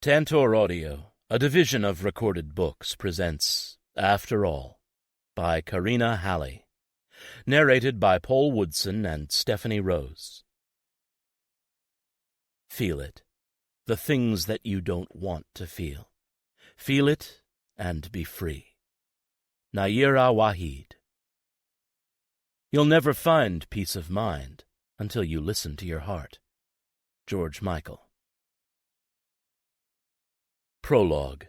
Tantor Audio, a division of Recorded Books, presents After All by Karina, Halle. Narrated by Paul Woodson and Stephanie Rose. Feel it. The things that you don't want to feel. Feel it and be free. Nayyirah Waheed. You'll never find peace of mind until you listen to your heart. George Michael. Prologue.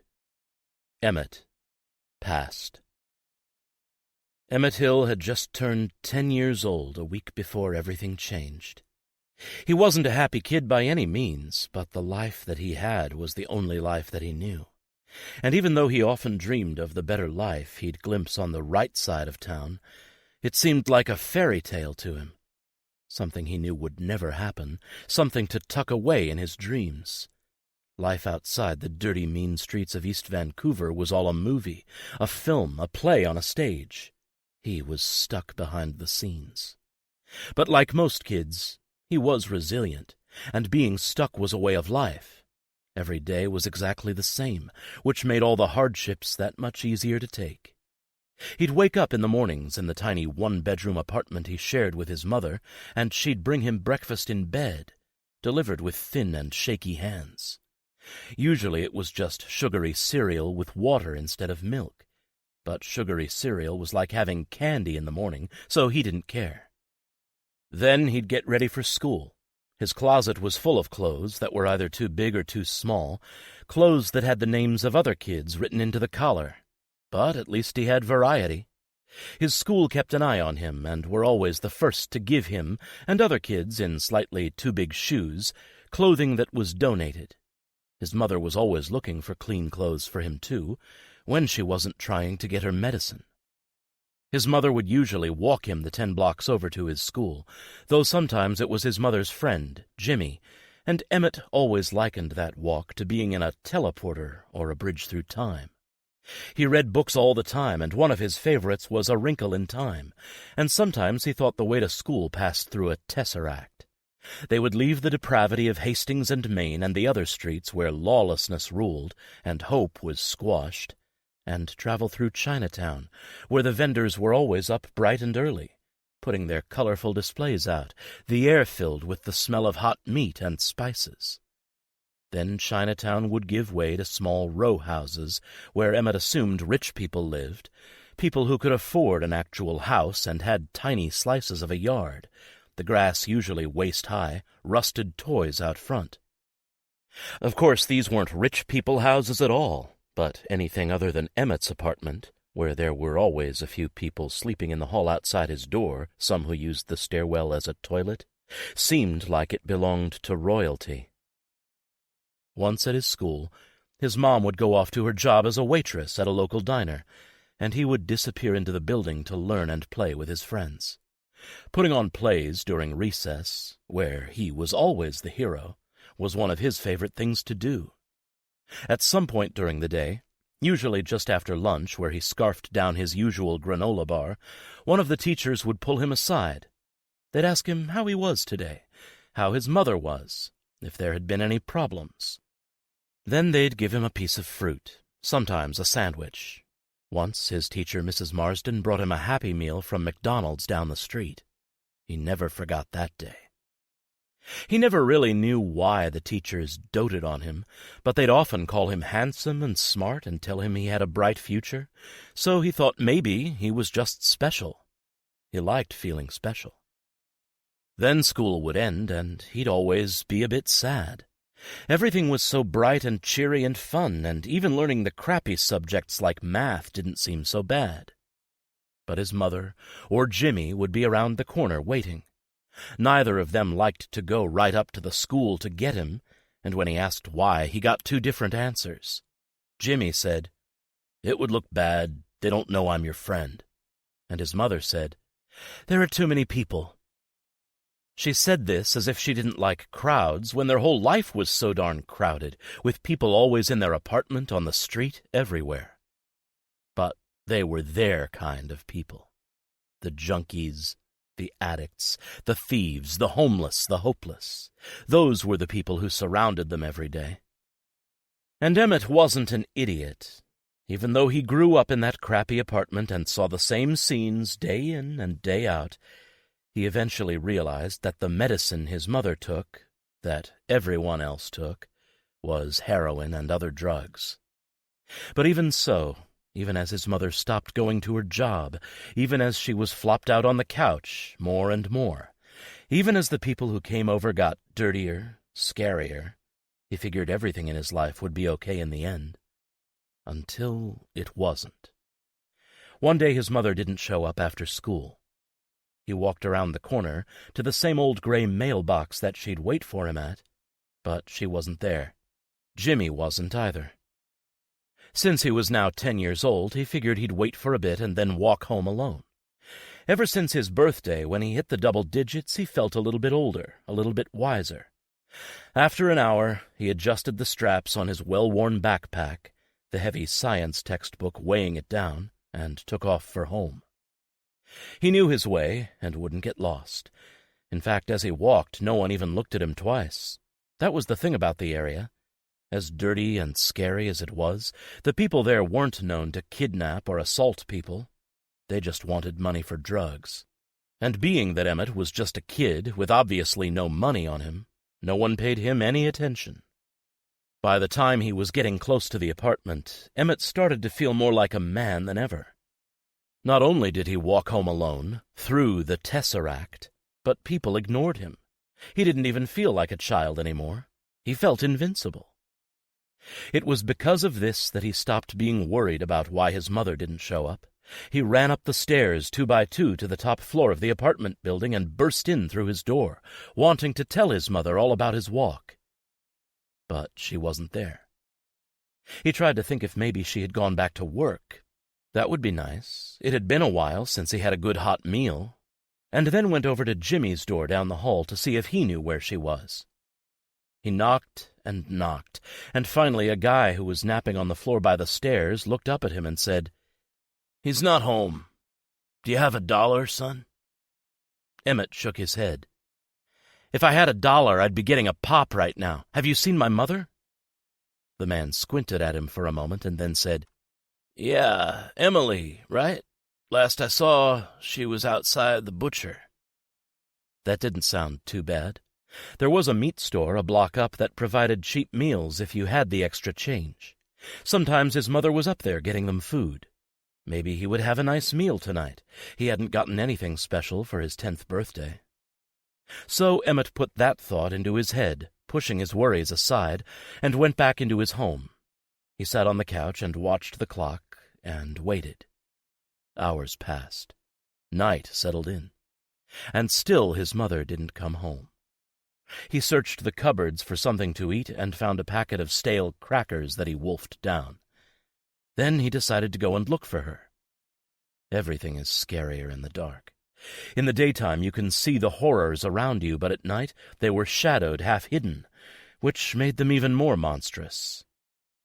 Emmett. Past. Emmett Hill had just turned 10 years old a week before everything changed. He wasn't a happy kid by any means, but the life that he had was the only life that he knew. And even though he often dreamed of the better life he'd glimpse on the right side of town, it seemed like a fairy tale to him. Something he knew would never happen, something to tuck away in his dreams. Life outside the dirty, mean streets of East Vancouver was all a movie, a film, a play on a stage. He was stuck behind the scenes. But like most kids, he was resilient, and being stuck was a way of life. Every day was exactly the same, which made all the hardships that much easier to take. He'd wake up in the mornings in the tiny one-bedroom apartment he shared with his mother, and she'd bring him breakfast in bed, delivered with thin and shaky hands. Usually it was just sugary cereal with water instead of milk, but sugary cereal was like having candy in the morning, so he didn't care. Then he'd get ready for school. His closet was full of clothes that were either too big or too small, clothes that had the names of other kids written into the collar. But at least he had variety. His school kept an eye on him and were always the first to give him, and other kids in slightly too big shoes, clothing that was donated. His mother was always looking for clean clothes for him, too, when she wasn't trying to get her medicine. His mother would usually walk him the 10 blocks over to his school, though sometimes it was his mother's friend, Jimmy, and Emmett always likened that walk to being in a teleporter or a bridge through time. He read books all the time, and one of his favorites was A Wrinkle in Time, and sometimes he thought the way to school passed through a tesseract. They would leave the depravity of Hastings and Main and the other streets where lawlessness ruled and hope was squashed, and travel through Chinatown, where the vendors were always up bright and early, putting their colorful displays out, the air filled with the smell of hot meat and spices. Then Chinatown would give way to small row houses where Emmett assumed rich people lived, people who could afford an actual house and had tiny slices of a yard, the grass usually waist-high, rusted toys out front. Of course, these weren't rich people houses at all, but anything other than Emmett's apartment, where there were always a few people sleeping in the hall outside his door, some who used the stairwell as a toilet, seemed like it belonged to royalty. Once at his school, his mom would go off to her job as a waitress at a local diner, and he would disappear into the building to learn and play with his friends. Putting on plays during recess, where he was always the hero, was one of his favorite things to do. At some point during the day, usually just after lunch where he scarfed down his usual granola bar, one of the teachers would pull him aside. They'd ask him how he was today, how his mother was, if there had been any problems. Then they'd give him a piece of fruit, sometimes a sandwich. Once his teacher, Mrs. Marsden, brought him a Happy Meal from McDonald's down the street. He never forgot that day. He never really knew why the teachers doted on him, but they'd often call him handsome and smart and tell him he had a bright future, so he thought maybe he was just special. He liked feeling special. Then school would end, and he'd always be a bit sad. Everything was so bright and cheery and fun, and even learning the crappy subjects like math didn't seem so bad. But his mother or Jimmy would be around the corner waiting. Neither of them liked to go right up to the school to get him, and when he asked why, he got 2 different answers. Jimmy said, "It would look bad. They don't know I'm your friend." And his mother said, "There are too many people." She said this as if she didn't like crowds when their whole life was so darn crowded, with people always in their apartment, on the street, everywhere. But they were their kind of people. The junkies, the addicts, the thieves, the homeless, the hopeless. Those were the people who surrounded them every day. And Emmett wasn't an idiot. Even though he grew up in that crappy apartment and saw the same scenes day in and day out, he eventually realized that the medicine his mother took, that everyone else took, was heroin and other drugs. But even so, even as his mother stopped going to her job, even as she was flopped out on the couch more and more, even as the people who came over got dirtier, scarier, he figured everything in his life would be okay in the end. Until it wasn't. One day his mother didn't show up after school. He walked around the corner to the same old gray mailbox that she'd wait for him at, but she wasn't there. Jimmy wasn't either. Since he was now 10 years old, he figured he'd wait for a bit and then walk home alone. Ever since his birthday, when he hit the double digits, he felt a little bit older, a little bit wiser. After an hour, he adjusted the straps on his well-worn backpack, the heavy science textbook weighing it down, and took off for home. He knew his way and wouldn't get lost. In fact, as he walked, no one even looked at him twice. That was the thing about the area. As dirty and scary as it was, the people there weren't known to kidnap or assault people. They just wanted money for drugs. And being that Emmett was just a kid with obviously no money on him, no one paid him any attention. By the time he was getting close to the apartment, Emmett started to feel more like a man than ever. Not only did he walk home alone, through the Tesseract, but people ignored him. He didn't even feel like a child anymore. He felt invincible. It was because of this that he stopped being worried about why his mother didn't show up. He ran up the stairs 2 by 2 to the top floor of the apartment building and burst in through his door, wanting to tell his mother all about his walk. But she wasn't there. He tried to think if maybe she had gone back to work. That would be nice. It had been a while since he had a good hot meal. And then went over to Jimmy's door down the hall to see if he knew where she was. He knocked, and finally a guy who was napping on the floor by the stairs looked up at him and said, "He's not home. Do you have $1, son?" Emmett shook his head. "If I had $1, I'd be getting a pop right now. Have you seen my mother?" The man squinted at him for a moment and then said, "Yeah, Emily, right? Last I saw, she was outside the butcher." That didn't sound too bad. There was a meat store a block up that provided cheap meals if you had the extra change. Sometimes his mother was up there getting them food. Maybe he would have a nice meal tonight. He hadn't gotten anything special for his 10th birthday. So Emmett put that thought into his head, pushing his worries aside, and went back into his home. He sat on the couch and watched the clock and waited. Hours passed. Night settled in. And still his mother didn't come home. He searched the cupboards for something to eat and found a packet of stale crackers that he wolfed down. Then he decided to go and look for her. Everything is scarier in the dark. In the daytime you can see the horrors around you, but at night they were shadowed, half hidden, which made them even more monstrous.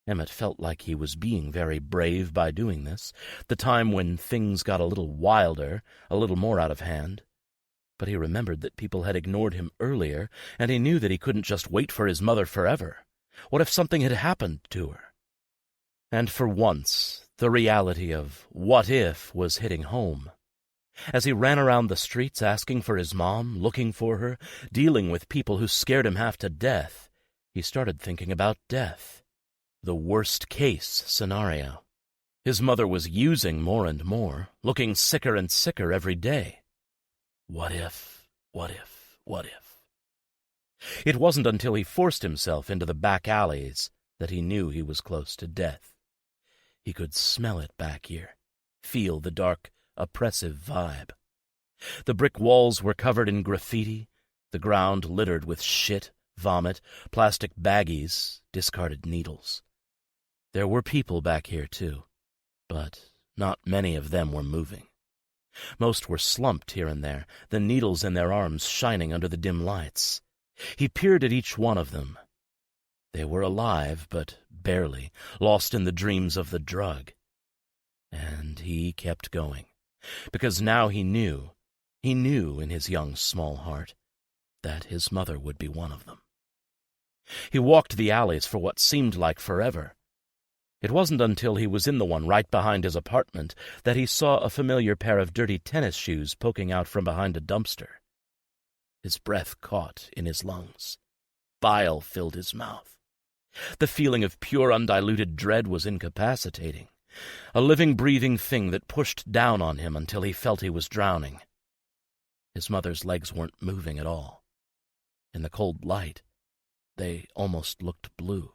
Emmett felt like he was being very brave by doing this, the time when things got a little wilder, a little more out of hand. But he remembered that people had ignored him earlier, and he knew that he couldn't just wait for his mother forever. What if something had happened to her? And for once, the reality of what if was hitting home. As he ran around the streets asking for his mom, looking for her, dealing with people who scared him half to death, he started thinking about death. The worst-case scenario. His mother was using more and more, looking sicker and sicker every day. What if? It wasn't until he forced himself into the back alleys that he knew he was close to death. He could smell it back here, feel the dark, oppressive vibe. The brick walls were covered in graffiti, the ground littered with shit, vomit, plastic baggies, discarded needles. There were people back here, too, but not many of them were moving. Most were slumped here and there, the needles in their arms shining under the dim lights. He peered at each one of them. They were alive, but barely, lost in the dreams of the drug. And he kept going, because now he knew in his young small heart, that his mother would be one of them. He walked the alleys for what seemed like forever. It wasn't until he was in the one right behind his apartment that he saw a familiar pair of dirty tennis shoes poking out from behind a dumpster. His breath caught in his lungs. Bile filled his mouth. The feeling of pure, undiluted dread was incapacitating, a living, breathing thing that pushed down on him until he felt he was drowning. His mother's legs weren't moving at all. In the cold light, they almost looked blue.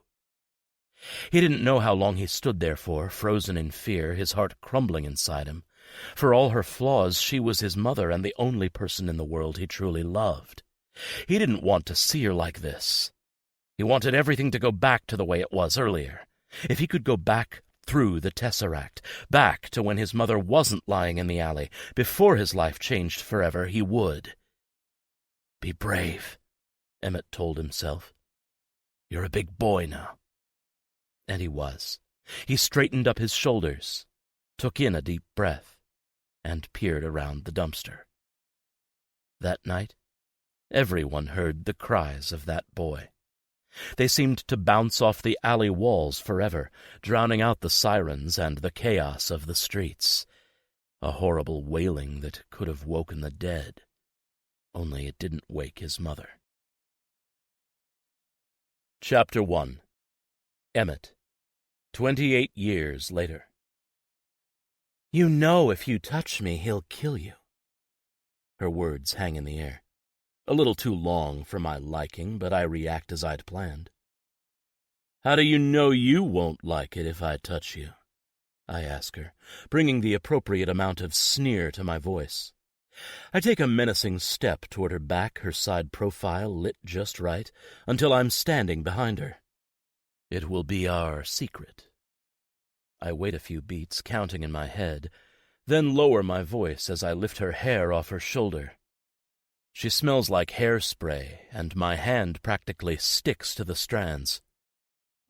He didn't know how long he stood there for, frozen in fear, his heart crumbling inside him. For all her flaws, she was his mother and the only person in the world he truly loved. He didn't want to see her like this. He wanted everything to go back to the way it was earlier. If he could go back through the Tesseract, back to when his mother wasn't lying in the alley, before his life changed forever, he would. "Be brave," Emmett told himself. "You're a big boy now." And he was. He straightened up his shoulders, took in a deep breath, and peered around the dumpster. That night, everyone heard the cries of that boy. They seemed to bounce off the alley walls forever, drowning out the sirens and the chaos of the streets. A horrible wailing that could have woken the dead, only it didn't wake his mother. Chapter 1. Emmett, 28 years later. "You know if you touch me, he'll kill you." Her words hang in the air. A little too long for my liking, but I react as I'd planned. "How do you know you won't like it if I touch you?" I ask her, bringing the appropriate amount of sneer to my voice. I take a menacing step toward her back, her side profile lit just right, until I'm standing behind her. "It will be our secret." I wait a few beats, counting in my head, then lower my voice as I lift her hair off her shoulder. She smells like hairspray, and my hand practically sticks to the strands.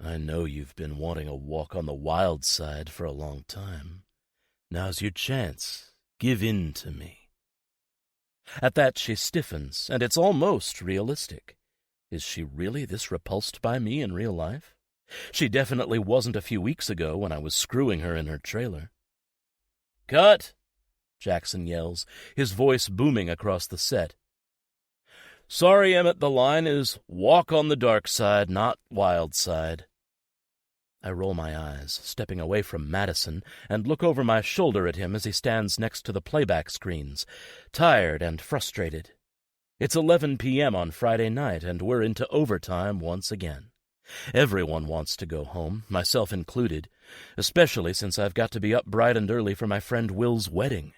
"I know you've been wanting a walk on the wild side for a long time. Now's your chance. Give in to me." At that she stiffens, and it's almost realistic. Is she really this repulsed by me in real life? She definitely wasn't a few weeks ago when I was screwing her in her trailer. "Cut!" Jackson yells, his voice booming across the set. "Sorry, Emmett, the line is walk on the dark side, not wild side." I roll my eyes, stepping away from Madison, and look over my shoulder at him as he stands next to the playback screens, tired and frustrated. It's 11 p.m. on Friday night, and we're into overtime once again. Everyone wants to go home, myself included, especially since I've got to be up bright and early for my friend Will's wedding.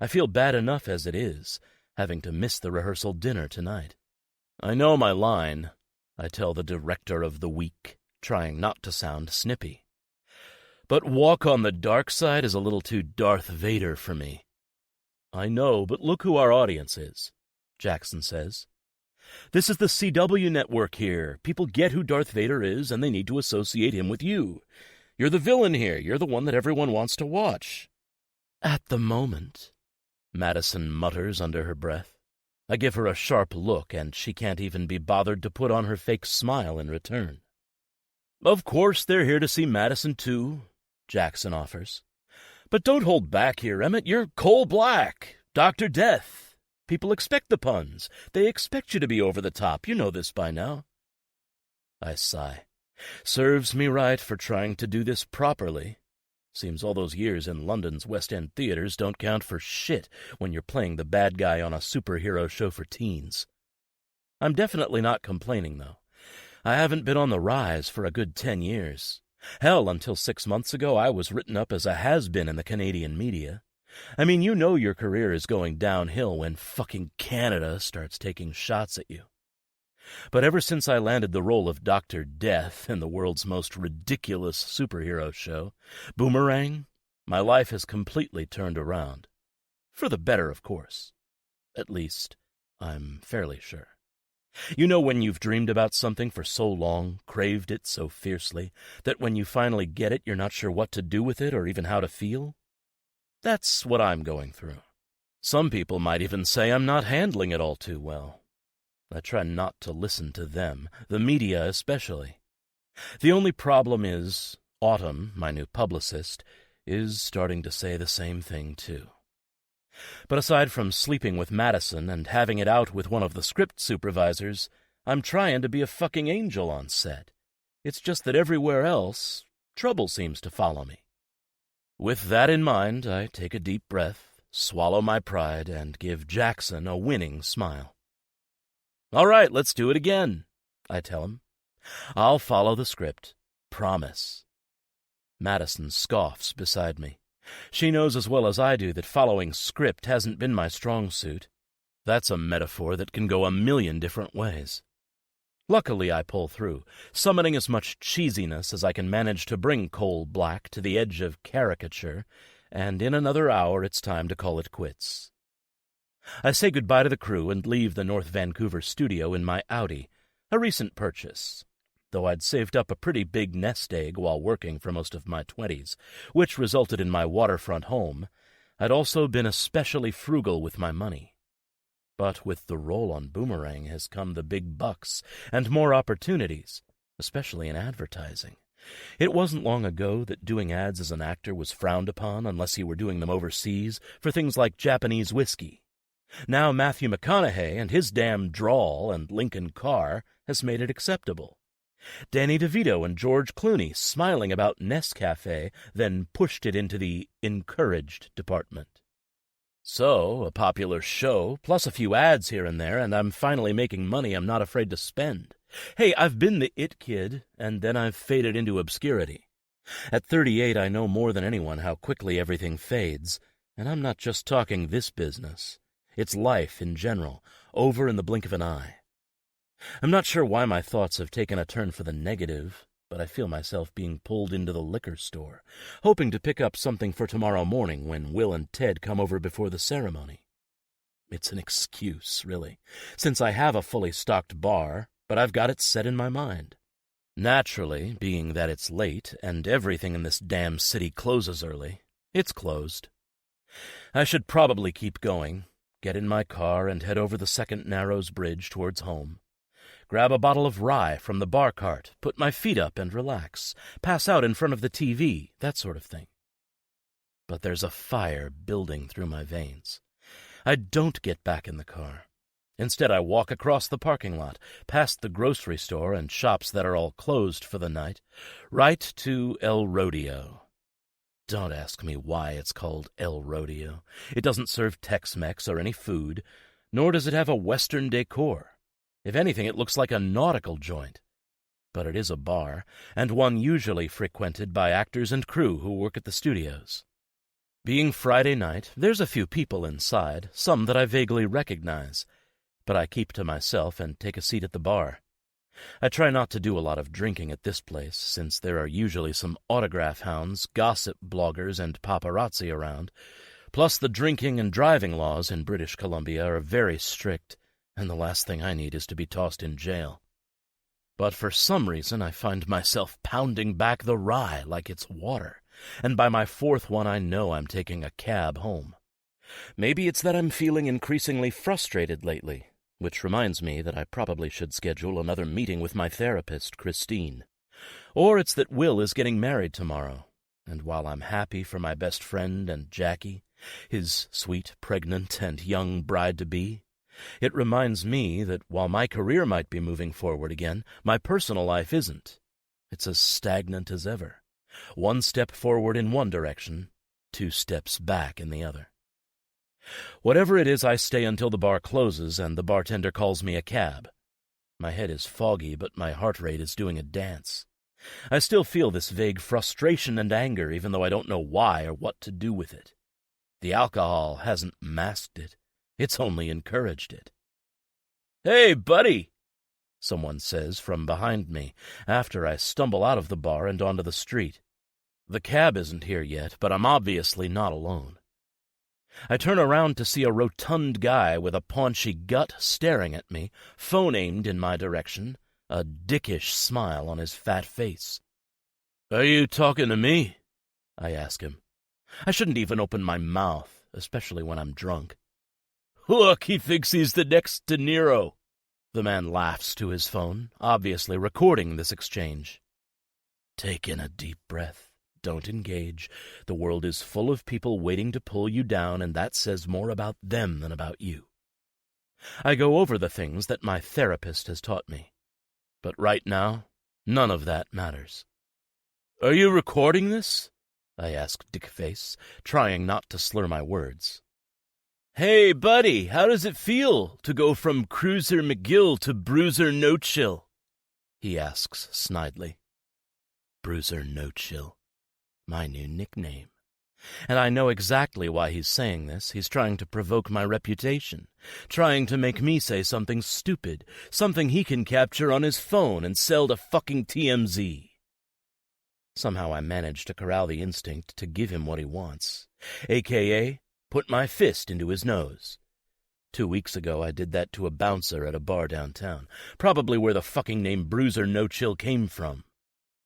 I feel bad enough as it is, having to miss the rehearsal dinner tonight. "I know my line," I tell the director of the week, trying not to sound snippy. "But walk on the dark side is a little too Darth Vader for me." "I know, but look who our audience is," Jackson says. "This is the CW network here. People get who Darth Vader is, and they need to associate him with you. You're the villain here. You're the one that everyone wants to watch." "At the moment," Madison mutters under her breath. I give her a sharp look, and she can't even be bothered to put on her fake smile in return. "Of course they're here to see Madison, too," Jackson offers. "But don't hold back here, Emmett. You're coal black, Dr. Death. People expect the puns. They expect you to be over the top. You know this by now." I sigh. Serves me right for trying to do this properly. Seems all those years in London's West End theaters don't count for shit when you're playing the bad guy on a superhero show for teens. I'm definitely not complaining, though. I haven't been on the rise for a good 10 years. Hell, until 6 months ago, I was written up as a has-been in the Canadian media. I mean, you know your career is going downhill when fucking Canada starts taking shots at you. But ever since I landed the role of Dr. Death in the world's most ridiculous superhero show, Boomerang, my life has completely turned around. For the better, of course. At least, I'm fairly sure. You know when you've dreamed about something for so long, craved it so fiercely, that when you finally get it, you're not sure what to do with it or even how to feel? That's what I'm going through. Some people might even say I'm not handling it all too well. I try not to listen to them, the media especially. The only problem is, Autumn, my new publicist, is starting to say the same thing too. But aside from sleeping with Madison and having it out with one of the script supervisors, I'm trying to be a fucking angel on set. It's just that everywhere else, trouble seems to follow me. With that in mind, I take a deep breath, swallow my pride, and give Jackson a winning smile. "All right, let's do it again," I tell him. "I'll follow the script. Promise." Madison scoffs beside me. She knows as well as I do that following script hasn't been my strong suit. That's a metaphor that can go a million different ways. Luckily, I pull through, summoning as much cheesiness as I can manage to bring coal black to the edge of caricature, and in another hour it's time to call it quits. I say goodbye to the crew and leave the North Vancouver studio in my Audi, a recent purchase, though I'd saved up a pretty big nest egg while working for most of my 20s, which resulted in my waterfront home. I'd also been especially frugal with my money. But with the roll on Boomerang has come the big bucks and more opportunities, especially in advertising. It wasn't long ago that doing ads as an actor was frowned upon unless you were doing them overseas for things like Japanese whiskey. Now Matthew McConaughey and his damn drawl and Lincoln car has made it acceptable. Danny DeVito and George Clooney smiling about Nescafe, then pushed it into the encouraged department. So, a popular show, plus a few ads here and there, and I'm finally making money I'm not afraid to spend. Hey, I've been the it kid, and then I've faded into obscurity. At 38, I know more than anyone how quickly everything fades, and I'm not just talking this business. It's life in general, over in the blink of an eye. I'm not sure why my thoughts have taken a turn for the negative, but I feel myself being pulled into the liquor store, hoping to pick up something for tomorrow morning when Will and Ted come over before the ceremony. It's an excuse, really, since I have a fully stocked bar, but I've got it set in my mind. Naturally, being that it's late and everything in this damn city closes early, it's closed. I should probably keep going, get in my car and head over the Second Narrows Bridge towards home. Grab a bottle of rye from the bar cart, put my feet up and relax, pass out in front of the TV, that sort of thing. But there's a fire building through my veins. I don't get back in the car. Instead, I walk across the parking lot, past the grocery store and shops that are all closed for the night, right to El Rodeo. Don't ask me why it's called El Rodeo. It doesn't serve Tex-Mex or any food, nor does it have a Western decor. If anything, it looks like a nautical joint. But it is a bar, and one usually frequented by actors and crew who work at the studios. Being Friday night, there's a few people inside, some that I vaguely recognize, but I keep to myself and take a seat at the bar. I try not to do a lot of drinking at this place, since there are usually some autograph hounds, gossip bloggers, and paparazzi around. Plus, the drinking and driving laws in British Columbia are very strict, and the last thing I need is to be tossed in jail. But for some reason I find myself pounding back the rye like it's water, and by my fourth one I know I'm taking a cab home. Maybe it's that I'm feeling increasingly frustrated lately, which reminds me that I probably should schedule another meeting with my therapist, Christine. Or it's that Will is getting married tomorrow, and while I'm happy for my best friend and Jackie, his sweet, pregnant, and young bride-to-be, it reminds me that while my career might be moving forward again, my personal life isn't. It's as stagnant as ever. One step forward in one direction, 2 steps back in the other. Whatever it is, I stay until the bar closes and the bartender calls me a cab. My head is foggy, but my heart rate is doing a dance. I still feel this vague frustration and anger, even though I don't know why or what to do with it. The alcohol hasn't masked it. It's only encouraged it. "Hey, buddy," someone says from behind me after I stumble out of the bar and onto the street. The cab isn't here yet, but I'm obviously not alone. I turn around to see a rotund guy with a paunchy gut staring at me, phone aimed in my direction, a dickish smile on his fat face. "Are you talking to me?" I ask him. I shouldn't even open my mouth, especially when I'm drunk. "Look, he thinks he's the next De Niro." The man laughs to his phone, obviously recording this exchange. Take in a deep breath. Don't engage. The world is full of people waiting to pull you down, and that says more about them than about you. I go over the things that my therapist has taught me. But right now, none of that matters. Are you recording this? I ask Dickface, trying not to slur my words. Hey, buddy, how does it feel to go from Cruiser McGill to Bruiser No Chill? He asks snidely. Bruiser No Chill. My new nickname. And I know exactly why he's saying this. He's trying to provoke my reputation, trying to make me say something stupid, something he can capture on his phone and sell to fucking TMZ. Somehow I manage to corral the instinct to give him what he wants, a.k.a. put my fist into his nose. 2 weeks ago I did that to a bouncer at a bar downtown, probably where the fucking name Bruiser No Chill came from.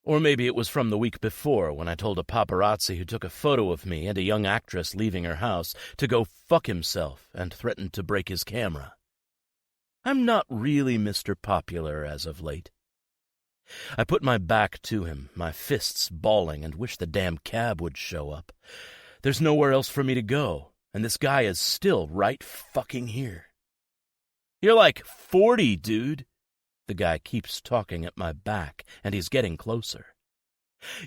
Or maybe it was from the week before when I told a paparazzi who took a photo of me and a young actress leaving her house to go fuck himself and threatened to break his camera. I'm not really Mr. Popular as of late. I put my back to him, my fists balling, and wish the damn cab would show up. There's nowhere else for me to go, and this guy is still right fucking here. You're like 40, dude. The guy keeps talking at my back, and he's getting closer.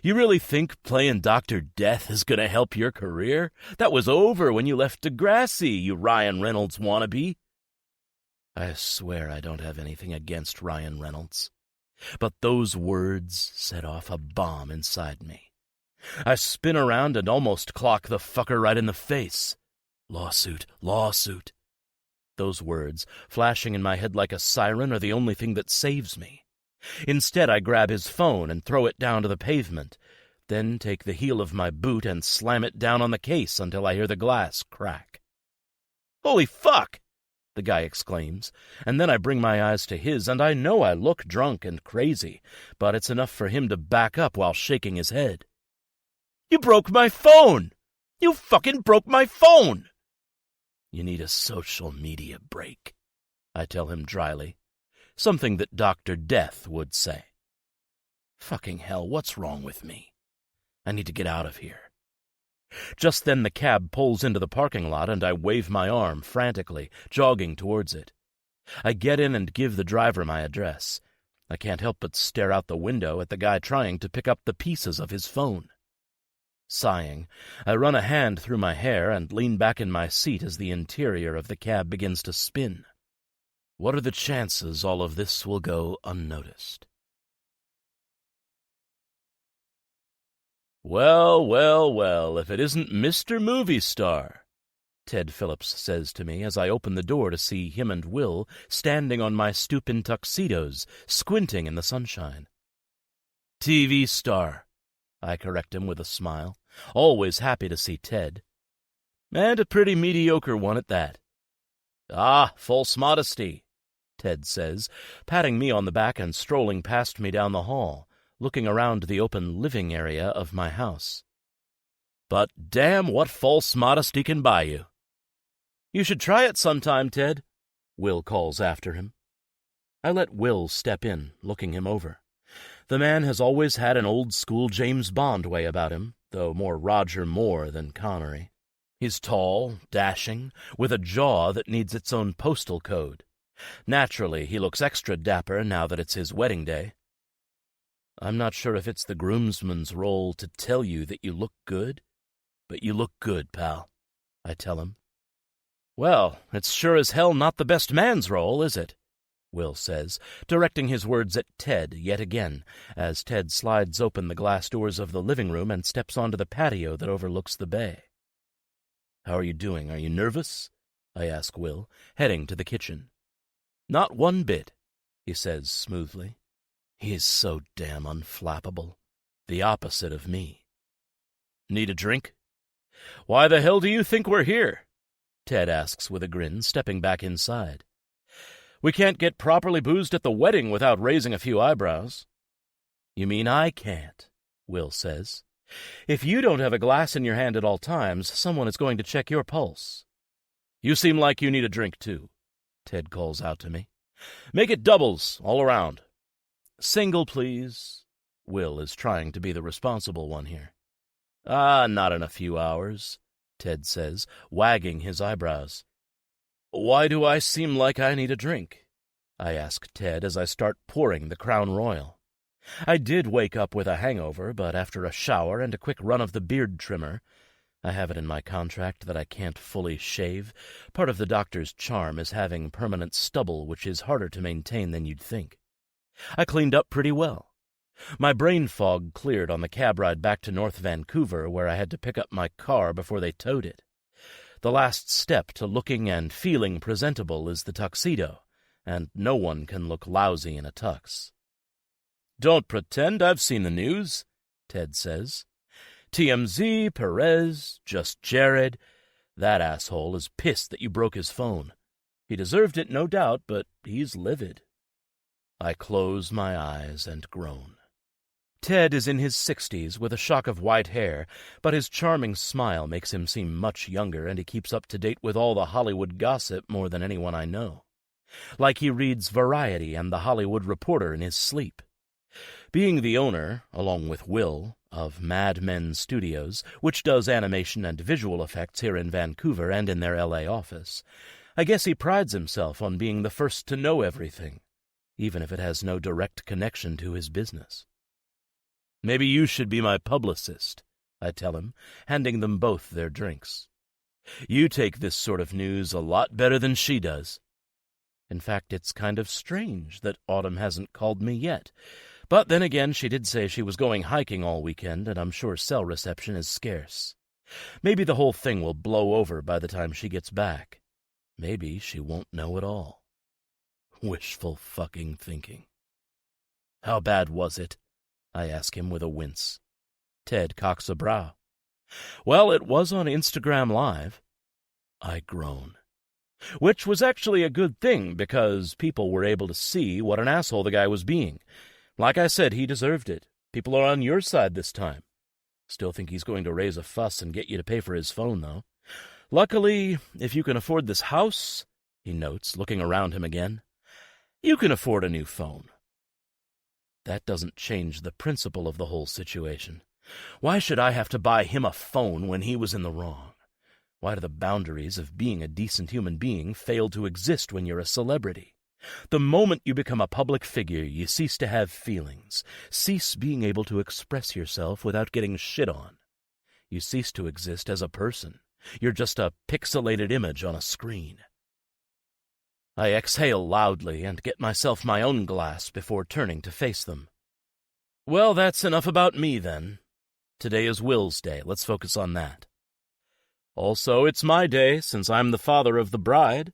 You really think playing Dr. Death is going to help your career? That was over when you left Degrassi, you Ryan Reynolds wannabe. I swear I don't have anything against Ryan Reynolds. But those words set off a bomb inside me. I spin around and almost clock the fucker right in the face. Lawsuit, lawsuit. Those words, flashing in my head like a siren, are the only thing that saves me. Instead, I grab his phone and throw it down to the pavement, then take the heel of my boot and slam it down on the case until I hear the glass crack. Holy fuck! The guy exclaims, and then I bring my eyes to his, and I know I look drunk and crazy, but it's enough for him to back up while shaking his head. You broke my phone! You fucking broke my phone! You need a social media break, I tell him dryly, something that Dr. Death would say. Fucking hell, what's wrong with me? I need to get out of here. Just then the cab pulls into the parking lot, and I wave my arm frantically, jogging towards it. I get in and give the driver my address. I can't help but stare out the window at the guy trying to pick up the pieces of his phone. Sighing, I run a hand through my hair and lean back in my seat as the interior of the cab begins to spin. What are the chances all of this will go unnoticed? Well, well, well, if it isn't Mr. Movie Star, Ted Phillips says to me as I open the door to see him and Will standing on my stoop in tuxedos, squinting in the sunshine. TV star, I correct him with a smile, always happy to see Ted. And a pretty mediocre one at that. Ah, false modesty, Ted says, patting me on the back and strolling past me down the hall, looking around the open living area of my house. But damn what false modesty can buy you. You should try it sometime, Ted, Will calls after him. I let Will step in, looking him over. The man has always had an old-school James Bond way about him, though more Roger Moore than Connery. He's tall, dashing, with a jaw that needs its own postal code. Naturally, he looks extra dapper now that it's his wedding day. I'm not sure if it's the groomsman's role to tell you that you look good, but you look good, pal, I tell him. Well, it's sure as hell not the best man's role, is it? Will says, directing his words at Ted yet again, as Ted slides open the glass doors of the living room and steps onto the patio that overlooks the bay. How are you doing? Are you nervous? I ask Will, heading to the kitchen. Not one bit, he says smoothly. He is so damn unflappable. The opposite of me. Need a drink? Why the hell do you think we're here? Ted asks with a grin, stepping back inside. We can't get properly boozed at the wedding without raising a few eyebrows. You mean I can't, Will says. If you don't have a glass in your hand at all times, someone is going to check your pulse. You seem like you need a drink, too, Ted calls out to me. Make it doubles all around. Single, please. Will is trying to be the responsible one here. Not in a few hours, Ted says, wagging his eyebrows. Why do I seem like I need a drink? I ask Ted as I start pouring the Crown Royal. I did wake up with a hangover, but after a shower and a quick run of the beard trimmer, I have it in my contract that I can't fully shave. Part of the doctor's charm is having permanent stubble, which is harder to maintain than you'd think. I cleaned up pretty well. My brain fog cleared on the cab ride back to North Vancouver, where I had to pick up my car before they towed it. The last step to looking and feeling presentable is the tuxedo, and no one can look lousy in a tux. Don't pretend I've seen the news, Ted says. TMZ, Perez, just Jared. That asshole is pissed that you broke his phone. He deserved it, no doubt, but he's livid. I close my eyes and groan. Ted is in his 60s with a shock of white hair, but his charming smile makes him seem much younger, and he keeps up to date with all the Hollywood gossip more than anyone I know. Like he reads Variety and The Hollywood Reporter in his sleep. Being the owner, along with Will, of Mad Men Studios, which does animation and visual effects here in Vancouver and in their L.A. office, I guess he prides himself on being the first to know everything, even if it has no direct connection to his business. Maybe you should be my publicist, I tell him, handing them both their drinks. You take this sort of news a lot better than she does. In fact, it's kind of strange that Autumn hasn't called me yet. But then again, she did say she was going hiking all weekend, and I'm sure cell reception is scarce. Maybe the whole thing will blow over by the time she gets back. Maybe she won't know at all. Wishful fucking thinking. How bad was it? I ask him with a wince. Ted cocks a brow. Well, it was on Instagram Live. I groan. Which was actually a good thing, because people were able to see what an asshole the guy was being. Like I said, he deserved it. People are on your side this time. Still think he's going to raise a fuss and get you to pay for his phone, though. Luckily, if you can afford this house, he notes, looking around him again, you can afford a new phone. That doesn't change the principle of the whole situation. Why should I have to buy him a phone when he was in the wrong? Why do the boundaries of being a decent human being fail to exist when you're a celebrity? The moment you become a public figure, you cease to have feelings, cease being able to express yourself without getting shit on. You cease to exist as a person. You're just a pixelated image on a screen. I exhale loudly and get myself my own glass before turning to face them. Well, that's enough about me, then. Today is Will's day. Let's focus on that. Also, it's my day, since I'm the father of the bride,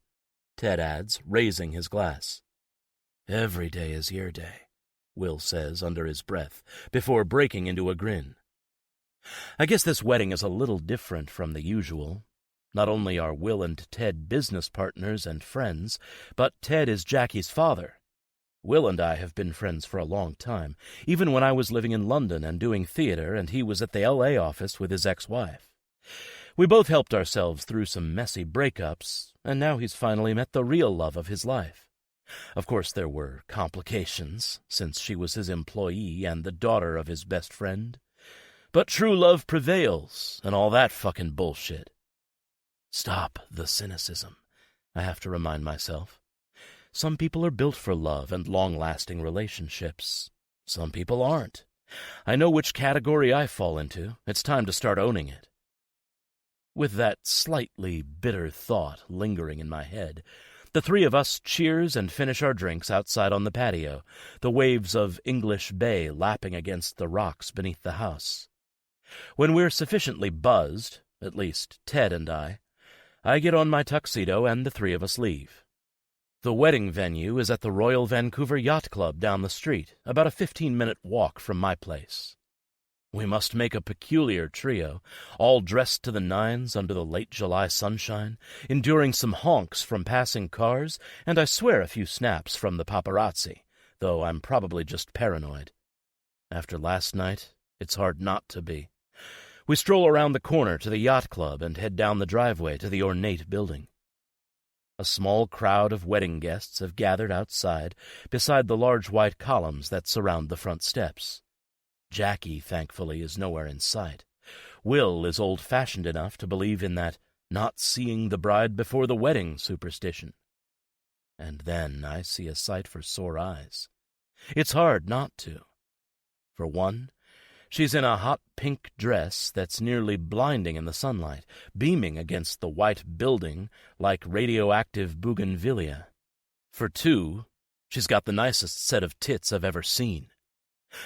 Ted adds, raising his glass. Every day is your day, Will says under his breath, before breaking into a grin. I guess this wedding is a little different from the usual. Not only are Will and Ted business partners and friends, but Ted is Jackie's father. Will and I have been friends for a long time, even when I was living in London and doing theater and he was at the L.A. office with his ex-wife. We both helped ourselves through some messy breakups, and now he's finally met the real love of his life. Of course, there were complications, since she was his employee and the daughter of his best friend. But true love prevails, and all that fucking bullshit. Stop the cynicism, I have to remind myself. Some people are built for love and long-lasting relationships. Some people aren't. I know which category I fall into. It's time to start owning it. With that slightly bitter thought lingering in my head, the three of us cheers and finish our drinks outside on the patio, the waves of English Bay lapping against the rocks beneath the house. When we're sufficiently buzzed, at least Ted and I get on my tuxedo and the three of us leave. The wedding venue is at the Royal Vancouver Yacht Club down the street, about a 15-minute walk from my place. We must make a peculiar trio, all dressed to the nines under the late July sunshine, enduring some honks from passing cars, and I swear a few snaps from the paparazzi, though I'm probably just paranoid. After last night, it's hard not to be. We stroll around the corner to the yacht club and head down the driveway to the ornate building. A small crowd of wedding guests have gathered outside, beside the large white columns that surround the front steps. Jackie, thankfully, is nowhere in sight. Will is old-fashioned enough to believe in that not seeing the bride before the wedding superstition. And then I see a sight for sore eyes. It's hard not to. For one, she's in a hot pink dress that's nearly blinding in the sunlight, beaming against the white building like radioactive bougainvillea. For two, she's got the nicest set of tits I've ever seen.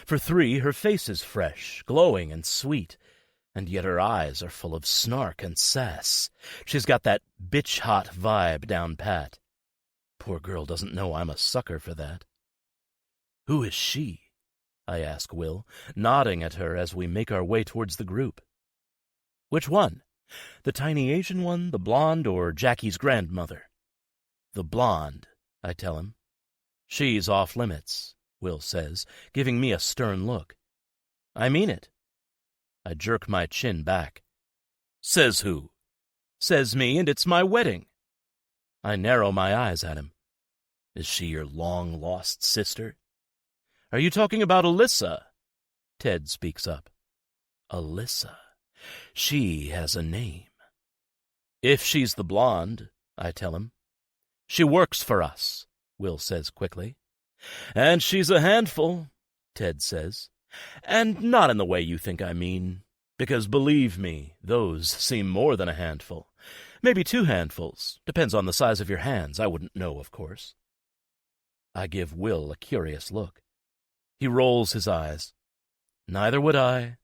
For three, her face is fresh, glowing, and sweet, and yet her eyes are full of snark and sass. She's got that bitch-hot vibe down pat. Poor girl doesn't know I'm a sucker for that. "Who is she?" I ask Will, nodding at her as we make our way towards the group. "Which one? The tiny Asian one, the blonde, or Jackie's grandmother?" "The blonde," I tell him. "She's off limits," Will says, giving me a stern look. "I mean it." I jerk my chin back. "Says who?" "Says me, and it's my wedding." I narrow my eyes at him. "Is she your long-lost sister?" "Are you talking about Alyssa?" Ted speaks up. "Alyssa. She has a name." "If she's the blonde," I tell him. "She works for us," Will says quickly. "And she's a handful," Ted says. "And not in the way you think I mean, because believe me, those seem more than a handful. Maybe 2 handfuls. Depends on the size of your hands. I wouldn't know, of course." I give Will a curious look. He rolls his eyes. "Neither would I.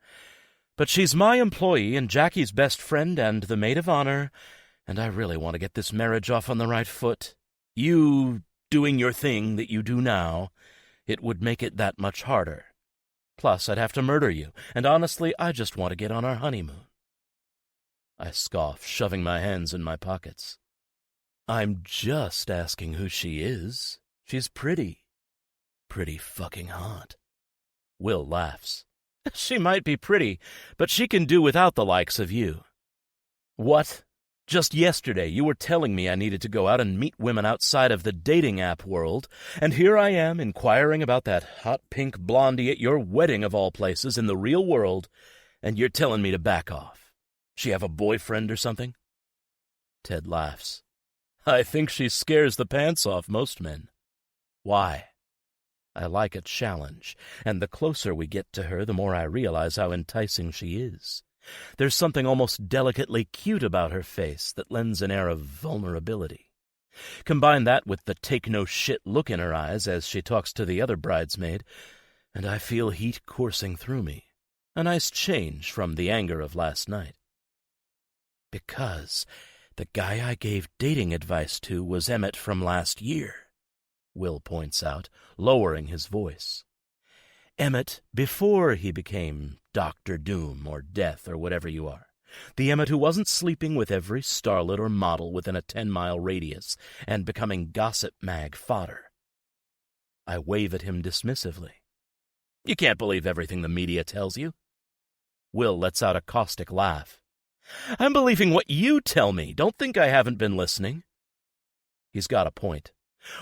But she's my employee and Jackie's best friend and the maid of honor, and I really want to get this marriage off on the right foot. You doing your thing that you do now, it would make it that much harder. Plus, I'd have to murder you, and honestly, I just want to get on our honeymoon." I scoff, shoving my hands in my pockets. "I'm just asking who she is. She's pretty. Pretty fucking hot." Will laughs. "She might be pretty, but she can do without the likes of you." "What? Just yesterday you were telling me I needed to go out and meet women outside of the dating app world, and here I am inquiring about that hot pink blondie at your wedding of all places in the real world, and you're telling me to back off. She have a boyfriend or something?" Ted laughs. "I think she scares the pants off most men." "Why?" I like a challenge, and the closer we get to her, the more I realize how enticing she is. There's something almost delicately cute about her face that lends an air of vulnerability. Combine that with the take-no-shit look in her eyes as she talks to the other bridesmaid, and I feel heat coursing through me, a nice change from the anger of last night. "Because the guy I gave dating advice to was Emmett from last year," Will points out, lowering his voice. "Emmett before he became Dr. Doom or Death or whatever you are. The Emmett who wasn't sleeping with every starlet or model within a 10-mile radius and becoming gossip mag fodder." I wave at him dismissively. "You can't believe everything the media tells you." Will lets out a caustic laugh. "I'm believing what you tell me. Don't think I haven't been listening." He's got a point.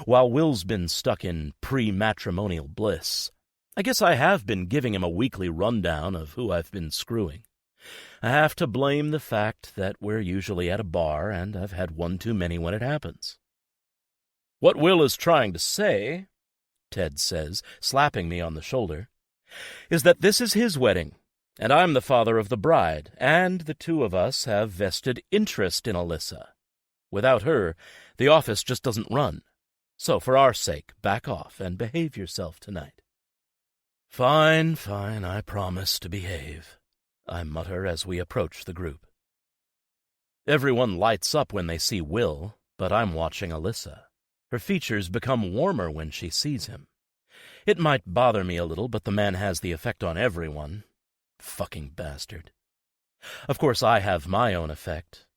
While Will's been stuck in pre-matrimonial bliss, I guess I have been giving him a weekly rundown of who I've been screwing. I have to blame the fact that we're usually at a bar, and I've had one too many when it happens. "What Will is trying to say," Ted says, slapping me on the shoulder, "is that this is his wedding, and I'm the father of the bride, and the two of us have vested interest in Alyssa. Without her, the office just doesn't run. So for our sake, back off and behave yourself tonight." Fine, I promise to behave," I mutter as we approach the group. Everyone lights up when they see Will, but I'm watching Alyssa. Her features become warmer when she sees him. It might bother me a little, but the man has the effect on everyone. Fucking bastard. Of course, I have my own effect.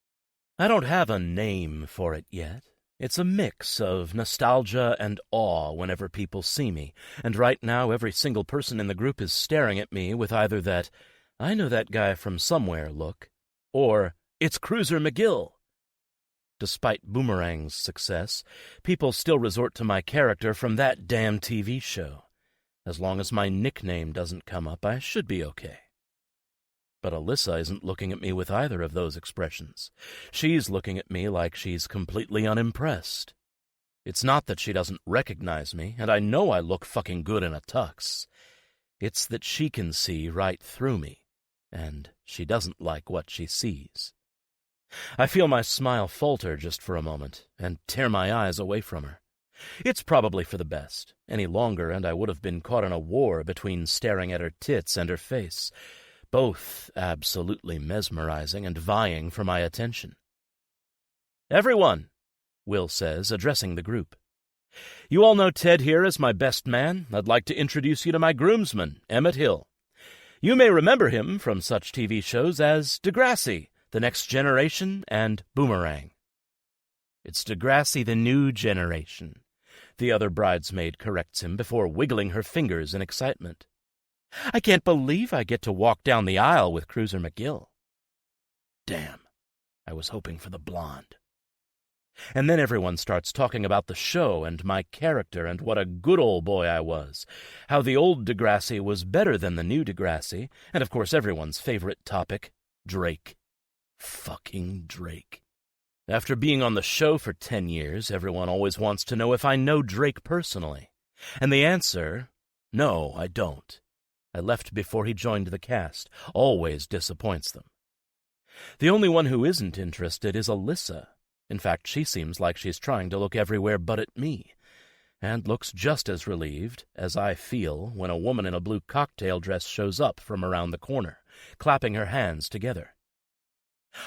I don't have a name for it yet. It's a mix of nostalgia and awe whenever people see me, and right now every single person in the group is staring at me with either that "I know that guy from somewhere" look, or "It's Cruiser McGill." Despite Boomerang's success, people still resort to my character from that damn TV show. As long as my nickname doesn't come up, I should be okay. But Alyssa isn't looking at me with either of those expressions. She's looking at me like she's completely unimpressed. It's not that she doesn't recognize me, and I know I look fucking good in a tux. It's that she can see right through me, and she doesn't like what she sees. I feel my smile falter just for a moment and tear my eyes away from her. It's probably for the best. Any longer, and I would have been caught in a war between staring at her tits and her face, both absolutely mesmerizing and vying for my attention. "Everyone," Will says, addressing the group. "You all know Ted here as my best man. I'd like to introduce you to my groomsman, Emmett Hill. You may remember him from such TV shows as Degrassi, The Next Generation, and Boomerang." "It's Degrassi, The New Generation," the other bridesmaid corrects him before wiggling her fingers in excitement. "I can't believe I get to walk down the aisle with Cruiser McGill." Damn, I was hoping for the blonde. And then everyone starts talking about the show and my character and what a good old boy I was, how the old Degrassi was better than the new Degrassi, and of course everyone's favorite topic, Drake. Fucking Drake. After being on the show for 10 years, everyone always wants to know if I know Drake personally. And the answer, no, I don't. I left before he joined the cast. Always disappoints them. The only one who isn't interested is Alyssa. In fact, she seems like she's trying to look everywhere but at me, and looks just as relieved as I feel when a woman in a blue cocktail dress shows up from around the corner, clapping her hands together.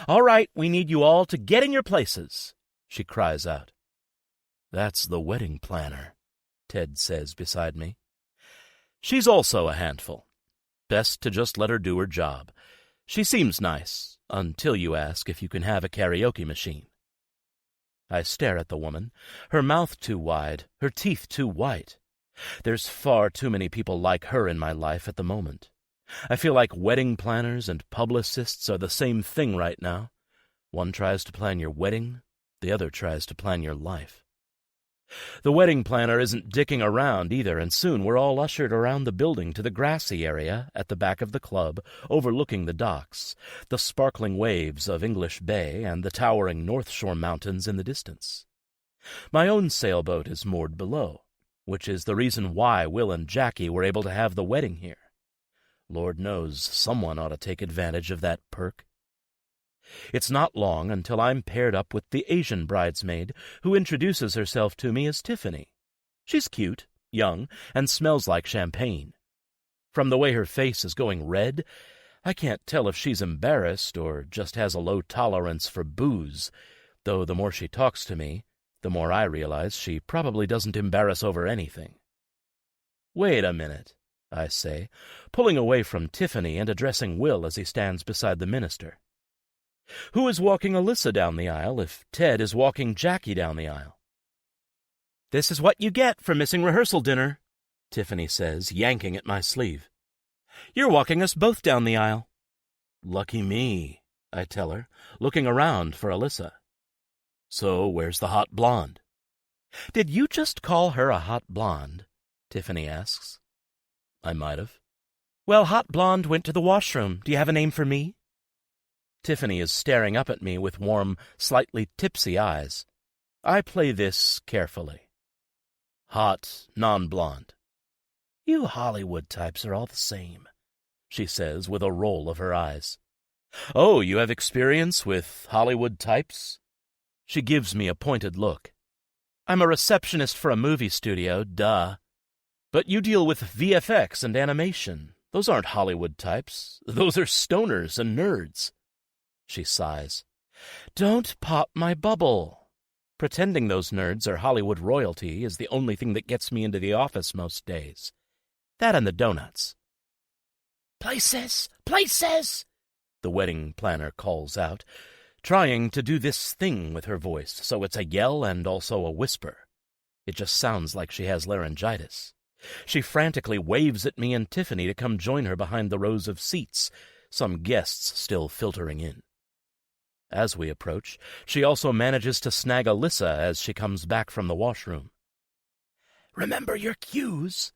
"All right, we need you all to get in your places," she cries out. "That's the wedding planner," Ted says beside me. "She's also a handful. Best to just let her do her job. She seems nice, until you ask if you can have a karaoke machine." I stare at the woman, her mouth too wide, her teeth too white. There's far too many people like her in my life at the moment. I feel like wedding planners and publicists are the same thing right now. One tries to plan your wedding, the other tries to plan your life. The wedding planner isn't dicking around either, and soon we're all ushered around the building to the grassy area at the back of the club, overlooking the docks, the sparkling waves of English Bay, and the towering North Shore Mountains in the distance. My own sailboat is moored below, which is the reason why Will and Jackie were able to have the wedding here. Lord knows someone ought to take advantage of that perk. It's not long until I'm paired up with the Asian bridesmaid, who introduces herself to me as Tiffany. She's cute, young, and smells like champagne. From the way her face is going red, I can't tell if she's embarrassed or just has a low tolerance for booze, though the more she talks to me, the more I realize she probably doesn't embarrass over anything. "Wait a minute," I say, pulling away from Tiffany and addressing Will as he stands beside the minister. "Who is walking Alyssa down the aisle if Ted is walking Jackie down the aisle?" "This is what you get for missing rehearsal dinner," Tiffany says, yanking at my sleeve. "You're walking us both down the aisle." "Lucky me," I tell her, looking around for Alyssa. "So where's the hot blonde?" "Did you just call her a hot blonde?" Tiffany asks. I might have. "Well, hot blonde went to the washroom. Do you have a name for me?" Tiffany is staring up at me with warm, slightly tipsy eyes. I play this carefully. "Hot, non-blonde." "You Hollywood types are all the same," she says with a roll of her eyes. "Oh, you have experience with Hollywood types?" She gives me a pointed look. "I'm a receptionist for a movie studio, duh." "But you deal with VFX and animation. Those aren't Hollywood types. Those are stoners and nerds." She sighs. "Don't pop my bubble. Pretending those nerds are Hollywood royalty is the only thing that gets me into the office most days. That and the donuts." "Places! Places!" the wedding planner calls out, trying to do this thing with her voice, so it's a yell and also a whisper. It just sounds like she has laryngitis. She frantically waves at me and Tiffany to come join her behind the rows of seats, some guests still filtering in. As we approach, she also manages to snag Alyssa as she comes back from the washroom. "Remember your cues,"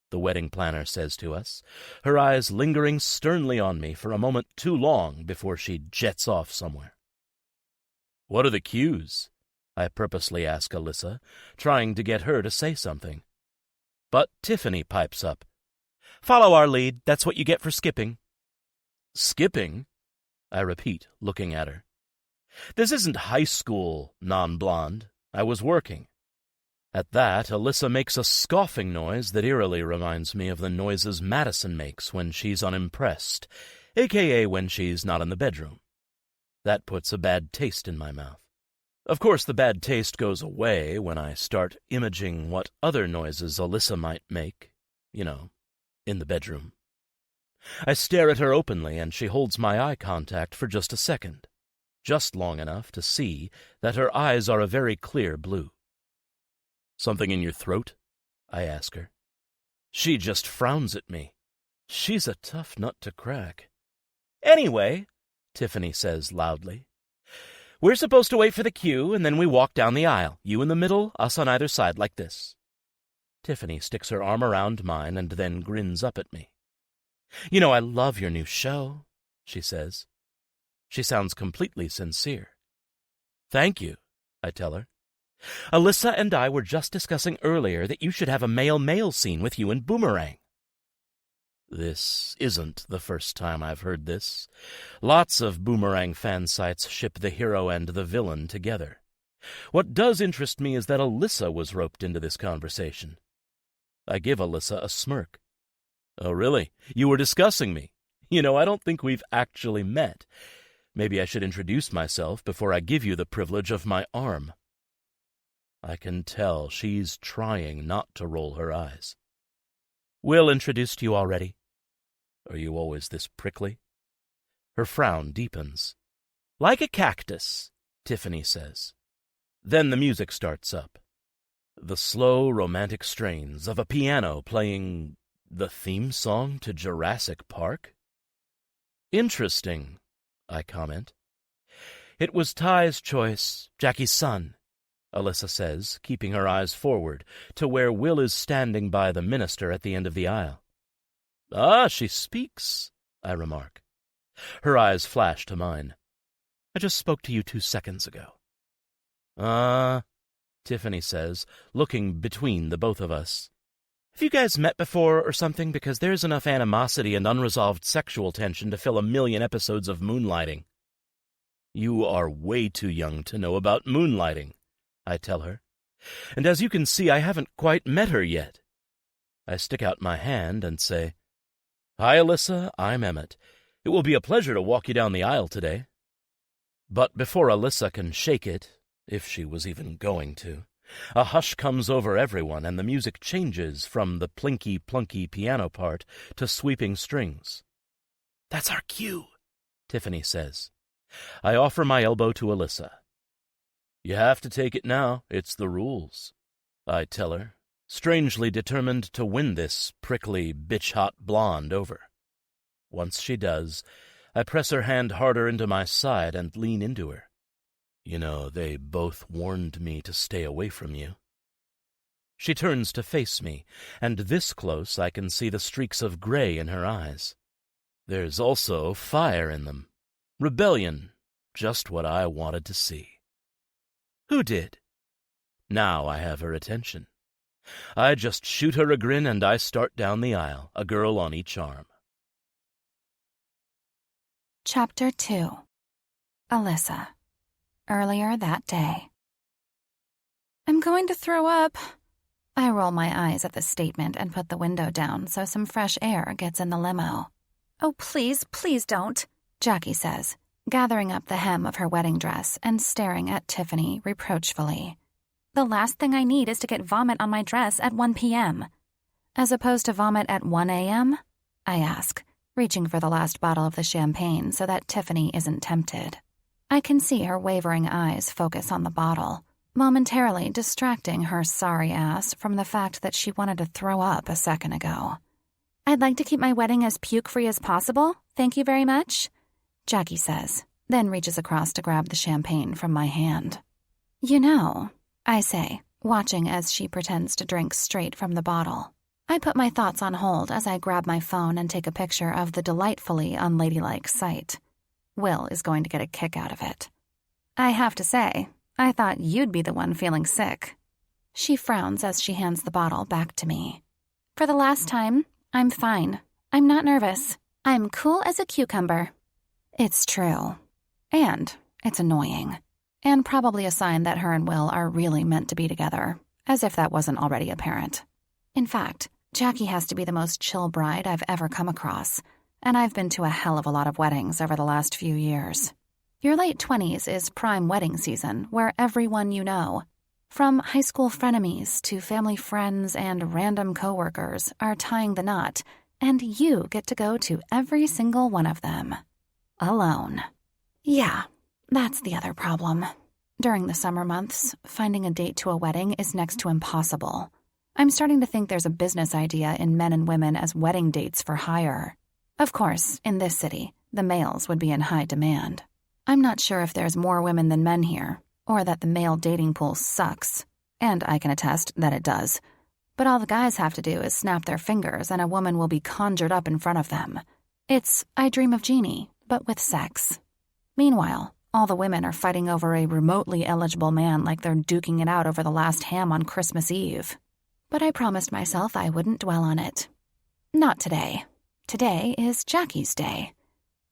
the wedding planner says to us, her eyes lingering sternly on me for a moment too long before she jets off somewhere. "What are the cues?" I purposely ask Alyssa, trying to get her to say something. But Tiffany pipes up. "Follow our lead. That's what you get for skipping." "Skipping?" I repeat, looking at her. "This isn't high school, non-blonde. I was working." At that, Alyssa makes a scoffing noise that eerily reminds me of the noises Madison makes when she's unimpressed, a.k.a. when she's not in the bedroom. That puts a bad taste in my mouth. Of course, the bad taste goes away when I start imaging what other noises Alyssa might make, in the bedroom. I stare at her openly, and she holds my eye contact for just a second, just long enough to see that her eyes are a very clear blue. "Something in your throat?" I ask her. She just frowns at me. She's a tough nut to crack. "Anyway," Tiffany says loudly, "we're supposed to wait for the cue, and then we walk down the aisle, you in the middle, us on either side, like this." Tiffany sticks her arm around mine and then grins up at me. "I love your new show," she says. She sounds completely sincere. "Thank you," I tell her. "Alyssa and I were just discussing earlier that you should have a male-male scene with you and Boomerang." This isn't the first time I've heard this. Lots of Boomerang fan sites ship the hero and the villain together. What does interest me is that Alyssa was roped into this conversation. I give Alyssa a smirk. "Oh, really? You were discussing me? I don't think we've actually met. Maybe I should introduce myself before I give you the privilege of my arm." I can tell she's trying not to roll her eyes. "Will introduced you already." "Are you always this prickly?" Her frown deepens. "Like a cactus," Tiffany says. Then the music starts up. The slow, romantic strains of a piano playing the theme song to Jurassic Park? "Interesting," I comment. "It was Ty's choice, Jackie's son," Alyssa says, keeping her eyes forward to where Will is standing by the minister at the end of the aisle. "Ah, she speaks," I remark. Her eyes flash to mine. "I just spoke to you 2 seconds ago." Tiffany says, looking between the both of us. "Have you guys met before or something? Because there's enough animosity and unresolved sexual tension to fill 1,000,000 episodes of Moonlighting." "You are way too young to know about Moonlighting," I tell her. "And as you can see, I haven't quite met her yet." I stick out my hand and say, "Hi, Alyssa, I'm Emmett. It will be a pleasure to walk you down the aisle today." But before Alyssa can shake it, if she was even going to, a hush comes over everyone and the music changes from the plinky-plunky piano part to sweeping strings. "That's our cue," Tiffany says. I offer my elbow to Alyssa. "You have to take it now. It's the rules," I tell her, strangely determined to win this prickly, bitch-hot blonde over. Once she does, I press her hand harder into my side and lean into her. They both warned me to stay away from you." She turns to face me, and this close I can see the streaks of gray in her eyes. There's also fire in them. Rebellion, just what I wanted to see. "Who did?" Now I have her attention. I just shoot her a grin and I start down the aisle, a girl on each arm. Chapter 2. Alyssa. Earlier that day. "I'm going to throw up." I roll my eyes at the statement and put the window down so some fresh air gets in the limo. "Oh, please, please don't," Jackie says, gathering up the hem of her wedding dress and staring at Tiffany reproachfully. "The last thing I need is to get vomit on my dress at 1 p.m. "As opposed to vomit at 1 a.m.? I ask, reaching for the last bottle of the champagne so that Tiffany isn't tempted. I can see her wavering eyes focus on the bottle, momentarily distracting her sorry ass from the fact that she wanted to throw up a second ago. "I'd like to keep my wedding as puke-free as possible, thank you very much," Jackie says, then reaches across to grab the champagne from my hand. "You know," I say, watching as she pretends to drink straight from the bottle. I put my thoughts on hold as I grab my phone and take a picture of the delightfully unladylike sight. Will is going to get a kick out of it. "I have to say, I thought you'd be the one feeling sick." She frowns as she hands the bottle back to me. "For the last time, I'm fine. I'm not nervous. I'm cool as a cucumber." It's true. And it's annoying. And probably a sign that her and Will are really meant to be together, as if that wasn't already apparent. In fact, Jackie has to be the most chill bride I've ever come across, and I've been to a hell of a lot of weddings over the last few years. Your late 20s is prime wedding season, where everyone you know, from high school frenemies to family friends and random coworkers, are tying the knot, and you get to go to every single one of them. Alone. Yeah, that's the other problem. During the summer months, finding a date to a wedding is next to impossible. I'm starting to think there's a business idea in men and women as wedding dates for hire. Of course, in this city, the males would be in high demand. I'm not sure if there's more women than men here, or that the male dating pool sucks. And I can attest that it does. But all the guys have to do is snap their fingers and a woman will be conjured up in front of them. It's I Dream of Jeannie, but with sex. Meanwhile, all the women are fighting over a remotely eligible man like they're duking it out over the last ham on Christmas Eve. But I promised myself I wouldn't dwell on it. Not today. Today is Jackie's day.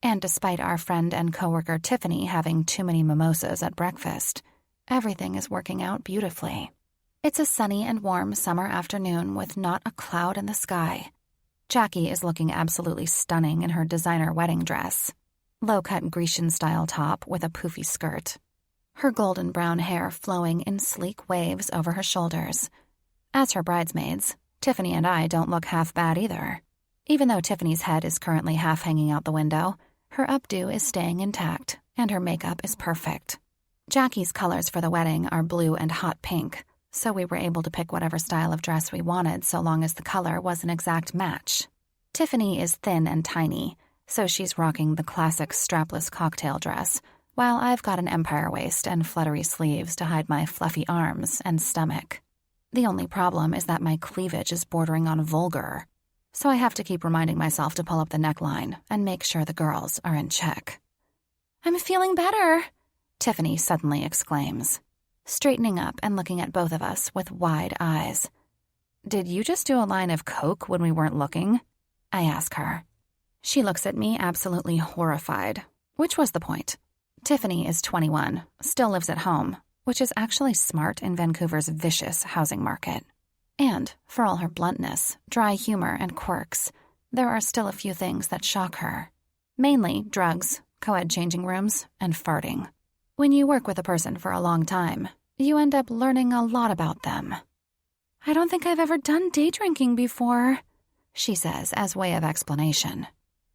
And despite our friend and coworker Tiffany having too many mimosas at breakfast, everything is working out beautifully. It's a sunny and warm summer afternoon with not a cloud in the sky. Jackie is looking absolutely stunning in her designer wedding dress. Low-cut Grecian-style top with a poofy skirt. Her golden brown hair flowing in sleek waves over her shoulders. As her bridesmaids, Tiffany and I don't look half bad either. Even though Tiffany's head is currently half hanging out the window, her updo is staying intact, and her makeup is perfect. Jackie's colors for the wedding are blue and hot pink, so we were able to pick whatever style of dress we wanted so long as the color was an exact match. Tiffany is thin and tiny, so she's rocking the classic strapless cocktail dress, while I've got an empire waist and fluttery sleeves to hide my fluffy arms and stomach. The only problem is that my cleavage is bordering on vulgar, so I have to keep reminding myself to pull up the neckline and make sure the girls are in check. "I'm feeling better," Tiffany suddenly exclaims, straightening up and looking at both of us with wide eyes. "Did you just do a line of coke when we weren't looking?" I ask her. She looks at me absolutely horrified, which was the point. Tiffany is 21, still lives at home, which is actually smart in Vancouver's vicious housing market. And, for all her bluntness, dry humor, and quirks, there are still a few things that shock her. Mainly drugs, co-ed changing rooms, and farting. When you work with a person for a long time, you end up learning a lot about them. "I don't think I've ever done day drinking before," she says as way of explanation.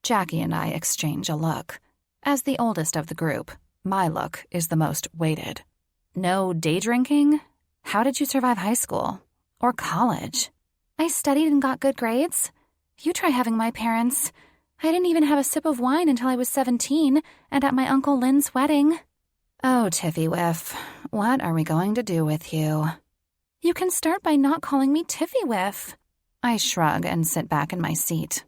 Jackie and I exchange a look. As the oldest of the group, my look is the most weighted. "No day drinking? How did you survive high school? Or college?" "I studied and got good grades. You try having my parents. I didn't even have a sip of wine until I was 17 and at my Uncle Lynn's wedding." "Oh, Tiffy Whiff, what are we going to do with you?" "You can start by not calling me Tiffy Whiff." I shrug and sit back in my seat.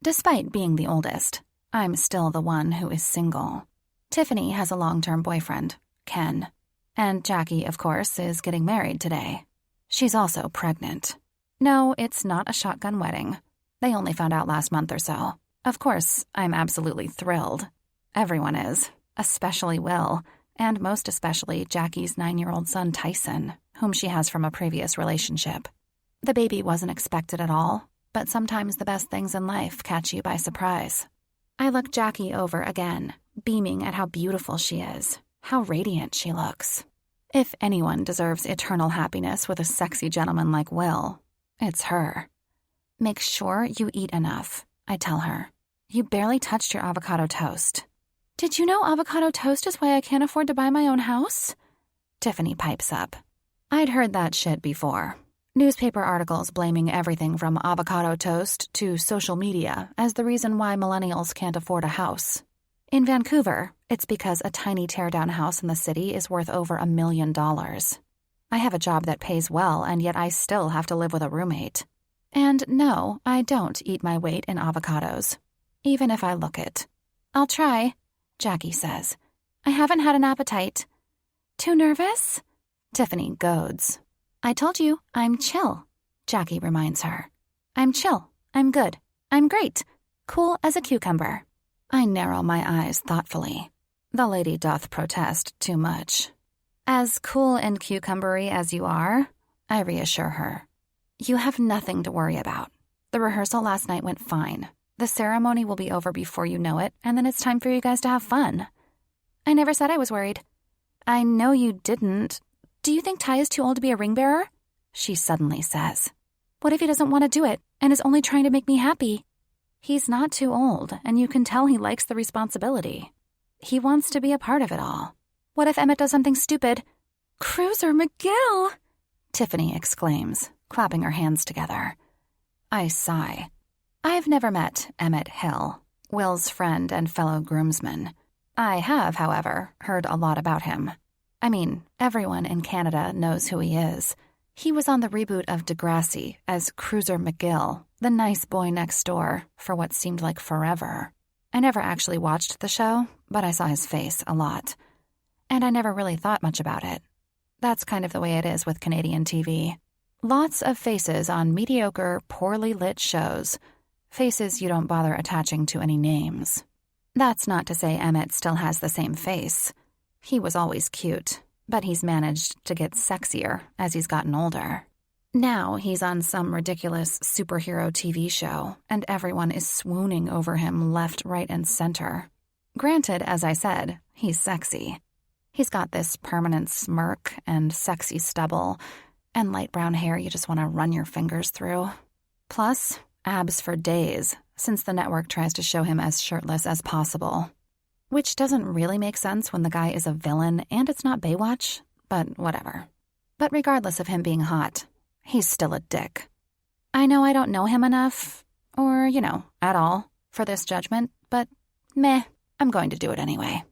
Despite being the oldest, I'm still the one who is single. Tiffany has a long-term boyfriend, Ken. And Jackie, of course, is getting married today. She's also pregnant. No, it's not a shotgun wedding. They only found out last month or so. Of course, I'm absolutely thrilled. Everyone is, especially Will, and most especially Jackie's 9-year-old son Tyson, whom she has from a previous relationship. The baby wasn't expected at all, but sometimes the best things in life catch you by surprise. I look Jackie over again, beaming at how beautiful she is, how radiant she looks. If anyone deserves eternal happiness with a sexy gentleman like Will, it's her. "Make sure you eat enough," I tell her. "You barely touched your avocado toast." "Did you know avocado toast is why I can't afford to buy my own house?" Tiffany pipes up. I'd heard that shit before. Newspaper articles blaming everything from avocado toast to social media as the reason why millennials can't afford a house. In Vancouver, It's because a tiny tear-down house in the city is worth over $1 million. I have a job that pays well, and yet I still have to live with a roommate. And no, I don't eat my weight in avocados, even if I look it. I'll try, Jackie says. I haven't had an appetite. Too nervous? Tiffany goads. I told you, I'm chill, Jackie reminds her. I'm chill. I'm good. I'm great. Cool as a cucumber. I narrow my eyes thoughtfully. The lady doth protest too much. As cool and cucumbery as you are, I reassure her. You have nothing to worry about. The rehearsal last night went fine. The ceremony will be over before you know it, and then it's time for you guys to have fun. I never said I was worried. I know you didn't. Do you think Ty is too old to be a ring bearer? She suddenly says. What if he doesn't want to do it and is only trying to make me happy? He's not too old, and you can tell he likes the responsibility. He wants to be a part of it all. What if Emmett does something stupid? Cruiser McGill! Tiffany exclaims, clapping her hands together. I sigh. I've never met Emmett Hill, Will's friend and fellow groomsman. I have, however, heard a lot about him. I mean, everyone in Canada knows who he is. He was on the reboot of Degrassi as Cruiser McGill, the nice boy next door, for what seemed like forever. I never actually watched the show, but I saw his face a lot. And I never really thought much about it. That's kind of the way it is with Canadian TV. Lots of faces on mediocre, poorly lit shows. Faces you don't bother attaching to any names. That's not to say Emmett still has the same face. He was always cute, but he's managed to get sexier as he's gotten older. Now he's on some ridiculous superhero TV show, and everyone is swooning over him left, right, and center. Granted, as I said, he's sexy. He's got this permanent smirk and sexy stubble and light brown hair you just want to run your fingers through. Plus, abs for days, since the network tries to show him as shirtless as possible. Which doesn't really make sense when the guy is a villain and it's not Baywatch, but whatever. But regardless of him being hot, he's still a dick. I know I don't know him enough, or, at all, for this judgment, but meh, I'm going to do it anyway.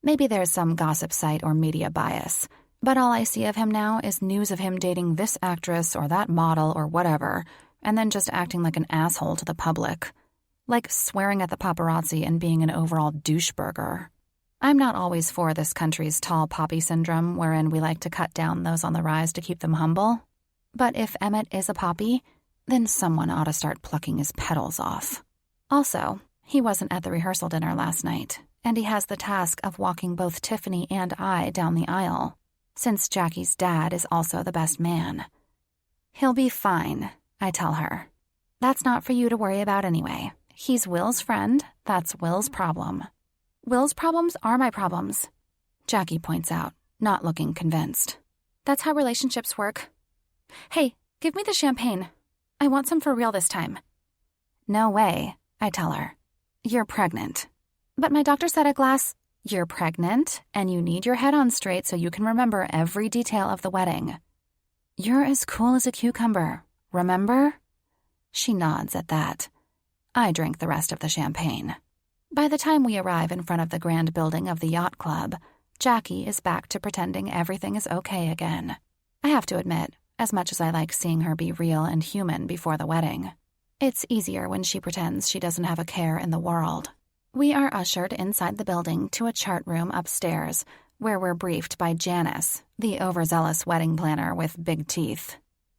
Maybe there's some gossip site or media bias, but all I see of him now is news of him dating this actress or that model or whatever, and then just acting like an asshole to the public. Like swearing at the paparazzi and being an overall doucheburger. I'm not always for this country's tall poppy syndrome, wherein we like to cut down those on the rise to keep them humble. But if Emmett is a poppy, then someone ought to start plucking his petals off. Also, he wasn't at the rehearsal dinner last night, and he has the task of walking both Tiffany and I down the aisle, since Jackie's dad is also the best man. He'll be fine, I tell her. That's not for you to worry about anyway. He's Will's friend. That's Will's problem. Will's problems are my problems, Jackie points out, not looking convinced. That's how relationships work. Hey, give me the champagne. I want some for real this time. No way, I tell her. You're pregnant. But my doctor said a glass. You're pregnant, and you need your head on straight so you can remember every detail of the wedding. You're as cool as a cucumber, remember? She nods at that. I drink the rest of the champagne. By the time we arrive in front of the grand building of the yacht club, Jackie is back to pretending everything is okay again. I have to admit, as much as I like seeing her be real and human before the wedding, it's easier when she pretends she doesn't have a care in the world. We are ushered inside the building to a chart room upstairs, where we're briefed by Janice, the overzealous wedding planner with big teeth,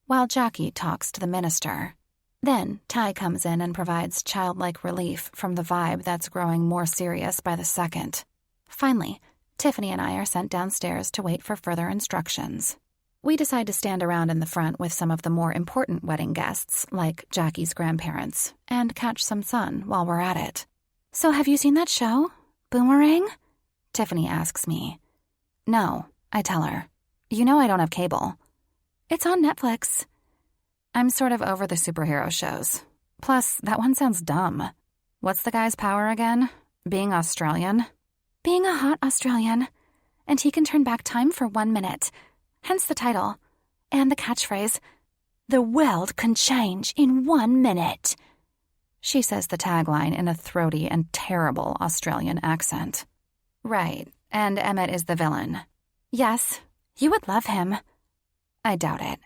while Jackie talks to the minister. Then, Ty comes in and provides childlike relief from the vibe that's growing more serious by the second. Finally, Tiffany and I are sent downstairs to wait for further instructions. We decide to stand around in the front with some of the more important wedding guests, like Jackie's grandparents, and catch some sun while we're at it. So have you seen that show? Boomerang? Tiffany asks me. No, I tell her. You know I don't have cable. It's on Netflix. I'm sort of over the superhero shows. Plus, that one sounds dumb. What's the guy's power again? Being Australian? Being a hot Australian. And he can turn back time for 1 minute. Hence the title. And the catchphrase, "The world can change in 1 minute." She says the tagline in a throaty and terrible Australian accent. Right, and Emmett is the villain. Yes, you would love him. I doubt it.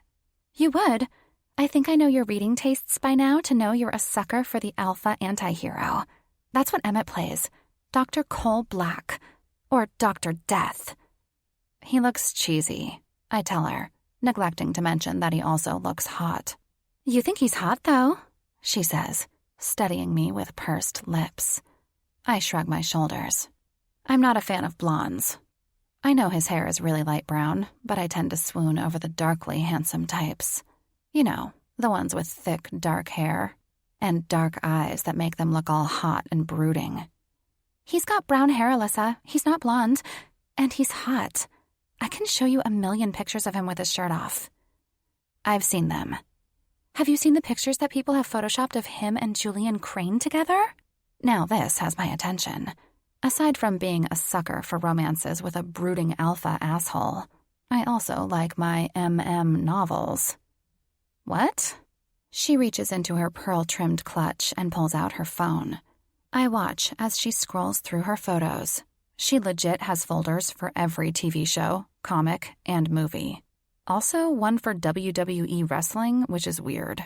You would. I think I know your reading tastes by now to know you're a sucker for the alpha anti-hero. That's what Emmett plays. Dr. Cole Black. Or Dr. Death. He looks cheesy, I tell her, neglecting to mention that he also looks hot. You think he's hot, though, she says, studying me with pursed lips. I shrug my shoulders. I'm not a fan of blondes. I know his hair is really light brown, but I tend to swoon over the darkly handsome types. You know, the ones with thick, dark hair and dark eyes that make them look all hot and brooding. He's got brown hair, Alyssa. He's not blonde. And he's hot. I can show you a million pictures of him with his shirt off. I've seen them. Have you seen the pictures that people have photoshopped of him and Julian Crane together? Now this has my attention. Aside from being a sucker for romances with a brooding alpha asshole, I also like my MM novels. What? She reaches into her pearl-trimmed clutch and pulls out her phone. I watch as she scrolls through her photos. She legit has folders for every TV show, comic, and movie. Also one for WWE wrestling, which is weird.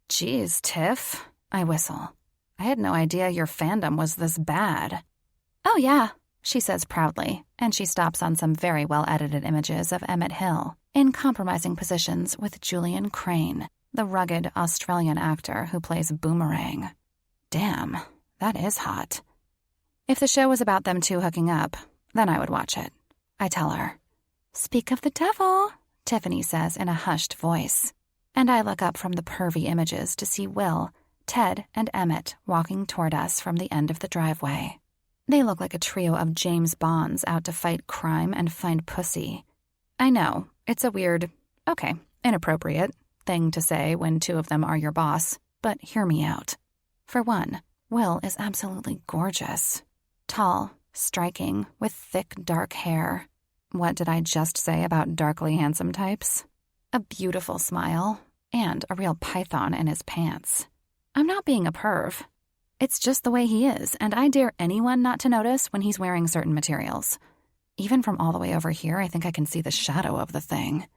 Geez, Tiff, I whistle. I had no idea your fandom was this bad. Oh yeah, she says proudly, and she stops on some very well-edited images of Emmett Hill in compromising positions with Julian Crane, the rugged Australian actor who plays Boomerang. Damn, that is hot. If the show was about them two hooking up, then I would watch it. I tell her. Speak of the devil, Tiffany says in a hushed voice. And I look up from the pervy images to see Will, Ted, and Emmett walking toward us from the end of the driveway. They look like a trio of James Bonds out to fight crime and find pussy. I know, it's a weird, inappropriate thing to say when two of them are your boss, but hear me out. For one, Will is absolutely gorgeous. Tall, striking, with thick, dark hair. What did I just say about darkly handsome types? A beautiful smile, and a real python in his pants. I'm not being a perv. It's just the way he is, and I dare anyone not to notice when he's wearing certain materials. Even from all the way over here, I think I can see the shadow of the thing.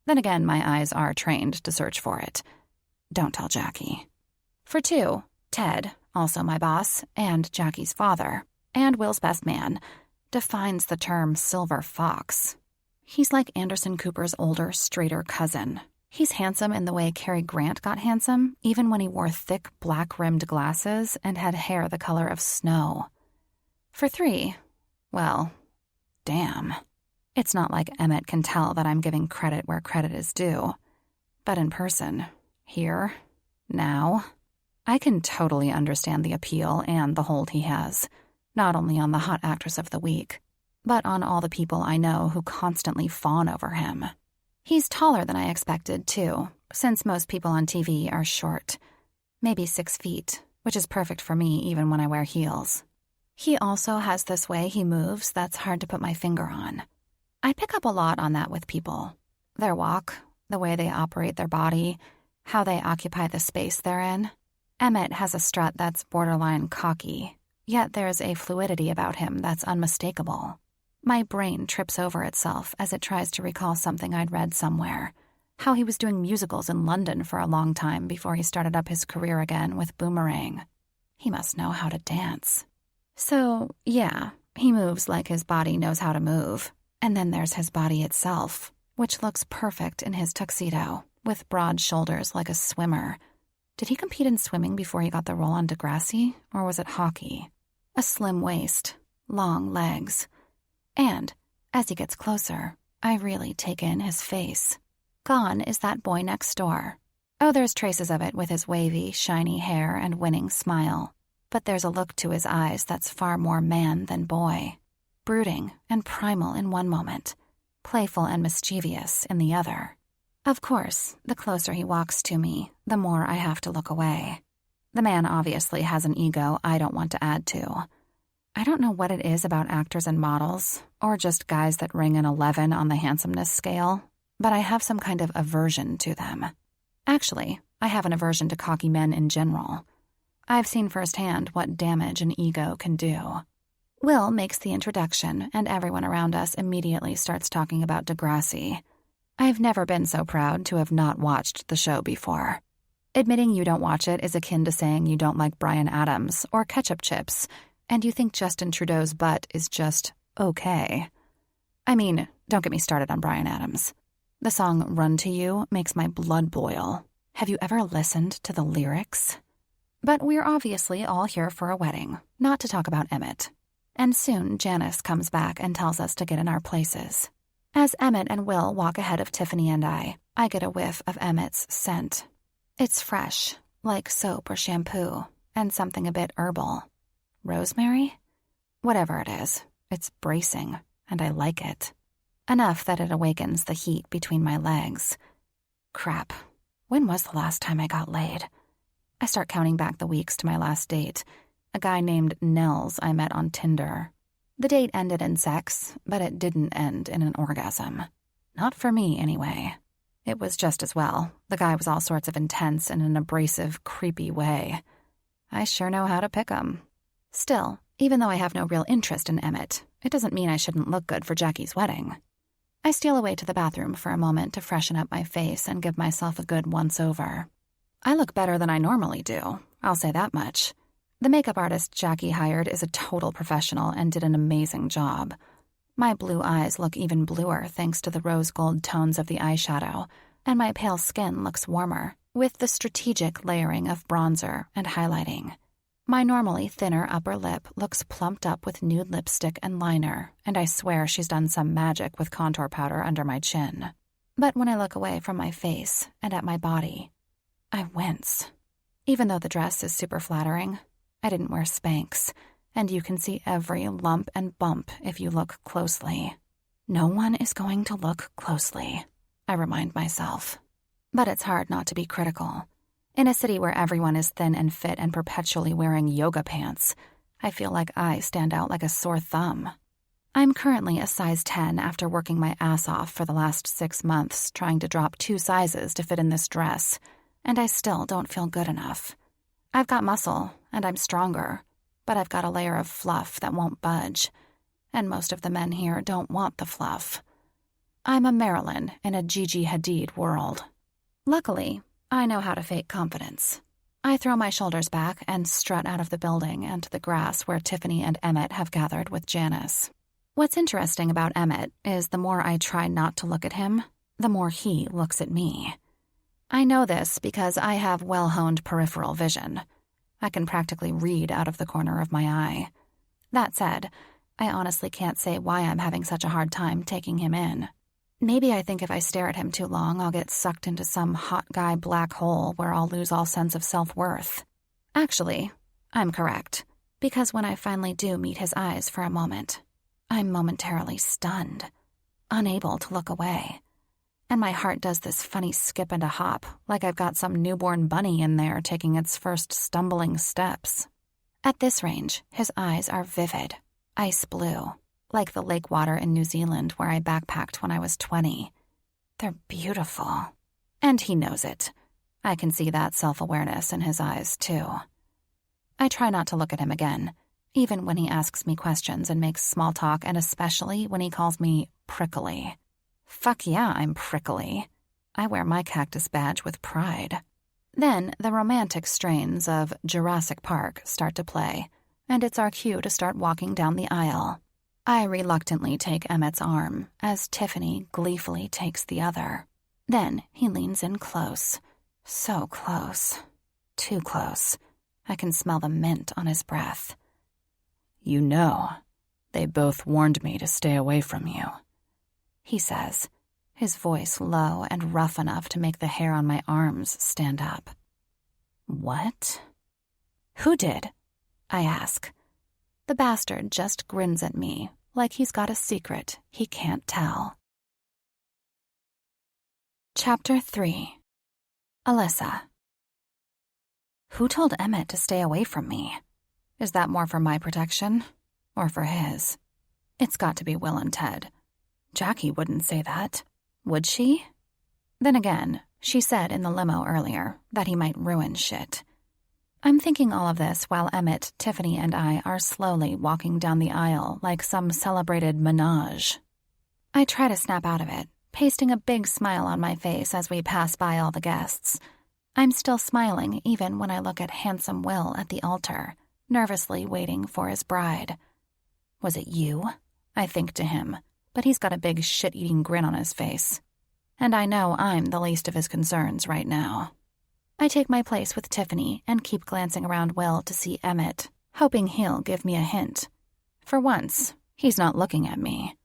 Then again, my eyes are trained to search for it. Don't tell Jackie. For two, Ted, also my boss, and Jackie's father, and Will's best man, defines the term silver fox. He's like Anderson Cooper's older, straighter cousin. He's handsome in the way Cary Grant got handsome, even when he wore thick, black-rimmed glasses and had hair the color of snow. For three, well, damn. It's not like Emmett can tell that I'm giving credit where credit is due. But in person, here, now, I can totally understand the appeal and the hold he has, not only on the hot actress of the week, but on all the people I know who constantly fawn over him. He's taller than I expected, too, since most people on TV are short. Maybe 6 feet, which is perfect for me even when I wear heels. He also has this way he moves that's hard to put my finger on. I pick up a lot on that with people. Their walk, the way they operate their body, how they occupy the space they're in. Emmett has a strut that's borderline cocky, yet there's a fluidity about him that's unmistakable. My brain trips over itself as it tries to recall something I'd read somewhere. How he was doing musicals in London for a long time before he started up his career again with Boomerang. He must know how to dance. So, yeah, he moves like his body knows how to move. And then there's his body itself, which looks perfect in his tuxedo, with broad shoulders like a swimmer. Did he compete in swimming before he got the role on Degrassi, or was it hockey? A slim waist, long legs. And, as he gets closer, I really take in his face. Gone is that boy next door. Oh, there's traces of it with his wavy, shiny hair and winning smile. But there's a look to his eyes that's far more man than boy. Brooding and primal in one moment, playful and mischievous in the other. Of course, the closer he walks to me, the more I have to look away. The man obviously has an ego I don't want to add to. I don't know what it is about actors and models, or just guys that ring an 11 on the handsomeness scale, but I have some kind of aversion to them. Actually, I have an aversion to cocky men in general. I've seen firsthand what damage an ego can do. Will makes the introduction, and everyone around us immediately starts talking about Degrassi. I've never been so proud to have not watched the show before. Admitting you don't watch it is akin to saying you don't like Bryan Adams or ketchup chips, and you think Justin Trudeau's butt is just okay. I mean, don't get me started on Bryan Adams. The song Run to You makes my blood boil. Have you ever listened to the lyrics? But we're obviously all here for a wedding, not to talk about Emmett. And soon Janice comes back and tells us to get in our places. As Emmett and Will walk ahead of Tiffany and I get a whiff of Emmett's scent. It's fresh, like soap or shampoo, and something a bit herbal. Rosemary? Whatever it is, it's bracing, and I like it. Enough that it awakens the heat between my legs. Crap, when was the last time I got laid? I start counting back the weeks to my last date, a guy named Nels I met on Tinder. The date ended in sex, but it didn't end in an orgasm. Not for me, anyway. It was just as well. The guy was all sorts of intense in an abrasive, creepy way. I sure know how to pick 'em. Still, even though I have no real interest in Emmett, it doesn't mean I shouldn't look good for Jackie's wedding. I steal away to the bathroom for a moment to freshen up my face and give myself a good once-over. I look better than I normally do, I'll say that much. The makeup artist Jackie hired is a total professional and did an amazing job. My blue eyes look even bluer thanks to the rose gold tones of the eyeshadow, and my pale skin looks warmer, with the strategic layering of bronzer and highlighting. My normally thinner upper lip looks plumped up with nude lipstick and liner, and I swear she's done some magic with contour powder under my chin. But when I look away from my face and at my body, I wince. Even though the dress is super flattering, I didn't wear Spanx, and you can see every lump and bump if you look closely. No one is going to look closely, I remind myself. But it's hard not to be critical. In a city where everyone is thin and fit and perpetually wearing yoga pants, I feel like I stand out like a sore thumb. I'm currently a size 10 after working my ass off for the last 6 months trying to drop 2 sizes to fit in this dress, and I still don't feel good enough. I've got muscle, and I'm stronger, but I've got a layer of fluff that won't budge, and most of the men here don't want the fluff. I'm a Marilyn in a Gigi Hadid world. Luckily, I know how to fake confidence. I throw my shoulders back and strut out of the building and to the grass where Tiffany and Emmett have gathered with Janice. What's interesting about Emmett is the more I try not to look at him, the more he looks at me. I know this because I have well-honed peripheral vision. I can practically read out of the corner of my eye. That said, I honestly can't say why I'm having such a hard time taking him in. Maybe I think if I stare at him too long, I'll get sucked into some hot guy black hole where I'll lose all sense of self-worth. Actually, I'm correct, because when I finally do meet his eyes for a moment, I'm momentarily stunned, unable to look away. And my heart does this funny skip and a hop, like I've got some newborn bunny in there taking its first stumbling steps. At this range, his eyes are vivid, ice blue, like the lake water in New Zealand where I backpacked when I was 20. They're beautiful. And he knows it. I can see that self-awareness in his eyes, too. I try not to look at him again, even when he asks me questions and makes small talk, and especially when he calls me prickly. Fuck yeah, I'm prickly. I wear my cactus badge with pride. Then the romantic strains of Jurassic Park start to play, and it's our cue to start walking down the aisle. I reluctantly take Emmett's arm as Tiffany gleefully takes the other. Then he leans in close. So close. Too close. I can smell the mint on his breath. You know, they both warned me to stay away from you, he says, his voice low and rough enough to make the hair on my arms stand up. What? Who did? I ask. The bastard just grins at me like he's got a secret he can't tell. Chapter 3. Alyssa. Who told Emmett to stay away from me? Is that more for my protection or for his? It's got to be Will and Ted. Jackie wouldn't say that, would she? Then again, she said in the limo earlier that he might ruin shit. I'm thinking all of this while Emmett, Tiffany, and I are slowly walking down the aisle like some celebrated menage. I try to snap out of it, pasting a big smile on my face as we pass by all the guests. I'm still smiling even when I look at handsome Will at the altar, nervously waiting for his bride. Was it you? I think to him, but he's got a big shit-eating grin on his face. And I know I'm the least of his concerns right now. I take my place with Tiffany and keep glancing around Will to see Emmett, hoping he'll give me a hint. For once, he's not looking at me.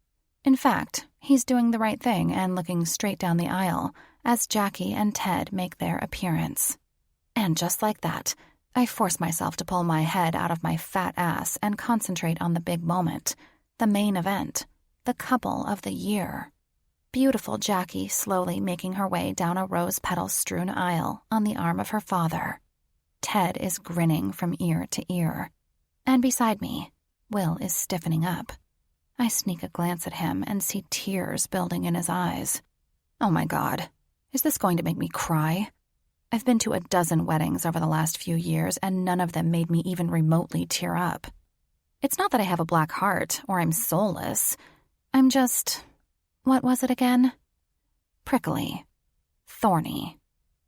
In fact, he's doing the right thing and looking straight down the aisle as Jackie and Ted make their appearance. And just like that, I force myself to pull my head out of my fat ass and concentrate on the big moment, the main event, the couple of the year. Beautiful Jackie slowly making her way down a rose-petal-strewn aisle on the arm of her father. Ted is grinning from ear to ear. And beside me, Will is stiffening up. I sneak a glance at him and see tears building in his eyes. Oh my God, is this going to make me cry? I've been to a dozen weddings over the last few years, and none of them made me even remotely tear up. It's not that I have a black heart or I'm soulless. I'm just... what was it again? Prickly. Thorny.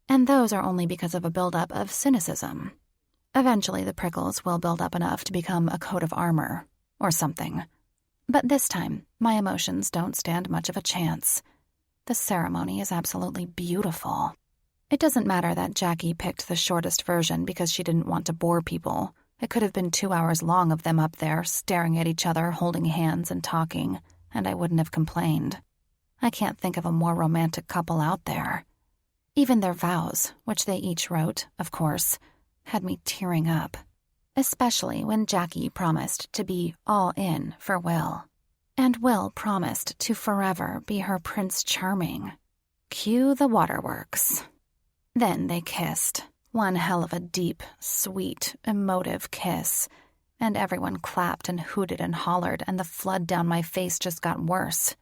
And those are only because of a buildup of cynicism. Eventually the prickles will build up enough to become a coat of armor, or something. But this time, my emotions don't stand much of a chance. The ceremony is absolutely beautiful. It doesn't matter that Jackie picked the shortest version because she didn't want to bore people. It could have been 2 hours long of them up there, staring at each other, holding hands and talking, and I wouldn't have complained. I can't think of a more romantic couple out there. Even their vows, which they each wrote, of course, had me tearing up. Especially when Jackie promised to be all in for Will. And Will promised to forever be her Prince Charming. Cue the waterworks. Then they kissed. One hell of a deep, sweet, emotive kiss. And everyone clapped and hooted and hollered, and the flood down my face just got worse.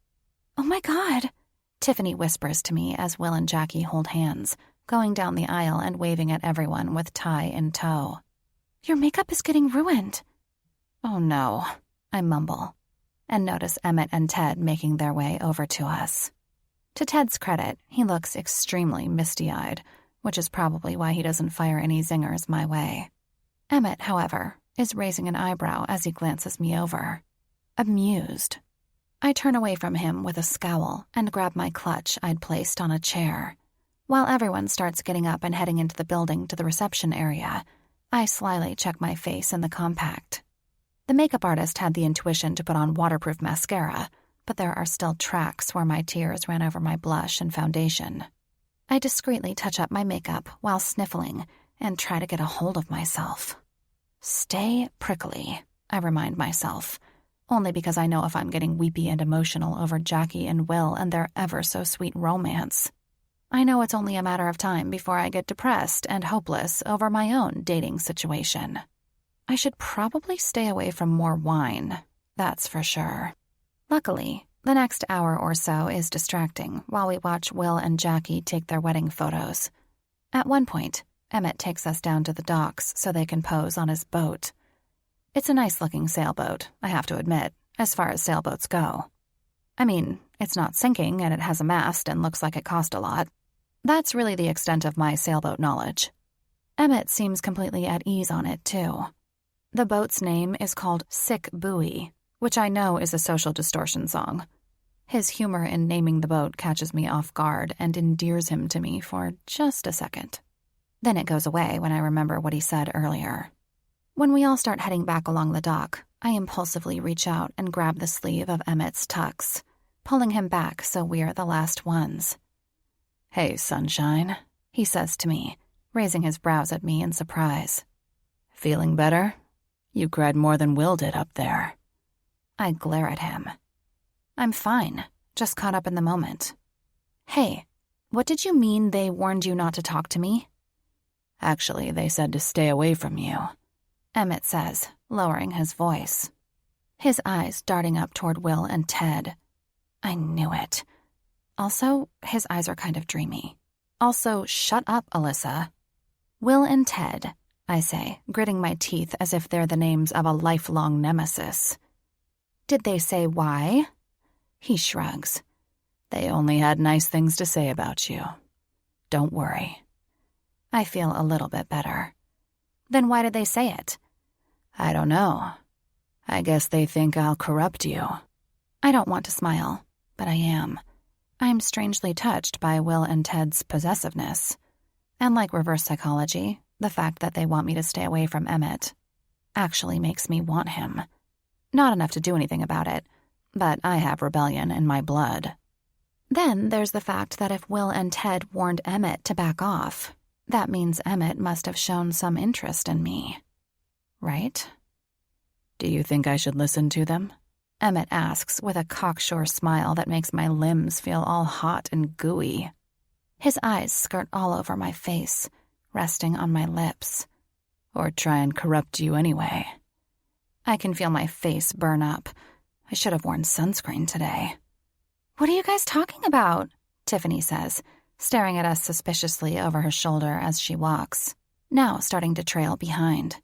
"Oh my God," Tiffany whispers to me as Will and Jackie hold hands, going down the aisle and waving at everyone with Ty in tow. "Your makeup is getting ruined." "Oh no," I mumble, and notice Emmett and Ted making their way over to us. To Ted's credit, he looks extremely misty-eyed, which is probably why he doesn't fire any zingers my way. Emmett, however, is raising an eyebrow as he glances me over. Amused. I turn away from him with a scowl and grab my clutch I'd placed on a chair. While everyone starts getting up and heading into the building to the reception area, I slyly check my face in the compact. The makeup artist had the intuition to put on waterproof mascara, but there are still tracks where my tears ran over my blush and foundation. I discreetly touch up my makeup while sniffling and try to get a hold of myself. Stay prickly, I remind myself, only because I know if I'm getting weepy and emotional over Jackie and Will and their ever-so-sweet romance. I know it's only a matter of time before I get depressed and hopeless over my own dating situation. I should probably stay away from more wine, that's for sure. Luckily, the next hour or so is distracting while we watch Will and Jackie take their wedding photos. At one point, Emmett takes us down to the docks so they can pose on his boat. It's a nice-looking sailboat, I have to admit, as far as sailboats go. I mean, it's not sinking and it has a mast and looks like it cost a lot. That's really the extent of my sailboat knowledge. Emmett seems completely at ease on it, too. The boat's name is called Sick Buoy, which I know is a Social Distortion song. His humor in naming the boat catches me off guard and endears him to me for just a second. Then it goes away when I remember what he said earlier. When we all start heading back along the dock, I impulsively reach out and grab the sleeve of Emmett's tux, pulling him back so we're the last ones. "Hey, sunshine," he says to me, raising his brows at me in surprise. "Feeling better? You cried more than Will did up there." I glare at him. "I'm fine, just caught up in the moment." "Hey, what did you mean they warned you not to talk to me?" "Actually, they said to stay away from you," Emmett says, lowering his voice. His eyes darting up toward Will and Ted. I knew it. Also, his eyes are kind of dreamy. Also, shut up, Alyssa. Will and Ted, I say, gritting my teeth as if they're the names of a lifelong nemesis. Did they say why? He shrugs. They only had nice things to say about you. Don't worry. I feel a little bit better. Then why did they say it? I don't know. I guess they think I'll corrupt you. I don't want to smile, but I am. I'm strangely touched by Will and Ted's possessiveness. And like reverse psychology, the fact that they want me to stay away from Emmett actually makes me want him. Not enough to do anything about it, but I have rebellion in my blood. Then there's the fact that if Will and Ted warned Emmett to back off, that means Emmett must have shown some interest in me. Right? Do you think I should listen to them? Emmett asks with a cocksure smile that makes my limbs feel all hot and gooey. His eyes skirt all over my face, resting on my lips. Or try and corrupt you anyway? I can feel my face burn up. I should have worn sunscreen today. What are you guys talking about? Tiffany says, staring at us suspiciously over her shoulder as she walks, now starting to trail behind.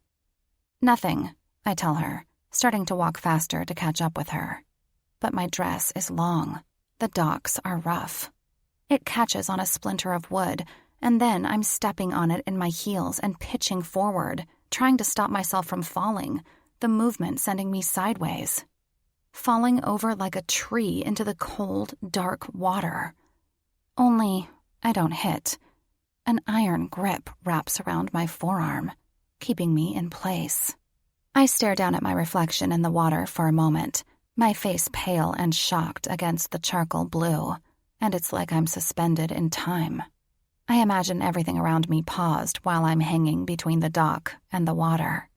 Nothing, I tell her, starting to walk faster to catch up with her. But my dress is long. The docks are rough. It catches on a splinter of wood, and then I'm stepping on it in my heels and pitching forward, trying to stop myself from falling, the movement sending me sideways. Falling over like a tree into the cold, dark water. Only I don't hit. An iron grip wraps around my forearm, keeping me in place. I stare down at my reflection in the water for a moment, my face pale and shocked against the charcoal blue, and it's like I'm suspended in time. I imagine everything around me paused while I'm hanging between the dock and the water.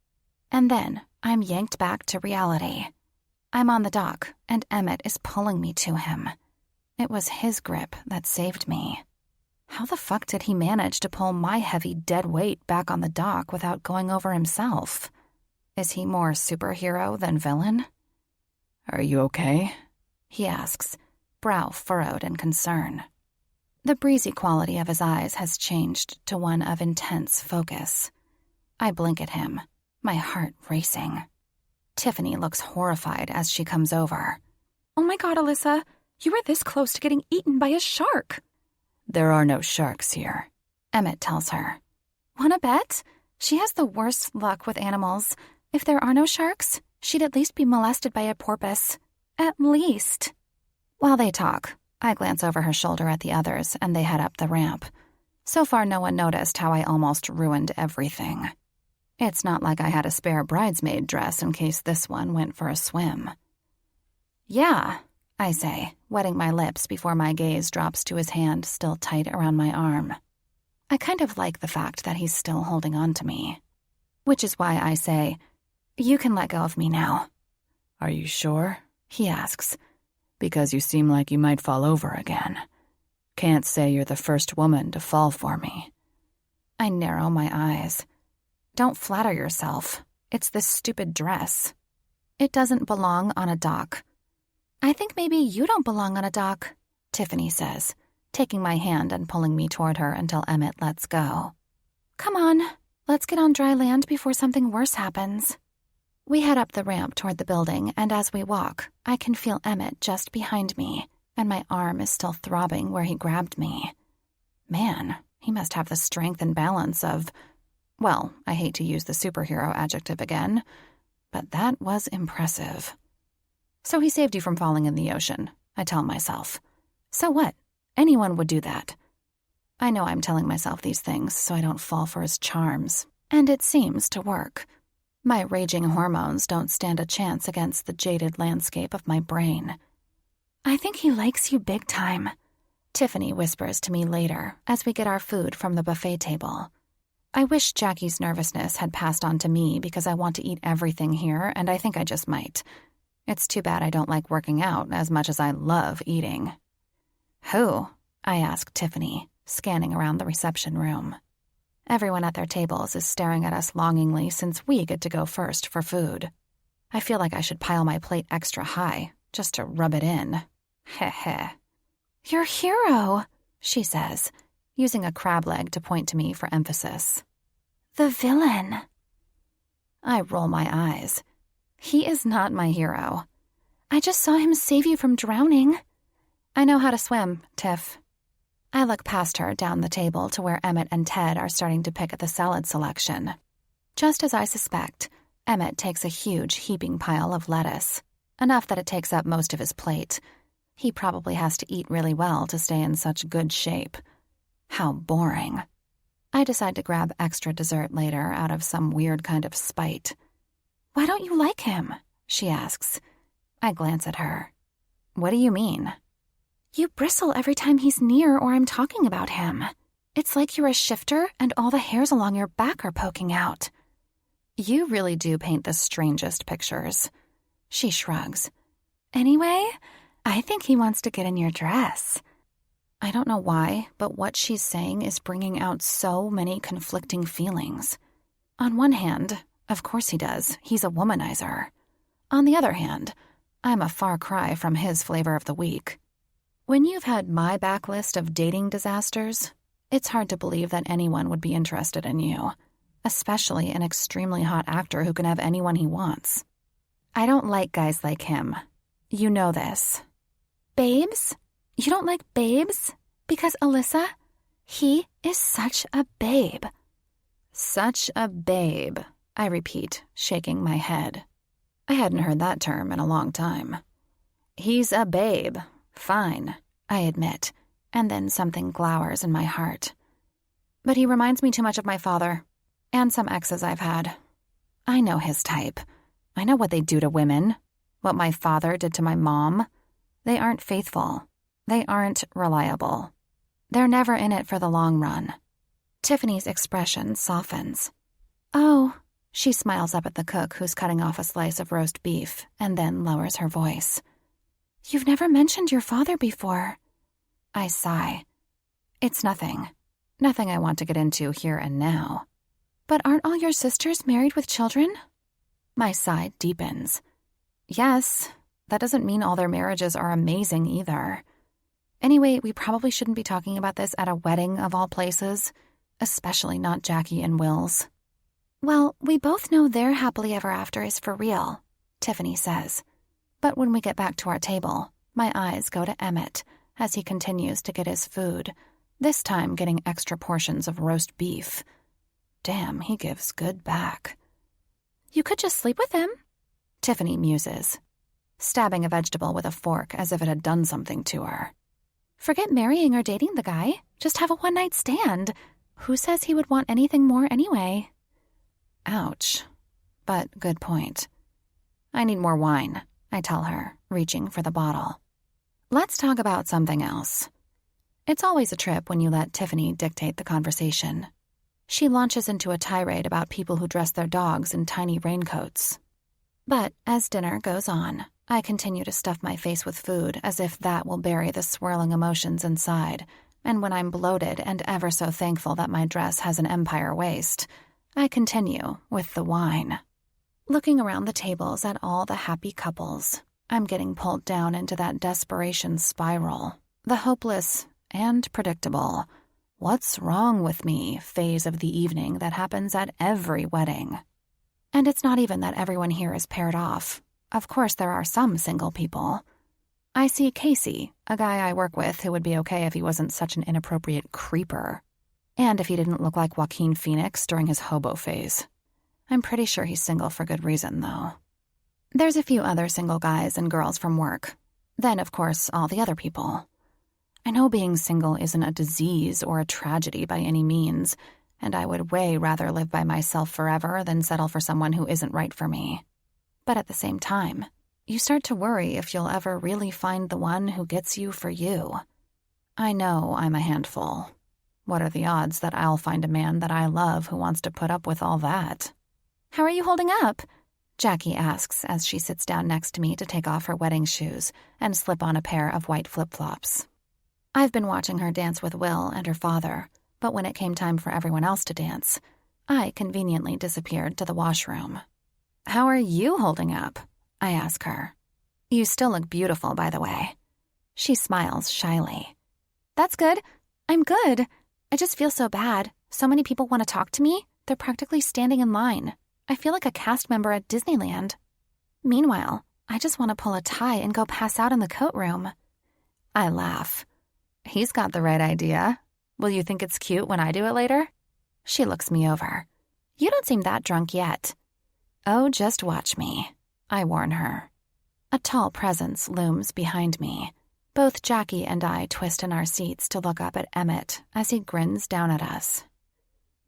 And then I'm yanked back to reality. I'm on the dock, and Emmett is pulling me to him. It was his grip that saved me. How the fuck did he manage to pull my heavy dead weight back on the dock without going over himself? Is he more superhero than villain? Are you okay? He asks, brow furrowed in concern. The breezy quality of his eyes has changed to one of intense focus. I blink at him, my heart racing. Tiffany looks horrified as she comes over. Oh my God, Alyssa, you were this close to getting eaten by a shark. There are no sharks here, Emmett tells her. Wanna bet? She has the worst luck with animals. If there are no sharks, she'd at least be molested by a porpoise. At least. While they talk, I glance over her shoulder at the others and they head up the ramp. So far, no one noticed how I almost ruined everything. It's not like I had a spare bridesmaid dress in case this one went for a swim. Yeah, I say, wetting my lips before my gaze drops to his hand still tight around my arm. I kind of like the fact that he's still holding on to me. Which is why I say, you can let go of me now. Are you sure? He asks. Because you seem like you might fall over again. Can't say you're the first woman to fall for me. I narrow my eyes. Don't flatter yourself. It's this stupid dress. It doesn't belong on a dock. I think maybe you don't belong on a dock, Tiffany says, taking my hand and pulling me toward her until Emmett lets go. Come on, let's get on dry land before something worse happens. We head up the ramp toward the building, and as we walk, I can feel Emmett just behind me, and my arm is still throbbing where he grabbed me. Man, he must have the strength and balance of... Well, I hate to use the superhero adjective again, but that was impressive. So he saved you from falling in the ocean, I tell myself. So what? Anyone would do that. I know I'm telling myself these things so I don't fall for his charms, and it seems to work. My raging hormones don't stand a chance against the jaded landscape of my brain. I think he likes you big time, Tiffany whispers to me later as we get our food from the buffet table. I wish Jackie's nervousness had passed on to me because I want to eat everything here, and I think I just might. It's too bad I don't like working out as much as I love eating. Who? I ask Tiffany, scanning around the reception room. Everyone at their tables is staring at us longingly since we get to go first for food. I feel like I should pile my plate extra high, just to rub it in. Heh heh. Your hero, she says, using a crab leg to point to me for emphasis. The villain. I roll my eyes. He is not my hero. I just saw him save you from drowning. I know how to swim, Tiff. I look past her down the table to where Emmett and Ted are starting to pick at the salad selection. Just as I suspect, Emmett takes a huge heaping pile of lettuce, enough that it takes up most of his plate. He probably has to eat really well to stay in such good shape. How boring. I decide to grab extra dessert later out of some weird kind of spite. "Why don't you like him?" she asks. I glance at her. "What do you mean?" "You bristle every time he's near or I'm talking about him. It's like you're a shifter and all the hairs along your back are poking out." "You really do paint the strangest pictures." She shrugs. "Anyway, I think he wants to get in your dress." I don't know why, but what she's saying is bringing out so many conflicting feelings. On one hand, of course he does. He's a womanizer. On the other hand, I'm a far cry from his flavor of the week. When you've had my backlist of dating disasters, it's hard to believe that anyone would be interested in you, especially an extremely hot actor who can have anyone he wants. I don't like guys like him. You know this. Babes? You don't like babes? Because Alyssa, he is such a babe. Such a babe, I repeat, shaking my head. I hadn't heard that term in a long time. He's a babe. Fine, I admit, and then something glowers in my heart. But he reminds me too much of my father, and some exes I've had. I know his type. I know what they do to women, what my father did to my mom. They aren't faithful. They aren't reliable. They're never in it for the long run. Tiffany's expression softens. "Oh," she smiles up at the cook who's cutting off a slice of roast beef and then lowers her voice. "You've never mentioned your father before." I sigh. It's nothing. Nothing I want to get into here and now. "But aren't all your sisters married with children?" My sigh deepens. Yes, that doesn't mean all their marriages are amazing either. Anyway, we probably shouldn't be talking about this at a wedding of all places, especially not Jackie and Will's. "Well, we both know their happily ever after is for real," Tiffany says. But when we get back to our table, my eyes go to Emmett as he continues to get his food, this time getting extra portions of roast beef. Damn, he gives good back. "You could just sleep with him," Tiffany muses, stabbing a vegetable with a fork as if it had done something to her. "Forget marrying or dating the guy. Just have a one-night stand. Who says he would want anything more anyway?" Ouch. But good point. "I need more wine," I tell her, reaching for the bottle. "Let's talk about something else." It's always a trip when you let Tiffany dictate the conversation. She launches into a tirade about people who dress their dogs in tiny raincoats. But as dinner goes on, I continue to stuff my face with food as if that will bury the swirling emotions inside, and when I'm bloated and ever so thankful that my dress has an empire waist, I continue with the wine. Looking around the tables at all the happy couples, I'm getting pulled down into that desperation spiral, the hopeless and predictable "what's wrong with me" phase of the evening that happens at every wedding. And it's not even that everyone here is paired off. Of course there are some single people. I see Casey, a guy I work with who would be okay if he wasn't such an inappropriate creeper. And if he didn't look like Joaquin Phoenix during his hobo phase. I'm pretty sure he's single for good reason, though. There's a few other single guys and girls from work. Then, of course, all the other people. I know being single isn't a disease or a tragedy by any means, and I would way rather live by myself forever than settle for someone who isn't right for me. But at the same time, you start to worry if you'll ever really find the one who gets you for you. I know I'm a handful. What are the odds that I'll find a man that I love who wants to put up with all that? "How are you holding up?" Jackie asks as she sits down next to me to take off her wedding shoes and slip on a pair of white flip-flops. I've been watching her dance with Will and her father, but when it came time for everyone else to dance, I conveniently disappeared to the washroom. "How are you holding up?" I ask her. "You still look beautiful, by the way." She smiles shyly. "That's good. I'm good. I just feel so bad. So many people want to talk to me. They're practically standing in line. I feel like a cast member at Disneyland. Meanwhile, I just want to pull a tie and go pass out in the coat room. I laugh. He's got the right idea. Will you think it's cute when I do it later? She looks me over. You don't seem that drunk yet. Oh, just watch me, I warn her. A tall presence looms behind me. Both Jackie and I twist in our seats to look up at Emmett as he grins down at us.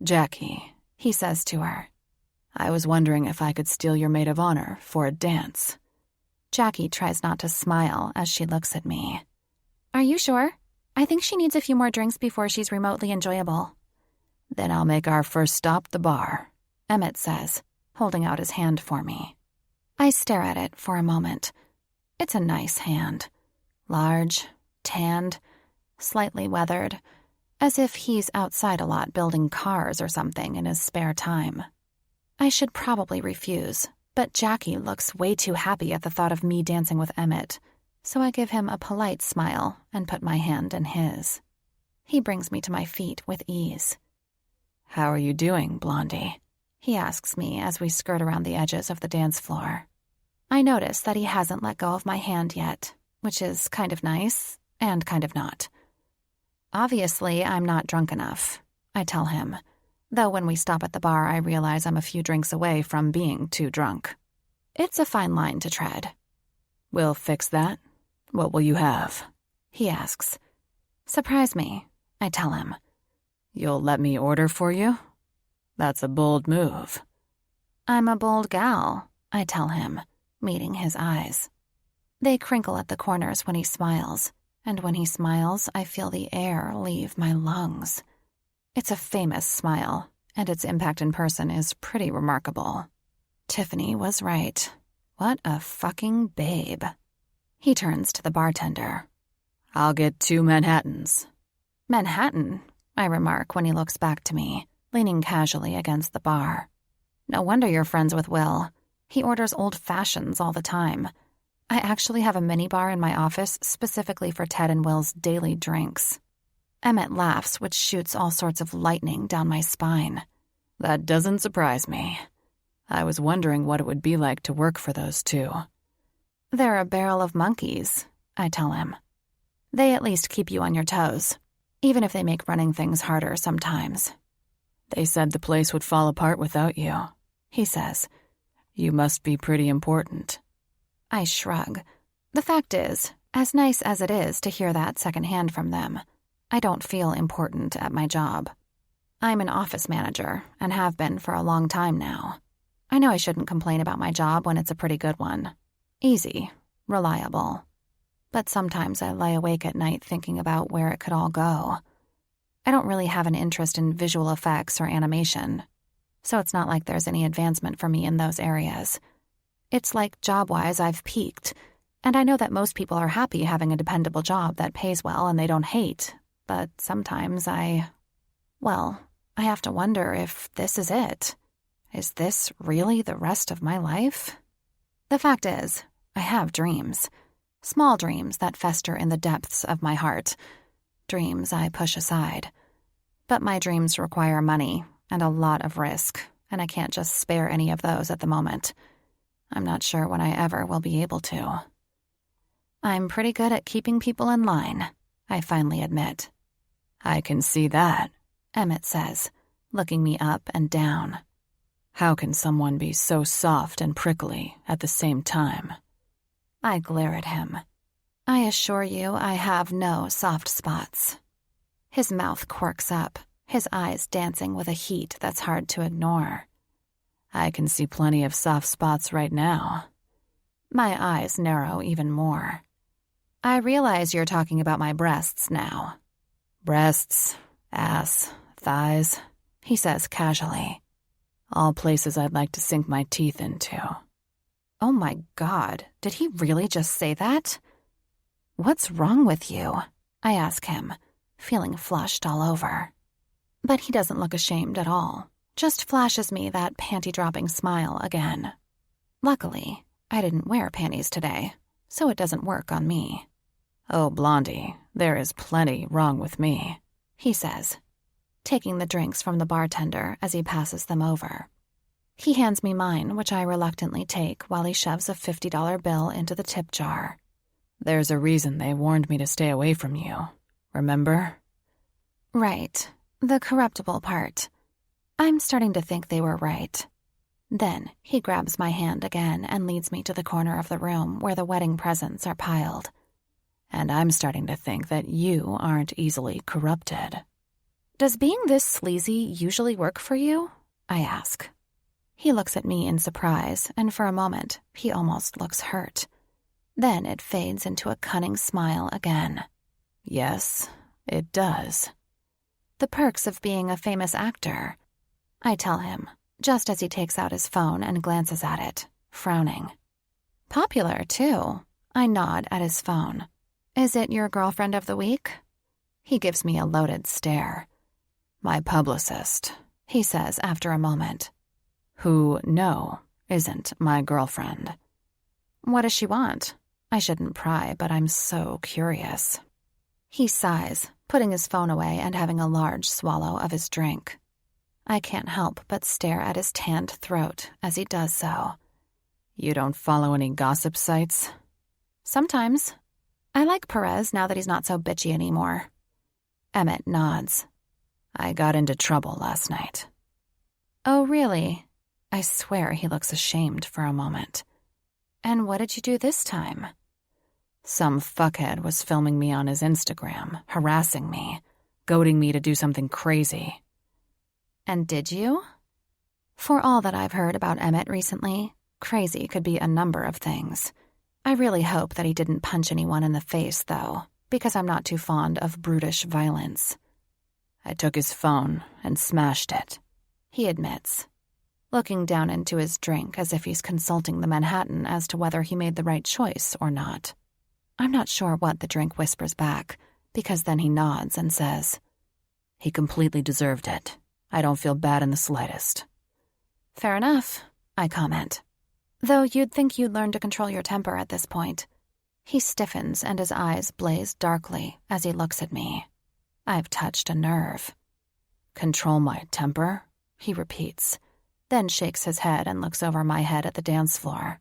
Jackie, he says to her. I was wondering if I could steal your maid of honor for a dance. Jackie tries not to smile as she looks at me. Are you sure? I think she needs a few more drinks before she's remotely enjoyable. Then I'll make our first stop the bar, Emmett says, holding out his hand for me. I stare at it for a moment. It's a nice hand. Large, tanned, slightly weathered, as if he's outside a lot building cars or something in his spare time. I should probably refuse, but Jackie looks way too happy at the thought of me dancing with Emmett, so I give him a polite smile and put my hand in his. He brings me to my feet with ease. How are you doing, Blondie? He asks me as we skirt around the edges of the dance floor. I notice that he hasn't let go of my hand yet, which is kind of nice and kind of not. Obviously, I'm not drunk enough, I tell him, though when we stop at the bar, I realize I'm a few drinks away from being too drunk. It's a fine line to tread. We'll fix that. What will you have? He asks. Surprise me, I tell him. You'll let me order for you? That's a bold move. I'm a bold gal, I tell him, meeting his eyes. They crinkle at the corners when he smiles, and when he smiles, I feel the air leave my lungs. It's a famous smile, and its impact in person is pretty remarkable. Tiffany was right. What a fucking babe. He turns to the bartender. I'll get 2 Manhattans. Manhattan, I remark when he looks back to me, leaning casually against the bar. No wonder you're friends with Will. He orders old fashions all the time. I actually have a minibar in my office specifically for Ted and Will's daily drinks. Emmett laughs, which shoots all sorts of lightning down my spine. That doesn't surprise me. I was wondering what it would be like to work for those 2. They're a barrel of monkeys, I tell him. They at least keep you on your toes, even if they make running things harder sometimes. They said the place would fall apart without you, he says. You must be pretty important. I shrug. The fact is, as nice as it is to hear that secondhand from them, I don't feel important at my job. I'm an office manager and have been for a long time now. I know I shouldn't complain about my job when it's a pretty good one. Easy, reliable. But sometimes I lie awake at night thinking about where it could all go. I don't really have an interest in visual effects or animation, so it's not like there's any advancement for me in those areas. It's like job-wise I've peaked, and I know that most people are happy having a dependable job that pays well and they don't hate, but sometimes I have to wonder if this is it. Is this really the rest of my life? The fact is, I have dreams. Small dreams that fester in the depths of my heart. Dreams I push aside. But my dreams require money and a lot of risk, and I can't just spare any of those at the moment. I'm not sure when I ever will be able to. I'm pretty good at keeping people in line, I finally admit. I can see that, Emmett says, looking me up and down. How can someone be so soft and prickly at the same time? I glare at him. I assure you I have no soft spots. His mouth quirks up, his eyes dancing with a heat that's hard to ignore. I can see plenty of soft spots right now. My eyes narrow even more. I realize you're talking about my breasts now. Breasts, ass, thighs, he says casually. All places I'd like to sink my teeth into. Oh my God, did he really just say that? What's wrong with you? I ask him, feeling flushed all over. But he doesn't look ashamed at all, just flashes me that panty-dropping smile again. Luckily, I didn't wear panties today, so it doesn't work on me. Oh, Blondie, there is plenty wrong with me, he says. taking the drinks from the bartender as he passes them over. He hands me mine, which I reluctantly take while he shoves a $50 bill into the tip jar. There's a reason they warned me to stay away from you, remember? Right, the corruptible part. I'm starting to think they were right. Then he grabs my hand again and leads me to the corner of the room where the wedding presents are piled. And I'm starting to think that you aren't easily corrupted. Does being this sleazy usually work for you? I ask. He looks at me in surprise, and for a moment, he almost looks hurt. Then it fades into a cunning smile again. Yes, it does. The perks of being a famous actor, I tell him, just as he takes out his phone and glances at it, frowning. Popular, too. I nod at his phone. Is it your girlfriend of the week? He gives me a loaded stare. My publicist, he says after a moment. Who, no, isn't my girlfriend. What does she want? I shouldn't pry, but I'm so curious. He sighs, putting his phone away and having a large swallow of his drink. I can't help but stare at his tanned throat as he does so. You don't follow any gossip sites? Sometimes. I like Perez now that he's not so bitchy anymore. Emmett nods. I got into trouble last night. Oh, really? I swear he looks ashamed for a moment. And what did you do this time? Some fuckhead was filming me on his Instagram, harassing me, goading me to do something crazy. And did you? For all that I've heard about Emmett recently, crazy could be a number of things. I really hope that he didn't punch anyone in the face, though, because I'm not too fond of brutish violence. I took his phone and smashed it, he admits, looking down into his drink as if he's consulting the Manhattan as to whether he made the right choice or not. I'm not sure what the drink whispers back, because then he nods and says, He completely deserved it. I don't feel bad in the slightest. Fair enough, I comment. Though you'd think you'd learn to control your temper at this point. He stiffens and his eyes blaze darkly as he looks at me. I've touched a nerve. Control my temper? He repeats, then shakes his head and looks over my head at the dance floor.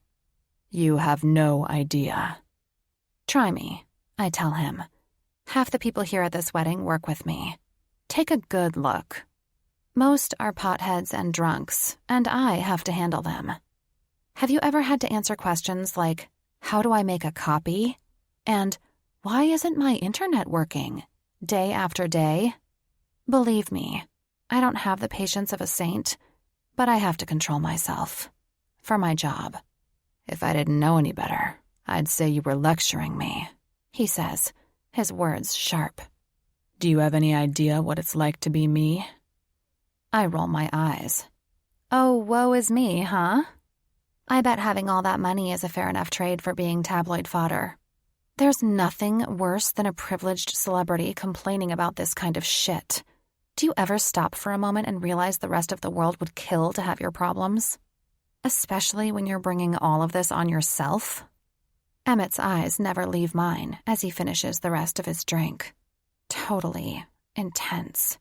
You have no idea. Try me, I tell him. Half the people here at this wedding work with me. Take a good look. Most are potheads and drunks, and I have to handle them. Have you ever had to answer questions like, how do I make a copy? And why isn't my internet working? Day after day? Believe me, I don't have the patience of a saint, but I have to control myself. For my job. If I didn't know any better, I'd say you were lecturing me, he says, his words sharp. Do you have any idea what it's like to be me? I roll my eyes. Oh, woe is me, huh? I bet having all that money is a fair enough trade for being tabloid fodder. There's nothing worse than a privileged celebrity complaining about this kind of shit. Do you ever stop for a moment and realize the rest of the world would kill to have your problems? Especially when you're bringing all of this on yourself? Emmett's eyes never leave mine as he finishes the rest of his drink. Totally intense.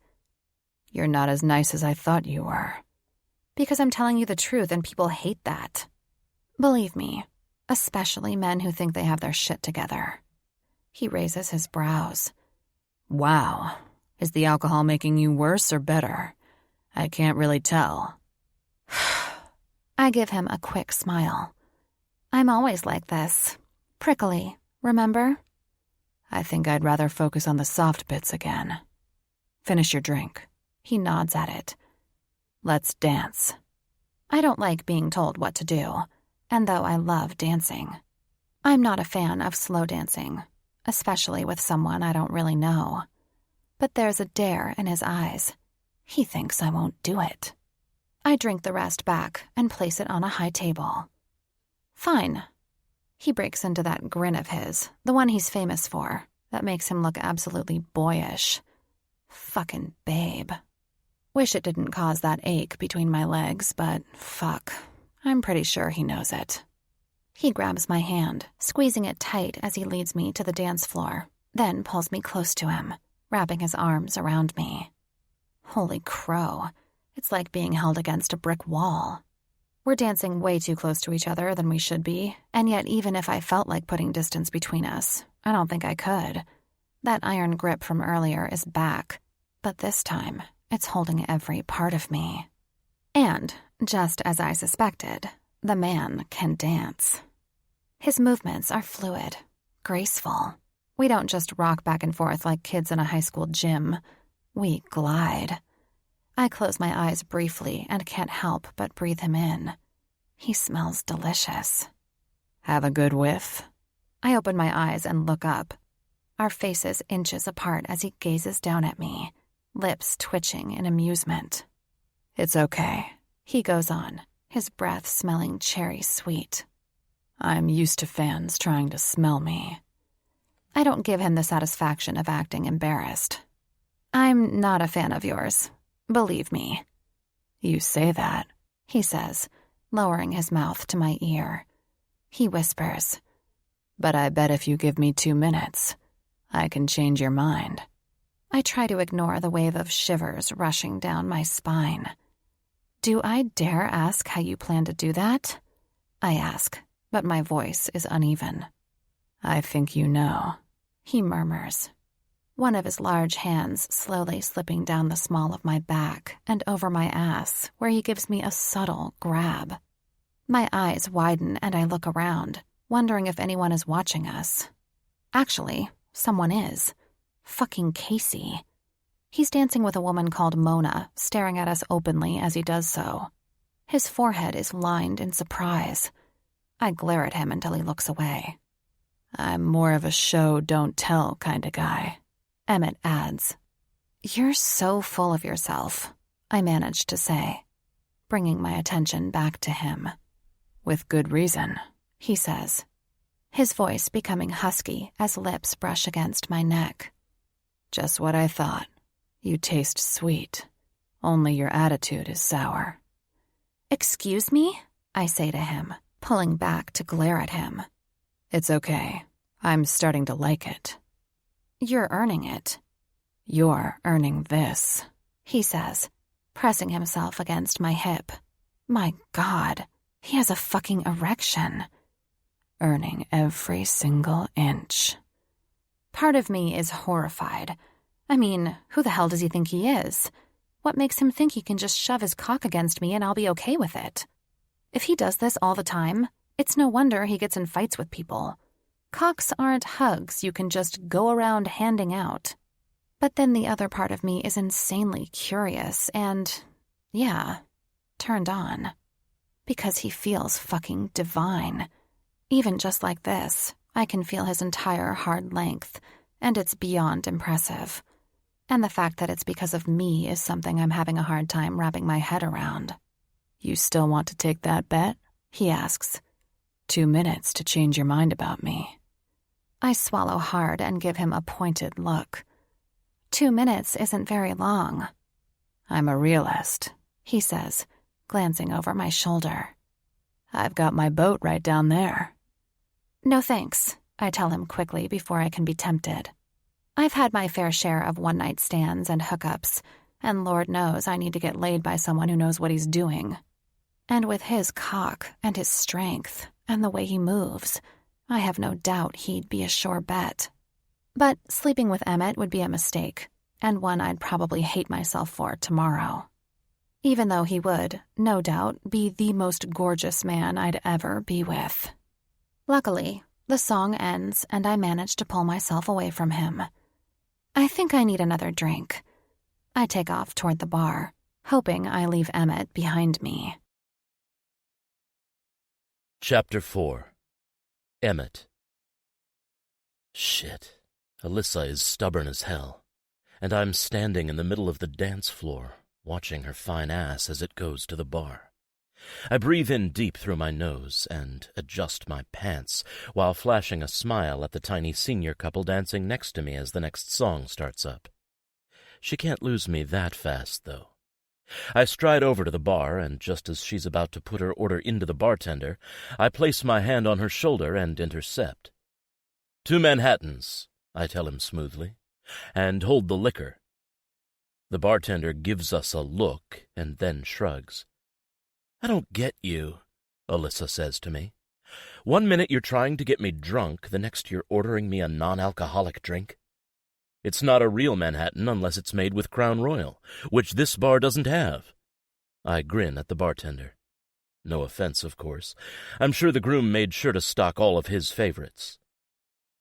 You're not as nice as I thought you were. Because I'm telling you the truth and people hate that. Believe me, especially men who think they have their shit together. He raises his brows. Wow. Is the alcohol making you worse or better? I can't really tell. I give him a quick smile. I'm always like this. Prickly, remember? I think I'd rather focus on the soft bits again. Finish your drink. He nods at it. Let's dance. I don't like being told what to do, and though I love dancing, I'm not a fan of slow dancing, especially with someone I don't really know. But there's a dare in his eyes. He thinks I won't do it. I drink the rest back and place it on a high table. Fine. He breaks into that grin of his, the one he's famous for, that makes him look absolutely boyish. Fucking babe. Wish it didn't cause that ache between my legs, but fuck, I'm pretty sure he knows it. He grabs my hand, squeezing it tight as he leads me to the dance floor, then pulls me close to him, wrapping his arms around me. Holy crow. It's like being held against a brick wall. We're dancing way too close to each other than we should be, and yet even if I felt like putting distance between us, I don't think I could. That iron grip from earlier is back, but this time, it's holding every part of me. And, just as I suspected, the man can dance. His movements are fluid, graceful. We don't just rock back and forth like kids in a high school gym. We glide. I close my eyes briefly and can't help but breathe him in. He smells delicious. Have a good whiff? I open my eyes and look up. Our faces inches apart as he gazes down at me, lips twitching in amusement. It's okay, he goes on, his breath smelling cherry sweet. I'm used to fans trying to smell me. I don't give him the satisfaction of acting embarrassed. I'm not a fan of yours. Believe me. You say that, he says, lowering his mouth to my ear. He whispers, but I bet if you give me 2 minutes, I can change your mind. I try to ignore the wave of shivers rushing down my spine. Do I dare ask how you plan to do that? I ask, but my voice is uneven. I think you know, he murmurs. One of his large hands slowly slipping down the small of my back and over my ass, where he gives me a subtle grab. My eyes widen and I look around, wondering if anyone is watching us. Actually, someone is. Fucking Casey. He's dancing with a woman called Mona, staring at us openly as he does so. His forehead is lined in surprise. I glare at him until he looks away. I'm more of a show, don't tell kind of guy, Emmett adds. You're so full of yourself, I managed to say, bringing my attention back to him. With good reason, he says, his voice becoming husky as lips brush against my neck. Just what I thought. You taste sweet. Only your attitude is sour. Excuse me? I say to him, pulling back to glare at him. It's okay. I'm starting to like it. You're earning it. You're earning this, he says, pressing himself against my hip. My God, he has a fucking erection. Earning every single inch. Part of me is horrified. I mean, who the hell does he think he is? What makes him think he can just shove his cock against me and I'll be okay with it? If he does this all the time, it's no wonder he gets in fights with people. Cocks aren't hugs you can just go around handing out. But then the other part of me is insanely curious and, yeah, turned on. Because he feels fucking divine. Even just like this, I can feel his entire hard length, and it's beyond impressive. And the fact that it's because of me is something I'm having a hard time wrapping my head around. You still want to take that bet? He asks. 2 minutes to change your mind about me. I swallow hard and give him a pointed look. 2 minutes isn't very long. I'm a realist, he says, glancing over my shoulder. I've got my boat right down there. No thanks, I tell him quickly before I can be tempted. I've had my fair share of one-night stands and hookups, and Lord knows I need to get laid by someone who knows what he's doing. And with his cock and his strength and the way he moves, I have no doubt he'd be a sure bet. But sleeping with Emmett would be a mistake, and one I'd probably hate myself for tomorrow. Even though he would, no doubt, be the most gorgeous man I'd ever be with. Luckily, the song ends and I manage to pull myself away from him. I think I need another drink. I take off toward the bar, hoping I leave Emmett behind me. Chapter 4. Emmett. Shit. Alyssa is stubborn as hell, and I'm standing in the middle of the dance floor, watching her fine ass as it goes to the bar. I breathe in deep through my nose and adjust my pants while flashing a smile at the tiny senior couple dancing next to me as the next song starts up. She can't lose me that fast, though. I stride over to the bar, and just as she's about to put her order into the bartender, I place my hand on her shoulder and intercept. 2 Manhattans, I tell him smoothly, and hold the liquor. The bartender gives us a look and then shrugs. "I don't get you," Alyssa says to me. "One minute you're trying to get me drunk, the next you're ordering me a non-alcoholic drink. It's not a real Manhattan unless it's made with Crown Royal, which this bar doesn't have." I grin at the bartender. No offense, of course. I'm sure the groom made sure to stock all of his favorites.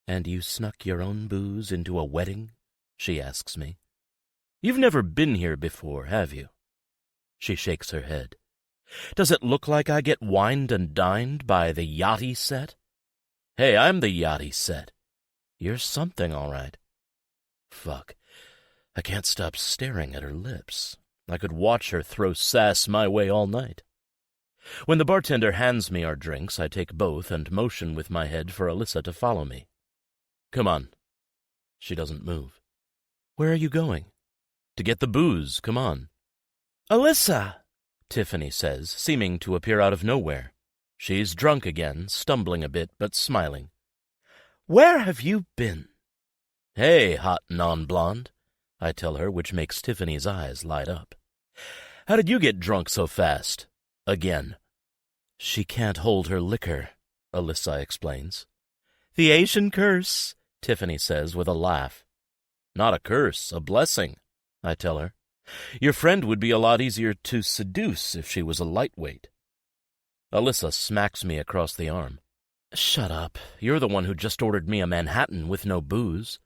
"And you snuck your own booze into a wedding?" she asks me. "You've never been here before, have you?" She shakes her head. "Does it look like I get wined and dined by the yachty set?" "Hey, I'm the yachty set. You're something, all right." Fuck. I can't stop staring at her lips. I could watch her throw sass my way all night. When the bartender hands me our drinks, I take both and motion with my head for Alyssa to follow me. "Come on." She doesn't move. "Where are you going?" "To get the booze, come on." "Alyssa!" Tiffany says, seeming to appear out of nowhere. She's drunk again, stumbling a bit, but smiling. "Where have you been?" "Hey, hot non-blonde," I tell her, which makes Tiffany's eyes light up. "How did you get drunk so fast? Again?" "She can't hold her liquor," Alyssa explains. "The Asian curse," Tiffany says with a laugh. "Not a curse, a blessing," I tell her. "Your friend would be a lot easier to seduce if she was a lightweight." Alyssa smacks me across the arm. "Shut up. You're the one who just ordered me a Manhattan with no booze."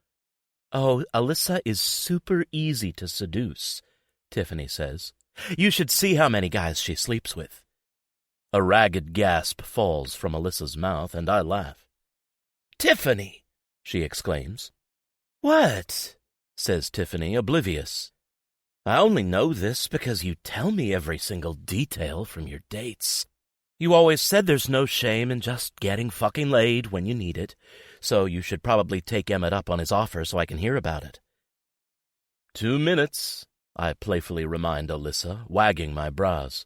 "Oh, Alyssa is super easy to seduce," Tiffany says. "You should see how many guys she sleeps with." A ragged gasp falls from Alyssa's mouth, and I laugh. "Tiffany!" she exclaims. "What?" says Tiffany, oblivious. "I only know this because you tell me every single detail from your dates. You always said there's no shame in just getting fucking laid when you need it, so you should probably take Emmett up on his offer so I can hear about it." 2 minutes, I playfully remind Alyssa, wagging my brows.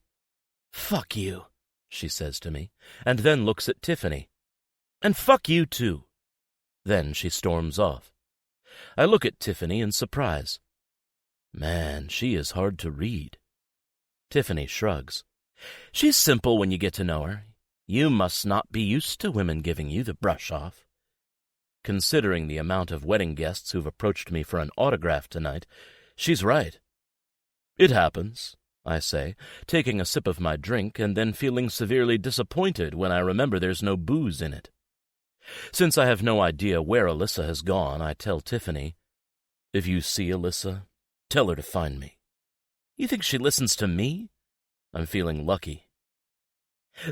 "Fuck you," she says to me, and then looks at Tiffany. "And fuck you, too." Then she storms off. I look at Tiffany in surprise. Man, she is hard to read. Tiffany shrugs. "She's simple when you get to know her. You must not be used to women giving you the brush off." Considering the amount of wedding guests who've approached me for an autograph tonight, she's right. "It happens," I say, taking a sip of my drink and then feeling severely disappointed when I remember there's no booze in it. Since I have no idea where Alyssa has gone, I tell Tiffany, "If you see Alyssa, tell her to find me." You think she listens to me? I'm feeling lucky.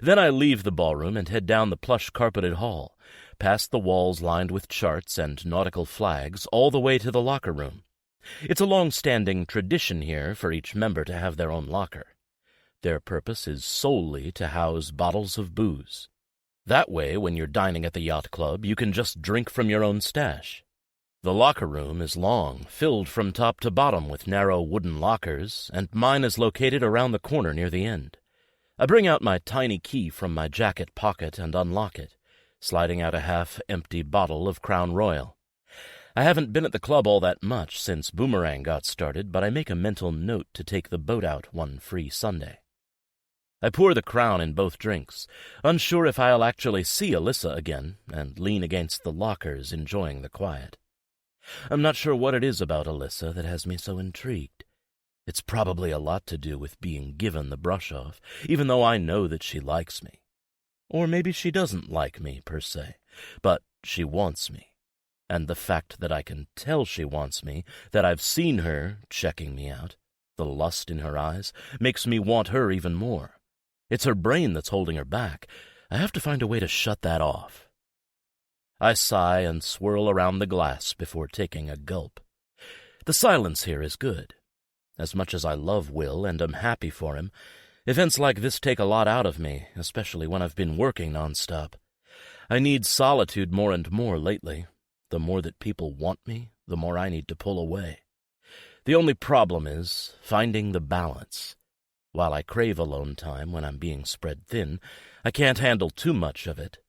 Then I leave the ballroom and head down the plush-carpeted hall, past the walls lined with charts and nautical flags, all the way to the locker room. It's a long-standing tradition here for each member to have their own locker. Their purpose is solely to house bottles of booze. That way, when you're dining at the yacht club, you can just drink from your own stash. The locker room is long, filled from top to bottom with narrow wooden lockers, and mine is located around the corner near the end. I bring out my tiny key from my jacket pocket and unlock it, sliding out a half-empty bottle of Crown Royal. I haven't been at the club all that much since Boomerang got started, but I make a mental note to take the boat out one free Sunday. I pour the Crown in both drinks, unsure if I'll actually see Alyssa again, and lean against the lockers, enjoying the quiet. I'm not sure what it is about Alyssa that has me so intrigued. It's probably a lot to do with being given the brush-off, even though I know that she likes me. Or maybe she doesn't like me, per se, but she wants me. And the fact that I can tell she wants me, that I've seen her checking me out, the lust in her eyes, makes me want her even more. It's her brain that's holding her back. I have to find a way to shut that off. I sigh and swirl around the glass before taking a gulp. The silence here is good. As much as I love Will and am happy for him, events like this take a lot out of me, especially when I've been working nonstop. I need solitude more and more lately. The more that people want me, the more I need to pull away. The only problem is finding the balance. While I crave alone time when I'm being spread thin, I can't handle too much of it.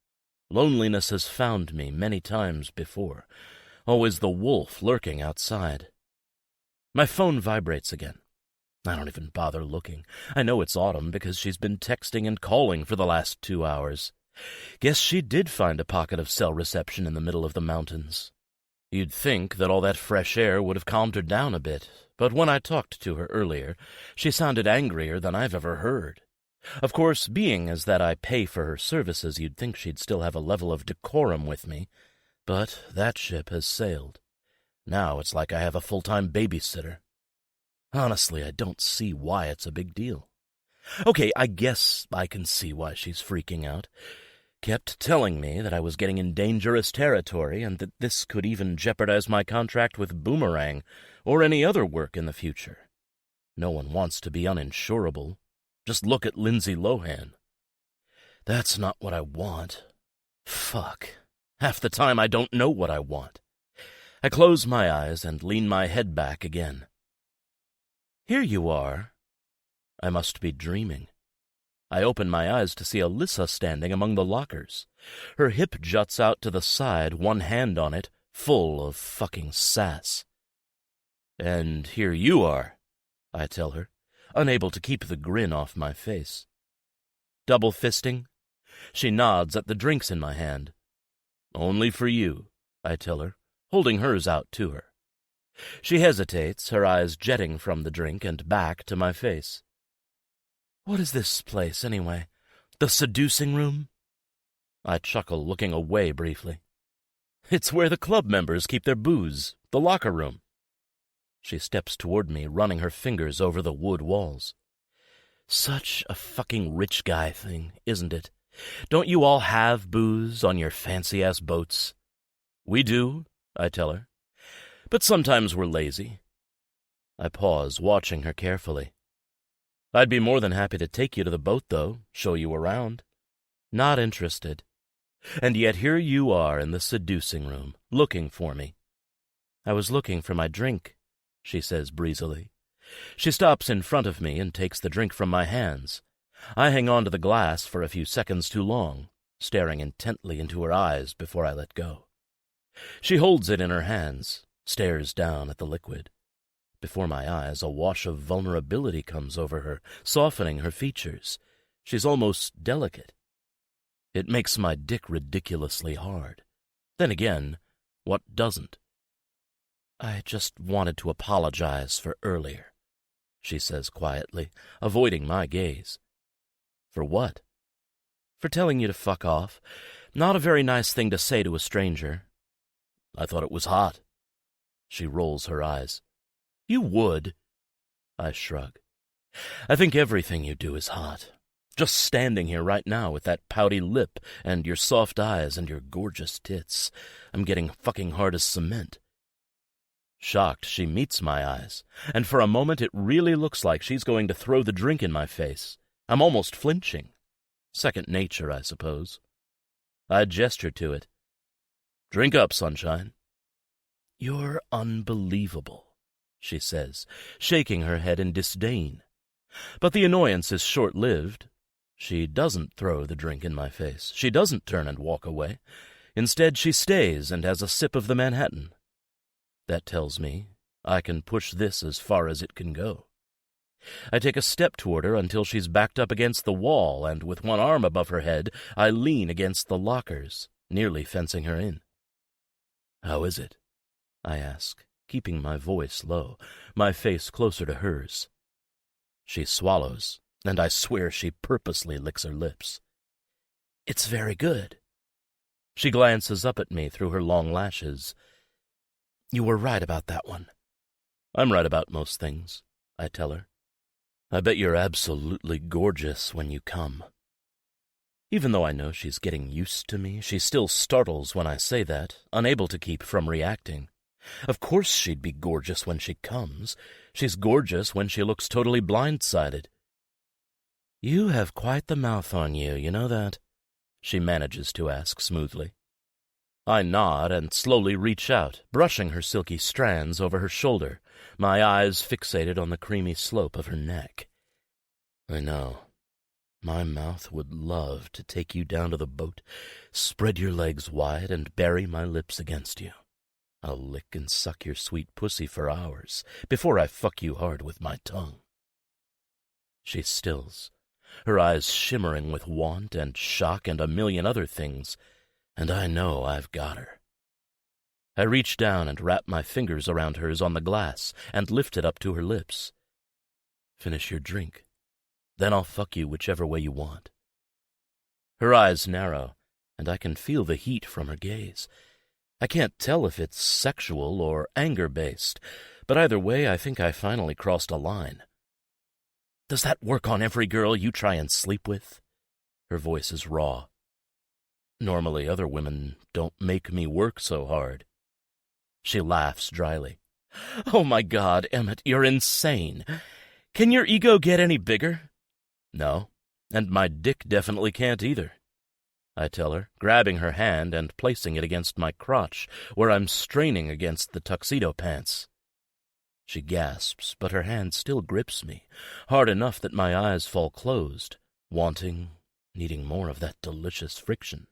Loneliness has found me many times before, always the wolf lurking outside. My phone vibrates again. I don't even bother looking. I know it's Autumn because she's been texting and calling for the last 2 hours. Guess she did find a pocket of cell reception in the middle of the mountains. You'd think that all that fresh air would have calmed her down a bit, but when I talked to her earlier, she sounded angrier than I've ever heard. Of course, being as that I pay for her services, you'd think she'd still have a level of decorum with me, but that ship has sailed. Now it's like I have a full-time babysitter. Honestly, I don't see why it's a big deal. Okay, I guess I can see why she's freaking out. Kept telling me that I was getting in dangerous territory and that this could even jeopardize my contract with Boomerang or any other work in the future. No one wants to be uninsurable. Just look at Lindsay Lohan. That's not what I want. Fuck. Half the time I don't know what I want. I close my eyes and lean my head back again. Here you are. I must be dreaming. I open my eyes to see Alyssa standing among the lockers. Her hip juts out to the side, one hand on it, full of fucking sass. And here you are, I tell her, unable to keep the grin off my face. Double fisting? She nods at the drinks in my hand. Only for you, I tell her, holding hers out to her. She hesitates, her eyes jetting from the drink and back to my face. What is this place, anyway? The seducing room? I chuckle, looking away briefly. It's where the club members keep their booze, the locker room. She steps toward me, running her fingers over the wood walls. Such a fucking rich guy thing, isn't it? Don't you all have booze on your fancy-ass boats? We do, I tell her. But sometimes we're lazy. I pause, watching her carefully. I'd be more than happy to take you to the boat, though, show you around. Not interested. And yet here you are in the seducing room, looking for me. I was looking for my drink, she says breezily. She stops in front of me and takes the drink from my hands. I hang on to the glass for a few seconds too long, staring intently into her eyes before I let go. She holds it in her hands, stares down at the liquid. Before my eyes, a wash of vulnerability comes over her, softening her features. She's almost delicate. It makes my dick ridiculously hard. Then again, what doesn't? I just wanted to apologize for earlier, she says quietly, avoiding my gaze. For what? For telling you to fuck off. Not a very nice thing to say to a stranger. I thought it was hot. She rolls her eyes. You would. I shrug. I think everything you do is hot. Just standing here right now with that pouty lip and your soft eyes and your gorgeous tits. I'm getting fucking hard as cement. Shocked, she meets my eyes, and for a moment it really looks like she's going to throw the drink in my face. I'm almost flinching. Second nature, I suppose. I gesture to it. Drink up, sunshine. You're unbelievable, she says, shaking her head in disdain. But the annoyance is short-lived. She doesn't throw the drink in my face. She doesn't turn and walk away. Instead, she stays and has a sip of the Manhattan. That tells me I can push this as far as it can go. I take a step toward her until she's backed up against the wall, and with one arm above her head, I lean against the lockers, nearly fencing her in. How is it? I ask, keeping my voice low, my face closer to hers. She swallows, and I swear she purposely licks her lips. It's very good. She glances up at me through her long lashes. You were right about that one. I'm right about most things, I tell her. I bet you're absolutely gorgeous when you come. Even though I know she's getting used to me, she still startles when I say that, unable to keep from reacting. Of course she'd be gorgeous when she comes. She's gorgeous when she looks totally blindsided. You have quite the mouth on you know that? She manages to ask smoothly. I nod and slowly reach out, brushing her silky strands over her shoulder, my eyes fixated on the creamy slope of her neck. I know. My mouth would love to take you down to the boat, spread your legs wide, and bury my lips against you. I'll lick and suck your sweet pussy for hours before I fuck you hard with my tongue. She stills, her eyes shimmering with want and shock and a million other things, and I know I've got her. I reach down and wrap my fingers around hers on the glass and lift it up to her lips. Finish your drink. Then I'll fuck you whichever way you want. Her eyes narrow, and I can feel the heat from her gaze. I can't tell if it's sexual or anger-based, but either way I think I finally crossed a line. Does that work on every girl you try and sleep with? Her voice is raw. Normally other women don't make me work so hard. She laughs dryly. Oh my God, Emmett, you're insane. Can your ego get any bigger? No, and my dick definitely can't either, I tell her, grabbing her hand and placing it against my crotch, where I'm straining against the tuxedo pants. She gasps, but her hand still grips me, hard enough that my eyes fall closed, needing more of that delicious friction.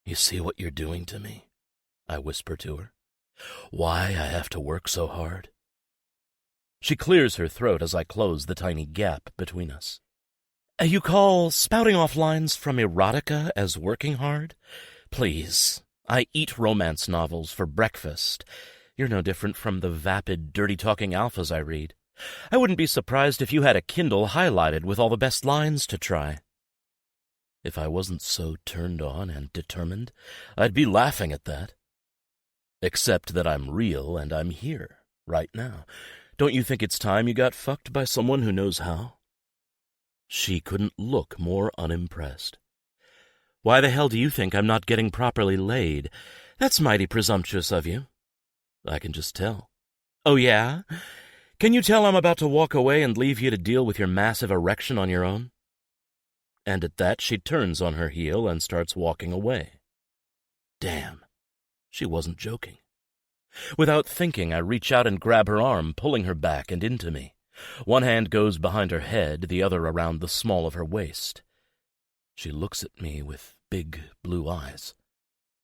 You see what you're doing to me? I whisper to her. Why I have to work so hard? She clears her throat as I close the tiny gap between us. You call spouting off lines from erotica as working hard? Please, I eat romance novels for breakfast. You're no different from the vapid, dirty-talking alphas I read. I wouldn't be surprised if you had a Kindle highlighted with all the best lines to try. If I wasn't so turned on and determined, I'd be laughing at that. Except that I'm real and I'm here, right now. Don't you think it's time you got fucked by someone who knows how? She couldn't look more unimpressed. Why the hell do you think I'm not getting properly laid? That's mighty presumptuous of you. I can just tell. Oh, yeah? Can you tell I'm about to walk away and leave you to deal with your massive erection on your own? And at that, she turns on her heel and starts walking away. Damn, she wasn't joking. Without thinking, I reach out and grab her arm, pulling her back and into me. One hand goes behind her head, the other around the small of her waist. She looks at me with big blue eyes.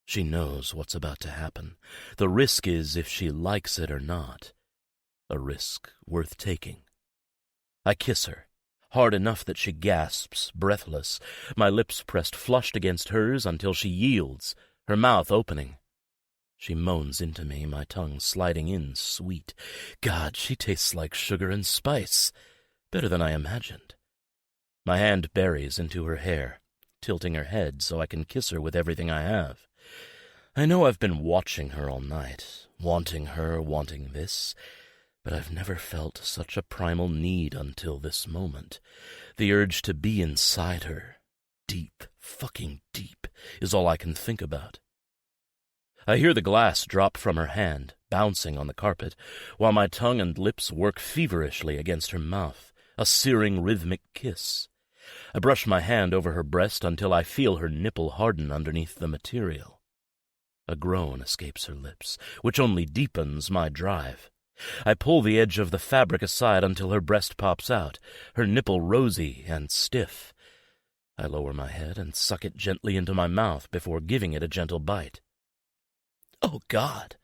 She knows what's about to happen. The risk is if she likes it or not. A risk worth taking. I kiss her, hard enough that she gasps, breathless, my lips pressed flushed against hers until she yields, her mouth opening. She moans into me, my tongue sliding in sweet. God, she tastes like sugar and spice. Better than I imagined. My hand buries into her hair, tilting her head so I can kiss her with everything I have. I know I've been watching her all night, wanting her, wanting this, but I've never felt such a primal need until this moment. The urge to be inside her, deep, fucking deep, is all I can think about. I hear the glass drop from her hand, bouncing on the carpet, while my tongue and lips work feverishly against her mouth, a searing rhythmic kiss. I brush my hand over her breast until I feel her nipple harden underneath the material. A groan escapes her lips, which only deepens my drive. I pull the edge of the fabric aside until her breast pops out, her nipple rosy and stiff. I lower my head and suck it gently into my mouth before giving it a gentle bite. Oh, God,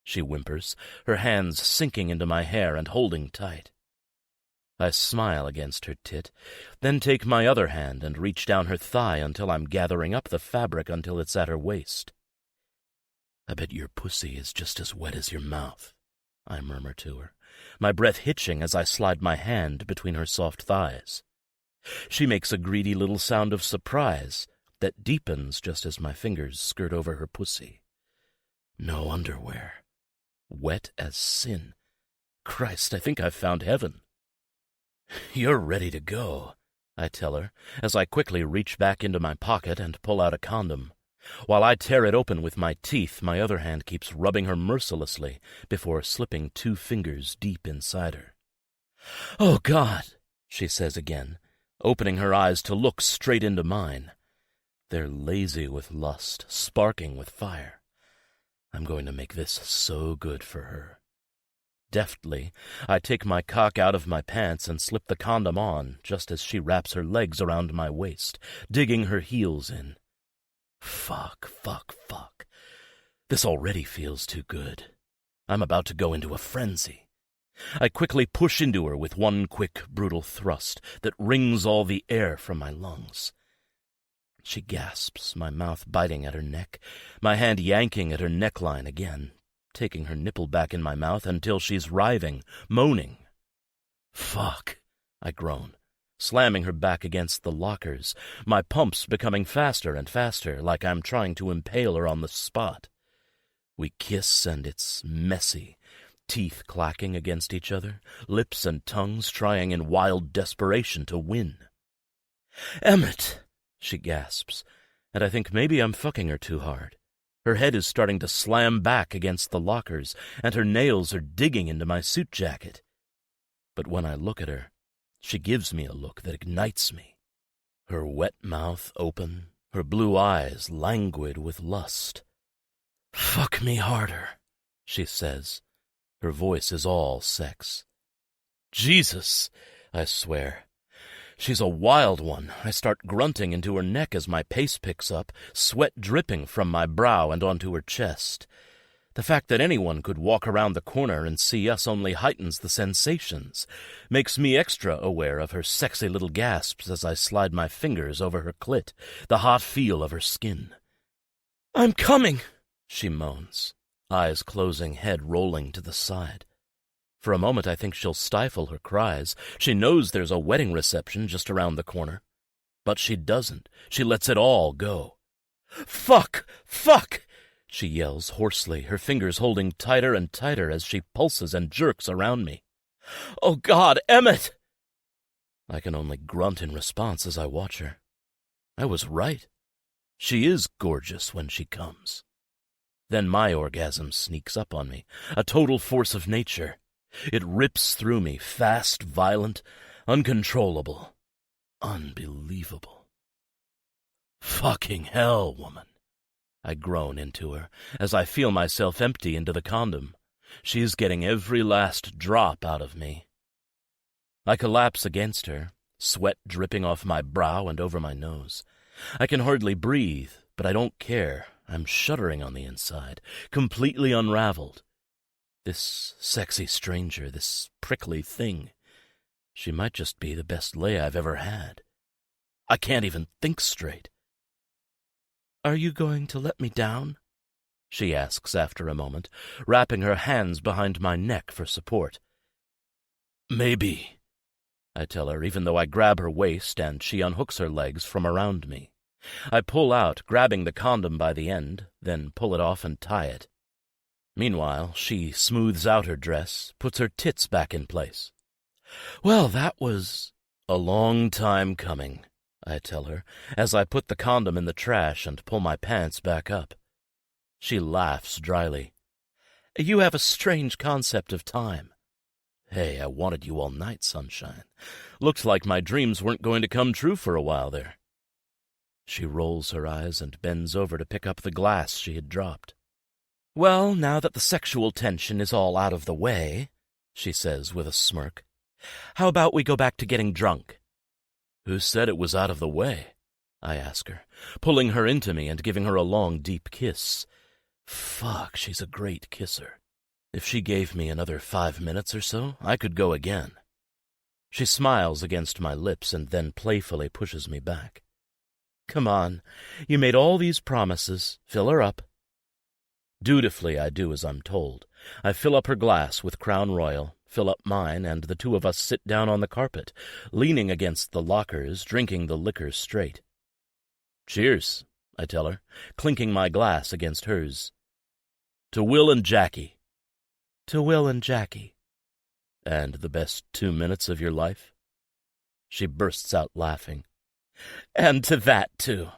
she whimpers, her hands sinking into my hair and holding tight. I smile against her tit, then take my other hand and reach down her thigh until I'm gathering up the fabric until it's at her waist. I bet your pussy is just as wet as your mouth, I murmur to her, my breath hitching as I slide my hand between her soft thighs. She makes a greedy little sound of surprise that deepens just as my fingers skirt over her pussy. No underwear. Wet as sin. Christ, I think I've found heaven. You're ready to go, I tell her, as I quickly reach back into my pocket and pull out a condom. While I tear it open with my teeth, my other hand keeps rubbing her mercilessly before slipping 2 fingers deep inside her. Oh, God, she says again, opening her eyes to look straight into mine. They're lazy with lust, sparking with fire. I'm going to make this so good for her. Deftly, I take my cock out of my pants and slip the condom on just as she wraps her legs around my waist, digging her heels in. Fuck. This already feels too good. I'm about to go into a frenzy. I quickly push into her with one quick, brutal thrust that wrings all the air from my lungs. She gasps, my mouth biting at her neck, my hand yanking at her neckline again, taking her nipple back in my mouth until she's writhing, moaning. "Fuck," I groan, slamming her back against the lockers, my pumps becoming faster and faster, like I'm trying to impale her on the spot. We kiss, and it's messy, teeth clacking against each other, lips and tongues trying in wild desperation to win. "Emmett!" she gasps, and I think maybe I'm fucking her too hard. Her head is starting to slam back against the lockers, and her nails are digging into my suit jacket. But when I look at her, she gives me a look that ignites me. Her wet mouth open, her blue eyes languid with lust. "Fuck me harder," she says. Her voice is all sex. "Jesus," I swear. She's a wild one. I start grunting into her neck as my pace picks up, sweat dripping from my brow and onto her chest. The fact that anyone could walk around the corner and see us only heightens the sensations, makes me extra aware of her sexy little gasps as I slide my fingers over her clit, the hot feel of her skin. "I'm coming," she moans, eyes closing, head rolling to the side. For a moment I think she'll stifle her cries. She knows there's a wedding reception just around the corner. But she doesn't. She lets it all go. "Fuck! Fuck!" she yells hoarsely, her fingers holding tighter and tighter as she pulses and jerks around me. "Oh God, Emmett!" I can only grunt in response as I watch her. I was right. She is gorgeous when she comes. Then my orgasm sneaks up on me, a total force of nature. It rips through me, fast, violent, uncontrollable, unbelievable. "Fucking hell, woman," I groan into her as I feel myself empty into the condom. She's getting every last drop out of me. I collapse against her, sweat dripping off my brow and over my nose. I can hardly breathe, but I don't care. I'm shuddering on the inside, completely unraveled. This sexy stranger, this prickly thing, she might just be the best lay I've ever had. I can't even think straight. "Are you going to let me down?" she asks after a moment, wrapping her hands behind my neck for support. "Maybe," I tell her, even though I grab her waist and she unhooks her legs from around me. I pull out, grabbing the condom by the end, then pull it off and tie it. Meanwhile, she smooths out her dress, puts her tits back in place. "Well, that was a long time coming," I tell her, as I put the condom in the trash and pull my pants back up. She laughs dryly. "You have a strange concept of time." Hey, I wanted you all night, sunshine. Looked like my dreams weren't going to come true for a while there. She rolls her eyes and bends over to pick up the glass she had dropped. "Well, now that the sexual tension is all out of the way," she says with a smirk, "how about we go back to getting drunk?" "Who said it was out of the way?" I ask her, pulling her into me and giving her a long, deep kiss. Fuck, she's a great kisser. If she gave me another 5 minutes or so, I could go again. She smiles against my lips and then playfully pushes me back. "Come on, you made all these promises. Fill her up." Dutifully, I do as I'm told. I fill up her glass with Crown Royal, fill up mine, and the two of us sit down on the carpet, leaning against the lockers, drinking the liquor straight. "Cheers," I tell her, clinking my glass against hers. "To Will and Jackie." "To Will and Jackie." "And the best 2 minutes of your life?" She bursts out laughing. "And to that, too."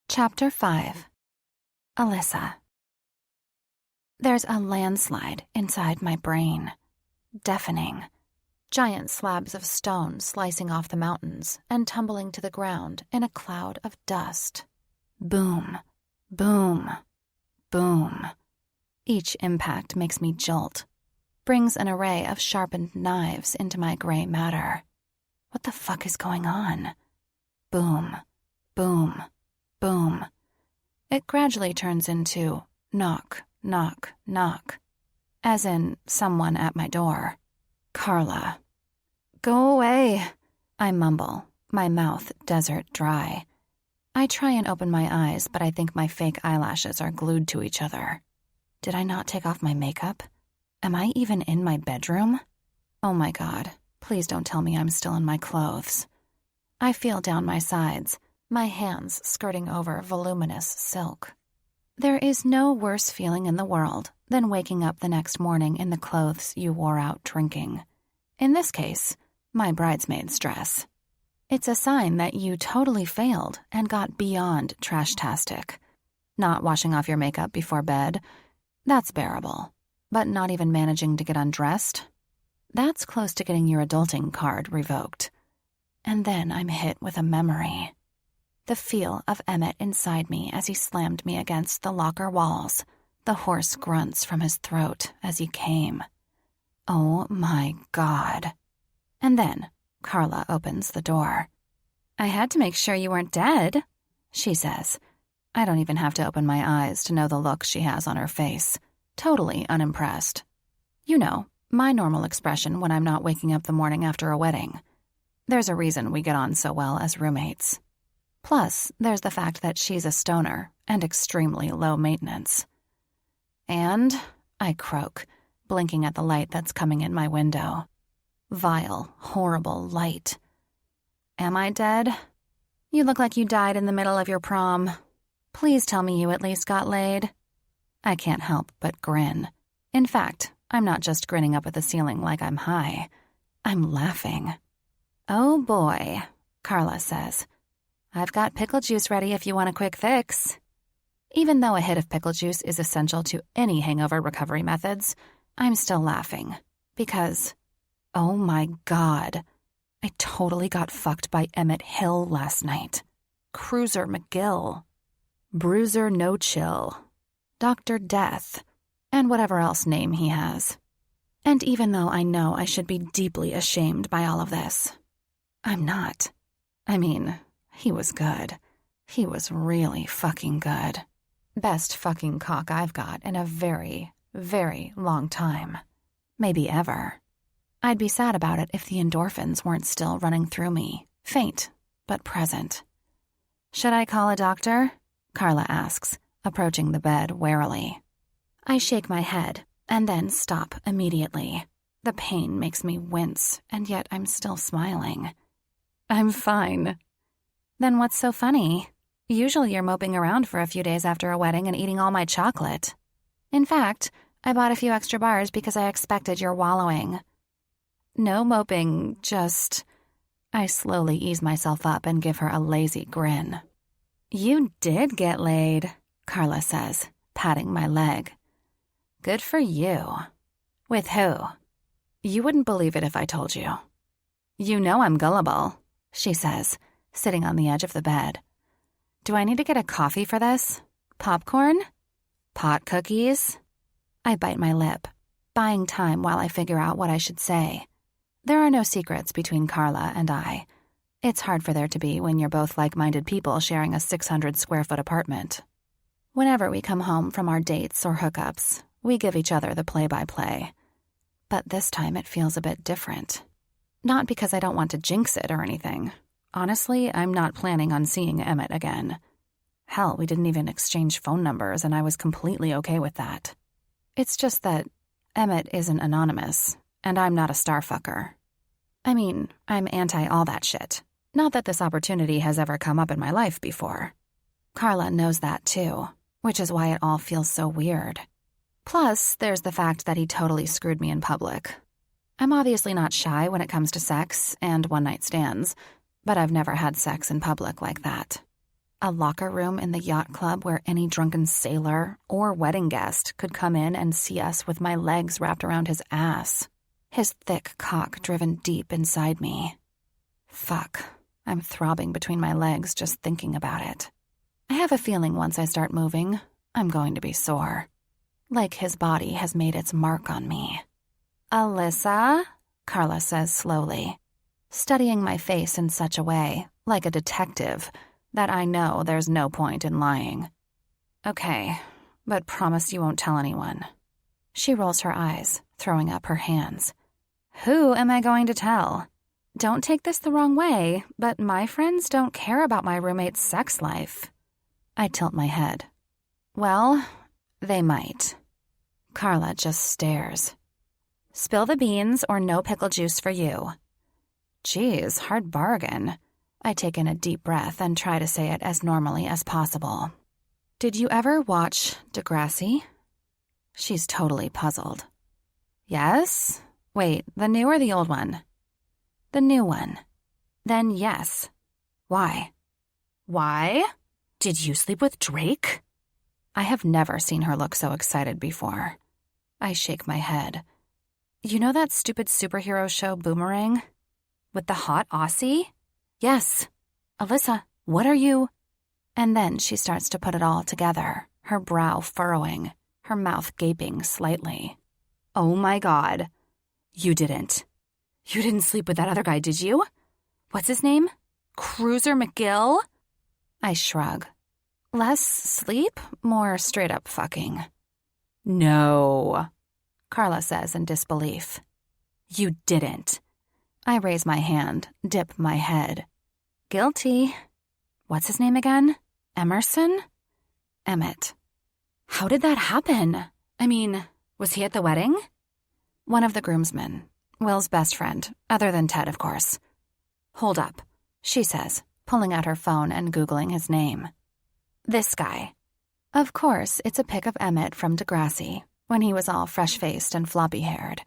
Chapter 5. Alyssa. There's a landslide inside my brain. Deafening. Giant slabs of stone slicing off the mountains and tumbling to the ground in a cloud of dust. Boom, boom, boom. Each impact makes me jolt, brings an array of sharpened knives into my gray matter. What the fuck is going on? Boom, boom, boom. It gradually turns into knock, knock, knock, as in someone at my door. Carla. Go away, I mumble, my mouth desert dry. I try and open my eyes, but I think my fake eyelashes are glued to each other. Did I not take off my makeup? Am I even in my bedroom? Oh my God, please don't tell me I'm still in my clothes. I feel down my sides, my hands skirting over voluminous silk. There is no worse feeling in the world than waking up the next morning in the clothes you wore out drinking. In this case, my bridesmaid's dress. It's a sign that you totally failed and got beyond trash-tastic. Not washing off your makeup before bed, that's bearable. But not even managing to get undressed? That's close to getting your adulting card revoked. And then I'm hit with a memory. The feel of Emmett inside me as he slammed me against the locker walls, the hoarse grunts from his throat as he came. Oh my God. And then Carla opens the door. I had to make sure you weren't dead, she says. I don't even have to open my eyes to know the look she has on her face. Totally unimpressed. You know, my normal expression when I'm not waking up the morning after a wedding. There's a reason we get on so well as roommates. Plus, there's the fact that she's a stoner and extremely low maintenance. And, I croak, blinking at the light that's coming in my window. Vile, horrible light. Am I dead? You look like you died in the middle of your prom. Please tell me you at least got laid. I can't help but grin. In fact, I'm not just grinning up at the ceiling like I'm high. I'm laughing. Oh boy, Carla says. I've got pickle juice ready if you want a quick fix. Even though a hit of pickle juice is essential to any hangover recovery methods, I'm still laughing. Because, oh my God, I totally got fucked by Emmett Hill last night. Cruiser McGill. Bruiser No Chill. Dr. Death. And whatever else name he has. And even though I know I should be deeply ashamed by all of this, I'm not. I mean, he was good. He was really fucking good. Best fucking cock I've got in a very, very long time. Maybe ever. I'd be sad about it if the endorphins weren't still running through me, faint, but present. Should I call a doctor? Carla asks, approaching the bed warily. I shake my head, and then stop immediately. The pain makes me wince, and yet I'm still smiling. I'm fine. Then what's so funny? Usually you're moping around for a few days after a wedding and eating all my chocolate. In fact, I bought a few extra bars because I expected your wallowing. No moping, just... I slowly ease myself up and give her a lazy grin. You did get laid, Carla says, patting my leg. Good for you. With who? You wouldn't believe it if I told you. You know I'm gullible, she says, sitting on the edge of the bed. Do I need to get a coffee for this? Popcorn? Pot cookies? I bite my lip, buying time while I figure out what I should say. There are no secrets between Carla and I. It's hard for there to be when you're both like-minded people sharing a 600-square-foot apartment. Whenever we come home from our dates or hookups, we give each other the play-by-play. But this time it feels a bit different. Not because I don't want to jinx it or anything. Honestly, I'm not planning on seeing Emmett again. Hell, we didn't even exchange phone numbers, and I was completely okay with that. It's just that Emmett isn't anonymous, and I'm not a starfucker. I mean, I'm anti all that shit. Not that this opportunity has ever come up in my life before. Carla knows that too, which is why it all feels so weird. Plus, there's the fact that he totally screwed me in public. I'm obviously not shy when it comes to sex and one-night stands, but I've never had sex in public like that. A locker room in the yacht club where any drunken sailor or wedding guest could come in and see us with my legs wrapped around his ass. His thick cock driven deep inside me. Fuck, I'm throbbing between my legs just thinking about it. I have a feeling once I start moving, I'm going to be sore. Like his body has made its mark on me. Alyssa? Carla says slowly, studying my face in such a way, like a detective, that I know there's no point in lying. Okay, but promise you won't tell anyone. She rolls her eyes, throwing up her hands. Who am I going to tell? Don't take this the wrong way, but my friends don't care about my roommate's sex life. I tilt my head. Well, they might. Carla just stares. Spill the beans or no pickle juice for you. Geez, hard bargain. I take in a deep breath and try to say it as normally as possible. Did you ever watch Degrassi? She's totally puzzled. Yes? Wait, the new or the old one? The new one. Then yes. Why? Why? Did you sleep with Drake? I have never seen her look so excited before. I shake my head. You know that stupid superhero show Boomerang? With the hot Aussie? Yes. Alyssa, what are you? And then she starts to put it all together, her brow furrowing, her mouth gaping slightly. Oh my God. You didn't sleep with that other guy, did you? What's his name? Cruiser McGill? I shrug. Less sleep, more straight-up fucking. No, Carla says in disbelief. You didn't. I raise my hand, dip my head. Guilty. What's his name again? Emerson? Emmett. How did that happen? I mean, was he at the wedding? One of the groomsmen. Will's best friend, other than Ted, of course. Hold up, she says, pulling out her phone and Googling his name. This guy. Of course, it's a pic of Emmett from Degrassi, when he was all fresh-faced and floppy-haired.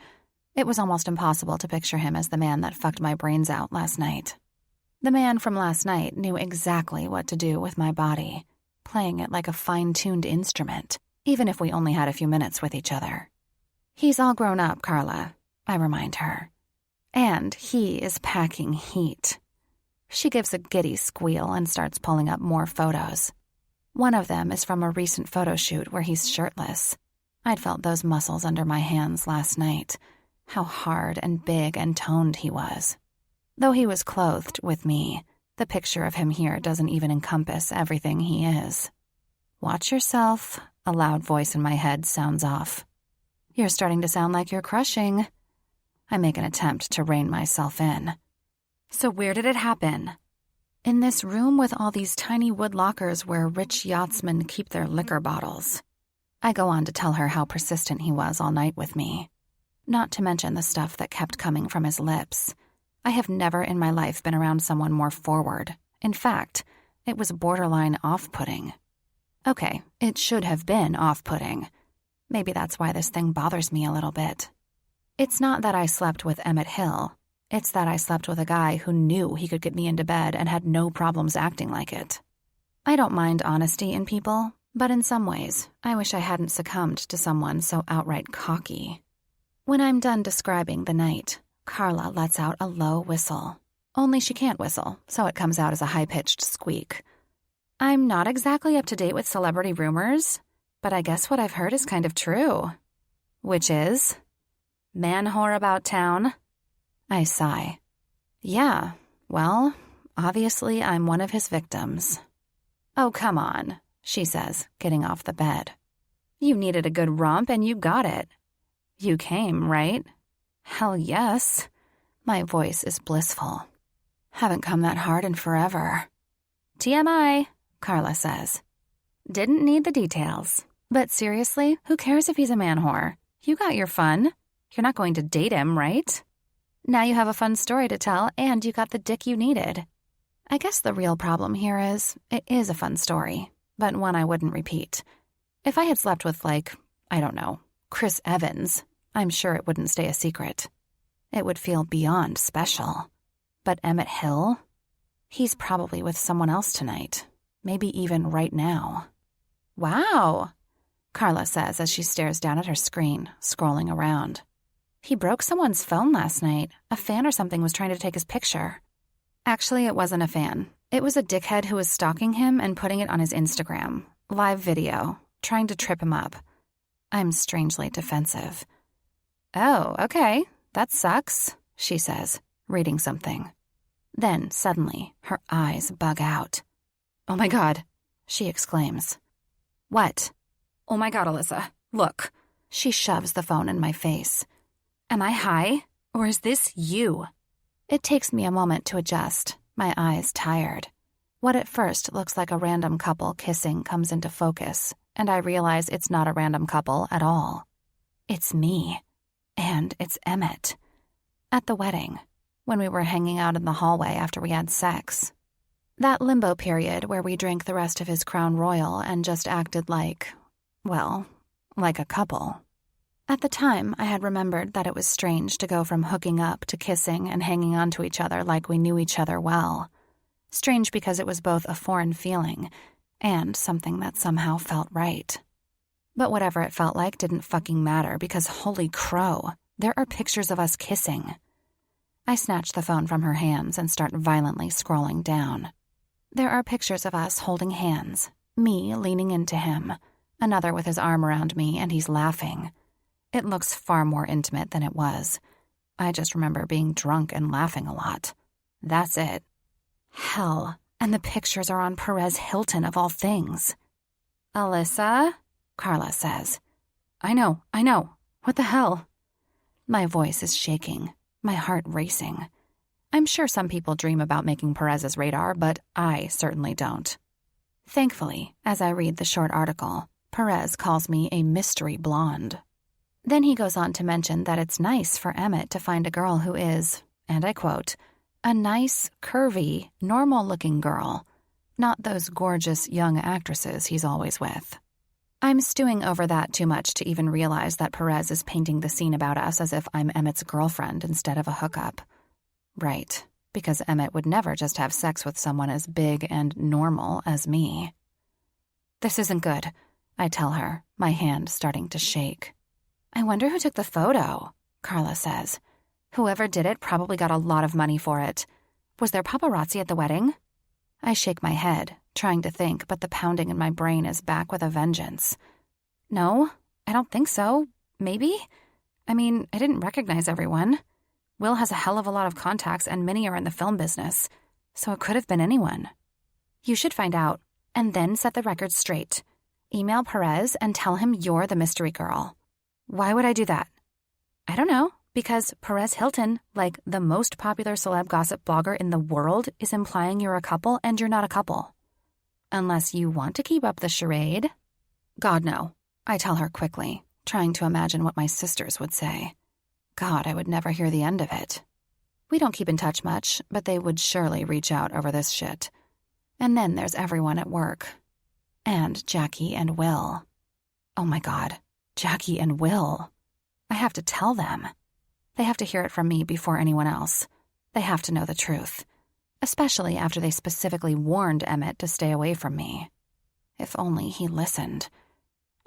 It was almost impossible to picture him as the man that fucked my brains out last night. The man from last night knew exactly what to do with my body, playing it like a fine-tuned instrument, even if we only had a few minutes with each other. He's all grown up, Carla, I remind her. And he is packing heat. She gives a giddy squeal and starts pulling up more photos. One of them is from a recent photo shoot where he's shirtless. I'd felt those muscles under my hands last night. How hard and big and toned he was. Though he was clothed with me, the picture of him here doesn't even encompass everything he is. Watch yourself, a loud voice in my head sounds off. You're starting to sound like you're crushing. I make an attempt to rein myself in. So where did it happen? In this room with all these tiny wood lockers where rich yachtsmen keep their liquor bottles. I go on to tell her how persistent he was all night with me. Not to mention the stuff that kept coming from his lips. I have never in my life been around someone more forward. In fact, it was borderline off-putting. Okay, it should have been off-putting. Maybe that's why this thing bothers me a little bit. It's not that I slept with Emmett Hill. It's that I slept with a guy who knew he could get me into bed and had no problems acting like it. I don't mind honesty in people, but in some ways, I wish I hadn't succumbed to someone so outright cocky. When I'm done describing the night, Carla lets out a low whistle. Only she can't whistle, so it comes out as a high-pitched squeak. I'm not exactly up to date with celebrity rumors, but I guess what I've heard is kind of true. Which is? Man whore about town? I sigh. Yeah, well, obviously I'm one of his victims. Oh, come on, she says, getting off the bed. You needed a good romp and you got it. You came, right? Hell yes. My voice is blissful. Haven't come that hard in forever. TMI, Carla says. Didn't need the details. But seriously, who cares if he's a man whore? You got your fun. You're not going to date him, right? Now you have a fun story to tell, and you got the dick you needed. I guess the real problem here is, it is a fun story, but one I wouldn't repeat. If I had slept with, I don't know, Chris Evans, I'm sure it wouldn't stay a secret. It would feel beyond special. But Emmett Hill? He's probably with someone else tonight. Maybe even right now. Wow, Carla says as she stares down at her screen, scrolling around. He broke someone's phone last night. A fan or something was trying to take his picture. Actually, it wasn't a fan. It was a dickhead who was stalking him and putting it on his Instagram. Live video, trying to trip him up. I'm strangely defensive. Oh, okay. That sucks, she says, reading something. Then, suddenly, her eyes bug out. Oh my God, she exclaims. What? Oh my God, Alyssa, look. She shoves the phone in my face. Am I high? Or is this you? It takes me a moment to adjust, my eyes tired. What at first looks like a random couple kissing comes into focus, and I realize it's not a random couple at all. It's me. And it's Emmett. At the wedding, when we were hanging out in the hallway after we had sex. That limbo period where we drank the rest of his Crown Royal and just acted like, well, like a couple. At the time, I had remembered that it was strange to go from hooking up to kissing and hanging on to each other like we knew each other well. Strange because it was both a foreign feeling and something that somehow felt right. But whatever it felt like didn't fucking matter because holy crow, there are pictures of us kissing. I snatch the phone from her hands and start violently scrolling down. There are pictures of us holding hands, me leaning into him, another with his arm around me, and he's laughing. It looks far more intimate than it was. I just remember being drunk and laughing a lot. That's it. Hell, and the pictures are on Perez Hilton of all things. Alyssa? Carla says. I know. What the hell? My voice is shaking, my heart racing. I'm sure some people dream about making Perez's radar, but I certainly don't. Thankfully, as I read the short article, Perez calls me a mystery blonde. Then he goes on to mention that it's nice for Emmett to find a girl who is, and I quote, a nice, curvy, normal-looking girl, not those gorgeous young actresses he's always with. I'm stewing over that too much to even realize that Perez is painting the scene about us as if I'm Emmett's girlfriend instead of a hookup. Right, because Emmett would never just have sex with someone as big and normal as me. This isn't good, I tell her, my hand starting to shake. I wonder who took the photo, Carla says. Whoever did it probably got a lot of money for it. Was there paparazzi at the wedding? I shake my head, trying to think, but the pounding in my brain is back with a vengeance. No, I don't think so. Maybe? I mean, I didn't recognize everyone. Will has a hell of a lot of contacts and many are in the film business, so it could have been anyone. You should find out, and then set the record straight. Email Perez and tell him you're the mystery girl. Why would I do that? I don't know, because Perez Hilton, like the most popular celeb gossip blogger in the world, is implying you're a couple and you're not a couple. Unless you want to keep up the charade. God, no, I tell her quickly, trying to imagine what my sisters would say. God, I would never hear the end of it. We don't keep in touch much, but they would surely reach out over this shit. And then there's everyone at work. And Jackie and Will. Oh my God, Jackie and Will. I have to tell them. They have to hear it from me before anyone else. They have to know the truth. Especially after they specifically warned Emmett to stay away from me. If only he listened.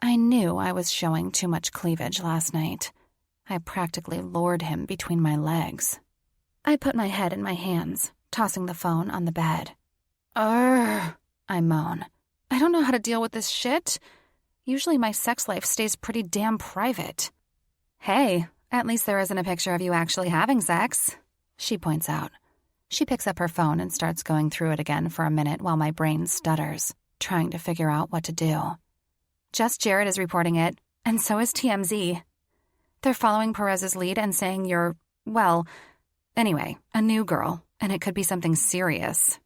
I knew I was showing too much cleavage last night. I practically lured him between my legs. I put my head in my hands, tossing the phone on the bed. Urgh, I moan. I don't know how to deal with this shit. Usually my sex life stays pretty damn private. Hey, at least there isn't a picture of you actually having sex, she points out. She picks up her phone and starts going through it again for a minute while my brain stutters, trying to figure out what to do. Just Jared is reporting it, and so is TMZ. They're following Perez's lead and saying you're, well, anyway, a new girl, and it could be something serious.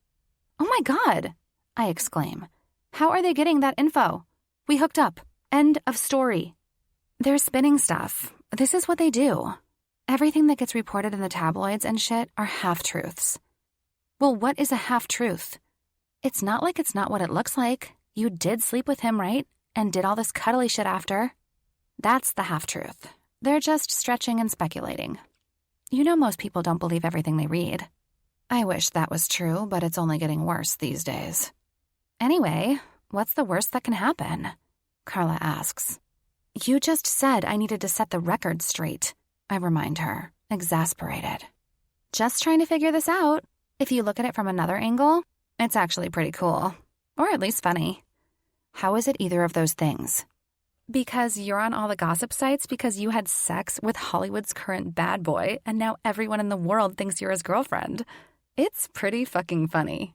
Oh my God, I exclaim. How are they getting that info? We hooked up. End of story. They're spinning stuff. This is what they do. Everything that gets reported in the tabloids and shit are half-truths. Well, what is a half-truth? It's not like it's not what it looks like. You did sleep with him, right? And did all this cuddly shit after. That's the half-truth. They're just stretching and speculating. You know most people don't believe everything they read. I wish that was true, but it's only getting worse these days. Anyway, what's the worst that can happen? Carla asks. You just said I needed to set the record straight, I remind her, exasperated. Just trying to figure this out. If you look at it from another angle, it's actually pretty cool. Or at least funny. How is it either of those things? Because you're on all the gossip sites because you had sex with Hollywood's current bad boy and now everyone in the world thinks you're his girlfriend. It's pretty fucking funny.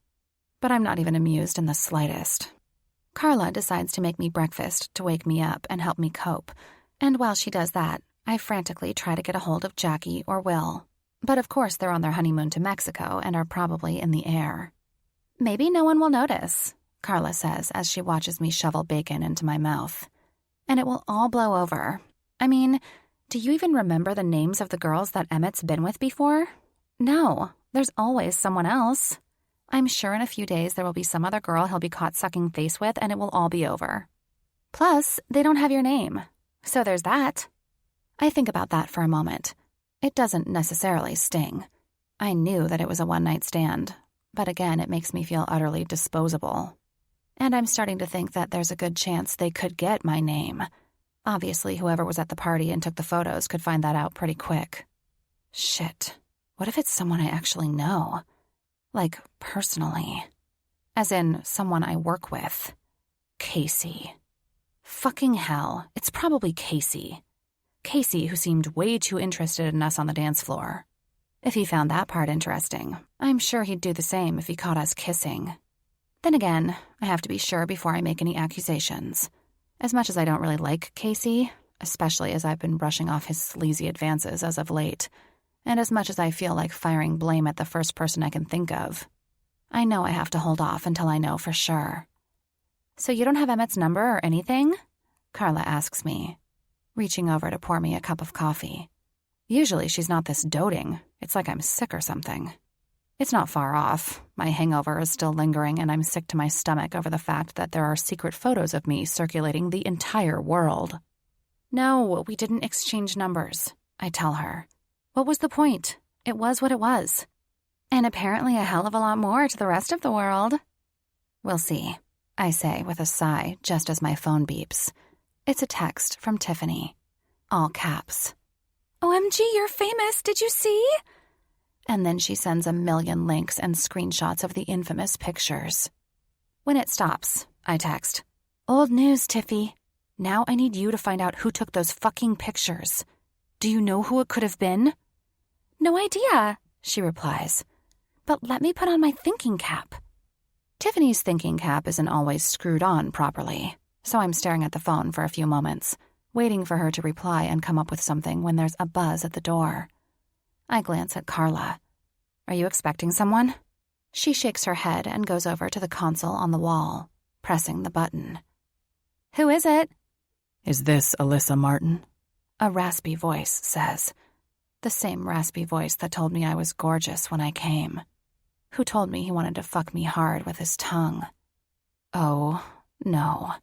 But I'm not even amused in the slightest. Carla decides to make me breakfast to wake me up and help me cope, and while she does that, I frantically try to get a hold of Jackie or Will. But of course they're on their honeymoon to Mexico and are probably in the air. Maybe no one will notice, Carla says as she watches me shovel bacon into my mouth. And it will all blow over. I mean, do you even remember the names of the girls that Emmett's been with before? No, there's always someone else. I'm sure in a few days there will be some other girl he'll be caught sucking face with and it will all be over. Plus, they don't have your name. So there's that. I think about that for a moment. It doesn't necessarily sting. I knew that it was a one-night stand, but again, it makes me feel utterly disposable. And I'm starting to think that there's a good chance they could get my name. Obviously, whoever was at the party and took the photos could find that out pretty quick. Shit. What if it's someone I actually know? Like, personally. As in, someone I work with. Casey. Fucking hell, it's probably Casey. Casey, who seemed way too interested in us on the dance floor. If he found that part interesting, I'm sure he'd do the same if he caught us kissing. Then again, I have to be sure before I make any accusations. As much as I don't really like Casey, especially as I've been brushing off his sleazy advances as of late, and as much as I feel like firing blame at the first person I can think of, I know I have to hold off until I know for sure. So you don't have Emmett's number or anything? Carla asks me, reaching over to pour me a cup of coffee. Usually she's not this doting. It's like I'm sick or something. It's not far off. My hangover is still lingering, and I'm sick to my stomach over the fact that there are secret photos of me circulating the entire world. No, we didn't exchange numbers, I tell her. What was the point? It was what it was. And apparently a hell of a lot more to the rest of the world. We'll see, I say with a sigh just as my phone beeps. It's a text from Tiffany. All caps. OMG, you're famous, did you see? And then she sends a million links and screenshots of the infamous pictures. When it stops, I text, Old news, Tiffy. Now I need you to find out who took those fucking pictures. Do you know who it could have been? No idea, she replies. But let me put on my thinking cap. Tiffany's thinking cap isn't always screwed on properly, so I'm staring at the phone for a few moments, waiting for her to reply and come up with something when there's a buzz at the door. I glance at Carla. Are you expecting someone? She shakes her head and goes over to the console on the wall, pressing the button. Who is it? Is this Alyssa Martin? A raspy voice says. The same raspy voice that told me I was gorgeous when I came. Who told me he wanted to fuck me hard with his tongue. Oh, no.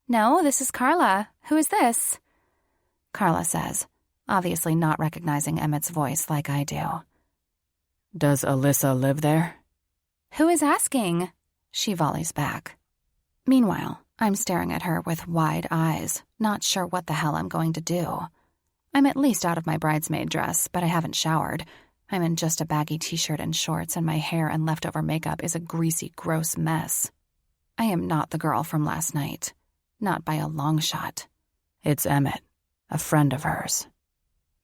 No, this is Carla. Who is this? Carla says, obviously not recognizing Emmett's voice like I do. Does Alyssa live there? Who is asking? She volleys back. Meanwhile, I'm staring at her with wide eyes, not sure what the hell I'm going to do. I'm at least out of my bridesmaid dress, but I haven't showered. I'm in just a baggy t-shirt and shorts, and my hair and leftover makeup is a greasy, gross mess. I am not the girl from last night. Not by a long shot. It's Emmett, a friend of hers.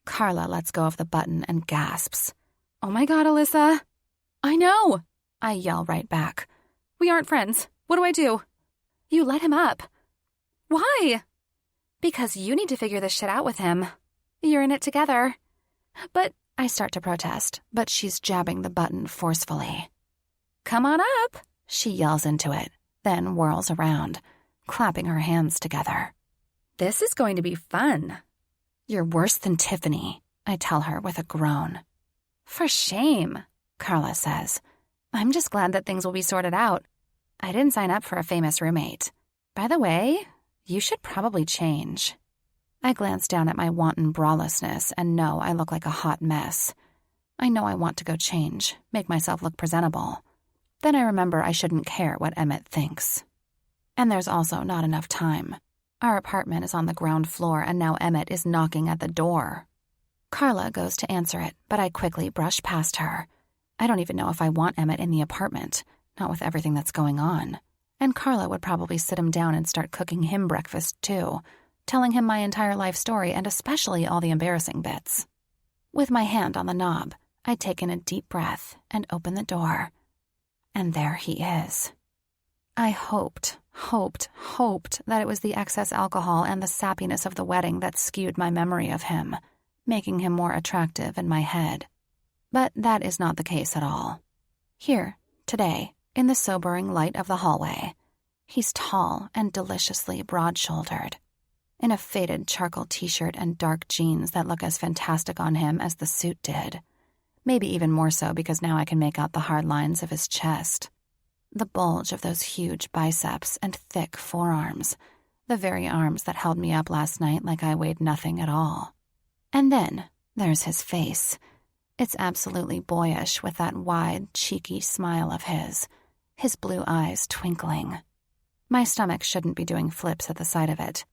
Carla lets go of the button and gasps. Oh my God, Alyssa. I know, I yell right back. We aren't friends. What do I do? You let him up. Why? Because you need to figure this shit out with him. You're in it together. But I start to protest, but she's jabbing the button forcefully. Come on up, she yells into it, then whirls around, clapping her hands together. This is going to be fun. You're worse than Tiffany, I tell her with a groan. For shame, Carla says. I'm just glad that things will be sorted out. I didn't sign up for a famous roommate. By the way, you should probably change. I glance down at my wanton bralessness and know I look like a hot mess. I know I want to go change, make myself look presentable. Then I remember I shouldn't care what Emmett thinks. And there's also not enough time. Our apartment is on the ground floor and now Emmett is knocking at the door. Carla goes to answer it, but I quickly brush past her. I don't even know if I want Emmett in the apartment, not with everything that's going on. And Carla would probably sit him down and start cooking him breakfast too, telling him my entire life story and especially all the embarrassing bits. With my hand on the knob, I take in a deep breath and open the door. And there he is. I hoped that it was the excess alcohol and the sappiness of the wedding that skewed my memory of him, making him more attractive in my head. But that is not the case at all. Here, today, in the sobering light of the hallway, he's tall and deliciously broad-shouldered, in a faded charcoal t-shirt and dark jeans that look as fantastic on him as the suit did. Maybe even more so because now I can make out the hard lines of his chest, the bulge of those huge biceps and thick forearms, the very arms that held me up last night like I weighed nothing at all. And then there's his face. It's absolutely boyish with that wide, cheeky smile of his blue eyes twinkling. My stomach shouldn't be doing flips at the sight of it,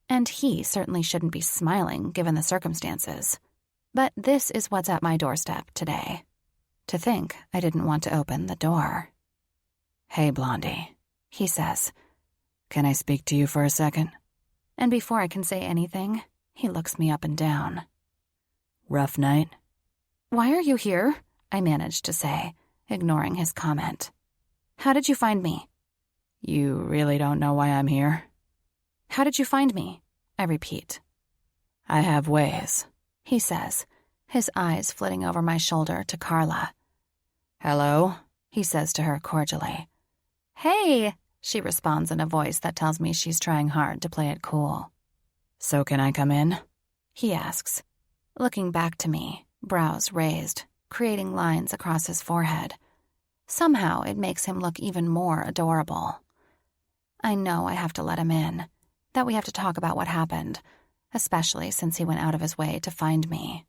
and he certainly shouldn't be smiling given the circumstances. But this is what's at my doorstep today. To think I didn't want to open the door. "Hey, Blondie," he says. "Can I speak to you for a second?" And before I can say anything, he looks me up and down. "Rough night?" "Why are you here?" I managed to say, ignoring his comment. "How did you find me?" "You really don't know why I'm here?" "How did you find me?" I repeat. "I have ways," he says, his eyes flitting over my shoulder to Carla. "Hello?" he says to her cordially. "Hey," she responds in a voice that tells me she's trying hard to play it cool. "So can I come in?" he asks, looking back to me, brows raised, creating lines across his forehead. Somehow it makes him look even more adorable. I know I have to let him in, that we have to talk about what happened, especially since he went out of his way to find me.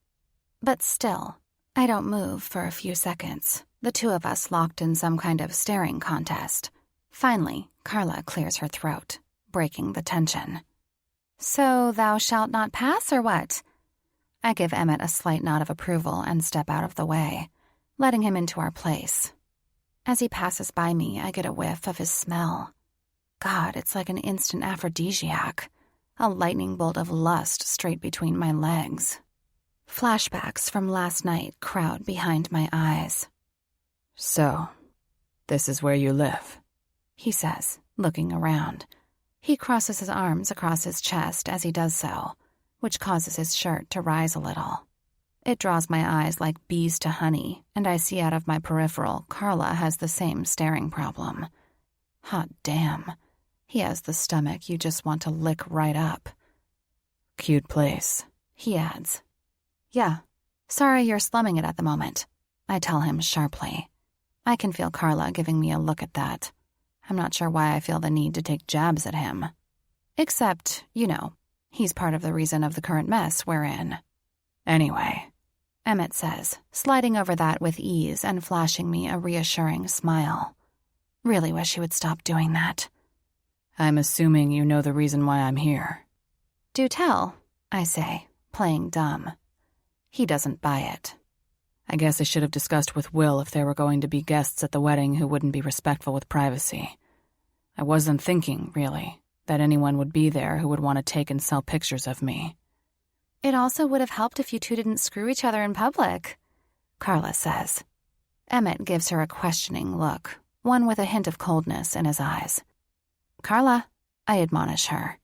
But still, I don't move for a few seconds, the two of us locked in some kind of staring contest. Finally, Carla clears her throat, breaking the tension. "So thou shalt not pass, or what?" I give Emmett a slight nod of approval and step out of the way, letting him into our place. As he passes by me, I get a whiff of his smell. God, it's like an instant aphrodisiac, a lightning bolt of lust straight between my legs. Flashbacks from last night crowd behind my eyes. "So, this is where you live?" he says, looking around. He crosses his arms across his chest as he does so, which causes his shirt to rise a little. It draws my eyes like bees to honey, and I see out of my peripheral Carla has the same staring problem. Hot damn. He has the stomach you just want to lick right up. "Cute place," he adds. "Yeah. Sorry you're slumming it at the moment," I tell him sharply. I can feel Carla giving me a look at that. I'm not sure why I feel the need to take jabs at him. Except, he's part of the reason of the current mess we're in. "Anyway," Emmett says, sliding over that with ease and flashing me a reassuring smile. Really wish he would stop doing that. "I'm assuming you know the reason why I'm here." "Do tell," I say, playing dumb. He doesn't buy it. "I guess I should have discussed with Will if there were going to be guests at the wedding who wouldn't be respectful with privacy. I wasn't thinking, really, that anyone would be there who would want to take and sell pictures of me." "It also would have helped if you two didn't screw each other in public," Carla says. Emmett gives her a questioning look, one with a hint of coldness in his eyes. "Carla," I admonish her.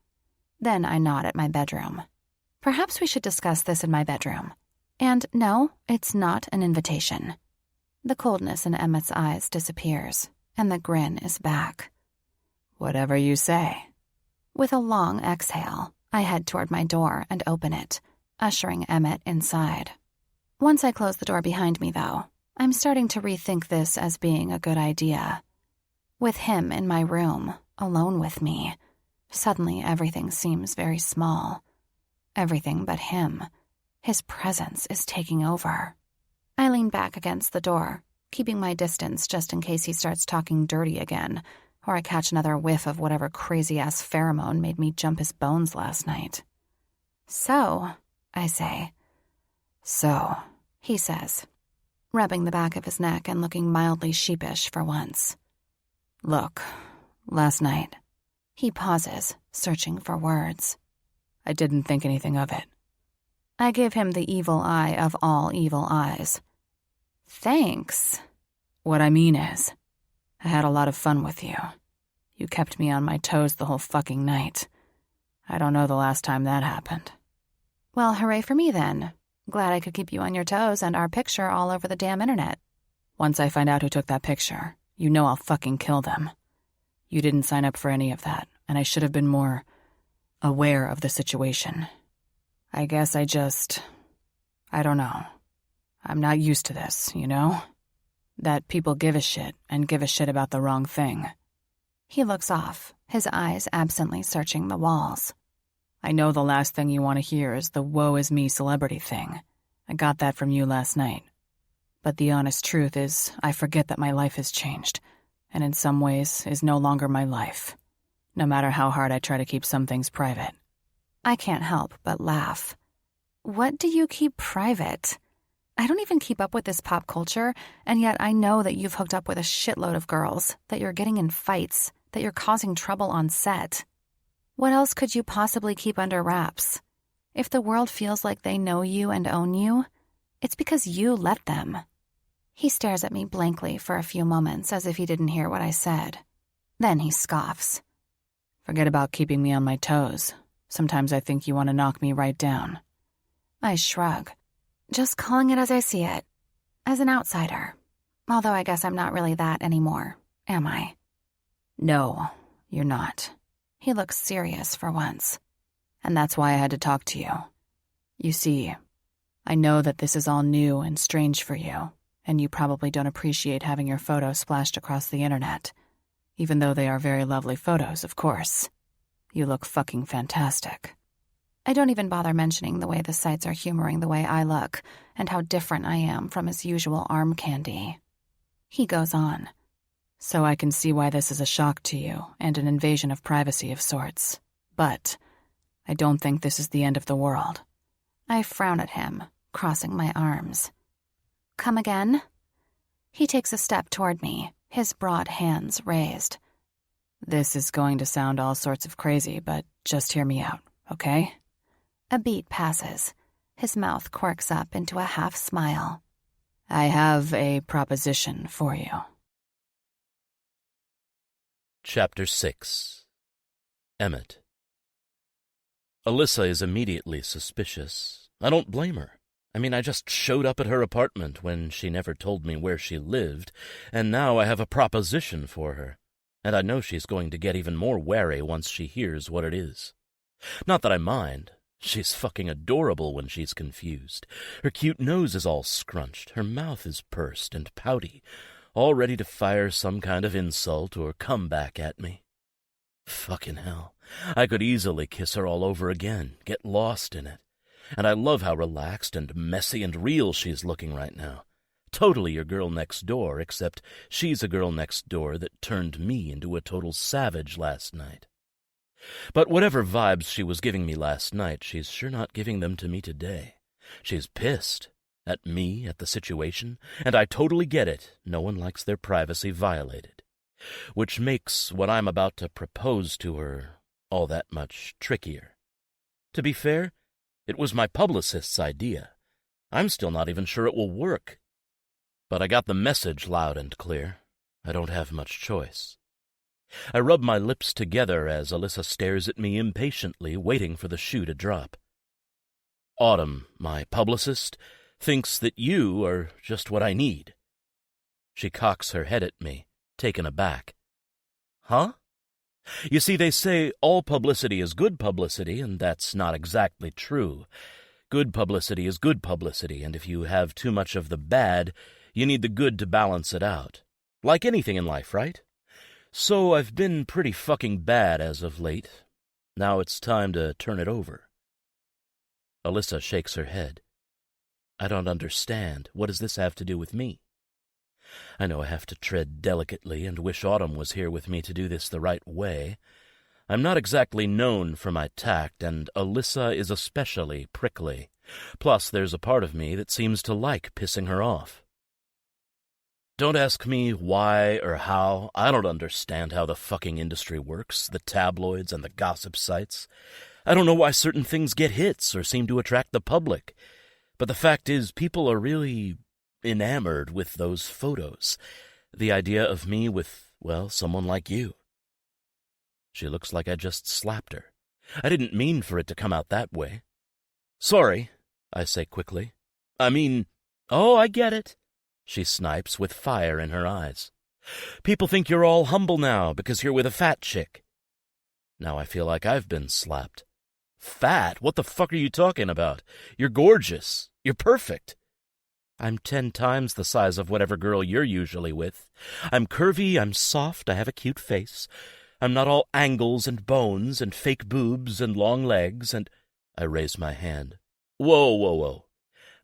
Then I nod at my bedroom. Perhaps we should discuss this in my bedroom. And no, it's not an invitation. The coldness in Emmett's eyes disappears, and the grin is back. "Whatever you say." With a long exhale, I head toward my door and open it, ushering Emmett inside. Once I close the door behind me, though, I'm starting to rethink this as being a good idea. With him in my room, alone with me, suddenly everything seems very small. Everything but him. His presence is taking over. I lean back against the door, keeping my distance just in case he starts talking dirty again, or I catch another whiff of whatever crazy-ass pheromone made me jump his bones last night. "So," I say. "So," he says, rubbing the back of his neck and looking mildly sheepish for once. "Look, last night." He pauses, searching for words. "I didn't think anything of it." I give him the evil eye of all evil eyes. "Thanks." "What I mean is, I had a lot of fun with you." You kept me on my toes the whole fucking night. I don't know the last time that happened. Well, hooray for me then. Glad I could keep you on your toes and our picture all over the damn internet. Once I find out who took that picture, you know I'll fucking kill them. You didn't sign up for any of that, and I should have been more aware of the situation. I guess I don't know. I'm not used to this, you know? That people give a shit and give a shit about the wrong thing. He looks off, his eyes absently searching the walls. I know the last thing you want to hear is the woe is me celebrity thing. I got that from you last night. But the honest truth is, I forget that my life has changed, and in some ways is no longer my life, no matter how hard I try to keep some things private. I can't help but laugh. What do you keep private? I don't even keep up with this pop culture, and yet I know that you've hooked up with a shitload of girls, that you're getting in fights, that you're causing trouble on set. What else could you possibly keep under wraps? If the world feels like they know you and own you, it's because you let them. He stares at me blankly for a few moments as if he didn't hear what I said. Then he scoffs. Forget about keeping me on my toes. Sometimes I think you want to knock me right down. I shrug. Just calling it as I see it. As an outsider. Although I guess I'm not really that anymore, am I? No, you're not. He looks serious for once. And that's why I had to talk to you. You see, I know that this is all new and strange for you, and you probably don't appreciate having your photos splashed across the internet. Even though they are very lovely photos, of course. You look fucking fantastic. I don't even bother mentioning the way the sites are humoring the way I look, and how different I am from his usual arm candy. He goes on. So I can see why this is a shock to you, and an invasion of privacy of sorts. But I don't think this is the end of the world. I frown at him, crossing my arms. Come again? He takes a step toward me, his broad hands raised. This is going to sound all sorts of crazy, but just hear me out, okay? A beat passes. His mouth quirks up into a half smile. I have a proposition for you. Chapter 6. Emmett. Alyssa is immediately suspicious. I don't blame her. I mean, I just showed up at her apartment when she never told me where she lived, and now I have a proposition for her. And I know she's going to get even more wary once she hears what it is. Not that I mind. She's fucking adorable when she's confused. Her cute nose is all scrunched, her mouth is pursed and pouty, all ready to fire some kind of insult or comeback at me. Fucking hell. I could easily kiss her all over again, get lost in it. And I love how relaxed and messy and real she's looking right now. Totally your girl next door, except she's a girl next door that turned me into a total savage last night. But whatever vibes she was giving me last night, she's sure not giving them to me today. She's pissed. At me, at the situation, and I totally get it. No one likes their privacy violated. Which makes what I'm about to propose to her all that much trickier. To be fair, it was my publicist's idea. I'm still not even sure it will work. But I got the message loud and clear. I don't have much choice. I rub my lips together as Alyssa stares at me impatiently, waiting for the shoe to drop. Autumn, my publicist, thinks that you are just what I need. She cocks her head at me, taken aback. Huh? You see, they say all publicity is good publicity, and that's not exactly true. Good publicity is good publicity, and if you have too much of the bad, you need the good to balance it out. Like anything in life, right? So I've been pretty fucking bad as of late. Now it's time to turn it over. Alyssa shakes her head. I don't understand. What does this have to do with me? I know I have to tread delicately and wish Autumn was here with me to do this the right way. I'm not exactly known for my tact, and Alyssa is especially prickly. Plus, there's a part of me that seems to like pissing her off. Don't ask me why or how. I don't understand how the fucking industry works, the tabloids and the gossip sites. I don't know why certain things get hits or seem to attract the public. But the fact is, people are really enamored with those photos. The idea of me with, well, someone like you. She looks like I just slapped her. I didn't mean for it to come out that way. Sorry, I say quickly. Oh, I get it, she snipes with fire in her eyes. People think you're all humble now because you're with a fat chick. Now I feel like I've been slapped. Fat? What the fuck are you talking about? You're gorgeous. You're perfect. I'm 10 times the size of whatever girl you're usually with. I'm curvy, I'm soft, I have a cute face. I'm not all angles and bones and fake boobs and long legs and... I raise my hand. Whoa.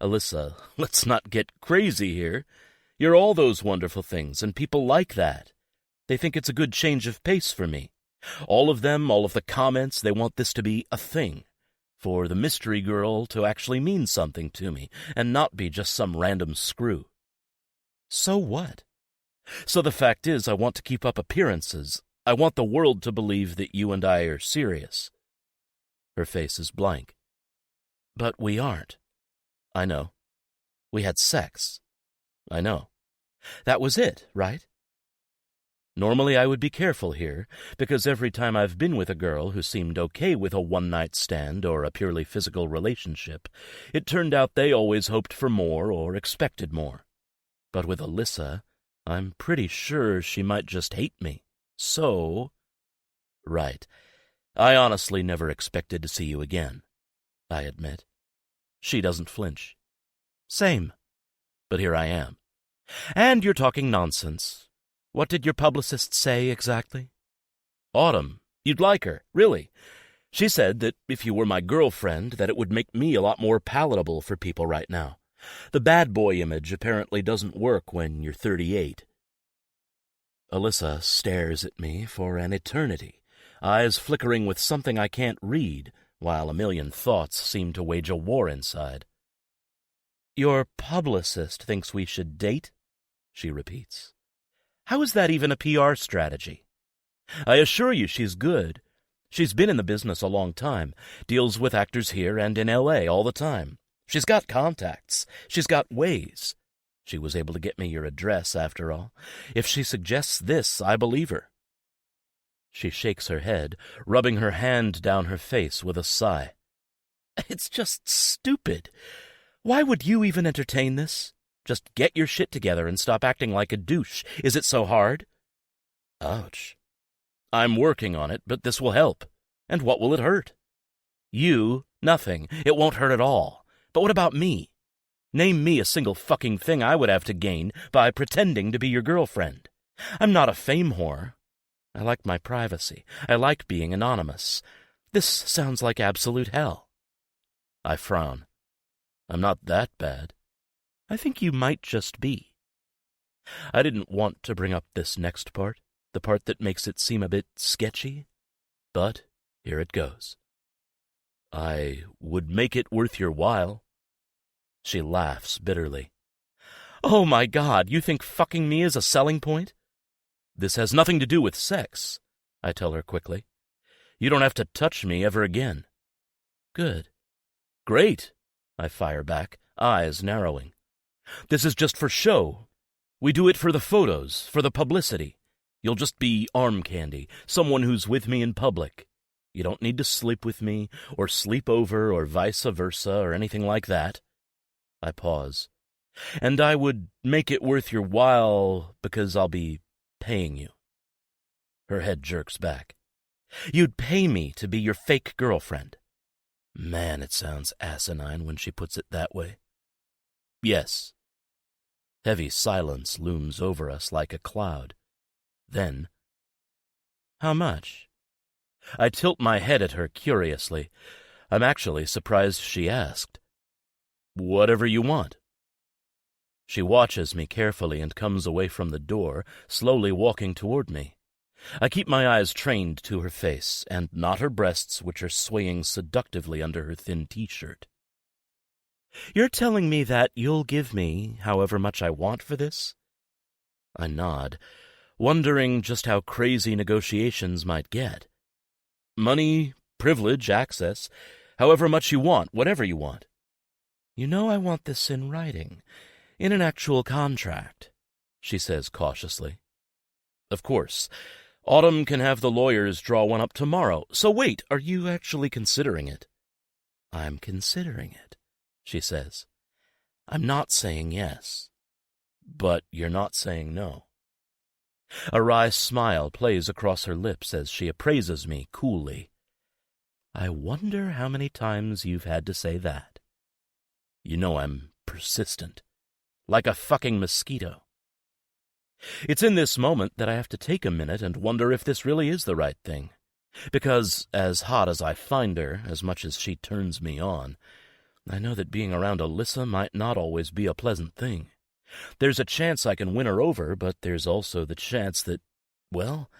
Alyssa, let's not get crazy here. You're all those wonderful things, and people like that. They think it's a good change of pace for me. All of them, all of the comments, they want this to be a thing. For the mystery girl to actually mean something to me, and not be just some random screw. So what? So the fact is, I want to keep up appearances. I want the world to believe that you and I are serious. Her face is blank. But we aren't. I know. We had sex. I know. That was it, right? Normally I would be careful here, because every time I've been with a girl who seemed okay with a one-night stand or a purely physical relationship, it turned out they always hoped for more or expected more. But with Alyssa, I'm pretty sure she might just hate me. So... Right. I honestly never expected to see you again, I admit. She doesn't flinch. Same. But here I am. And you're talking nonsense. What did your publicist say exactly? Autumn. You'd like her, really. She said that if you were my girlfriend, that it would make me a lot more palatable for people right now. The bad boy image apparently doesn't work when you're 38. Alyssa stares at me for an eternity, eyes flickering with something I can't read, while a million thoughts seem to wage a war inside. Your publicist thinks we should date? She repeats. How is that even a PR strategy? I assure you she's good. She's been in the business a long time, deals with actors here and in L.A. all the time. She's got contacts. She's got ways. She was able to get me your address, after all. If she suggests this, I believe her. She shakes her head, rubbing her hand down her face with a sigh. It's just stupid. Why would you even entertain this? Just get your shit together and stop acting like a douche. Is it so hard? Ouch. I'm working on it, but this will help. And what will it hurt? You, nothing. It won't hurt at all. But what about me? Name me a single fucking thing I would have to gain by pretending to be your girlfriend. I'm not a fame whore. I like my privacy. I like being anonymous. This sounds like absolute hell. I frown. I'm not that bad. I think you might just be. I didn't want to bring up this next part, the part that makes it seem a bit sketchy, but here it goes. I would make it worth your while. She laughs bitterly. Oh my God, you think fucking me is a selling point? This has nothing to do with sex, I tell her quickly. You don't have to touch me ever again. Good. Great, I fire back, eyes narrowing. This is just for show. We do it for the photos, for the publicity. You'll just be arm candy, someone who's with me in public. You don't need to sleep with me, or sleep over, or vice versa, or anything like that. I pause. And I would make it worth your while because I'll be paying you. Her head jerks back. You'd pay me to be your fake girlfriend. Man, it sounds asinine when she puts it that way. Yes. Heavy silence looms over us like a cloud. Then, how much? I tilt my head at her curiously. I'm actually surprised she asked. Whatever you want. She watches me carefully and comes away from the door, slowly walking toward me. I keep my eyes trained to her face, and not her breasts, which are swaying seductively under her thin t-shirt. You're telling me that you'll give me however much I want for this? I nod, wondering just how crazy negotiations might get. Money, privilege, access, however much you want, whatever you want. You know I want this in writing, in an actual contract, she says cautiously. Of course. Autumn can have the lawyers draw one up tomorrow. So wait, are you actually considering it? I'm considering it, she says. I'm not saying yes. But you're not saying no. A wry smile plays across her lips as she appraises me coolly. I wonder how many times you've had to say that. You know I'm persistent. Like a fucking mosquito. It's in this moment that I have to take a minute and wonder if this really is the right thing. Because, as hot as I find her, as much as she turns me on, I know that being around Alyssa might not always be a pleasant thing. There's a chance I can win her over, but there's also the chance that, well,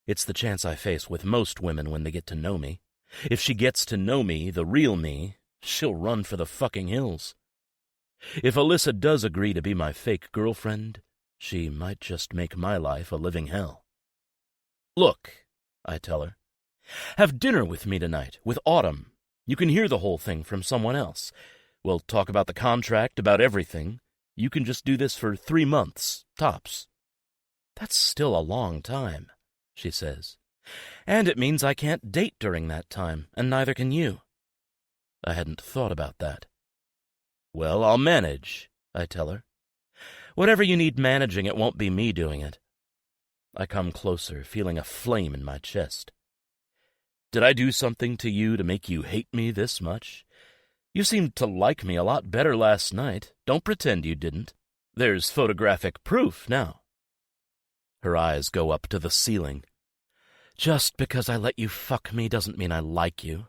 it's the chance I face with most women when they get to know me. If she gets to know me, the real me, she'll run for the fucking hills. If Alyssa does agree to be my fake girlfriend, she might just make my life a living hell. Look, I tell her, have dinner with me tonight, with Autumn. You can hear the whole thing from someone else. We'll talk about the contract, about everything. You can just do this for 3 months, tops. That's still a long time, she says. And it means I can't date during that time, and neither can you. I hadn't thought about that. Well, I'll manage, I tell her. Whatever you need managing, it won't be me doing it. I come closer, feeling a flame in my chest. Did I do something to you to make you hate me this much? You seemed to like me a lot better last night. Don't pretend you didn't. There's photographic proof now. Her eyes go up to the ceiling. Just because I let you fuck me doesn't mean I like you.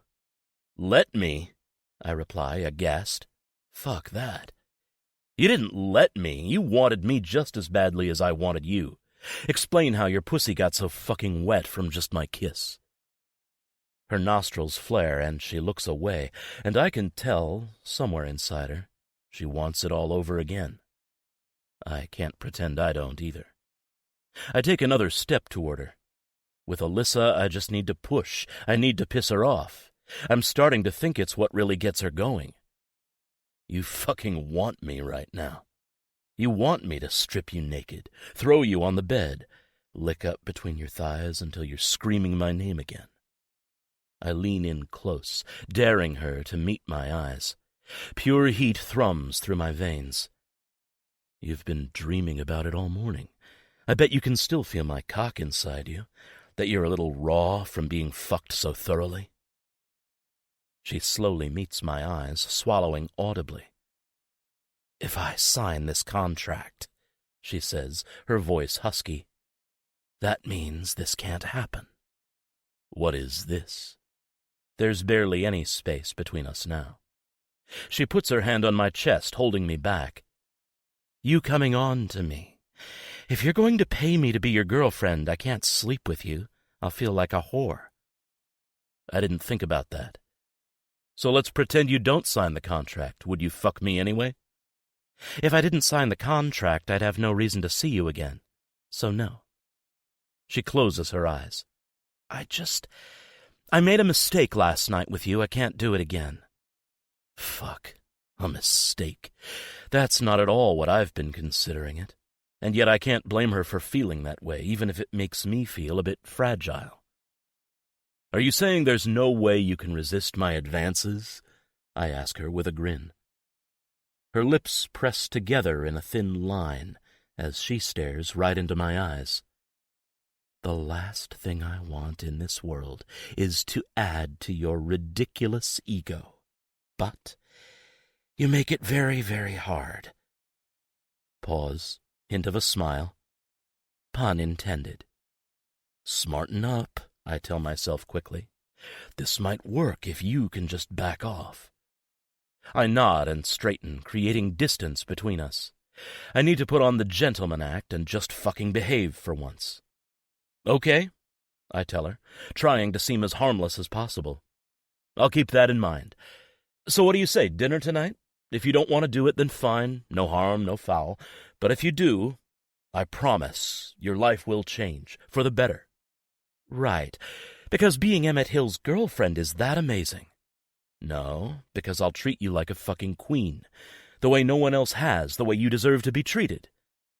Let me? I reply, aghast. Fuck that. You didn't let me. You wanted me just as badly as I wanted you. Explain how your pussy got so fucking wet from just my kiss. Her nostrils flare and she looks away, and I can tell, somewhere inside her, she wants it all over again. I can't pretend I don't either. I take another step toward her. With Alyssa, I just need to push. I need to piss her off. I'm starting to think it's what really gets her going. You fucking want me right now. You want me to strip you naked, throw you on the bed, lick up between your thighs until you're screaming my name again. I lean in close, daring her to meet my eyes. Pure heat thrums through my veins. You've been dreaming about it all morning. I bet you can still feel my cock inside you, that you're a little raw from being fucked so thoroughly. She slowly meets my eyes, swallowing audibly. If I sign this contract, she says, her voice husky, that means this can't happen. What is this? There's barely any space between us now. She puts her hand on my chest, holding me back. You coming on to me. If you're going to pay me to be your girlfriend, I can't sleep with you. I'll feel like a whore. I didn't think about that. So let's pretend you don't sign the contract. Would you fuck me anyway? If I didn't sign the contract, I'd have no reason to see you again. So no. She closes her eyes. I made a mistake last night with you. I can't do it again. Fuck. A mistake. That's not at all what I've been considering it. And yet I can't blame her for feeling that way, even if it makes me feel a bit fragile. Are you saying there's no way you can resist my advances? I ask her with a grin. Her lips press together in a thin line as she stares right into my eyes. The last thing I want in this world is to add to your ridiculous ego. But you make it very, very hard. Pause, hint of a smile. Pun intended. Smarten up, I tell myself quickly. This might work if you can just back off. I nod and straighten, creating distance between us. I need to put on the gentleman act and just fucking behave for once. Okay, I tell her, trying to seem as harmless as possible. I'll keep that in mind. So what do you say, dinner tonight? If you don't want to do it, then fine, no harm, no foul. But if you do, I promise your life will change, for the better. Right, because being Emmett Hill's girlfriend is that amazing. No, because I'll treat you like a fucking queen, the way no one else has, the way you deserve to be treated.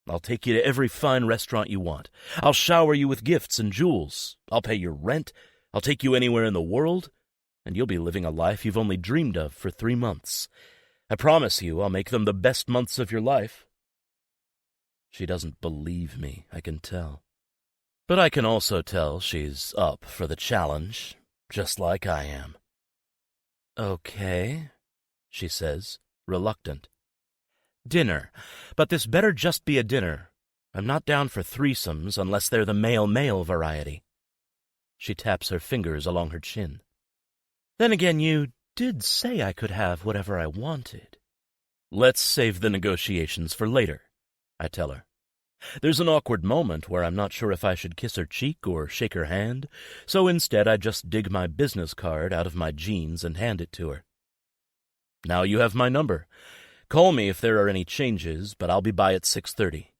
I'll take you to every fine restaurant you want. I'll shower you with gifts and jewels. I'll pay your rent. I'll take you anywhere in the world, and you'll be living a life you've only dreamed of for 3 months. I promise you I'll make them the best months of your life. She doesn't believe me, I can tell. But I can also tell she's up for the challenge, just like I am. Okay, she says, reluctant. Dinner, but this better just be a dinner. I'm not down for threesomes unless they're the male-male variety. She taps her fingers along her chin. Then again, you did say I could have whatever I wanted. Let's save the negotiations for later, I tell her. There's an awkward moment where I'm not sure if I should kiss her cheek or shake her hand, so instead I just dig my business card out of my jeans and hand it to her. Now you have my number. Call me if there are any changes, but I'll be by at 6:30.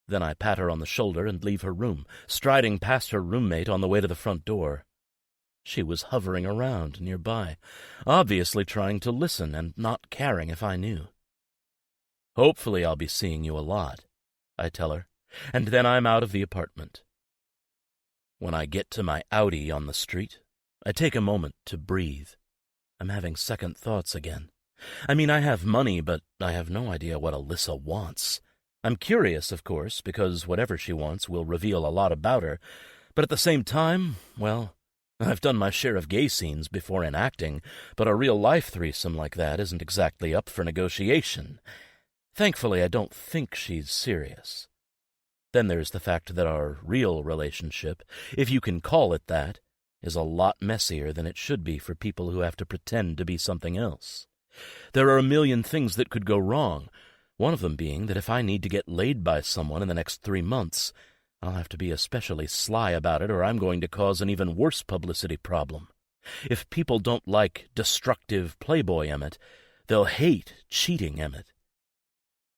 Then I pat her on the shoulder and leave her room, striding past her roommate on the way to the front door. She was hovering around nearby, obviously trying to listen and not caring if I knew. Hopefully I'll be seeing you a lot, I tell her, and then I'm out of the apartment. When I get to my Audi on the street, I take a moment to breathe. I'm having second thoughts again. I mean, I have money, but I have no idea what Alyssa wants. I'm curious, of course, because whatever she wants will reveal a lot about her, but at the same time, well, I've done my share of gay scenes before in acting, but a real-life threesome like that isn't exactly up for negotiation. Thankfully, I don't think she's serious. Then there's the fact that our real relationship, if you can call it that, is a lot messier than it should be for people who have to pretend to be something else. There are a million things that could go wrong, one of them being that if I need to get laid by someone in the next 3 months, I'll have to be especially sly about it or I'm going to cause an even worse publicity problem. If people don't like destructive playboy Emmett, they'll hate cheating Emmett.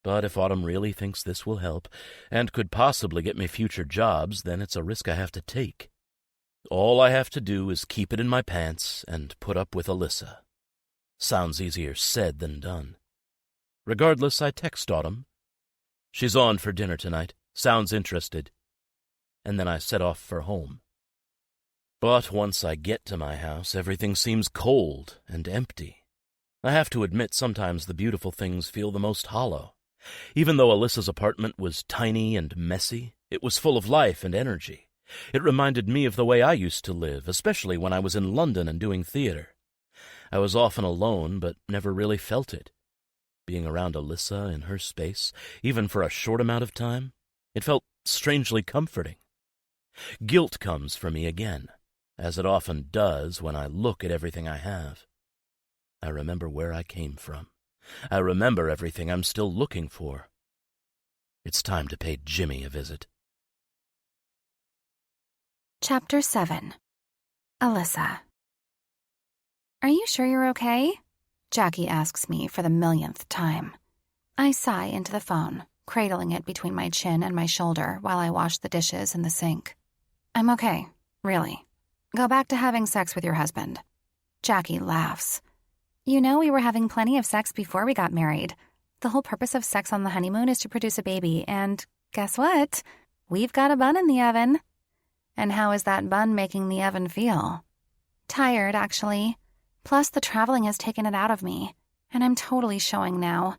But if Autumn really thinks this will help and could possibly get me future jobs, then it's a risk I have to take. All I have to do is keep it in my pants and put up with Alyssa. Sounds easier said than done. Regardless, I text Autumn. She's on for dinner tonight. Sounds interested. And then I set off for home. But once I get to my house, everything seems cold and empty. I have to admit sometimes the beautiful things feel the most hollow. Even though Alyssa's apartment was tiny and messy, it was full of life and energy. It reminded me of the way I used to live, especially when I was in London and doing theater. I was often alone, but never really felt it. Being around Alyssa in her space, even for a short amount of time, it felt strangely comforting. Guilt comes for me again, as it often does when I look at everything I have. I remember where I came from. I remember everything I'm still looking for. It's time to pay Jimmy a visit. Chapter 7. Alyssa. Are you sure you're okay? Jackie asks me for the millionth time. I sigh into the phone, cradling it between my chin and my shoulder while I wash the dishes in the sink. I'm okay, really. Go back to having sex with your husband. Jackie laughs. You know we were having plenty of sex before we got married. The whole purpose of sex on the honeymoon is to produce a baby, and guess what? We've got a bun in the oven. And how is that bun making the oven feel? Tired, actually. Plus, the traveling has taken it out of me, and I'm totally showing now.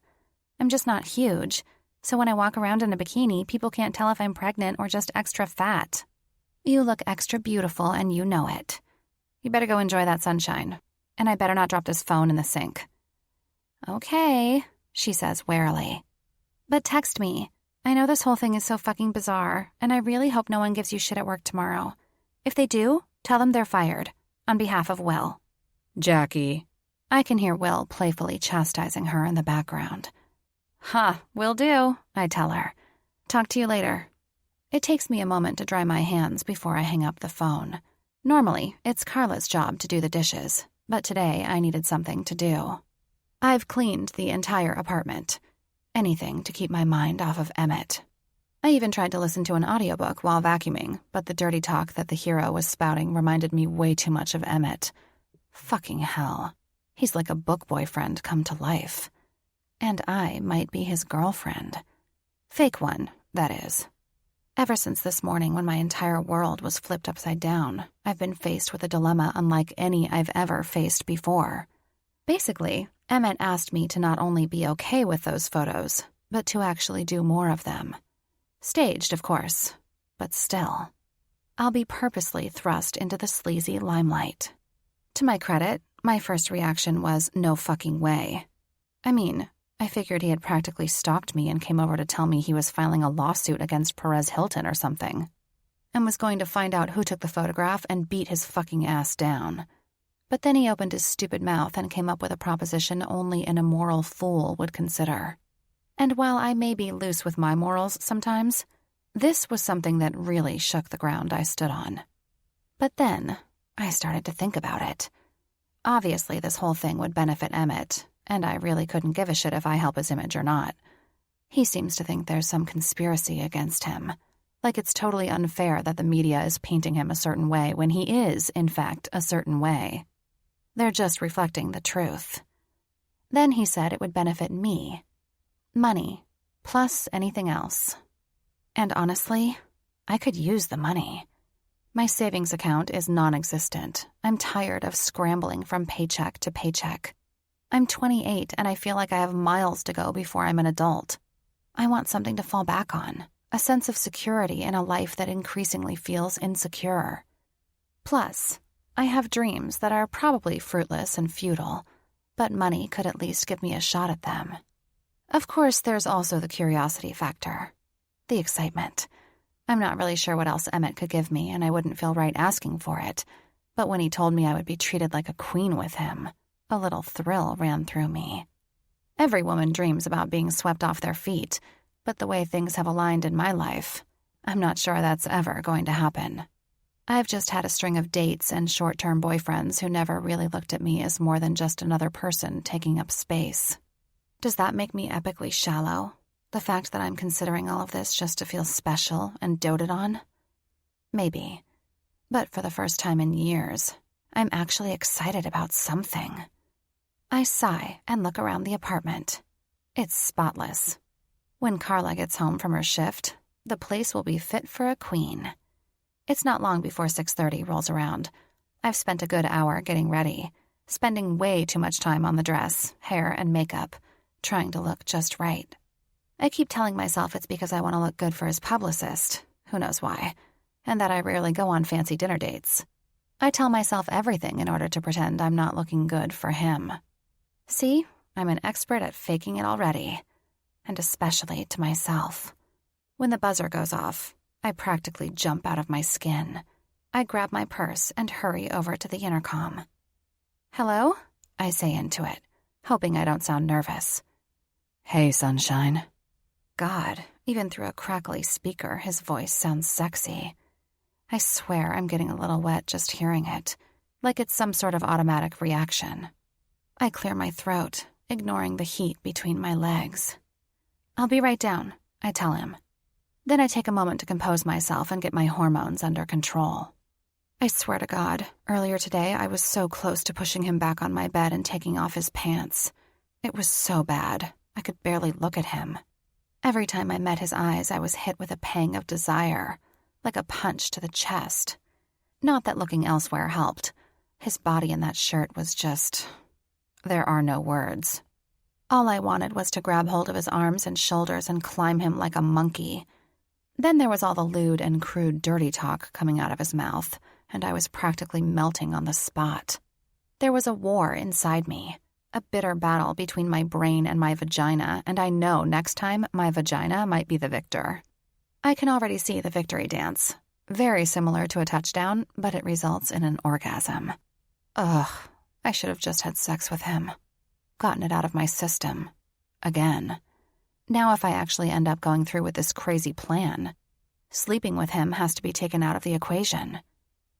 I'm just not huge, so when I walk around in a bikini, people can't tell if I'm pregnant or just extra fat. You look extra beautiful, and you know it. You better go enjoy that sunshine, and I better not drop this phone in the sink. Okay, she says warily. But text me. I know this whole thing is so fucking bizarre, and I really hope no one gives you shit at work tomorrow. If they do, tell them they're fired, on behalf of Will. Jackie. I can hear Will playfully chastising her in the background. Will do, I tell her. Talk to you later. It takes me a moment to dry my hands before I hang up the phone. Normally, it's Carla's job to do the dishes, but today I needed something to do. I've cleaned the entire apartment. Anything to keep my mind off of Emmett. I even tried to listen to an audiobook while vacuuming, but the dirty talk that the hero was spouting reminded me way too much of Emmett. Fucking hell. He's like a book boyfriend come to life. And I might be his girlfriend. Fake one, that is. Ever since this morning when my entire world was flipped upside down, I've been faced with a dilemma unlike any I've ever faced before. Basically, Emmett asked me to not only be okay with those photos, but to actually do more of them. Staged, of course, but still. I'll be purposely thrust into the sleazy limelight. To my credit, my first reaction was no fucking way. I mean, I figured he had practically stalked me and came over to tell me he was filing a lawsuit against Perez Hilton or something, and was going to find out who took the photograph and beat his fucking ass down. But then he opened his stupid mouth and came up with a proposition only an immoral fool would consider. And while I may be loose with my morals sometimes, this was something that really shook the ground I stood on. But then, I started to think about it. Obviously, this whole thing would benefit Emmett, and I really couldn't give a shit if I help his image or not. He seems to think there's some conspiracy against him. Like it's totally unfair that the media is painting him a certain way when he is, in fact, a certain way. They're just reflecting the truth. Then he said it would benefit me. Money, plus anything else. And honestly, I could use the money. My savings account is non-existent. I'm tired of scrambling from paycheck to paycheck. I'm 28 and I feel like I have miles to go before I'm an adult. I want something to fall back on, a sense of security in a life that increasingly feels insecure. Plus, I have dreams that are probably fruitless and futile, but money could at least give me a shot at them. Of course, there's also the curiosity factor. The excitement. I'm not really sure what else Emmett could give me, and I wouldn't feel right asking for it. But when he told me I would be treated like a queen with him, a little thrill ran through me. Every woman dreams about being swept off their feet, but the way things have aligned in my life, I'm not sure that's ever going to happen. I've just had a string of dates and short-term boyfriends who never really looked at me as more than just another person taking up space. Does that make me epically shallow? The fact that I'm considering all of this just to feel special and doted on? Maybe. But for the first time in years, I'm actually excited about something. I sigh and look around the apartment. It's spotless. When Carla gets home from her shift, the place will be fit for a queen. It's not long before 6:30 rolls around. I've spent a good hour getting ready, spending way too much time on the dress, hair, and makeup, trying to look just right. I keep telling myself it's because I want to look good for his publicist, who knows why, and that I rarely go on fancy dinner dates. I tell myself everything in order to pretend I'm not looking good for him. See, I'm an expert at faking it already, and especially to myself. When the buzzer goes off, I practically jump out of my skin. I grab my purse and hurry over to the intercom. "Hello?" I say into it, hoping I don't sound nervous. "Hey, sunshine." God, even through a crackly speaker, his voice sounds sexy. I swear I'm getting a little wet just hearing it, like it's some sort of automatic reaction. I clear my throat, ignoring the heat between my legs. "I'll be right down," I tell him. Then I take a moment to compose myself and get my hormones under control. I swear to God, earlier today I was so close to pushing him back on my bed and taking off his pants. It was so bad, I could barely look at him. Every time I met his eyes, I was hit with a pang of desire, like a punch to the chest. Not that looking elsewhere helped. His body in that shirt was just... There are no words. All I wanted was to grab hold of his arms and shoulders and climb him like a monkey. Then there was all the lewd and crude dirty talk coming out of his mouth, and I was practically melting on the spot. There was a war inside me, a bitter battle between my brain and my vagina, and I know next time my vagina might be the victor. I can already see the victory dance. Very similar to a touchdown, but it results in an orgasm. Ugh, I should have just had sex with him. Gotten it out of my system. Again. Now if I actually end up going through with this crazy plan, sleeping with him has to be taken out of the equation.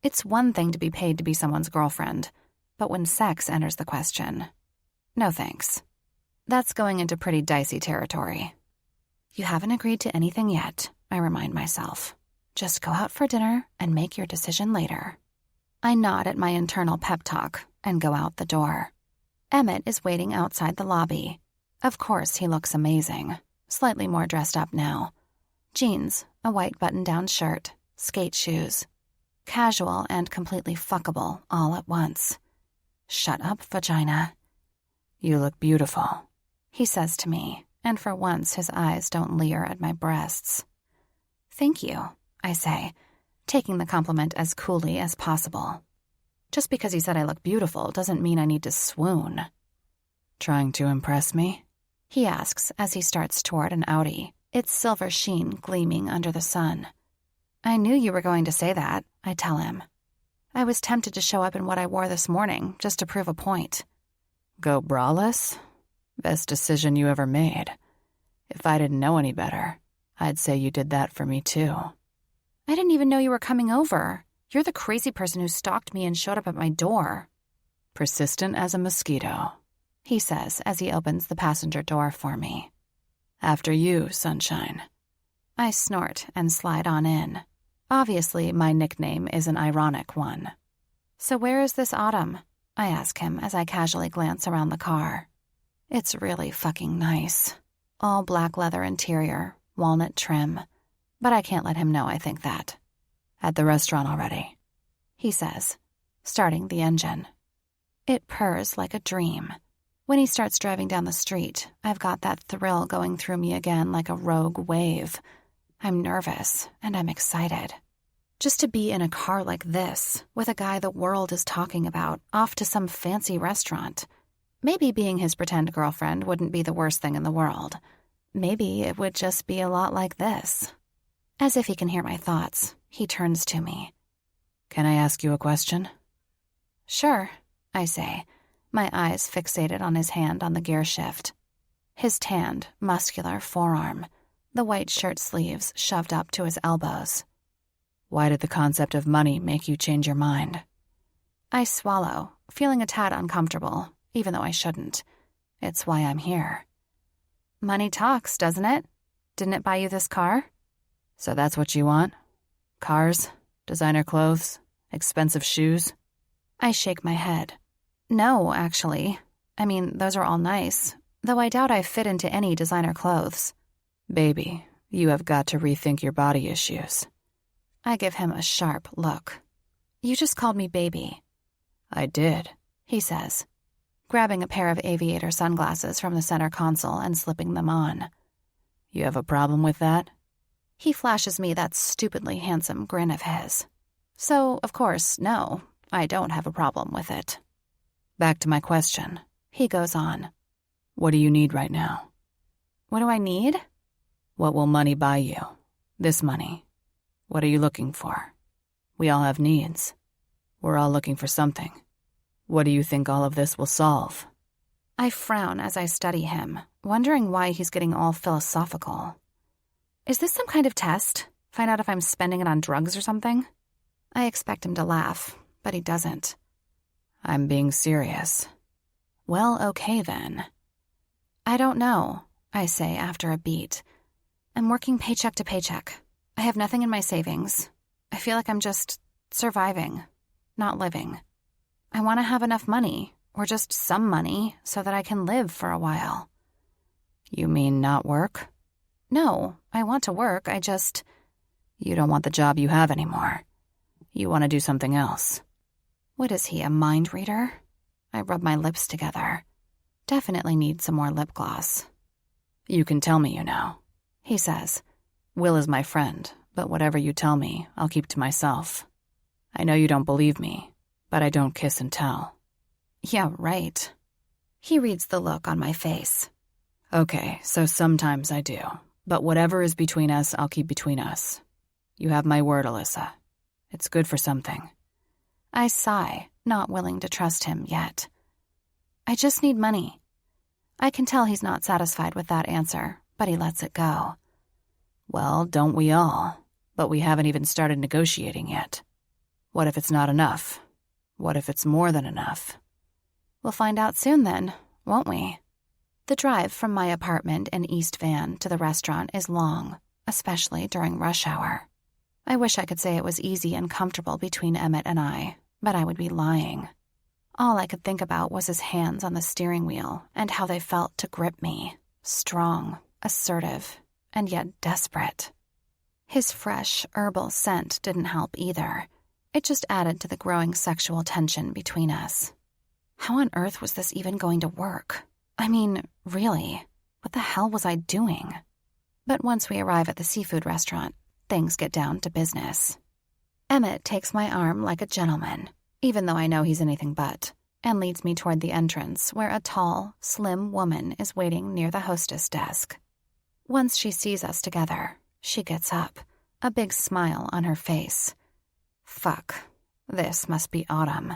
It's one thing to be paid to be someone's girlfriend, but when sex enters the question, no thanks. That's going into pretty dicey territory. You haven't agreed to anything yet, I remind myself. Just go out for dinner and make your decision later. I nod at my internal pep talk and go out the door. Emmett is waiting outside the lobby. Of course he looks amazing. slightly more dressed up now. Jeans, a white button-down shirt, skate shoes. Casual and completely fuckable all at once. Shut up, vagina. You look beautiful, he says to me, and for once his eyes don't leer at my breasts. Thank you, I say, taking the compliment as coolly as possible. Just because he said I look beautiful doesn't mean I need to swoon. Trying to impress me? He asks as he starts toward an Audi, its silver sheen gleaming under the sun. I knew you were going to say that, I tell him. I was tempted to show up in what I wore this morning, just to prove a point. Go braless? Best decision you ever made. If I didn't know any better, I'd say you did that for me too. I didn't even know you were coming over. You're the crazy person who stalked me and showed up at my door. Persistent as a mosquito, he says as he opens the passenger door for me. After you, sunshine. I snort and slide on in. Obviously, my nickname is an ironic one. So where is this Autumn? I ask him as I casually glance around the car. It's really fucking nice. All black leather interior, walnut trim. But I can't let him know I think that. At the restaurant already, he says, starting the engine. It purrs like a dream. When he starts driving down the street, I've got that thrill going through me again like a rogue wave. I'm nervous, and I'm excited. Just to be in a car like this, with a guy the world is talking about, off to some fancy restaurant. Maybe being his pretend girlfriend wouldn't be the worst thing in the world. Maybe it would just be a lot like this. As if he can hear my thoughts, he turns to me. Can I ask you a question? Sure, I say, my eyes fixated on his hand on the gear shift. His tanned, muscular forearm, the white shirt sleeves shoved up to his elbows. Why did the concept of money make you change your mind? I swallow, feeling a tad uncomfortable, even though I shouldn't. It's why I'm here. Money talks, doesn't it? Didn't it buy you this car? So that's what you want? Cars, designer clothes, expensive shoes? I shake my head. No, actually. I mean, those are all nice, though I doubt I fit into any designer clothes. Baby, you have got to rethink your body issues. I give him a sharp look. You just called me baby. I did, he says, grabbing a pair of aviator sunglasses from the center console and slipping them on. You have a problem with that? He flashes me that stupidly handsome grin of his. So, of course, no, I don't have a problem with it. Back to my question. He goes on. What do you need right now? What do I need? What will money buy you? This money. What are you looking for? We all have needs. We're all looking for something. What do you think all of this will solve? I frown as I study him, wondering why he's getting all philosophical. Is this some kind of test? Find out if I'm spending it on drugs or something? I expect him to laugh, but he doesn't. I'm being serious. Well, okay then. I don't know, I say after a beat. I'm working paycheck to paycheck. I have nothing in my savings. I feel like I'm just surviving, not living. I want to have enough money, or just some money, so that I can live for a while. You mean not work? No, I want to work, I just... You don't want the job you have anymore. You want to do something else. What is he, a mind reader? I rub my lips together. Definitely need some more lip gloss. You can tell me, you know, he says. Will is my friend, but whatever you tell me, I'll keep to myself. I know you don't believe me, but I don't kiss and tell. Yeah, right. He reads the look on my face. Okay, so sometimes I do, but whatever is between us, I'll keep between us. You have my word, Alyssa. It's good for something. I sigh, not willing to trust him yet. I just need money. I can tell he's not satisfied with that answer, but he lets it go. Well, don't we all? But we haven't even started negotiating yet. What if it's not enough? What if it's more than enough? We'll find out soon then, won't we? The drive from my apartment in East Van to the restaurant is long, especially during rush hour. I wish I could say it was easy and comfortable between Emmett and I, but I would be lying. All I could think about was his hands on the steering wheel and how they felt to grip me, strong, assertive, and yet desperate. His fresh, herbal scent didn't help either. It just added to the growing sexual tension between us. How on earth was this even going to work? I mean, really, what the hell was I doing? But once we arrive at the seafood restaurant, things get down to business. Emmett takes my arm like a gentleman, even though I know he's anything but, and leads me toward the entrance where a tall, slim woman is waiting near the hostess desk. Once she sees us together, she gets up, a big smile on her face. Fuck, this must be Autumn.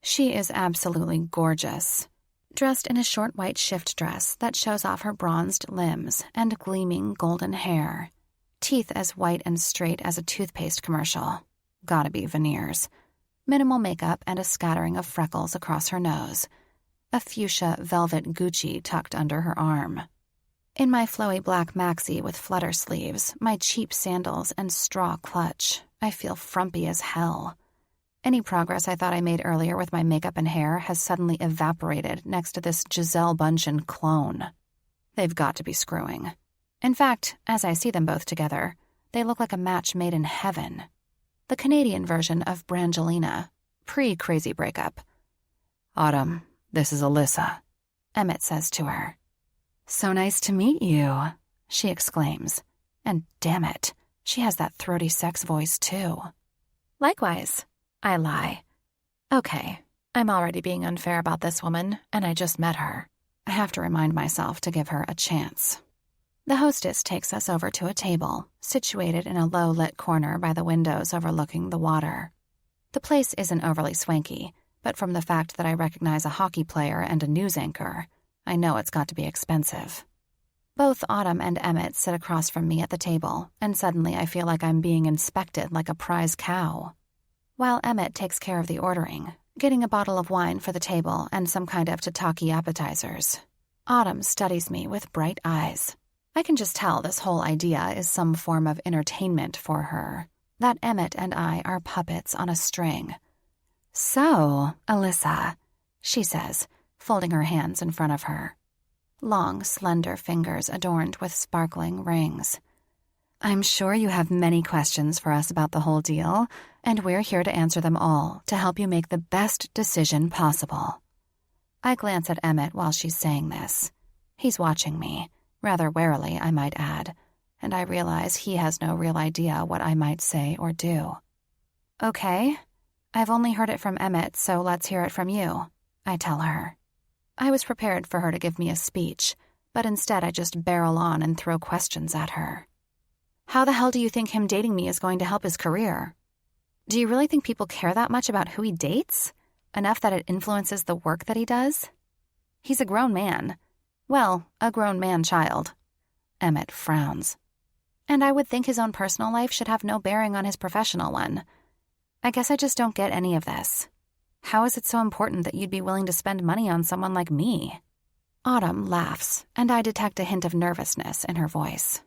She is absolutely gorgeous, dressed in a short white shift dress that shows off her bronzed limbs and gleaming golden hair, teeth as white and straight as a toothpaste commercial. Gotta be veneers. Minimal makeup and a scattering of freckles across her nose. A fuchsia velvet Gucci tucked under her arm. In my flowy black maxi with flutter sleeves, my cheap sandals and straw clutch, I feel frumpy as hell. Any progress I thought I made earlier with my makeup and hair has suddenly evaporated next to this Giselle Bundchen clone. They've got to be screwing. In fact, as I see them both together, they look like a match made in heaven. The Canadian version of Brangelina, pre-crazy breakup. Autumn, this is Alyssa, Emmett says to her. So nice to meet you, she exclaims. And damn it, she has that throaty sex voice too. Likewise, I lie. Okay, I'm already being unfair about this woman, and I just met her. I have to remind myself to give her a chance. The hostess takes us over to a table, situated in a low-lit corner by the windows overlooking the water. The place isn't overly swanky, but from the fact that I recognize a hockey player and a news anchor, I know it's got to be expensive. Both Autumn and Emmett sit across from me at the table, and suddenly I feel like I'm being inspected like a prize cow. While Emmett takes care of the ordering, getting a bottle of wine for the table and some kind of tataki appetizers, Autumn studies me with bright eyes. I can just tell this whole idea is some form of entertainment for her, that Emmett and I are puppets on a string. So, Alyssa, she says, folding her hands in front of her. Long, slender fingers adorned with sparkling rings. I'm sure you have many questions for us about the whole deal, and we're here to answer them all to help you make the best decision possible. I glance at Emmett while she's saying this. He's watching me. Rather warily, I might add, and I realize he has no real idea what I might say or do. Okay, I've only heard it from Emmett, so let's hear it from you, I tell her. I was prepared for her to give me a speech, but instead I just barrel on and throw questions at her. How the hell do you think him dating me is going to help his career? Do you really think people care that much about who he dates? Enough that it influences the work that he does? He's a grown man. Well, a grown man-child. Emmett frowns. And I would think his own personal life should have no bearing on his professional one. I guess I just don't get any of this. How is it so important that you'd be willing to spend money on someone like me? Autumn laughs, and I detect a hint of nervousness in her voice.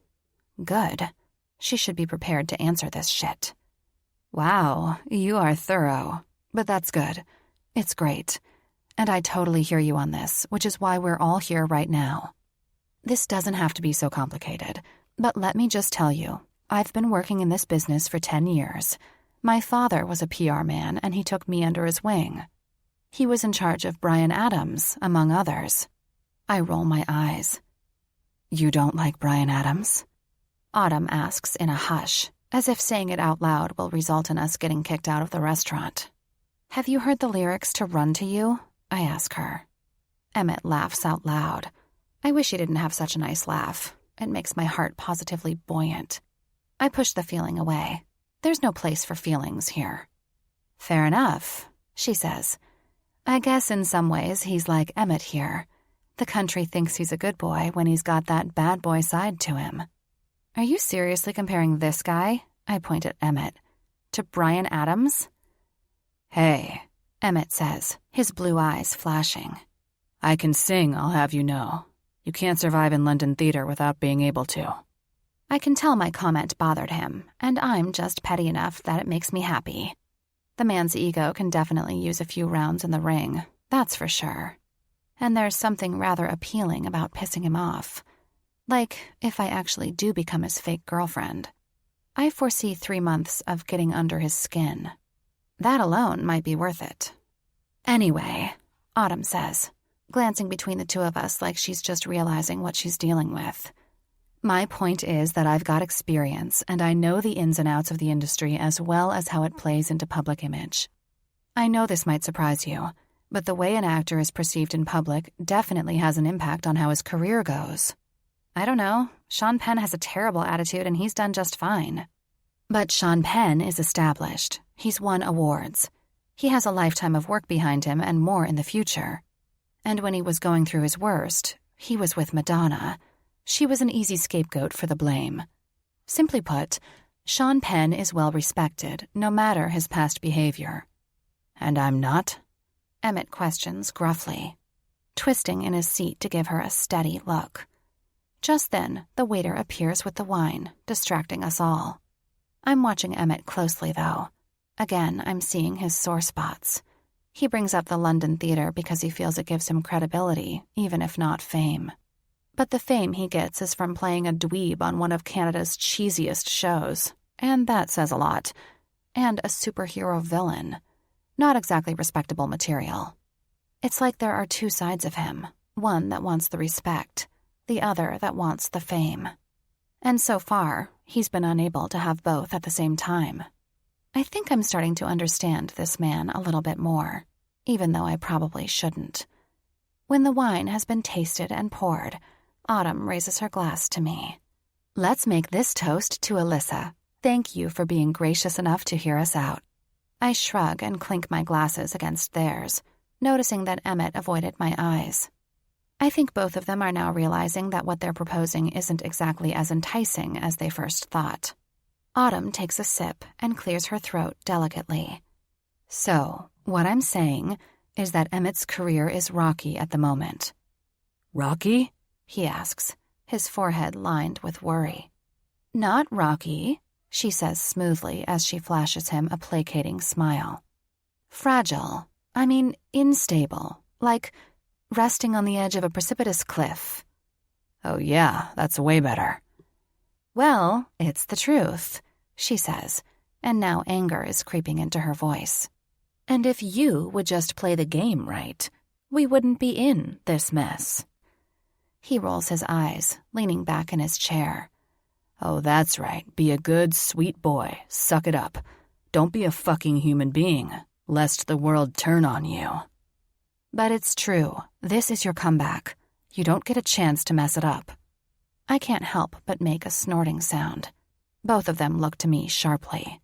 Good. She should be prepared to answer this shit. Wow, you are thorough. But that's good. It's great. And I totally hear you on this, which is why we're all here right now. This doesn't have to be so complicated, but let me just tell you, I've been working in this business for 10 years. My father was a PR man, and he took me under his wing. He was in charge of Bryan Adams, among others. I roll my eyes. You don't like Bryan Adams? Autumn asks in a hush, as if saying it out loud will result in us getting kicked out of the restaurant. Have you heard the lyrics to Run to You? I ask her. Emmett laughs out loud. I wish he didn't have such a nice laugh. It makes my heart positively buoyant. I push the feeling away. There's no place for feelings here. Fair enough, she says. I guess in some ways he's like Emmett here. The country thinks he's a good boy when he's got that bad boy side to him. Are you seriously comparing this guy, I point at Emmett, to Bryan Adams? Hey, Emmett says, his blue eyes flashing. I can sing, I'll have you know. You can't survive in London theater without being able to. I can tell my comment bothered him, and I'm just petty enough that it makes me happy. The man's ego can definitely use a few rounds in the ring, that's for sure. And there's something rather appealing about pissing him off. Like, if I actually do become his fake girlfriend. I foresee 3 months of getting under his skin. That alone might be worth it. Anyway, Autumn says, glancing between the two of us like she's just realizing what she's dealing with. My point is that I've got experience, and I know the ins and outs of the industry as well as how it plays into public image. I know this might surprise you, but the way an actor is perceived in public definitely has an impact on how his career goes. I don't know, Sean Penn has a terrible attitude and he's done just fine. But Sean Penn is established. He's won awards. He has a lifetime of work behind him and more in the future. And when he was going through his worst, he was with Madonna. She was an easy scapegoat for the blame. Simply put, Sean Penn is well respected, no matter his past behavior. And I'm not? Emmett questions gruffly, twisting in his seat to give her a steady look. Just then, the waiter appears with the wine, distracting us all. I'm watching Emmett closely, though. Again, I'm seeing his sore spots. He brings up the London theater because he feels it gives him credibility, even if not fame. But the fame he gets is from playing a dweeb on one of Canada's cheesiest shows, and that says a lot. And a superhero villain. Not exactly respectable material. It's like there are two sides of him, one that wants the respect, the other that wants the fame. And so far, he's been unable to have both at the same time. I think I'm starting to understand this man a little bit more, even though I probably shouldn't. When the wine has been tasted and poured, Autumn raises her glass to me. Let's make this toast to Alyssa. Thank you for being gracious enough to hear us out. I shrug and clink my glasses against theirs, noticing that Emmett avoided my eyes. I think both of them are now realizing that what they're proposing isn't exactly as enticing as they first thought. Autumn takes a sip and clears her throat delicately. So, what I'm saying is that Emmett's career is rocky at the moment. Rocky? He asks, his forehead lined with worry. Not rocky, she says smoothly as she flashes him a placating smile. Fragile. I mean, unstable. Like resting on the edge of a precipitous cliff. Oh yeah, that's way better. Well, it's the truth, she says, and now anger is creeping into her voice. And if you would just play the game right, we wouldn't be in this mess. He rolls his eyes, leaning back in his chair. Oh, that's right. Be a good, sweet boy. Suck it up. Don't be a fucking human being, lest the world turn on you. But it's true. This is your comeback. You don't get a chance to mess it up. I can't help but make a snorting sound. Both of them look to me sharply.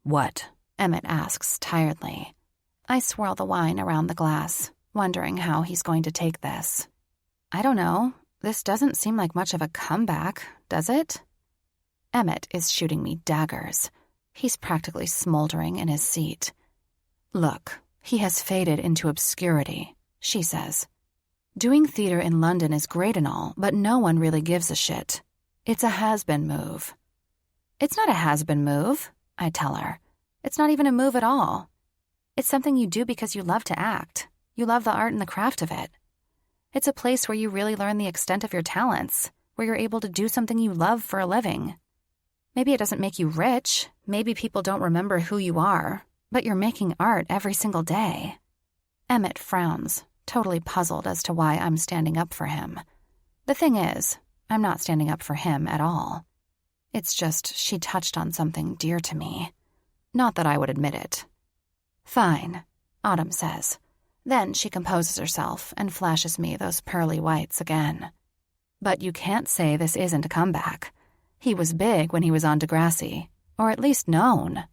What? Emmett asks tiredly. I swirl the wine around the glass, wondering how he's going to take this. I don't know. This doesn't seem like much of a comeback, does it? Emmett is shooting me daggers. He's practically smoldering in his seat. Look, he has faded into obscurity, she says. Doing theater in London is great and all, but no one really gives a shit. It's a has-been move. It's not a has-been move, I tell her. It's not even a move at all. It's something you do because you love to act. You love the art and the craft of it. It's a place where you really learn the extent of your talents, where you're able to do something you love for a living. Maybe it doesn't make you rich, maybe people don't remember who you are, but you're making art every single day. Emmett frowns, totally puzzled as to why I'm standing up for him. The thing is, I'm not standing up for him at all. It's just she touched on something dear to me. Not that I would admit it. Fine, Autumn says. Then she composes herself and flashes me those pearly whites again. But you can't say this isn't a comeback. He was big when he was on Degrassi, or at least known.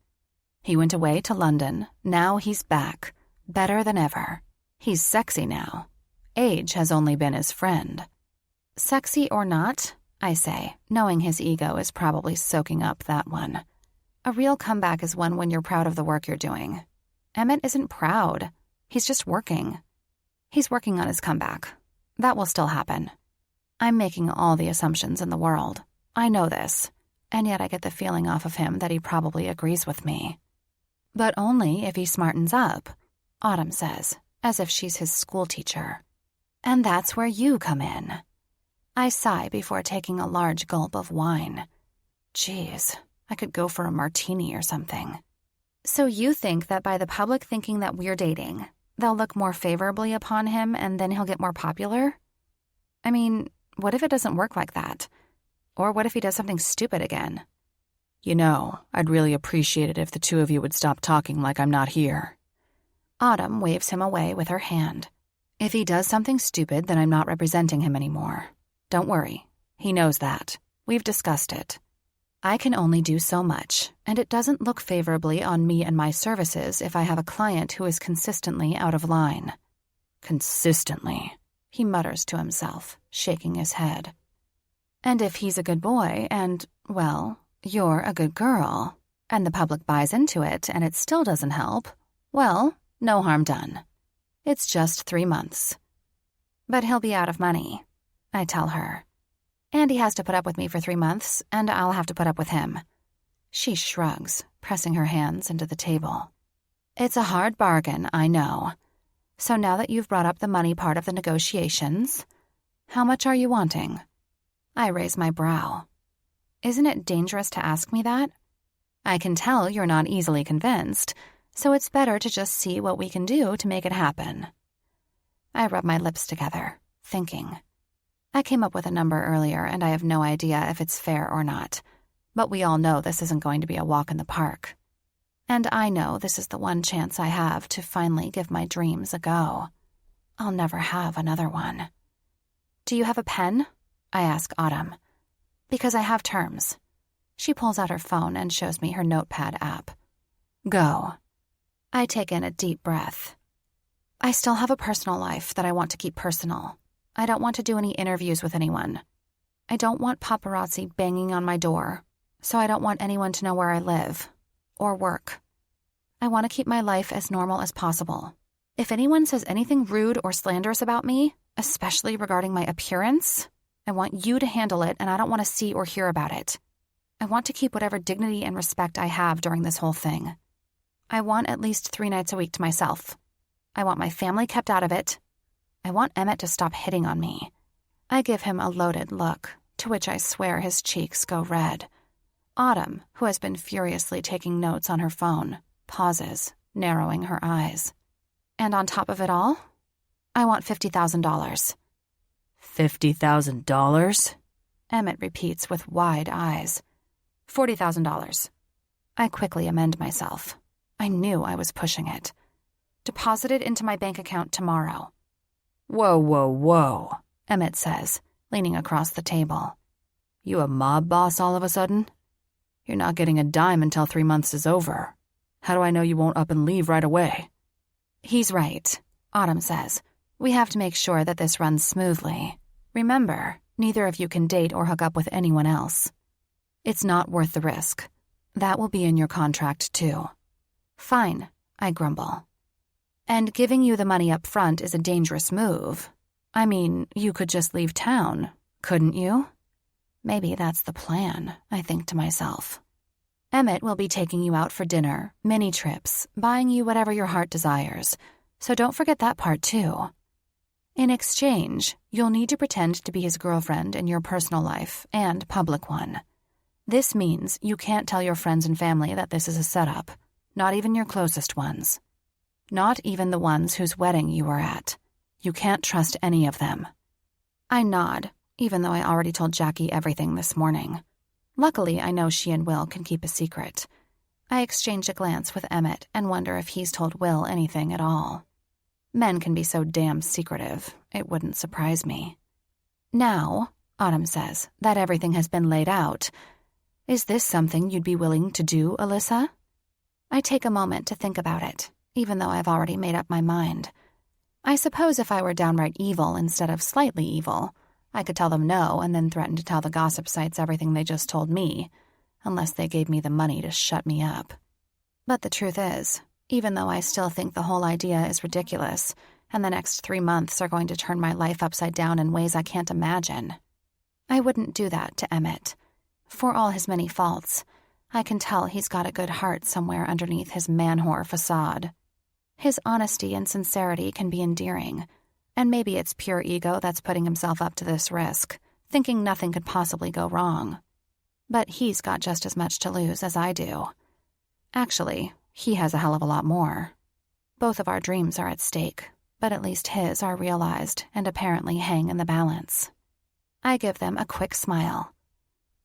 He went away to London, now he's back, better than ever. He's sexy now. Age has only been his friend. Sexy or not, I say, knowing his ego is probably soaking up that one. A real comeback is one when you're proud of the work you're doing. Emmett isn't proud. He's just working. He's working on his comeback. That will still happen. I'm making all the assumptions in the world. I know this, and yet I get the feeling off of him that he probably agrees with me. But only if he smartens up, Autumn says, as if she's his schoolteacher. And that's where you come in. I sigh before taking a large gulp of wine. Jeez, I could go for a martini or something. So you think that by the public thinking that we're dating, they'll look more favorably upon him and then he'll get more popular? I mean, what if it doesn't work like that? Or what if he does something stupid again? You know, I'd really appreciate it if the two of you would stop talking like I'm not here. Autumn waves him away with her hand. If he does something stupid, then I'm not representing him anymore. Don't worry. He knows that. We've discussed it. I can only do so much, and it doesn't look favorably on me and my services if I have a client who is consistently out of line. Consistently, he mutters to himself, shaking his head. And if he's a good boy and, well, you're a good girl, and the public buys into it and it still doesn't help, well, no harm done. It's just 3 months. But he'll be out of money, I tell her. And he has to put up with me for 3 months, and I'll have to put up with him. She shrugs, pressing her hands into the table. It's a hard bargain, I know. So now that you've brought up the money part of the negotiations, how much are you wanting? I raise my brow. Isn't it dangerous to ask me that? I can tell you're not easily convinced, so it's better to just see what we can do to make it happen. I rub my lips together, thinking. I came up with a number earlier, and I have no idea if it's fair or not. But we all know this isn't going to be a walk in the park. And I know this is the one chance I have to finally give my dreams a go. I'll never have another one. Do you have a pen? I ask Autumn. Because I have terms. She pulls out her phone and shows me her notepad app. Go. I take in a deep breath. I still have a personal life that I want to keep personal. I don't want to do any interviews with anyone. I don't want paparazzi banging on my door, so I don't want anyone to know where I live or work. I want to keep my life as normal as possible. If anyone says anything rude or slanderous about me, especially regarding my appearance, I want you to handle it, and I don't want to see or hear about it. I want to keep whatever dignity and respect I have during this whole thing. I want at least 3 nights a week to myself. I want my family kept out of it. I want Emmett to stop hitting on me. I give him a loaded look, to which I swear his cheeks go red. Autumn, who has been furiously taking notes on her phone, pauses, narrowing her eyes. And on top of it all, I want $50,000. $50,000? Emmett repeats with wide eyes. $40,000. I quickly amend myself. I knew I was pushing it. Deposited into my bank account tomorrow. Whoa, whoa, whoa, Emmett says, leaning across the table. You a mob boss all of a sudden? You're not getting a dime until 3 months is over. How do I know you won't up and leave right away? He's right, Autumn says. We have to make sure that this runs smoothly. Remember, neither of you can date or hook up with anyone else. It's not worth the risk. That will be in your contract, too. Fine, I grumble. And giving you the money up front is a dangerous move. I mean, you could just leave town, couldn't you? Maybe that's the plan, I think to myself. Emmett will be taking you out for dinner, mini trips, buying you whatever your heart desires, so don't forget that part too. In exchange, you'll need to pretend to be his girlfriend in your personal life and public one. This means you can't tell your friends and family that this is a setup, not even your closest ones. Not even the ones whose wedding you were at. You can't trust any of them. I nod, even though I already told Jackie everything this morning. Luckily, I know she and Will can keep a secret. I exchange a glance with Emmett and wonder if he's told Will anything at all. Men can be so damn secretive, it wouldn't surprise me. Now, Autumn says, that everything has been laid out. Is this something you'd be willing to do, Alyssa? I take a moment to think about it, even though I've already made up my mind. I suppose if I were downright evil instead of slightly evil, I could tell them no and then threaten to tell the gossip sites everything they just told me, unless they gave me the money to shut me up. But the truth is, even though I still think the whole idea is ridiculous, and the next 3 months are going to turn my life upside down in ways I can't imagine, I wouldn't do that to Emmett. For all his many faults, I can tell he's got a good heart somewhere underneath his man-whore facade. His honesty and sincerity can be endearing, and maybe it's pure ego that's putting himself up to this risk, thinking nothing could possibly go wrong. But he's got just as much to lose as I do. Actually, he has a hell of a lot more. Both of our dreams are at stake, but at least his are realized and apparently hang in the balance. I give them a quick smile.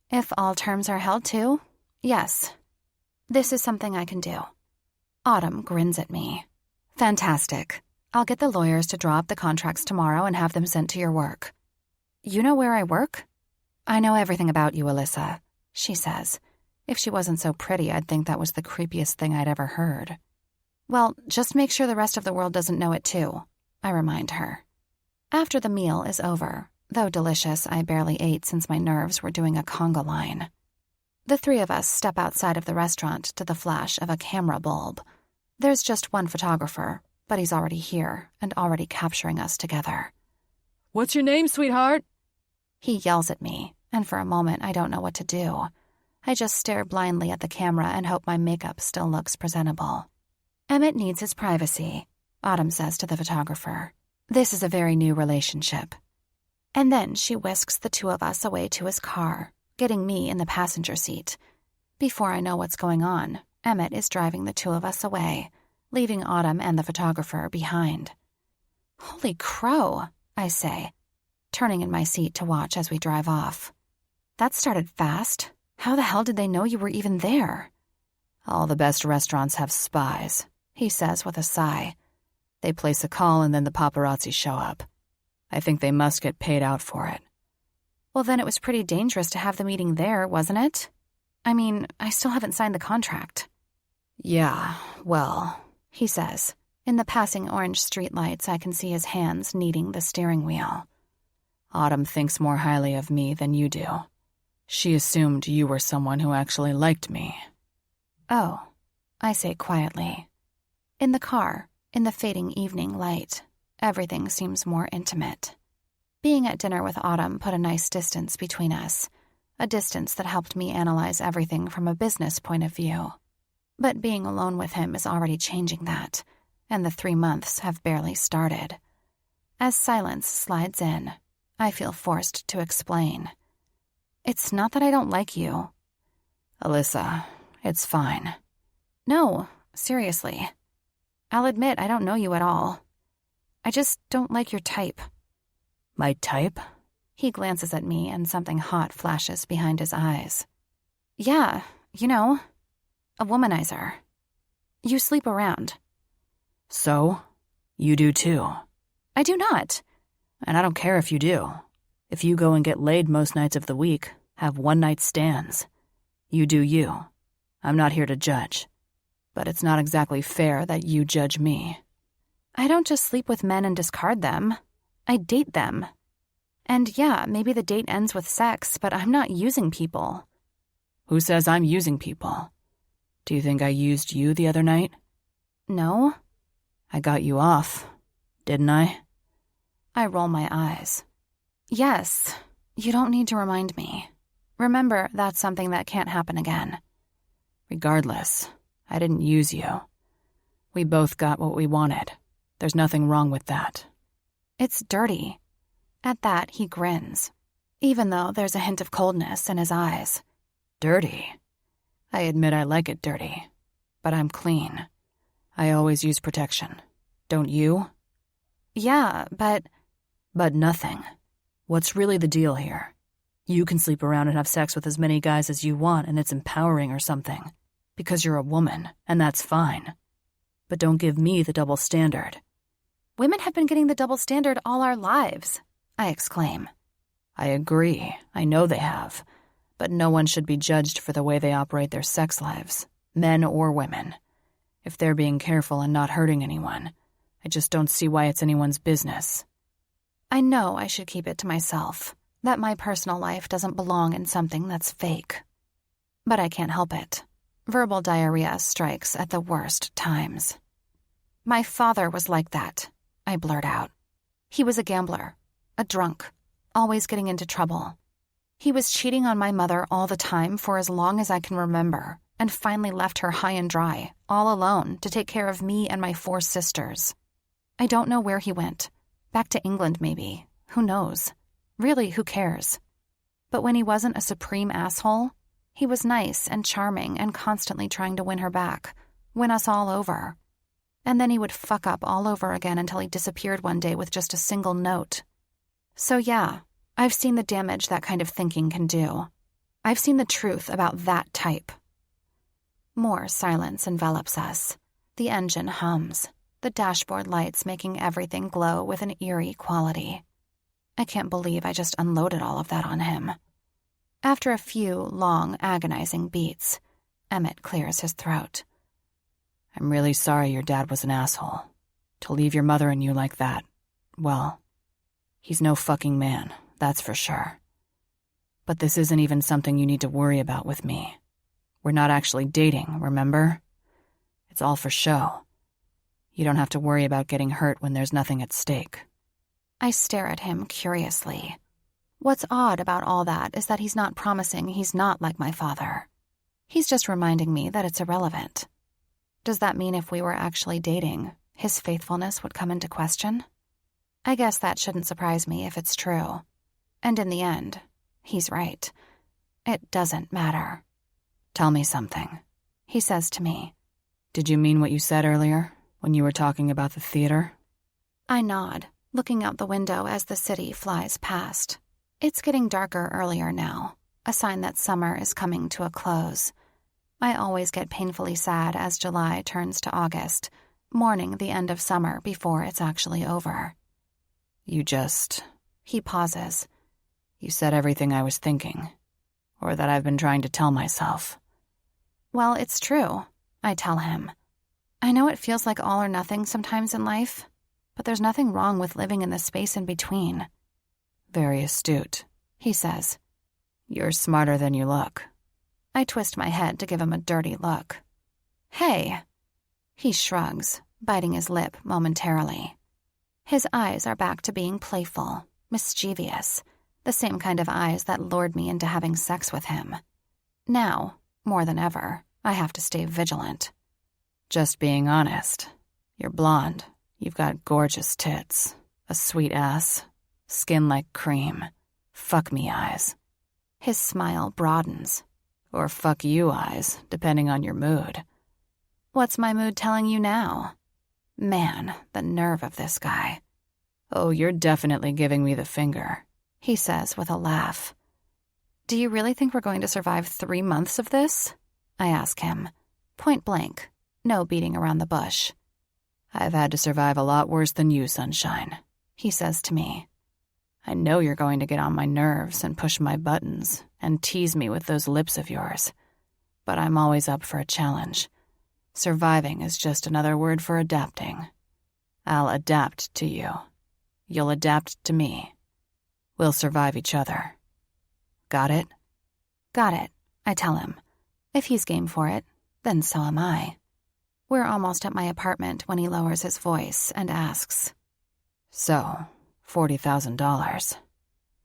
If all terms are held to, yes. This is something I can do. Autumn grins at me. Fantastic. I'll get the lawyers to draw up the contracts tomorrow and have them sent to your work. You know where I work? I know everything about you, Alyssa, she says. If she wasn't so pretty, I'd think that was the creepiest thing I'd ever heard. Well, just make sure the rest of the world doesn't know it too, I remind her. After the meal is over, though delicious, I barely ate since my nerves were doing a conga line. The three of us step outside of the restaurant to the flash of a camera bulb. There's just one photographer, but he's already here and already capturing us together. What's your name, sweetheart? He yells at me, and for a moment I don't know what to do. I just stare blindly at the camera and hope my makeup still looks presentable. Emmett needs his privacy, Autumn says to the photographer. This is a very new relationship. And then she whisks the two of us away to his car, getting me in the passenger seat. Before I know what's going on, Emmett is driving the two of us away, leaving Autumn and the photographer behind. Holy crow, I say, turning in my seat to watch as we drive off. That started fast. How the hell did they know you were even there? All the best restaurants have spies, he says with a sigh. They place a call and then the paparazzi show up. I think they must get paid out for it. Well, then it was pretty dangerous to have the meeting there, wasn't it? I mean, I still haven't signed the contract. Yeah, well, he says. In the passing orange streetlights, I can see his hands kneading the steering wheel. Autumn thinks more highly of me than you do. She assumed you were someone who actually liked me. Oh, I say quietly. In the car, in the fading evening light, everything seems more intimate. Being at dinner with Autumn put a nice distance between us, a distance that helped me analyze everything from a business point of view. But being alone with him is already changing that, and the 3 months have barely started. As silence slides in, I feel forced to explain. It's not that I don't like you. Alyssa, it's fine. No, seriously. I'll admit I don't know you at all. I just don't like your type. My type? He glances at me and something hot flashes behind his eyes. Yeah, you know, a womanizer. You sleep around. So? You do too. I do not. And I don't care if you do. If you go and get laid most nights of the week, have one-night stands. You do you. I'm not here to judge. But it's not exactly fair that you judge me. I don't just sleep with men and discard them. I date them. And yeah, maybe the date ends with sex, but I'm not using people. Who says I'm using people? Do you think I used you the other night? No. I got you off, didn't I? I roll my eyes. Yes, you don't need to remind me. Remember, that's something that can't happen again. Regardless, I didn't use you. We both got what we wanted. There's nothing wrong with that. It's dirty. At that, he grins, even though there's a hint of coldness in his eyes. Dirty? I admit I like it dirty, but I'm clean. I always use protection. Don't you? Yeah, but... But nothing. What's really the deal here? You can sleep around and have sex with as many guys as you want and it's empowering or something. Because you're a woman, and that's fine. But don't give me the double standard. Women have been getting the double standard all our lives, I exclaim. I agree. I know they have. But no one should be judged for the way they operate their sex lives, men or women. If they're being careful and not hurting anyone, I just don't see why it's anyone's business. I know I should keep it to myself, that my personal life doesn't belong in something that's fake. But I can't help it. Verbal diarrhea strikes at the worst times. My father was like that, I blurt out. He was a gambler, a drunk, always getting into trouble. He was cheating on my mother all the time for as long as I can remember, and finally left her high and dry, all alone, to take care of me and my 4 sisters. I don't know where he went. Back to England, maybe. Who knows? Really, who cares? But when he wasn't a supreme asshole, he was nice and charming and constantly trying to win her back, win us all over. And then he would fuck up all over again until he disappeared one day with just a single note. So yeah, I've seen the damage that kind of thinking can do. I've seen the truth about that type. More silence envelops us. The engine hums, the dashboard lights making everything glow with an eerie quality. I can't believe I just unloaded all of that on him. After a few long, agonizing beats, Emmett clears his throat. I'm really sorry your dad was an asshole. To leave your mother and you like that, well, he's no fucking man, that's for sure. But this isn't even something you need to worry about with me. We're not actually dating, remember? It's all for show. You don't have to worry about getting hurt when there's nothing at stake. I stare at him curiously. What's odd about all that is that he's not promising he's not like my father. He's just reminding me that it's irrelevant. Does that mean if we were actually dating, his faithfulness would come into question? I guess that shouldn't surprise me if it's true. And in the end, he's right. It doesn't matter. Tell me something, he says to me. Did you mean what you said earlier, when you were talking about the theater? I nod, looking out the window as the city flies past. It's getting darker earlier now, a sign that summer is coming to a close. I always get painfully sad as July turns to August, mourning the end of summer before it's actually over. He pauses. You said everything I was thinking, or that I've been trying to tell myself. Well, it's true, I tell him. I know it feels like all or nothing sometimes in life, but there's nothing wrong with living in the space in between. Very astute, he says. You're smarter than you look. I twist my head to give him a dirty look. Hey! He shrugs, biting his lip momentarily. His eyes are back to being playful, mischievous, the same kind of eyes that lured me into having sex with him. Now, more than ever, I have to stay vigilant. Just being honest. You're blonde. You've got gorgeous tits, a sweet ass, skin like cream, fuck me eyes. His smile broadens. Or fuck you eyes, depending on your mood. What's my mood telling you now? Man, the nerve of this guy. Oh, you're definitely giving me the finger, he says with a laugh. Do you really think we're going to survive 3 months of this? I ask him, point blank, no beating around the bush. I've had to survive a lot worse than you, sunshine, he says to me. I know you're going to get on my nerves and push my buttons and tease me with those lips of yours, but I'm always up for a challenge. Surviving is just another word for adapting. I'll adapt to you. You'll adapt to me. We'll survive each other. Got it? Got it, I tell him. If he's game for it, then so am I. We're almost at my apartment when he lowers his voice and asks, So, $40,000.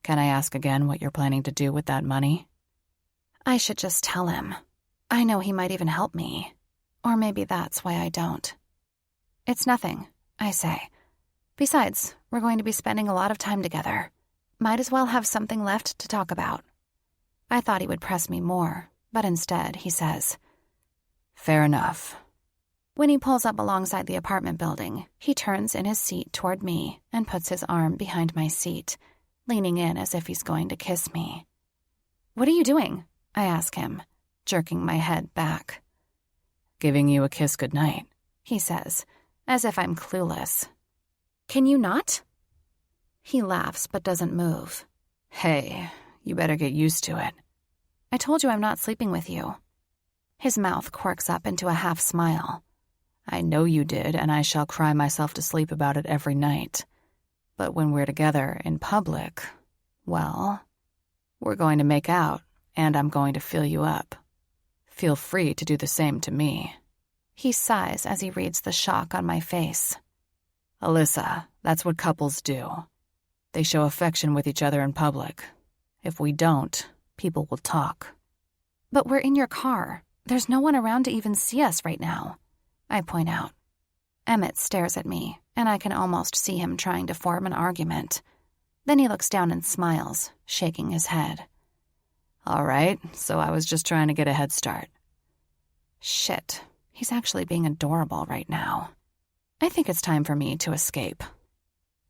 Can I ask again what you're planning to do with that money? I should just tell him. I know he might even help me. Or maybe that's why I don't. It's nothing, I say. Besides, we're going to be spending a lot of time together. Might as well have something left to talk about. I thought he would press me more, but instead he says, Fair enough. When he pulls up alongside the apartment building, he turns in his seat toward me and puts his arm behind my seat, leaning in as if he's going to kiss me. What are you doing? I ask him, jerking my head back. Giving you a kiss goodnight, he says, as if I'm clueless. Can you not? He laughs but doesn't move. Hey, you better get used to it. I told you I'm not sleeping with you. His mouth quirks up into a half smile. I know you did, and I shall cry myself to sleep about it every night. But when we're together in public, well, we're going to make out, and I'm going to fill you up. Feel free to do the same to me. He sighs as he reads the shock on my face. Alyssa, that's what couples do. They show affection with each other in public. If we don't, people will talk. But we're in your car. There's no one around to even see us right now, I point out. Emmett stares at me, and I can almost see him trying to form an argument. Then he looks down and smiles, shaking his head. All right, so I was just trying to get a head start. Shit, he's actually being adorable right now. I think it's time for me to escape.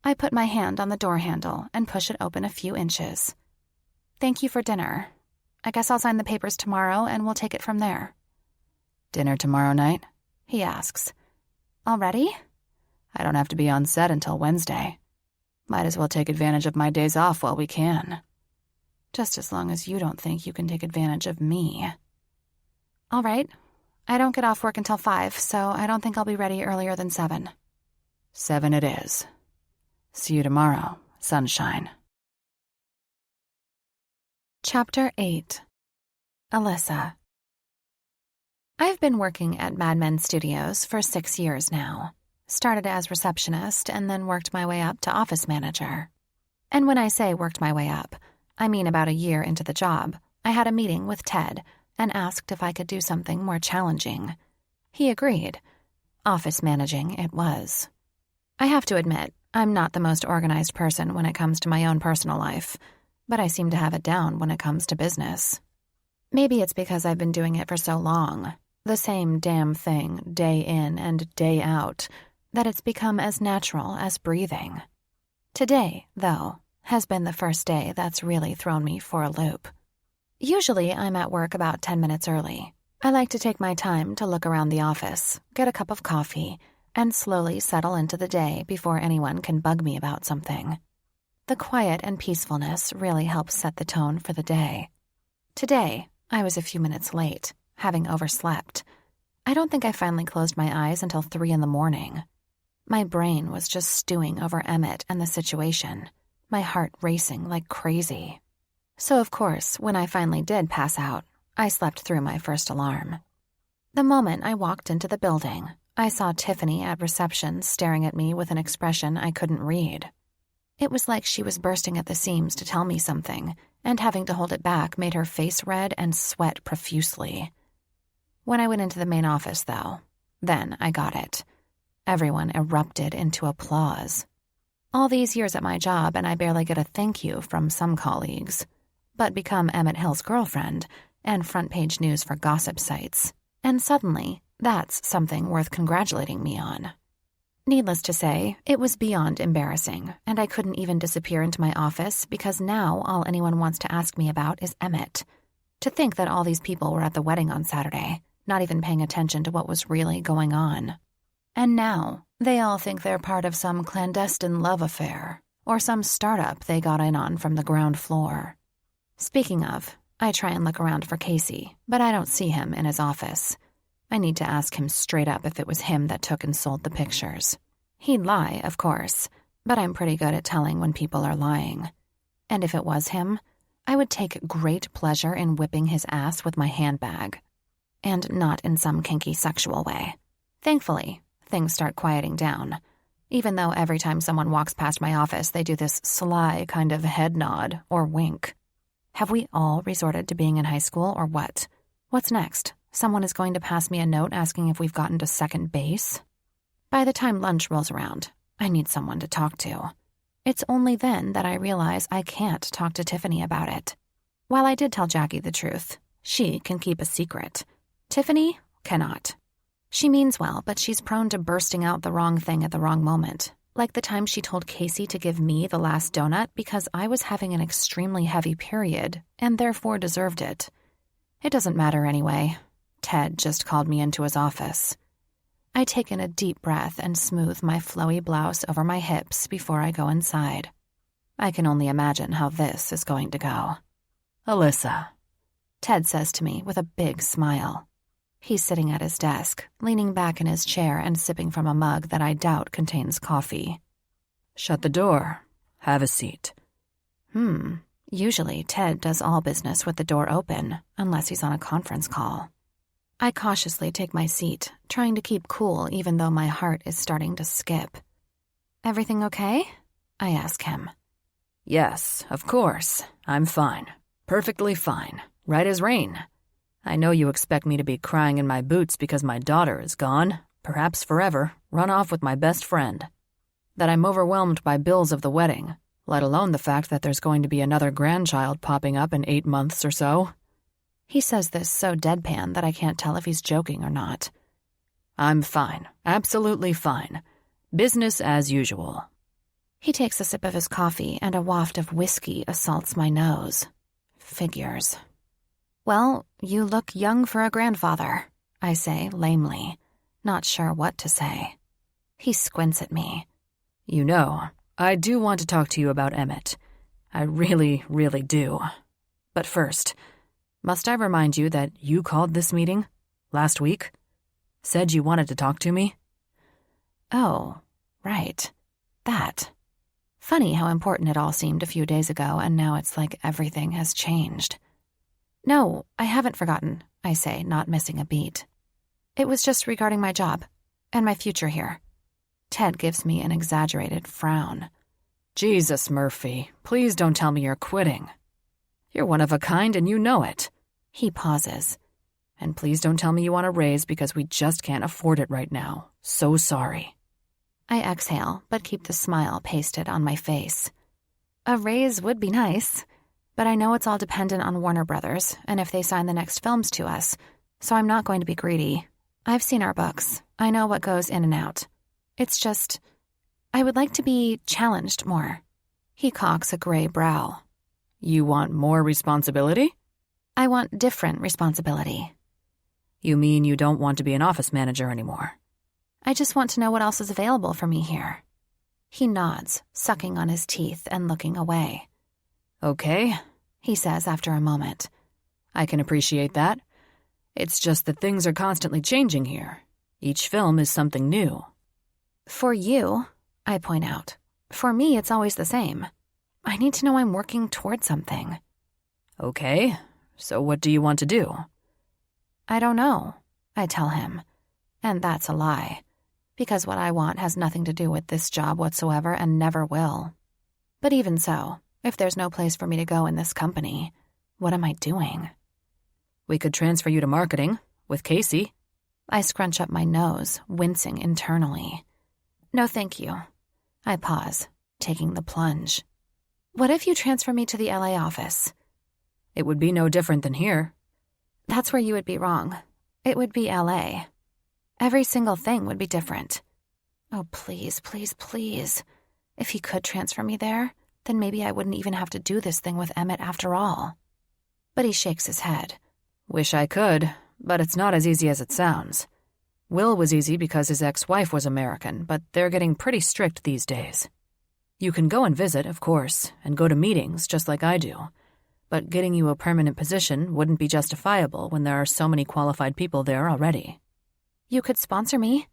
I put my hand on the door handle and push it open a few inches. Thank you for dinner. I guess I'll sign the papers tomorrow and we'll take it from there. Dinner tomorrow night? He asks. Already? I don't have to be on set until Wednesday. Might as well take advantage of my days off while we can. Just as long as you don't think you can take advantage of me. All right. I don't get off work until 5, so I don't think I'll be ready earlier than 7. 7 it is. See you tomorrow, sunshine. Chapter 8. Alyssa. I've been working at Mad Men Studios for 6 years now. Started as receptionist and then worked my way up to office manager. And when I say worked my way up, I mean about a year into the job, I had a meeting with Ted and asked if I could do something more challenging. He agreed. Office managing it was. I have to admit, I'm not the most organized person when it comes to my own personal life, but I seem to have it down when it comes to business. Maybe it's because I've been doing it for so long, the same damn thing day in and day out, that it's become as natural as breathing. Today, though, has been the first day that's really thrown me for a loop. Usually I'm at work about 10 minutes early. I like to take my time to look around the office, get a cup of coffee, and slowly settle into the day before anyone can bug me about something. The quiet and peacefulness really helps set the tone for the day. Today, I was a few minutes late, having overslept. I don't think I finally closed my eyes until 3 in the morning. My brain was just stewing over Emmett and the situation, my heart racing like crazy. So of course, when I finally did pass out, I slept through my first alarm. The moment I walked into the building, I saw Tiffany at reception staring at me with an expression I couldn't read. It was like she was bursting at the seams to tell me something, and having to hold it back made her face red and sweat profusely. When I went into the main office, though, then I got it. Everyone erupted into applause. All these years at my job, and I barely get a thank you from some colleagues, but become Emmett Hill's girlfriend and front-page news for gossip sites. And suddenly, that's something worth congratulating me on. Needless to say, it was beyond embarrassing, and I couldn't even disappear into my office because now all anyone wants to ask me about is Emmett. To think that all these people were at the wedding on Saturday, not even paying attention to what was really going on. And now, they all think they're part of some clandestine love affair, or some startup they got in on from the ground floor. Speaking of, I try and look around for Casey, but I don't see him in his office. I need to ask him straight up if it was him that took and sold the pictures. He'd lie, of course, but I'm pretty good at telling when people are lying. And if it was him, I would take great pleasure in whipping his ass with my handbag. And not in some kinky sexual way. Thankfully, things start quieting down, even though every time someone walks past my office, they do this sly kind of head nod or wink. Have we all resorted to being in high school or what? What's next? Someone is going to pass me a note asking if we've gotten to second base? By the time lunch rolls around, I need someone to talk to. It's only then that I realize I can't talk to Tiffany about it. While I did tell Jackie the truth, she can keep a secret. Tiffany cannot. She means well, but she's prone to bursting out the wrong thing at the wrong moment, like the time she told Casey to give me the last donut because I was having an extremely heavy period and therefore deserved it. It doesn't matter anyway. Ted just called me into his office. I take in a deep breath and smooth my flowy blouse over my hips before I go inside. I can only imagine how this is going to go. Alyssa, Ted says to me with a big smile. He's sitting at his desk, leaning back in his chair and sipping from a mug that I doubt contains coffee. Shut the door. Have a seat. Usually Ted does all business with the door open, unless he's on a conference call. I cautiously take my seat, trying to keep cool even though my heart is starting to skip. Everything okay? I ask him. Yes, of course. I'm fine. Perfectly fine. Right as rain. I know you expect me to be crying in my boots because my daughter is gone, perhaps forever, run off with my best friend. That I'm overwhelmed by bills of the wedding, let alone the fact that there's going to be another grandchild popping up in 8 months or so. He says this so deadpan that I can't tell if he's joking or not. I'm fine. Absolutely fine. Business as usual. He takes a sip of his coffee and a waft of whiskey assaults my nose. Figures. Well, you look young for a grandfather, I say lamely, not sure what to say. He squints at me. You know, I do want to talk to you about Emmett. I really, really do. But first, must I remind you that you called this meeting last week? Said you wanted to talk to me? Oh, right. That. Funny how important it all seemed a few days ago, and now it's like everything has changed. No, I haven't forgotten, I say, not missing a beat. It was just regarding my job and my future here. Ted gives me an exaggerated frown. Jesus, Murphy, please don't tell me you're quitting. You're one of a kind and you know it. He pauses. And please don't tell me you want a raise because we just can't afford it right now. So sorry. I exhale, but keep the smile pasted on my face. A raise would be nice, but I know it's all dependent on Warner Brothers and if they sign the next films to us, so I'm not going to be greedy. I've seen our books. I know what goes in and out. It's just, I would like to be challenged more. He cocks a gray brow. You want more responsibility? I want different responsibility. You mean you don't want to be an office manager anymore? I just want to know what else is available for me here. He nods, sucking on his teeth and looking away. Okay, he says after a moment. I can appreciate that. It's just that things are constantly changing here. Each film is something new. For you, I point out. For me, it's always the same. I need to know I'm working toward something. Okay, so what do you want to do? I don't know, I tell him. And that's a lie. Because what I want has nothing to do with this job whatsoever and never will. But even so, if there's no place for me to go in this company, what am I doing? We could transfer you to marketing with Casey. I scrunch up my nose, wincing internally. No, thank you. I pause, taking the plunge. What if you transfer me to the LA office? It would be no different than here. That's where you would be wrong. It would be LA. Every single thing would be different. Oh, please, please, please. If he could transfer me there, then maybe I wouldn't even have to do this thing with Emmett after all. But he shakes his head. Wish I could, but it's not as easy as it sounds. Will was easy because his ex-wife was American, but they're getting pretty strict these days. You can go and visit, of course, and go to meetings just like I do. But getting you a permanent position wouldn't be justifiable when there are so many qualified people there already. You could sponsor me?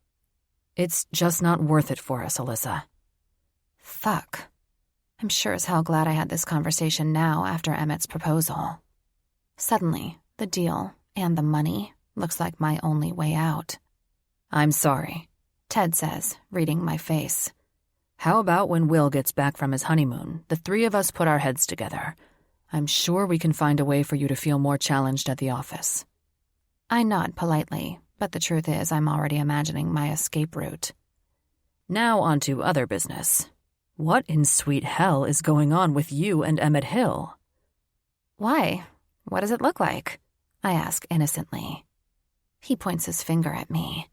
It's just not worth it for us, Alyssa. Fuck. I'm sure as hell glad I had this conversation now after Emmett's proposal. Suddenly, the deal and the money looks like my only way out. I'm sorry, Ted says, reading my face. How about when Will gets back from his honeymoon, the three of us put our heads together? I'm sure we can find a way for you to feel more challenged at the office. I nod politely, but the truth is I'm already imagining my escape route. Now on to other business. What in sweet hell is going on with you and Emmett Hill? Why? What does it look like? I ask innocently. He points his finger at me.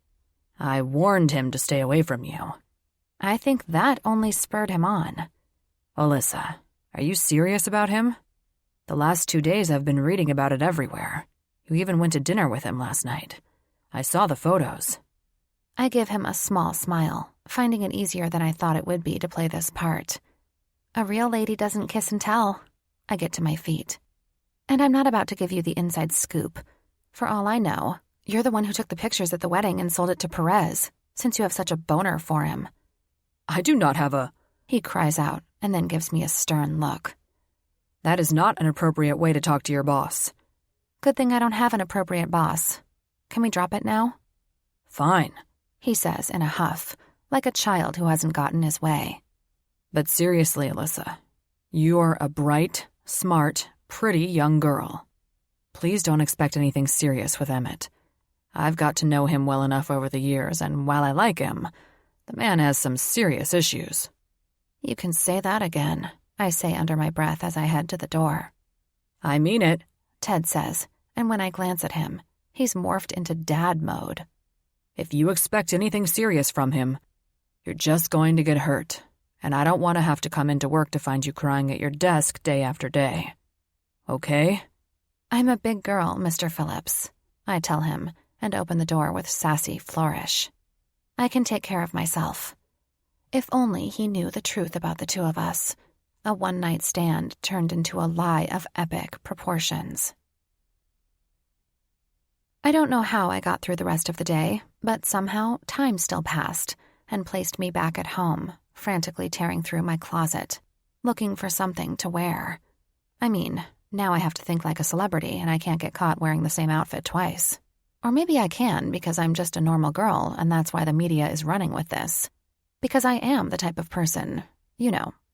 I warned him to stay away from you. I think that only spurred him on. Alyssa, are you serious about him? The last 2 days I've been reading about it everywhere. You even went to dinner with him last night. I saw the photos. I give him a small smile, finding it easier than I thought it would be to play this part. A real lady doesn't kiss and tell. I get to my feet. And I'm not about to give you the inside scoop. For all I know, you're the one who took the pictures at the wedding and sold it to Perez, since you have such a boner for him. I do not have a... He cries out and then gives me a stern look. That is not an appropriate way to talk to your boss. Good thing I don't have an appropriate boss. Can we drop it now? Fine, he says in a huff, like a child who hasn't gotten his way. But seriously, Alyssa, you're a bright, smart, pretty young girl. Please don't expect anything serious with Emmett. I've got to know him well enough over the years, and while I like him, the man has some serious issues. You can say that again, I say under my breath as I head to the door. I mean it, Ted says, and when I glance at him, he's morphed into dad mode. If you expect anything serious from him, you're just going to get hurt, and I don't want to have to come into work to find you crying at your desk day after day. Okay? I'm a big girl, Mr. Phillips, I tell him, and open the door with sassy flourish. I can take care of myself. If only he knew the truth about the two of us. A one-night stand turned into a lie of epic proportions. I don't know how I got through the rest of the day, but somehow time still passed and placed me back at home, frantically tearing through my closet, looking for something to wear. I mean, now I have to think like a celebrity and I can't get caught wearing the same outfit twice. Or maybe I can because I'm just a normal girl and that's why the media is running with this. Because I am the type of person,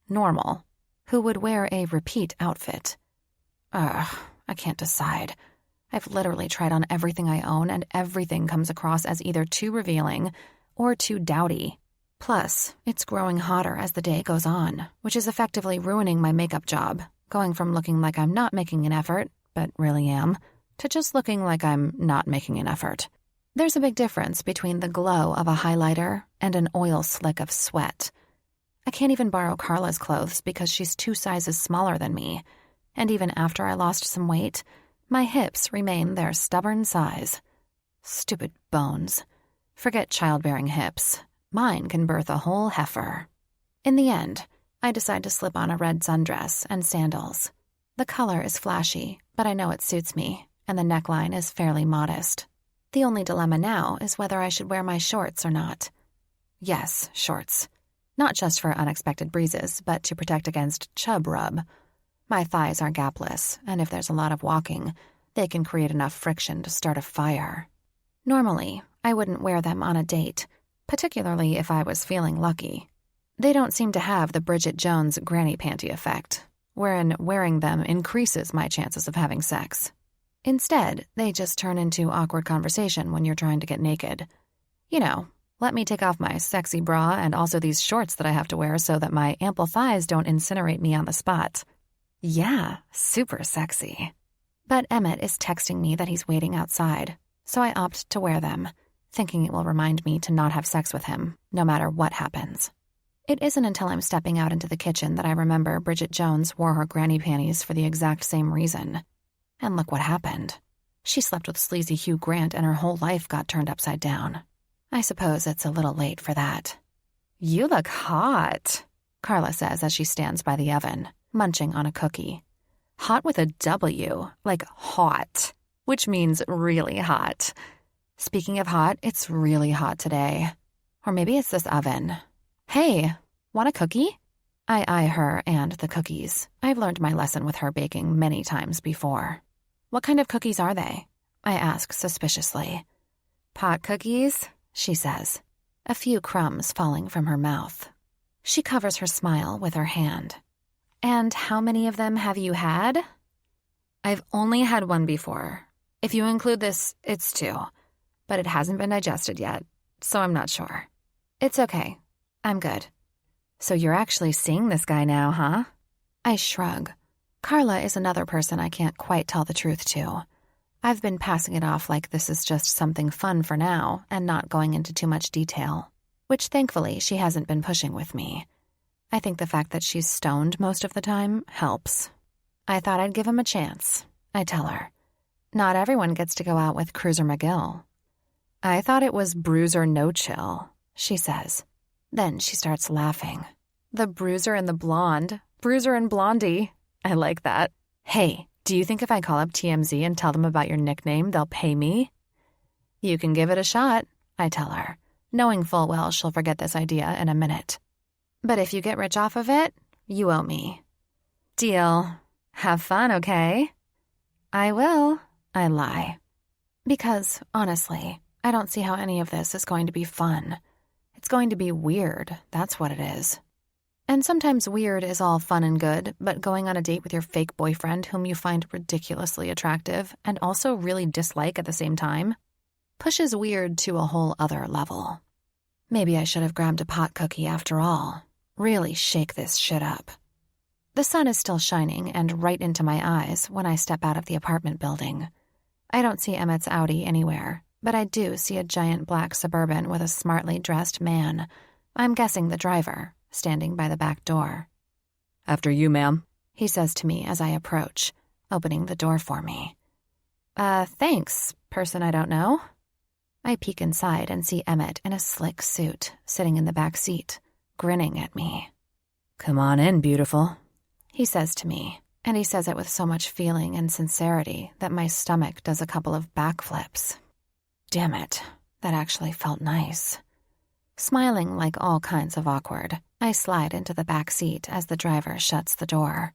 normal, who would wear a repeat outfit. I can't decide. I've literally tried on everything I own and everything comes across as either too revealing or too dowdy. Plus, it's growing hotter as the day goes on, which is effectively ruining my makeup job, going from looking like I'm not making an effort, but really am, to just looking like I'm not making an effort. There's a big difference between the glow of a highlighter and an oil slick of sweat. I can't even borrow Carla's clothes because she's 2 sizes smaller than me, and even after I lost some weight, my hips remain their stubborn size. Stupid bones. Forget childbearing hips. Mine can birth a whole heifer. In the end, I decide to slip on a red sundress and sandals. The color is flashy, but I know it suits me, and the neckline is fairly modest. The only dilemma now is whether I should wear my shorts or not. Yes, shorts. Not just for unexpected breezes, but to protect against chub rub. My thighs are gapless, and if there's a lot of walking, they can create enough friction to start a fire. Normally, I wouldn't wear them on a date, particularly if I was feeling lucky. They don't seem to have the Bridget Jones granny panty effect, wherein wearing them increases my chances of having sex. Instead, they just turn into awkward conversation when you're trying to get naked. Let me take off my sexy bra and also these shorts that I have to wear so that my ample thighs don't incinerate me on the spot. Yeah, super sexy. But Emmett is texting me that he's waiting outside, so I opt to wear them, thinking it will remind me to not have sex with him, no matter what happens. It isn't until I'm stepping out into the kitchen that I remember Bridget Jones wore her granny panties for the exact same reason. And look what happened. She slept with sleazy Hugh Grant and her whole life got turned upside down. I suppose it's a little late for that. You look hot, Carla says as she stands by the oven, munching on a cookie. Hot with a W, like hot, which means really hot. Speaking of hot, it's really hot today. Or maybe it's this oven. Hey, want a cookie? I eye her and the cookies. I've learned my lesson with her baking many times before. What kind of cookies are they? I ask suspiciously. Pot cookies, she says, a few crumbs falling from her mouth. She covers her smile with her hand. And how many of them have you had? I've only had one before. If you include this, it's 2. But it hasn't been digested yet, so I'm not sure. It's okay. I'm good. So you're actually seeing this guy now, huh? I shrug. Carla is another person I can't quite tell the truth to. I've been passing it off like this is just something fun for now and not going into too much detail, which thankfully she hasn't been pushing with me. I think the fact that she's stoned most of the time helps. I thought I'd give him a chance, I tell her. Not everyone gets to go out with Cruiser McGill. I thought it was Bruiser No Chill, she says. Then she starts laughing. The bruiser and the blonde. Bruiser and Blondie. I like that. Hey, do you think if I call up TMZ and tell them about your nickname, they'll pay me? You can give it a shot, I tell her, knowing full well she'll forget this idea in a minute. But if you get rich off of it, you owe me. Deal. Have fun, okay? I will, I lie. Because, honestly, I don't see how any of this is going to be fun. It's going to be weird, that's what it is. And sometimes weird is all fun and good, but going on a date with your fake boyfriend whom you find ridiculously attractive and also really dislike at the same time pushes weird to a whole other level. Maybe I should have grabbed a pot cookie after all. Really shake this shit up. The sun is still shining and right into my eyes when I step out of the apartment building. I don't see Emmett's Audi anywhere, but I do see a giant black Suburban with a smartly dressed man, I'm guessing the driver, standing by the back door. "After you, ma'am," he says to me as I approach, opening the door for me. Thanks, person I don't know." I peek inside and see Emmett in a slick suit, sitting in the back seat, grinning at me. "Come on in, beautiful," he says to me, and he says it with so much feeling and sincerity that my stomach does a couple of backflips. Damn it, that actually felt nice. Smiling like all kinds of awkward, I slide into the back seat as the driver shuts the door.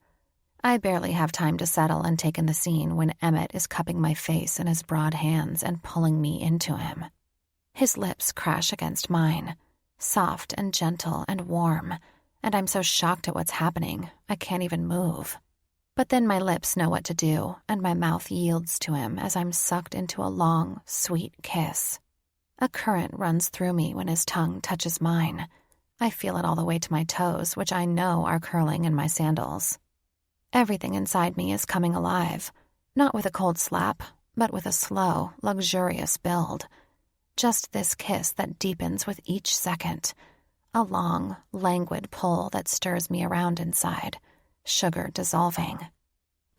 I barely have time to settle and take in the scene when Emmett is cupping my face in his broad hands and pulling me into him. His lips crash against mine, soft and gentle and warm, and I'm so shocked at what's happening, I can't even move. But then my lips know what to do, and my mouth yields to him as I'm sucked into a long, sweet kiss. A current runs through me when his tongue touches mine. I feel it all the way to my toes, which I know are curling in my sandals. Everything inside me is coming alive, not with a cold slap, but with a slow, luxurious build. Just this kiss that deepens with each second. A long, languid pull that stirs me around inside, sugar dissolving.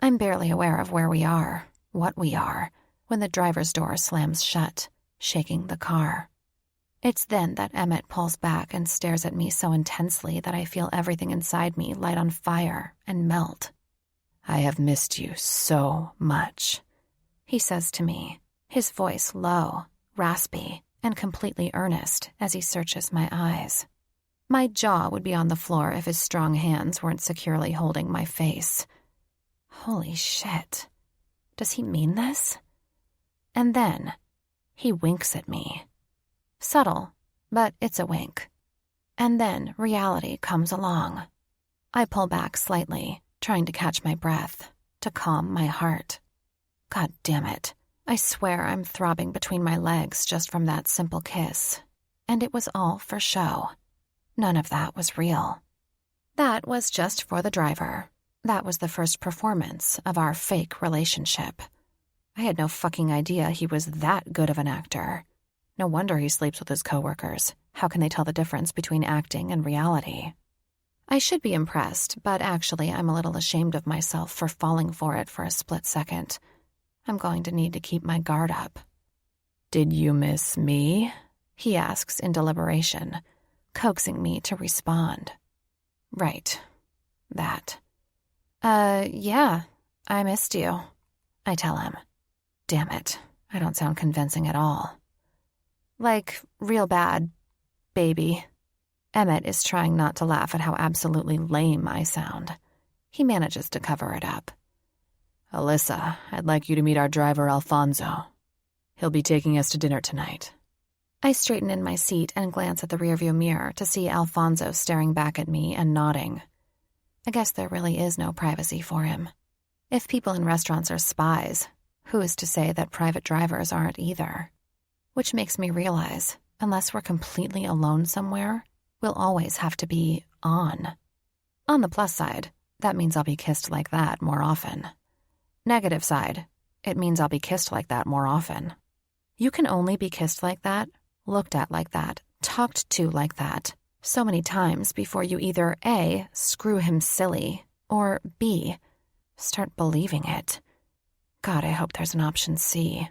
I'm barely aware of where we are, what we are, when the driver's door slams shut, shaking the car. It's then that Emmett pulls back and stares at me so intensely that I feel everything inside me light on fire and melt. "I have missed you so much," he says to me, his voice low, raspy, and completely earnest as he searches my eyes. My jaw would be on the floor if his strong hands weren't securely holding my face. Holy shit. Does he mean this? And then he winks at me. Subtle, but it's a wink. And then reality comes along. I pull back slightly, trying to catch my breath, to calm my heart. God damn it. I swear I'm throbbing between my legs just from that simple kiss. And it was all for show. None of that was real. That was just for the driver. That was the first performance of our fake relationship. I had no fucking idea he was that good of an actor. No wonder he sleeps with his coworkers. How can they tell the difference between acting and reality? I should be impressed, but actually I'm a little ashamed of myself for falling for it for a split second. I'm going to need to keep my guard up. "Did you miss me?" he asks in deliberation, coaxing me to respond. Right. That. Yeah, I missed you, I tell him. Damn it, I don't sound convincing at all. Like, real bad, baby. Emmett is trying not to laugh at how absolutely lame I sound. He manages to cover it up. "Alyssa, I'd like you to meet our driver, Alfonso. He'll be taking us to dinner tonight." I straighten in my seat and glance at the rearview mirror to see Alfonso staring back at me and nodding. I guess there really is no privacy for him. If people in restaurants are spies, who is to say that private drivers aren't either? Which makes me realize, unless we're completely alone somewhere, we'll always have to be on. On the plus side, that means I'll be kissed like that more often. Negative side, it means I'll be kissed like that more often. You can only be kissed like that, looked at like that, talked to like that, so many times before you either A, screw him silly, or B, start believing it. God, I hope there's an option C.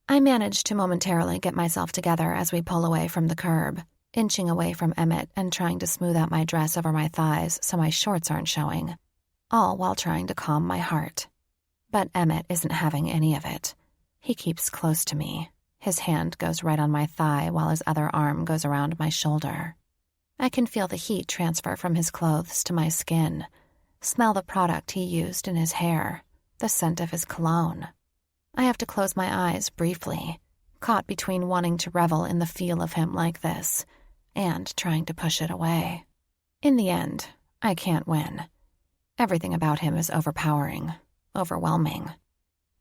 I manage to momentarily get myself together as we pull away from the curb, inching away from Emmett and trying to smooth out my dress over my thighs so my shorts aren't showing, all while trying to calm my heart. But Emmett isn't having any of it. He keeps close to me. His hand goes right on my thigh while his other arm goes around my shoulder. I can feel the heat transfer from his clothes to my skin, smell the product he used in his hair, the scent of his cologne. I have to close my eyes briefly, caught between wanting to revel in the feel of him like this and trying to push it away. In the end, I can't win. Everything about him is overpowering, overwhelming.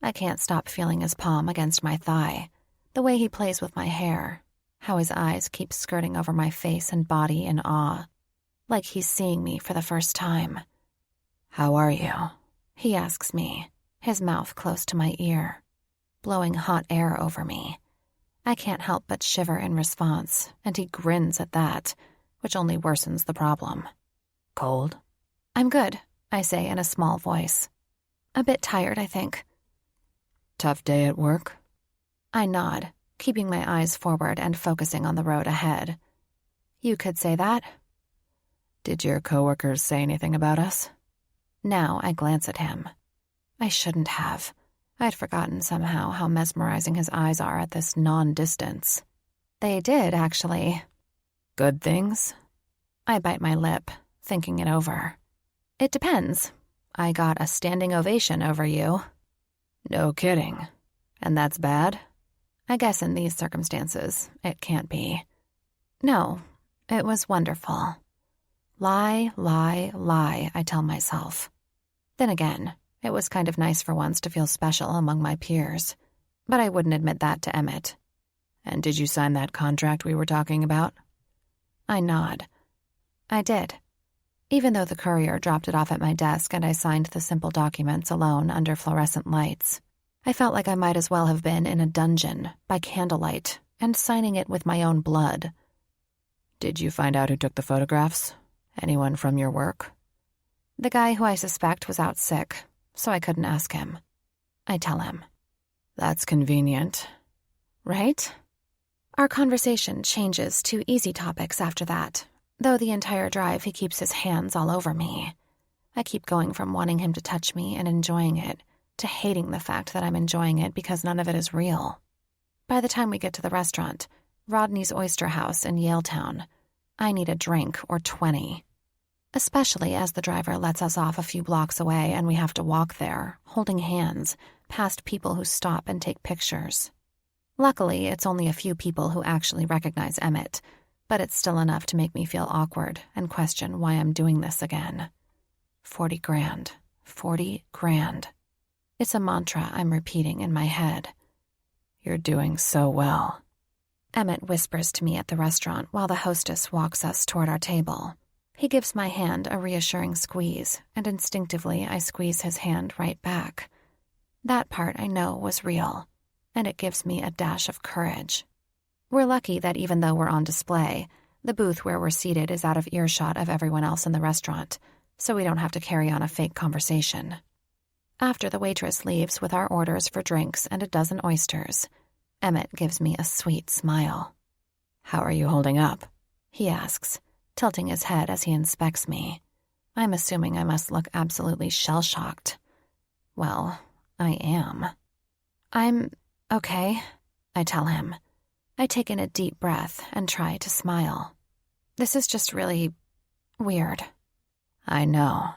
I can't stop feeling his palm against my thigh, the way he plays with my hair, how his eyes keep skirting over my face and body in awe, like he's seeing me for the first time. "How are you?" he asks me, his mouth close to my ear, blowing hot air over me. I can't help but shiver in response, and he grins at that, which only worsens the problem. "Cold?" "I'm good," I say in a small voice. "A bit tired, I think." "Tough day at work?" I nod, keeping my eyes forward and focusing on the road ahead. "You could say that." "Did your coworkers say anything about us?" Now I glance at him. I shouldn't have. I'd forgotten somehow how mesmerizing his eyes are at this non-distance. They did, actually. "Good things?" I bite my lip, thinking it over. "It depends. I got a standing ovation over you." "No kidding. And that's bad?" I guess in these circumstances, it can't be. No, it was wonderful. Lie, lie, lie, I tell myself. Then again, it was kind of nice for once to feel special among my peers. But I wouldn't admit that to Emmett. "And did you sign that contract we were talking about?" I nod. I did. Even though the courier dropped it off at my desk and I signed the simple documents alone under fluorescent lights, I felt like I might as well have been in a dungeon, by candlelight, and signing it with my own blood. "Did you find out who took the photographs? Anyone from your work?" The guy who I suspect was out sick, so I couldn't ask him. I tell him. "That's convenient." Right? Our conversation changes to easy topics after that, though the entire drive he keeps his hands all over me. I keep going from wanting him to touch me and enjoying it, to hating the fact that I'm enjoying it because none of it is real. By the time we get to the restaurant, Rodney's Oyster House in Yaletown, I need a drink or 20. Especially as the driver lets us off a few blocks away and we have to walk there, holding hands, past people who stop and take pictures. Luckily, it's only a few people who actually recognize Emmett, but it's still enough to make me feel awkward and question why I'm doing this again. 40 grand. 40 grand. It's a mantra I'm repeating in my head. "You're doing so well." Emmett whispers to me at the restaurant while the hostess walks us toward our table. He gives my hand a reassuring squeeze, and instinctively I squeeze his hand right back. That part I know was real, and it gives me a dash of courage. We're lucky that even though we're on display, the booth where we're seated is out of earshot of everyone else in the restaurant, so we don't have to carry on a fake conversation. After the waitress leaves with our orders for drinks and a dozen oysters, Emmett gives me a sweet smile. "How are you holding up?" he asks, tilting his head as he inspects me. I'm assuming I must look absolutely shell-shocked. Well, I am. "I'm okay," I tell him. I take in a deep breath and try to smile. This is just really weird. "I know."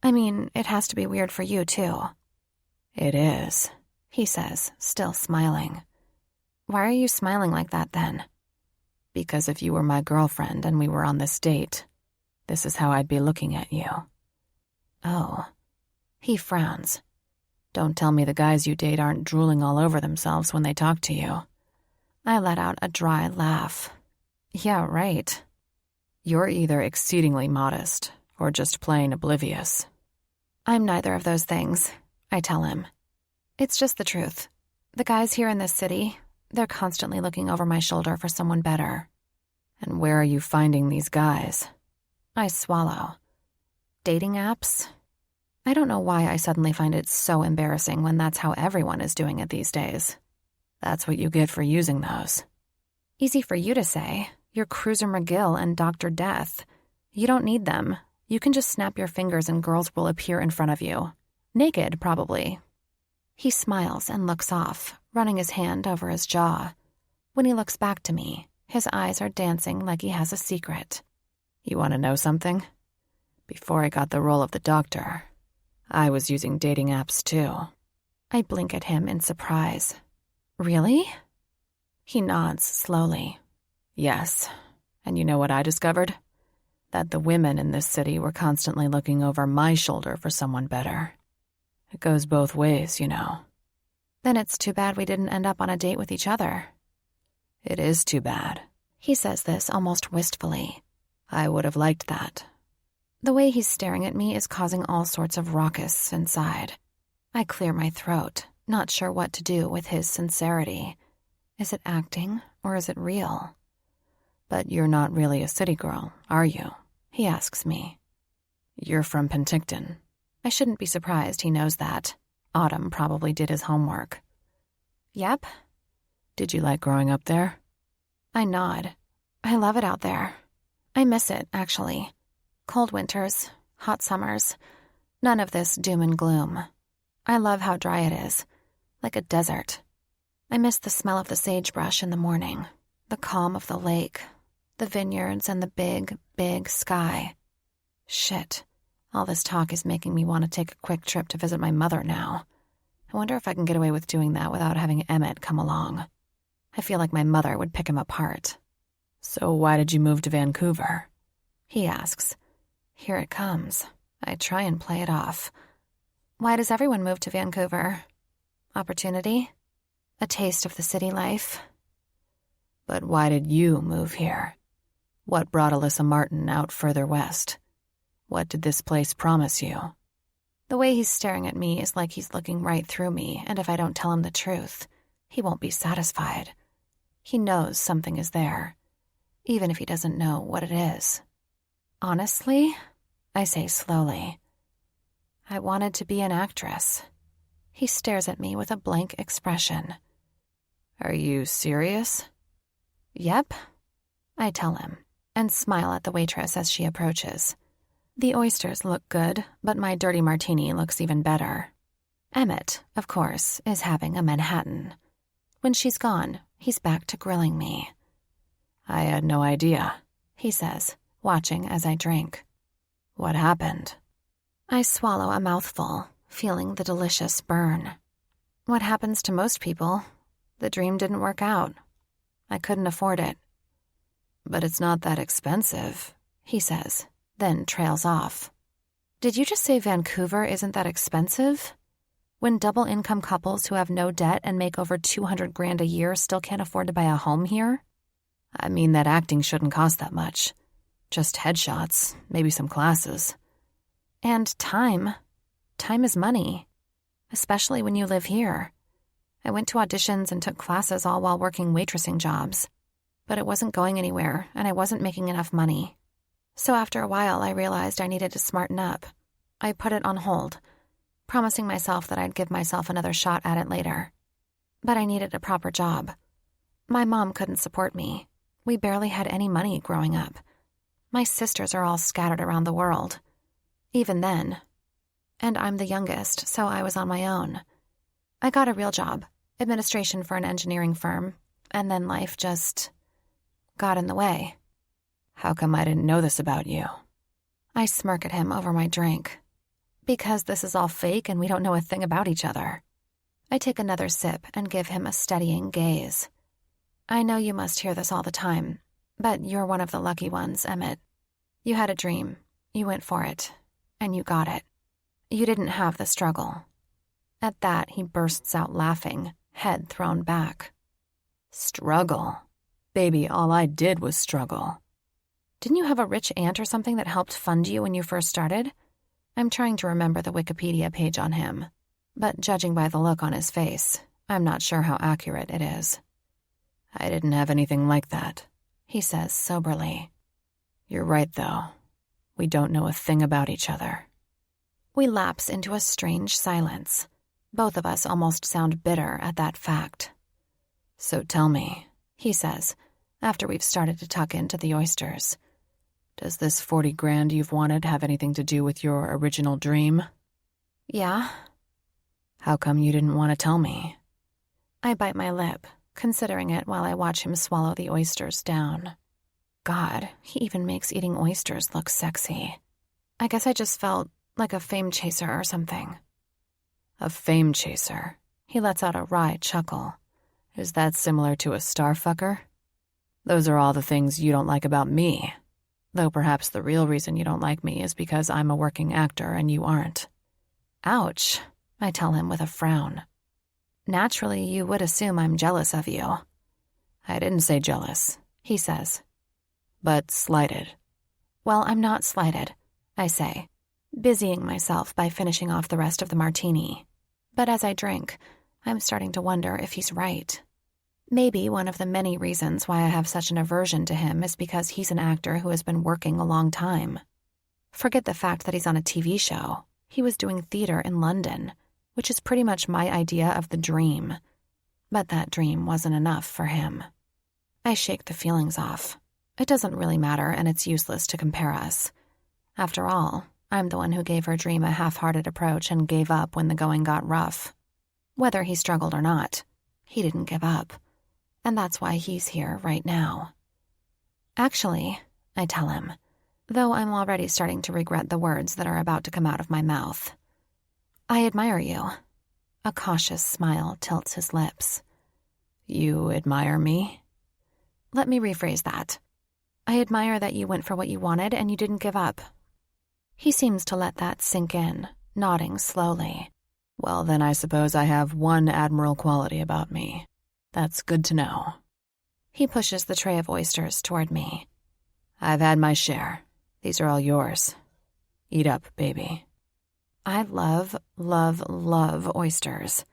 I mean, it has to be weird for you, too. "It is," he says, still smiling. Why are you smiling like that, then? "Because if you were my girlfriend and we were on this date, this is how I'd be looking at you." Oh. He frowns. "Don't tell me the guys you date aren't drooling all over themselves when they talk to you." I let out a dry laugh. Yeah, right. "You're either exceedingly modest or just plain oblivious." I'm neither of those things, I tell him. It's just the truth. The guys here in this city, they're constantly looking over my shoulder for someone better. "And where are you finding these guys?" I swallow. Dating apps? I don't know why I suddenly find it so embarrassing when that's how everyone is doing it these days. "That's what you get for using those." Easy for you to say. You're Cruiser McGill and Dr. Death. You don't need them. You can just snap your fingers and girls will appear in front of you. Naked, probably. He smiles and looks off, running his hand over his jaw. When he looks back to me, his eyes are dancing like he has a secret. "You want to know something? Before I got the role of the doctor, I was using dating apps too." I blink at him in surprise. Really? He nods slowly. "Yes. And you know what I discovered? That the women in this city were constantly looking over my shoulder for someone better. It goes both ways, you know." Then it's too bad we didn't end up on a date with each other. "It is too bad." He says this almost wistfully. "I would have liked that." The way he's staring at me is causing all sorts of ruckus inside. I clear my throat, not sure what to do with his sincerity. Is it acting or is it real? But you're not really a city girl, are you? He asks me. You're from Penticton. I shouldn't be surprised he knows that. Autumn probably did his homework. Yep. Did you like growing up there? I nod. I love it out there. I miss it, actually. Cold winters, hot summers, none of this doom and gloom. I love how dry it is, like a desert. I miss the smell of the sagebrush in the morning, the calm of the lake, the vineyards and the big, big sky. Shit, all this talk is making me want to take a quick trip to visit my mother now. I wonder if I can get away with doing that without having Emmett come along. I feel like my mother would pick him apart. So why did you move to Vancouver? He asks. Here it comes. I try and play it off. Why does everyone move to Vancouver? Opportunity? A taste of the city life? But why did you move here? What brought Alyssa Martin out further west? What did this place promise you? The way he's staring at me is like he's looking right through me, and if I don't tell him the truth, he won't be satisfied. He knows something is there, even if he doesn't know what it is. Honestly, I say slowly, I wanted to be an actress. He stares at me with a blank expression. Are you serious? Yep, I tell him, and smile at the waitress as she approaches. The oysters look good, but my dirty martini looks even better. Emmett, of course, is having a Manhattan. When she's gone, he's back to grilling me. I had no idea, he says, watching as I drink. What happened? I swallow a mouthful, feeling the delicious burn. What happens to most people? The dream didn't work out. I couldn't afford it. But it's not that expensive, he says, then trails off. Did you just say Vancouver isn't that expensive? When double-income couples who have no debt and make over $200,000 a year still can't afford to buy a home here? I mean that acting shouldn't cost that much. Just headshots, maybe some classes. And time. Time is money, especially when you live here. I went to auditions and took classes all while working waitressing jobs. But it wasn't going anywhere, and I wasn't making enough money. So after a while, I realized I needed to smarten up. I put it on hold, promising myself that I'd give myself another shot at it later. But I needed a proper job. My mom couldn't support me. We barely had any money growing up. My sisters are all scattered around the world. Even then. And I'm the youngest, so I was on my own. I got a real job, administration for an engineering firm, and then life just got in the way. How come I didn't know this about you? I smirk at him over my drink. Because this is all fake and we don't know a thing about each other. I take another sip and give him a steadying gaze. I know you must hear this all the time, but you're one of the lucky ones, Emmett. You had a dream, you went for it, and you got it. You didn't have the struggle. At that, he bursts out laughing, head thrown back. Struggle? Baby, all I did was struggle. Didn't you have a rich aunt or something that helped fund you when you first started? I'm trying to remember the Wikipedia page on him, but judging by the look on his face, I'm not sure how accurate it is. I didn't have anything like that, he says soberly. You're right, though. We don't know a thing about each other. We lapse into a strange silence. Both of us almost sound bitter at that fact. So tell me, he says, after we've started to tuck into the oysters. Does this $40,000 you've wanted have anything to do with your original dream? Yeah. How come you didn't want to tell me? I bite my lip, considering it while I watch him swallow the oysters down. God, he even makes eating oysters look sexy. I guess I just felt like a fame chaser or something. A fame chaser? He lets out a wry chuckle. Is that similar to a starfucker? Those are all the things you don't like about me. Though perhaps the real reason you don't like me is because I'm a working actor and you aren't. Ouch, I tell him with a frown. Naturally, you would assume I'm jealous of you. I didn't say jealous, he says. But slighted. Well, I'm not slighted. I say, busying myself by finishing off the rest of the martini. But as I drink, I'm starting to wonder if he's right. Maybe one of the many reasons why I have such an aversion to him is because he's an actor who has been working a long time. Forget the fact that he's on a TV show. He was doing theater in London, which is pretty much my idea of the dream. But that dream wasn't enough for him. I shake the feelings off. It doesn't really matter, and it's useless to compare us. After all, I'm the one who gave her dream a half-hearted approach and gave up when the going got rough. Whether he struggled or not, he didn't give up. And that's why he's here right now. Actually, I tell him, though I'm already starting to regret the words that are about to come out of my mouth. I admire you. A cautious smile tilts his lips. You admire me? Let me rephrase that. I admire that you went for what you wanted and you didn't give up. He seems to let that sink in, nodding slowly. Well, then I suppose I have one admirable quality about me. That's good to know. He pushes the tray of oysters toward me. I've had my share. These are all yours. Eat up, baby. I love, love, love oysters.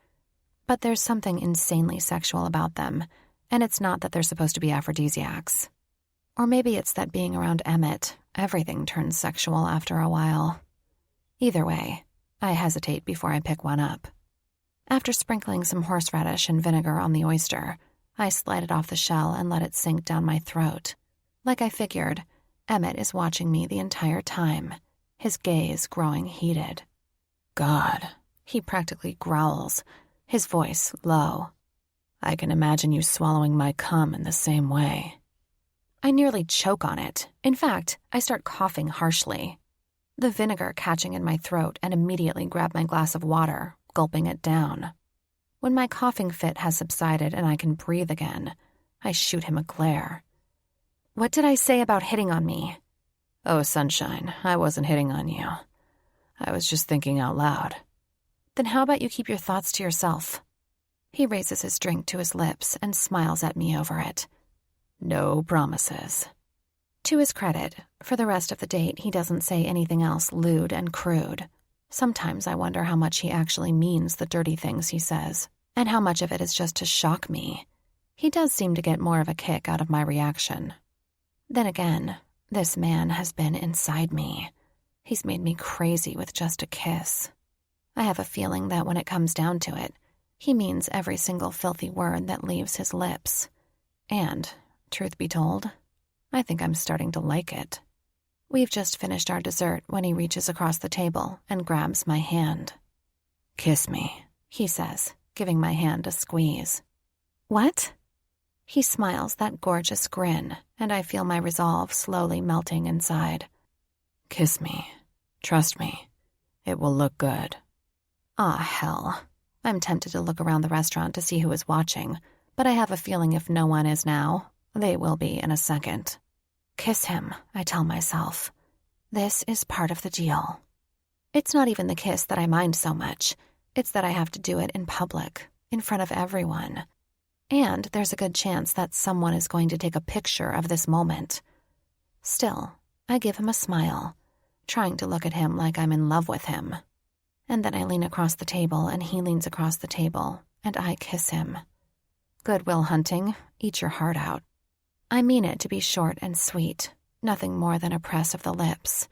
But there's something insanely sexual about them, and it's not that they're supposed to be aphrodisiacs. Or maybe it's that being around Emmett, everything turns sexual after a while. Either way, I hesitate before I pick one up. After sprinkling some horseradish and vinegar on the oyster, I slide it off the shell and let it sink down my throat. Like I figured, Emmett is watching me the entire time, his gaze growing heated. God, he practically growls, his voice low. I can imagine you swallowing my cum in the same way. I nearly choke on it. In fact, I start coughing harshly. The vinegar catching in my throat and immediately grab my glass of water, gulping it down. When my coughing fit has subsided and I can breathe again, I shoot him a glare. What did I say about hitting on me? Oh, sunshine, I wasn't hitting on you. I was just thinking out loud. Then how about you keep your thoughts to yourself? He raises his drink to his lips and smiles at me over it. No promises. To his credit, for the rest of the date, he doesn't say anything else lewd and crude. Sometimes I wonder how much he actually means the dirty things he says, and how much of it is just to shock me. He does seem to get more of a kick out of my reaction. Then again, this man has been inside me. He's made me crazy with just a kiss. I have a feeling that when it comes down to it, he means every single filthy word that leaves his lips. And, truth be told, I think I'm starting to like it. We've just finished our dessert when he reaches across the table and grabs my hand. Kiss me, he says, giving my hand a squeeze. What? He smiles that gorgeous grin, and I feel my resolve slowly melting inside. Kiss me. Trust me. It will look good. Ah, hell. I'm tempted to look around the restaurant to see who is watching, but I have a feeling if no one is now, they will be in a second. Kiss him, I tell myself. This is part of the deal. It's not even the kiss that I mind so much. It's that I have to do it in public, in front of everyone. And there's a good chance that someone is going to take a picture of this moment. Still, I give him a smile, trying to look at him like I'm in love with him. And then I lean across the table and he leans across the table, and I kiss him. Good Will Hunting, eat your heart out. I mean it to be short and sweet, nothing more than a press of the lips.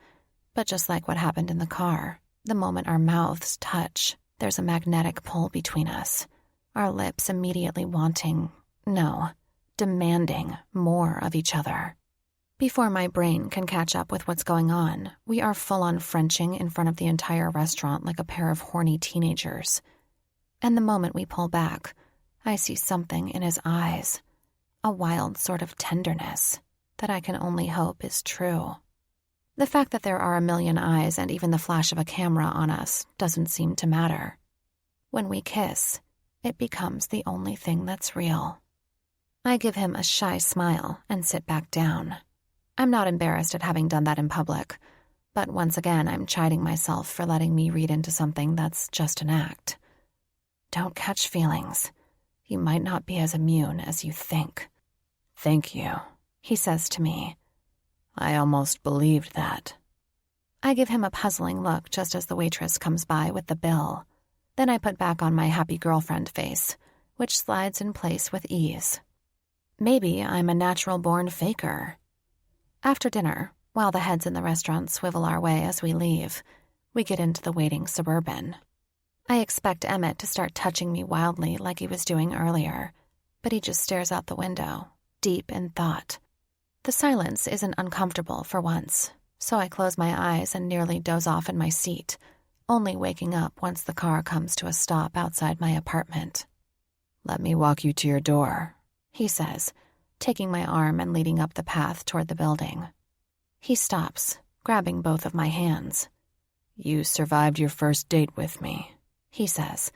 But just like what happened in the car, the moment our mouths touch, there's a magnetic pull between us. Our lips immediately wanting, no, demanding more of each other. Before my brain can catch up with what's going on, we are full-on Frenching in front of the entire restaurant like a pair of horny teenagers. And the moment we pull back, I see something in his eyes, a wild sort of tenderness that I can only hope is true. The fact that there are a million eyes and even the flash of a camera on us doesn't seem to matter. When we kiss, it becomes the only thing that's real. I give him a shy smile and sit back down. I'm not embarrassed at having done that in public, but once again I'm chiding myself for letting me read into something that's just an act. Don't catch feelings. You might not be as immune as you think. Thank you, he says to me. I almost believed that. I give him a puzzling look just as the waitress comes by with the bill. Then I put back on my happy girlfriend face, which slides in place with ease. Maybe I'm a natural-born faker. After dinner, while the heads in the restaurant swivel our way as we leave, we get into the waiting Suburban. I expect Emmett to start touching me wildly like he was doing earlier, but he just stares out the window, deep in thought. The silence isn't uncomfortable for once, so I close my eyes and nearly doze off in my seat, only waking up once the car comes to a stop outside my apartment. "Let me walk you to your door," he says, taking my arm and leading up the path toward the building. He stops, grabbing both of my hands. "You survived your first date with me," he says,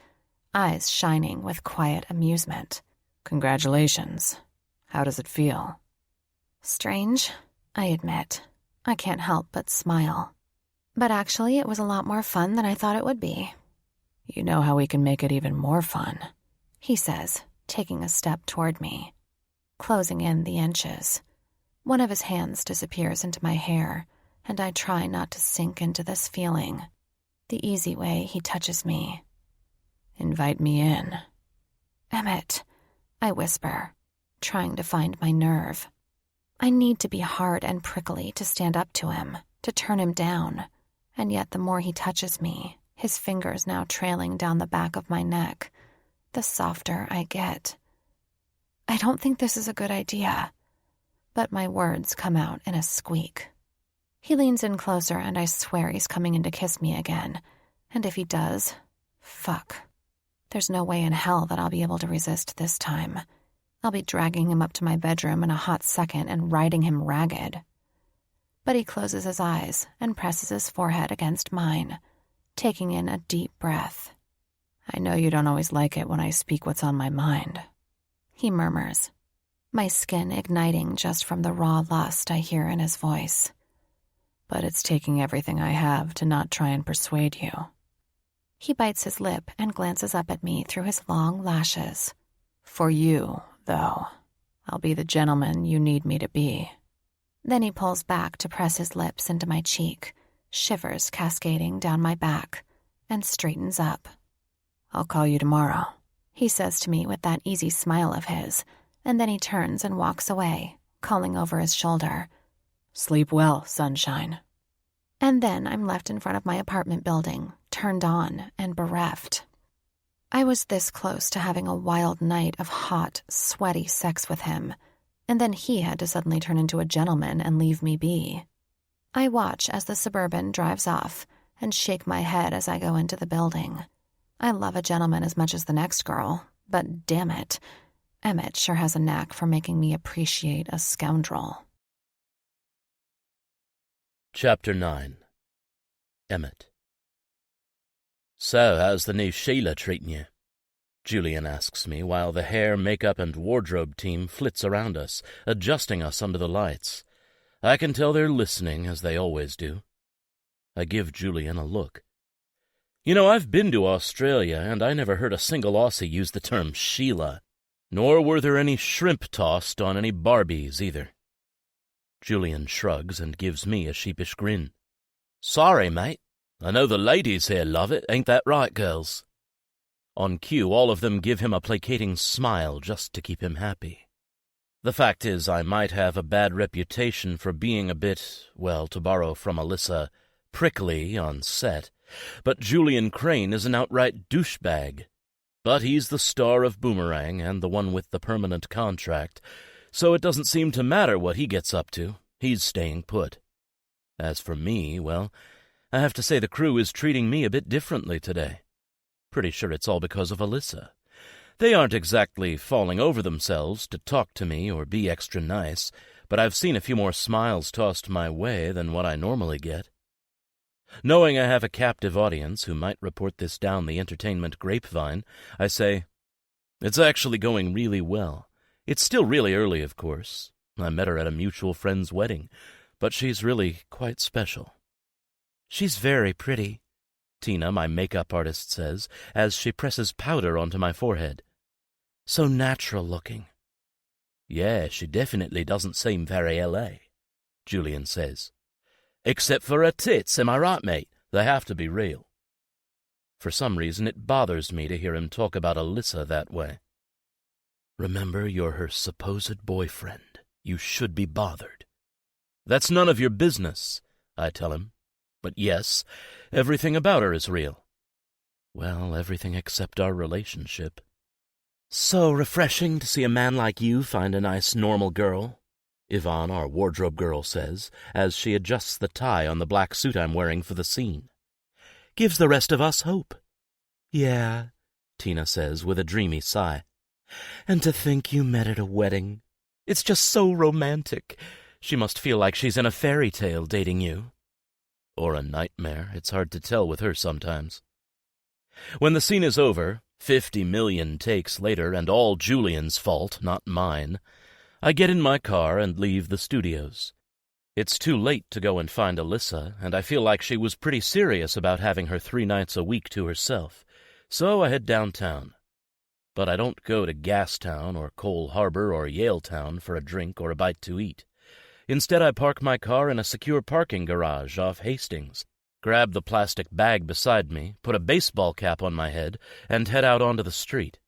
eyes shining with quiet amusement. "Congratulations. How does it feel?" Strange, I admit. I can't help but smile. But actually, it was a lot more fun than I thought it would be. "You know how we can make it even more fun," he says, taking a step toward me, closing in the inches. One of his hands disappears into my hair, and I try not to sink into this feeling. The easy way he touches me. "Invite me in." "Emmett," I whisper, trying to find my nerve. I need to be hard and prickly to stand up to him, to turn him down, and yet the more he touches me, his fingers now trailing down the back of my neck, the softer I get. I don't think this is a good idea, but my words come out in a squeak. He leans in closer and I swear he's coming in to kiss me again, and if he does, fuck. There's no way in hell that I'll be able to resist this time. I'll be dragging him up to my bedroom in a hot second and riding him ragged. But he closes his eyes and presses his forehead against mine, taking in a deep breath. "I know you don't always like it when I speak what's on my mind," he murmurs, my skin igniting just from the raw lust I hear in his voice. "But it's taking everything I have to not try and persuade you." He bites his lip and glances up at me through his long lashes. "For you, though, I'll be the gentleman you need me to be." Then he pulls back to press his lips into my cheek, shivers cascading down my back, and straightens up. "I'll call you tomorrow," he says to me with that easy smile of his, and then he turns and walks away, calling over his shoulder, "Sleep well, sunshine." And then I'm left in front of my apartment building, turned on and bereft. I was this close to having a wild night of hot, sweaty sex with him, and then he had to suddenly turn into a gentleman and leave me be. I watch as the Suburban drives off and shake my head as I go into the building. I love a gentleman as much as the next girl, but damn it, Emmett sure has a knack for making me appreciate a scoundrel. Chapter 9. Emmett. "So, how's the new Sheila treating you?" Julian asks me while the hair, makeup, and wardrobe team flits around us, adjusting us under the lights. I can tell they're listening, as they always do. I give Julian a look. You know, I've been to Australia, and I never heard a single Aussie use the term Sheila, nor were there any shrimp tossed on any Barbies, either. Julian shrugs and gives me a sheepish grin. "Sorry, mate. I know the ladies here love it, ain't that right, girls?" On cue, all of them give him a placating smile just to keep him happy. The fact is, I might have a bad reputation for being a bit, well, to borrow from Alyssa, prickly on set, but Julian Crane is an outright douchebag. But he's the star of Boomerang and the one with the permanent contract, so it doesn't seem to matter what he gets up to. He's staying put. As for me, well, I have to say the crew is treating me a bit differently today. Pretty sure it's all because of Alyssa. They aren't exactly falling over themselves to talk to me or be extra nice, but I've seen a few more smiles tossed my way than what I normally get. Knowing I have a captive audience who might report this down the entertainment grapevine, I say, "It's actually going really well. It's still really early, of course. I met her at a mutual friend's wedding, but she's really quite special." "She's very pretty," Tina, my makeup artist, says, as she presses powder onto my forehead. "So natural-looking." "Yeah, she definitely doesn't seem very L.A.," Julian says. Except for her tits, am I right, mate? They have to be real. For some reason, it bothers me to hear him talk about Alyssa that way. Remember, you're her supposed boyfriend. You should be bothered. That's none of your business, I tell him. But yes, everything about her is real. Well, everything except our relationship. So refreshing to see a man like you find a nice, normal girl, Yvonne, our wardrobe girl, says, as she adjusts the tie on the black suit I'm wearing for the scene. Gives the rest of us hope. Yeah, Tina says with a dreamy sigh. And to think you met at a wedding. It's just so romantic. She must feel like she's in a fairy tale dating you. Or a nightmare. It's hard to tell with her sometimes. When the scene is over, 50 million takes later, and all Julian's fault, not mine, I get in my car and leave the studios. It's too late to go and find Alyssa, and I feel like she was pretty serious about having her 3 nights a week to herself, so I head downtown. But I don't go to Gastown or Cole Harbor or Yaletown for a drink or a bite to eat. Instead, I park my car in a secure parking garage off Hastings, grab the plastic bag beside me, put a baseball cap on my head, and head out onto the street.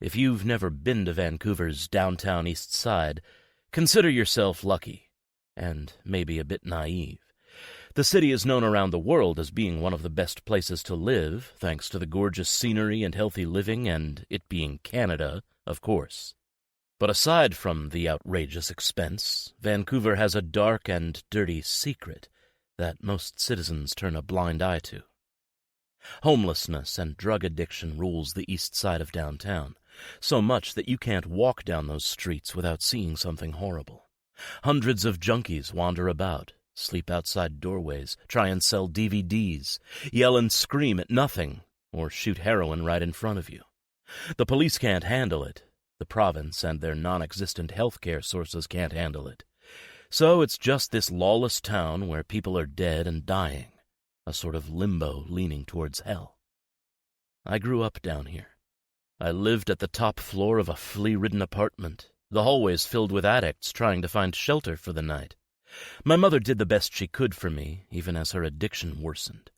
If you've never been to Vancouver's downtown east side, consider yourself lucky, and maybe a bit naive. The city is known around the world as being one of the best places to live, thanks to the gorgeous scenery and healthy living, and it being Canada, of course. But aside from the outrageous expense, Vancouver has a dark and dirty secret that most citizens turn a blind eye to. Homelessness and drug addiction rules the east side of downtown, so much that you can't walk down those streets without seeing something horrible. Hundreds of junkies wander about, sleep outside doorways, try and sell DVDs, yell and scream at nothing, or shoot heroin right in front of you. The police can't handle it. The province and their non-existent healthcare sources can't handle it. So it's just this lawless town where people are dead and dying, a sort of limbo leaning towards hell. I grew up down here. I lived at the top floor of a flea-ridden apartment, the hallways filled with addicts trying to find shelter for the night. My mother did the best she could for me, even as her addiction worsened.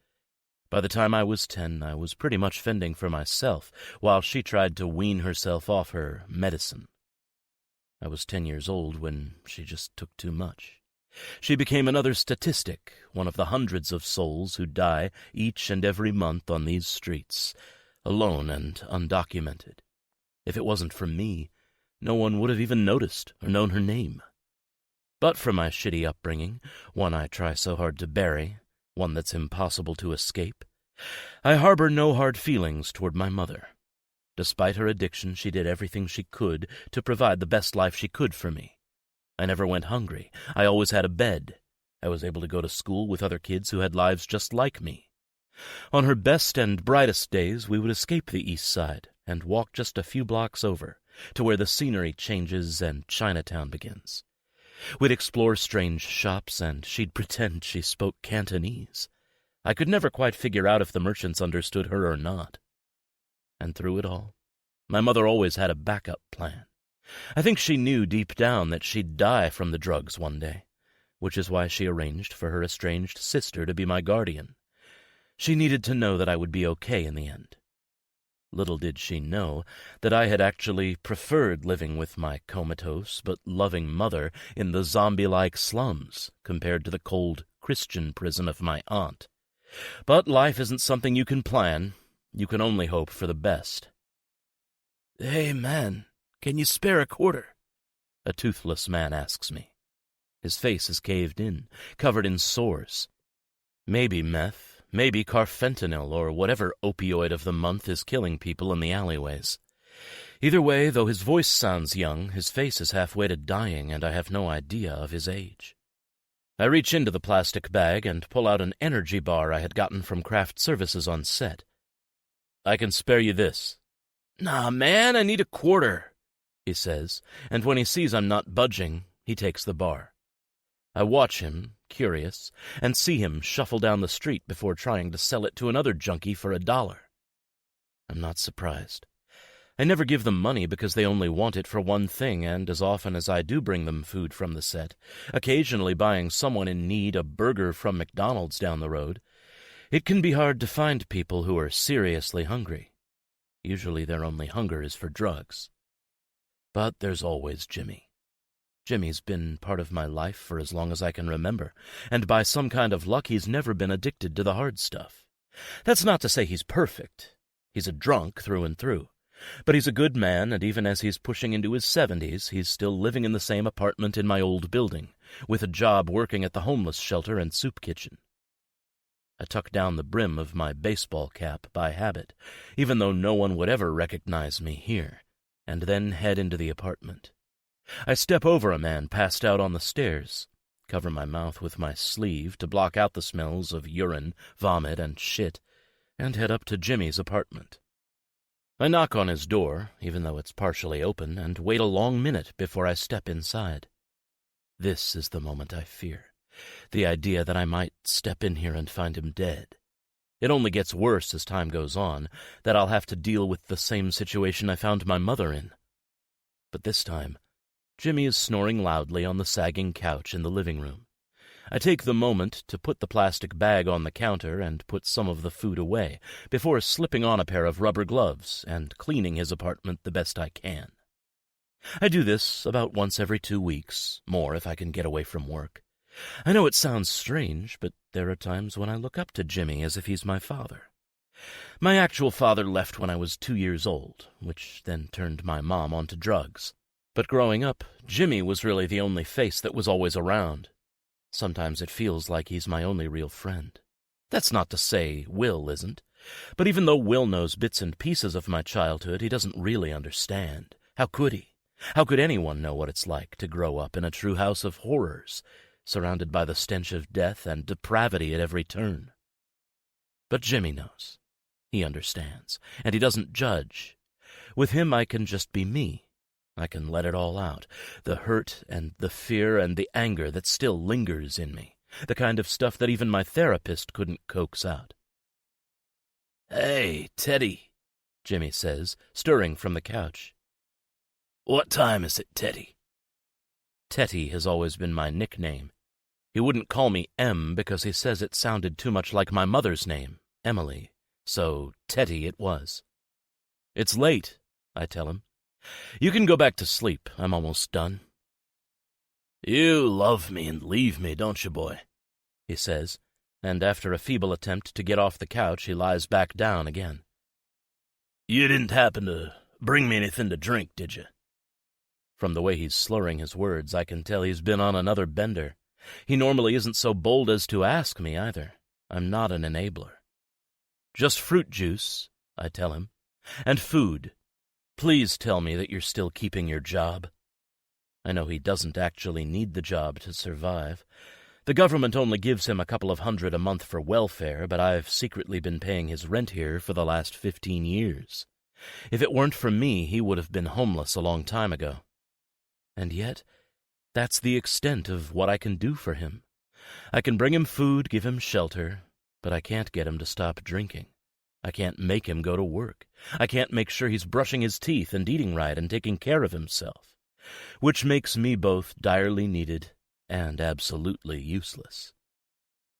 By the time I was 10, I was pretty much fending for myself, while she tried to wean herself off her medicine. I was 10 years old when she just took too much. She became another statistic, one of the hundreds of souls who die each and every month on these streets, alone and undocumented. If it wasn't for me, no one would have even noticed or known her name. But for my shitty upbringing, one I try so hard to bury, one that's impossible to escape, I harbor no hard feelings toward my mother. Despite her addiction, she did everything she could to provide the best life she could for me. I never went hungry. I always had a bed. I was able to go to school with other kids who had lives just like me. On her best and brightest days, we would escape the east side and walk just a few blocks over, to where the scenery changes and Chinatown begins. We'd explore strange shops, and she'd pretend she spoke Cantonese. I could never quite figure out if the merchants understood her or not. And through it all, my mother always had a backup plan. I think she knew deep down that she'd die from the drugs one day, which is why she arranged for her estranged sister to be my guardian. She needed to know that I would be okay in the end. Little did she know that I had actually preferred living with my comatose but loving mother in the zombie-like slums compared to the cold Christian prison of my aunt. But life isn't something you can plan. You can only hope for the best. "Hey, man, can you spare a quarter?" A toothless man asks me. His face is caved in, covered in sores. Maybe meth, maybe carfentanil, or whatever opioid of the month is killing people in the alleyways. Either way, though his voice sounds young, his face is halfway to dying, and I have no idea of his age. I reach into the plastic bag and pull out an energy bar I had gotten from craft services on set. "I can spare you this." "Nah, man, I need a quarter," he says, and when he sees I'm not budging, he takes the bar. I watch him, curious, and see him shuffle down the street before trying to sell it to another junkie for $1. I'm not surprised. I never give them money because they only want it for one thing, and as often as I do bring them food from the set, occasionally buying someone in need a burger from McDonald's down the road, it can be hard to find people who are seriously hungry. Usually their only hunger is for drugs. But there's always Jimmy. Jimmy's been part of my life for as long as I can remember, and by some kind of luck he's never been addicted to the hard stuff. That's not to say he's perfect. He's a drunk through and through. But he's a good man, and even as he's pushing into his 70s, he's still living in the same apartment in my old building, with a job working at the homeless shelter and soup kitchen. I tuck down the brim of my baseball cap by habit, even though no one would ever recognize me here, and then head into the apartment. I step over a man passed out on the stairs, cover my mouth with my sleeve to block out the smells of urine, vomit, and shit, and head up to Jimmy's apartment. I knock on his door, even though it's partially open, and wait a long minute before I step inside. This is the moment I fear. The idea that I might step in here and find him dead. It only gets worse as time goes on, that I'll have to deal with the same situation I found my mother in. But this time, Jimmy is snoring loudly on the sagging couch in the living room. I take the moment to put the plastic bag on the counter and put some of the food away, before slipping on a pair of rubber gloves and cleaning his apartment the best I can. I do this about once every 2 weeks, more if I can get away from work. I know it sounds strange, but there are times when I look up to Jimmy as if he's my father. My actual father left when I was 2 years old, which then turned my mom onto drugs. But growing up, Jimmy was really the only face that was always around. Sometimes it feels like he's my only real friend. That's not to say Will isn't. But even though Will knows bits and pieces of my childhood, he doesn't really understand. How could he? How could anyone know what it's like to grow up in a true house of horrors, surrounded by the stench of death and depravity at every turn? But Jimmy knows. He understands, and he doesn't judge. With him I can just be me. I can let it all out, the hurt and the fear and the anger that still lingers in me, the kind of stuff that even my therapist couldn't coax out. "Hey, Teddy," Jimmy says, stirring from the couch. "What time is it, Teddy?" Teddy has always been my nickname. He wouldn't call me Em because he says it sounded too much like my mother's name, Emily, so Teddy it was. "It's late," I tell him. "You can go back to sleep. I'm almost done." "You love me and leave me, don't you, boy?" he says, and after a feeble attempt to get off the couch, he lies back down again. "You didn't happen to bring me anything to drink, did you?" From the way he's slurring his words, I can tell he's been on another bender. He normally isn't so bold as to ask me, either. I'm not an enabler. "Just fruit juice," I tell him, "and food. Please tell me that you're still keeping your job." I know he doesn't actually need the job to survive. The government only gives him a couple of $100 a month for welfare, but I've secretly been paying his rent here for the last 15 years. If it weren't for me, he would have been homeless a long time ago. And yet, that's the extent of what I can do for him. I can bring him food, give him shelter, but I can't get him to stop drinking. I can't make him go to work. I can't make sure he's brushing his teeth and eating right and taking care of himself, which makes me both direly needed and absolutely useless.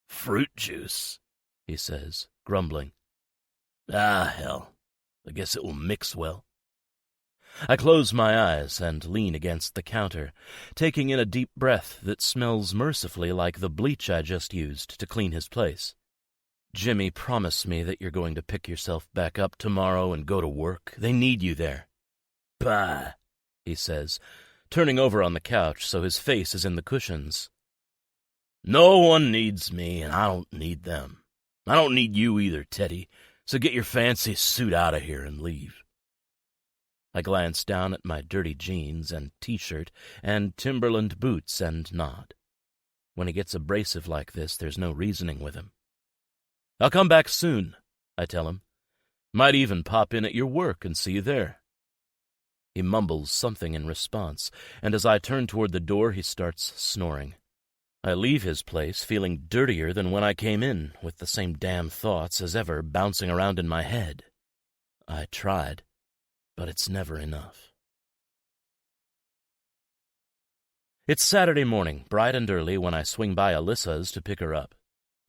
"Fruit juice," he says, grumbling. "Ah, hell, I guess it will mix well." I close my eyes and lean against the counter, taking in a deep breath that smells mercifully like the bleach I just used to clean his place. "Jimmy, promise me that you're going to pick yourself back up tomorrow and go to work. They need you there." "Bah," he says, turning over on the couch so his face is in the cushions. "No one needs me, and I don't need them. I don't need you either, Teddy, so get your fancy suit out of here and leave." I glance down at my dirty jeans and T-shirt and Timberland boots and nod. When he gets abrasive like this, there's no reasoning with him. "I'll come back soon," I tell him. "Might even pop in at your work and see you there." He mumbles something in response, and as I turn toward the door, he starts snoring. I leave his place feeling dirtier than when I came in, with the same damn thoughts as ever bouncing around in my head. I tried. but it's never enough. It's Saturday morning, bright and early, when I swing by Alyssa's to pick her up.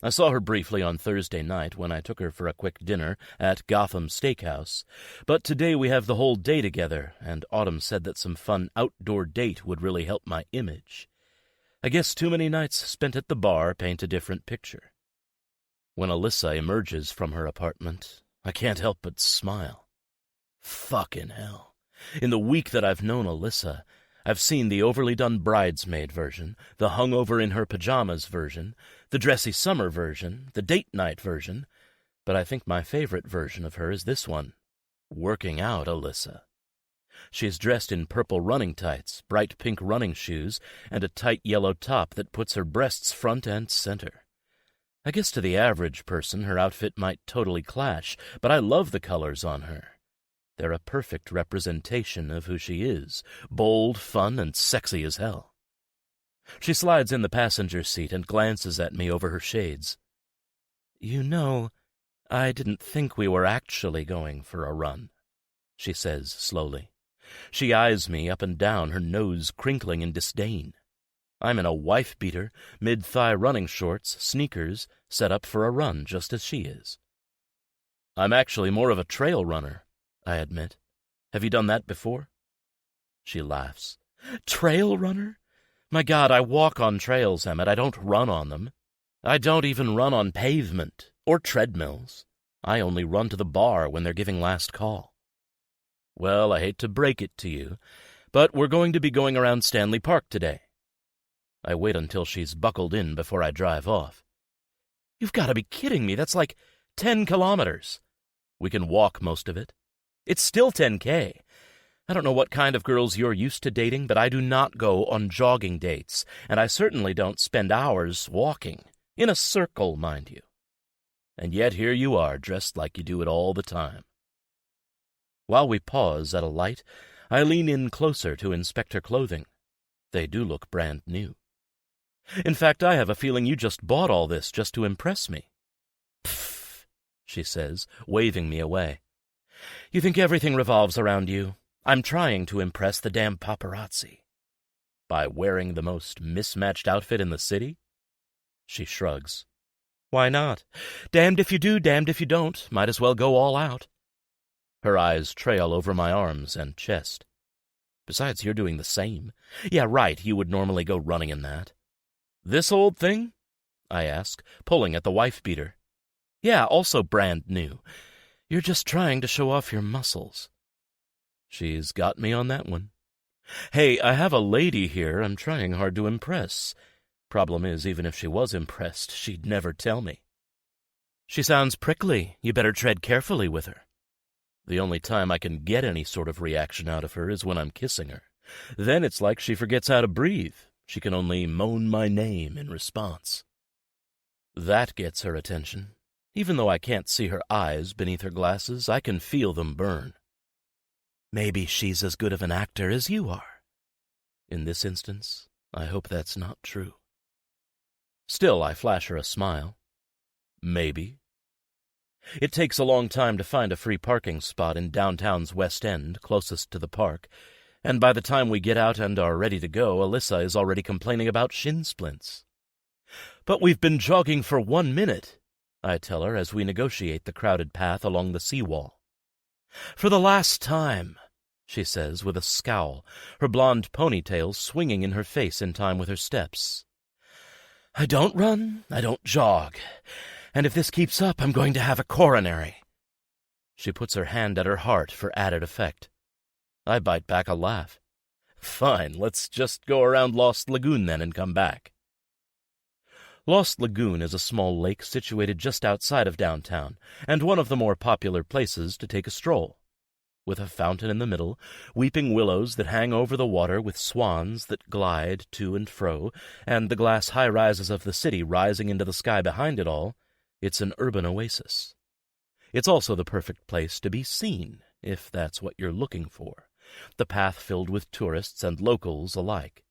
I saw her briefly on Thursday night when I took her for a quick dinner at Gotham Steakhouse, but today we have the whole day together, and Autumn said that some fun outdoor date would really help my image. I guess too many nights spent at the bar paint a different picture. When Alyssa emerges from her apartment, I can't help but smile. Fucking hell. In the week that I've known Alyssa, I've seen the overly done bridesmaid version, the hungover-in-her-pajamas version, the dressy summer version, the date night version, but I think my favorite version of her is this one, working out Alyssa. She's dressed in purple running tights, bright pink running shoes, and a tight yellow top that puts her breasts front and center. I guess to the average person her outfit might totally clash, but I love the colors on her. They're a perfect representation of who she is, bold, fun, and sexy as hell. She slides in the passenger seat and glances at me over her shades. "You know, I didn't think we were actually going for a run," she says slowly. She eyes me up and down, her nose crinkling in disdain. I'm in a wife-beater, mid-thigh running shorts, sneakers, set up for a run just as she is. "I'm actually more of a trail runner," I admit. "Have you done that before?" She laughs. "Trail runner? My God, I walk on trails, Emmett. I don't run on them. I don't even run on pavement or treadmills. I only run to the bar when they're giving last call." "Well, I hate to break it to you, but we're going to be going around Stanley Park today." I wait until she's buckled in before I drive off. "You've got to be kidding me. That's like 10 kilometers. We can walk most of it. It's still 10K. I don't know what kind of girls you're used to dating, but I do not go on jogging dates, and I certainly don't spend hours walking. In a circle, mind you. And yet here you are, dressed like you do it all the time." While we pause at a light, I lean in closer to inspect her clothing. They do look brand new. "In fact, I have a feeling you just bought all this just to impress me." "Pfft," she says, waving me away. "You think everything revolves around you? I'm trying to impress the damn paparazzi." "By wearing the most mismatched outfit in the city?" She shrugs. "Why not? Damned if you do, damned if you don't. Might as well go all out." Her eyes trail over my arms and chest. "Besides, you're doing the same. Yeah, right, you would normally go running in that." "This old thing?" I ask, pulling at the wife-beater. "Yeah, also brand new. You're just trying to show off your muscles." She's got me on that one. "Hey, I have a lady here I'm trying hard to impress. Problem is, even if she was impressed, she'd never tell me." "She sounds prickly. You better tread carefully with her." The only time I can get any sort of reaction out of her is when I'm kissing her. Then it's like she forgets how to breathe. She can only moan my name in response. That gets her attention. Even though I can't see her eyes beneath her glasses, I can feel them burn. Maybe she's as good of an actor as you are. In this instance, I hope that's not true. Still, I flash her a smile. Maybe. It takes a long time to find a free parking spot in downtown's West End, closest to the park, and by the time we get out and are ready to go, Alyssa is already complaining about shin splints. "But we've been jogging for 1 minute," I tell her as we negotiate the crowded path along the seawall. "For the last time," she says with a scowl, her blonde ponytail swinging in her face in time with her steps. "I don't run, I don't jog, and if this keeps up, I'm going to have a coronary." She puts her hand at her heart for added effect. I bite back a laugh. "Fine, let's just go around Lost Lagoon then and come back." Lost Lagoon is a small lake situated just outside of downtown, and one of the more popular places to take a stroll. With a fountain in the middle, weeping willows that hang over the water with swans that glide to and fro, and the glass high-rises of the city rising into the sky behind it all, it's an urban oasis. It's also the perfect place to be seen, if that's what you're looking for, the path filled with tourists and locals alike.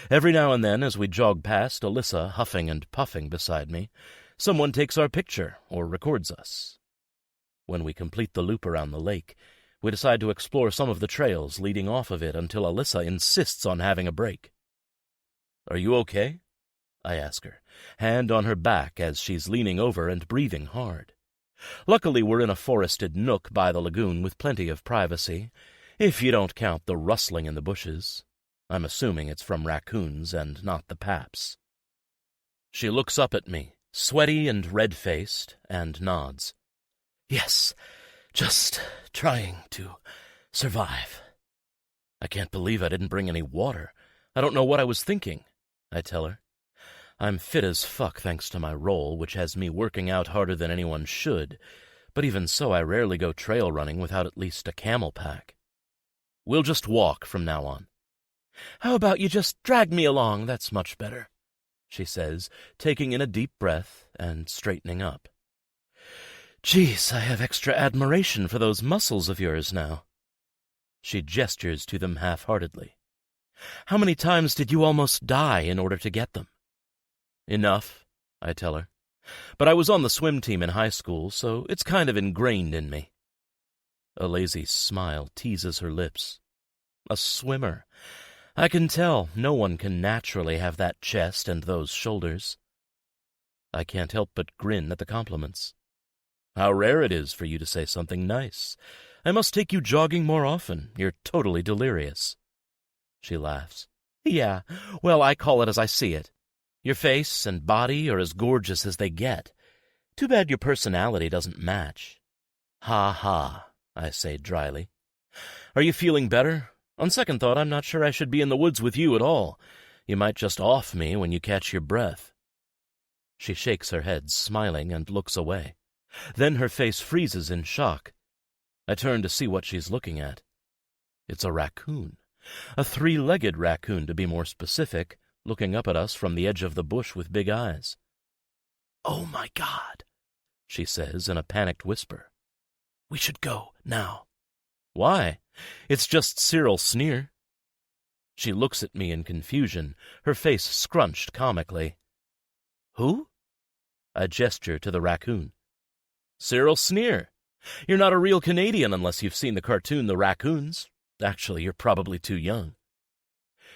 Every now and then, as we jog past, Alyssa huffing and puffing beside me, someone takes our picture or records us. When we complete the loop around the lake, We decide to explore some of the trails leading off of it until Alyssa insists on having a break. "Are you okay?" I ask her, hand on her back as she's leaning over and breathing hard. Luckily, we're in a forested nook by the lagoon with plenty of privacy, if you don't count the rustling in the bushes. I'm assuming it's from raccoons and not the paps. She looks up at me, sweaty and red-faced, and nods. "Yes, just trying to survive." "I can't believe I didn't bring any water. I don't know what I was thinking," I tell her. I'm fit as fuck thanks to my role, which has me working out harder than anyone should, but even so I rarely go trail running without at least a camel pack. "We'll just walk from now on." "How about you just drag me along? That's much better," she says, taking in a deep breath and straightening up. "Geez, I have extra admiration for those muscles of yours now." She gestures to them half-heartedly. "How many times did you almost die in order to get them?" "Enough," I tell her. "But I was on the swim team in high school, so it's kind of ingrained in me." A lazy smile teases her lips. "A swimmer. I can tell no one can naturally have that chest and those shoulders." I can't help but grin at the compliments. "How rare it is for you to say something nice. I must take you jogging more often. You're totally delirious." She laughs. "Yeah, well, I call it as I see it. Your face and body are as gorgeous as they get. Too bad your personality doesn't match." "Ha ha," I say dryly. "Are you feeling better? On second thought, I'm not sure I should be in the woods with you at all. You might just off me when you catch your breath." She shakes her head, smiling, and looks away. Then her face freezes in shock. I turn to see what she's looking at. It's a raccoon. A 3-legged raccoon, to be more specific, looking up at us from the edge of the bush with big eyes. "Oh, my God," she says in a panicked whisper. "We should go now." "Why? It's just Cyril Sneer." She looks at me in confusion, her face scrunched comically. "Who?" I gesture to the raccoon. "Cyril Sneer. You're not a real Canadian unless you've seen the cartoon The Raccoons. Actually, you're probably too young."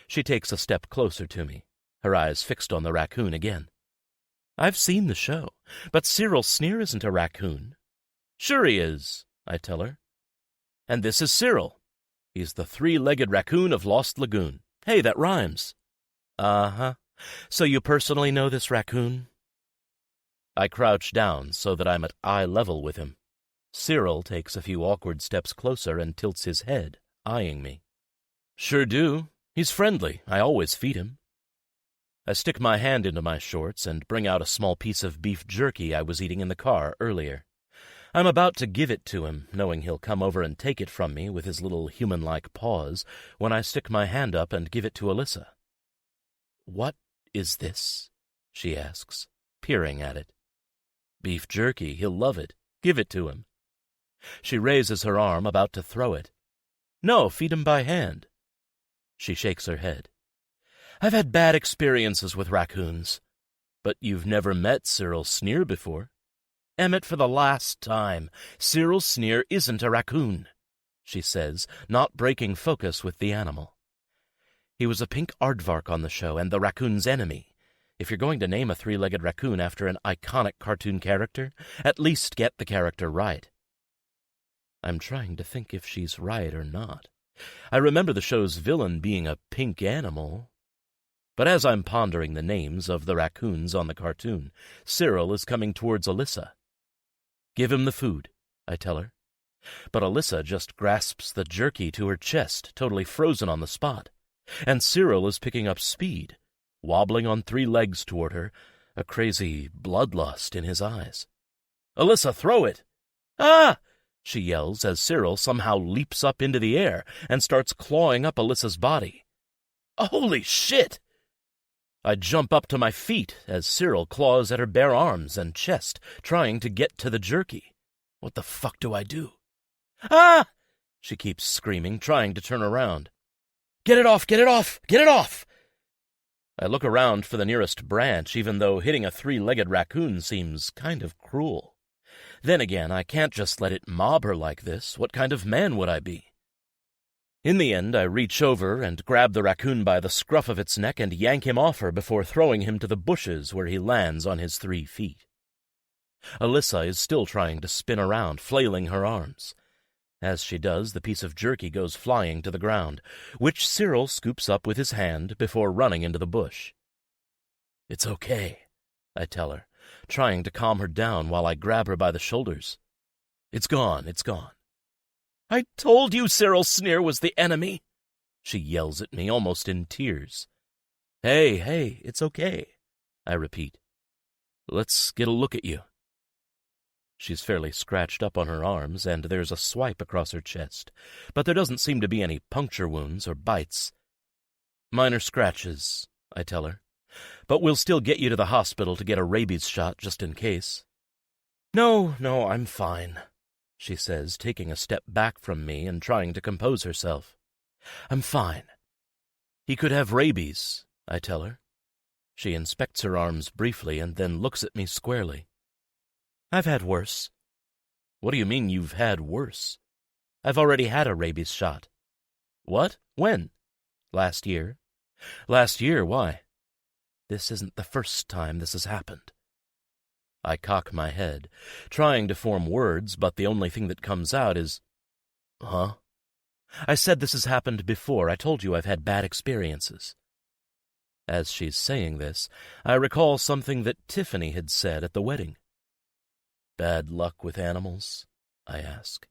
She takes a step closer to me, her eyes fixed on the raccoon again. "I've seen the show, but Cyril Sneer isn't a raccoon." "Sure he is," I tell her. "And this is Cyril. He's the 3-legged raccoon of Lost Lagoon. Hey, that rhymes." "Uh-huh. So you personally know this raccoon?" I crouch down so that I'm at eye level with him. Cyril takes a few awkward steps closer and tilts his head, eyeing me. "Sure do. He's friendly. I always feed him." I stick my hand into my shorts and bring out a small piece of beef jerky I was eating in the car earlier. I'm about to give it to him, knowing he'll come over and take it from me with his little human-like paws, when I stick my hand up and give it to Alyssa. "What is this?" she asks, peering at it. "Beef jerky. He'll love it. Give it to him." She raises her arm, about to throw it. "No, feed him by hand." She shakes her head. "I've had bad experiences with raccoons." "But you've never met Cyril Sneer before." "Emmett, for the last time, Cyril Sneer isn't a raccoon," she says, not breaking focus with the animal. "He was a pink aardvark on the show and the raccoon's enemy. If you're going to name a 3-legged raccoon after an iconic cartoon character, at least get the character right." I'm trying to think if she's right or not. I remember the show's villain being a pink animal. But as I'm pondering the names of the raccoons on the cartoon, Cyril is coming towards Alyssa. "Give him the food," I tell her. But Alyssa just grasps the jerky to her chest, totally frozen on the spot. And Cyril is picking up speed, wobbling on 3 legs toward her, a crazy bloodlust in his eyes. "Alyssa, throw it!" "Ah!" she yells as Cyril somehow leaps up into the air and starts clawing up Alyssa's body. "Holy shit!" I jump up to my feet as Cyril claws at her bare arms and chest, trying to get to the jerky. What the fuck do I do? "Ah!" she keeps screaming, trying to turn around. "Get it off! Get it off! Get it off!" I look around for the nearest branch, even though hitting a 3-legged raccoon seems kind of cruel. Then again, I can't just let it mob her like this. What kind of man would I be? In the end, I reach over and grab the raccoon by the scruff of its neck and yank him off her before throwing him to the bushes where he lands on his 3 feet. Alyssa is still trying to spin around, flailing her arms. As she does, the piece of jerky goes flying to the ground, which Cyril scoops up with his hand before running into the bush. "It's okay," I tell her, trying to calm her down while I grab her by the shoulders. "It's gone, it's gone." "I told you Cyril Sneer was the enemy," she yells at me, almost in tears. Hey, it's okay," I repeat. "Let's get a look at you." She's fairly scratched up on her arms, and there's a swipe across her chest, but there doesn't seem to be any puncture wounds or bites. "Minor scratches," I tell her, "but we'll still get you to the hospital to get a rabies shot just in case." No, I'm fine," she says, taking a step back from me and trying to compose herself. "I'm fine." "He could have rabies," I tell her. She inspects her arms briefly and then looks at me squarely. "I've had worse." "What do you mean you've had worse?" "I've already had a rabies shot." "What? When?" "Last year." "Last year? Why?" "This isn't the first time this has happened." I cock my head, trying to form words, but the only thing that comes out is, "Huh?" "I said this has happened before. I told you I've had bad experiences." As she's saying this, I recall something that Tiffany had said at the wedding. "Bad luck with animals?" I ask.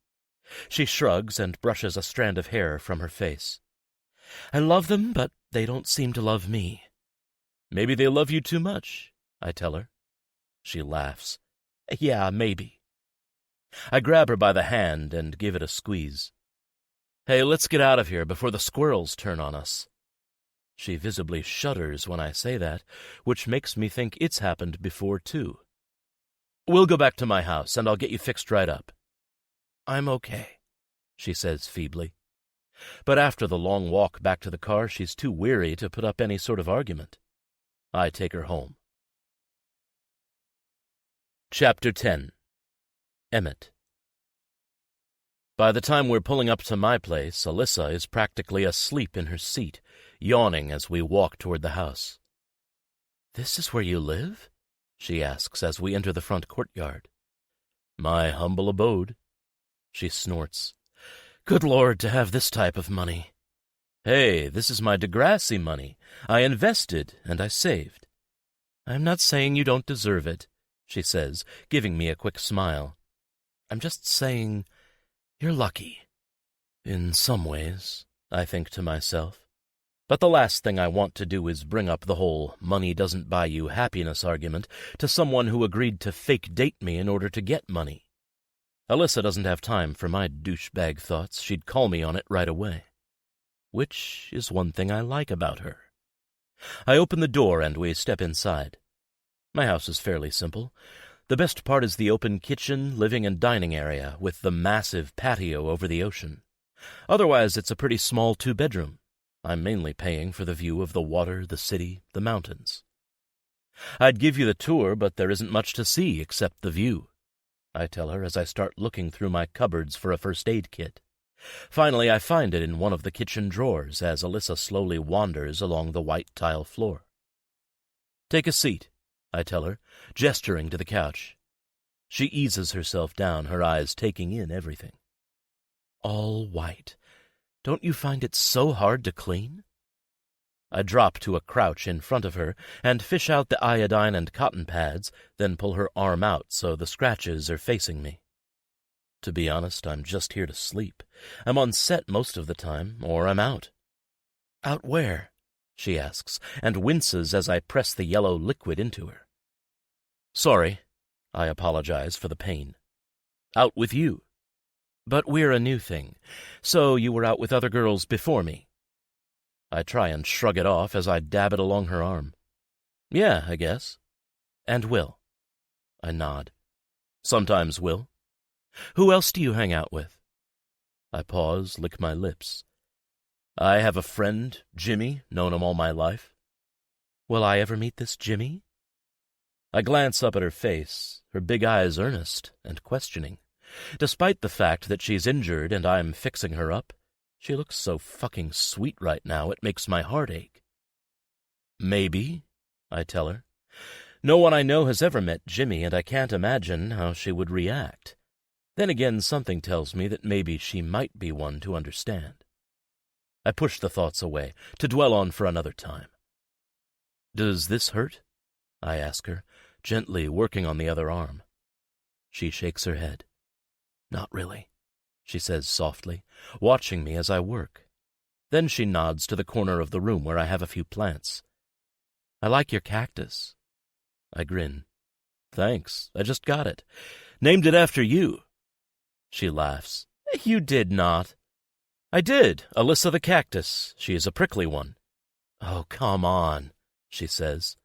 She shrugs and brushes a strand of hair from her face. "I love them, but they don't seem to love me." "Maybe they love you too much," I tell her. She laughs. "Yeah, maybe." I grab her by the hand and give it a squeeze. "Hey, let's get out of here before the squirrels turn on us." She visibly shudders when I say that, which makes me think it's happened before, too. "We'll go back to my house, and I'll get you fixed right up." "I'm okay," she says feebly. But after the long walk back to the car, she's too weary to put up any sort of argument. I take her home. Chapter 10. Emmett. By the time we're pulling up to my place, Alyssa is practically asleep in her seat, yawning as we walk toward the house. "This is where you live?" she asks as we enter the front courtyard. "My humble abode," she snorts. "Good Lord, to have this type of money." "Hey, this is my Degrassi money. I invested and I saved." "I'm not saying you don't deserve it," she says, giving me a quick smile. "I'm just saying you're lucky." In some ways, I think to myself. But the last thing I want to do is bring up the whole money doesn't buy you happiness argument to someone who agreed to fake date me in order to get money. Alyssa doesn't have time for my douchebag thoughts. She'd call me on it right away. Which is one thing I like about her. I open the door and we step inside. My house is fairly simple. The best part is the open kitchen, living and dining area with the massive patio over the ocean. Otherwise, it's a pretty small 2-bedroom. I'm mainly paying for the view of the water, the city, the mountains. I'd give you the tour, but there isn't much to see except the view, I tell her as I start looking through my cupboards for a first aid kit. Finally, I find it in one of the kitchen drawers as Alyssa slowly wanders along the white tile floor. "Take a seat," I tell her, gesturing to the couch. She eases herself down, her eyes taking in everything. All white. Don't you find it so hard to clean? I drop to a crouch in front of her and fish out the iodine and cotton pads, then pull her arm out so the scratches are facing me. To be honest, I'm just here to sleep. I'm on set most of the time, or I'm out. "Out where?" she asks, and winces as I press the yellow liquid into her. "Sorry," I apologize for the pain. "Out with you." "But we're a new thing, so you were out with other girls before me." I try and shrug it off as I dab it along her arm. "Yeah, I guess." "And Will?" I nod. "Sometimes Will." "Who else do you hang out with?" I pause, lick my lips. "I have a friend, Jimmy, known him all my life." "Will I ever meet this Jimmy?" I glance up at her face, her big eyes earnest and questioning. Despite the fact that she's injured and I'm fixing her up, she looks so fucking sweet right now it makes my heart ache. Maybe, I tell her. No one I know has ever met Jimmy, and I can't imagine how she would react. Then again, something tells me that maybe she might be one to understand. I push the thoughts away, to dwell on for another time. Does this hurt? I ask her, gently working on the other arm. She shakes her head. Not really, she says softly, watching me as I work. Then she nods to the corner of the room where I have a few plants. I like your cactus. I grin. Thanks, I just got it. Named it after you. She laughs. You did not. I did, Alyssa the cactus. She is a prickly one. Oh, come on, she says.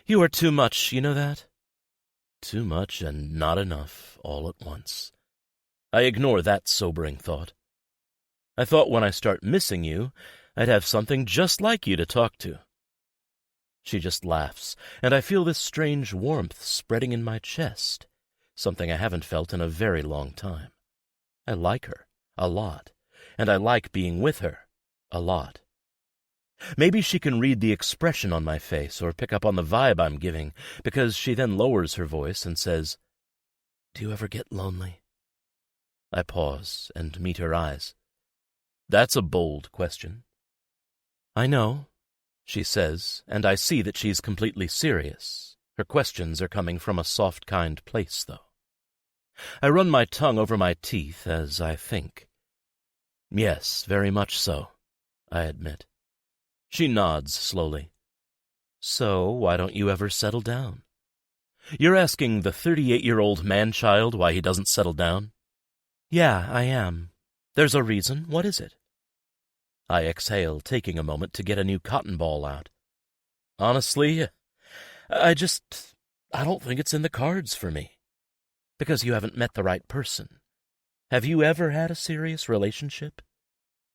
You are too much, you know that? Too much and not enough, all at once. I ignore that sobering thought. I thought when I start missing you, I'd have something just like you to talk to. She just laughs, and I feel this strange warmth spreading in my chest, something I haven't felt in a very long time. I like her, a lot, and I like being with her, a lot. Maybe she can read the expression on my face or pick up on the vibe I'm giving, because she then lowers her voice and says, Do you ever get lonely? I pause and meet her eyes. That's a bold question. I know, she says, and I see that she's completely serious. Her questions are coming from a soft, kind place, though. I run my tongue over my teeth as I think. Yes, very much so, I admit. She nods slowly. So, why don't you ever settle down? You're asking the 38-year-old man-child why he doesn't settle down? Yeah, I am. There's a reason. What is it? I exhale, taking a moment to get a new cotton ball out. Honestly, I don't think it's in the cards for me. Because you haven't met the right person. Have you ever had a serious relationship?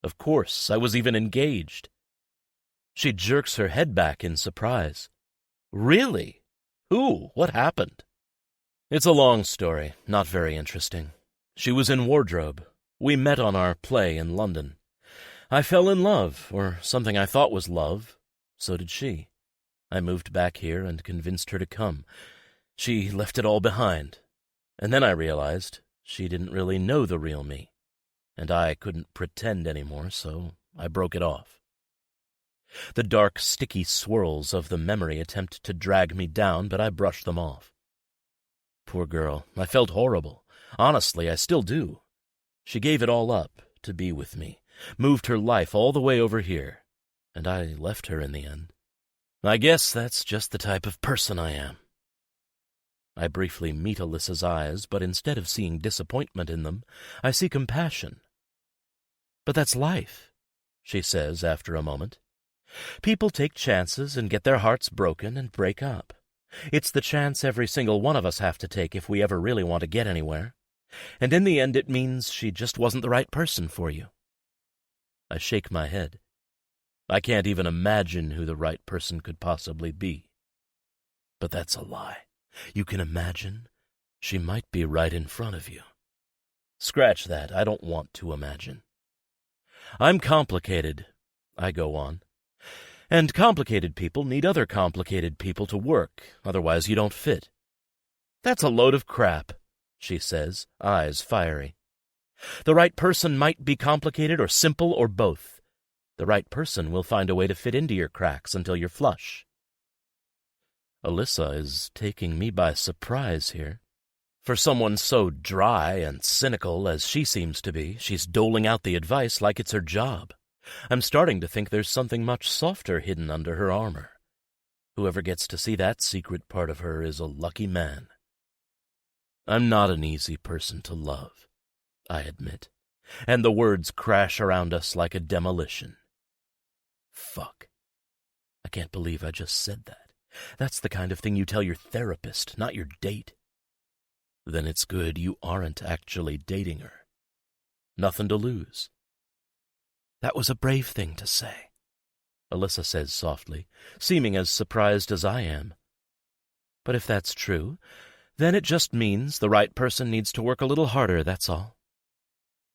Of course, I was even engaged. She jerks her head back in surprise. Really? Who? What happened? It's a long story, not very interesting. She was in wardrobe. We met on our play in London. I fell in love, or something I thought was love. So did she. I moved back here and convinced her to come. She left it all behind. And then I realized she didn't really know the real me, and I couldn't pretend anymore, so I broke it off. The dark, sticky swirls of the memory attempt to drag me down, but I brush them off. Poor girl, I felt horrible. Honestly, I still do. She gave it all up to be with me, moved her life all the way over here, and I left her in the end. I guess that's just the type of person I am. I briefly meet Alyssa's eyes, but instead of seeing disappointment in them, I see compassion. But that's life, she says after a moment. People take chances and get their hearts broken and break up. It's the chance every single one of us have to take if we ever really want to get anywhere. And in the end it means she just wasn't the right person for you. I shake my head. I can't even imagine who the right person could possibly be. But that's a lie. You can imagine? She might be right in front of you. Scratch that. I don't want to imagine. I'm complicated, I go on. And complicated people need other complicated people to work, otherwise you don't fit. That's a load of crap, she says, eyes fiery. The right person might be complicated or simple or both. The right person will find a way to fit into your cracks until you're flush. Alyssa is taking me by surprise here. For someone so dry and cynical as she seems to be, she's doling out the advice like it's her job. I'm starting to think there's something much softer hidden under her armor. Whoever gets to see that secret part of her is a lucky man. I'm not an easy person to love, I admit, and the words crash around us like a demolition. Fuck. I can't believe I just said that. That's the kind of thing you tell your therapist, not your date. Then it's good you aren't actually dating her. Nothing to lose. That was a brave thing to say, Alyssa says softly, seeming as surprised as I am. But if that's true, then it just means the right person needs to work a little harder, that's all.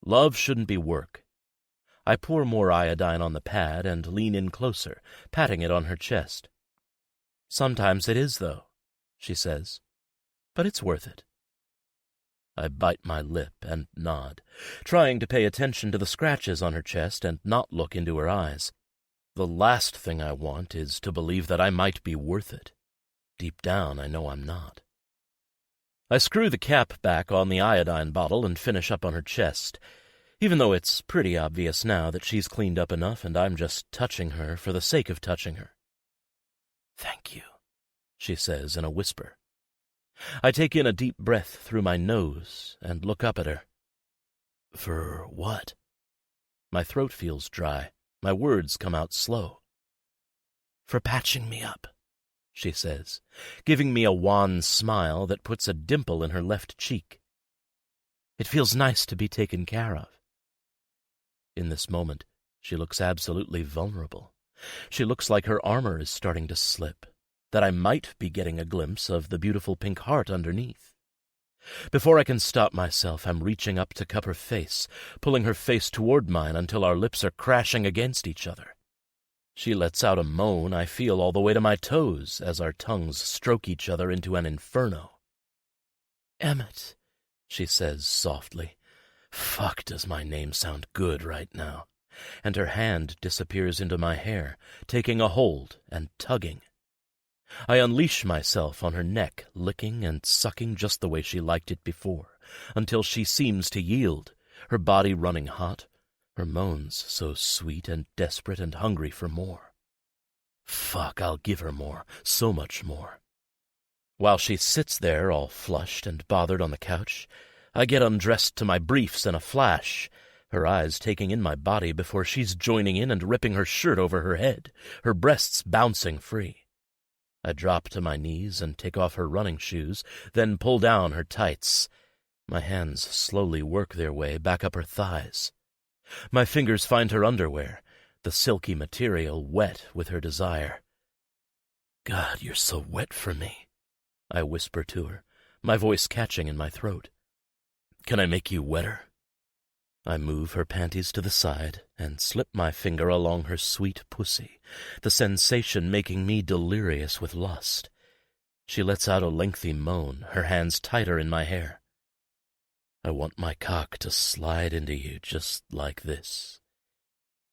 Love shouldn't be work. I pour more iodine on the pad and lean in closer, patting it on her chest. Sometimes it is, though, she says, but it's worth it. I bite my lip and nod, trying to pay attention to the scratches on her chest and not look into her eyes. The last thing I want is to believe that I might be worth it. Deep down, I know I'm not. I screw the cap back on the iodine bottle and finish up on her chest, even though it's pretty obvious now that she's cleaned up enough and I'm just touching her for the sake of touching her. "Thank you," she says in a whisper. I take in a deep breath through my nose and look up at her. "For what?" My throat feels dry. My words come out slow. "For patching me up," she says, giving me a wan smile that puts a dimple in her left cheek. It feels nice to be taken care of. In this moment, she looks absolutely vulnerable. She looks like her armor is starting to slip, that I might be getting a glimpse of the beautiful pink heart underneath. Before I can stop myself, I'm reaching up to cup her face, pulling her face toward mine until our lips are crashing against each other. She lets out a moan I feel all the way to my toes as our tongues stroke each other into an inferno. "Emmett," she says softly. Fuck, does my name sound good right now. And her hand disappears into my hair, taking a hold and tugging. I unleash myself on her neck, licking and sucking just the way she liked it before, until she seems to yield, her body running hot, her moans so sweet and desperate and hungry for more. Fuck, I'll give her more, so much more. While she sits there all flushed and bothered on the couch, I get undressed to my briefs in a flash, her eyes taking in my body before she's joining in and ripping her shirt over her head, her breasts bouncing free. I drop to my knees and take off her running shoes, then pull down her tights. My hands slowly work their way back up her thighs. My fingers find her underwear, the silky material wet with her desire. "God, you're so wet for me," I whisper to her, my voice catching in my throat. "Can I make you wetter?" I move her panties to the side and slip my finger along her sweet pussy, the sensation making me delirious with lust. She lets out a lengthy moan, her hands tighter in my hair. I want my cock to slide into you just like this.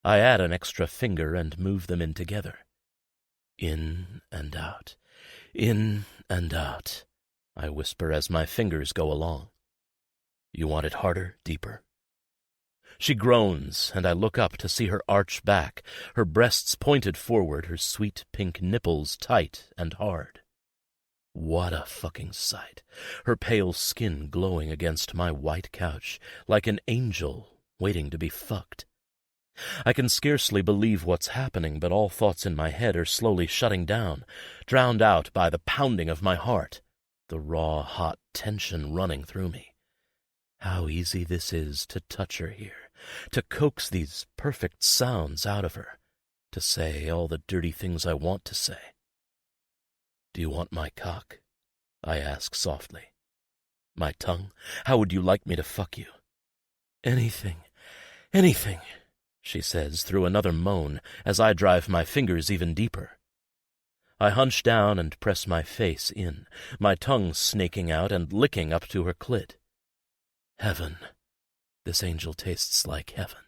I add an extra finger and move them in together. In and out, I whisper as my fingers go along. You want it harder, deeper? She groans, and I look up to see her arch back, her breasts pointed forward, her sweet pink nipples tight and hard. What a fucking sight, her pale skin glowing against my white couch, like an angel waiting to be fucked. I can scarcely believe what's happening, but all thoughts in my head are slowly shutting down, drowned out by the pounding of my heart, the raw, hot tension running through me. How easy this is to touch her here, to coax these perfect sounds out of her, to say all the dirty things I want to say. "Do you want my cock?" I ask softly. "My tongue? How would you like me to fuck you?" Anything, she says through another moan as I drive my fingers even deeper. I hunch down and press my face in, my tongue snaking out and licking up to her clit. Heaven. This angel tastes like heaven.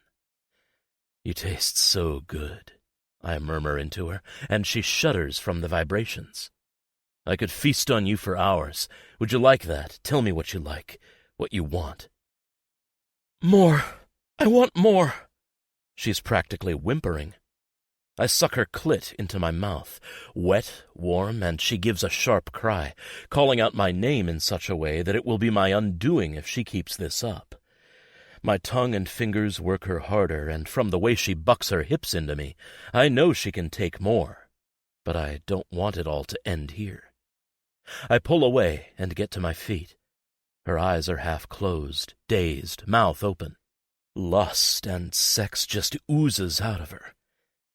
You taste so good, I murmur into her, and she shudders from the vibrations. I could feast on you for hours. Would you like that? Tell me what you like, what you want. More. I want more. She's practically whimpering. I suck her clit into my mouth, wet, warm, and she gives a sharp cry, calling out my name in such a way that it will be my undoing if she keeps this up. My tongue and fingers work her harder, and from the way she bucks her hips into me, I know she can take more, but I don't want it all to end here. I pull away and get to my feet. Her eyes are half closed, dazed, mouth open. Lust and sex just oozes out of her.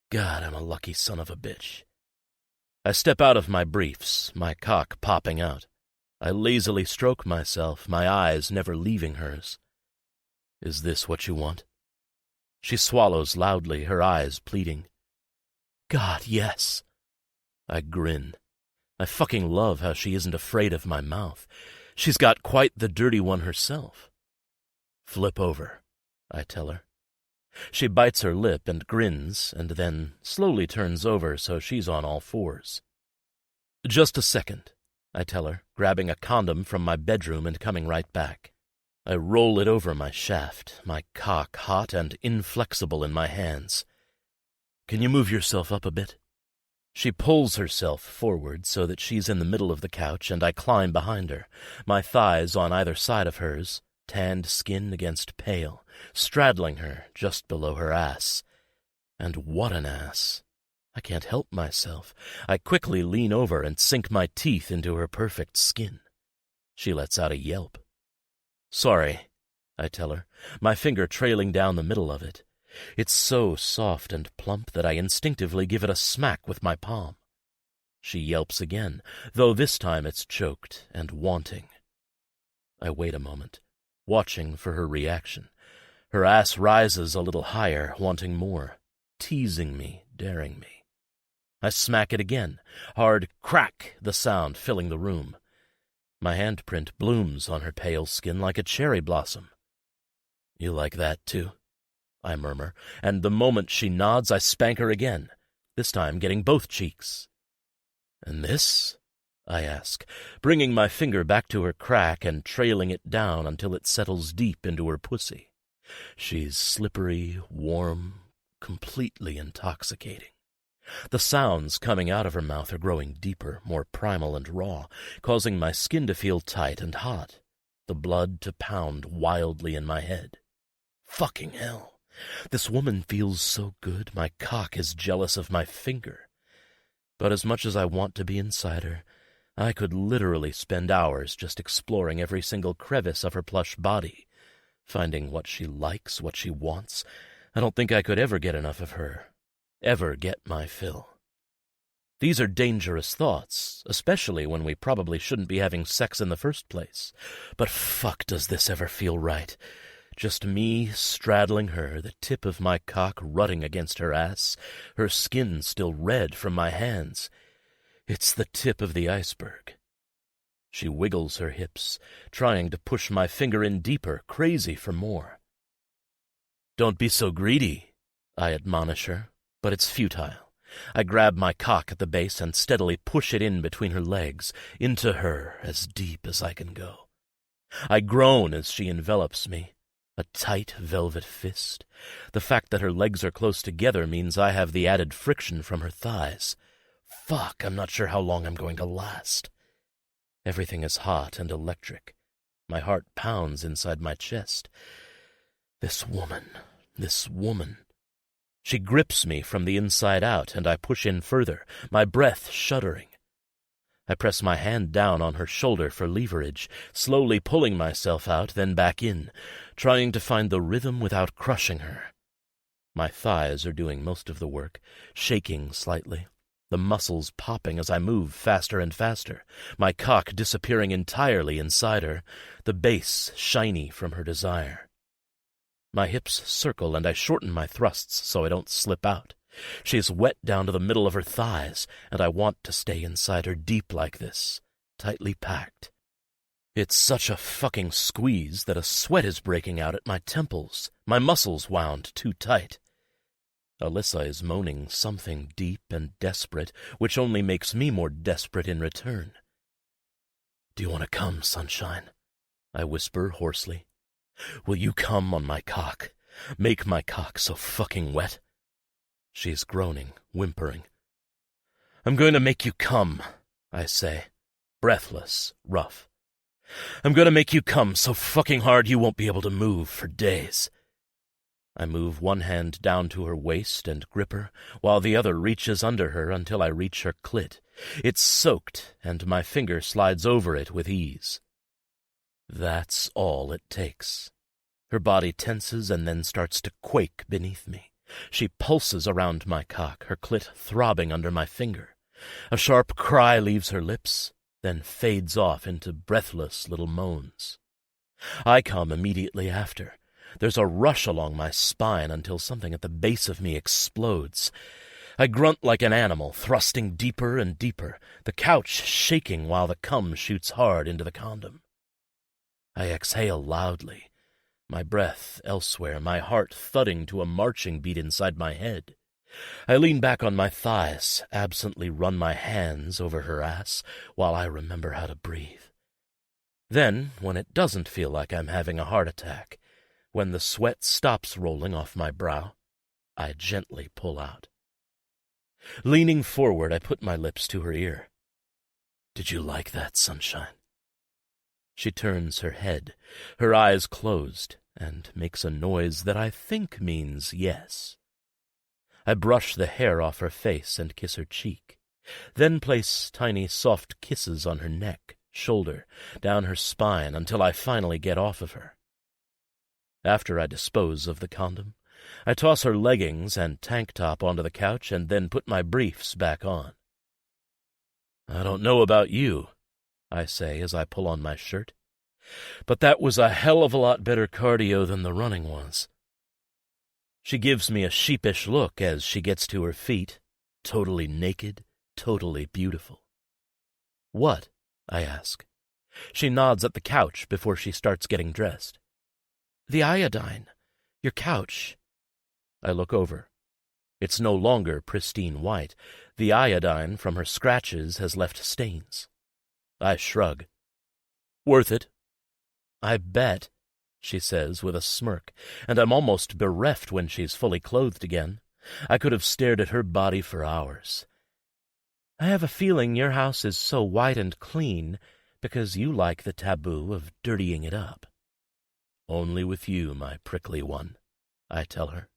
God, I'm a lucky son of a bitch. I step out of my briefs, my cock popping out. I lazily stroke myself, my eyes never leaving hers. Is this what you want? She swallows loudly, her eyes pleading. God, yes. I grin. I fucking love how she isn't afraid of my mouth. She's got quite the dirty one herself. Flip over, I tell her. She bites her lip and grins, and then slowly turns over so she's on all fours. Just a second, I tell her, grabbing a condom from my bedroom and coming right back. I roll it over my shaft, my cock hot and inflexible in my hands. Can you move yourself up a bit? She pulls herself forward so that she's in the middle of the couch, and I climb behind her, my thighs on either side of hers, tanned skin against pale, straddling her just below her ass. And what an ass! I can't help myself. I quickly lean over and sink my teeth into her perfect skin. She lets out a yelp. Sorry, I tell her, my finger trailing down the middle of it. It's so soft and plump that I instinctively give it a smack with my palm. She yelps again, though this time it's choked and wanting. I wait a moment, watching for her reaction. Her ass rises a little higher, wanting more, teasing me, daring me. I smack it again, hard crack, the sound filling the room. My handprint blooms on her pale skin like a cherry blossom. You like that, too? I murmur, and the moment she nods, I spank her again, this time getting both cheeks. And this? I ask, bringing my finger back to her crack and trailing it down until it settles deep into her pussy. She's slippery, warm, completely intoxicating. The sounds coming out of her mouth are growing deeper, more primal and raw, causing my skin to feel tight and hot, the blood to pound wildly in my head. Fucking hell. This woman feels so good, my cock is jealous of my finger. But as much as I want to be inside her, I could literally spend hours just exploring every single crevice of her plush body, finding what she likes, what she wants. I don't think I could ever get enough of her, ever get my fill. These are dangerous thoughts, especially when we probably shouldn't be having sex in the first place. But fuck, does this ever feel right? Just me straddling her, the tip of my cock rutting against her ass, her skin still red from my hands. It's the tip of the iceberg. She wiggles her hips, trying to push my finger in deeper, crazy for more. Don't be so greedy, I admonish her, but it's futile. I grab my cock at the base and steadily push it in between her legs, into her as deep as I can go. I groan as she envelops me. A tight velvet fist. The fact that her legs are close together means I have the added friction from her thighs. Fuck, I'm not sure how long I'm going to last. Everything is hot and electric. My heart pounds inside my chest. This woman. She grips me from the inside out, and I push in further, my breath shuddering. I press my hand down on her shoulder for leverage, slowly pulling myself out, then back in, trying to find the rhythm without crushing her. My thighs are doing most of the work, shaking slightly, the muscles popping as I move faster and faster, my cock disappearing entirely inside her, the base shiny from her desire. My hips circle, and I shorten my thrusts so I don't slip out. She is wet down to the middle of her thighs, and I want to stay inside her deep like this, tightly packed. It's such a fucking squeeze that a sweat is breaking out at my temples, my muscles wound too tight. Alyssa is moaning something deep and desperate, which only makes me more desperate in return. Do you want to come, sunshine? I whisper hoarsely. Will you come on my cock? Make my cock so fucking wet? She's groaning, whimpering. I'm going to make you come, I say, breathless, rough. I'm going to make you come so fucking hard you won't be able to move for days. I move one hand down to her waist and grip her, while the other reaches under her until I reach her clit. It's soaked, and my finger slides over it with ease. That's all it takes. Her body tenses and then starts to quake beneath me. She pulses around my cock, her clit throbbing under my finger. A sharp cry leaves her lips, then fades off into breathless little moans. I come immediately after. There's a rush along my spine until something at the base of me explodes. I grunt like an animal, thrusting deeper and deeper, the couch shaking while the cum shoots hard into the condom. I exhale loudly, my breath elsewhere, my heart thudding to a marching beat inside my head. I lean back on my thighs, absently run my hands over her ass while I remember how to breathe. Then, when it doesn't feel like I'm having a heart attack, when the sweat stops rolling off my brow, I gently pull out. Leaning forward, I put my lips to her ear. "Did you like that, sunshine?" She turns her head, her eyes closed, and makes a noise that I think means yes. I brush the hair off her face and kiss her cheek, then place tiny soft kisses on her neck, shoulder, down her spine until I finally get off of her. After I dispose of the condom, I toss her leggings and tank top onto the couch and then put my briefs back on. "I don't know about you," I say as I pull on my shirt, "but that was a hell of a lot better cardio than the running was." She gives me a sheepish look as she gets to her feet, totally naked, totally beautiful. "What?" I ask. She nods at the couch before she starts getting dressed. "The iodine. Your couch." I look over. It's no longer pristine white. The iodine from her scratches has left stains. I shrug. "Worth it?" "I bet," she says with a smirk, and I'm almost bereft when she's fully clothed again. I could have stared at her body for hours. "I have a feeling your house is so white and clean because you like the taboo of dirtying it up." "Only with you, my prickly one," I tell her.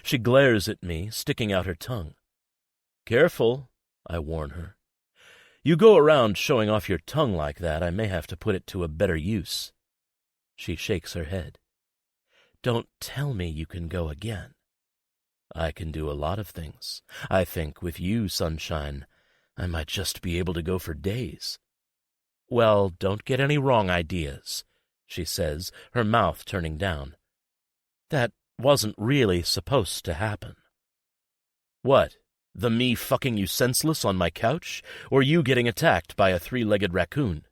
She glares at me, sticking out her tongue. "Careful," I warn her. "You go around showing off your tongue like that, I may have to put it to a better use." She shakes her head. "Don't tell me you can go again." "I can do a lot of things. I think with you, sunshine, I might just be able to go for days." "Well, don't get any wrong ideas," she says, her mouth turning down. "That wasn't really supposed to happen." "What? The me fucking you senseless on my couch, or you getting attacked by a three-legged raccoon?"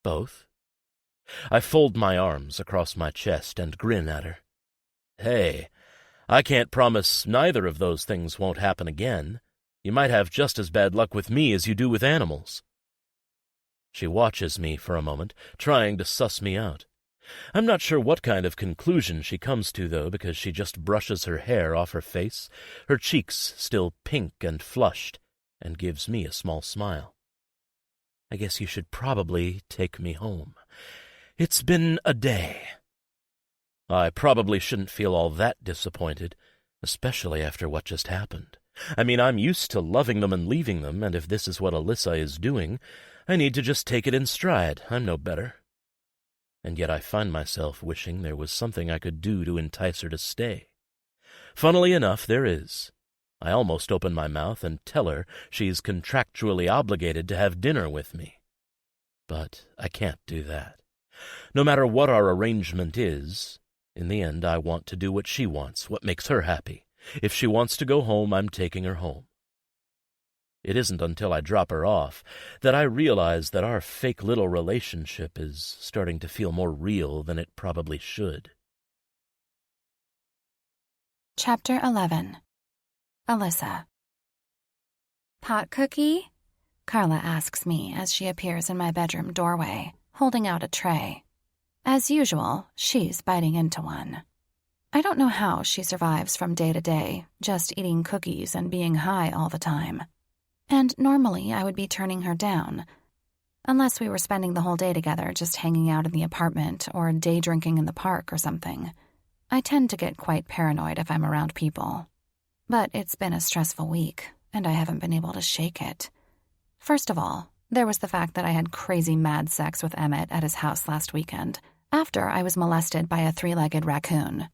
"Both." I fold my arms across my chest and grin at her. "Hey, I can't promise neither of those things won't happen again. You might have just as bad luck with me as you do with animals." She watches me for a moment, trying to suss me out. I'm not sure what kind of conclusion she comes to, though, because she just brushes her hair off her face, her cheeks still pink and flushed, and gives me a small smile. "I guess you should probably take me home. It's been a day." I probably shouldn't feel all that disappointed, especially after what just happened. I mean, I'm used to loving them and leaving them, and if this is what Alyssa is doing, I need to just take it in stride. I'm no better. And yet I find myself wishing there was something I could do to entice her to stay. Funnily enough, there is. I almost open my mouth and tell her she's contractually obligated to have dinner with me. But I can't do that. No matter what our arrangement is, in the end I want to do what she wants, what makes her happy. If she wants to go home, I'm taking her home. It isn't until I drop her off that I realize that our fake little relationship is starting to feel more real than it probably should. Chapter 11. Alyssa. "Pot cookie?" Carla asks me as she appears in my bedroom doorway, holding out a tray. As usual, she's biting into one. I don't know how she survives from day to day, just eating cookies and being high all the time. And normally I would be turning her down, unless we were spending the whole day together just hanging out in the apartment or day drinking in the park or something. I tend to get quite paranoid if I'm around people. But it's been a stressful week, and I haven't been able to shake it. First of all, there was the fact that I had crazy mad sex with Emmett at his house last weekend, after I was molested by a three-legged raccoon.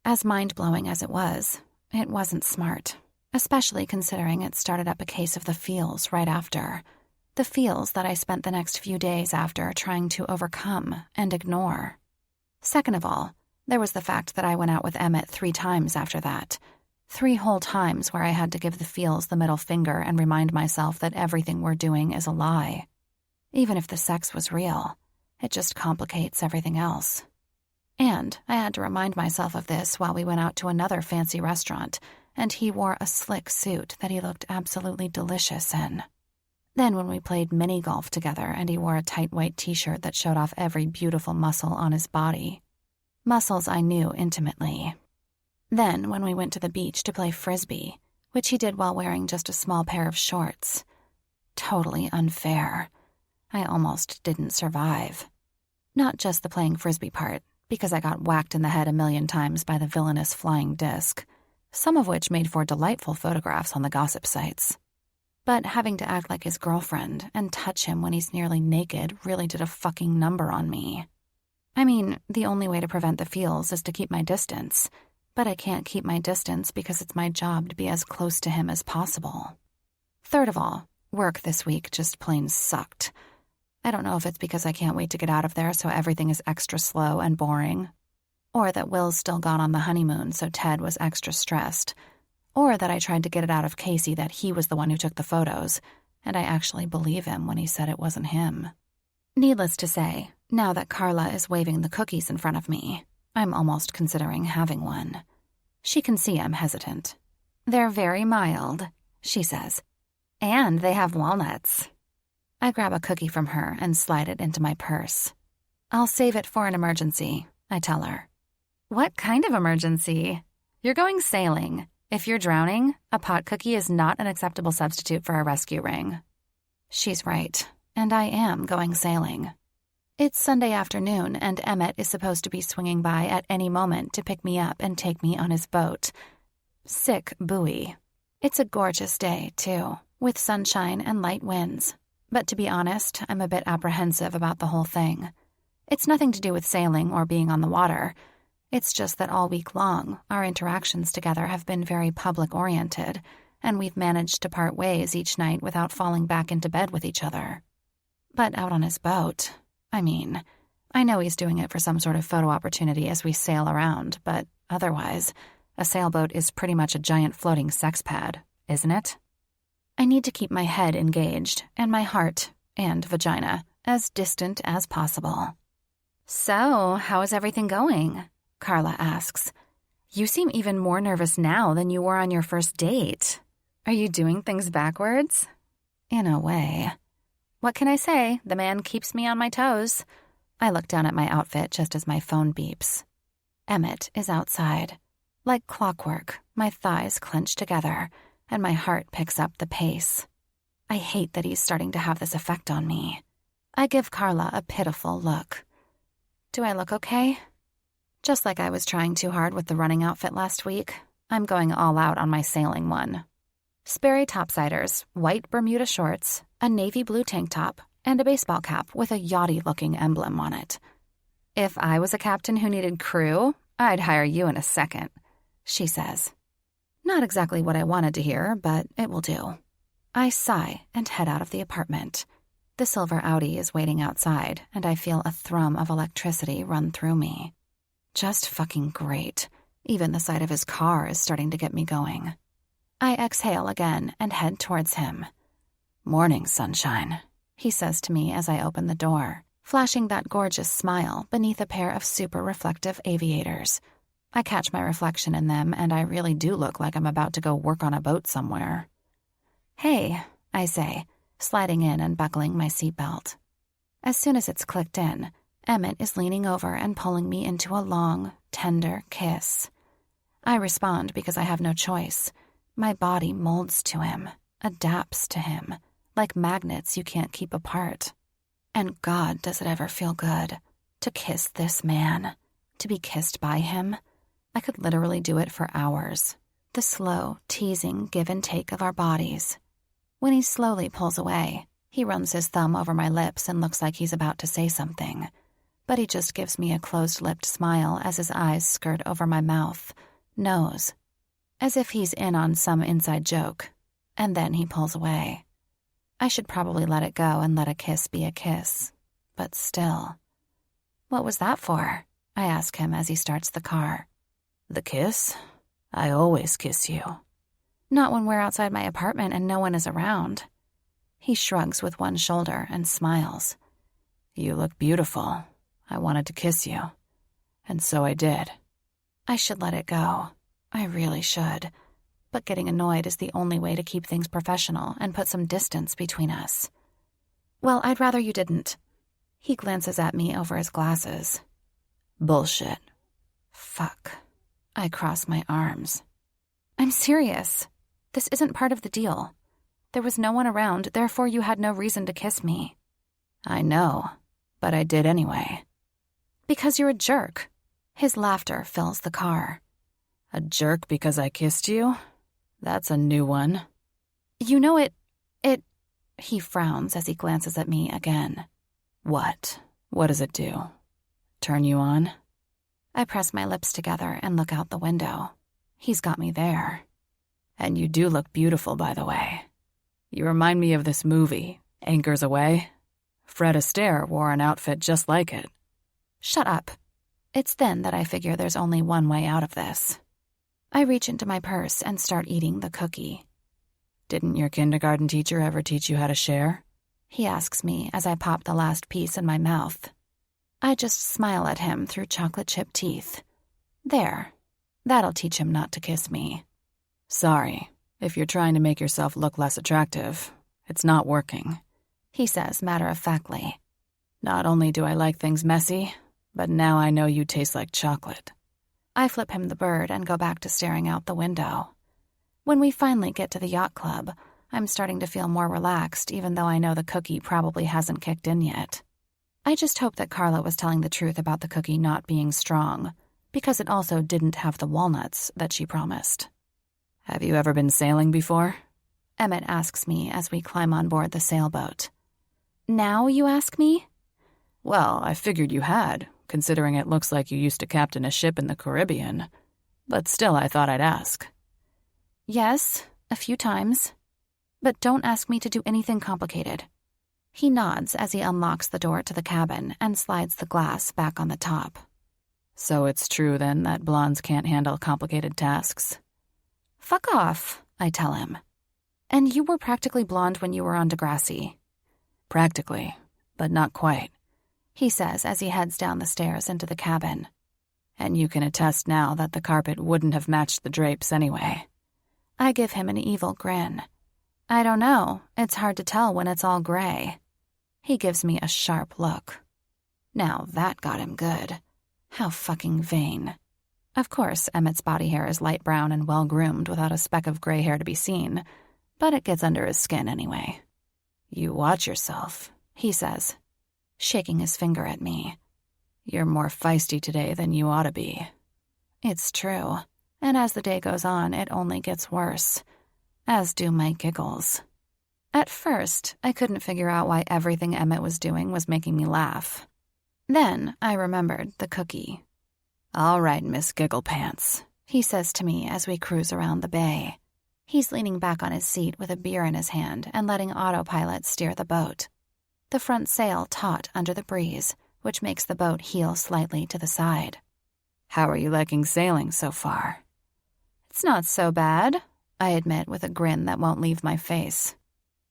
As mind-blowing as it wasn't smart. especially considering it started up a case of the feels right after. The feels that I spent the next few days after trying to overcome and ignore. Second of all, there was the fact that I went out with Emmett 3 times after that. 3 whole times where I had to give the feels the middle finger and remind myself that everything we're doing is a lie. Even if the sex was real, it just complicates everything else. And I had to remind myself of this while we went out to another fancy restaurant, and he wore a slick suit that he looked absolutely delicious in. Then when we played mini-golf together and he wore a tight white t-shirt that showed off every beautiful muscle on his body. Muscles I knew intimately. Then when we went to the beach to play frisbee, which he did while wearing just a small pair of shorts. Totally unfair. I almost didn't survive. Not just the playing frisbee part, because I got whacked in the head 1,000,000 times by the villainous flying disc, some of which made for delightful photographs on the gossip sites. But having to act like his girlfriend and touch him when he's nearly naked really did a fucking number on me. I mean, the only way to prevent the feels is to keep my distance, but I can't keep my distance because it's my job to be as close to him as possible. Third of all, work this week just plain sucked. I don't know if it's because I can't wait to get out of there so everything is extra slow and boring, or that Will's still gone on the honeymoon so Ted was extra stressed, or that I tried to get it out of Casey that he was the one who took the photos, and I actually believe him when he said it wasn't him. Needless to say, now that Carla is waving the cookies in front of me, I'm almost considering having one. She can see I'm hesitant. "They're very mild," she says, "and they have walnuts." I grab a cookie from her and slide it into my purse. "I'll save it for an emergency," I tell her. "What kind of emergency?" "You're going sailing. If you're drowning, a pot cookie is not an acceptable substitute for a rescue ring." She's right, and I am going sailing. It's Sunday afternoon, and Emmett is supposed to be swinging by at any moment to pick me up and take me on his boat. Sick buoy. It's a gorgeous day, too, with sunshine and light winds. But to be honest, I'm a bit apprehensive about the whole thing. It's nothing to do with sailing or being on the water. It's just that all week long, our interactions together have been very public-oriented, and we've managed to part ways each night without falling back into bed with each other. But out on his boat, I know he's doing it for some sort of photo opportunity as we sail around, but otherwise, a sailboat is pretty much a giant floating sex pad, isn't it? I need to keep my head engaged, and my heart, and vagina, as distant as possible. "So, how is everything going?" Carla asks. "You seem even more nervous now than you were on your first date. Are you doing things backwards?" "In a way." "What can I say? The man keeps me on my toes." I look down at my outfit just as my phone beeps. Emmett is outside. Like clockwork, my thighs clench together, and my heart picks up the pace. I hate that he's starting to have this effect on me. I give Carla a pitiful look. "Do I look okay?" Just like I was trying too hard with the running outfit last week, I'm going all out on my sailing one. Sperry topsiders, white Bermuda shorts, a navy blue tank top, and a baseball cap with a yachty-looking emblem on it. "If I was a captain who needed crew, I'd hire you in a second," she says. Not exactly what I wanted to hear, but it will do. I sigh and head out of the apartment. The silver Audi is waiting outside, and I feel a thrum of electricity run through me. Just fucking great. Even the sight of his car is starting to get me going. I exhale again and head towards him. "Morning, sunshine," he says to me as I open the door, flashing that gorgeous smile beneath a pair of super reflective aviators. I catch my reflection in them, and I really do look like I'm about to go work on a boat somewhere. "Hey," I say, sliding in and buckling my seatbelt. As soon as it's clicked in, Emmett is leaning over and pulling me into a long, tender kiss. I respond because I have no choice. My body molds to him, adapts to him, like magnets you can't keep apart. And God, does it ever feel good to kiss this man, to be kissed by him. I could literally do it for hours. The slow, teasing give and take of our bodies. When he slowly pulls away, he runs his thumb over my lips and looks like he's about to say something. But he just gives me a closed-lipped smile as his eyes skirt over my mouth, nose, as if he's in on some inside joke, and then he pulls away. I should probably let it go and let a kiss be a kiss, but still. "What was that for?" I ask him as he starts the car. "The kiss? I always kiss you." "Not when we're outside my apartment and no one is around." He shrugs with one shoulder and smiles. "You look beautiful. I wanted to kiss you. And so I did." I should let it go. I really should. But getting annoyed is the only way to keep things professional and put some distance between us. "Well, I'd rather you didn't." He glances at me over his glasses. "Bullshit." Fuck. I cross my arms. "I'm serious. This isn't part of the deal. There was no one around, therefore you had no reason to kiss me." "I know, but I did anyway." "Because you're a jerk." His laughter fills the car. "A jerk because I kissed you? That's a new one." "You know it... He frowns as he glances at me again. "What? What does it do? Turn you on?" I press my lips together and look out the window. He's got me there. "And you do look beautiful, by the way. You remind me of this movie, Anchors Away. Fred Astaire wore an outfit just like it." "Shut up." It's then that I figure there's only one way out of this. I reach into my purse and start eating the cookie. "Didn't your kindergarten teacher ever teach you how to share?" He asks me as I pop the last piece in my mouth. I just smile at him through chocolate chip teeth. There. That'll teach him not to kiss me. "Sorry, if you're trying to make yourself look less attractive. It's not working," he says matter-of-factly. "Not only do I like things messy, but now I know you taste like chocolate." I flip him the bird and go back to staring out the window. When we finally get to the yacht club, I'm starting to feel more relaxed, even though I know the cookie probably hasn't kicked in yet. I just hope that Carla was telling the truth about the cookie not being strong, because it also didn't have the walnuts that she promised. "Have you ever been sailing before?" Emmett asks me as we climb on board the sailboat. "Now, you ask me?" "Well, I figured you had, considering it looks like you used to captain a ship in the Caribbean. But still, I thought I'd ask." "Yes, a few times. But don't ask me to do anything complicated." He nods as he unlocks the door to the cabin and slides the glass back on the top. "So it's true, then, that blondes can't handle complicated tasks?" "Fuck off," I tell him. "And you were practically blonde when you were on Degrassi." "Practically, but not quite," he says as he heads down the stairs into the cabin. "And you can attest now that the carpet wouldn't have matched the drapes anyway." I give him an evil grin. "I don't know. It's hard to tell when it's all gray." He gives me a sharp look. Now that got him good. How fucking vain. Of course, Emmett's body hair is light brown and well-groomed without a speck of gray hair to be seen, but it gets under his skin anyway. "You watch yourself," he says, shaking his finger at me. "You're more feisty today than you ought to be." It's true, and as the day goes on, it only gets worse, as do my giggles. At first, I couldn't figure out why everything Emmett was doing was making me laugh. Then I remembered the cookie. "All right, Miss Gigglepants," he says to me as we cruise around the bay. He's leaning back on his seat with a beer in his hand and letting autopilot steer the boat. The front sail taut under the breeze, which makes the boat heel slightly to the side. "How are you liking sailing so far?" "It's not so bad," I admit with a grin that won't leave my face.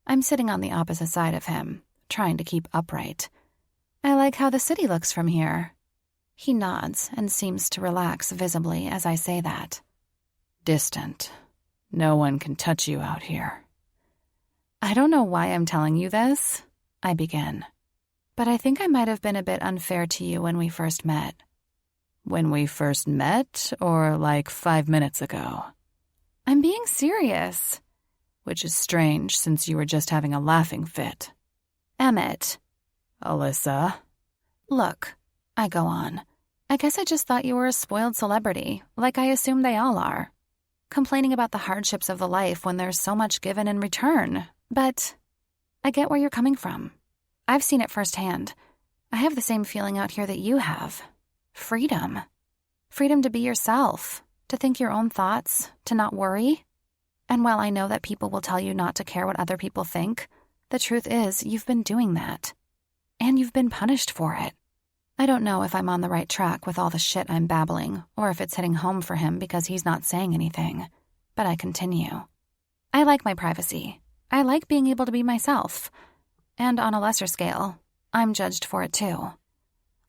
I'm sitting on the opposite side of him, trying to keep upright. "I like how the city looks from here." He nods and seems to relax visibly as I say that. "Distant. No one can touch you out here." "I don't know why I'm telling you this," I begin. "But I think I might have been a bit unfair to you when we first met." "When we first met, or like 5 minutes ago?" "I'm being serious." Which is strange, since you were just having a laughing fit. "Emmett." "Alyssa." "Look," I go on. "I guess I just thought you were a spoiled celebrity, like I assume they all are. Complaining about the hardships of the life when there's so much given in return. But I get where you're coming from. I've seen it firsthand. I have the same feeling out here that you have. Freedom. Freedom to be yourself, To think your own thoughts, to not worry. And while I know that people will tell you not to care what other people think, the truth is you've been doing that. And you've been punished for it. I don't know if I'm on the right track with all the shit I'm babbling, or if it's hitting home for him because he's not saying anything. But I continue. I like my privacy. I like being able to be myself. And on a lesser scale, I'm judged for it too.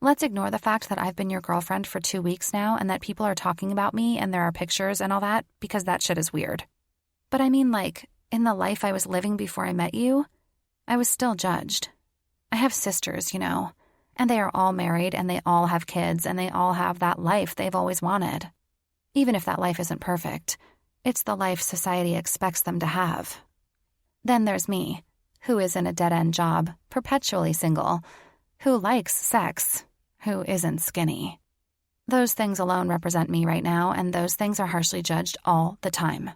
Let's ignore the fact that I've been your girlfriend for 2 weeks now and that people are talking about me and there are pictures and all that, because that shit is weird. But I mean, like, in the life I was living before I met you, I was still judged. I have sisters, you know, and they are all married and they all have kids and they all have that life they've always wanted. Even if that life isn't perfect, it's the life society expects them to have. Then there's me, who is in a dead-end job, perpetually single, who likes sex, who isn't skinny. Those things alone represent me right now, and those things are harshly judged all the time.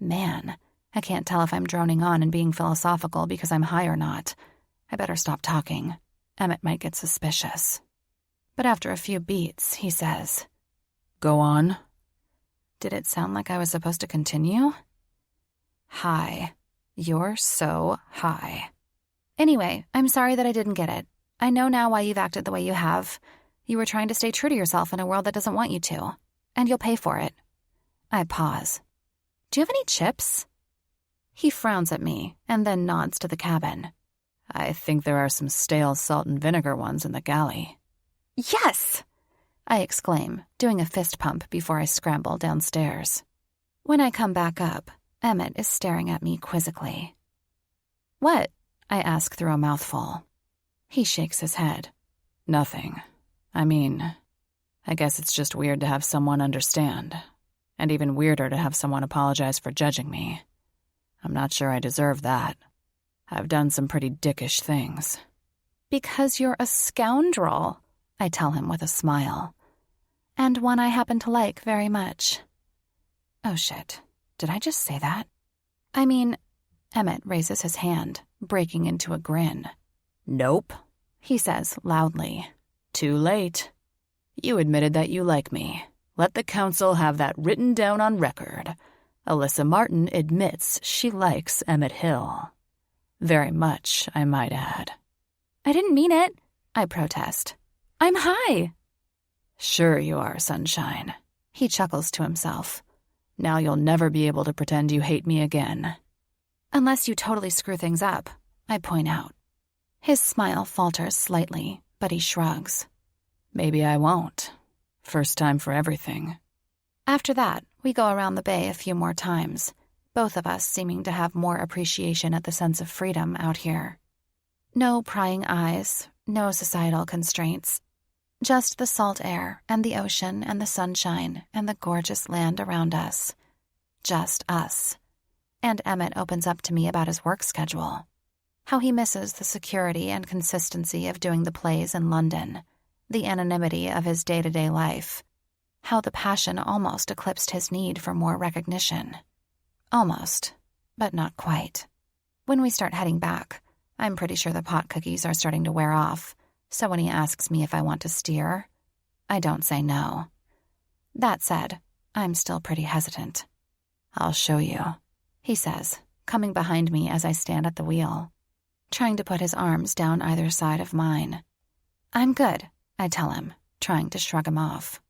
Man, I can't tell if I'm droning on and being philosophical because I'm high or not. I better stop talking. Emmett might get suspicious. But after a few beats, he says, Go on. Did it sound like I was supposed to continue? High. You're so high. Anyway, I'm sorry that I didn't get it. I know now why you've acted the way you have. You were trying to stay true to yourself in a world that doesn't want you to. And you'll pay for it. I pause. Do you have any chips? He frowns at me and then nods to the cabin. I think there are some stale salt and vinegar ones in the galley. Yes! I exclaim, doing a fist pump before I scramble downstairs. When I come back up, Emmett is staring at me quizzically. What? I ask through a mouthful. He shakes his head. Nothing. I mean, I guess it's just weird to have someone understand. And even weirder to have someone apologize for judging me. I'm not sure I deserve that. I've done some pretty dickish things. Because you're a scoundrel, I tell him with a smile. And one I happen to like very much. Oh shit, did I just say that? I mean, Emmett raises his hand, breaking into a grin. Nope, he says loudly. Too late. You admitted that you like me. Let the council have that written down on record. Alyssa Martin admits she likes Emmett Hill. Very much, I might add. I didn't mean it, I protest. I'm high. Sure you are, sunshine. He chuckles to himself. Now you'll never be able to pretend you hate me again. Unless you totally screw things up, I point out. His smile falters slightly, but he shrugs. Maybe I won't. First time for everything. After that, we go around the bay a few more times, both of us seeming to have more appreciation at the sense of freedom out here. No prying eyes, no societal constraints. Just the salt air and the ocean and the sunshine and the gorgeous land around us. Just us. And Emmett opens up to me about his work schedule. How he misses the security and consistency of doing the plays in London, the anonymity of his day-to-day life. How the passion almost eclipsed his need for more recognition. Almost, but not quite. When we start heading back, I'm pretty sure the pot cookies are starting to wear off, so when he asks me if I want to steer, I don't say no. That said, I'm still pretty hesitant. I'll show you, he says, coming behind me as I stand at the wheel, trying to put his arms down either side of mine. I'm good, I tell him, trying to shrug him off.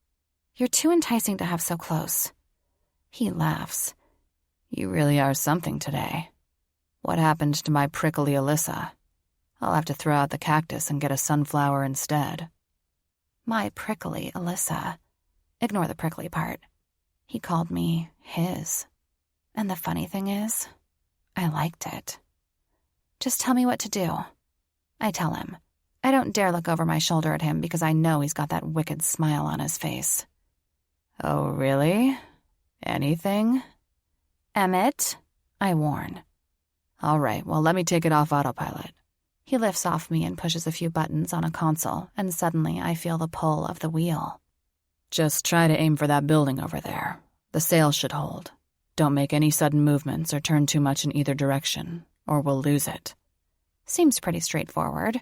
You're too enticing to have so close. He laughs. You really are something today. What happened to my prickly Alyssa? I'll have to throw out the cactus and get a sunflower instead. My prickly Alyssa. Ignore the prickly part. He called me his. And the funny thing is, I liked it. Just tell me what to do. I tell him. I don't dare look over my shoulder at him because I know he's got that wicked smile on his face. Oh, really? Anything? Emmett, I warn. All right, well, let me take it off autopilot. He lifts off me and pushes a few buttons on a console, and suddenly I feel the pull of the wheel. Just try to aim for that building over there. The sail should hold. Don't make any sudden movements or turn too much in either direction, or we'll lose it. Seems pretty straightforward.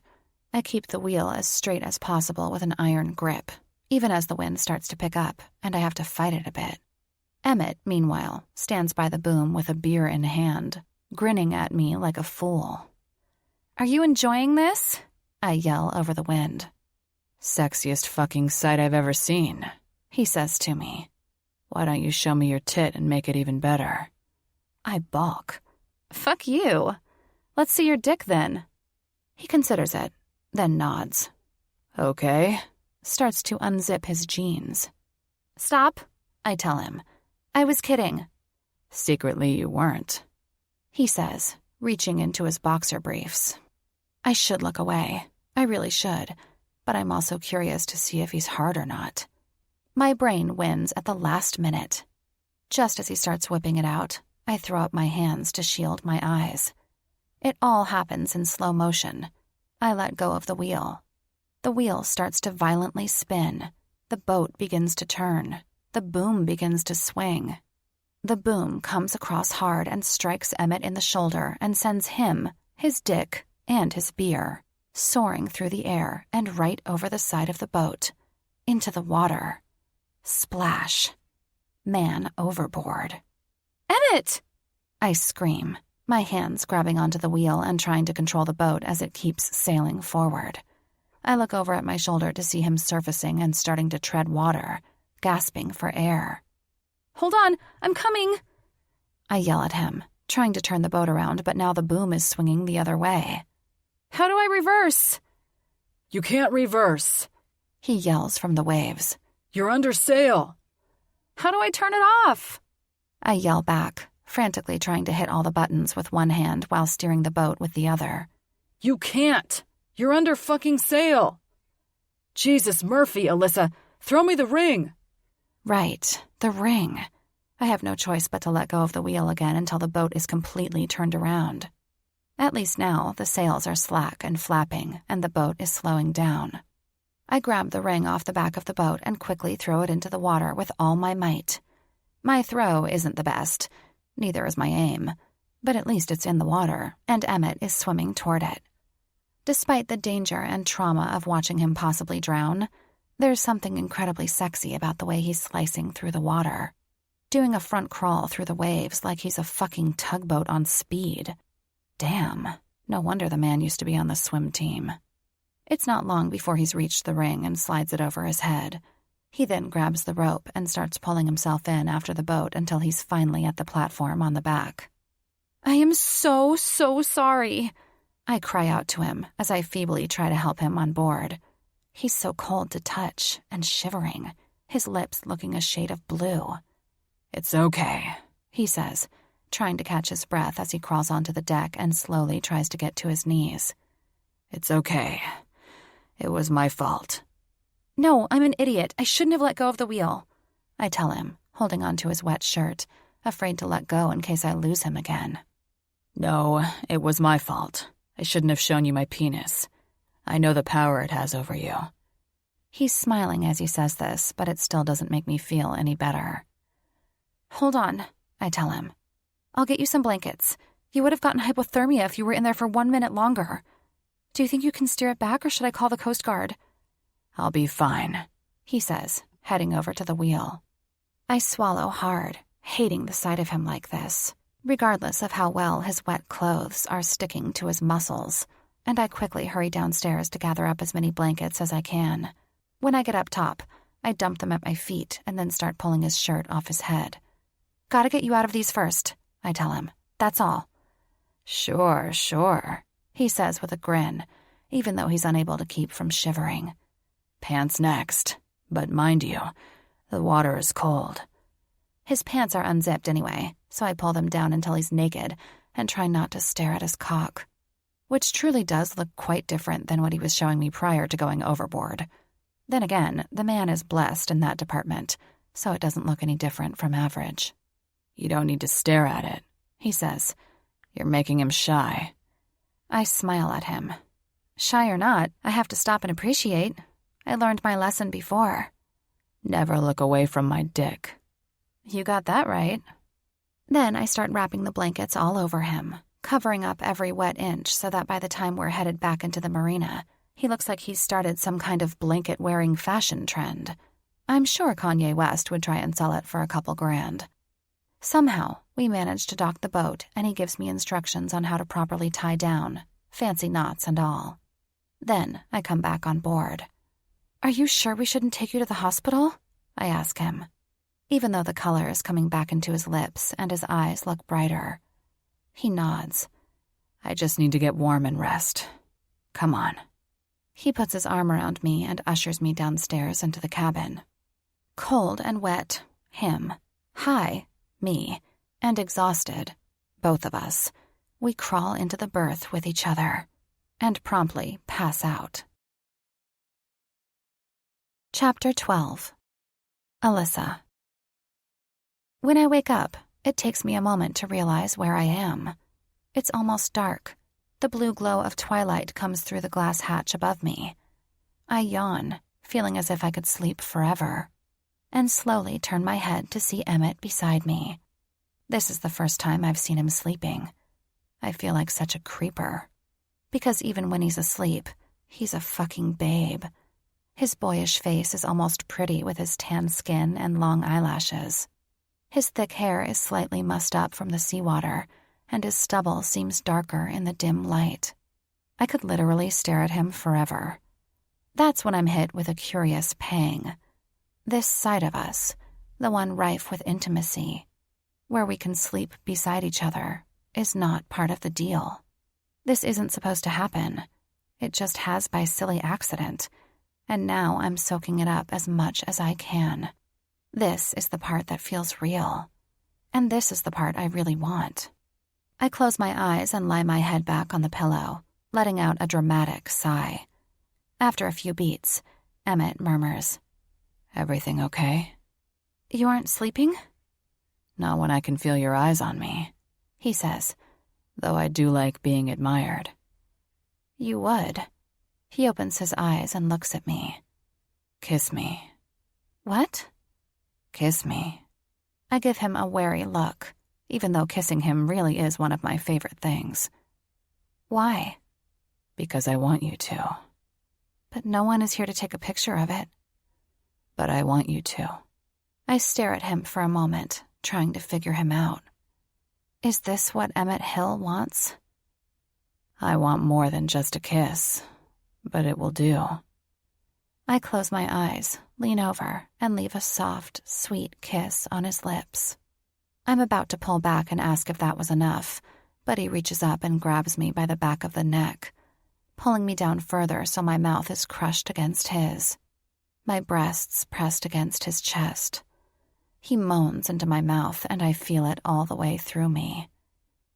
I keep the wheel as straight as possible with an iron grip, even as the wind starts to pick up, and I have to fight it a bit. Emmett, meanwhile, stands by the boom with a beer in hand, grinning at me like a fool. "Are you enjoying this?" I yell over the wind. "Sexiest fucking sight I've ever seen," he says to me. "Why don't you show me your tit and make it even better?" I balk. "Fuck you. Let's see your dick then." He considers it, then nods. "Okay." Starts to unzip his jeans. "Stop," I tell him. "I was kidding." "Secretly you weren't," he says, reaching into his boxer briefs. I should look away. I really should. But I'm also curious to see if he's hard or not. My brain wins at the last minute. Just as he starts whipping it out, I throw up my hands to shield my eyes. It all happens in slow motion. I let go of the wheel. The wheel starts to violently spin. The boat begins to turn. The boom begins to swing. The boom comes across hard and strikes Emmett in the shoulder and sends him, his dick, and his beer soaring through the air and right over the side of the boat, into the water. Splash. Man overboard. "Emmett!" I scream, my hands grabbing onto the wheel and trying to control the boat as it keeps sailing forward. I look over at my shoulder to see him surfacing and starting to tread water, gasping for air. "Hold on, I'm coming!" I yell at him, trying to turn the boat around, but now the boom is swinging the other way. "How do I reverse?" "You can't reverse," he yells from the waves. "You're under sail." "How do I turn it off?" I yell back, frantically trying to hit all the buttons with one hand while steering the boat with the other. "You can't. You're under fucking sail." "Jesus Murphy, Alyssa, throw me the ring." Right, the ring. I have no choice but to let go of the wheel again until the boat is completely turned around. At least now, the sails are slack and flapping, and the boat is slowing down. I grab the ring off the back of the boat and quickly throw it into the water with all my might. My throw isn't the best, neither is my aim, but at least it's in the water, and Emmett is swimming toward it. Despite the danger and trauma of watching him possibly drown, there's something incredibly sexy about the way he's slicing through the water, doing a front crawl through the waves like he's a fucking tugboat on speed. Damn, no wonder the man used to be on the swim team. It's not long before he's reached the ring and slides it over his head. He then grabs the rope and starts pulling himself in after the boat until he's finally at the platform on the back. "I am so sorry," I cry out to him as I feebly try to help him on board. He's so cold to touch and shivering, his lips looking a shade of blue. "It's okay," he says, trying to catch his breath as he crawls onto the deck and slowly tries to get to his knees. "It's okay. It was my fault." "No, I'm an idiot. I shouldn't have let go of the wheel," I tell him, holding onto his wet shirt, afraid to let go in case I lose him again. "No, it was my fault. I shouldn't have shown you my penis. I know the power it has over you." He's smiling as he says this, but it still doesn't make me feel any better. "Hold on," I tell him. "I'll get you some blankets. You would have gotten hypothermia if you were in there for 1 minute longer. Do you think you can steer it back, or should I call the Coast Guard?" "I'll be fine," he says, heading over to the wheel. I swallow hard, hating the sight of him like this, regardless of how well his wet clothes are sticking to his muscles, and I quickly hurry downstairs to gather up as many blankets as I can. When I get up top, I dump them at my feet and then start pulling his shirt off his head. "Gotta get you out of these first," I tell him. "That's all." Sure, he says with a grin, even though he's unable to keep from shivering. "Pants next. But mind you, the water is cold." His pants are unzipped anyway, so I pull them down until he's naked and try not to stare at his cock, which truly does look quite different than what he was showing me prior to going overboard. Then again, the man is blessed in that department, so it doesn't look any different from average. "You don't need to stare at it," he says. "You're making him shy." I smile at him. Shy or not, I have to stop and appreciate. I learned my lesson before. Never look away from my dick. You got that right. Then I start wrapping the blankets all over him, covering up every wet inch so that by the time we're headed back into the marina, he looks like he's started some kind of blanket-wearing fashion trend. I'm sure Kanye West would try and sell it for a couple grand. Somehow, we manage to dock the boat, and he gives me instructions on how to properly tie down, fancy knots and all. Then I come back on board. "Are you sure we shouldn't take you to the hospital?" I ask him, even though the color is coming back into his lips and his eyes look brighter. He nods. "I just need to get warm and rest. Come on." He puts his arm around me and ushers me downstairs into the cabin. Cold and wet, him. High, me. And exhausted, both of us. We crawl into the berth with each other and promptly pass out. Chapter 12. Alyssa. When I wake up, it takes me a moment to realize where I am. It's almost dark. The blue glow of twilight comes through the glass hatch above me. I yawn, feeling as if I could sleep forever, and slowly turn my head to see Emmett beside me. This is the first time I've seen him sleeping. I feel like such a creeper. Because even when he's asleep, he's a fucking babe. His boyish face is almost pretty with his tan skin and long eyelashes. His thick hair is slightly mussed up from the seawater, and his stubble seems darker in the dim light. I could literally stare at him forever. That's when I'm hit with a curious pang. This side of us, the one rife with intimacy, where we can sleep beside each other, is not part of the deal. This isn't supposed to happen. It just has by silly accident, and now I'm soaking it up as much as I can. This is the part that feels real, and this is the part I really want. I close my eyes and lie my head back on the pillow, letting out a dramatic sigh. After a few beats, Emmett murmurs, "Everything okay?" "You aren't sleeping?" "Not when I can feel your eyes on me," he says. "Though I do like being admired." "You would." He opens his eyes and looks at me. "Kiss me." "What?" "Kiss me." I give him a wary look, even though kissing him really is one of my favorite things. "Why?" "Because I want you to." "But no one is here to take a picture of it." "But I want you to." I stare at him for a moment, trying to figure him out. Is this what Emmett Hill wants? "I want more than just a kiss, but it will do." I close my eyes, lean over, and leave a soft, sweet kiss on his lips. I'm about to pull back and ask if that was enough, but he reaches up and grabs me by the back of the neck, pulling me down further so my mouth is crushed against his, my breasts pressed against his chest. He moans into my mouth, and I feel it all the way through me.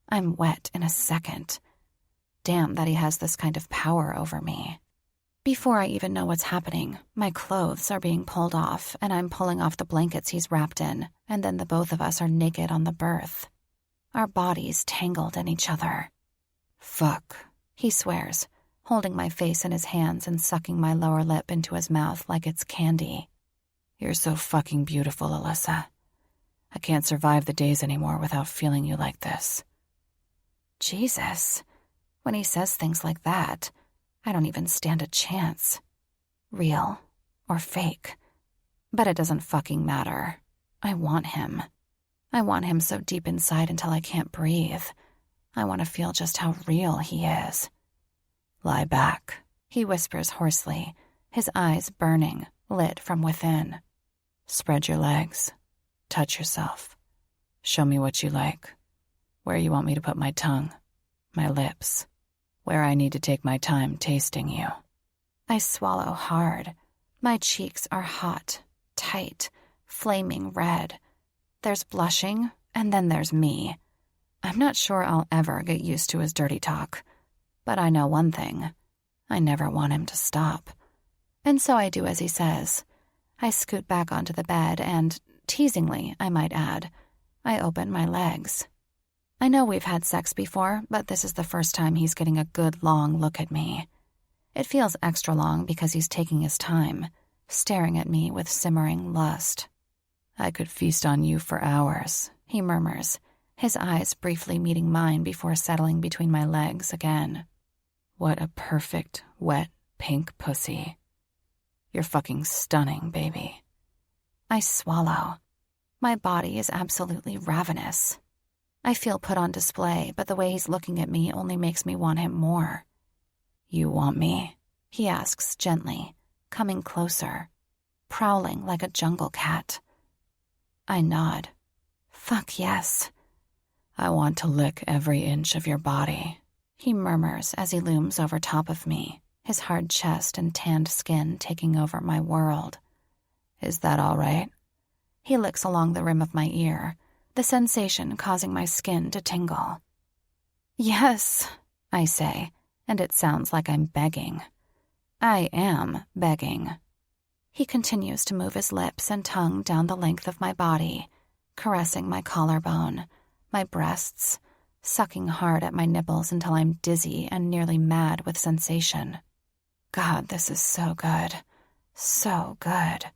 I'm wet in a second. Damn that he has this kind of power over me. Before I even know what's happening, my clothes are being pulled off, and I'm pulling off the blankets he's wrapped in, and then the both of us are naked on the berth. Our bodies tangled in each other. "Fuck," he swears, holding my face in his hands and sucking my lower lip into his mouth like it's candy. "You're so fucking beautiful, Alyssa. I can't survive the days anymore without feeling you like this." Jesus. When he says things like that, I don't even stand a chance. Real or fake. But it doesn't fucking matter. I want him. I want him so deep inside until I can't breathe. I want to feel just how real he is. "Lie back," he whispers hoarsely, his eyes burning, lit from within. "Spread your legs. Touch yourself. Show me what you like. Where you want me to put my tongue, my lips. Where I need to take my time tasting you." I swallow hard. My cheeks are hot, tight, flaming red. There's blushing, and then there's me. I'm not sure I'll ever get used to his dirty talk. But I know one thing. I never want him to stop. And so I do as he says. I scoot back onto the bed and, teasingly, I might add, I open my legs. I know we've had sex before, but this is the first time he's getting a good long look at me. It feels extra long because he's taking his time, staring at me with simmering lust. "I could feast on you for hours," he murmurs, his eyes briefly meeting mine before settling between my legs again. "What a perfect, wet, pink pussy. You're fucking stunning, baby." I swallow. My body is absolutely ravenous. I feel put on display, but the way he's looking at me only makes me want him more. "You want me?" he asks gently, coming closer, prowling like a jungle cat. I nod. Fuck yes. "I want to lick every inch of your body," he murmurs as he looms over top of me, his hard chest and tanned skin taking over my world. "Is that all right?" He licks along the rim of my ear, the sensation causing my skin to tingle. "Yes," I say, and it sounds like I'm begging. I am begging. He continues to move his lips and tongue down the length of my body, caressing my collarbone, my breasts, sucking hard at my nipples until I'm dizzy and nearly mad with sensation. God, this is so good. So good.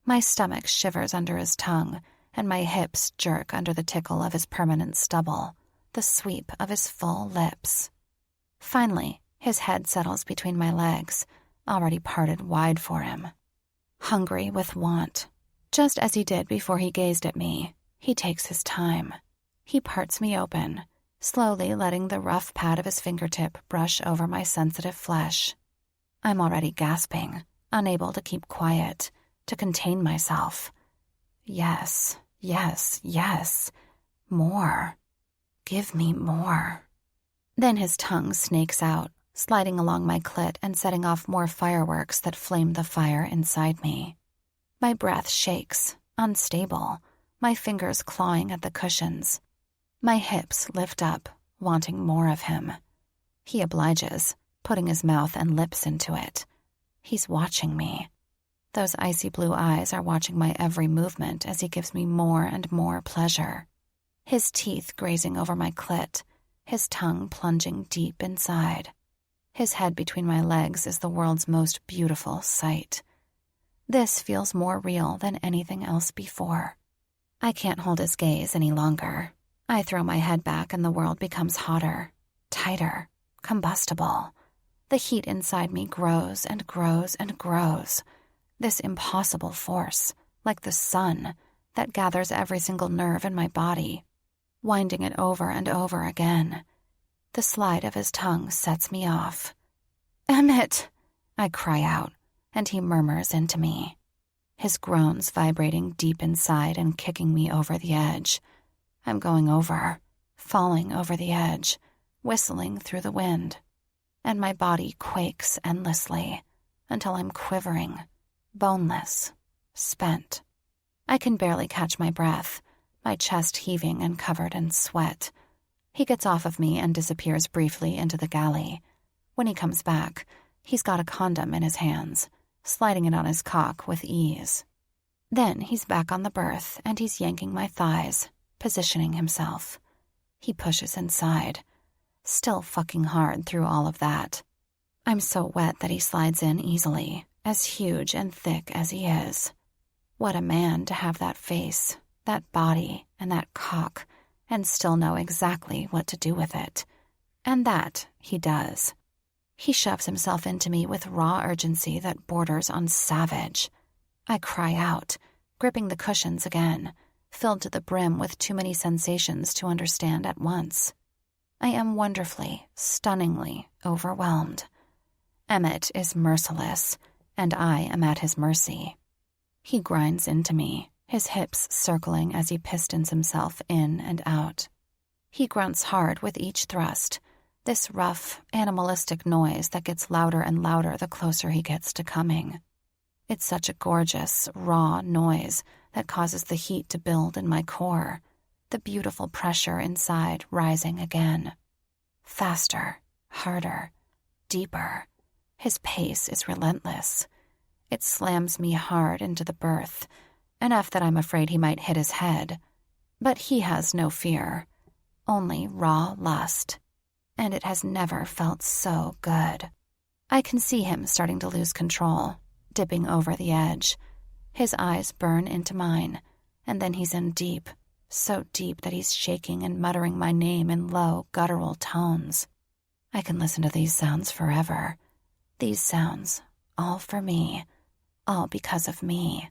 My stomach shivers under his tongue, and my hips jerk under the tickle of his permanent stubble, the sweep of his full lips. Finally, his head settles between my legs, already parted wide for him. Hungry with want, just as he did before he gazed at me, he takes his time. He parts me open, slowly letting the rough pad of his fingertip brush over my sensitive flesh. I'm already gasping, unable to keep quiet, to contain myself. Yes, yes, yes. More. Give me more. Then his tongue snakes out, sliding along my clit and setting off more fireworks that flame the fire inside me. My breath shakes, unstable, my fingers clawing at the cushions. My hips lift up, wanting more of him. He obliges, putting his mouth and lips into it. He's watching me. Those icy blue eyes are watching my every movement as he gives me more and more pleasure. His teeth grazing over my clit, his tongue plunging deep inside. His head between my legs is the world's most beautiful sight. This feels more real than anything else before. I can't hold his gaze any longer. I throw my head back and the world becomes hotter, tighter, combustible. The heat inside me grows and grows and grows. This impossible force, like the sun, that gathers every single nerve in my body, winding it over and over again. The slide of his tongue sets me off. "Emmett!" I cry out, and he murmurs into me, his groans vibrating deep inside and kicking me over the edge. I'm going over, falling over the edge, whistling through the wind, and my body quakes endlessly until I'm quivering, boneless, spent. I can barely catch my breath, my chest heaving and covered in sweat. He gets off of me and disappears briefly into the galley. When he comes back, he's got a condom in his hands, sliding it on his cock with ease. Then he's back on the berth and he's yanking my thighs, positioning himself. He pushes inside, still fucking hard through all of that. I'm so wet that he slides in easily, as huge and thick as he is. What a man to have that face, that body, and that cock, and still know exactly what to do with it. And that he does. He shoves himself into me with raw urgency that borders on savage. I cry out, gripping the cushions again, filled to the brim with too many sensations to understand at once. I am wonderfully, stunningly overwhelmed. Emmett is merciless, and I am at his mercy. He grinds into me, his hips circling as he pistons himself in and out. He grunts hard with each thrust, this rough, animalistic noise that gets louder and louder the closer he gets to coming. It's such a gorgeous, raw noise that causes the heat to build in my core, the beautiful pressure inside rising again. Faster, harder, deeper. His pace is relentless. It slams me hard into the berth, enough that I'm afraid he might hit his head. But he has no fear, only raw lust. And it has never felt so good. I can see him starting to lose control, dipping over the edge. His eyes burn into mine, and then he's in deep, so deep that he's shaking and muttering my name in low, guttural tones. I can listen to these sounds forever. These sounds, all for me, all because of me.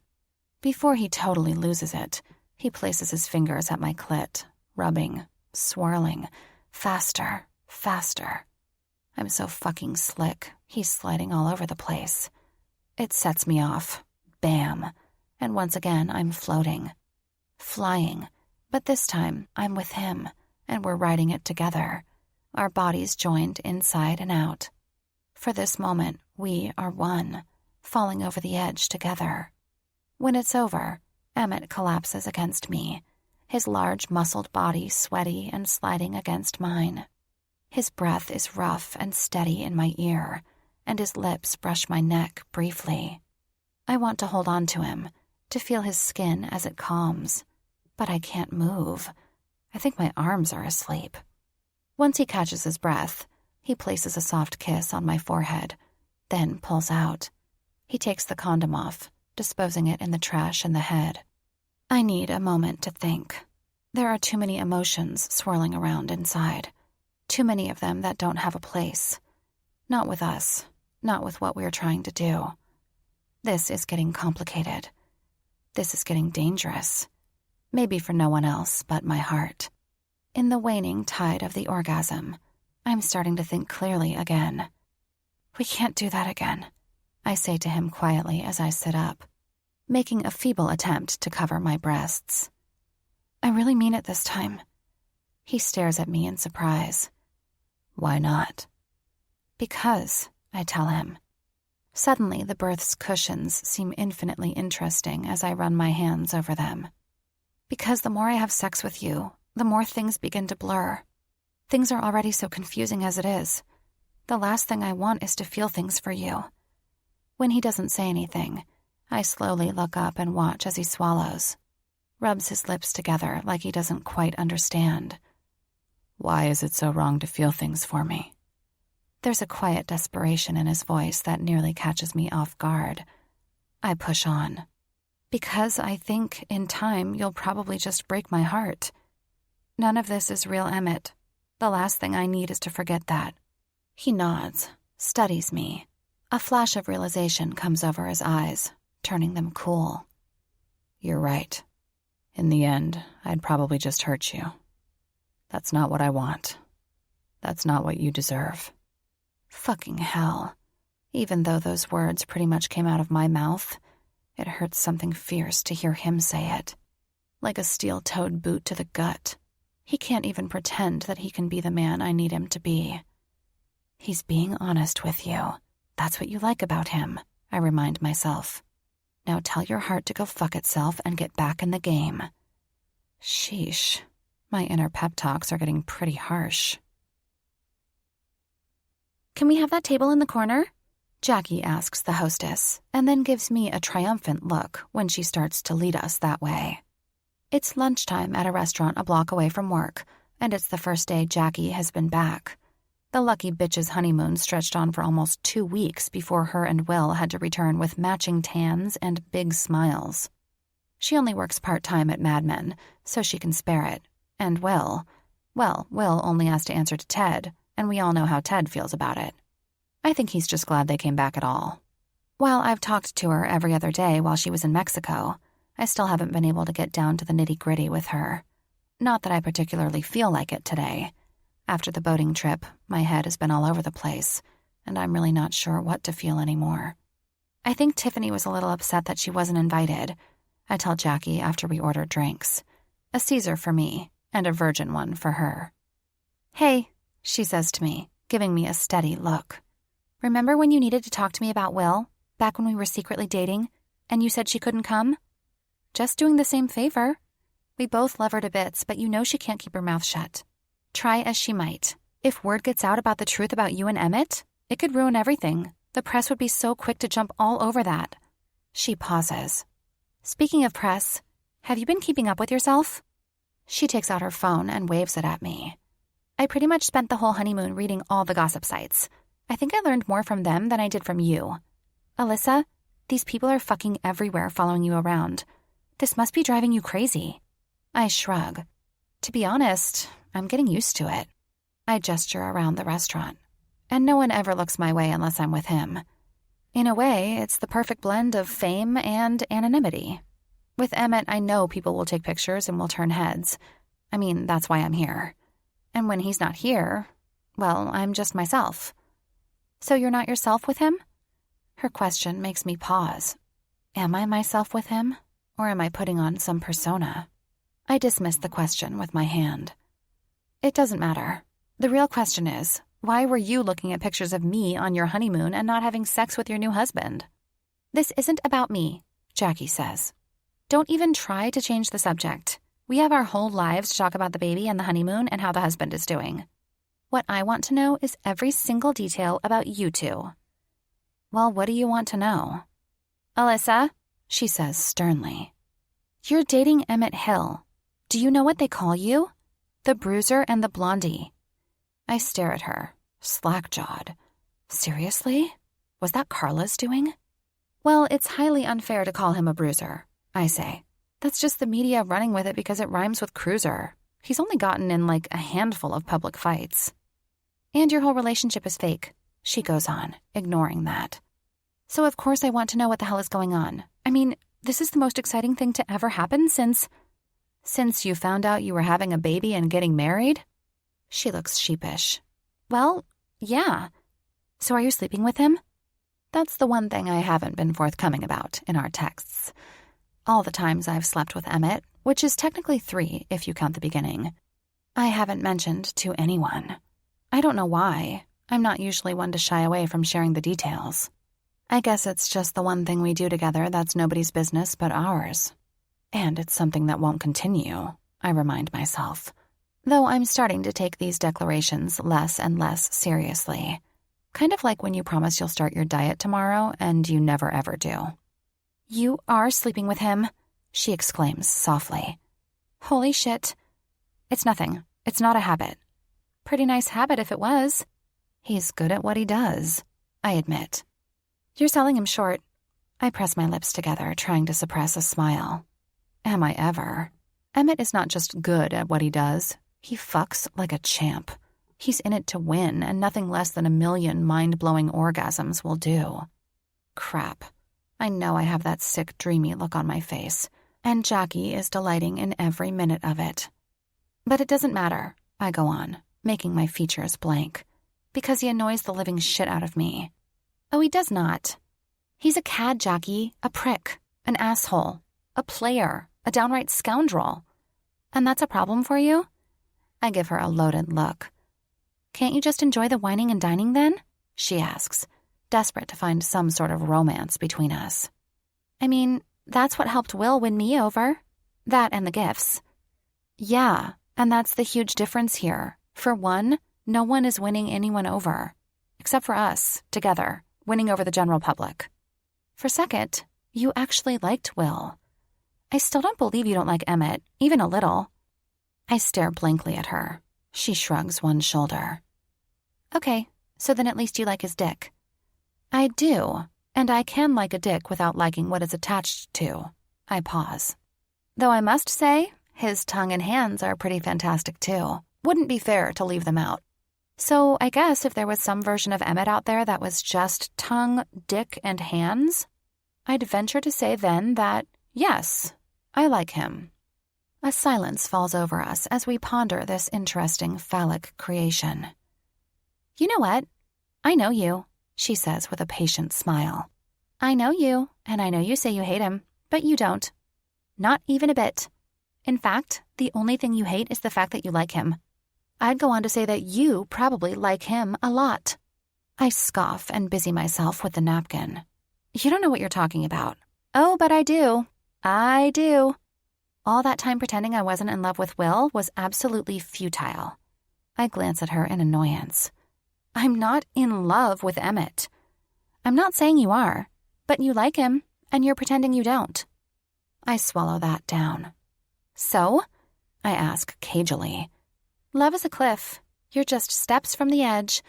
Before he totally loses it, He places his fingers at my clit, rubbing, swirling, faster, faster. I'm so fucking slick, he's sliding all over the place. It sets me off. Bam. And once again, I'm floating. Flying. But this time, I'm with him, and we're riding it together. Our bodies joined inside and out. For this moment, we are one, falling over the edge together. When it's over, Emmett collapses against me, his large muscled body sweaty and sliding against mine. His breath is rough and steady in my ear, and his lips brush my neck briefly. I want to hold on to him, to feel his skin as it calms, but I can't move. I think my arms are asleep. Once he catches his breath, he places a soft kiss on my forehead, then pulls out. He takes the condom off, disposing it in the trash in the head. I need a moment to think. There are too many emotions swirling around inside. Too many of them that don't have a place. Not with us. Not with what we're trying to do. This is getting complicated. This is getting dangerous. Maybe for no one else but my heart. In the waning tide of the orgasm, I'm starting to think clearly again. We can't do that again, I say to him quietly as I sit up, making a feeble attempt to cover my breasts. I really mean it this time. He stares at me in surprise. Why not? Because, I tell him. Suddenly, the berth's cushions seem infinitely interesting as I run my hands over them. Because the more I have sex with you, the more things begin to blur. Things are already so confusing as it is. The last thing I want is to feel things for you. When he doesn't say anything, I slowly look up and watch as he swallows, rubs his lips together like he doesn't quite understand. Why is it so wrong to feel things for me? There's a quiet desperation in his voice that nearly catches me off guard. I push on. Because I think, in time, you'll probably just break my heart. None of this is real, Emmett. The last thing I need is to forget that. He nods, studies me. A flash of realization comes over his eyes, turning them cool. You're right. In the end, I'd probably just hurt you. That's not what I want. That's not what you deserve. Fucking hell. Even though those words pretty much came out of my mouth, it hurts something fierce to hear him say it. Like a steel-toed boot to the gut. He can't even pretend that he can be the man I need him to be. He's being honest with you. That's what you like about him, I remind myself. Now tell your heart to go fuck itself and get back in the game. Sheesh. My inner pep talks are getting pretty harsh. Can we have that table in the corner? Jackie asks the hostess, and then gives me a triumphant look when she starts to lead us that way. It's lunchtime at a restaurant a block away from work, and it's the first day Jackie has been back. The lucky bitch's honeymoon stretched on for almost 2 weeks before her and Will had to return with matching tans and big smiles. She only works part-time at Mad Men, so she can spare it. And Will only has to answer to Ted, and we all know how Ted feels about it. I think he's just glad they came back at all. While I've talked to her every other day while she was in Mexico, I still haven't been able to get down to the nitty-gritty with her. Not that I particularly feel like it today. After the boating trip, my head has been all over the place, and I'm really not sure what to feel anymore. I think Tiffany was a little upset that she wasn't invited. I tell Jackie after we order drinks. A Caesar for me, and a virgin one for her. Hey, she says to me, giving me a steady look. Remember when you needed to talk to me about Will, back when we were secretly dating, and you said she couldn't come? Just doing the same favor. We both love her to bits, but you know she can't keep her mouth shut. Try as she might. If word gets out about the truth about you and Emmett, it could ruin everything. The press would be so quick to jump all over that. She pauses. Speaking of press, have you been keeping up with yourself? She takes out her phone and waves it at me. I pretty much spent the whole honeymoon reading all the gossip sites. I think I learned more from them than I did from you. Alyssa, these people are fucking everywhere following you around. This must be driving you crazy. I shrug. To be honest, I'm getting used to it. I gesture around the restaurant. And no one ever looks my way unless I'm with him. In a way, it's the perfect blend of fame and anonymity. With Emmett, I know people will take pictures and will turn heads. I mean, that's why I'm here. And when he's not here, well, I'm just myself. So you're not yourself with him? Her question makes me pause. Am I myself with him? Or am I putting on some persona? I dismiss the question with my hand. It doesn't matter. The real question is, why were you looking at pictures of me on your honeymoon and not having sex with your new husband? This isn't about me, Jackie says. Don't even try to change the subject. We have our whole lives to talk about the baby and the honeymoon and how the husband is doing. What I want to know is every single detail about you two. Well, what do you want to know? Alyssa, she says sternly. You're dating Emmett Hill. Do you know what they call you? The bruiser and the blondie. I stare at her, slack-jawed. Seriously? Was that Carla's doing? Well, it's highly unfair to call him a bruiser, I say. That's just the media running with it because it rhymes with cruiser. He's only gotten in like a handful of public fights. And your whole relationship is fake, she goes on, ignoring that. So of course I want to know what the hell is going on. I mean, this is the most exciting thing to ever happen since you found out you were having a baby and getting married? She looks sheepish. Well, yeah. So are you sleeping with him? That's the one thing I haven't been forthcoming about in our texts. All the times I've slept with Emmett, which is technically 3 if you count the beginning, I haven't mentioned to anyone. I don't know why. I'm not usually one to shy away from sharing the details. I guess it's just the one thing we do together that's nobody's business but ours. And it's something that won't continue, I remind myself. Though I'm starting to take these declarations less and less seriously. Kind of like when you promise you'll start your diet tomorrow and you never ever do. You are sleeping with him, she exclaims softly. Holy shit. It's nothing. It's not a habit. Pretty nice habit if it was. He's good at what he does, I admit. You're selling him short. I press my lips together, trying to suppress a smile. Am I ever? Emmett is not just good at what he does. He fucks like a champ. He's in it to win, and nothing less than 1,000,000 mind-blowing orgasms will do. Crap. I know I have that sick, dreamy look on my face, and Jackie is delighting in every minute of it. But it doesn't matter, I go on, making my features blank, because he annoys the living shit out of me. Oh, he does not. He's a cad, Jackie, a prick, an asshole, a player, a downright scoundrel. And that's a problem for you? I give her a loaded look. Can't you just enjoy the whining and dining then? She asks, desperate to find some sort of romance between us. I mean, that's what helped Will win me over. That and the gifts. Yeah, and that's the huge difference here. For one, no one is winning anyone over. Except for us, together, winning over the general public. For second, you actually liked Will. I still don't believe you don't like Emmett, even a little. I stare blankly at her. She shrugs one shoulder. Okay, so then at least you like his dick. I do, and I can like a dick without liking what it's attached to. I pause. Though I must say, his tongue and hands are pretty fantastic too. Wouldn't be fair to leave them out. So I guess if there was some version of Emmett out there that was just tongue, dick, and hands, I'd venture to say then that, yes, I like him. A silence falls over us as we ponder this interesting phallic creation. You know what? I know you, she says with a patient smile. I know you, and I know you say you hate him, but you don't. Not even a bit. In fact, the only thing you hate is the fact that you like him. I'd go on to say that you probably like him a lot. I scoff and busy myself with the napkin. You don't know what you're talking about. Oh, but I do. I do. All that time pretending I wasn't in love with Will was absolutely futile. I glance at her in annoyance. I'm not in love with Emmett. I'm not saying you are, but you like him, and you're pretending you don't. I swallow that down. So? I ask cagily. Love is a cliff. You're just steps from the edge.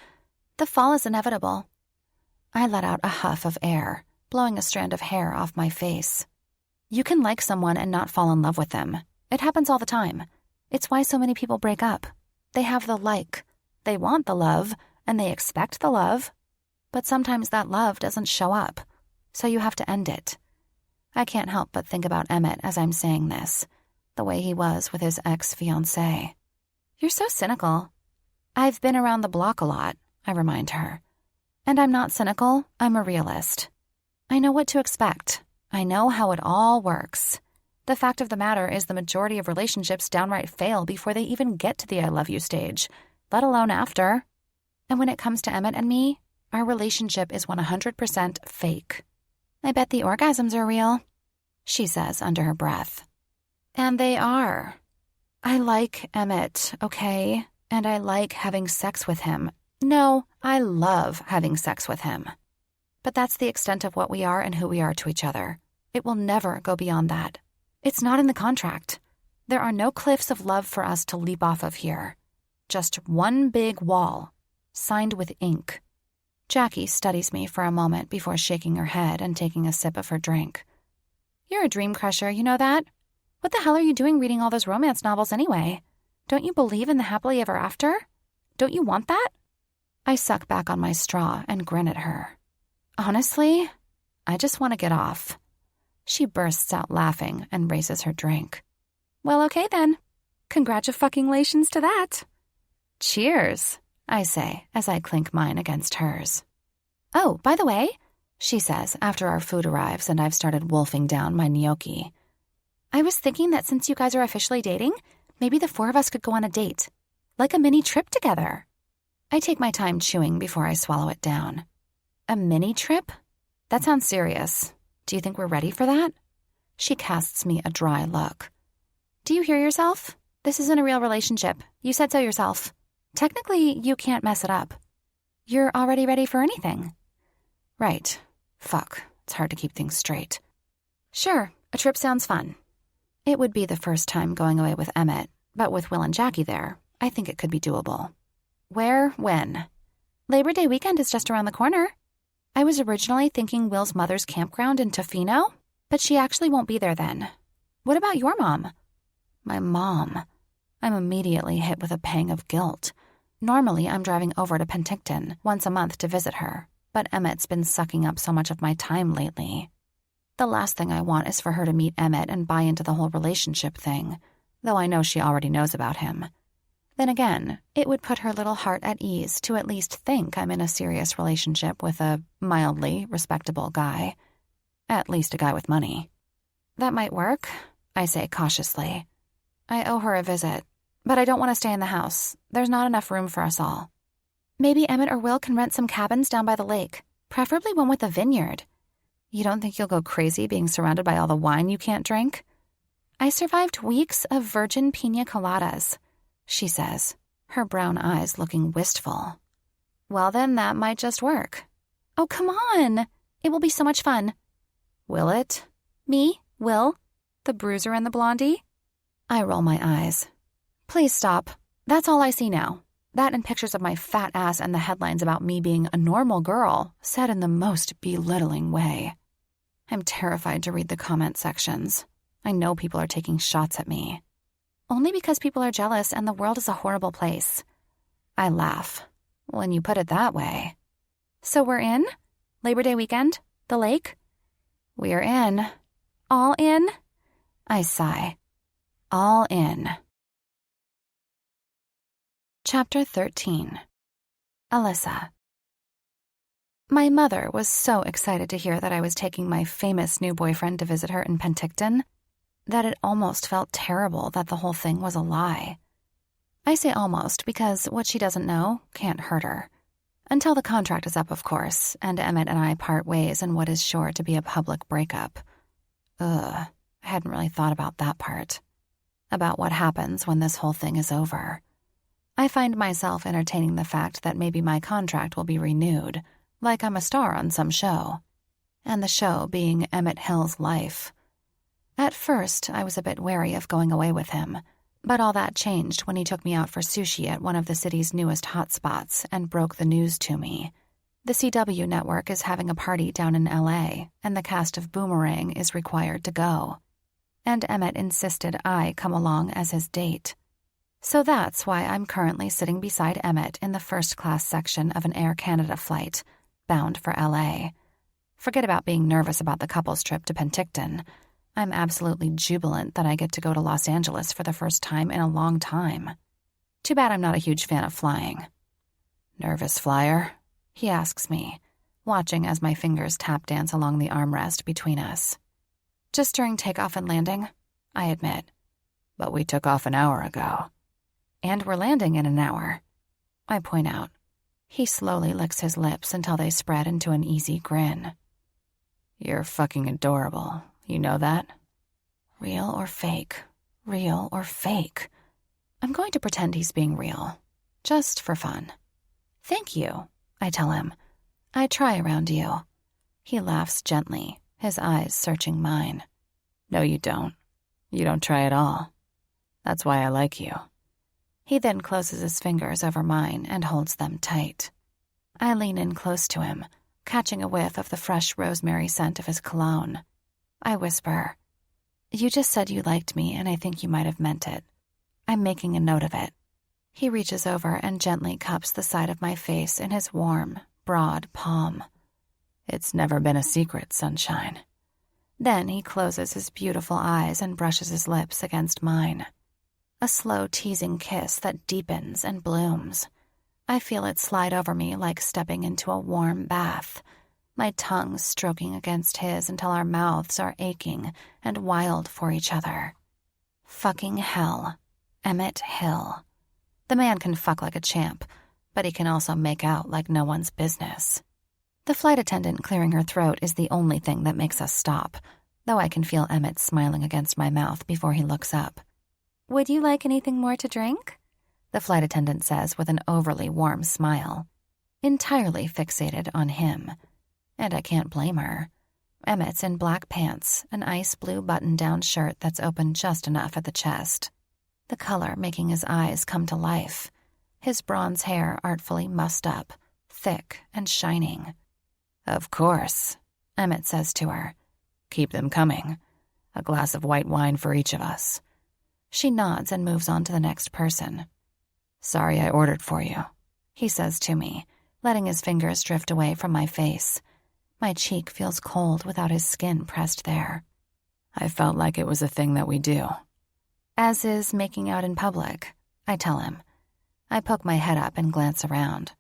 The fall is inevitable. I let out a huff of air, blowing a strand of hair off my face. You can like someone and not fall in love with them. It happens all the time. It's why so many people break up. They have the like. They want the love, and they expect the love. But sometimes that love doesn't show up, so you have to end it. I can't help but think about Emmett as I'm saying this, the way he was with his ex-fiancé. You're so cynical. I've been around the block a lot, I remind her. And I'm not cynical, I'm a realist. I know what to expect. I know how it all works. The fact of the matter is the majority of relationships downright fail before they even get to the I love you stage, let alone after. And when it comes to Emmett and me, our relationship is 100% fake. I bet the orgasms are real, she says under her breath. And they are. I like Emmett, okay? And I like having sex with him. No, I love having sex with him. But that's the extent of what we are and who we are to each other. It will never go beyond that. It's not in the contract. There are no cliffs of love for us to leap off of here. Just one big wall, signed with ink. Jackie studies me for a moment before shaking her head and taking a sip of her drink. You're a dream crusher, you know that? What the hell are you doing reading all those romance novels anyway? Don't you believe in the happily ever after? Don't you want that? I suck back on my straw and grin at her. Honestly, I just want to get off. She bursts out laughing and raises her drink. Well, okay then. Congratulations to that. Cheers, I say as I clink mine against hers. Oh, by the way, she says after our food arrives and I've started wolfing down my gnocchi. I was thinking that since you guys are officially dating, maybe the four of us could go on a date. Like a mini trip together. I take my time chewing before I swallow it down. A mini trip? That sounds serious. Do you think we're ready for that? She casts me a dry look. Do you hear yourself? This isn't a real relationship. You said so yourself. Technically, you can't mess it up. You're already ready for anything. Right. Fuck. It's hard to keep things straight. Sure, a trip sounds fun. It would be the first time going away with Emmett, but with Will and Jackie there, I think it could be doable. Where? When? Labor Day weekend is just around the corner. I was originally thinking Will's mother's campground in Tofino, but she actually won't be there then. What about your mom? My mom. I'm immediately hit with a pang of guilt. Normally, I'm driving over to Penticton once a month to visit her, but Emmett's been sucking up so much of my time lately. The last thing I want is for her to meet Emmett and buy into the whole relationship thing, though I know she already knows about him. Then again, it would put her little heart at ease to at least think I'm in a serious relationship with a mildly respectable guy. At least a guy with money. That might work, I say cautiously. I owe her a visit, but I don't want to stay in the house. There's not enough room for us all. Maybe Emmett or Will can rent some cabins down by the lake, preferably one with a vineyard. You don't think you'll go crazy being surrounded by all the wine you can't drink? I survived weeks of virgin pina coladas, she says, her brown eyes looking wistful. Well then, that might just work. Oh, come on! It will be so much fun. Will it? Me? Will? The bruiser and the blondie? I roll my eyes. Please stop. That's all I see now. That and pictures of my fat ass and the headlines about me being a normal girl, said in the most belittling way. I'm terrified to read the comment sections. I know people are taking shots at me. Only because people are jealous and the world is a horrible place. I laugh. When you put it that way. So we're in? Labor Day weekend? The lake? We're in. All in? I sigh. All in. Chapter 13. Alyssa. My mother was so excited to hear that I was taking my famous new boyfriend to visit her in Penticton that it almost felt terrible that the whole thing was a lie. I say almost because what she doesn't know can't hurt her. Until the contract is up, of course, and Emmett and I part ways in what is sure to be a public breakup. I hadn't really thought about that part. About what happens when this whole thing is over. I find myself entertaining the fact that maybe my contract will be renewed, like I'm a star on some show. And the show being Emmett Hill's life. At first, I was a bit wary of going away with him, but all that changed when he took me out for sushi at one of the city's newest hotspots and broke the news to me. The CW network is having a party down in LA, and the cast of Boomerang is required to go. And Emmett insisted I come along as his date. So that's why I'm currently sitting beside Emmett in the first-class section of an Air Canada flight, bound for LA. Forget about being nervous about the couple's trip to Penticton. I'm absolutely jubilant that I get to go to Los Angeles for the first time in a long time. Too bad I'm not a huge fan of flying. "Nervous flyer?" he asks me, watching as my fingers tap dance along the armrest between us. "Just during takeoff and landing," I admit. "But we took off an hour ago." "And we're landing in an hour," I point out. He slowly licks his lips until they spread into an easy grin. "You're fucking adorable. You know that?" Real or fake? Real or fake? I'm going to pretend he's being real, just for fun. "Thank you," I tell him. "I try around you." He laughs gently, his eyes searching mine. "No, you don't. You don't try at all. That's why I like you." He then closes his fingers over mine and holds them tight. I lean in close to him, catching a whiff of the fresh rosemary scent of his cologne. I whisper, "You just said you liked me, and I think you might have meant it. I'm making a note of it." He reaches over and gently cups the side of my face in his warm, broad palm. "It's never been a secret, sunshine." Then he closes his beautiful eyes and brushes his lips against mine. A slow, teasing kiss that deepens and blooms. I feel it slide over me like stepping into a warm bath, my tongue stroking against his until our mouths are aching and wild for each other. Fucking hell. Emmett Hill. The man can fuck like a champ, but he can also make out like no one's business. The flight attendant clearing her throat is the only thing that makes us stop, though I can feel Emmett smiling against my mouth before he looks up. "Would you like anything more to drink?" the flight attendant says with an overly warm smile, entirely fixated on him. And I can't blame her. Emmett's in black pants, an ice blue button-down shirt that's open just enough at the chest, the color making his eyes come to life, his bronze hair artfully mussed up, thick and shining. "Of course," Emmett says to her. "Keep them coming. A glass of white wine for each of us." She nods and moves on to the next person. "Sorry I ordered for you," he says to me, letting his fingers drift away from my face. My cheek feels cold without his skin pressed there. "I felt like it was a thing that we do." "As is making out in public," I tell him. I poke my head up and glance around.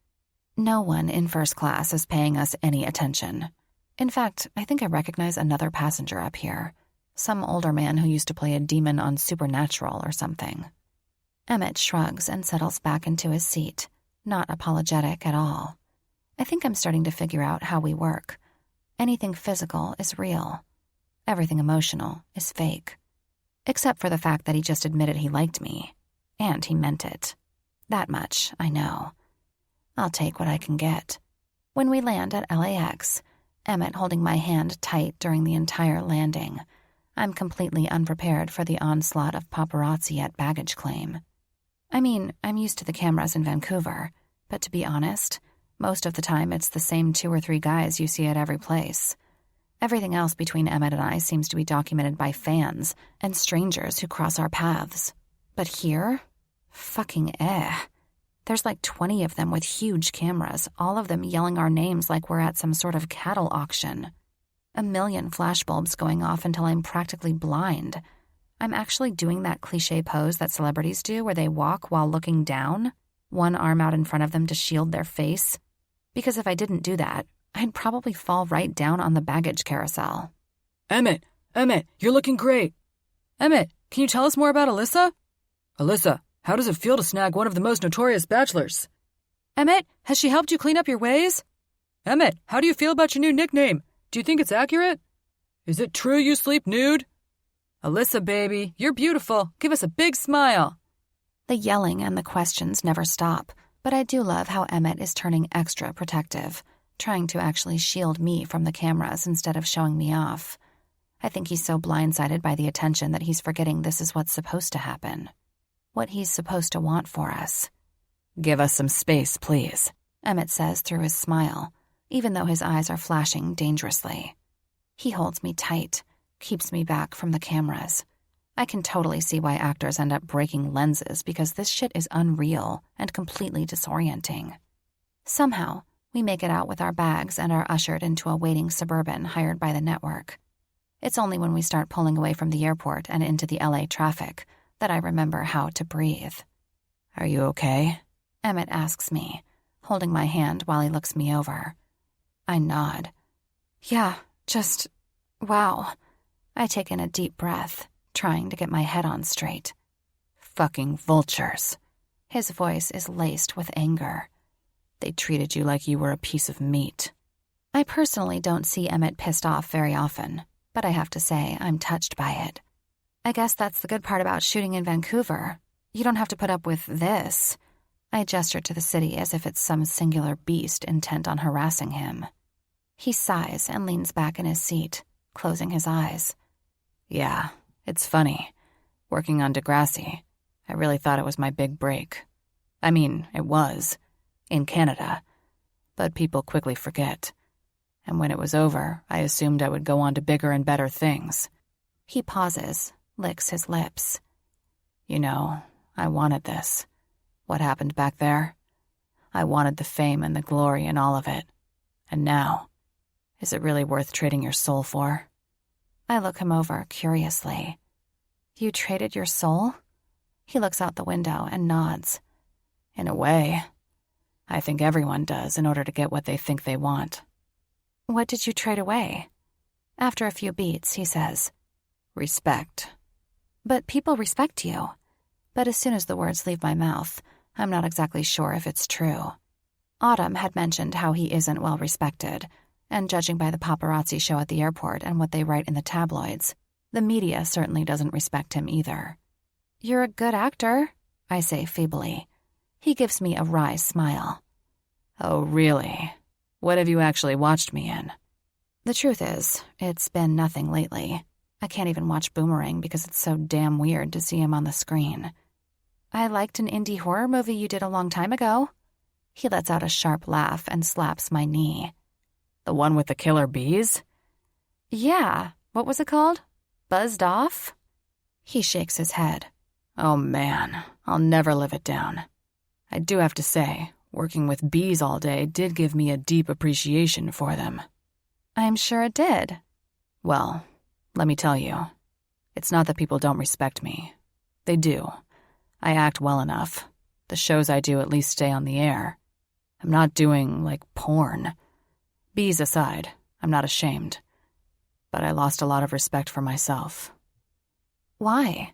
No one in first class is paying us any attention. In fact, I think I recognize another passenger up here. Some older man who used to play a demon on Supernatural or something. Emmett shrugs and settles back into his seat, not apologetic at all. I think I'm starting to figure out how we work. Anything physical is real. Everything emotional is fake. Except for the fact that he just admitted he liked me. And he meant it. That much, I know. I'll take what I can get. When we land at LAX, Emmett holding my hand tight during the entire landing, I'm completely unprepared for the onslaught of paparazzi at baggage claim. I mean, I'm used to the cameras in Vancouver, but to be honest, most of the time it's the same 2 or 3 guys you see at every place. Everything else between Emmett and I seems to be documented by fans and strangers who cross our paths. But here? Fucking There's like 20 of them with huge cameras, all of them yelling our names like we're at some sort of cattle auction. A million flashbulbs going off until I'm practically blind. I'm actually doing that cliché pose that celebrities do where they walk while looking down, one arm out in front of them to shield their face. Because if I didn't do that, I'd probably fall right down on the baggage carousel. Emmett, you're looking great. Emmett, can you tell us more about Alyssa? Alyssa, how does it feel to snag one of the most notorious bachelors? Emmett, has she helped you clean up your ways? Emmett, how do you feel about your new nickname? Do you think it's accurate? Is it true you sleep nude? Alyssa, baby, you're beautiful. Give us a big smile. The yelling and the questions never stop, but I do love how Emmett is turning extra protective, trying to actually shield me from the cameras instead of showing me off. I think he's so blindsided by the attention that he's forgetting this is what's supposed to happen. What he's supposed to want for us. Give us some space, please, Emmett says through his smile, even though his eyes are flashing dangerously. He holds me tight, keeps me back from the cameras. I can totally see why actors end up breaking lenses because this shit is unreal and completely disorienting. Somehow, We make it out with our bags and are ushered into a waiting Suburban hired by the network. It's only when we start pulling away from the airport and into the LA traffic that I remember how to breathe. "Are you okay?" Emmett asks me, holding my hand while he looks me over. I nod. Yeah, just, wow. I take in a deep breath, trying to get my head on straight. "Fucking vultures." His voice is laced with anger. "They treated you like you were a piece of meat." I personally don't see Emmett pissed off very often, but I have to say I'm touched by it. I guess that's the good part about shooting in Vancouver. You don't have to put up with this. I gesture to the city as if it's some singular beast intent on harassing him. He sighs and leans back in his seat, closing his eyes. "Yeah, it's funny. Working on Degrassi, I really thought it was my big break. I mean, it was, in Canada. But people quickly forget. And when it was over, I assumed I would go on to bigger and better things." He pauses, licks his lips. "You know, I wanted this. What happened back there? I wanted the fame and the glory and all of it. And now, is it really worth trading your soul for?" I look him over curiously. You traded your soul? He looks out the window and nods. "In a way. I think everyone does in order to get what they think they want." What did you trade away? After a few beats, he says, "Respect." But people respect you. But as soon as the words leave my mouth, I'm not exactly sure if it's true. Autumn had mentioned how he isn't well respected, and judging by the paparazzi show at the airport and what they write in the tabloids, the media certainly doesn't respect him either. You're a good actor, I say feebly. He gives me a wry smile. "Oh, really? What have you actually watched me in?" The truth is, it's been nothing lately. I can't even watch Boomerang because it's so damn weird to see him on the screen. I liked an indie horror movie you did a long time ago. He lets out a sharp laugh and slaps my knee. "The one with the killer bees?" Yeah, what was it called? Buzzed Off? He shakes his head. "Oh man, I'll never live it down. I do have to say, working with bees all day did give me a deep appreciation for them." I'm sure it did. "Well, let me tell you, it's not that people don't respect me. They do. I act well enough. The shows I do at least stay on the air. I'm not doing, like, porn. Bees aside, I'm not ashamed. But I lost a lot of respect for myself." Why?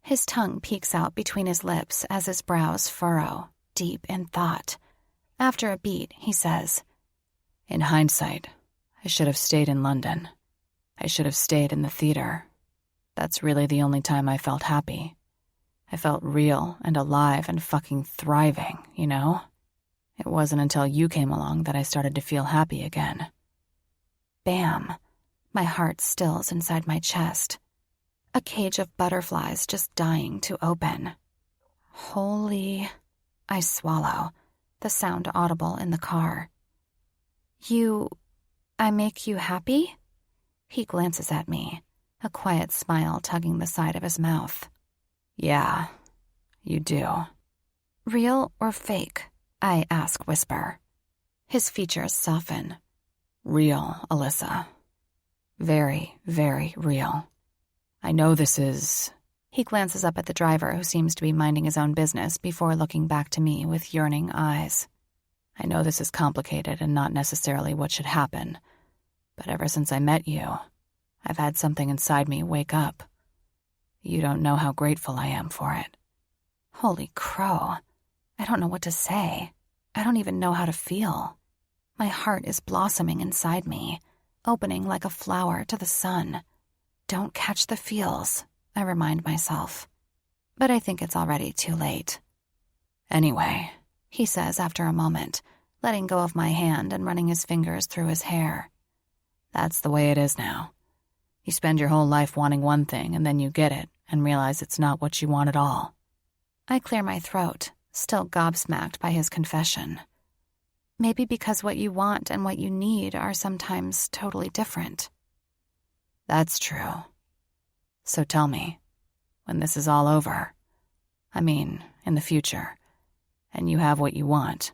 His tongue peeks out between his lips as his brows furrow, deep in thought. After a beat, he says, "In hindsight, I should have stayed in London. I should have stayed in the theater. That's really the only time I felt happy. I felt real and alive and fucking thriving, you know? It wasn't until you came along that I started to feel happy again." Bam! My heart stills inside my chest. A cage of butterflies just dying to open. Holy... I swallow, the sound audible in the car. I make you happy? He glances at me, a quiet smile tugging the side of his mouth. "Yeah, you do." Real or fake? I ask whisper. His features soften. "Real, Alyssa. Very, very real. I know this is..." He glances up at the driver who seems to be minding his own business before looking back to me with yearning eyes. "I know this is complicated and not necessarily what should happen, but ever since I met you, I've had something inside me wake up. You don't know how grateful I am for it." Holy crow. I don't know what to say. I don't even know how to feel. My heart is blossoming inside me, opening like a flower to the sun. Don't catch the feels, I remind myself. But I think it's already too late. "Anyway," he says after a moment, letting go of my hand and running his fingers through his hair. "That's the way it is now. You spend your whole life wanting one thing and then you get it and realize it's not what you want at all." I clear my throat, still gobsmacked by his confession. Maybe because what you want and what you need are sometimes totally different. "That's true. So tell me, when this is all over, I mean, in the future, and you have what you want."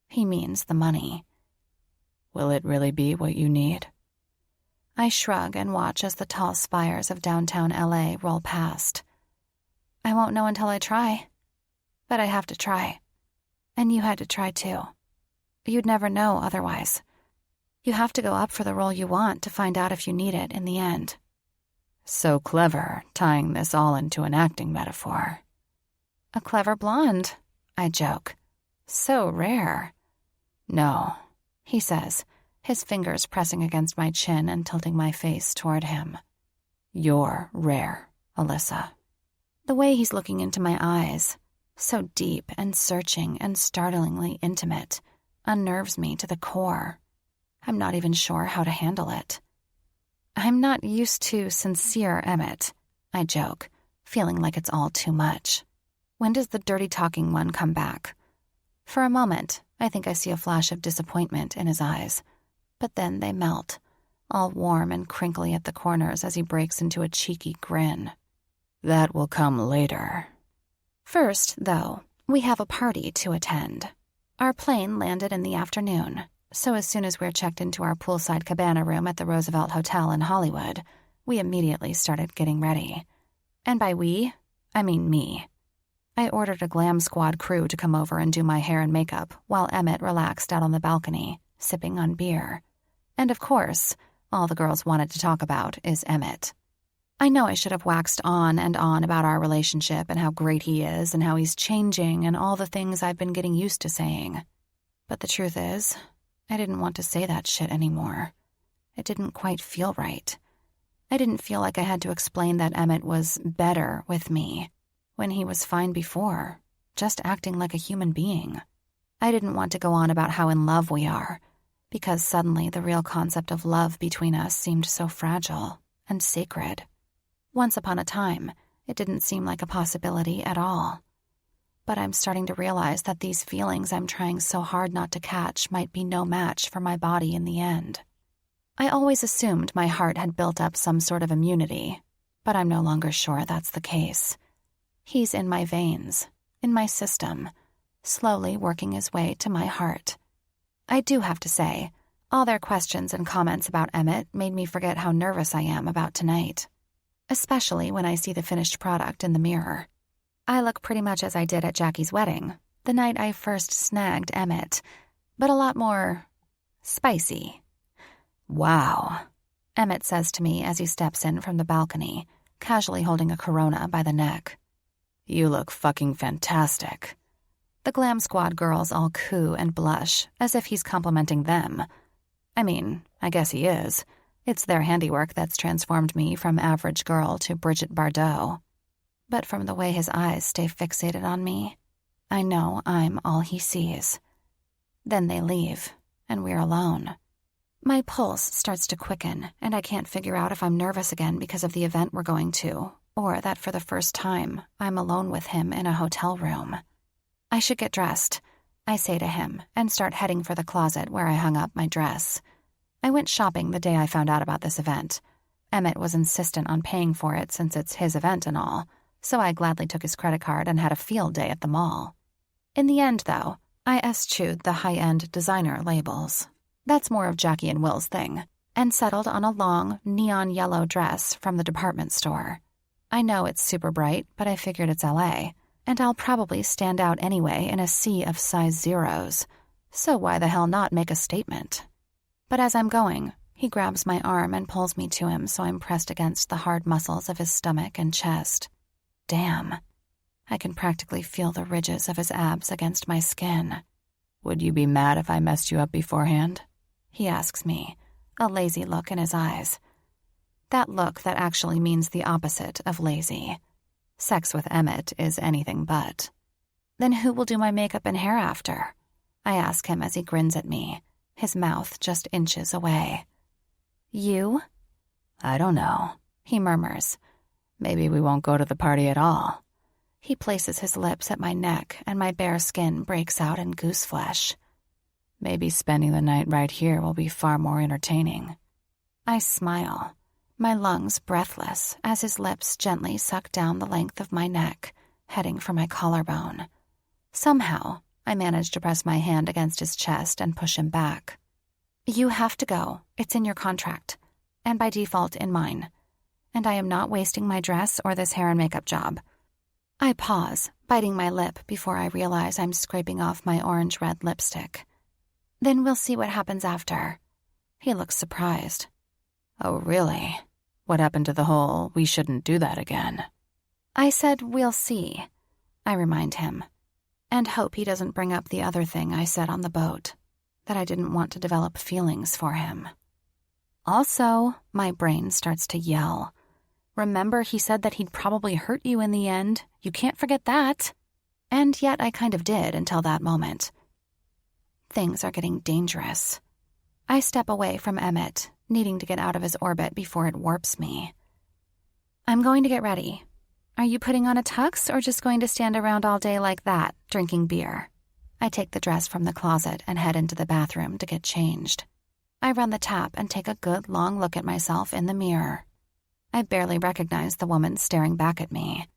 He means the money. Will it really be what you need? I shrug and watch as the tall spires of downtown LA roll past. I won't know until I try. But I have to try. And you had to try too. You'd never know otherwise. You have to go up for the role you want to find out if you need it in the end. So clever, tying this all into an acting metaphor. A clever blonde, I joke. So rare. No, he says, his fingers pressing against my chin and tilting my face toward him. You're rare, Alyssa. The way he's looking into my eyes, so deep and searching and startlingly intimate, unnerves me to the core. I'm not even sure how to handle it. I'm not used to sincere Emmett, I joke, feeling like it's all too much. When does the dirty talking one come back? For a moment, I think I see a flash of disappointment in his eyes, but then they melt, all warm and crinkly at the corners as he breaks into a cheeky grin. That will come later. First, though, we have a party to attend. Our plane landed in the afternoon, so as soon as we're checked into our poolside cabana room at the Roosevelt Hotel in Hollywood, we immediately started getting ready. And by we, I mean me. I ordered a glam squad crew to come over and do my hair and makeup while Emmett relaxed out on the balcony, sipping on beer. And of course, all the girls wanted to talk about is Emmett. I know I should have waxed on and on about our relationship and how great he is and how he's changing and all the things I've been getting used to saying. But the truth is, I didn't want to say that shit anymore. It didn't quite feel right. I didn't feel like I had to explain that Emmett was better with me when he was fine before, just acting like a human being. I didn't want to go on about how in love we are, because suddenly the real concept of love between us seemed so fragile and sacred. Once upon a time, it didn't seem like a possibility at all. But I'm starting to realize that these feelings I'm trying so hard not to catch might be no match for my body in the end. I always assumed my heart had built up some sort of immunity, but I'm no longer sure that's the case. He's in my veins, in my system, slowly working his way to my heart. I do have to say, all their questions and comments about Emmett made me forget how nervous I am about tonight, especially when I see the finished product in the mirror. I look pretty much as I did at Jackie's wedding, the night I first snagged Emmett, but a lot more spicy. Wow, Emmett says to me as he steps in from the balcony, casually holding a Corona by the neck. You look fucking fantastic. The glam squad girls all coo and blush, as if he's complimenting them. I mean, I guess he is. It's their handiwork that's transformed me from average girl to Bridget Bardot. But from the way his eyes stay fixated on me, I know I'm all he sees. Then they leave, and we're alone. My pulse starts to quicken, and I can't figure out if I'm nervous again because of the event we're going to, or that for the first time, I'm alone with him in a hotel room. I should get dressed, I say to him, and start heading for the closet where I hung up my dress. I went shopping the day I found out about this event. Emmett was insistent on paying for it since it's his event and all, so I gladly took his credit card and had a field day at the mall. In the end, though, I eschewed the high-end designer labels. That's more of Jackie and Will's thing, and settled on a long, neon yellow dress from the department store. I know it's super bright, but I figured it's LA, and I'll probably stand out anyway in a sea of size zeros, so why the hell not make a statement? But as I'm going, he grabs my arm and pulls me to him so I'm pressed against the hard muscles of his stomach and chest. Damn. I can practically feel the ridges of his abs against my skin. Would you be mad if I messed you up beforehand? He asks me, a lazy look in his eyes. That look that actually means the opposite of lazy. Sex with Emmett is anything but. Then who will do my makeup and hair after? I ask him as he grins at me, his mouth just inches away. You? I don't know, he murmurs. Maybe we won't go to the party at all. He places his lips at my neck and my bare skin breaks out in goose flesh. Maybe spending the night right here will be far more entertaining. I smile, my lungs breathless as his lips gently suck down the length of my neck, heading for my collarbone. Somehow, I manage to press my hand against his chest and push him back. You have to go. It's in your contract. And by default, in mine. And I am not wasting my dress or this hair and makeup job. I pause, biting my lip before I realize I'm scraping off my orange-red lipstick. Then we'll see what happens after. He looks surprised. Oh, really? What happened to the whole, we shouldn't do that again? I said we'll see, I remind him, and hope he doesn't bring up the other thing I said on the boat, that I didn't want to develop feelings for him. Also, my brain starts to yell. Remember, he said that he'd probably hurt you in the end. You can't forget that. And yet I kind of did until that moment. Things are getting dangerous. I step away from Emmett, needing to get out of his orbit before it warps me. I'm going to get ready. Are you putting on a tux or just going to stand around all day like that, drinking beer? I take the dress from the closet and head into the bathroom to get changed. I run the tap and take a good long look at myself in the mirror. I barely recognize the woman staring back at me.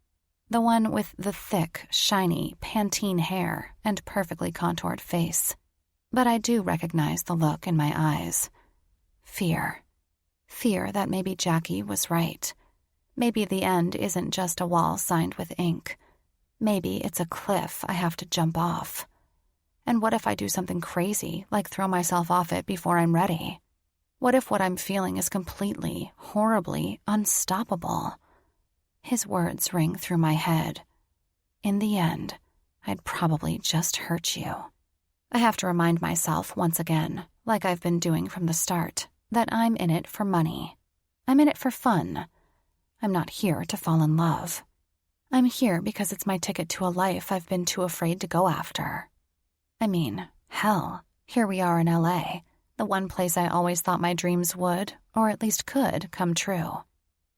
The one with the thick, shiny, Pantene hair and perfectly contoured face. But I do recognize the look in my eyes. Fear. Fear that maybe Jackie was right. Maybe the end isn't just a wall signed with ink. Maybe it's a cliff I have to jump off. And what if I do something crazy, like throw myself off it before I'm ready? What if what I'm feeling is completely, horribly unstoppable? His words ring through my head. In the end, I'd probably just hurt you. I have to remind myself once again, like I've been doing from the start, that I'm in it for money. I'm in it for fun. I'm not here to fall in love. I'm here because it's my ticket to a life I've been too afraid to go after. I mean, hell, here we are in LA, the one place I always thought my dreams would, or at least could, come true.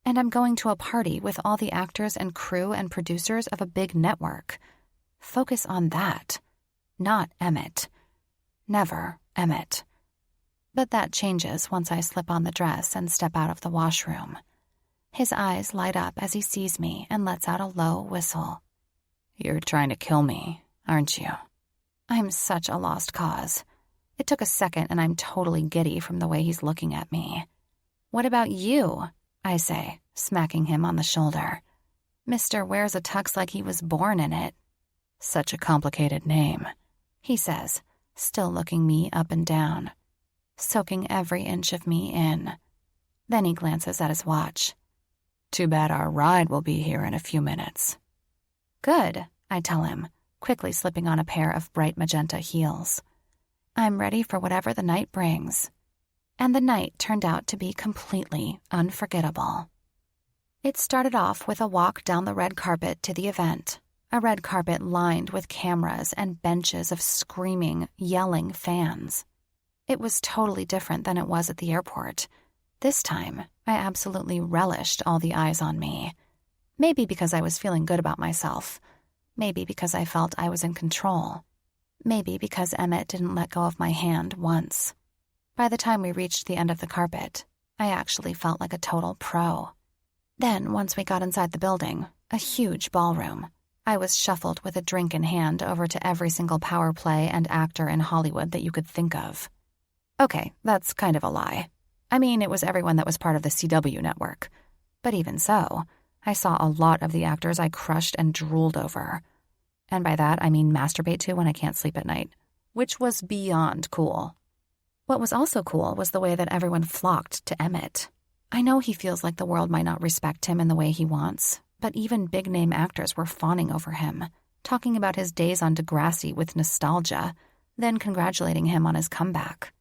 And I'm going to a party with all the actors and crew and producers of a big network. Focus on that, not Emmett. Never Emmett. But that changes once I slip on the dress and step out of the washroom. His eyes light up as he sees me and lets out a low whistle. You're trying to kill me, aren't you? I'm such a lost cause. It took a second and I'm totally giddy from the way he's looking at me. What about you? I say, smacking him on the shoulder. Mr. wears a tux like he was born in it. Such a complicated name, he says, still looking me up and down, soaking every inch of me in. Then he glances at his watch. Too bad our ride will be here in a few minutes. Good, I tell him, quickly slipping on a pair of bright magenta heels. I'm ready for whatever the night brings. And the night turned out to be completely unforgettable. It started off with a walk down the red carpet to the event, a red carpet lined with cameras and benches of screaming, yelling fans. It was totally different than it was at the airport. This time, I absolutely relished all the eyes on me. Maybe because I was feeling good about myself. Maybe because I felt I was in control. Maybe because Emmett didn't let go of my hand once. By the time we reached the end of the carpet, I actually felt like a total pro. Then, once we got inside the building, a huge ballroom, I was shuffled with a drink in hand over to every single power play and actor in Hollywood that you could think of. Okay, that's kind of a lie. I mean, it was everyone that was part of the CW network. But even so, I saw a lot of the actors I crushed and drooled over. And by that, I mean masturbate to when I can't sleep at night, which was beyond cool. What was also cool was the way that everyone flocked to Emmett. I know he feels like the world might not respect him in the way he wants, but even big-name actors were fawning over him, talking about his days on Degrassi with nostalgia, then congratulating him on his comeback.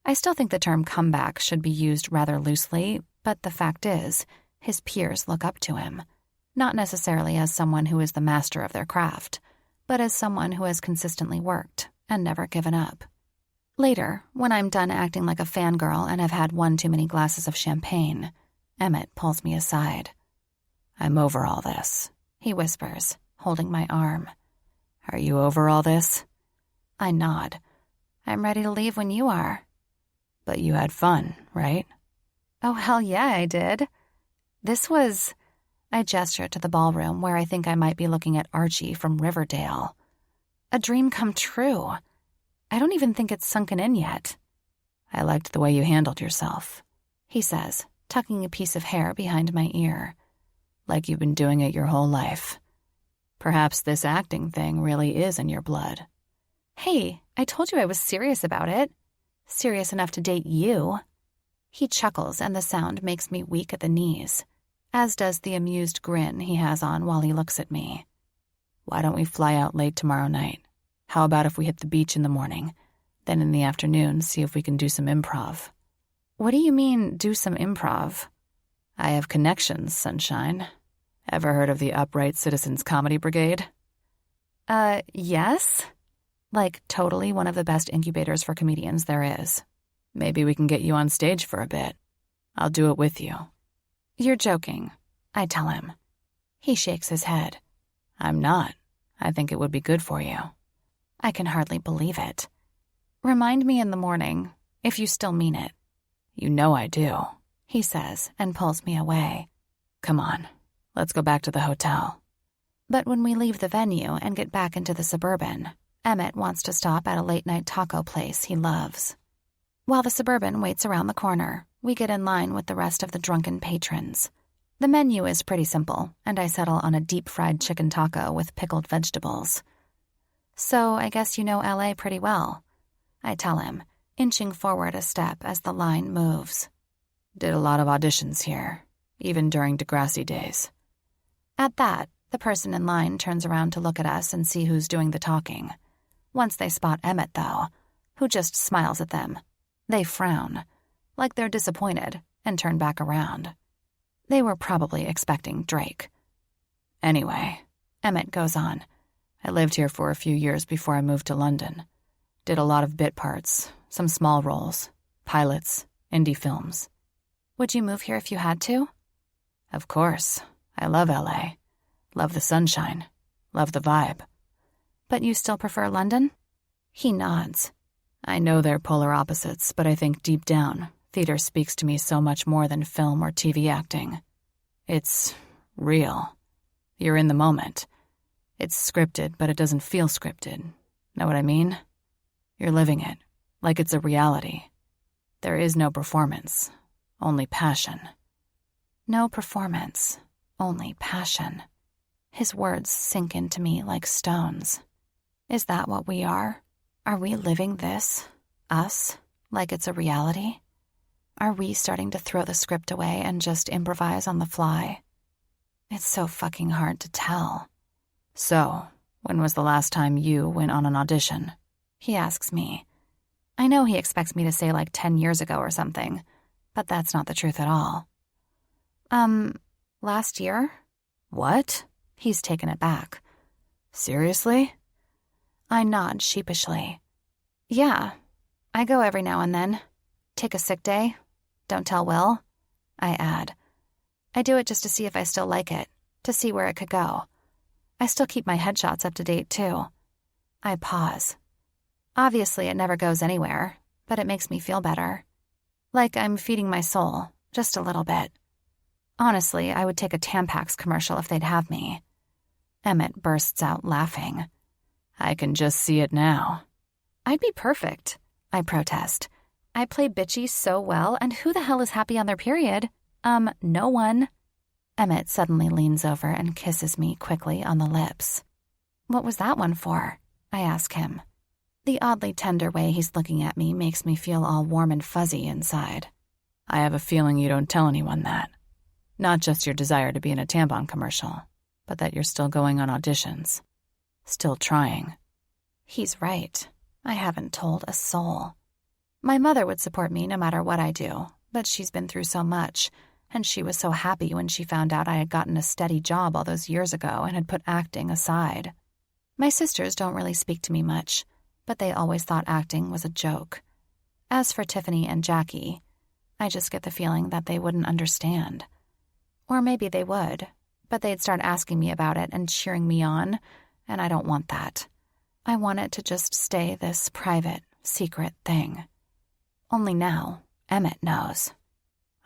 I still think the term comeback should be used rather loosely, but the fact is, his peers look up to him, not necessarily as someone who is the master of their craft, but as someone who has consistently worked and never given up. Later, when I'm done acting like a fangirl and have had one too many glasses of champagne, Emmett pulls me aside. I'm over all this, he whispers, holding my arm. Are you over all this? I nod. I'm ready to leave when you are. But you had fun, right? Oh, hell yeah, I did. This was... I gesture to the ballroom where I think I might be looking at Archie from Riverdale. A dream come true. I don't even think it's sunken in yet. I liked the way you handled yourself, he says, tucking a piece of hair behind my ear. Like you've been doing it your whole life. Perhaps this acting thing really is in your blood. Hey, I told you I was serious about it. Serious enough to date you. He chuckles and the sound makes me weak at the knees, as does the amused grin he has on while he looks at me. Why don't we fly out late tomorrow night? How about if we hit the beach in the morning, then in the afternoon see if we can do some improv? What do you mean, do some improv? I have connections, sunshine. Ever heard of the Upright Citizens Comedy Brigade? Yes? Like totally one of the best incubators for comedians there is. Maybe we can get you on stage for a bit. I'll do it with you. You're joking, I tell him. He shakes his head. I'm not. I think it would be good for you. I can hardly believe it. Remind me in the morning, if you still mean it. You know I do, he says and pulls me away. Come on, let's go back to the hotel. But when we leave the venue and get back into the Suburban, Emmett wants to stop at a late-night taco place he loves. While the Suburban waits around the corner, we get in line with the rest of the drunken patrons. The menu is pretty simple, and I settle on a deep-fried chicken taco with pickled vegetables. So I guess you know LA pretty well, I tell him, inching forward a step as the line moves. Did a lot of auditions here, even during Degrassi days. At that, the person in line turns around to look at us and see who's doing the talking. Once they spot Emmett, though, who just smiles at them, they frown, like they're disappointed, and turn back around. They were probably expecting Drake. Anyway, Emmett goes on. I lived here for a few years before I moved to London. Did a lot of bit parts, some small roles, pilots, indie films. Would you move here if you had to? Of course. I love LA. Love the sunshine. Love the vibe. But you still prefer London? He nods. I know they're polar opposites, but I think deep down, theater speaks to me so much more than film or TV acting. It's real. You're in the moment. It's scripted, but it doesn't feel scripted. Know what I mean? You're living it, like it's a reality. There is no performance, only passion. No performance, only passion. His words sink into me like stones. Is that what we are? Are we living this, us, like it's a reality? Are we starting to throw the script away and just improvise on the fly? It's so fucking hard to tell. So, when was the last time you went on an audition? He asks me. I know he expects me to say like 10 years ago or something, but that's not the truth at all. Last year? What? He's taken aback. Seriously? I nod sheepishly. Yeah, I go every now and then. Take a sick day. Don't tell Will. I add. I do it just to see if I still like it, to see where it could go. I still keep my headshots up to date, too. I pause. Obviously, it never goes anywhere, but it makes me feel better. Like I'm feeding my soul, just a little bit. Honestly, I would take a Tampax commercial if they'd have me. Emmett bursts out laughing. I can just see it now. I'd be perfect, I protest. I play bitchy so well, and who the hell is happy on their period? No one. Emmett suddenly leans over and kisses me quickly on the lips. What was that one for? I ask him. The oddly tender way he's looking at me makes me feel all warm and fuzzy inside. I have a feeling you don't tell anyone that. Not just your desire to be in a tampon commercial, but that you're still going on auditions. Still trying. He's right. I haven't told a soul. My mother would support me no matter what I do, but she's been through so much, and she was so happy when she found out I had gotten a steady job all those years ago and had put acting aside. My sisters don't really speak to me much, but they always thought acting was a joke. As for Tiffany and Jackie, I just get the feeling that they wouldn't understand. Or maybe they would, but they'd start asking me about it and cheering me on, and I don't want that. I want it to just stay this private, secret thing. Only now, Emmett knows.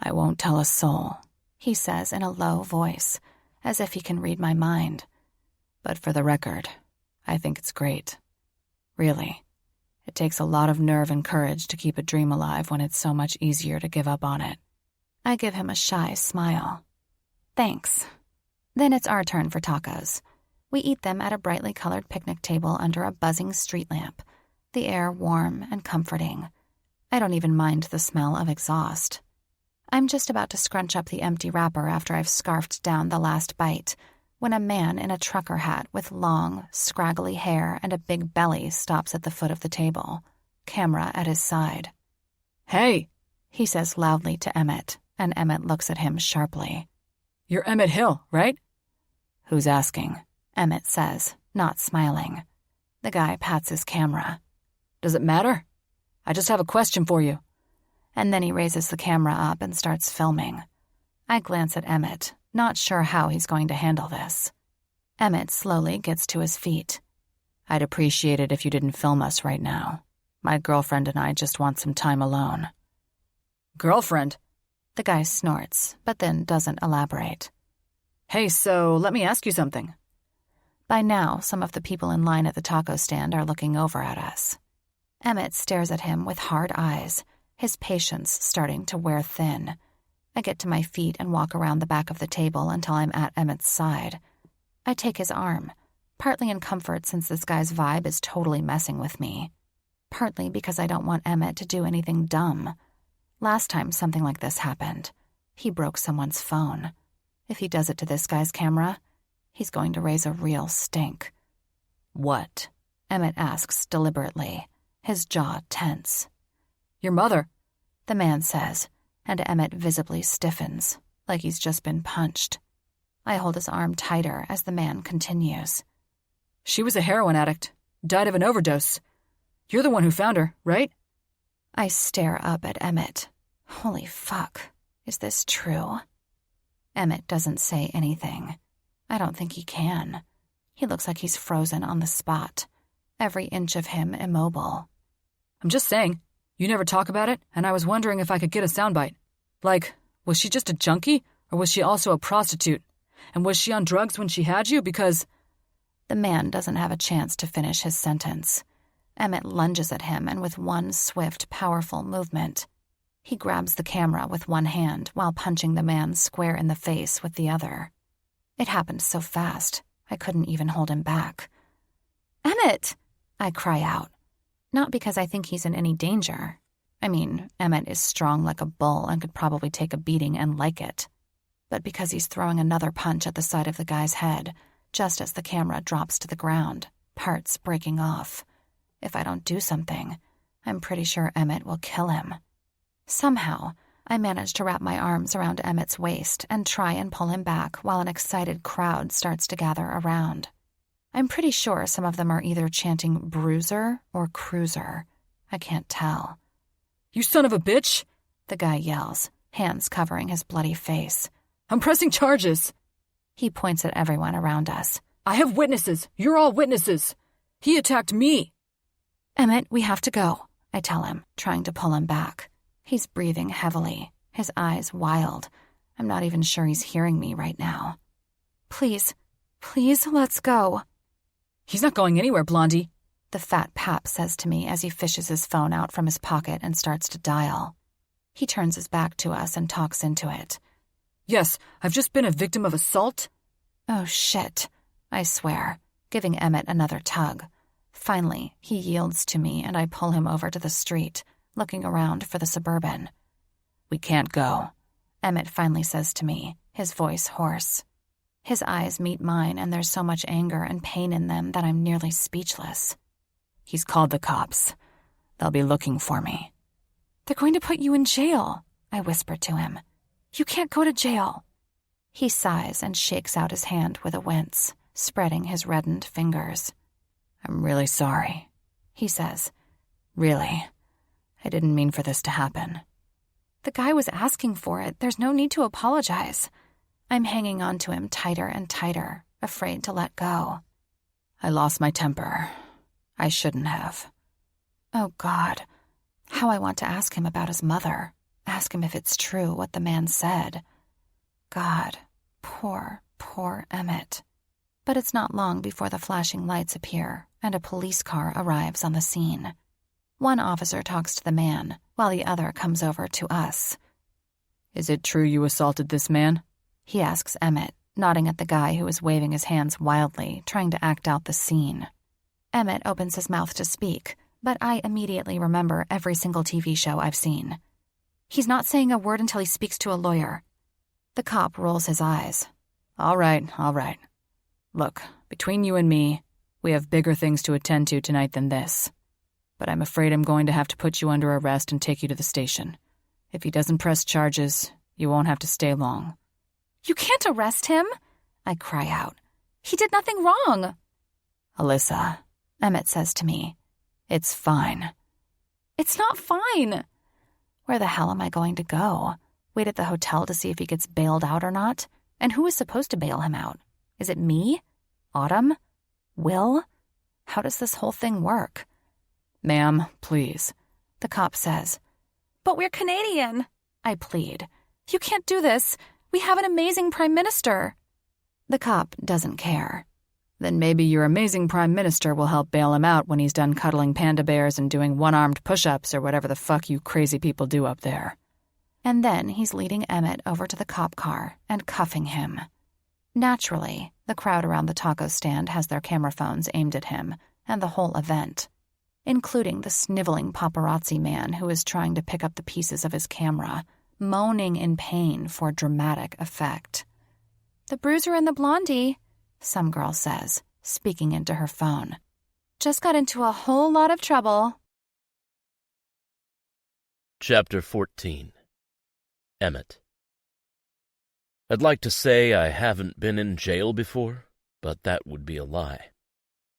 I won't tell a soul, he says in a low voice, as if he can read my mind. But for the record, I think it's great. Really. It takes a lot of nerve and courage to keep a dream alive when it's so much easier to give up on it. I give him a shy smile. Thanks. Then it's our turn for tacos. We eat them at a brightly colored picnic table under a buzzing street lamp, the air warm and comforting. I don't even mind the smell of exhaust. I'm just about to scrunch up the empty wrapper after I've scarfed down the last bite, when a man in a trucker hat with long, scraggly hair and a big belly stops at the foot of the table, camera at his side. "Hey," he says loudly to Emmett, and Emmett looks at him sharply. "You're Emmett Hill, right?" "Who's asking?" Emmett says, not smiling. The guy pats his camera. "Does it matter? I just have a question for you." And then he raises the camera up and starts filming. I glance at Emmett, not sure how he's going to handle this. Emmett slowly gets to his feet. "I'd appreciate it if you didn't film us right now. My girlfriend and I just want some time alone." "Girlfriend?" The guy snorts, but then doesn't elaborate. "Hey, so let me ask you something." By now, some of the people in line at the taco stand are looking over at us. Emmett stares at him with hard eyes, his patience starting to wear thin. I get to my feet and walk around the back of the table until I'm at Emmett's side. I take his arm, partly in comfort since this guy's vibe is totally messing with me, partly because I don't want Emmett to do anything dumb. Last time something like this happened, he broke someone's phone. If he does it to this guy's camera, he's going to raise a real stink. "What?" Emmett asks deliberately, his jaw tense. "Your mother," the man says, and Emmett visibly stiffens, like he's just been punched. I hold his arm tighter as the man continues. "She was a heroin addict, died of an overdose. You're the one who found her, right?" I stare up at Emmett. Holy fuck, is this true? Emmett doesn't say anything. I don't think he can. He looks like he's frozen on the spot, every inch of him immobile. "I'm just saying, you never talk about it, and I was wondering if I could get a soundbite. Like, was she just a junkie, or was she also a prostitute? And was she on drugs when she had you? Because—" The man doesn't have a chance to finish his sentence. Emmett lunges at him, and with one swift, powerful movement, he grabs the camera with one hand while punching the man square in the face with the other. It happened so fast, I couldn't even hold him back. "Emmett!" I cry out. Not because I think he's in any danger. I mean, Emmett is strong like a bull and could probably take a beating and like it. But because he's throwing another punch at the side of the guy's head, just as the camera drops to the ground, parts breaking off. If I don't do something, I'm pretty sure Emmett will kill him. Somehow, I manage to wrap my arms around Emmett's waist and try and pull him back while an excited crowd starts to gather around. I'm pretty sure some of them are either chanting bruiser or cruiser. I can't tell. "You son of a bitch!" the guy yells, hands covering his bloody face. "I'm pressing charges!" He points at everyone around us. "I have witnesses! You're all witnesses! He attacked me!" "Emmett, we have to go," I tell him, trying to pull him back. He's breathing heavily, his eyes wild. I'm not even sure he's hearing me right now. Please, let's go." "He's not going anywhere, Blondie," the fat pap says to me as he fishes his phone out from his pocket and starts to dial. He turns his back to us and talks into it. "Yes, I've just been a victim of assault." Oh, shit, I swear, giving Emmett another tug. Finally, he yields to me and I pull him over to the street, looking around for the Suburban. "We can't go," Emmett finally says to me, his voice hoarse. His eyes meet mine and there's so much anger and pain in them that I'm nearly speechless. "He's called the cops. They'll be looking for me." "They're going to put you in jail," I whisper to him. "You can't go to jail." He sighs and shakes out his hand with a wince, spreading his reddened fingers. "I'm really sorry," he says. "Really. I didn't mean for this to happen." The guy was asking for it. There's no need to apologize. I'm hanging on to him tighter and tighter, afraid to let go. "I lost my temper. I shouldn't have." Oh, God. How I want to ask him about his mother. Ask him if it's true what the man said. God, poor Emmett. But it's not long before the flashing lights appear and a police car arrives on the scene. One officer talks to the man, while the other comes over to us. "Is it true you assaulted this man?" He asks Emmett, nodding at the guy who is waving his hands wildly, trying to act out the scene. Emmett opens his mouth to speak, but I immediately remember every single TV show I've seen. He's not saying a word until he speaks to a lawyer. The cop rolls his eyes. All right. Look, between you and me, we have bigger things to attend to tonight than this. But I'm afraid I'm going to have to put you under arrest and take you to the station. If he doesn't press charges, you won't have to stay long." "You can't arrest him," I cry out. "He did nothing wrong." "Alyssa," Emmett says to me, "it's fine." "It's not fine." Where the hell am I going to go? Wait at the hotel to see if he gets bailed out or not? And who is supposed to bail him out? Is it me? Autumn? Will? How does this whole thing work? "Ma'am, please," the cop says. "But we're Canadian," I plead. "You can't do this. We have an amazing prime minister." The cop doesn't care. "Then maybe your amazing prime minister will help bail him out when he's done cuddling panda bears and doing one-armed push-ups or whatever the fuck you crazy people do up there." And then he's leading Emmett over to the cop car and cuffing him. Naturally, the crowd around the taco stand has their camera phones aimed at him and the whole event, including the sniveling paparazzi man who is trying to pick up the pieces of his camera, moaning in pain for dramatic effect. "The bruiser and the blondie," some girl says, speaking into her phone, "just got into a whole lot of trouble." Chapter 14. Emmett. I'd like to say I haven't been in jail before, but that would be a lie.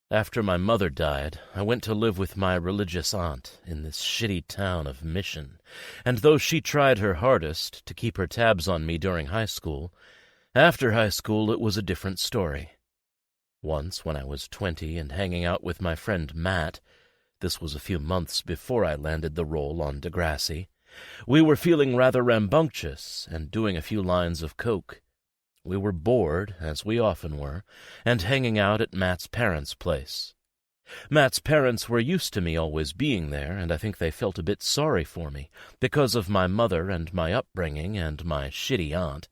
After my mother died, I went to live with my religious aunt in this shitty town of Mission, and though she tried her hardest to keep her tabs on me during high school, after high school it was a different story. Once, when I was 20 and hanging out with my friend Matt, this was a few months before I landed the role on Degrassi, we were feeling rather rambunctious and doing a few lines of coke. We were bored, as we often were, and hanging out at Matt's parents' place. Matt's parents were used to me always being there, and I think they felt a bit sorry for me, because of my mother and my upbringing and my shitty aunt.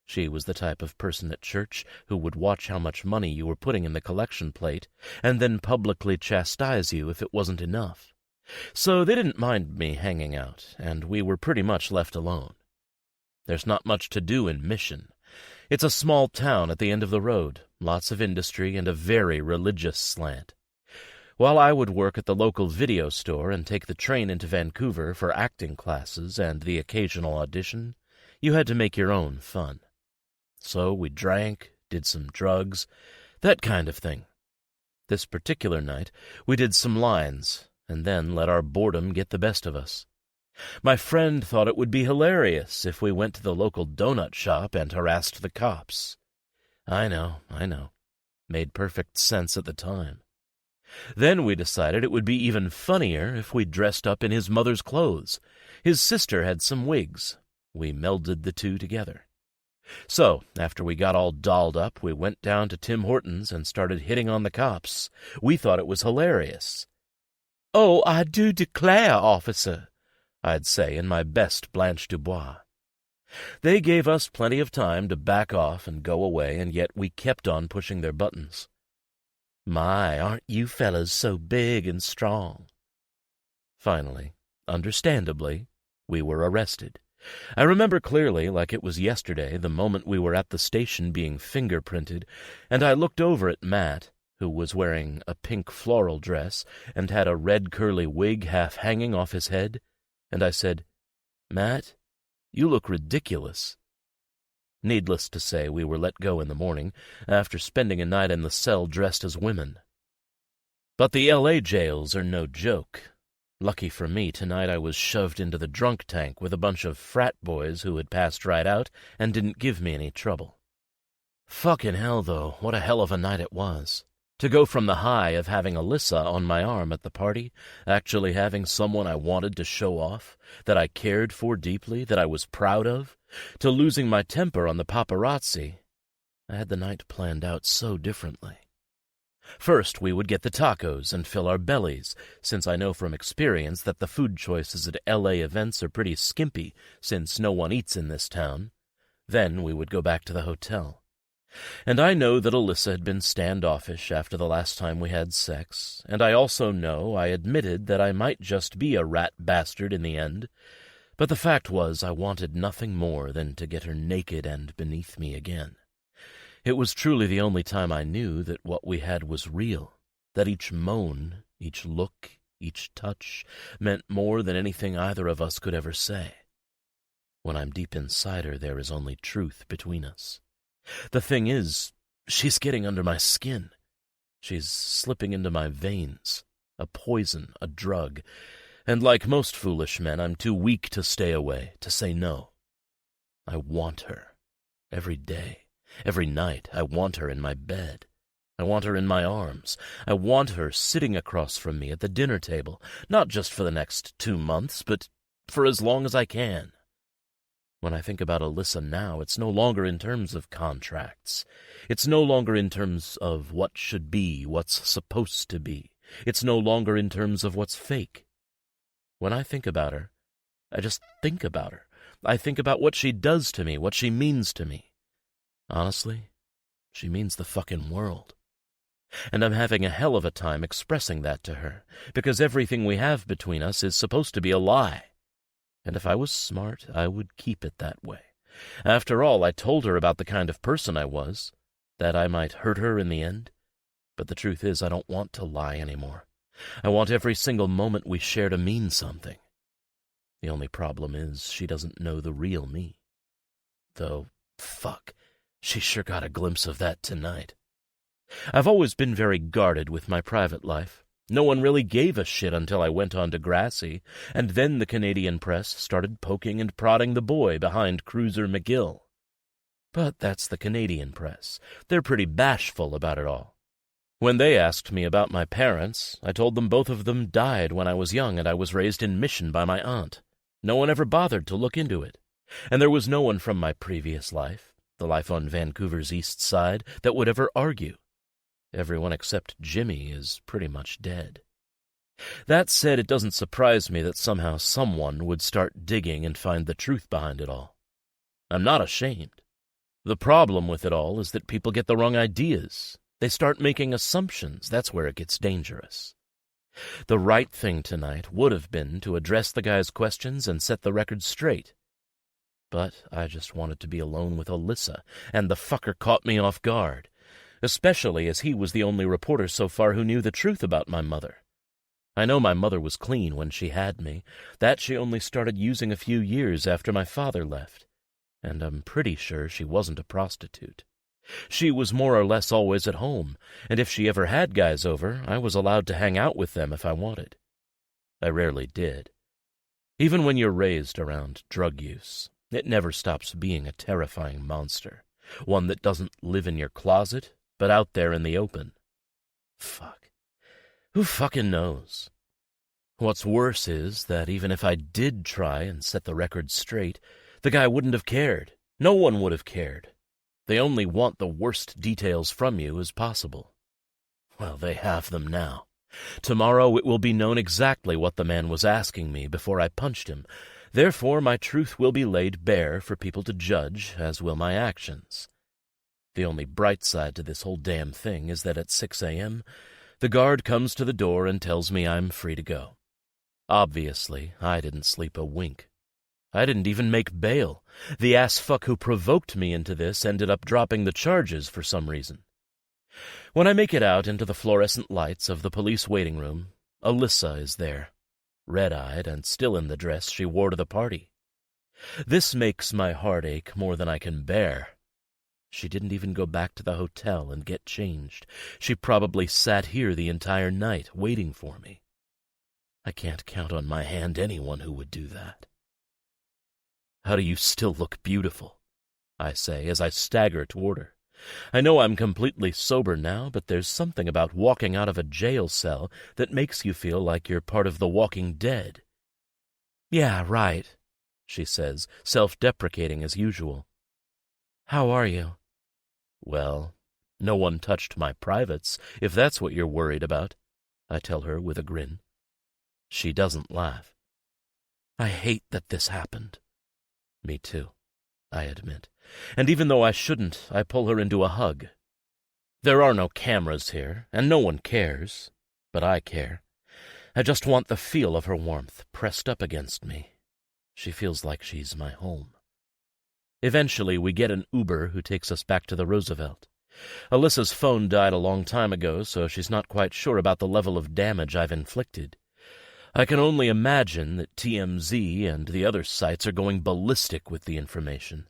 She was the type of person at church who would watch how much money you were putting in the collection plate and then publicly chastise you if it wasn't enough. So they didn't mind me hanging out, and we were pretty much left alone. There's not much to do in Mission. It's a small town at the end of the road, lots of industry and a very religious slant. While I would work at the local video store and take the train into Vancouver for acting classes and the occasional audition, you had to make your own fun. So we drank, did some drugs, that kind of thing. This particular night, we did some lines, and then let our boredom get the best of us. My friend thought it would be hilarious if we went to the local donut shop and harassed the cops. I know. Made perfect sense at the time. Then we decided it would be even funnier if we dressed up in his mother's clothes. His sister had some wigs. We melded the two together. So, after we got all dolled up, we went down to Tim Hortons and started hitting on the cops. We thought it was hilarious. "Oh, I do declare, officer," I'd say in my best Blanche Dubois. They gave us plenty of time to back off and go away, and yet we kept on pushing their buttons. My, aren't you fellas so big and strong? Finally, understandably, we were arrested. I remember clearly, like it was yesterday, the moment we were at the station being fingerprinted, and I looked over at Matt, who was wearing a pink floral dress and had a red curly wig half hanging off his head, and I said, "Matt, you look ridiculous." Needless to say, we were let go in the morning, after spending a night in the cell dressed as women. But the L.A. jails are no joke. Lucky for me, tonight I was shoved into the drunk tank with a bunch of frat boys who had passed right out and didn't give me any trouble. Fucking hell, though, what a hell of a night it was. To go from the high of having Alyssa on my arm at the party, actually having someone I wanted to show off, that I cared for deeply, that I was proud of, to losing my temper on the paparazzi. I had the night planned out so differently. First, we would get the tacos and fill our bellies, since I know from experience that the food choices at LA events are pretty skimpy, since no one eats in this town. Then we would go back to the hotel. And I know that Alyssa had been standoffish after the last time we had sex, and I also know I admitted that I might just be a rat bastard in the end, but the fact was I wanted nothing more than to get her naked and beneath me again. It was truly the only time I knew that what we had was real, that each moan, each look, each touch meant more than anything either of us could ever say. When I'm deep inside her, there is only truth between us. The thing is, she's getting under my skin. She's slipping into my veins, a poison, a drug, and like most foolish men, I'm too weak to stay away, to say no. I want her. Every day, every night, I want her in my bed. I want her in my arms. I want her sitting across from me at the dinner table, not just for the next 2 months, but for as long as I can. When I think about Alyssa now, it's no longer in terms of contracts. It's no longer in terms of what should be, what's supposed to be. It's no longer in terms of what's fake. When I think about her, I just think about her. I think about what she does to me, what she means to me. Honestly, she means the fucking world. And I'm having a hell of a time expressing that to her, because everything we have between us is supposed to be a lie. And if I was smart, I would keep it that way. After all, I told her about the kind of person I was, that I might hurt her in the end. But the truth is, I don't want to lie anymore. I want every single moment we share to mean something. The only problem is she doesn't know the real me. Though, fuck, she sure got a glimpse of that tonight. I've always been very guarded with my private life. No one really gave a shit until I went on Degrassi, and then the Canadian press started poking and prodding the boy behind Cruiser McGill. But that's the Canadian press. They're pretty bashful about it all. When they asked me about my parents, I told them both of them died when I was young and I was raised in Mission by my aunt. No one ever bothered to look into it. And there was no one from my previous life, the life on Vancouver's east side, that would ever argue. Everyone except Jimmy is pretty much dead. That said, it doesn't surprise me that somehow someone would start digging and find the truth behind it all. I'm not ashamed. The problem with it all is that people get the wrong ideas. They start making assumptions. That's where it gets dangerous. The right thing tonight would have been to address the guy's questions and set the record straight. But I just wanted to be alone with Alyssa, and the fucker caught me off guard. Especially as he was the only reporter so far who knew the truth about my mother. I know my mother was clean when she had me, that she only started using a few years after my father left, and I'm pretty sure she wasn't a prostitute. She was more or less always at home, and if she ever had guys over, I was allowed to hang out with them if I wanted. I rarely did. Even when you're raised around drug use, it never stops being a terrifying monster, one that doesn't live in your closet, but out there in the open. Fuck. Who fucking knows? What's worse is that even if I did try and set the record straight, the guy wouldn't have cared. No one would have cared. They only want the worst details from you as possible. Well, they have them now. Tomorrow it will be known exactly what the man was asking me before I punched him. Therefore, my truth will be laid bare for people to judge, as will my actions. The only bright side to this whole damn thing is that at 6 a.m., the guard comes to the door and tells me I'm free to go. Obviously, I didn't sleep a wink. I didn't even make bail. The ass-fuck who provoked me into this ended up dropping the charges for some reason. When I make it out into the fluorescent lights of the police waiting room, Alyssa is there, red-eyed and still in the dress she wore to the party. This makes my heart ache more than I can bear. She didn't even go back to the hotel and get changed. She probably sat here the entire night waiting for me. I can't count on my hand anyone who would do that. "How do you still look beautiful?" I say as I stagger toward her. I know I'm completely sober now, but there's something about walking out of a jail cell that makes you feel like you're part of the Walking Dead. "Yeah, right," she says, self-deprecating as usual. "How are you?" "Well, No one touched my privates, if that's what you're worried about, I tell her with a grin. She doesn't laugh. I hate that this happened. Me too, I admit. And even though I shouldn't, I pull her into a hug. There are no cameras here, and no one cares. But I care. I just want the feel of her warmth pressed up against me. She feels like she's my home. Eventually, we get an Uber who takes us back to the Roosevelt. Alyssa's phone died a long time ago, so she's not quite sure about the level of damage I've inflicted. I can only imagine that TMZ and the other sites are going ballistic with the information.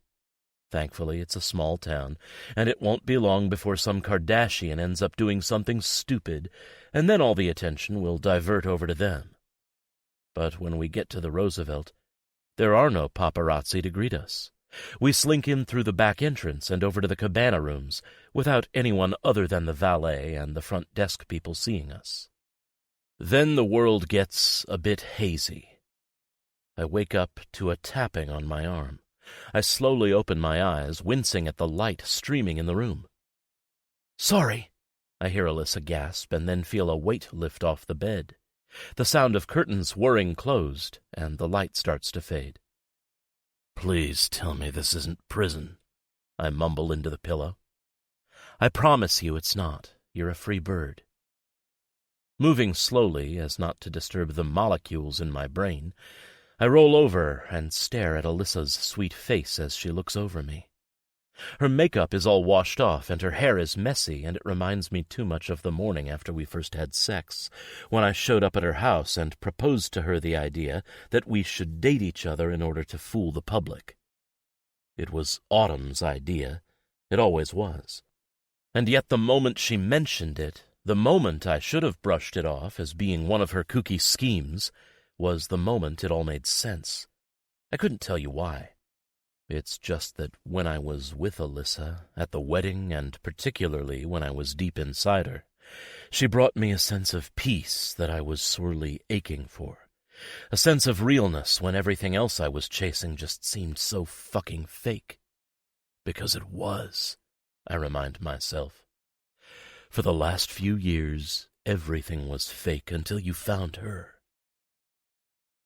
Thankfully, it's a small town, and it won't be long before some Kardashian ends up doing something stupid, and then all the attention will divert over to them. But when we get to the Roosevelt, there are no paparazzi to greet us. We slink in through the back entrance and over to the cabana rooms, without anyone other than the valet and the front desk people seeing us. Then the world gets a bit hazy. I wake up to a tapping on my arm. I slowly open my eyes, wincing at the light streaming in the room. "Sorry," I hear Alyssa gasp and then feel a weight lift off the bed. The sound of curtains whirring closed, and the light starts to fade. "Please tell me this isn't prison," I mumble into the pillow. "I promise you it's not. You're a free bird." Moving slowly, as not to disturb the molecules in my brain, I roll over and stare at Alyssa's sweet face as she looks over me. Her makeup is all washed off, and her hair is messy, and it reminds me too much of the morning after we first had sex, when I showed up at her house and proposed to her the idea that we should date each other in order to fool the public. It was Autumn's idea. It always was. And yet the moment she mentioned it, the moment I should have brushed it off as being one of her kooky schemes, was the moment it all made sense. I couldn't tell you why. It's just that when I was with Alyssa, at the wedding, and particularly when I was deep inside her, she brought me a sense of peace that I was sorely aching for. A sense of realness when everything else I was chasing just seemed so fucking fake. Because it was, I remind myself. For the last few years, everything was fake until you found her.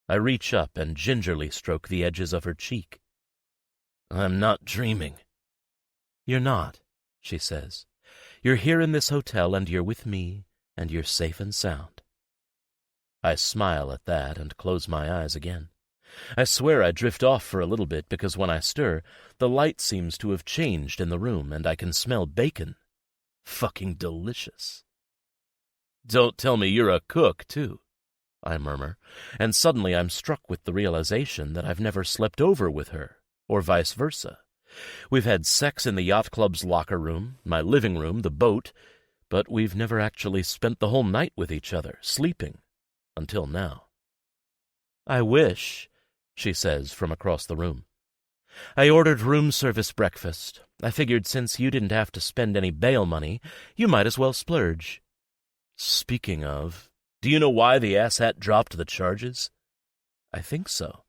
I reach up and gingerly stroke the edges of her cheek. "I'm not dreaming." "You're not," she says. "You're here in this hotel, and you're with me, and you're safe and sound." I smile at that and close my eyes again. I swear I drift off for a little bit because when I stir, the light seems to have changed in the room, and I can smell bacon. Fucking delicious. "Don't tell me you're a cook, too," I murmur, and suddenly I'm struck with the realization that I've never slept over with her, or vice versa. We've had sex in the yacht club's locker room, my living room, the boat, but we've never actually spent the whole night with each other, sleeping, until now. "I wish," she says from across the room. "I ordered room service breakfast. I figured since you didn't have to spend any bail money, you might as well splurge." "Speaking of, do you know why the asshat dropped the charges?" "I think so.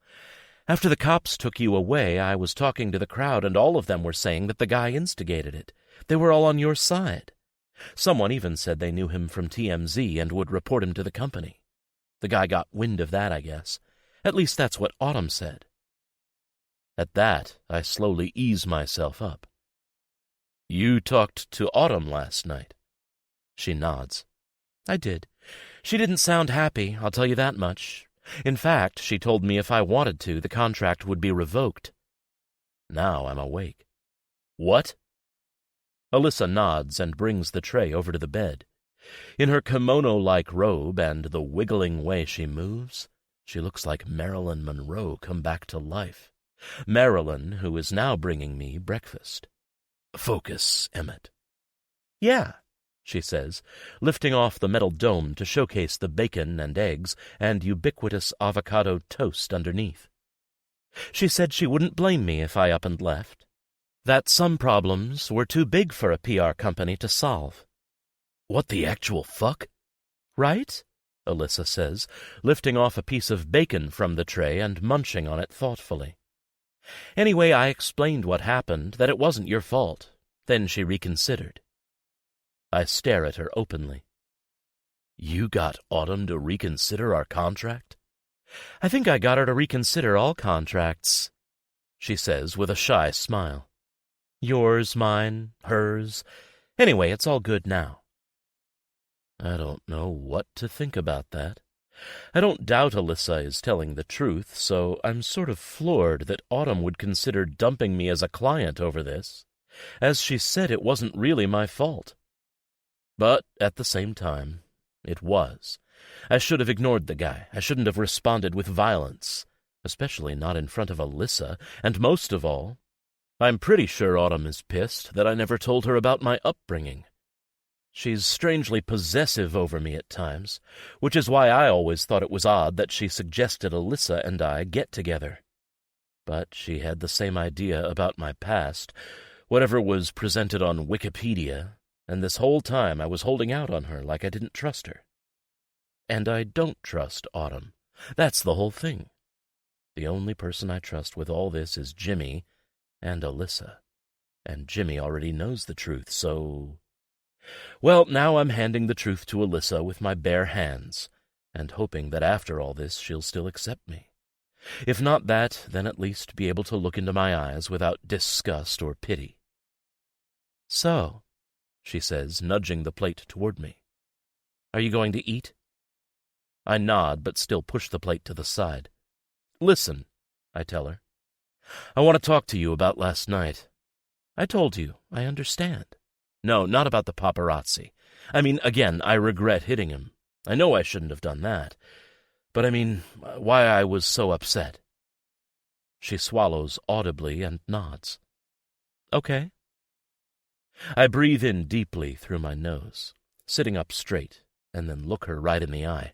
After the cops took you away, I was talking to the crowd, and all of them were saying that the guy instigated it. They were all on your side. Someone even said they knew him from TMZ and would report him to the company. The guy got wind of that, I guess. At least that's what Autumn said." At that, I slowly ease myself up. "You talked to Autumn last night?" She nods. "I did. She didn't sound happy, I'll tell you that much. In fact, she told me if I wanted to, the contract would be revoked." Now I'm awake. "What?" Alyssa nods and brings the tray over to the bed. In her kimono-like robe and the wiggling way she moves, she looks like Marilyn Monroe come back to life. Marilyn, who is now bringing me breakfast. "Focus, Emmett." "Yeah," she says, lifting off the metal dome to showcase the bacon and eggs and ubiquitous avocado toast underneath. She said she wouldn't blame me if I up and left. That some problems were too big for a PR company to solve. "What the actual fuck?" "Right?" Alyssa says, lifting off a piece of bacon from the tray and munching on it thoughtfully. "Anyway, I explained what happened, that it wasn't your fault. Then she reconsidered. I stare at her openly. You got Autumn to reconsider our contract? I think I got her to reconsider all contracts, she says with a shy smile. Yours, mine, hers. Anyway, it's all good now. I don't know what to think about that. I don't doubt Alyssa is telling the truth, so I'm sort of floored that Autumn would consider dumping me as a client over this. As she said, it wasn't really my fault. But at the same time, it was. I should have ignored the guy. I shouldn't have responded with violence, especially not in front of Alyssa, and most of all, I'm pretty sure Autumn is pissed that I never told her about my upbringing. She's strangely possessive over me at times, which is why I always thought it was odd that she suggested Alyssa and I get together. But she had the same idea about my past, whatever was presented on Wikipedia, and this whole time I was holding out on her like I didn't trust her. And I don't trust Autumn. That's the whole thing. The only person I trust with all this is Jimmy and Alyssa. And Jimmy already knows the truth, so... Well, now I'm handing the truth to Alyssa with my bare hands, and hoping that after all this she'll still accept me. If not that, then at least be able to look into my eyes without disgust or pity. So, she says, nudging the plate toward me. Are you going to eat? I nod, but still push the plate to the side. Listen, I tell her. I want to talk to you about last night. I told you, I understand. No, not about the paparazzi. I mean, again, I regret hitting him. I know I shouldn't have done that. But I mean, why I was so upset. She swallows audibly and nods. Okay. I breathe in deeply through my nose, sitting up straight, and then look her right in the eye.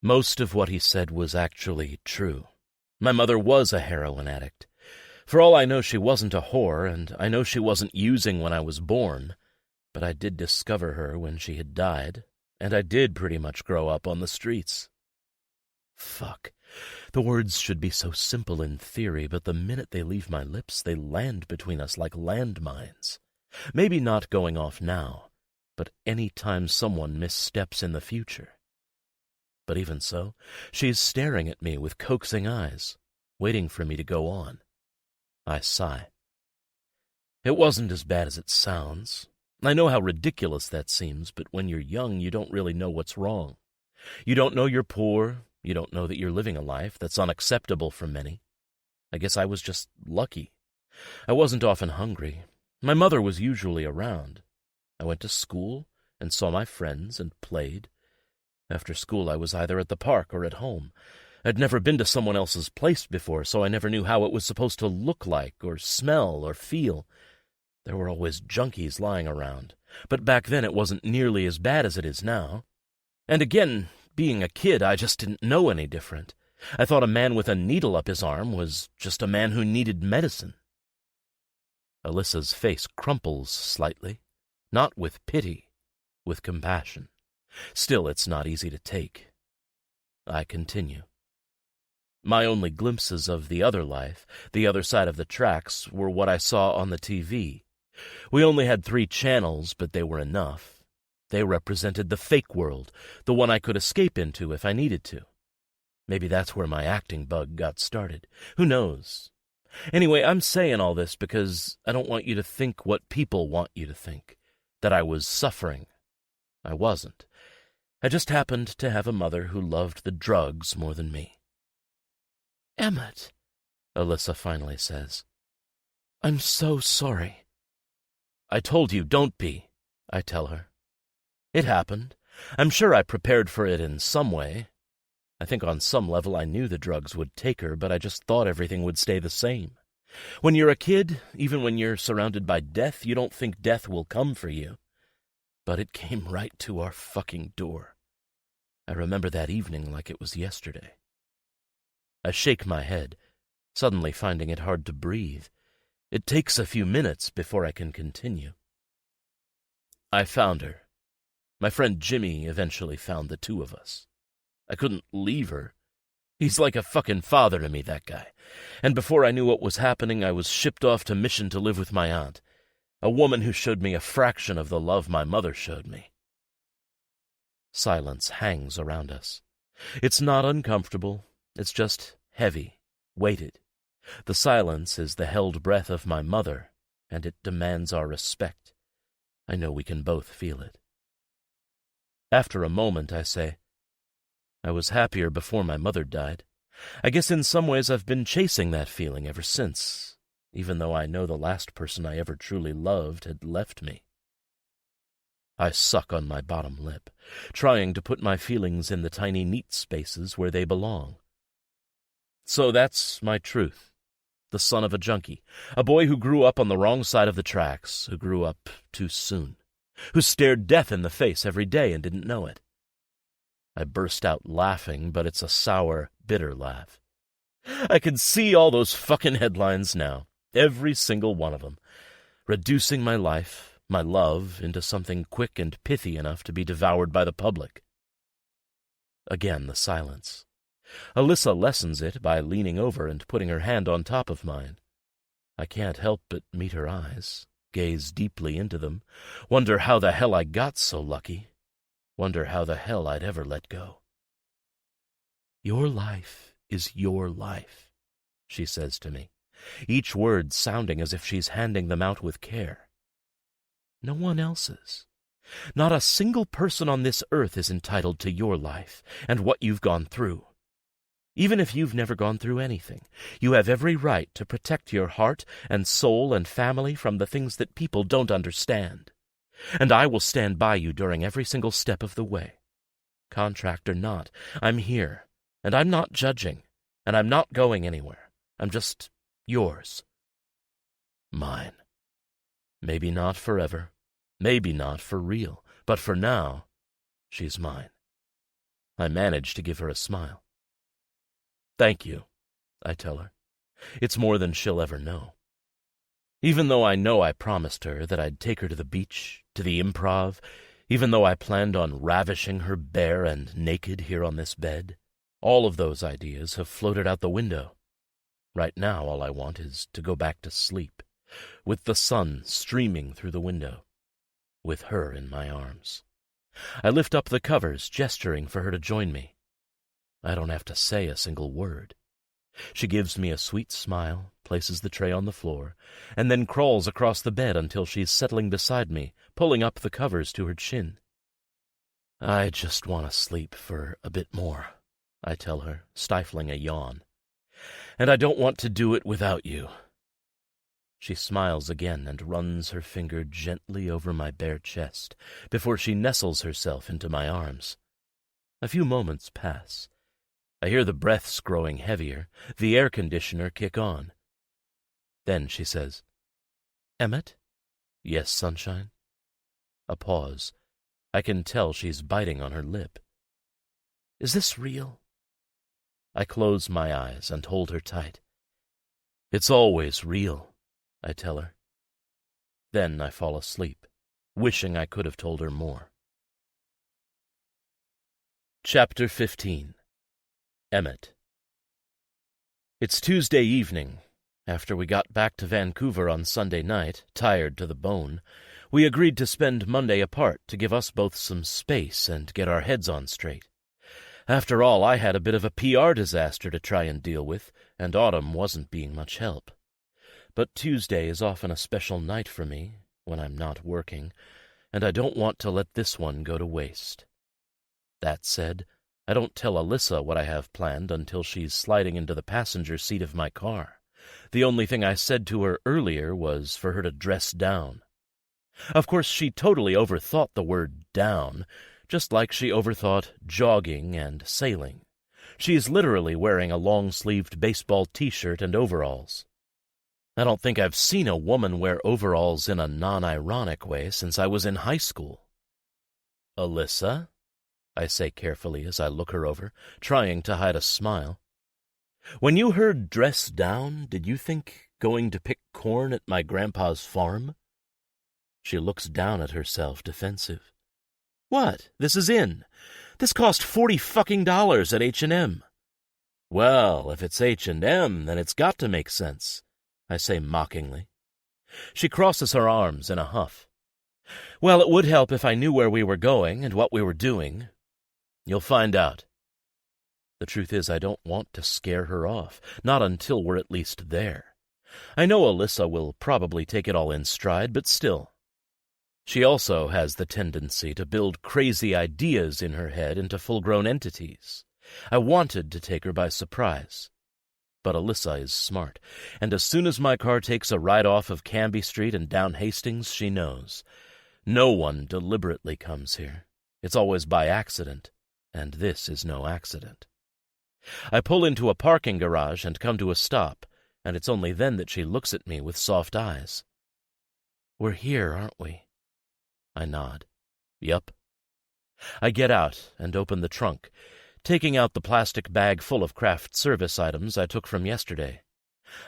Most of what he said was actually true. My mother was a heroin addict. For all I know, she wasn't a whore, and I know she wasn't using when I was born, but I did discover her when she had died, and I did pretty much grow up on the streets. Fuck. The words should be so simple in theory, but the minute they leave my lips, they land between us like landmines. Maybe not going off now, but any time someone missteps in the future. But even so, she's staring at me with coaxing eyes, waiting for me to go on. I sigh. It wasn't as bad as it sounds. I know how ridiculous that seems, but when you're young, you don't really know what's wrong. You don't know you're poor. You don't know that you're living a life that's unacceptable for many. I guess I was just lucky. I wasn't often hungry. My mother was usually around. I went to school and saw my friends and played. After school, I was either at the park or at home. I'd never been to someone else's place before, so I never knew how it was supposed to look like or smell or feel. There were always junkies lying around, but back then it wasn't nearly as bad as it is now. And again, being a kid, I just didn't know any different. I thought a man with a needle up his arm was just a man who needed medicine. Alyssa's face crumples slightly, not with pity, with compassion. Still, it's not easy to take. I continue. My only glimpses of the other life, the other side of the tracks, were what I saw on the TV. We only had 3 channels, but they were enough. They represented the fake world, the one I could escape into if I needed to. Maybe that's where my acting bug got started. Who knows? Anyway, I'm saying all this because I don't want you to think what people want you to think, that I was suffering. I wasn't. I just happened to have a mother who loved the drugs more than me. Emmett, Alyssa finally says. I'm so sorry. I told you, don't be, I tell her. It happened. I'm sure I prepared for it in some way. I think on some level I knew the drugs would take her, but I just thought everything would stay the same. When you're a kid, even when you're surrounded by death, you don't think death will come for you. But it came right to our fucking door. I remember that evening like it was yesterday. I shake my head, suddenly finding it hard to breathe. It takes a few minutes before I can continue. I found her. My friend Jimmy eventually found the 2 of us. I couldn't leave her. He's like a fucking father to me, that guy. And before I knew what was happening, I was shipped off to Mission to live with my aunt. A woman who showed me a fraction of the love my mother showed me. Silence hangs around us. It's not uncomfortable. It's just heavy, weighted. The silence is the held breath of my mother, and it demands our respect. I know we can both feel it. After a moment, I say, I was happier before my mother died. I guess in some ways I've been chasing that feeling ever since, even though I know the last person I ever truly loved had left me. I suck on my bottom lip, trying to put my feelings in the tiny neat spaces where they belong. So that's my truth. The son of a junkie, a boy who grew up on the wrong side of the tracks, who grew up too soon, who stared death in the face every day and didn't know it. I burst out laughing, but it's a sour, bitter laugh. I can see all those fucking headlines now, every single one of them, reducing my life, my love, into something quick and pithy enough to be devoured by the public. Again the silence. Alyssa lessens it by leaning over and putting her hand on top of mine. I can't help but meet her eyes, gaze deeply into them, wonder how the hell I got so lucky, wonder how the hell I'd ever let go. Your life is your life, she says to me, each word sounding as if she's handing them out with care. No one else's. Not a single person on this earth is entitled to your life and what you've gone through. Even if you've never gone through anything, you have every right to protect your heart and soul and family from the things that people don't understand. And I will stand by you during every single step of the way. Contract or not, I'm here, and I'm not judging, and I'm not going anywhere. I'm just yours. Mine. Maybe not forever, maybe not for real, but for now, she's mine. I manage to give her a smile. Thank you, I tell her. It's more than she'll ever know. Even though I know I promised her that I'd take her to the beach, to the improv, even though I planned on ravishing her bare and naked here on this bed, all of those ideas have floated out the window. Right now all I want is to go back to sleep, with the sun streaming through the window, with her in my arms. I lift up the covers, gesturing for her to join me. I don't have to say a single word. She gives me a sweet smile, places the tray on the floor, and then crawls across the bed until she's settling beside me, pulling up the covers to her chin. I just want to sleep for a bit more, I tell her, stifling a yawn. And I don't want to do it without you. She smiles again and runs her finger gently over my bare chest before she nestles herself into my arms. A few moments pass. I hear the breaths growing heavier, the air conditioner kick on. Then she says, Emmett? Yes, sunshine? A pause. I can tell she's biting on her lip. Is this real? I close my eyes and hold her tight. It's always real, I tell her. Then I fall asleep, wishing I could have told her more. Chapter 15. Emmett. It's Tuesday evening. After we got back to Vancouver on Sunday night, tired to the bone, we agreed to spend Monday apart to give us both some space and get our heads on straight. After all, I had a bit of a PR disaster to try and deal with, and Autumn wasn't being much help. But Tuesday is often a special night for me, when I'm not working, and I don't want to let this one go to waste. That said, I don't tell Alyssa what I have planned until she's sliding into the passenger seat of my car. The only thing I said to her earlier was for her to dress down. Of course, she totally overthought the word down, just like she overthought jogging and sailing. She's literally wearing a long-sleeved baseball t-shirt and overalls. I don't think I've seen a woman wear overalls in a non-ironic way since I was in high school. Alyssa? I say carefully as I look her over, trying to hide a smile. When you heard dress down, did you think going to pick corn at my grandpa's farm? She looks down at herself, defensive. What? This is in. This cost $40 at H&M. Well, if it's H&M, then it's got to make sense, I say mockingly. She crosses her arms in a huff. Well, it would help if I knew where we were going and what we were doing. You'll find out. The truth is, I don't want to scare her off, not until we're at least there. I know Alyssa will probably take it all in stride, but still. She also has the tendency to build crazy ideas in her head into full-grown entities. I wanted to take her by surprise. But Alyssa is smart, and as soon as my car takes a ride off of Canby Street and down Hastings, she knows. No one deliberately comes here. It's always by accident, and this is no accident. I pull into a parking garage and come to a stop, and it's only then that she looks at me with soft eyes. We're here, aren't we? I nod. Yup. I get out and open the trunk, taking out the plastic bag full of craft service items I took from yesterday.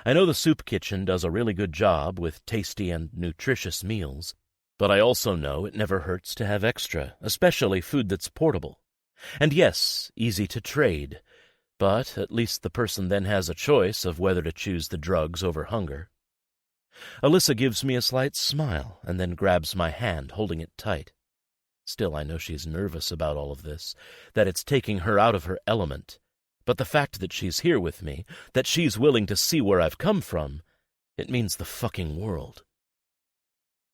I know the soup kitchen does a really good job with tasty and nutritious meals, but I also know it never hurts to have extra, especially food that's portable. And yes, easy to trade, but at least the person then has a choice of whether to choose the drugs over hunger. Alyssa gives me a slight smile and then grabs my hand, holding it tight. Still, I know she's nervous about all of this, that it's taking her out of her element. But the fact that she's here with me, that she's willing to see where I've come from, it means the fucking world.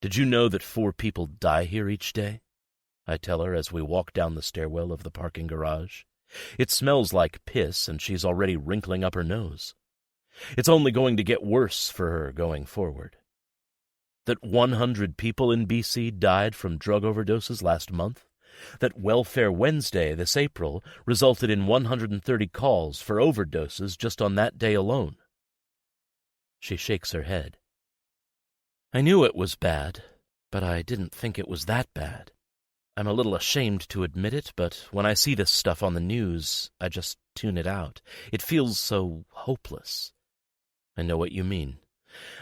Did you know that 4 people die here each day? I tell her as we walk down the stairwell of the parking garage. It smells like piss, and she's already wrinkling up her nose. It's only going to get worse for her going forward. That 100 people in BC died from drug overdoses last month? That Welfare Wednesday this April resulted in 130 calls for overdoses just on that day alone? She shakes her head. I knew it was bad, but I didn't think it was that bad. I'm a little ashamed to admit it, but when I see this stuff on the news, I just tune it out. It feels so hopeless. I know what you mean.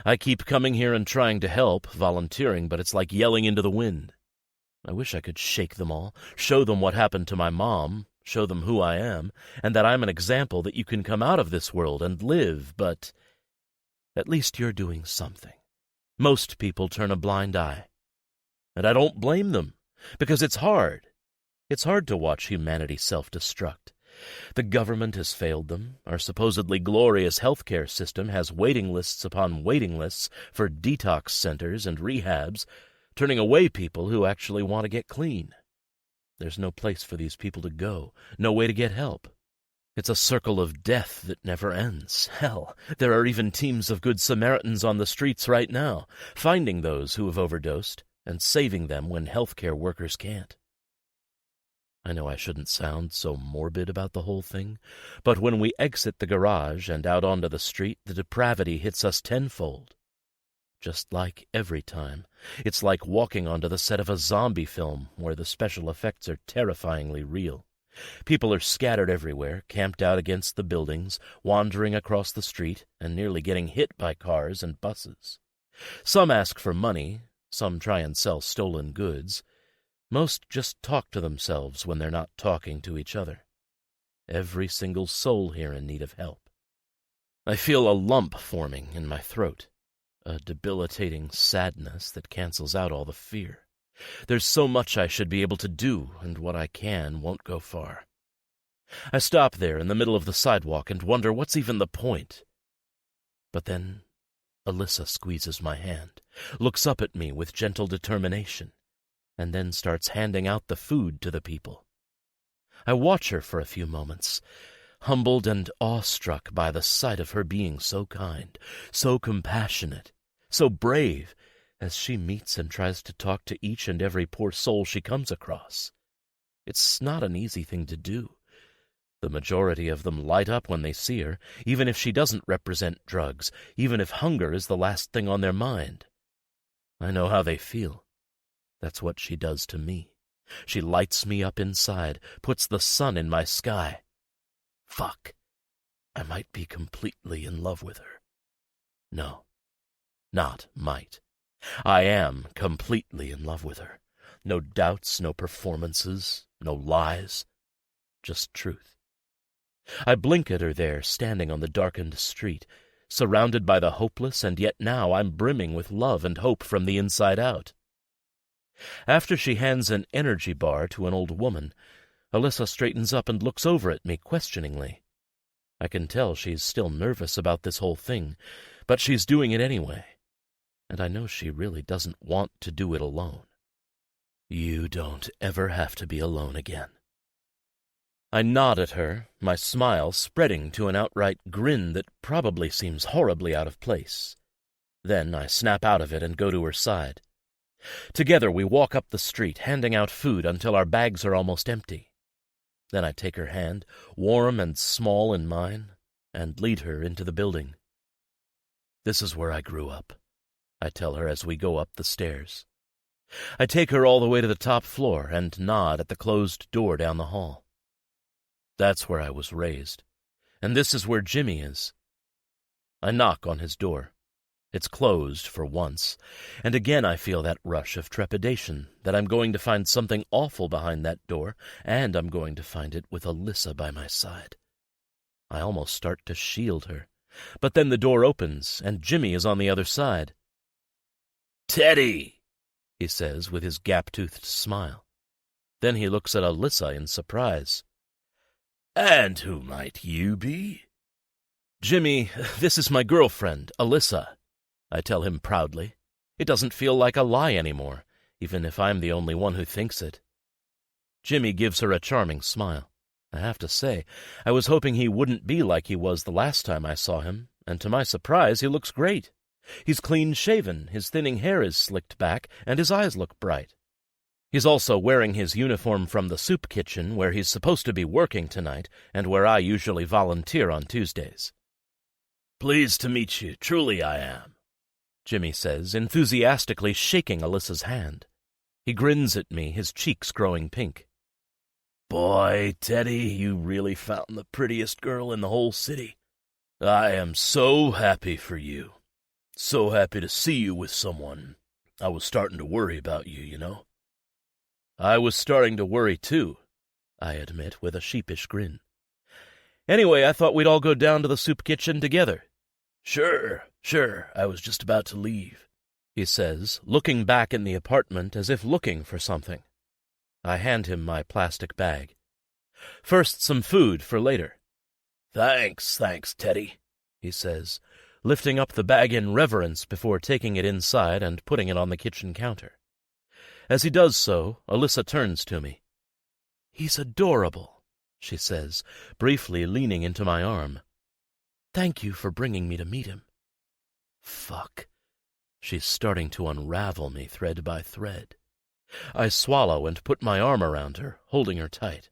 I keep coming here and trying to help, volunteering, but it's like yelling into the wind. I wish I could shake them all, show them what happened to my mom, show them who I am, and that I'm an example that you can come out of this world and live, but at least you're doing something. Most people turn a blind eye. And I don't blame them, because it's hard. It's hard to watch humanity self-destruct. The government has failed them. Our supposedly glorious healthcare system has waiting lists upon waiting lists for detox centers and rehabs, turning away people who actually want to get clean. There's no place for these people to go, no way to get help. It's a circle of death that never ends. Hell, there are even teams of Good Samaritans on the streets right now, finding those who have overdosed and saving them when healthcare workers can't. I know I shouldn't sound so morbid about the whole thing, but when we exit the garage and out onto the street, the depravity hits us tenfold. Just like every time, it's like walking onto the set of a zombie film where the special effects are terrifyingly real. People are scattered everywhere, camped out against the buildings, wandering across the street, and nearly getting hit by cars and buses. Some ask for money, some try and sell stolen goods. Most just talk to themselves when they're not talking to each other. Every single soul here in need of help. I feel a lump forming in my throat, a debilitating sadness that cancels out all the fear. There's so much I should be able to do, and what I can won't go far. I stop there in the middle of the sidewalk and wonder what's even the point. But then Alyssa squeezes my hand, looks up at me with gentle determination, and then starts handing out the food to the people. I watch her for a few moments, humbled and awestruck by the sight of her being so kind, so compassionate, so brave, as she meets and tries to talk to each and every poor soul she comes across. It's not an easy thing to do. The majority of them light up when they see her, even if she doesn't represent drugs, even if hunger is the last thing on their mind. I know how they feel. That's what she does to me. She lights me up inside, puts the sun in my sky. Fuck. I might be completely in love with her. No, not might. I am completely in love with her. No doubts, no performances, no lies. Just truth. I blink at her there, standing on the darkened street, surrounded by the hopeless, and yet now I'm brimming with love and hope from the inside out. After she hands an energy bar to an old woman, Alyssa straightens up and looks over at me questioningly. I can tell she's still nervous about this whole thing, but she's doing it anyway. And I know she really doesn't want to do it alone. You don't ever have to be alone again. I nod at her, my smile spreading to an outright grin that probably seems horribly out of place. Then I snap out of it and go to her side. Together we walk up the street, handing out food until our bags are almost empty. Then I take her hand, warm and small in mine, and lead her into the building. This is where I grew up, I tell her as we go up the stairs. I take her all the way to the top floor and nod at the closed door down the hall. That's where I was raised, and this is where Jimmy is. I knock on his door. It's closed for once, and again I feel that rush of trepidation that I'm going to find something awful behind that door, and I'm going to find it with Alyssa by my side. I almost start to shield her, but then the door opens, and Jimmy is on the other side. "Teddy," he says with his gap-toothed smile. Then he looks at Alyssa in surprise. "And who might you be?" "Jimmy, this is my girlfriend, Alyssa," I tell him proudly. It doesn't feel like a lie anymore, even if I'm the only one who thinks it. Jimmy gives her a charming smile. I have to say, I was hoping he wouldn't be like he was the last time I saw him, and to my surprise, he looks great. He's clean-shaven, his thinning hair is slicked back, and his eyes look bright. He's also wearing his uniform from the soup kitchen, where he's supposed to be working tonight, and where I usually volunteer on Tuesdays. "Pleased to meet you, truly I am," Jimmy says, enthusiastically shaking Alyssa's hand. He grins at me, his cheeks growing pink. "Boy, Teddy, you really found the prettiest girl in the whole city. I am so happy for you. So happy to see you with someone. I was starting to worry about you, you know." "I was starting to worry, too," I admit with a sheepish grin. "Anyway, I thought we'd all go down to the soup kitchen together." Sure, I was just about to leave," he says, looking back in the apartment as if looking for something. I hand him my plastic bag. "First, some food for later." Thanks, Teddy," he says, lifting up the bag in reverence before taking it inside and putting it on the kitchen counter. As he does so, Alyssa turns to me. "He's adorable," she says, briefly leaning into my arm. "Thank you for bringing me to meet him." Fuck. She's starting to unravel me thread by thread. I swallow and put my arm around her, holding her tight.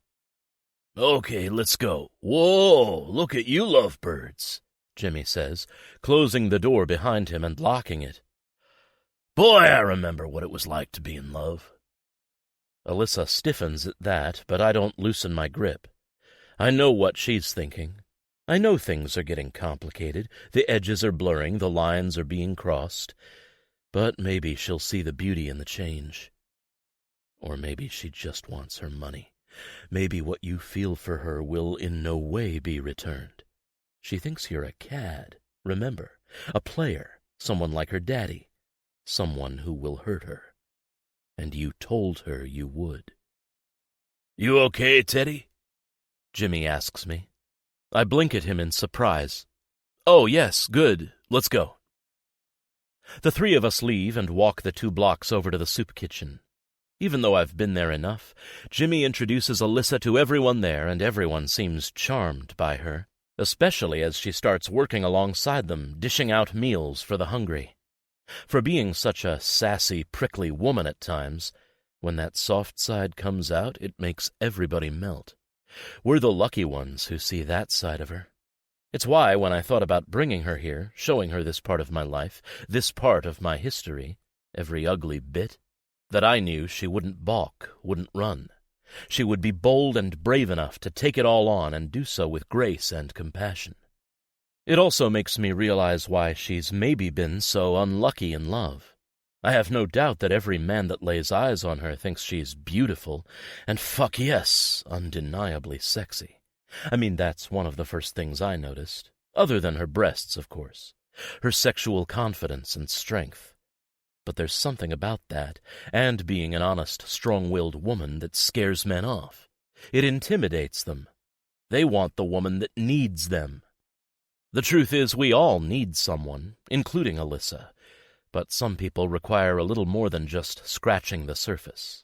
"Okay, let's go. Whoa, look at you lovebirds," Jimmy says, closing the door behind him and locking it. "Boy, I remember what it was like to be in love." Alyssa stiffens at that, but I don't loosen my grip. I know what she's thinking. I know things are getting complicated, the edges are blurring, the lines are being crossed. But maybe she'll see the beauty in the change. Or maybe she just wants her money. Maybe what you feel for her will in no way be returned. She thinks you're a cad, remember, a player, someone like her daddy, someone who will hurt her. And you told her you would. "You okay, Teddy?" Jimmy asks me. I blink at him in surprise. "Oh, yes, good. Let's go." The three of us leave and walk the 2 blocks over to the soup kitchen. Even though I've been there enough, Jimmy introduces Alyssa to everyone there, and everyone seems charmed by her, especially as she starts working alongside them, dishing out meals for the hungry. For being such a sassy, prickly woman at times, when that soft side comes out, it makes everybody melt. We're the lucky ones who see that side of her. It's why, when I thought about bringing her here, showing her this part of my life, this part of my history, every ugly bit, that I knew she wouldn't balk, wouldn't run. She would be bold and brave enough to take it all on and do so with grace and compassion. It also makes me realize why she's maybe been so unlucky in love. I have no doubt that every man that lays eyes on her thinks she's beautiful, and fuck yes, undeniably sexy. I mean, that's one of the first things I noticed. Other than her breasts, of course. Her sexual confidence and strength. But there's something about that, and being an honest, strong-willed woman, that scares men off. It intimidates them. They want the woman that needs them. The truth is, we all need someone, including Alyssa, but some people require a little more than just scratching the surface.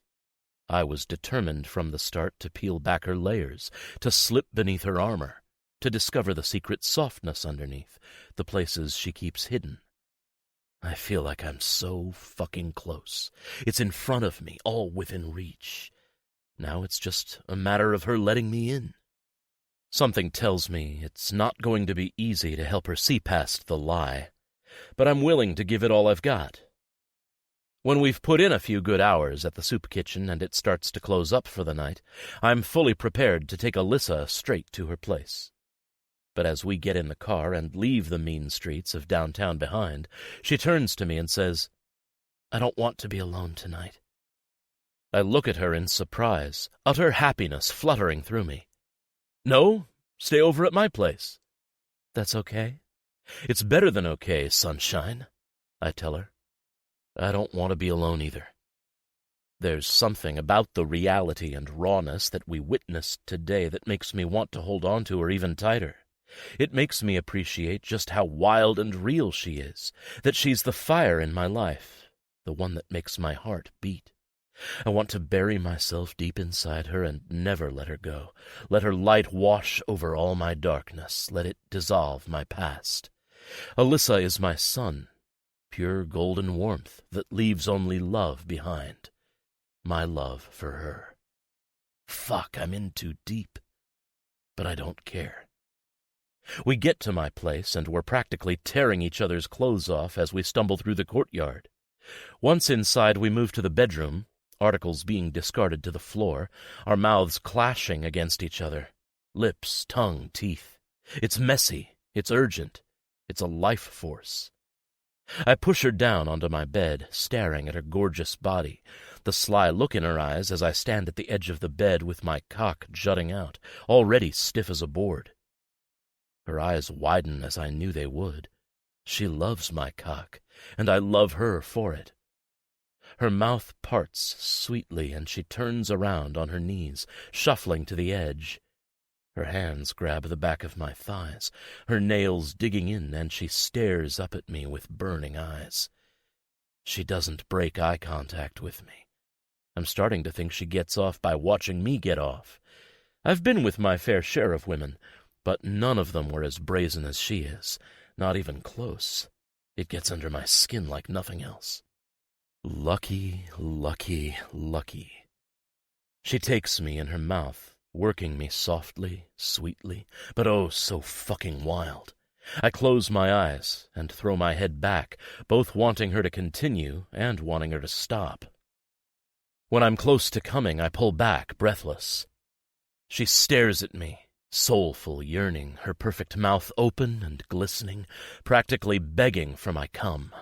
I was determined from the start to peel back her layers, to slip beneath her armor, to discover the secret softness underneath, the places she keeps hidden. I feel like I'm so fucking close. It's in front of me, all within reach. Now it's just a matter of her letting me in. Something tells me it's not going to be easy to help her see past the lie, but I'm willing to give it all I've got. When we've put in a few good hours at the soup kitchen and it starts to close up for the night, I'm fully prepared to take Alyssa straight to her place. But as we get in the car and leave the mean streets of downtown behind, she turns to me and says, "I don't want to be alone tonight." I look at her in surprise, utter happiness fluttering through me. "No, stay over at my place." "That's okay. It's better than okay, sunshine," I tell her. I don't want to be alone either. There's something about the reality and rawness that we witnessed today that makes me want to hold on to her even tighter. It makes me appreciate just how wild and real she is, that she's the fire in my life, the one that makes my heart beat. I want to bury myself deep inside her and never let her go. Let her light wash over all my darkness. Let it dissolve my past. Alyssa is my sun, pure golden warmth that leaves only love behind. My love for her. Fuck, I'm in too deep. But I don't care. We get to my place, and we're practically tearing each other's clothes off as we stumble through the courtyard. Once inside, we move to the bedroom, articles being discarded to the floor, our mouths clashing against each other. Lips, tongue, teeth. It's messy. It's urgent. It's a life force. I push her down onto my bed, staring at her gorgeous body, the sly look in her eyes as I stand at the edge of the bed with my cock jutting out, already stiff as a board. Her eyes widen as I knew they would. She loves my cock, and I love her for it. Her mouth parts sweetly, and she turns around on her knees, shuffling to the edge. Her hands grab the back of my thighs, her nails digging in, and she stares up at me with burning eyes. She doesn't break eye contact with me. I'm starting to think she gets off by watching me get off. I've been with my fair share of women, but none of them were as brazen as she is, not even close. It gets under my skin like nothing else. Lucky, lucky, lucky. She takes me in her mouth, working me softly, sweetly, but oh, so fucking wild. I close my eyes and throw my head back, both wanting her to continue and wanting her to stop. When I'm close to coming, I pull back, breathless. She stares at me, soulful, yearning, her perfect mouth open and glistening, practically begging for my cum.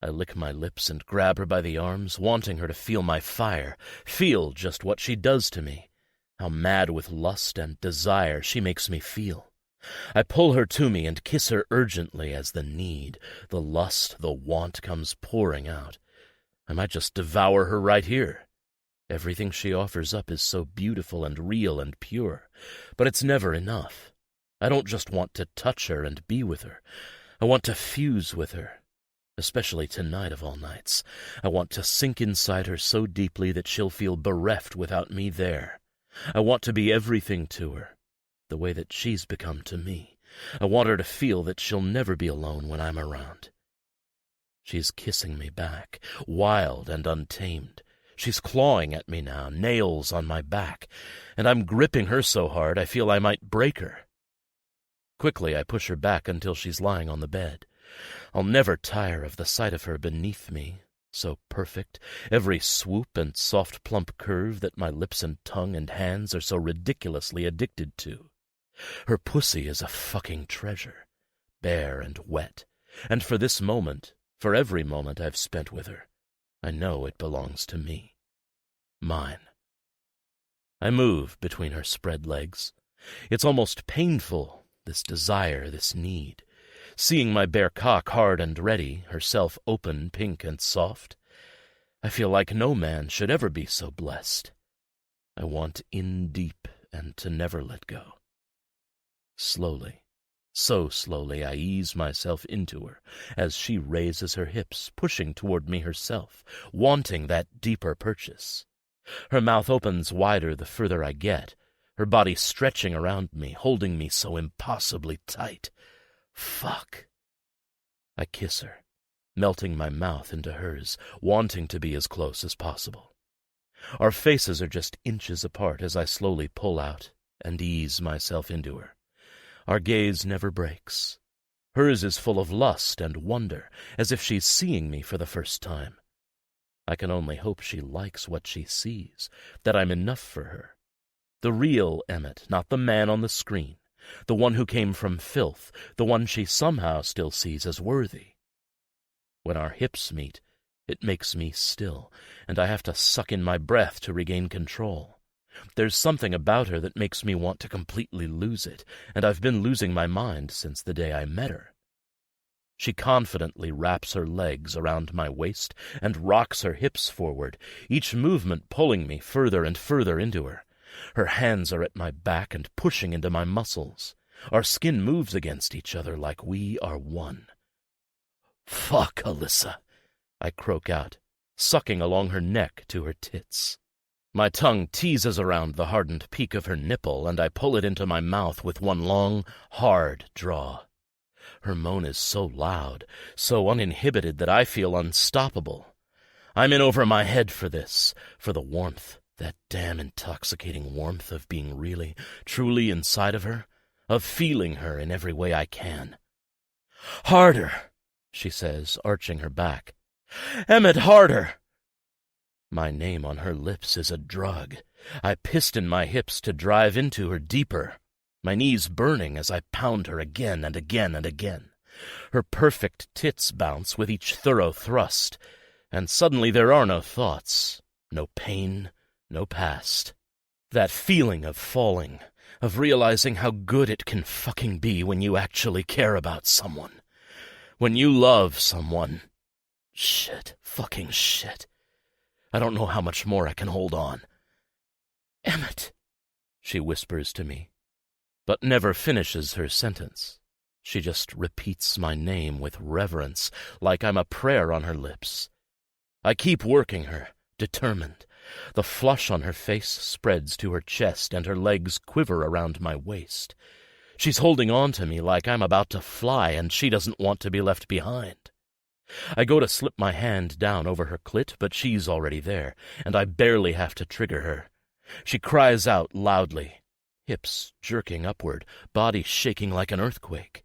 I lick my lips and grab her by the arms, wanting her to feel my fire, feel just what she does to me, how mad with lust and desire she makes me feel. I pull her to me and kiss her urgently as the need, the lust, the want comes pouring out. I might just devour her right here. Everything she offers up is so beautiful and real and pure, but it's never enough. I don't just want to touch her and be with her. I want to fuse with her, especially tonight of all nights. I want to sink inside her so deeply that she'll feel bereft without me there. I want to be everything to her, the way that she's become to me. I want her to feel that she'll never be alone when I'm around. She's kissing me back, wild and untamed. She's clawing at me now, nails on my back, and I'm gripping her so hard I feel I might break her. Quickly I push her back until she's lying on the bed. I'll never tire of the sight of her beneath me, so perfect, every swoop and soft plump curve that my lips and tongue and hands are so ridiculously addicted to. Her pussy is a fucking treasure, bare and wet, and for this moment, for every moment I've spent with her, I know it belongs to me. Mine. I move between her spread legs. It's almost painful, this desire, this need. Seeing my bare cock hard and ready, herself open, pink and soft. I feel like no man should ever be so blessed. I want in deep and to never let go. Slowly, so slowly, I ease myself into her as she raises her hips, pushing toward me herself, wanting that deeper purchase. Her mouth opens wider the further I get, her body stretching around me, holding me so impossibly tight. Fuck. I kiss her, melting my mouth into hers, wanting to be as close as possible. Our faces are just inches apart as I slowly pull out and ease myself into her. Our gaze never breaks. Hers is full of lust and wonder, as if she's seeing me for the first time. I can only hope she likes what she sees, that I'm enough for her. The real Emmett, not the man on the screen, the one who came from filth, the one she somehow still sees as worthy. When our hips meet, it makes me still, and I have to suck in my breath to regain control. There's something about her that makes me want to completely lose it, and I've been losing my mind since the day I met her. She confidently wraps her legs around my waist and rocks her hips forward, each movement pulling me further and further into her. Her hands are at my back and pushing into my muscles. Our skin moves against each other like we are one. "Fuck, Alyssa," I croak out, sucking along her neck to her tits. My tongue teases around the hardened peak of her nipple, and I pull it into my mouth with one long, hard draw. Her moan is so loud, so uninhibited that I feel unstoppable. I'm in over my head for this, for the warmth, that damn intoxicating warmth of being really, truly inside of her, of feeling her in every way I can. "Harder," she says, arching her back. "Emmett, harder!" My name on her lips is a drug. I piston my hips to drive into her deeper, my knees burning as I pound her again and again and again. Her perfect tits bounce with each thorough thrust, and suddenly there are no thoughts, no pain, no past. That feeling of falling, of realizing how good it can fucking be when you actually care about someone. When you love someone. Shit, fucking shit. I don't know how much more I can hold on. "Emmett," she whispers to me, but never finishes her sentence. She just repeats my name with reverence, like I'm a prayer on her lips. I keep working her, determined. The flush on her face spreads to her chest, and her legs quiver around my waist. She's holding on to me like I'm about to fly, and she doesn't want to be left behind. I go to slip my hand down over her clit, but she's already there, and I barely have to trigger her. She cries out loudly, hips jerking upward, body shaking like an earthquake.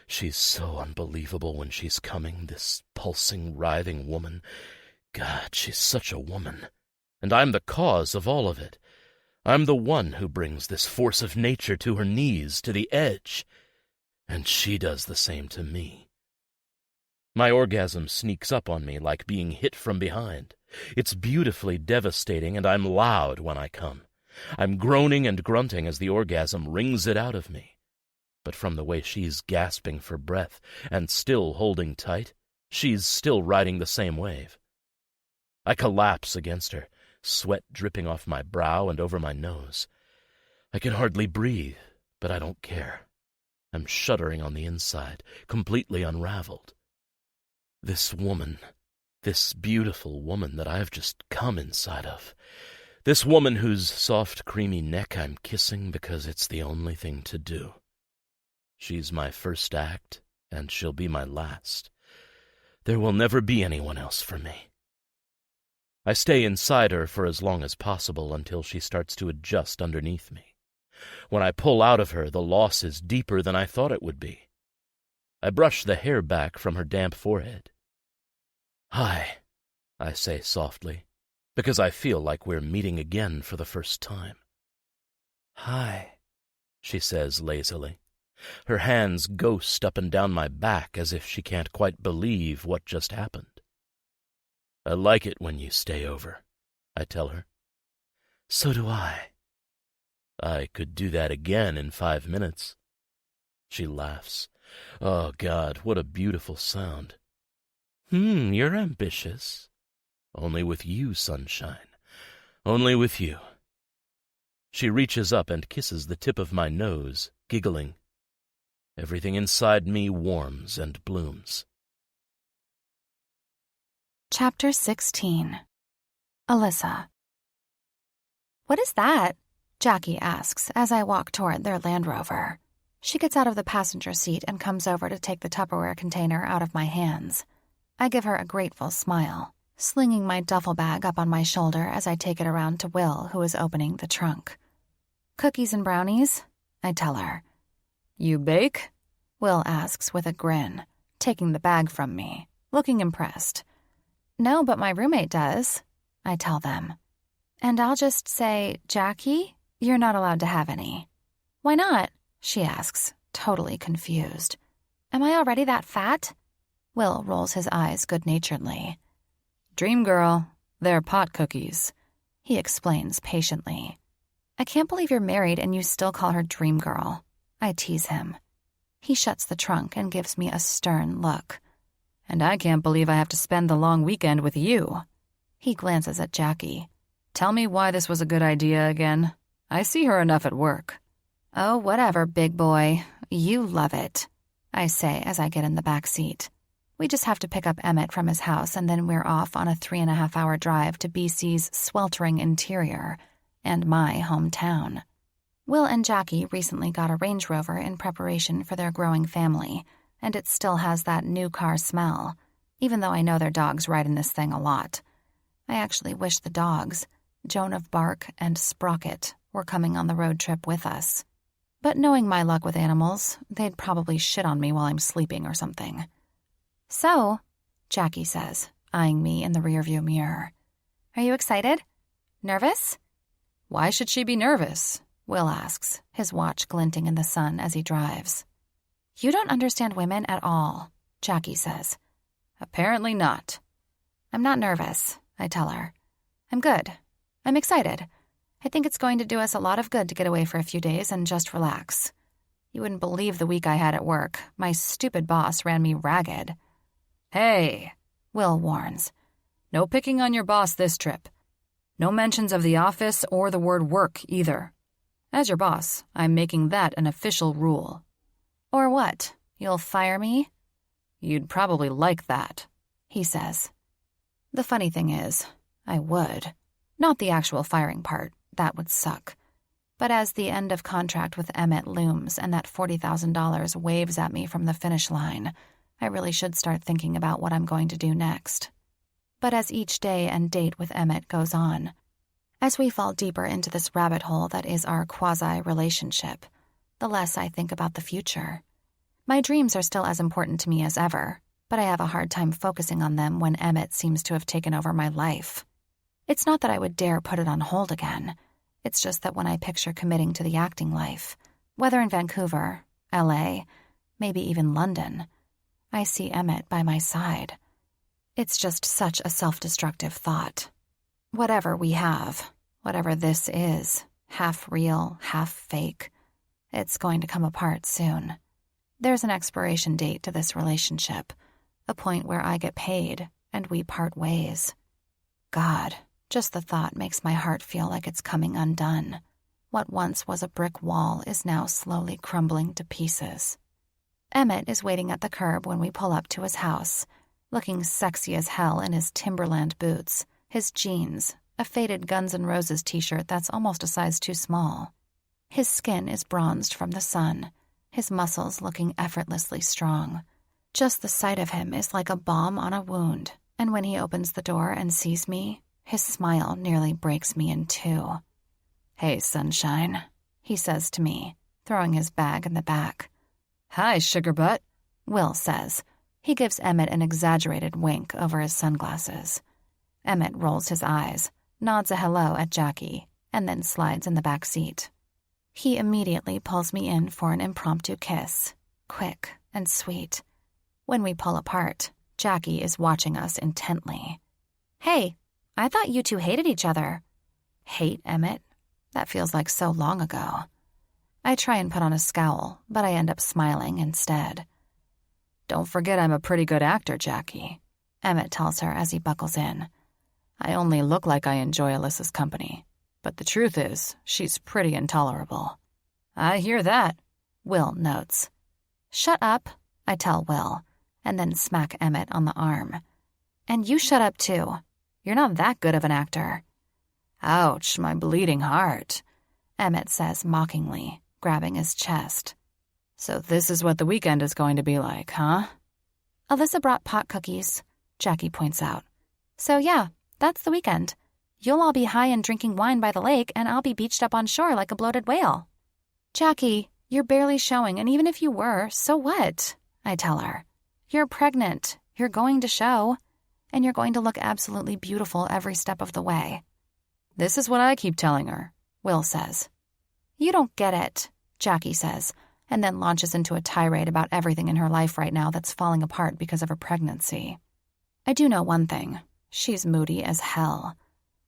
She's so unbelievable when she's coming, this pulsing, writhing woman. God, she's such a woman. And I'm the cause of all of it. I'm the one who brings this force of nature to her knees, to the edge. And she does the same to me. My orgasm sneaks up on me like being hit from behind. It's beautifully devastating, and I'm loud when I come. I'm groaning and grunting as the orgasm wrings it out of me. But from the way she's gasping for breath and still holding tight, she's still riding the same wave. I collapse against her, sweat dripping off my brow and over my nose. I can hardly breathe, but I don't care. I'm shuddering on the inside, completely unraveled. This woman, this beautiful woman that I've just come inside of, this woman whose soft, creamy neck I'm kissing because it's the only thing to do. She's my first act, and she'll be my last. There will never be anyone else for me. I stay inside her for as long as possible until she starts to adjust underneath me. When I pull out of her, the loss is deeper than I thought it would be. I brush the hair back from her damp forehead. "Hi," I say softly, because I feel like we're meeting again for the first time. "Hi," she says lazily. Her hands ghost up and down my back as if she can't quite believe what just happened. "I like it when you stay over," I tell her. "So do I." "I could do that again in 5 minutes." She laughs. Oh, God, what a beautiful sound. You're ambitious. Only with you, sunshine. Only with you. She reaches up and kisses the tip of my nose, giggling. Everything inside me warms and blooms. Chapter 16. Alyssa. "What is that?" Jackie asks as I walk toward their Land Rover. She gets out of the passenger seat and comes over to take the Tupperware container out of my hands. I give her a grateful smile, slinging my duffel bag up on my shoulder as I take it around to Will, who is opening the trunk. "Cookies and brownies?" I tell her. You bake? Will asks with a grin, taking the bag from me, looking impressed. "No, but my roommate does," I tell them. "And I'll just say, Jackie, you're not allowed to have any." "Why not?" she asks, totally confused. "Am I already that fat?" Will rolls his eyes good-naturedly. Dream girl, they're pot cookies. He explains patiently. "I can't believe you're married and you still call her Dream Girl." I tease him. He shuts the trunk and gives me a stern look. And I can't believe I have to spend the long weekend with you. He glances at Jackie. Tell me why this was a good idea again. I see her enough at work. "Oh, whatever, big boy. You love it," I say as I get in the back seat. We just have to pick up Emmett from his house, and then we're off on a 3.5-hour drive to BC's sweltering interior and my hometown. Will and Jackie recently got a Range Rover in preparation for their growing family, and it still has that new car smell, even though I know their dogs ride in this thing a lot. I actually wish the dogs, Joan of Bark and Sprocket, were coming on the road trip with us. But knowing my luck with animals, they'd probably shit on me while I'm sleeping or something. "So," Jackie says, eyeing me in the rearview mirror. "Are you excited? Nervous?" Why should she be nervous? Will asks, his watch glinting in the sun as he drives. "You don't understand women at all," Jackie says. Apparently not. "I'm not nervous," I tell her. "I'm good. I'm excited. I think it's going to do us a lot of good to get away for a few days and just relax. You wouldn't believe the week I had at work. My stupid boss ran me ragged." Hey, Will warns. No picking on your boss this trip. No mentions of the office or the word work either. As your boss, I'm making that an official rule. "Or what? You'll fire me?" You'd probably like that, he says. The funny thing is, I would. Not the actual firing part. That would suck. But as the end of contract with Emmett looms and that $40,000 waves at me from the finish line, I really should start thinking about what I'm going to do next. But as each day and date with Emmett goes on, as we fall deeper into this rabbit hole that is our quasi-relationship, the less I think about the future. My dreams are still as important to me as ever, but I have a hard time focusing on them when Emmett seems to have taken over my life. It's not that I would dare put it on hold again. It's just that when I picture committing to the acting life, whether in Vancouver, LA, maybe even London, I see Emmett by my side. It's just such a self-destructive thought. Whatever we have, whatever this is, half real, half fake, it's going to come apart soon. There's an expiration date to this relationship, a point where I get paid and we part ways. God, just the thought makes my heart feel like it's coming undone. What once was a brick wall is now slowly crumbling to pieces. Emmett is waiting at the curb when we pull up to his house, looking sexy as hell in his Timberland boots, his jeans, a faded Guns N' Roses t-shirt that's almost a size too small. His skin is bronzed from the sun, his muscles looking effortlessly strong. Just the sight of him is like a balm on a wound, and when he opens the door and sees me, his smile nearly breaks me in two. "Hey, sunshine," he says to me, throwing his bag in the back. "Hi, sugar butt," Will says. He gives Emmett an exaggerated wink over his sunglasses. Emmett rolls his eyes, nods a hello at Jackie, and then slides in the back seat. He immediately pulls me in for an impromptu kiss, quick and sweet. When we pull apart, Jackie is watching us intently. "Hey, I thought you two hated each other." "Hate, Emmett? That feels like so long ago." I try and put on a scowl, but I end up smiling instead. "Don't forget I'm a pretty good actor, Jackie," Emmett tells her as he buckles in. "I only look like I enjoy Alyssa's company, but the truth is, she's pretty intolerable." "I hear that," Will notes. "Shut up," I tell Will, and then smack Emmett on the arm. "And you shut up too. You're not that good of an actor." "Ouch, my bleeding heart," Emmett says mockingly, grabbing his chest. "So this is what the weekend is going to be like, huh?" "Alyssa brought pot cookies," Jackie points out. "So yeah, that's the weekend. You'll all be high and drinking wine by the lake, and I'll be beached up on shore like a bloated whale." "Jackie, you're barely showing, and even if you were, so what?" I tell her. "You're pregnant, you're going to show, and you're going to look absolutely beautiful every step of the way." "This is what I keep telling her," Will says. "You don't get it," Jackie says, and then launches into a tirade about everything in her life right now that's falling apart because of her pregnancy. I do know one thing. She's moody as hell.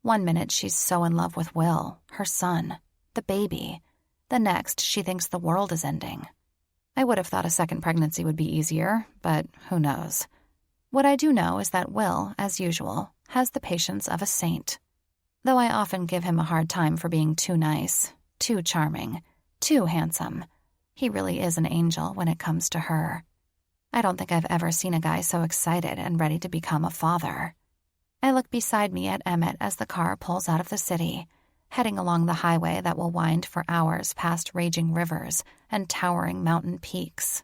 One minute she's so in love with Will, her son, the baby. The next, she thinks the world is ending. I would have thought a second pregnancy would be easier, but who knows. What I do know is that Will, as usual, has the patience of a saint. Though I often give him a hard time for being too nice, too charming, too handsome. He really is an angel when it comes to her. I don't think I've ever seen a guy so excited and ready to become a father. I look beside me at Emmett as the car pulls out of the city, heading along the highway that will wind for hours past raging rivers and towering mountain peaks.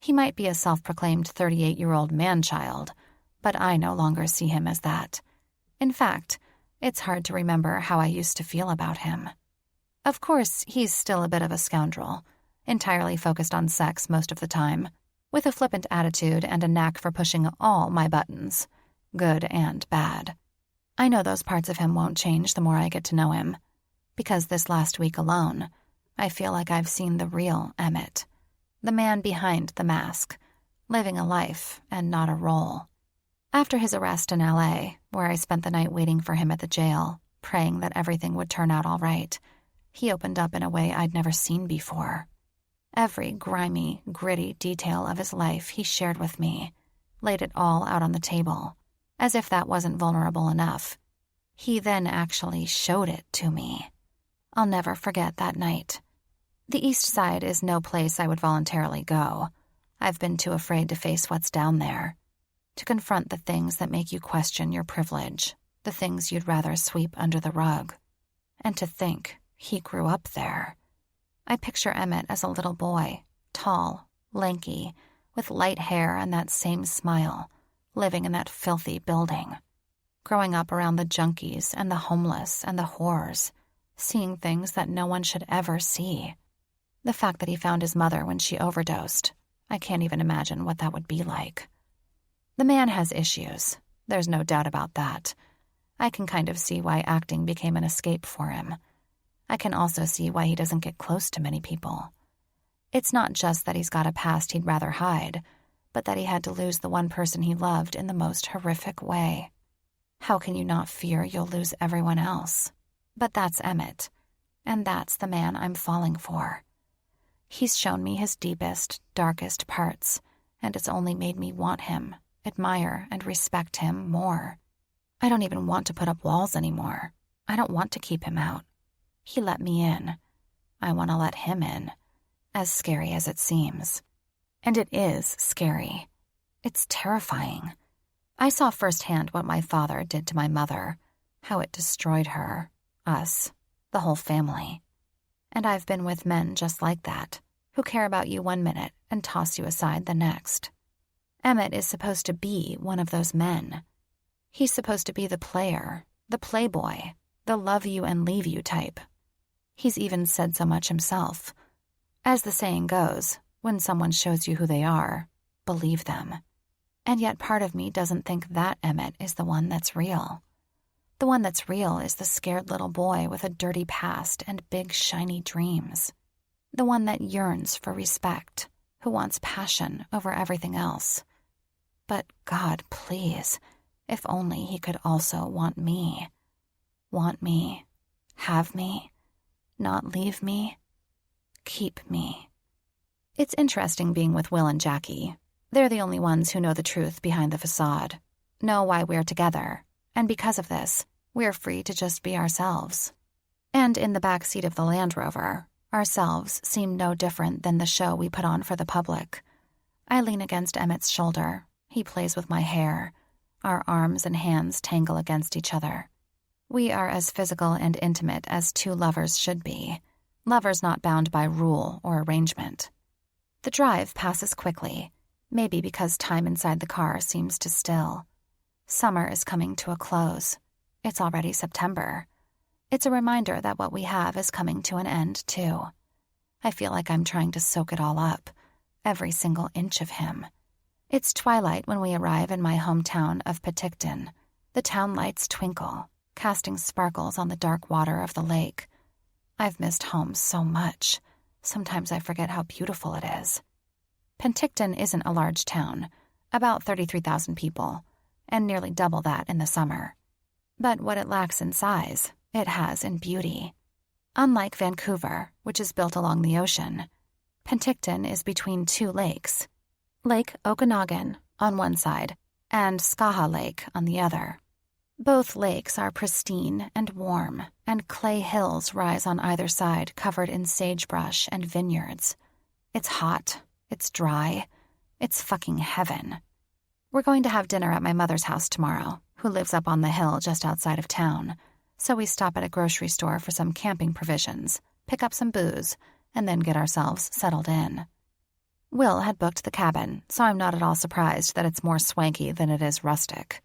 He might be a self-proclaimed 38-year-old man-child, but I no longer see him as that. In fact, it's hard to remember how I used to feel about him. Of course, he's still a bit of a scoundrel, entirely focused on sex most of the time, with a flippant attitude and a knack for pushing all my buttons, good and bad. I know those parts of him won't change the more I get to know him, because this last week alone, I feel like I've seen the real Emmett, the man behind the mask, living a life and not a role. After his arrest in LA, where I spent the night waiting for him at the jail, praying that everything would turn out all right, he opened up in a way I'd never seen before. Every grimy, gritty detail of his life he shared with me, laid it all out on the table, as if that wasn't vulnerable enough. He then actually showed it to me. I'll never forget that night. The East Side is no place I would voluntarily go. I've been too afraid to face what's down there, to confront the things that make you question your privilege, the things you'd rather sweep under the rug. And to think he grew up there. I picture Emmett as a little boy, tall, lanky, with light hair and that same smile, living in that filthy building. Growing up around the junkies and the homeless and the whores, seeing things that no one should ever see. The fact that he found his mother when she overdosed, I can't even imagine what that would be like. The man has issues, there's no doubt about that. I can kind of see why acting became an escape for him. I can also see why he doesn't get close to many people. It's not just that he's got a past he'd rather hide, but that he had to lose the one person he loved in the most horrific way. How can you not fear you'll lose everyone else? But that's Emmett, and that's the man I'm falling for. He's shown me his deepest, darkest parts, and it's only made me want him, admire and respect him more. I don't even want to put up walls anymore. I don't want to keep him out. He let me in. I want to let him in, as scary as it seems. And it is scary. It's terrifying. I saw firsthand what my father did to my mother, how it destroyed her, us, the whole family. And I've been with men just like that, who care about you one minute and toss you aside the next. Emmett is supposed to be one of those men. He's supposed to be the player, the playboy, the love you and leave you type. He's even said so much himself. As the saying goes, when someone shows you who they are, believe them. And yet part of me doesn't think that Emmett is the one that's real. The one that's real is the scared little boy with a dirty past and big shiny dreams. The one that yearns for respect, who wants passion over everything else. But God, please, if only he could also want me. Want me, have me, not leave me. keep me. It's interesting being with Will and Jackie. They're the only ones who know the truth behind the facade, know why we're together, and because of this, we're free to just be ourselves. And in the back seat of the Land Rover, ourselves seem no different than the show we put on for the public. I lean against Emmett's shoulder. He plays with my hair. Our arms and hands tangle against each other. We are as physical and intimate as two lovers should be, lovers not bound by rule or arrangement. The drive passes quickly, maybe because time inside the car seems to still. Summer is coming to a close. It's already September. It's a reminder that what we have is coming to an end, too. I feel like I'm trying to soak it all up, every single inch of him. It's twilight when we arrive in my hometown of Penticton. The town lights twinkle, casting sparkles on the dark water of the lake. I've missed home so much. Sometimes I forget how beautiful it is. Penticton isn't a large town, about 33,000 people, and nearly double that in the summer. But what it lacks in size, it has in beauty. Unlike Vancouver, which is built along the ocean, Penticton is between two lakes, Lake Okanagan on one side and Skaha Lake on the other. Both lakes are pristine and warm, and clay hills rise on either side covered in sagebrush and vineyards. It's hot, it's dry, it's fucking heaven. We're going to have dinner at my mother's house tomorrow, who lives up on the hill just outside of town, so we stop at a grocery store for some camping provisions, pick up some booze, and then get ourselves settled in. Will had booked the cabin, so I'm not at all surprised that it's more swanky than it is rustic.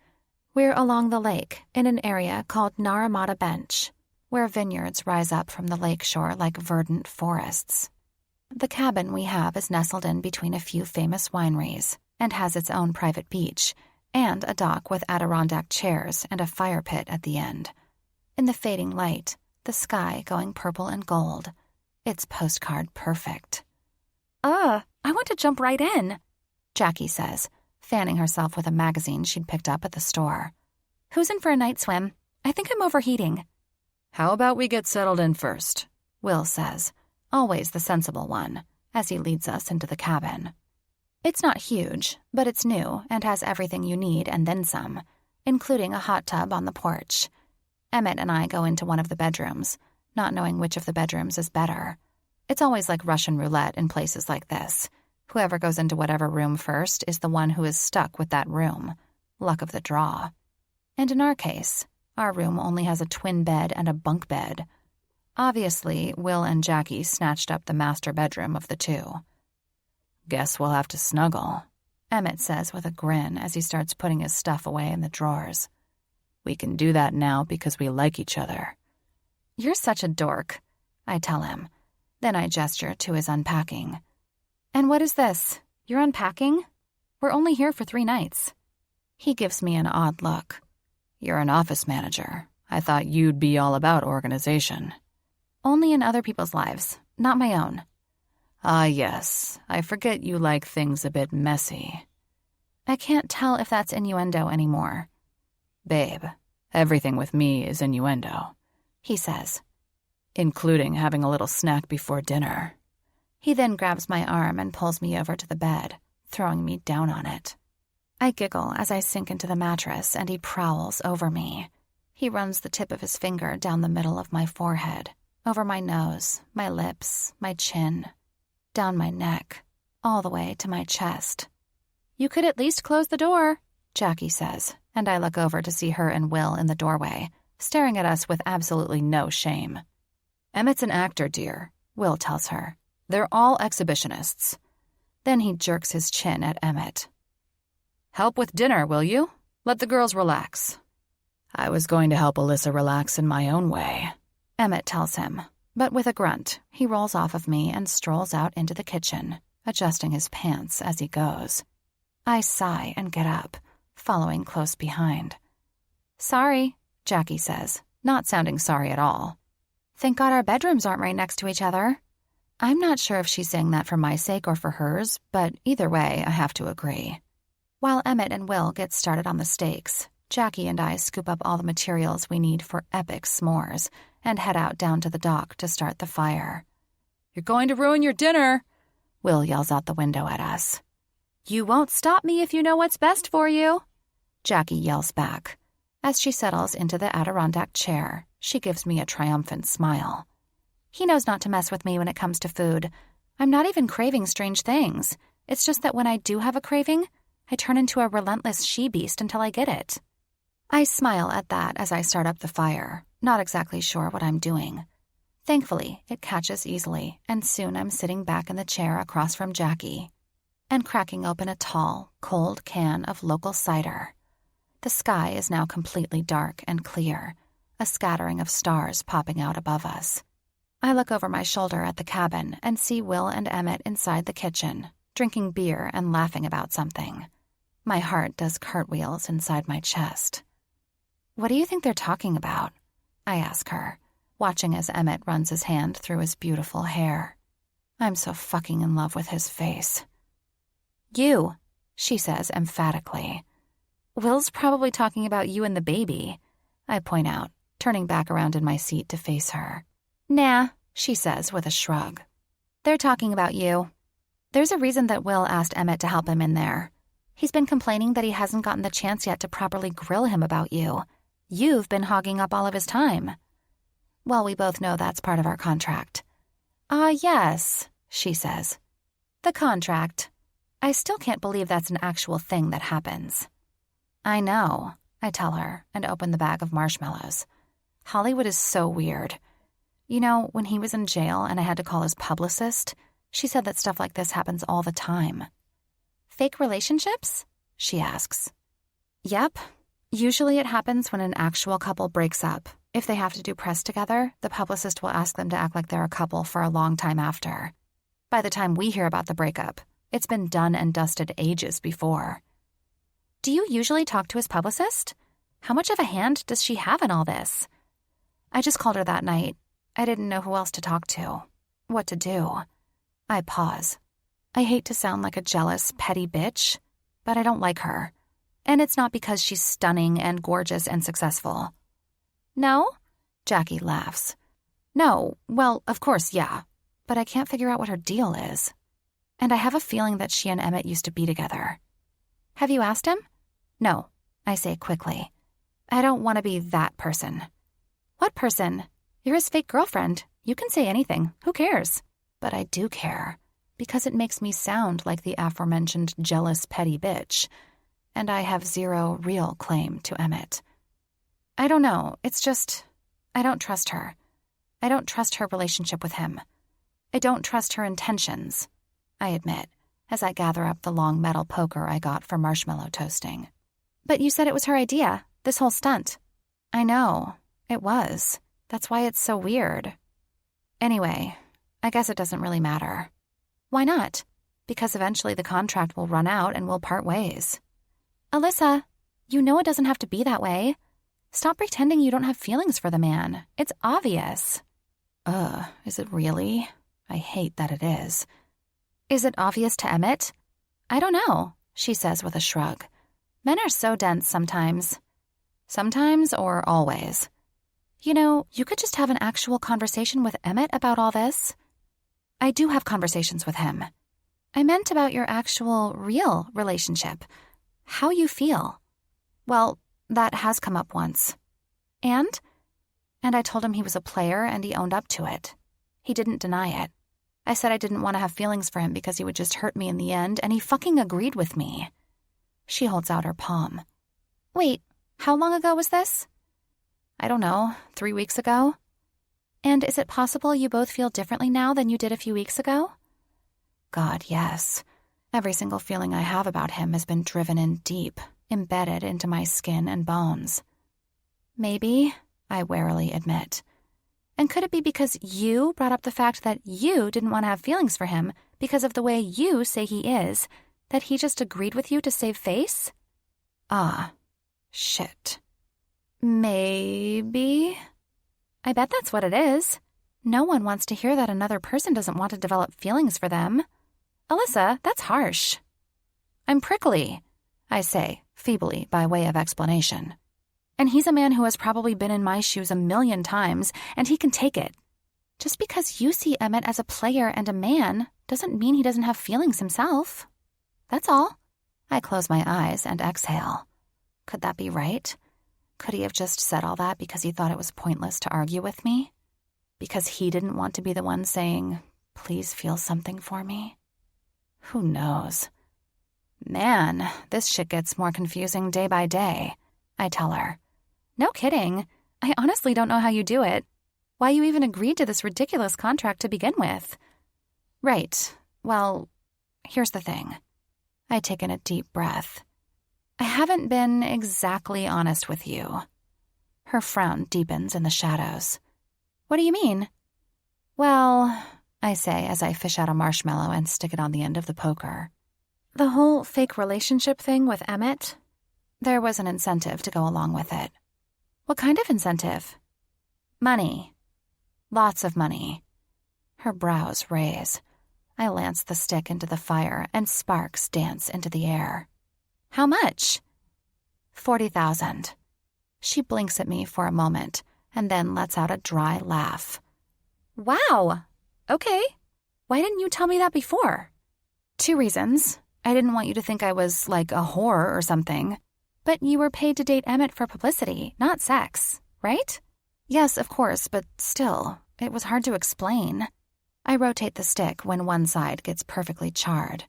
We're along the lake in an area called Naramata Bench, where vineyards rise up from the lakeshore like verdant forests. The cabin we have is nestled in between a few famous wineries and has its own private beach and a dock with Adirondack chairs and a fire pit at the end. In the fading light, the sky going purple and gold. It's postcard perfect. I want to jump right in, Jackie says, fanning herself with a magazine she'd picked up at the store. Who's in for a night swim? I think I'm overheating. How about we get settled in first? Will says, always the sensible one, as he leads us into the cabin. It's not huge, but it's new and has everything you need and then some, including a hot tub on the porch. Emmett and I go into one of the bedrooms, not knowing which of the bedrooms is better. It's always like Russian roulette in places like this. Whoever goes into whatever room first is the one who is stuck with that room. Luck of the draw. And in our case, our room only has a twin bed and a bunk bed. Obviously, Will and Jackie snatched up the master bedroom of the two. Guess we'll have to snuggle, Emmett says with a grin as he starts putting his stuff away in the drawers. We can do that now because we like each other. You're such a dork, I tell him. Then I gesture to his unpacking. And what is this? You're unpacking? We're only here for 3 nights. He gives me an odd look. You're an office manager. I thought you'd be all about organization. Only in other people's lives, not my own. Ah, yes. I forget you like things a bit messy. I can't tell if that's innuendo anymore. Babe, everything with me is innuendo, he says. Including having a little snack before dinner. He then grabs my arm and pulls me over to the bed, throwing me down on it. I giggle as I sink into the mattress and he prowls over me. He runs the tip of his finger down the middle of my forehead, over my nose, my lips, my chin, down my neck, all the way to my chest. You could at least close the door, Jackie says, and I look over to see her and Will in the doorway, staring at us with absolutely no shame. Emmett's an actor, dear, Will tells her. They're all exhibitionists. Then he jerks his chin at Emmett. Help with dinner, will you? Let the girls relax. I was going to help Alyssa relax in my own way, Emmett tells him, but with a grunt, he rolls off of me and strolls out into the kitchen, adjusting his pants as he goes. I sigh and get up, following close behind. Sorry, Jackie says, not sounding sorry at all. Thank God our bedrooms aren't right next to each other. I'm not sure if she's saying that for my sake or for hers, but either way, I have to agree. While Emmett and Will get started on the steaks, Jackie and I scoop up all the materials we need for epic s'mores and head out down to the dock to start the fire. You're going to ruin your dinner, Will yells out the window at us. You won't stop me if you know what's best for you, Jackie yells back. As she settles into the Adirondack chair, she gives me a triumphant smile. He knows not to mess with me when it comes to food. I'm not even craving strange things. It's just that when I do have a craving, I turn into a relentless she-beast until I get it. I smile at that as I start up the fire, not exactly sure what I'm doing. Thankfully, it catches easily, and soon I'm sitting back in the chair across from Jackie and cracking open a tall, cold can of local cider. The sky is now completely dark and clear, a scattering of stars popping out above us. I look over my shoulder at the cabin and see Will and Emmett inside the kitchen, drinking beer and laughing about something. My heart does cartwheels inside my chest. What do you think they're talking about? I ask her, watching as Emmett runs his hand through his beautiful hair. I'm so fucking in love with his face. You, she says emphatically. Will's probably talking about you and the baby, I point out, turning back around in my seat to face her. Nah, she says with a shrug. They're talking about you. There's a reason that Will asked Emmett to help him in there. He's been complaining that he hasn't gotten the chance yet to properly grill him about you. You've been hogging up all of his time. Well, we both know that's part of our contract. Yes, she says. The contract. I still can't believe that's an actual thing that happens. I know, I tell her and open the bag of marshmallows. Hollywood is so weird. You know, when he was in jail and I had to call his publicist, she said that stuff like this happens all the time. Fake relationships? She asks. Yep. Usually it happens when an actual couple breaks up. If they have to do press together, the publicist will ask them to act like they're a couple for a long time after. By the time we hear about the breakup, it's been done and dusted ages before. Do you usually talk to his publicist? How much of a hand does she have in all this? I just called her that night. I didn't know who else to talk to. What to do. I pause. I hate to sound like a jealous, petty bitch, but I don't like her. And it's not because she's stunning and gorgeous and successful. No? Jackie laughs. No, well, of course, yeah. But I can't figure out what her deal is. And I have a feeling that she and Emmett used to be together. Have you asked him? No, I say quickly. I don't want to be that person. What person? You're his fake girlfriend. You can say anything. Who cares? But I do care, because it makes me sound like the aforementioned jealous, petty bitch. And I have zero real claim to Emmett. I don't know, it's just, I don't trust her. I don't trust her relationship with him. I don't trust her intentions, I admit, as I gather up the long metal poker I got for marshmallow toasting. But you said it was her idea, this whole stunt. I know, it was. That's why it's so weird. Anyway, I guess it doesn't really matter. Why not? Because eventually the contract will run out and we'll part ways. Alyssa, you know it doesn't have to be that way. Stop pretending you don't have feelings for the man. It's obvious. Is it really? I hate that it is. Is it obvious to Emmett? I don't know, she says with a shrug. Men are so dense sometimes. Sometimes or always? You know, you could just have an actual conversation with Emmett about all this. I do have conversations with him. I meant about your actual, real relationship. How you feel. Well, that has come up once. And I told him he was a player and he owned up to it. He didn't deny it. I said I didn't want to have feelings for him because he would just hurt me in the end, and he fucking agreed with me. She holds out her palm. Wait, how long ago was this? I don't know, 3 weeks ago? And is it possible you both feel differently now than you did a few weeks ago? God, yes. Every single feeling I have about him has been driven in deep, embedded into my skin and bones. Maybe, I warily admit. And could it be because you brought up the fact that you didn't want to have feelings for him because of the way you say he is, that he just agreed with you to save face? Shit. Maybe. I bet that's what it is. No one wants to hear that another person doesn't want to develop feelings for them. Alyssa, that's harsh. I'm prickly, I say, feebly by way of explanation. And he's a man who has probably been in my shoes 1,000,000 times, and he can take it. Just because you see Emmett as a player and a man doesn't mean he doesn't have feelings himself. That's all. I close my eyes and exhale. Could that be right? Could he have just said all that because he thought it was pointless to argue with me? Because he didn't want to be the one saying, "Please feel something for me"? Who knows? Man, this shit gets more confusing day by day, I tell her. No kidding. I honestly don't know how you do it. Why you even agreed to this ridiculous contract to begin with. Right. Well, here's the thing. I take in a deep breath. I haven't been exactly honest with you. Her frown deepens in the shadows. What do you mean? Well, I say as I fish out a marshmallow and stick it on the end of the poker. The whole fake relationship thing with Emmett, there was an incentive to go along with it. What kind of incentive? Money. Lots of money. Her brows raise. I lance the stick into the fire and sparks dance into the air. How much? 40,000. She blinks at me for a moment and then lets out a dry laugh. Wow. Okay. Why didn't you tell me that before? 2 reasons. I didn't want you to think I was like a whore or something. But you were paid to date Emmett for publicity, not sex, right? Yes, of course, but still, it was hard to explain. I rotate the stick when one side gets perfectly charred.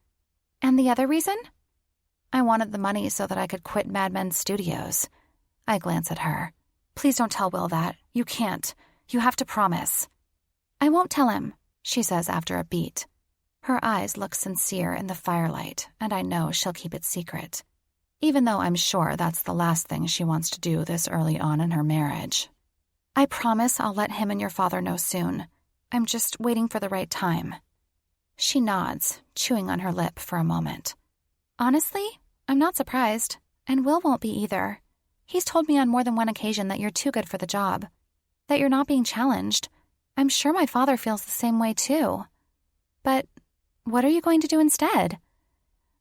And the other reason? I wanted the money so that I could quit Mad Men Studios. I glance at her. Please don't tell Will that. You can't. You have to promise. I won't tell him, she says after a beat. Her eyes look sincere in the firelight, and I know she'll keep it secret. Even though I'm sure that's the last thing she wants to do this early on in her marriage. I promise I'll let him and your father know soon. I'm just waiting for the right time. She nods, chewing on her lip for a moment. Honestly, I'm not surprised, and Will won't be either. He's told me on more than one occasion that you're too good for the job, that you're not being challenged. I'm sure my father feels the same way too. But what are you going to do instead?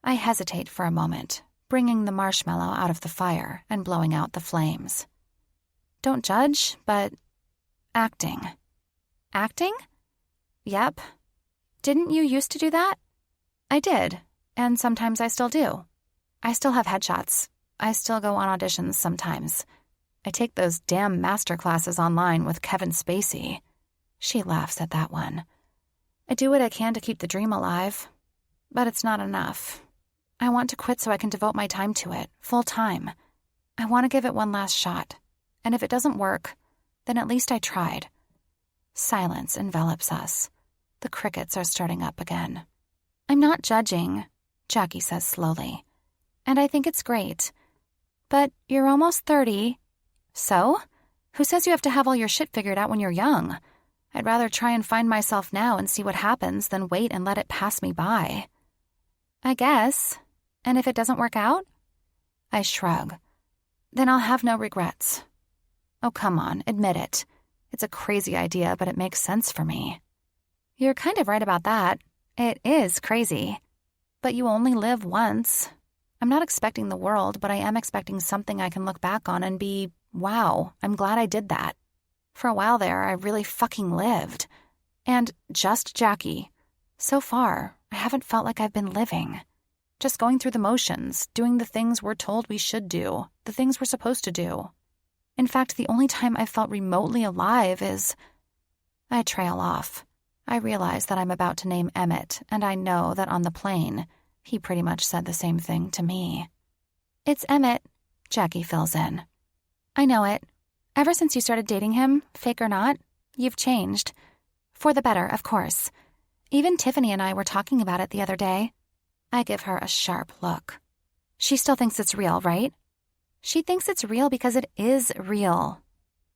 I hesitate for a moment, bringing the marshmallow out of the fire and blowing out the flames. Don't judge, but acting. Acting? Yep. Didn't you used to do that? I did, and sometimes I still do. I still have headshots. I still go on auditions sometimes. I take those damn master classes online with Kevin Spacey. She laughs at that one. I do what I can to keep the dream alive, but it's not enough. I want to quit so I can devote my time to it, full time. I want to give it one last shot, and if it doesn't work, then at least I tried. Silence envelops us. The crickets are starting up again. I'm not judging, Jackie says slowly, and I think it's great. But you're almost 30. So? Who says you have to have all your shit figured out when you're young? I'd rather try and find myself now and see what happens than wait and let it pass me by. I guess. And if it doesn't work out? I shrug. Then I'll have no regrets. Oh, come on, admit it. It's a crazy idea, but it makes sense for me. You're kind of right about that. It is crazy. But you only live once. I'm not expecting the world, but I am expecting something I can look back on and be, wow, I'm glad I did that. For a while there, I really fucking lived. And just Jackie. So far, I haven't felt like I've been living. Just going through the motions, doing the things we're told we should do, the things we're supposed to do. In fact, the only time I felt remotely alive is... I trail off. I realize that I'm about to name Emmett, and I know that on the plane, he pretty much said the same thing to me. It's Emmett, Jackie fills in. I know it. Ever since you started dating him, fake or not, you've changed. For the better, of course. Even Tiffany and I were talking about it the other day. I give her a sharp look. She still thinks it's real, right? She thinks it's real because it is real.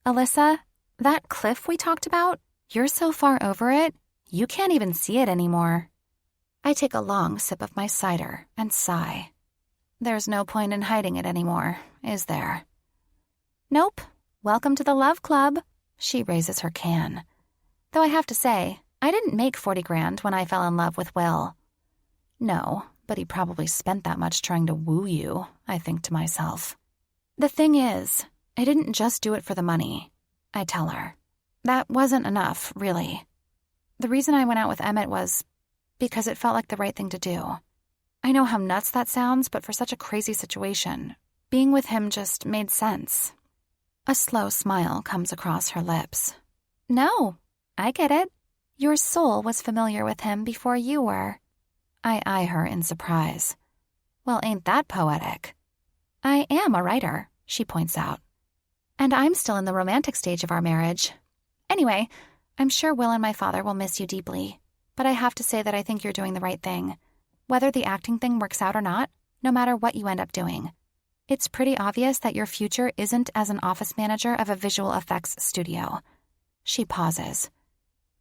Alyssa, that cliff we talked about, you're so far over it, you can't even see it anymore. I take a long sip of my cider and sigh. There's no point in hiding it anymore, is there? Nope. Welcome to the Love Club. She raises her can. Though I have to say, I didn't make 40 grand when I fell in love with Will. No, but he probably spent that much trying to woo you, I think to myself. The thing is, I didn't just do it for the money, I tell her. That wasn't enough, really. The reason I went out with Emmett was because it felt like the right thing to do. I know how nuts that sounds, but for such a crazy situation, being with him just made sense. A slow smile comes across her lips. No, I get it. Your soul was familiar with him before you were. I eye her in surprise. Well, ain't that poetic? I am a writer, she points out. And I'm still in the romantic stage of our marriage. Anyway, I'm sure Will and my father will miss you deeply, but I have to say that I think you're doing the right thing. Whether the acting thing works out or not, no matter what you end up doing. It's pretty obvious that your future isn't as an office manager of a visual effects studio. She pauses.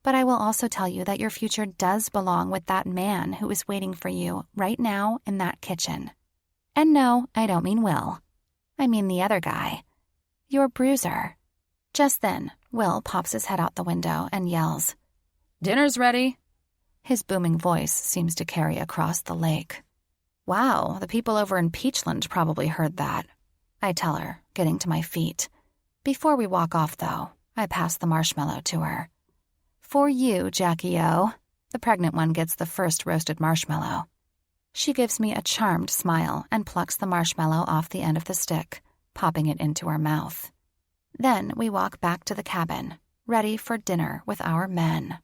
But I will also tell you that your future does belong with that man who is waiting for you right now in that kitchen. And no, I don't mean Will. I mean the other guy. Your bruiser. Just then, Will pops his head out the window and yells, Dinner's ready. His booming voice seems to carry across the lake. Wow, the people over in Peachland probably heard that. I tell her, getting to my feet. Before we walk off, though, I pass the marshmallow to her. For you, Jackie-O. The pregnant one gets the first roasted marshmallow. She gives me a charmed smile and plucks the marshmallow off the end of the stick, popping it into her mouth. Then we walk back to the cabin, ready for dinner with our men.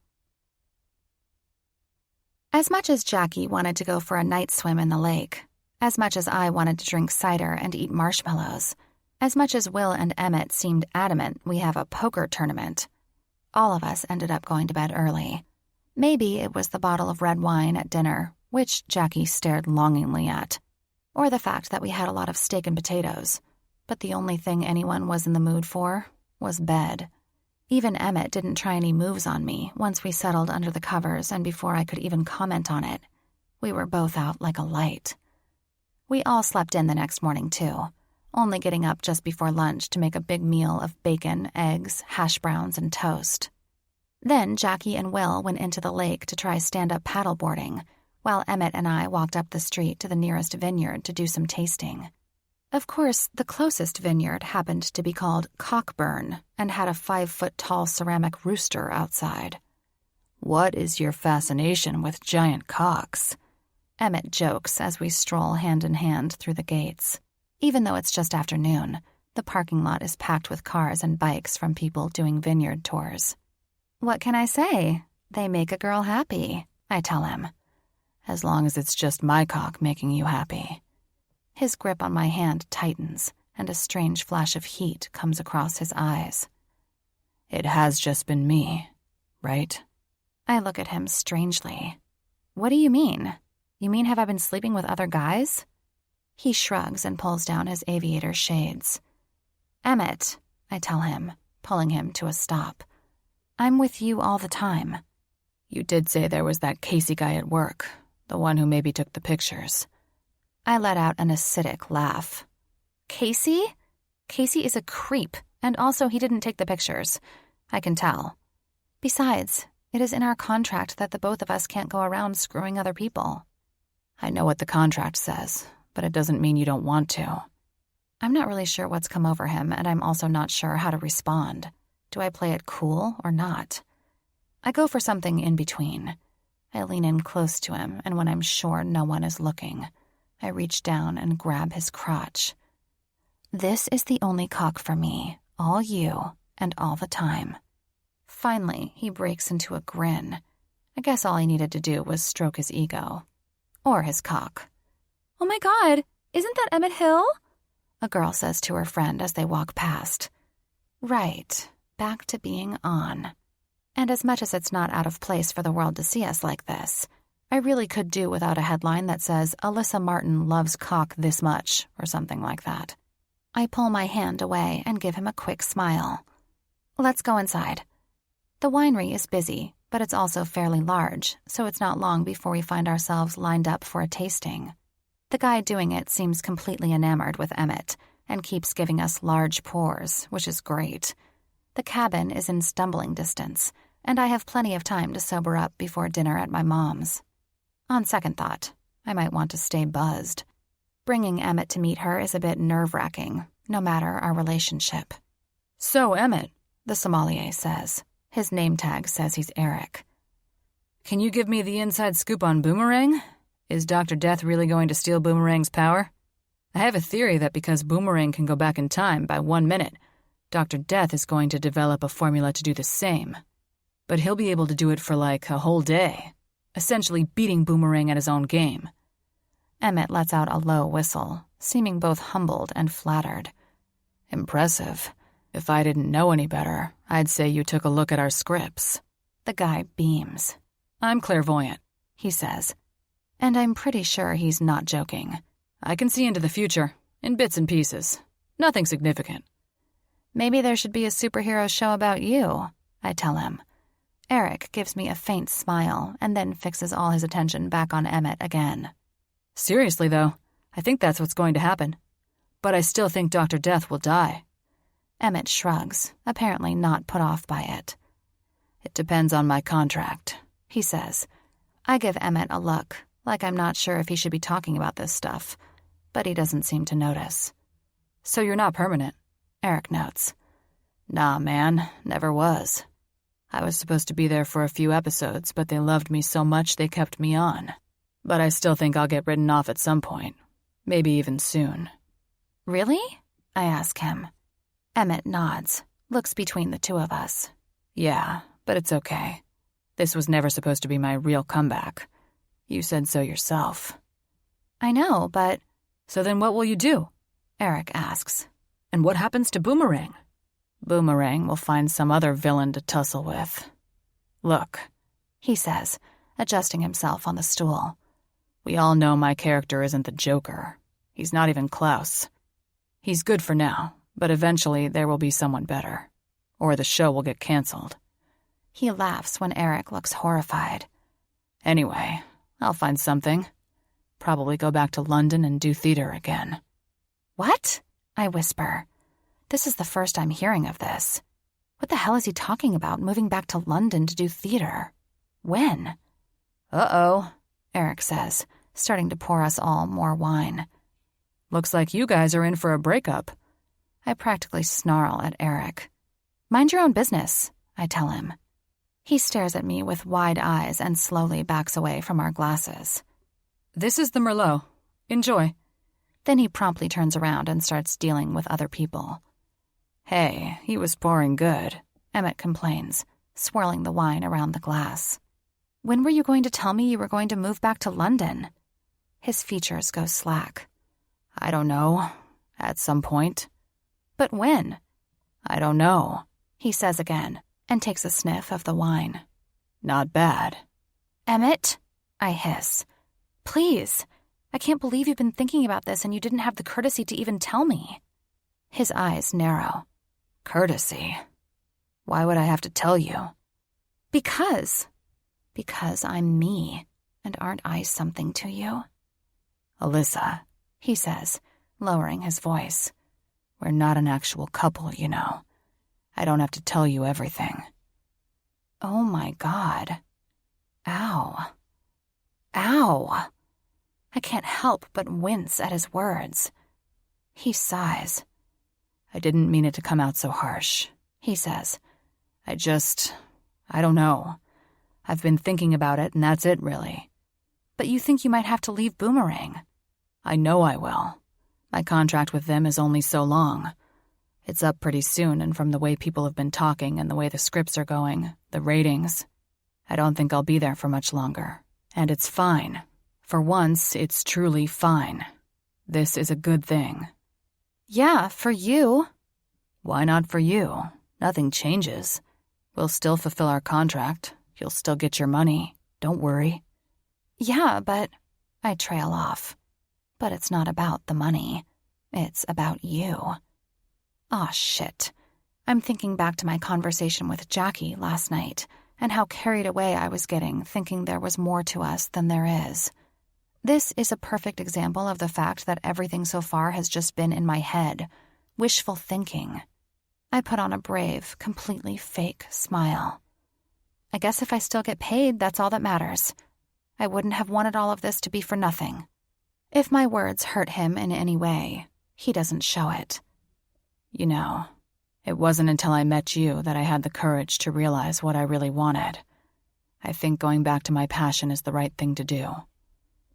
As much as Jackie wanted to go for a night swim in the lake, as much as I wanted to drink cider and eat marshmallows, as much as Will and Emmett seemed adamant we have a poker tournament, all of us ended up going to bed early. Maybe it was the bottle of red wine at dinner, which Jackie stared longingly at, or the fact that we had a lot of steak and potatoes, but the only thing anyone was in the mood for was bed. Even Emmett didn't try any moves on me once we settled under the covers and before I could even comment on it. We were both out like a light. We all slept in the next morning, too, only getting up just before lunch to make a big meal of bacon, eggs, hash browns, and toast. Then Jackie and Will went into the lake to try stand-up paddleboarding, while Emmett and I walked up the street to the nearest vineyard to do some tasting. Of course, the closest vineyard happened to be called Cockburn and had a 5-foot-tall ceramic rooster outside. What is your fascination with giant cocks? Emmett jokes as we stroll hand in hand through the gates. Even though it's just afternoon, the parking lot is packed with cars and bikes from people doing vineyard tours. What can I say? They make a girl happy, I tell him. As long as it's just my cock making you happy. His grip on my hand tightens, and a strange flash of heat comes across his eyes. It has just been me, right? I look at him strangely. What do you mean? You mean have I been sleeping with other guys? He shrugs and pulls down his aviator shades. Emmett, I tell him, pulling him to a stop. I'm with you all the time. You did say there was that Casey guy at work, the one who maybe took the pictures. I let out an acidic laugh. Casey? Casey is a creep, and also he didn't take the pictures. I can tell. Besides, it is in our contract that the both of us can't go around screwing other people. I know what the contract says, but it doesn't mean you don't want to. I'm not really sure what's come over him, and I'm also not sure how to respond. Do I play it cool or not? I go for something in between. I lean in close to him, and when I'm sure no one is looking, I reach down and grab his crotch. This is the only cock for me, all you, and all the time. Finally, he breaks into a grin. I guess all he needed to do was stroke his ego. Or his cock. Oh my God, isn't that Emmett Hill? A girl says to her friend as they walk past. Right, back to being on. And as much as it's not out of place for the world to see us like this, I really could do without a headline that says, Alyssa Martin loves cock this much, or something like that. I pull my hand away and give him a quick smile. Let's go inside. The winery is busy, but it's also fairly large, so it's not long before we find ourselves lined up for a tasting. The guy doing it seems completely enamored with Emmett and keeps giving us large pours, which is great. The cabin is in stumbling distance, and I have plenty of time to sober up before dinner at my mom's. On second thought, I might want to stay buzzed. Bringing Emmett to meet her is a bit nerve-wracking, no matter our relationship. So, Emmett, the sommelier says, His name tag says he's Eric. Can you give me the inside scoop on Boomerang? Is Dr. Death really going to steal Boomerang's power? I have a theory that because Boomerang can go back in time by 1 minute, Dr. Death is going to develop a formula to do the same. But he'll be able to do it for like a whole day, essentially beating Boomerang at his own game. Emmett lets out a low whistle, seeming both humbled and flattered. Impressive. If I didn't know any better, I'd say you took a look at our scripts. The guy beams. I'm clairvoyant, he says. And I'm pretty sure he's not joking. I can see into the future, in bits and pieces. Nothing significant. Maybe there should be a superhero show about you, I tell him. Eric gives me a faint smile and then fixes all his attention back on Emmett again. Seriously, though, I think that's what's going to happen. But I still think Dr. Death will die. Emmett shrugs, apparently not put off by it. It depends on my contract, he says. I give Emmett a look, like I'm not sure if he should be talking about this stuff, but he doesn't seem to notice. So you're not permanent, Eric notes. Nah, man, never was. I was supposed to be there for a few episodes, but they loved me so much they kept me on. But I still think I'll get written off at some point. Maybe even soon. Really? I ask him. Emmett nods, looks between the two of us. Yeah, but it's okay. This was never supposed to be my real comeback. You said so yourself. I know, but... So then what will you do? Eric asks. And what happens to Boomerang? Boomerang will find some other villain to tussle with. Look, he says, adjusting himself on the stool. We all know my character isn't the Joker. He's not even Klaus. He's good for now, but eventually there will be someone better. Or the show will get canceled. He laughs when Eric looks horrified. Anyway, I'll find something. Probably go back to London and do theater again. What? I whisper. This is the first I'm hearing of this. What the hell is he talking about, moving back to London to do theater? When? Uh-oh, Eric says, starting to pour us all more wine. Looks like you guys are in for a breakup. I practically snarl at Eric. Mind your own business, I tell him. He stares at me with wide eyes and slowly backs away from our glasses. This is the Merlot. Enjoy. Then he promptly turns around and starts dealing with other people. Hey, he was pouring good, Emmett complains, swirling the wine around the glass. When were you going to tell me you were going to move back to London? His features go slack. I don't know. At some point. But when? I don't know, he says again, and takes a sniff of the wine. Not bad. Emmett, I hiss. Please, I can't believe you've been thinking about this and you didn't have the courtesy to even tell me. His eyes narrow. Courtesy? Why would I have to tell you? Because I'm me, and aren't I something to you? Alyssa, he says, lowering his voice. We're not an actual couple, you know. I don't have to tell you everything. Oh my God. Ow. Ow. I can't help but wince at his words. He sighs. I didn't mean it to come out so harsh, he says. I don't know. I've been thinking about it, and that's it, really. But you think you might have to leave Boomerang? I know I will. My contract with them is only so long. It's up pretty soon, and from the way people have been talking and the way the scripts are going, the ratings, I don't think I'll be there for much longer. And it's fine. For once, it's truly fine. This is a good thing. Yeah, for you. Why not for you? Nothing changes. We'll still fulfill our contract. You'll still get your money. Don't worry. Yeah, but... I trail off. But it's not about the money. It's about you. Aw, shit. I'm thinking back to my conversation with Jackie last night and how carried away I was getting, thinking there was more to us than there is. This is a perfect example of the fact that everything so far has just been in my head, wishful thinking. I put on a brave, completely fake smile. I guess if I still get paid, that's all that matters. I wouldn't have wanted all of this to be for nothing. If my words hurt him in any way, he doesn't show it. You know, It wasn't until I met you that I had the courage to realize what I really wanted. I think going back to my passion is the right thing to do.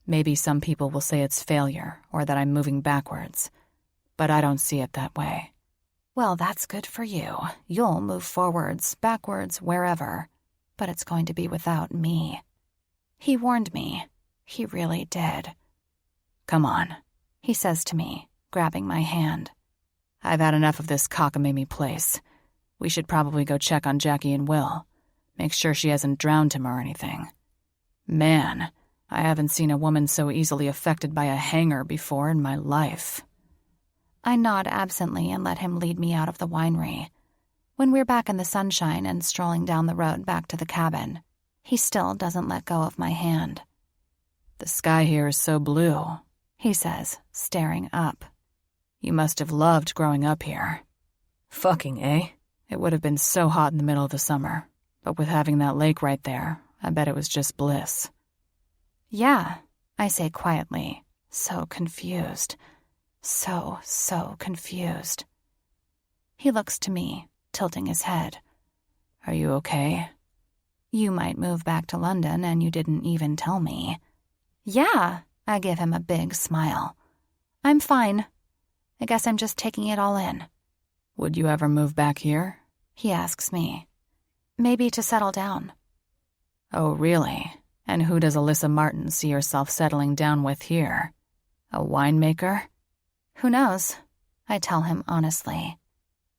Maybe some people will say it's failure or that I'm moving backwards, but I don't see it that way. Well, that's good for you. You'll move forwards, backwards, wherever. But it's going to be without me. He warned me. He really did. Come on, he says to me, grabbing my hand. I've had enough of this cockamamie place. We should probably go check on Jackie and Will. Make sure she hasn't drowned him or anything. Man, I haven't seen a woman so easily affected by a hanger before in my life. I nod absently and let him lead me out of the winery. When we're back in the sunshine and strolling down the road back to the cabin, he still doesn't let go of my hand. The sky here is so blue, he says, staring up. You must have loved growing up here. Fucking, eh? It would have been so hot in the middle of the summer, but with having that lake right there, I bet it was just bliss. Yeah, I say quietly, so confused. So confused. He looks to me, tilting his head. Are you okay? You might move back to London and you didn't even tell me. Yeah, I give him a big smile. I'm fine. I guess I'm just taking it all in. Would you ever move back here? He asks me. Maybe to settle down. Oh, really? And who does Alyssa Martin see herself settling down with here? A winemaker? Who knows? I tell him honestly.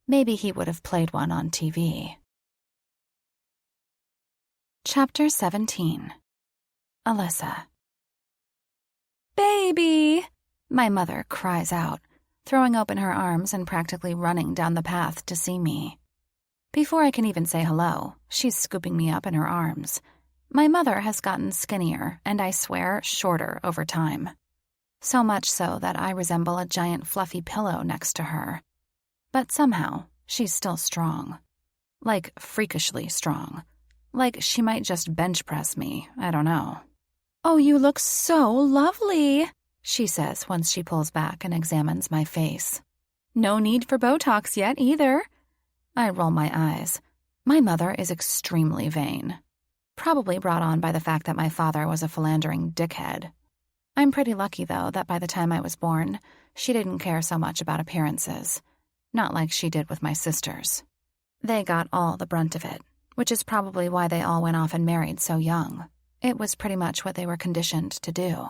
Maybe he would have played one on TV. Chapter 17. Alyssa. Baby! My mother cries out, throwing open her arms and practically running down the path to see me. Before I can even say hello, she's scooping me up in her arms. My mother has gotten skinnier and, I swear, shorter over time. So much so that I resemble a giant fluffy pillow next to her. But somehow, she's still strong. Like, freakishly strong. Like she might just bench press me, I don't know. Oh, you look so lovely, she says once she pulls back and examines my face. No need for Botox yet, either. I roll my eyes. My mother is extremely vain. Probably brought on by the fact that my father was a philandering dickhead. I'm pretty lucky, though, that by the time I was born, she didn't care so much about appearances. Not like she did with my sisters. They got all the brunt of it, which is probably why they all went off and married so young. It was pretty much what they were conditioned to do.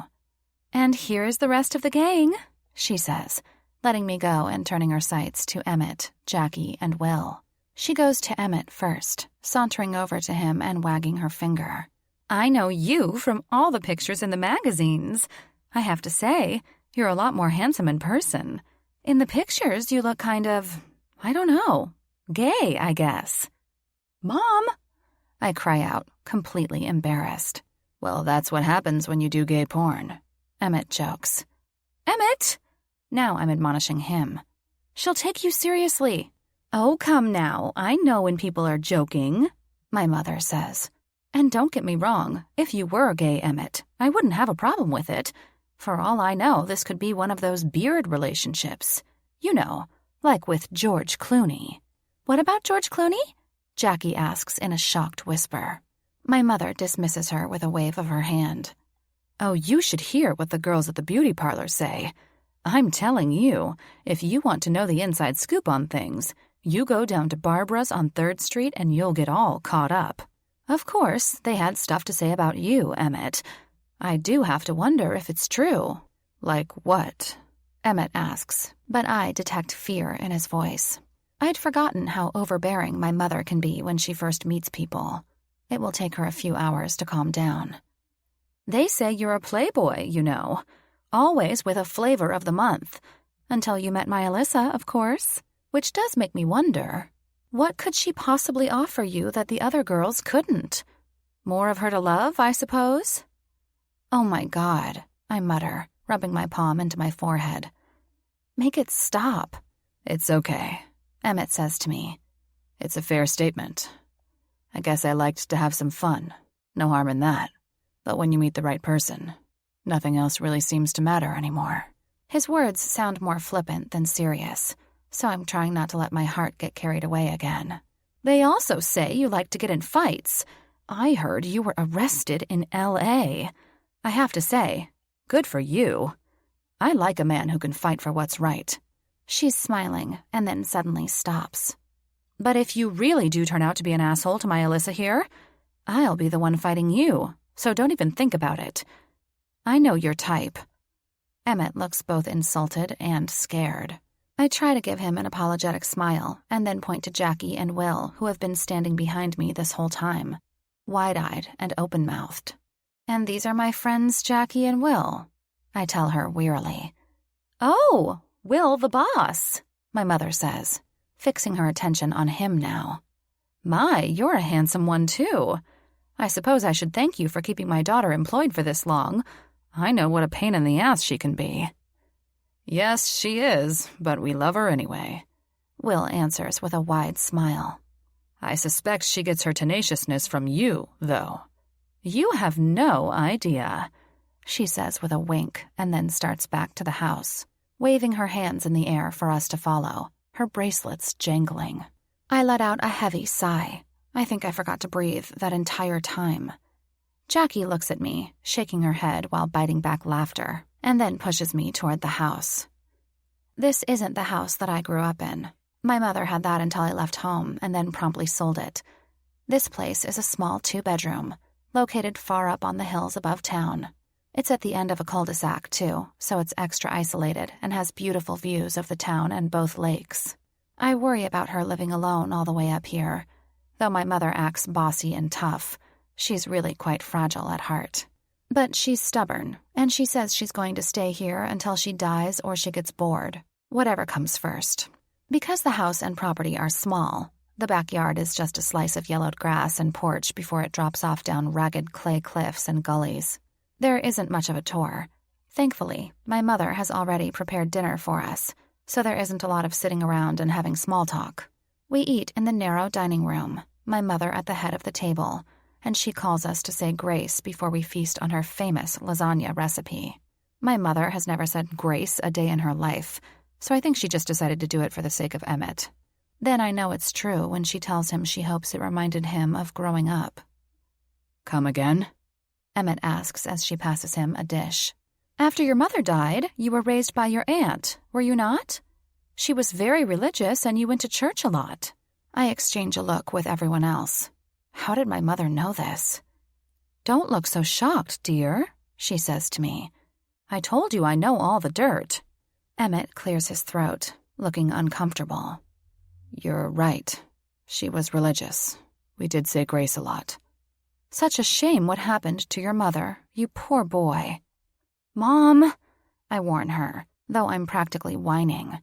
And here's the rest of the gang, she says, letting me go and turning her sights to Emmett, Jackie, and Will. She goes to Emmett first, sauntering over to him and wagging her finger. I know you from all the pictures in the magazines. I have to say, you're a lot more handsome in person. In the pictures, you look kind of, I don't know, gay, I guess. Mom! I cry out, completely embarrassed. Well, that's what happens when you do gay porn, Emmett jokes. Emmett! Now I'm admonishing him. She'll take you seriously. Oh, come now, I know when people are joking, my mother says. And don't get me wrong, if you were gay, Emmett, I wouldn't have a problem with it. For all I know, this could be one of those beard relationships. You know, like with George Clooney. What about George Clooney? Jackie asks in a shocked whisper. My mother dismisses her with a wave of her hand. Oh, you should hear what the girls at the beauty parlor say. I'm telling you, if you want to know the inside scoop on things, you go down to Barbara's on 3rd Street and you'll get all caught up. Of course, they had stuff to say about you, Emmett. I do have to wonder if it's true. Like what? Emmett asks, but I detect fear in his voice. I'd forgotten how overbearing my mother can be when she first meets people. It will take her a few hours to calm down. They say you're a playboy, you know. Always with a flavor of the month. Until you met my Alyssa, of course. Which does make me wonder. What could she possibly offer you that the other girls couldn't? More of her to love, I suppose? Oh my God, I mutter, rubbing my palm into my forehead. Make it stop. It's okay, Emmett says to me. It's a fair statement. I guess I liked to have some fun. No harm in that. But when you meet the right person, nothing else really seems to matter anymore. His words sound more flippant than serious, so I'm trying not to let my heart get carried away again. They also say you like to get in fights. I heard you were arrested in L.A. I have to say, good for you. I like a man who can fight for what's right. She's smiling and then suddenly stops. But if you really do turn out to be an asshole to my Alyssa here, I'll be the one fighting you, so don't even think about it. I know your type. Emmett looks both insulted and scared. I try to give him an apologetic smile and then point to Jackie and Will, who have been standing behind me this whole time, wide-eyed and open-mouthed. And these are my friends Jackie and Will, I tell her wearily. Oh, Will the boss, my mother says, fixing her attention on him now. My, you're a handsome one too. I suppose I should thank you for keeping my daughter employed for this long. I know what a pain in the ass she can be. Yes, she is, but we love her anyway, Will answers with a wide smile. I suspect she gets her tenaciousness from you, though. You have no idea, she says with a wink and then starts back to the house, waving her hands in the air for us to follow, her bracelets jangling. I let out a heavy sigh. I think I forgot to breathe that entire time. Jackie looks at me, shaking her head while biting back laughter, and then pushes me toward the house. This isn't the house that I grew up in. My mother had that until I left home and then promptly sold it. This place is a small 2-bedroom, located far up on the hills above town. It's at the end of a cul-de-sac, too, so it's extra isolated and has beautiful views of the town and both lakes. I worry about her living alone all the way up here. Though my mother acts bossy and tough, she's really quite fragile at heart. But she's stubborn, and she says she's going to stay here until she dies or she gets bored, whatever comes first. Because the house and property are small, the backyard is just a slice of yellowed grass and porch before it drops off down ragged clay cliffs and gullies. There isn't much of a tour. Thankfully, my mother has already prepared dinner for us, so there isn't a lot of sitting around and having small talk. We eat in the narrow dining room, my mother at the head of the table, and she calls us to say grace before we feast on her famous lasagna recipe. My mother has never said grace a day in her life, so I think she just decided to do it for the sake of Emmett. Then I know it's true when she tells him she hopes it reminded him of growing up. Come again? Emmett asks as she passes him a dish. After your mother died, you were raised by your aunt, were you not? She was very religious and you went to church a lot. I exchange a look with everyone else. How did my mother know this? Don't look so shocked, dear, she says to me. I told you I know all the dirt. Emmett clears his throat, looking uncomfortable. You're right. She was religious. We did say grace a lot. Such a shame what happened to your mother, you poor boy. Mom, I warn her, though I'm practically whining.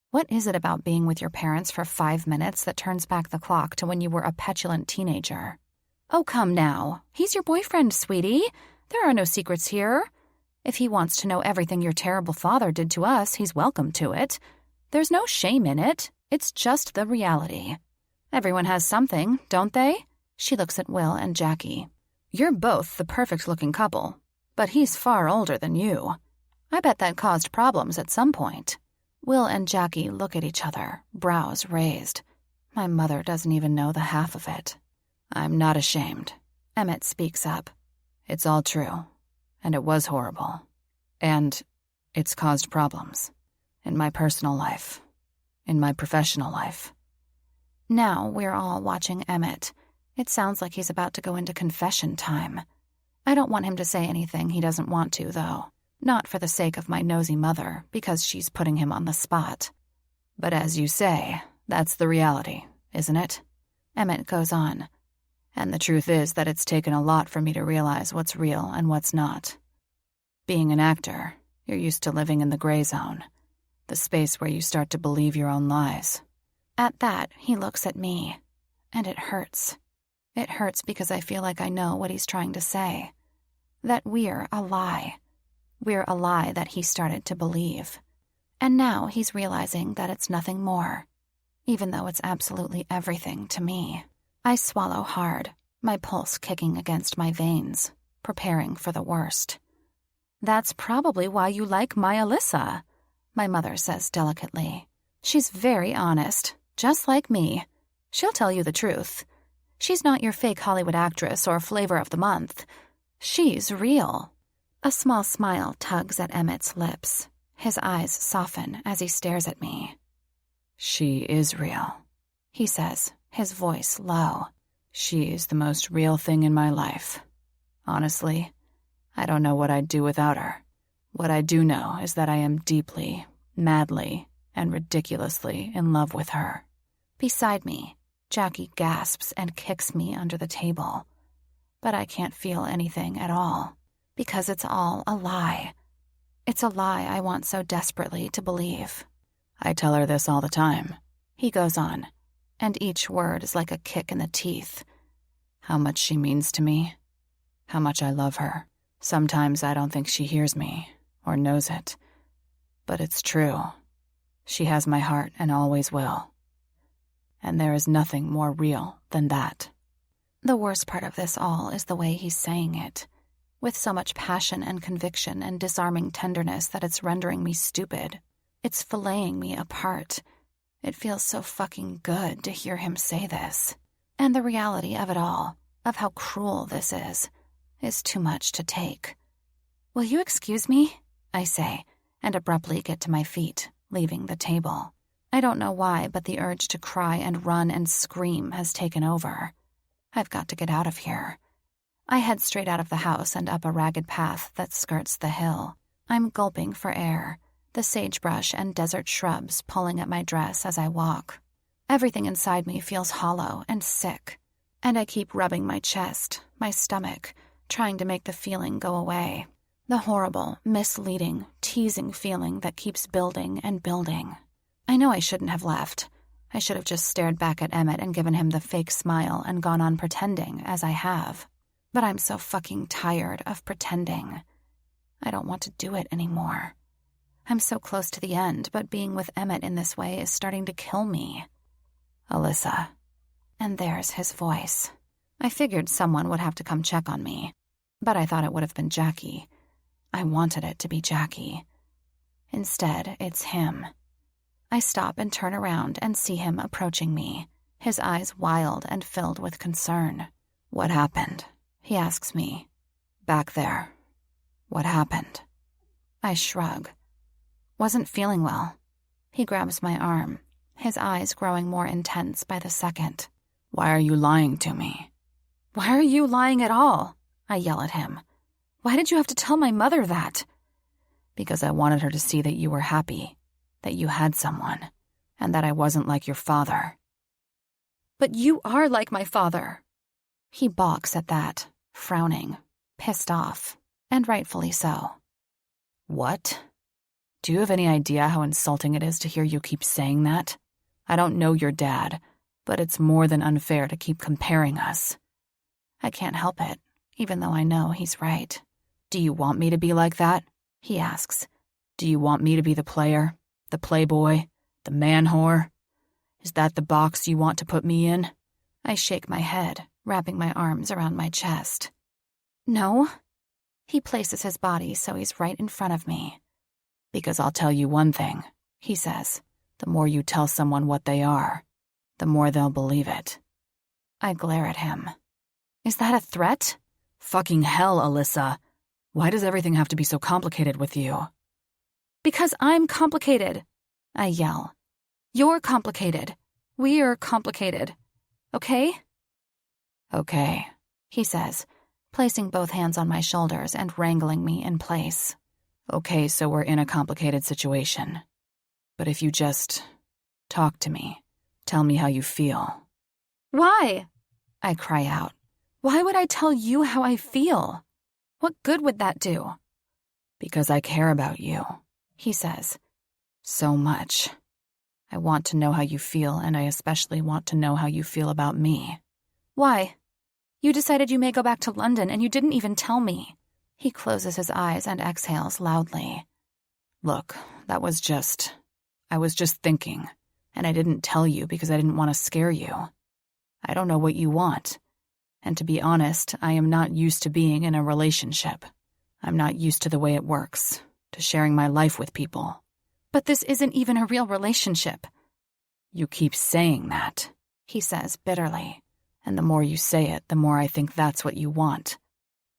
What is it about being with your parents for 5 minutes that turns back the clock to when you were a petulant teenager? Oh, come now. He's your boyfriend, sweetie. There are no secrets here. If he wants to know everything your terrible father did to us, he's welcome to it. There's no shame in it. It's just the reality. Everyone has something, don't they? She looks at Will and Jackie. You're both the perfect-looking couple, but he's far older than you. I bet that caused problems at some point. Will and Jackie look at each other, brows raised. My mother doesn't even know the half of it. I'm not ashamed. Emmett speaks up. It's all true, and it was horrible. And it's caused problems. In my personal life. In my professional life. Now we're all watching Emmett. It sounds like he's about to go into confession time. I don't want him to say anything he doesn't want to, though. Not for the sake of my nosy mother, because she's putting him on the spot. But as you say, that's the reality, isn't it? Emmett goes on. And the truth is that it's taken a lot for me to realize what's real and what's not. Being an actor, you're used to living in the gray zone, the space where you start to believe your own lies. At that, he looks at me, and it hurts. It hurts because I feel like I know what he's trying to say. That we're a lie. We're a lie that he started to believe. And now he's realizing that it's nothing more, even though it's absolutely everything to me. I swallow hard, my pulse kicking against my veins, preparing for the worst. That's probably why you like my Alyssa, my mother says delicately. She's very honest, just like me. She'll tell you the truth. She's not your fake Hollywood actress or flavor of the month. She's real. A small smile tugs at Emmett's lips. His eyes soften as he stares at me. She is real, he says, his voice low. She is the most real thing in my life. Honestly, I don't know what I'd do without her. What I do know is that I am deeply, madly, and ridiculously in love with her. Beside me, Jackie gasps and kicks me under the table. But I can't feel anything at all, because it's all a lie. It's a lie I want so desperately to believe. I tell her this all the time, he goes on, and each word is like a kick in the teeth. How much she means to me, how much I love her. Sometimes I don't think she hears me or knows it, but it's true. She has my heart and always will. And there is nothing more real than that. The worst part of this all is the way he's saying it, with so much passion and conviction and disarming tenderness that it's rendering me stupid. It's filleting me apart. It feels so fucking good to hear him say this. And the reality of it all, of how cruel this is too much to take. Will you excuse me? I say, and abruptly get to my feet, leaving the table. I don't know why, but the urge to cry and run and scream has taken over. I've got to get out of here. I head straight out of the house and up a ragged path that skirts the hill. I'm gulping for air, the sagebrush and desert shrubs pulling at my dress as I walk. Everything inside me feels hollow and sick, and I keep rubbing my chest, my stomach, trying to make the feeling go away. The horrible, misleading, teasing feeling that keeps building and building. I know I shouldn't have left. I should have just stared back at Emmett and given him the fake smile and gone on pretending, as I have. But I'm so fucking tired of pretending. I don't want to do it anymore. I'm so close to the end, but being with Emmett in this way is starting to kill me. Alyssa. And there's his voice. I figured someone would have to come check on me, but I thought it would have been Jackie. I wanted it to be Jackie. Instead, it's him. I stop and turn around and see him approaching me, his eyes wild and filled with concern. What happened? He asks me. Back there. What happened? I shrug. Wasn't feeling well. He grabs my arm, his eyes growing more intense by the second. Why are you lying to me? Why are you lying at all? I yell at him. Why did you have to tell my mother that? Because I wanted her to see that you were happy, that you had someone, and that I wasn't like your father. But you are like my father. He balks at that, frowning, pissed off, and rightfully so. What? Do you have any idea how insulting it is to hear you keep saying that? I don't know your dad, but it's more than unfair to keep comparing us. I can't help it, even though I know he's right. Do you want me to be like that? He asks. Do you want me to be the player, the playboy, the man-whore? Is that the box you want to put me in? I shake my head, wrapping my arms around my chest. No. He places his body so he's right in front of me. Because I'll tell you one thing, he says. The more you tell someone what they are, the more they'll believe it. I glare at him. Is that a threat? Fucking hell, Alyssa. Why does everything have to be so complicated with you? Because I'm complicated, I yell. You're complicated. We're complicated. Okay? Okay, he says, placing both hands on my shoulders and wrangling me in place. Okay, so we're in a complicated situation. But if you just talk to me, tell me how you feel. Why? I cry out. Why would I tell you how I feel? What good would that do? Because I care about you, he says. So much. I want to know how you feel, and I especially want to know how you feel about me. Why? You decided you may go back to London, and you didn't even tell me. He closes his eyes and exhales loudly. Look, I was just thinking, and I didn't tell you because I didn't want to scare you. I don't know what you want. And to be honest, I am not used to being in a relationship. I'm not used to the way it works, to sharing my life with people. But this isn't even a real relationship. You keep saying that, he says bitterly. And the more you say it, the more I think that's what you want.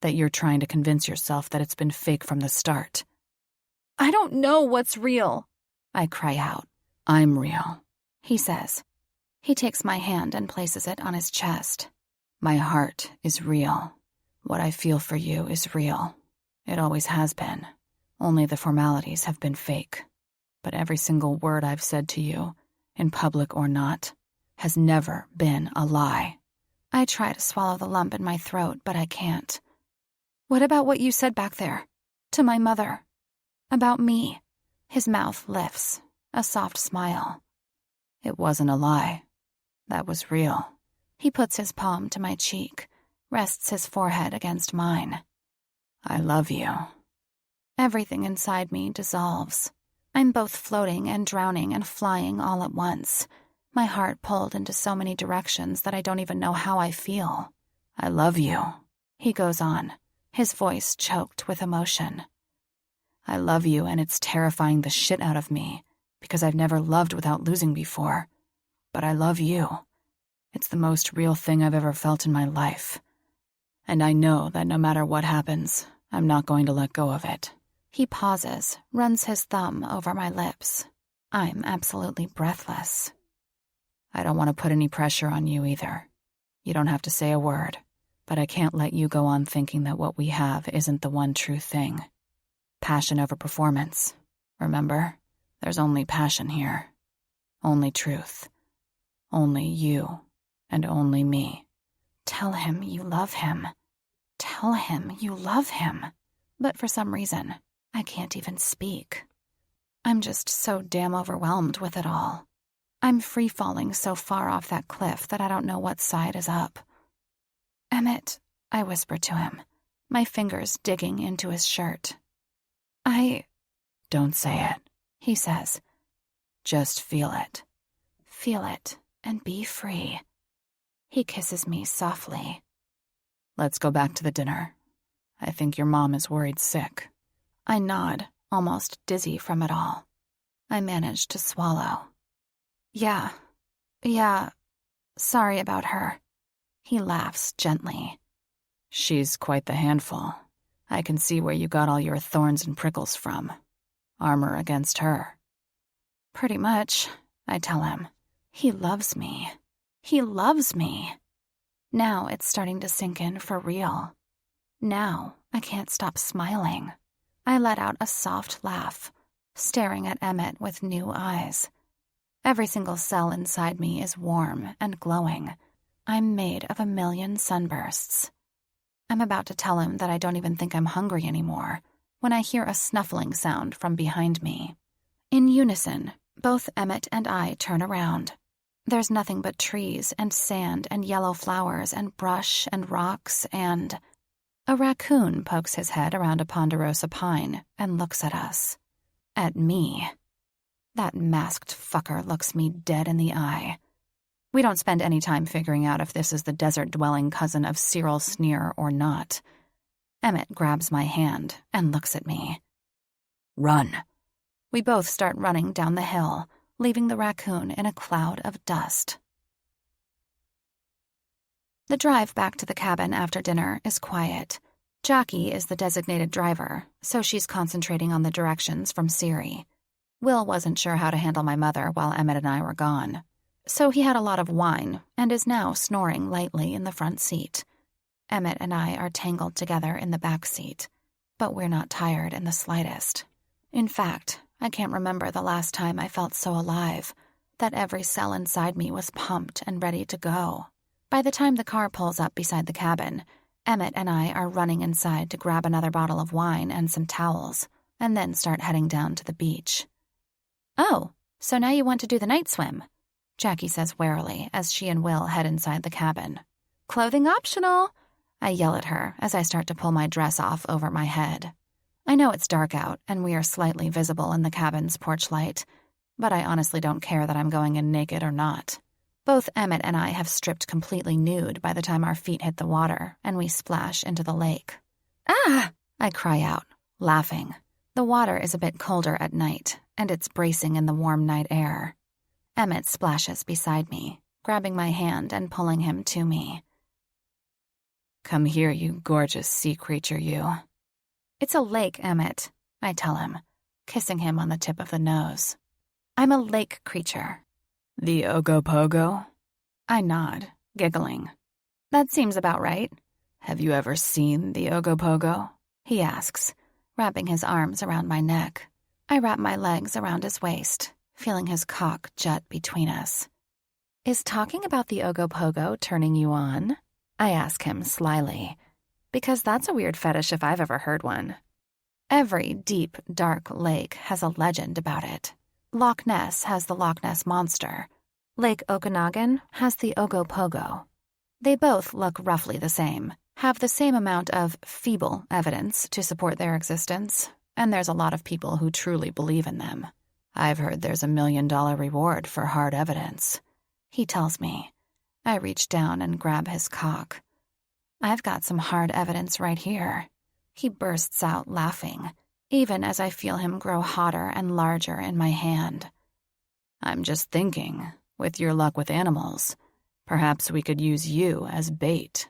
That you're trying to convince yourself that it's been fake from the start. I don't know what's real, I cry out. I'm real, he says. He takes my hand and places it on his chest. My heart is real. What I feel for you is real. It always has been. Only the formalities have been fake. But every single word I've said to you, in public or not, has never been a lie. I try to swallow the lump in my throat, but I can't. What about what you said back there? To my mother? About me? His mouth lifts, a soft smile. It wasn't a lie. That was real. He puts his palm to my cheek, rests his forehead against mine. I love you. Everything inside me dissolves. I'm both floating and drowning and flying all at once. My heart pulled into so many directions that I don't even know how I feel. I love you, he goes on, his voice choked with emotion. I love you, and it's terrifying the shit out of me, because I've never loved without losing before. But I love you. It's the most real thing I've ever felt in my life. And I know that no matter what happens, I'm not going to let go of it. He pauses, runs his thumb over my lips. I'm absolutely breathless. I don't want to put any pressure on you either. You don't have to say a word, but I can't let you go on thinking that what we have isn't the one true thing. Passion over performance. Remember? There's only passion here. Only truth. Only you, and only me. Tell him you love him. Tell him you love him. But for some reason, I can't even speak. I'm just so damn overwhelmed with it all. I'm free-falling so far off that cliff that I don't know what side is up. Emmett, I whisper to him, my fingers digging into his shirt. Don't say it, he says. Just feel it. Feel it and be free. He kisses me softly. Let's go back to the dinner. I think your mom is worried sick. I nod, almost dizzy from it all. I manage to swallow. Yeah, sorry about her. He laughs gently. She's quite the handful. I can see where you got all your thorns and prickles from. Armor against her. Pretty much, I tell him. He loves me. He loves me. Now it's starting to sink in for real. Now I can't stop smiling. I let out a soft laugh, staring at Emmett with new eyes. Every single cell inside me is warm and glowing. I'm made of a million sunbursts. I'm about to tell him that I don't even think I'm hungry anymore when I hear a snuffling sound from behind me. In unison, both Emmett and I turn around. There's nothing but trees and sand and yellow flowers and brush and rocks and... A raccoon pokes his head around a ponderosa pine and looks at us. At me. That masked fucker looks me dead in the eye. We don't spend any time figuring out if this is the desert-dwelling cousin of Cyril Sneer or not. Emmett grabs my hand and looks at me. Run. We both start running down the hill, leaving the raccoon in a cloud of dust. The drive back to the cabin after dinner is quiet. Jackie is the designated driver, so she's concentrating on the directions from Siri. Will wasn't sure how to handle my mother while Emmett and I were gone, so he had a lot of wine and is now snoring lightly in the front seat. Emmett and I are tangled together in the back seat, but we're not tired in the slightest. In fact, I can't remember the last time I felt so alive, that every cell inside me was pumped and ready to go. By the time the car pulls up beside the cabin, Emmett and I are running inside to grab another bottle of wine and some towels, and then start heading down to the beach. Oh, so now you want to do the night swim, Jackie says warily as she and Will head inside the cabin. Clothing optional, I yell at her as I start to pull my dress off over my head. I know it's dark out and we are slightly visible in the cabin's porch light, but I honestly don't care that I'm going in naked or not. Both Emmett and I have stripped completely nude by the time our feet hit the water and we splash into the lake. Ah! I cry out, laughing. The water is a bit colder at night, and it's bracing in the warm night air. Emmett splashes beside me, grabbing my hand and pulling him to me. Come here, you gorgeous sea creature, you. It's a lake, Emmett, I tell him, kissing him on the tip of the nose. I'm a lake creature. The Ogopogo? I nod, giggling. That seems about right. Have you ever seen the Ogopogo? He asks, wrapping his arms around my neck. I wrap my legs around his waist, feeling his cock jut between us. Is talking about the Ogopogo turning you on? I ask him slyly, because that's a weird fetish if I've ever heard one. Every deep, dark lake has a legend about it. Loch Ness has the Loch Ness Monster. Lake Okanagan has the Ogopogo. They both look roughly the same, have the same amount of feeble evidence to support their existence, and there's a lot of people who truly believe in them. I've heard there's $1 million reward for hard evidence, he tells me. I reach down and grab his cock. I've got some hard evidence right here. He bursts out laughing, even as I feel him grow hotter and larger in my hand. I'm just thinking, with your luck with animals, perhaps we could use you as bait.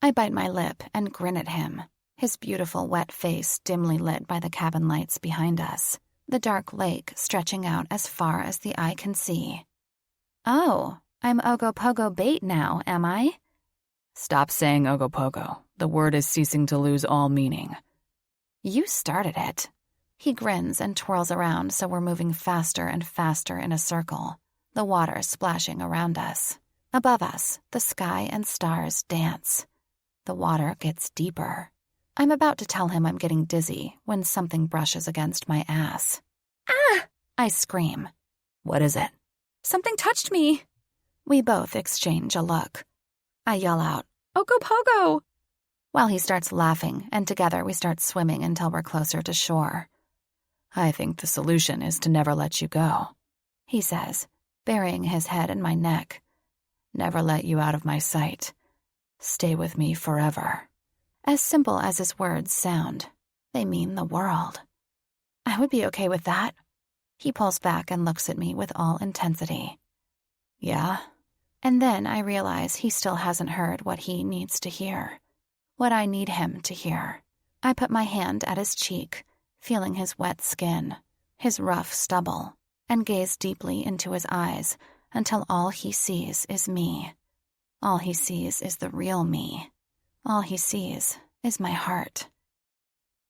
I bite my lip and grin at him, his beautiful wet face dimly lit by the cabin lights behind us, the dark lake stretching out as far as the eye can see. Oh, I'm Ogopogo bait now, am I? Stop saying Ogopogo. The word is ceasing to lose all meaning. You started it. He grins and twirls around so we're moving faster and faster in a circle, the water splashing around us. Above us, the sky and stars dance. The water gets deeper. I'm about to tell him I'm getting dizzy when something brushes against my ass. Ah! I scream. What is it? Something touched me. We both exchange a look. I yell out, Ogopogo! While he starts laughing, and together we start swimming until we're closer to shore. I think the solution is to never let you go, he says, burying his head in my neck. Never let you out of my sight. Stay with me forever. As simple as his words sound, they mean the world. I would be okay with that. He pulls back and looks at me with all intensity. Yeah? And then I realize he still hasn't heard what he needs to hear, what I need him to hear. I put my hand at his cheek, feeling his wet skin, his rough stubble, and gaze deeply into his eyes until all he sees is me. All he sees is the real me. All he sees is my heart.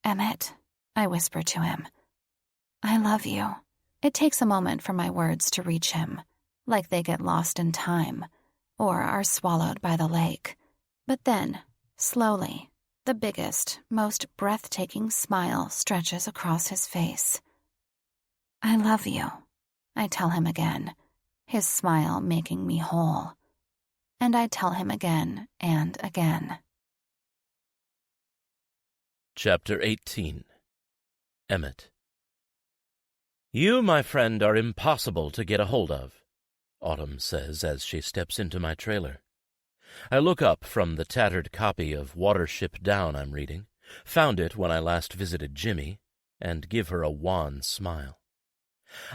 Emmett, I whisper to him. I love you. It takes a moment for my words to reach him, like they get lost in time, or are swallowed by the lake. But then, slowly, the biggest, most breathtaking smile stretches across his face. I love you, I tell him again, his smile making me whole. And I tell him again and again. Chapter 18. Emmett. You, my friend, are impossible to get a hold of, Autumn says as she steps into my trailer. I look up from the tattered copy of Watership Down I'm reading, found it when I last visited Jimmy, and give her a wan smile.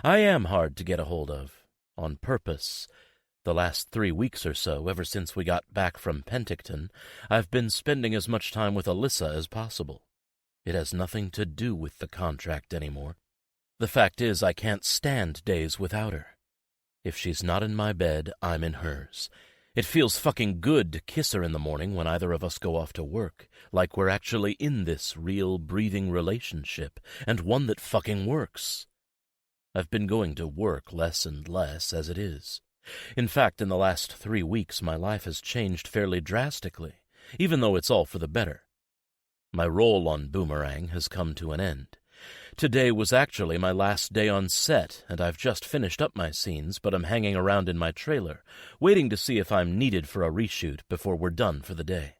I am hard to get a hold of, on purpose. The last 3 weeks or so, ever since we got back from Penticton, I've been spending as much time with Alyssa as possible. It has nothing to do with the contract anymore. The fact is, I can't stand days without her. If she's not in my bed, I'm in hers. It feels fucking good to kiss her in the morning when either of us go off to work, like we're actually in this real, breathing relationship, and one that fucking works. I've been going to work less and less as it is. In fact, in the last 3 weeks, my life has changed fairly drastically, even though it's all for the better. My role on Boomerang has come to an end. Today was actually my last day on set, and I've just finished up my scenes, but I'm hanging around in my trailer, waiting to see if I'm needed for a reshoot before we're done for the day.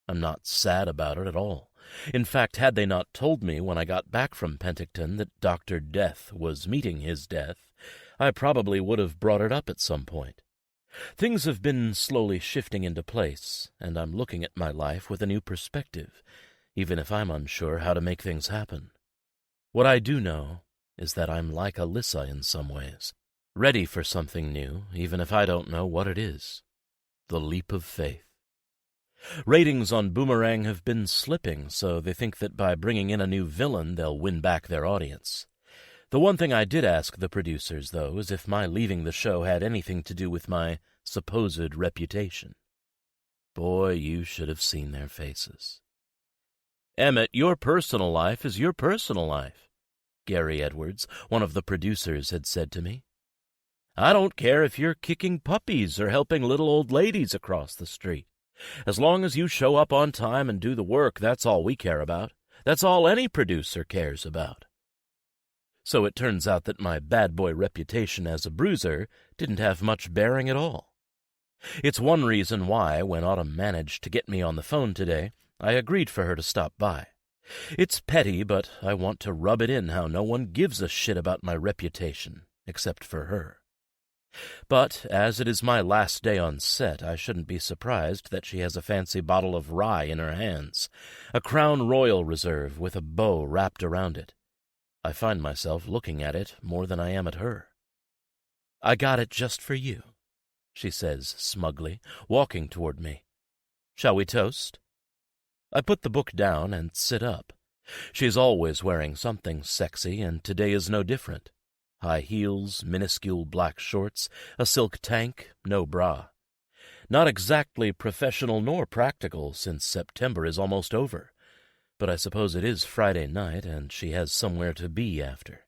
I'm not sad about it at all. In fact, had they not told me when I got back from Penticton that Dr. Death was meeting his death, I probably would have brought it up at some point. Things have been slowly shifting into place, and I'm looking at my life with a new perspective, even if I'm unsure how to make things happen. What I do know is that I'm like Alyssa in some ways, ready for something new, even if I don't know what it is. The leap of faith. Ratings on Boomerang have been slipping, so they think that by bringing in a new villain, they'll win back their audience. The one thing I did ask the producers, though, is if my leaving the show had anything to do with my supposed reputation. Boy, you should have seen their faces. Emmett, your personal life is your personal life, Gary Edwards, one of the producers, had said to me. I don't care if you're kicking puppies or helping little old ladies across the street. As long as you show up on time and do the work, that's all we care about. That's all any producer cares about. So it turns out that my bad boy reputation as a bruiser didn't have much bearing at all. It's one reason why, when Autumn managed to get me on the phone today, I agreed for her to stop by. It's petty, but I want to rub it in how no one gives a shit about my reputation, except for her. But, as it is my last day on set, I shouldn't be surprised that she has a fancy bottle of rye in her hands, a Crown Royal Reserve with a bow wrapped around it. I find myself looking at it more than I am at her. I got it just for you, she says smugly, walking toward me. Shall we toast? I put the book down and sit up. She's always wearing something sexy, and today is no different. High heels, minuscule black shorts, a silk tank, no bra. Not exactly professional nor practical, since September is almost over. But I suppose it is Friday night, and she has somewhere to be after.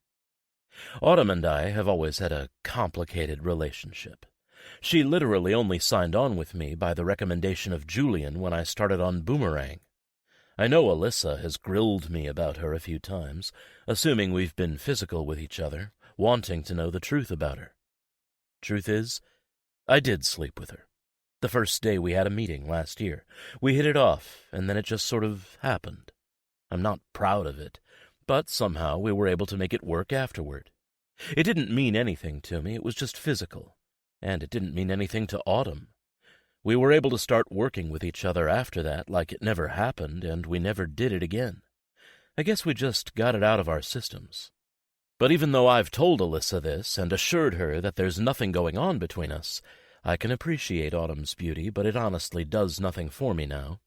Autumn and I have always had a complicated relationship. She literally only signed on with me by the recommendation of Julian when I started on Boomerang. I know Alyssa has grilled me about her a few times, assuming we've been physical with each other, wanting to know the truth about her. Truth is, I did sleep with her. The first day we had a meeting last year. We hit it off, and then it just sort of happened. I'm not proud of it, but somehow we were able to make it work afterward. It didn't mean anything to me, it was just physical, and it didn't mean anything to Autumn. We were able to start working with each other after that like it never happened, and we never did it again. I guess we just got it out of our systems. But even though I've told Alyssa this and assured her that there's nothing going on between us, I can appreciate Autumn's beauty, but it honestly does nothing for me now.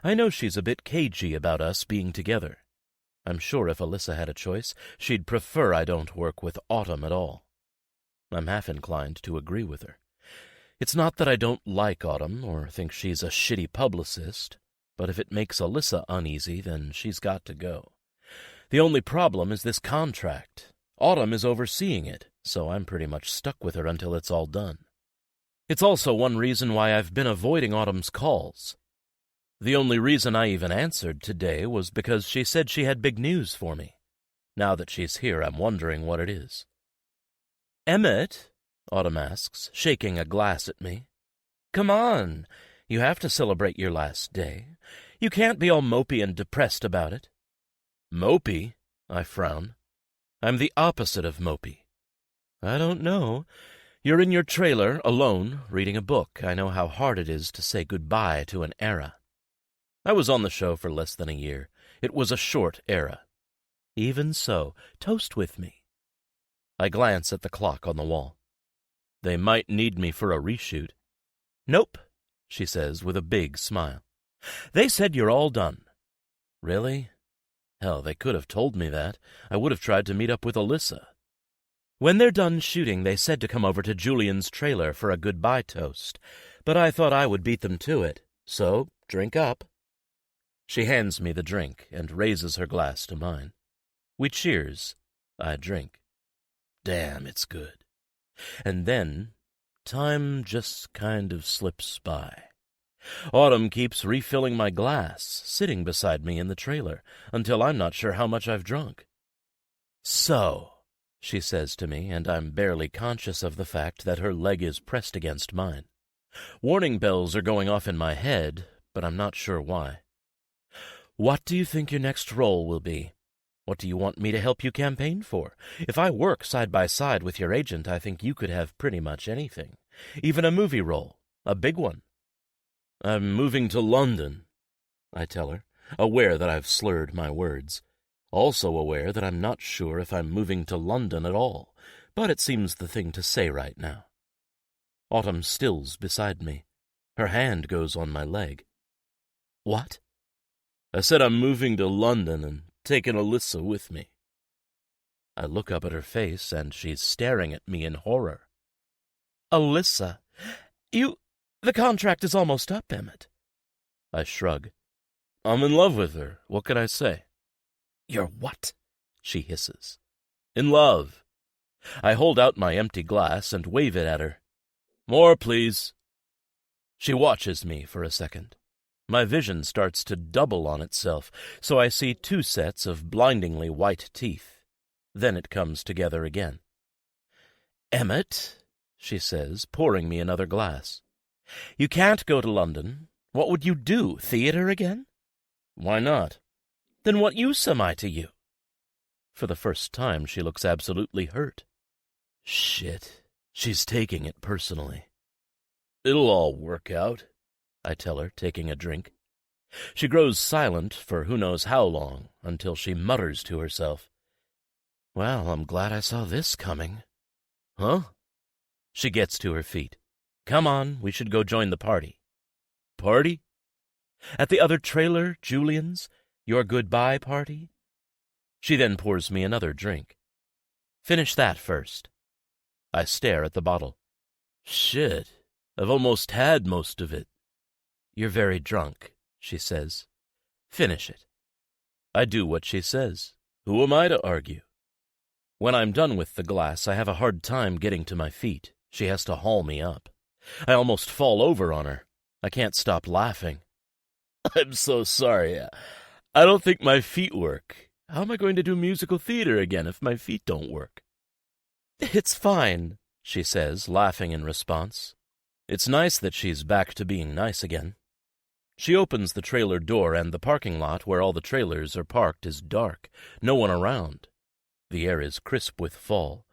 I know she's a bit cagey about us being together. I'm sure if Alyssa had a choice, she'd prefer I don't work with Autumn at all. I'm half inclined to agree with her. It's not that I don't like Autumn or think she's a shitty publicist, but if it makes Alyssa uneasy, then she's got to go. The only problem is this contract. Autumn is overseeing it, so I'm pretty much stuck with her until it's all done. It's also one reason why I've been avoiding Autumn's calls. The only reason I even answered today was because she said she had big news for me. Now that she's here, I'm wondering what it is. Emmett, Autumn asks, shaking a glass at me. Come on, you have to celebrate your last day. You can't be all mopey and depressed about it. Mopey? I frown. I'm the opposite of mopey. I don't know. You're in your trailer, alone, reading a book. I know how hard it is to say goodbye to an era. I was on the show for less than a year. It was a short era. Even so, toast with me. I glance at the clock on the wall. They might need me for a reshoot. Nope, she says with a big smile. They said you're all done. Really? Hell, they could have told me that. I would have tried to meet up with Alyssa. When they're done shooting, they said to come over to Julian's trailer for a goodbye toast, but I thought I would beat them to it, so drink up. She hands me the drink and raises her glass to mine. We cheers. I drink. Damn, it's good. And then, time just kind of slips by. Autumn keeps refilling my glass, sitting beside me in the trailer, until I'm not sure how much I've drunk. So, she says to me, and I'm barely conscious of the fact that her leg is pressed against mine. Warning bells are going off in my head, but I'm not sure why. What do you think your next role will be? What do you want me to help you campaign for? If I work side by side with your agent, I think you could have pretty much anything. Even a movie role. A big one. I'm moving to London, I tell her, aware that I've slurred my words. Also aware that I'm not sure if I'm moving to London at all, but it seems the thing to say right now. Autumn stills beside me. Her hand goes on my leg. What? I said I'm moving to London and taking Alyssa with me. I look up at her face, and she's staring at me in horror. Alyssa? The contract is almost up, Emmett. I shrug. I'm in love with her. What can I say? You're what? She hisses. In love. I hold out my empty glass and wave it at her. More, please. She watches me for a second. My vision starts to double on itself, so I see 2 sets of blindingly white teeth. Then it comes together again. Emmett, she says, pouring me another glass. You can't go to London. What would you do, theater again? Why not? Then what use am I to you? For the first time, she looks absolutely hurt. Shit, she's taking it personally. It'll all work out, I tell her, taking a drink. She grows silent for who knows how long, until she mutters to herself. Well, I'm glad I saw this coming. Huh? She gets to her feet. Come on, we should go join the party. Party? At the other trailer, Julian's? Your goodbye party? She then pours me another drink. Finish that first. I stare at the bottle. Shit, I've almost had most of it. You're very drunk, she says. Finish it. I do what she says. Who am I to argue? When I'm done with the glass, I have a hard time getting to my feet. She has to haul me up. I almost fall over on her. I can't stop laughing. I'm so sorry. I don't think my feet work. How am I going to do musical theater again if my feet don't work? It's fine, she says, laughing in response. It's nice that she's back to being nice again. She opens the trailer door, and the parking lot where all the trailers are parked is dark, no one around. The air is crisp with fall.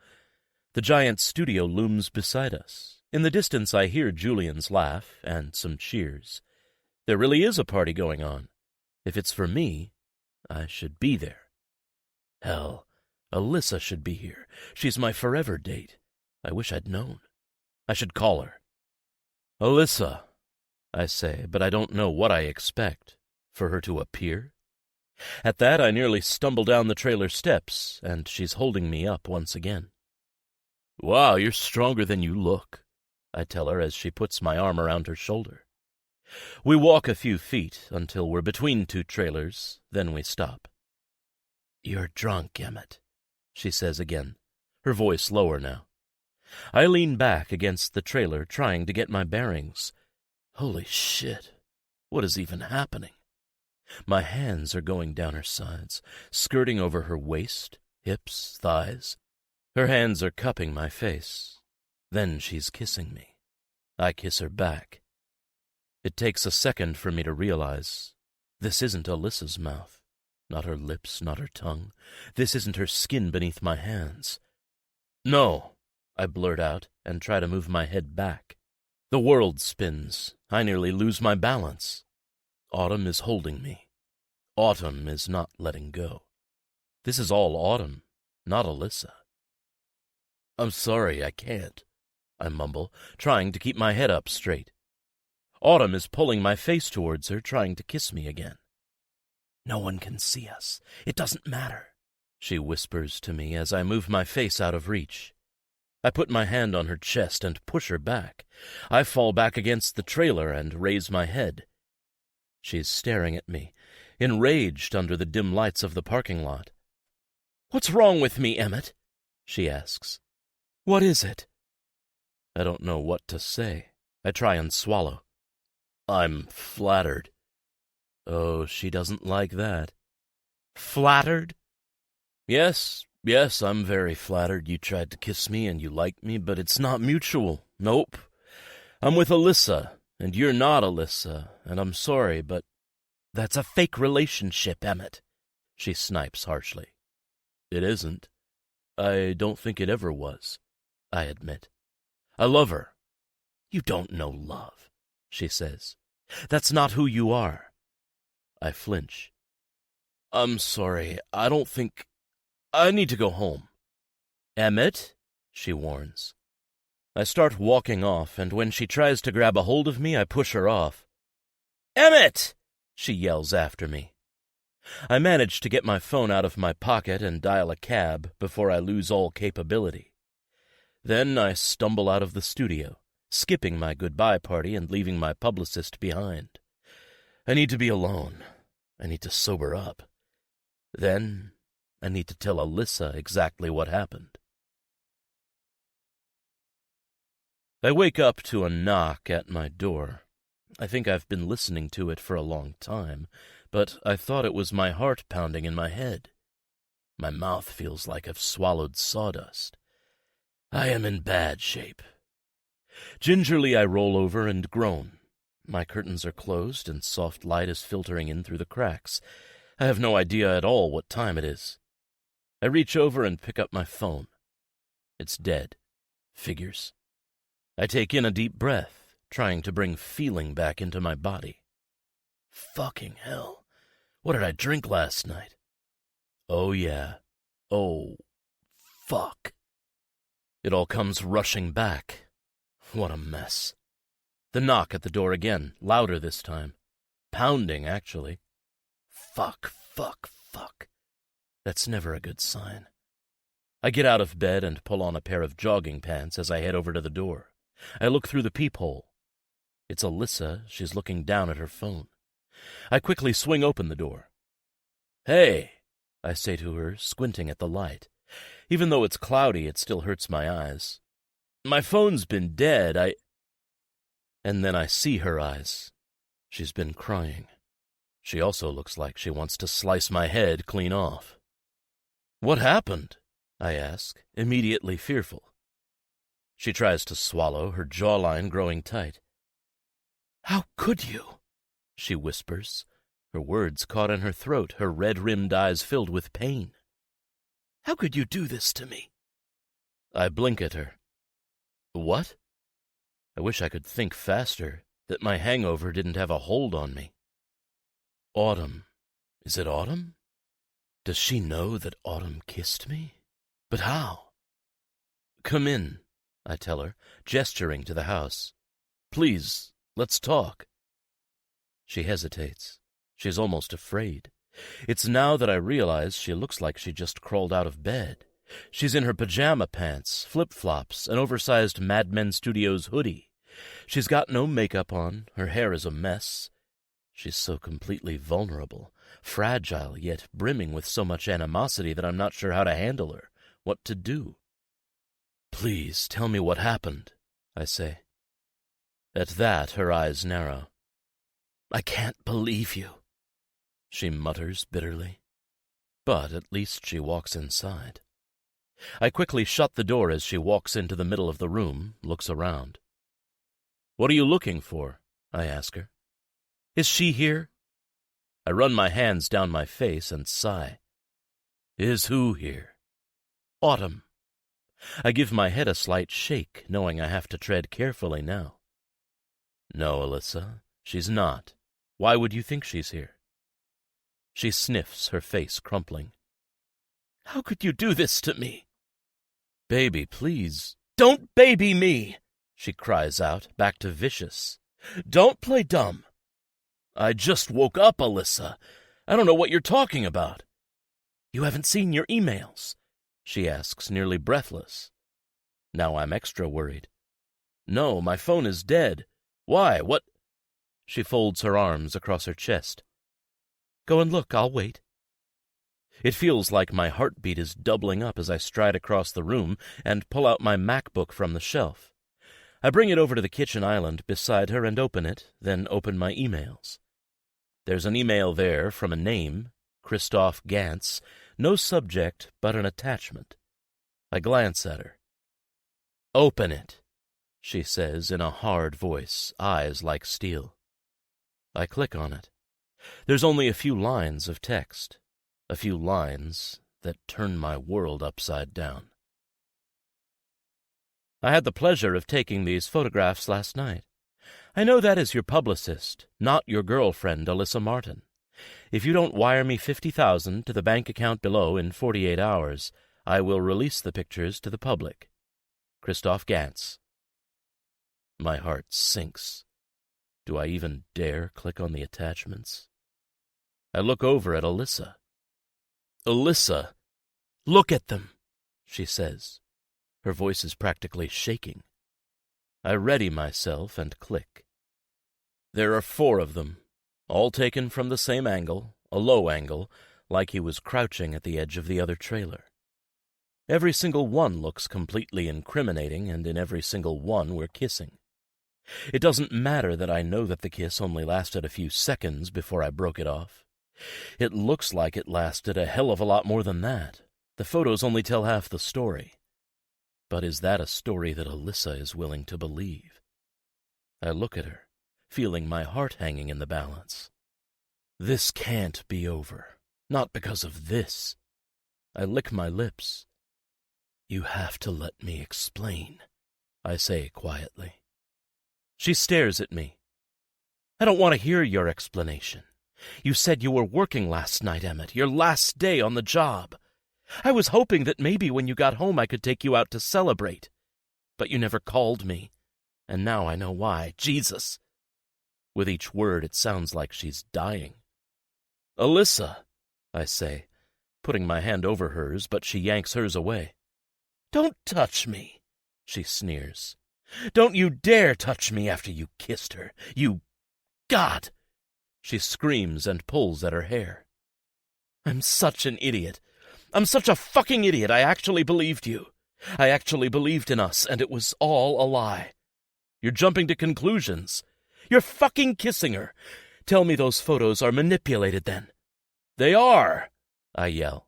The giant studio looms beside us. In the distance I hear Julian's laugh and some cheers. There really is a party going on. If it's for me, I should be there. Hell, Alyssa should be here. She's my forever date. I wish I'd known. I should call her. Alyssa, I say, but I don't know what I expect. For her to appear? At that, I nearly stumble down the trailer steps, and she's holding me up once again. Wow, you're stronger than you look, I tell her as she puts my arm around her shoulder. We walk a few feet until we're between 2 trailers, then we stop. You're drunk, Emmett, she says again, her voice lower now. I lean back against the trailer, trying to get my bearings. Holy shit, what is even happening? My hands are going down her sides, skirting over her waist, hips, thighs. Her hands are cupping my face. Then she's kissing me. I kiss her back. It takes a second for me to realize this isn't Alyssa's mouth, not her lips, not her tongue. This isn't her skin beneath my hands. No, I blurt out and try to move my head back. The world spins. I nearly lose my balance. Autumn is holding me. Autumn is not letting go. This is all Autumn, not Alyssa. I'm sorry, I can't, I mumble, trying to keep my head up straight. Autumn is pulling my face towards her, trying to kiss me again. No one can see us. It doesn't matter, she whispers to me as I move my face out of reach. I put my hand on her chest and push her back. I fall back against the trailer and raise my head. She's staring at me, enraged under the dim lights of the parking lot. What's wrong with me, Emmett? She asks. What is it? I don't know what to say. I try and swallow. I'm flattered. Oh, she doesn't like that. Flattered? Yes, I'm very flattered. You tried to kiss me and you liked me, but it's not mutual. Nope. I'm with Alyssa, and you're not Alyssa, and I'm sorry, but that's a fake relationship, Emmett, she snipes harshly. It isn't. I don't think it ever was, I admit. I love her. You don't know love, she says. That's not who you are. I flinch. I'm sorry, I don't think... I need to go home. Emmett, she warns. I start walking off, and when she tries to grab a hold of me, I push her off. Emmett! She yells after me. I manage to get my phone out of my pocket and dial a cab before I lose all capability. Then I stumble out of the studio, skipping my goodbye party and leaving my publicist behind. I need to be alone. I need to sober up. Then I need to tell Alyssa exactly what happened. I wake up to a knock at my door. I think I've been listening to it for a long time, but I thought it was my heart pounding in my head. My mouth feels like I've swallowed sawdust. I am in bad shape. Gingerly I roll over and groan. My curtains are closed and soft light is filtering in through the cracks. I have no idea at all what time it is. I reach over and pick up my phone. It's dead. Figures. I take in a deep breath, trying to bring feeling back into my body. Fucking hell. What did I drink last night? Oh, yeah. Oh, fuck. It all comes rushing back. What a mess. The knock at the door again, louder this time. Pounding, actually. Fuck, fuck, fuck. That's never a good sign. I get out of bed and pull on a pair of jogging pants as I head over to the door. I look through the peephole. It's Alyssa. She's looking down at her phone. I quickly swing open the door. Hey, I say to her, squinting at the light. Even though it's cloudy, it still hurts my eyes. My phone's been dead, And then I see her eyes. She's been crying. She also looks like she wants to slice my head clean off. What happened? I ask, immediately fearful. She tries to swallow, her jawline growing tight. How could you? She whispers, her words caught in her throat, her red-rimmed eyes filled with pain. How could you do this to me? I blink at her. What? I wish I could think faster, that my hangover didn't have a hold on me. Autumn. Is it Autumn? Does she know that Autumn kissed me? But how? Come in, I tell her, gesturing to the house. Please, let's talk. She hesitates. She's almost afraid. It's now that I realize she looks like she just crawled out of bed. She's in her pajama pants, flip-flops, an oversized Mad Men Studios hoodie. She's got no makeup on, her hair is a mess. She's so completely vulnerable, fragile, yet brimming with so much animosity that I'm not sure how to handle her, what to do. Please tell me what happened, I say. At that, her eyes narrow. I can't believe you, she mutters bitterly. But at least she walks inside. I quickly shut the door as she walks into the middle of the room, looks around. What are you looking for? I ask her. Is she here? I run my hands down my face and sigh. Is who here? Autumn. I give my head a slight shake, knowing I have to tread carefully now. No, Alyssa, she's not. Why would you think she's here? She sniffs, her face crumpling. How could you do this to me? Baby, please. Don't baby me, she cries out, back to vicious. Don't play dumb. I just woke up, Alyssa. I don't know what you're talking about. You haven't seen your emails? She asks, nearly breathless. Now I'm extra worried. No, my phone is dead. Why? What? She folds her arms across her chest. Go and look, I'll wait. It feels like my heartbeat is doubling up as I stride across the room and pull out my MacBook from the shelf. I bring it over to the kitchen island beside her and open it, then open my emails. There's an email there from a name, Christoph Gantz, no subject but an attachment. I glance at her. Open it, she says in a hard voice, eyes like steel. I click on it. There's only a few lines of text, a few lines that turn my world upside down. I had the pleasure of taking these photographs last night. I know that is your publicist, not your girlfriend, Alyssa Martin. If you don't wire me $50,000 to the bank account below in 48 hours, I will release the pictures to the public. Christoph Gantz. My heart sinks. Do I even dare click on the attachments? I look over at Alyssa. Alyssa, look at them, she says. Her voice is practically shaking. I ready myself and click. There are 4 of them, all taken from the same angle, a low angle, like he was crouching at the edge of the other trailer. Every single one looks completely incriminating, and in every single one we're kissing. It doesn't matter that I know that the kiss only lasted a few seconds before I broke it off. It looks like it lasted a hell of a lot more than that. The photos only tell half the story. But is that a story that Alyssa is willing to believe? I look at her, feeling my heart hanging in the balance. This can't be over. Not because of this. I lick my lips. You have to let me explain, I say quietly. She stares at me. I don't want to hear your explanation. You said you were working last night, Emmett, your last day on the job. I was hoping that maybe when you got home I could take you out to celebrate. But you never called me, and now I know why. Jesus! With each word it sounds like she's dying. Alyssa, I say, putting my hand over hers, but she yanks hers away. Don't touch me, she sneers. Don't you dare touch me after you kissed her. You... God! She screams and pulls at her hair. I'm such an idiot. I'm such a fucking idiot. I actually believed you. I actually believed in us, and it was all a lie. You're jumping to conclusions. You're fucking kissing her. Tell me those photos are manipulated then. They are, I yell.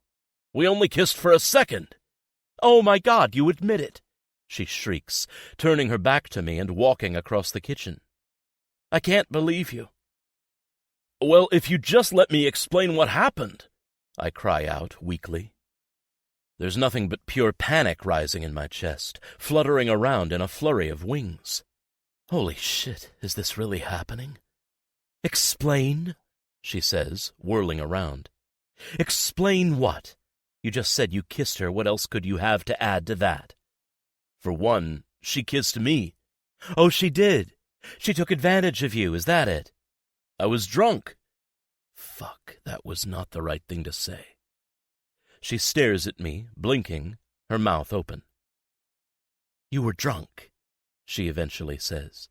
We only kissed for a second. Oh my God, you admit it, she shrieks, turning her back to me and walking across the kitchen. I can't believe you. Well, if you just let me explain what happened, I cry out weakly. There's nothing but pure panic rising in my chest, fluttering around in a flurry of wings. Holy shit, is this really happening? Explain, she says, whirling around. Explain what? You just said you kissed her. What else could you have to add to that? For one, she kissed me. Oh, she did. She took advantage of you, is that it? I was drunk. Fuck, that was not the right thing to say. She stares at me, blinking, her mouth open. You were drunk, she eventually says.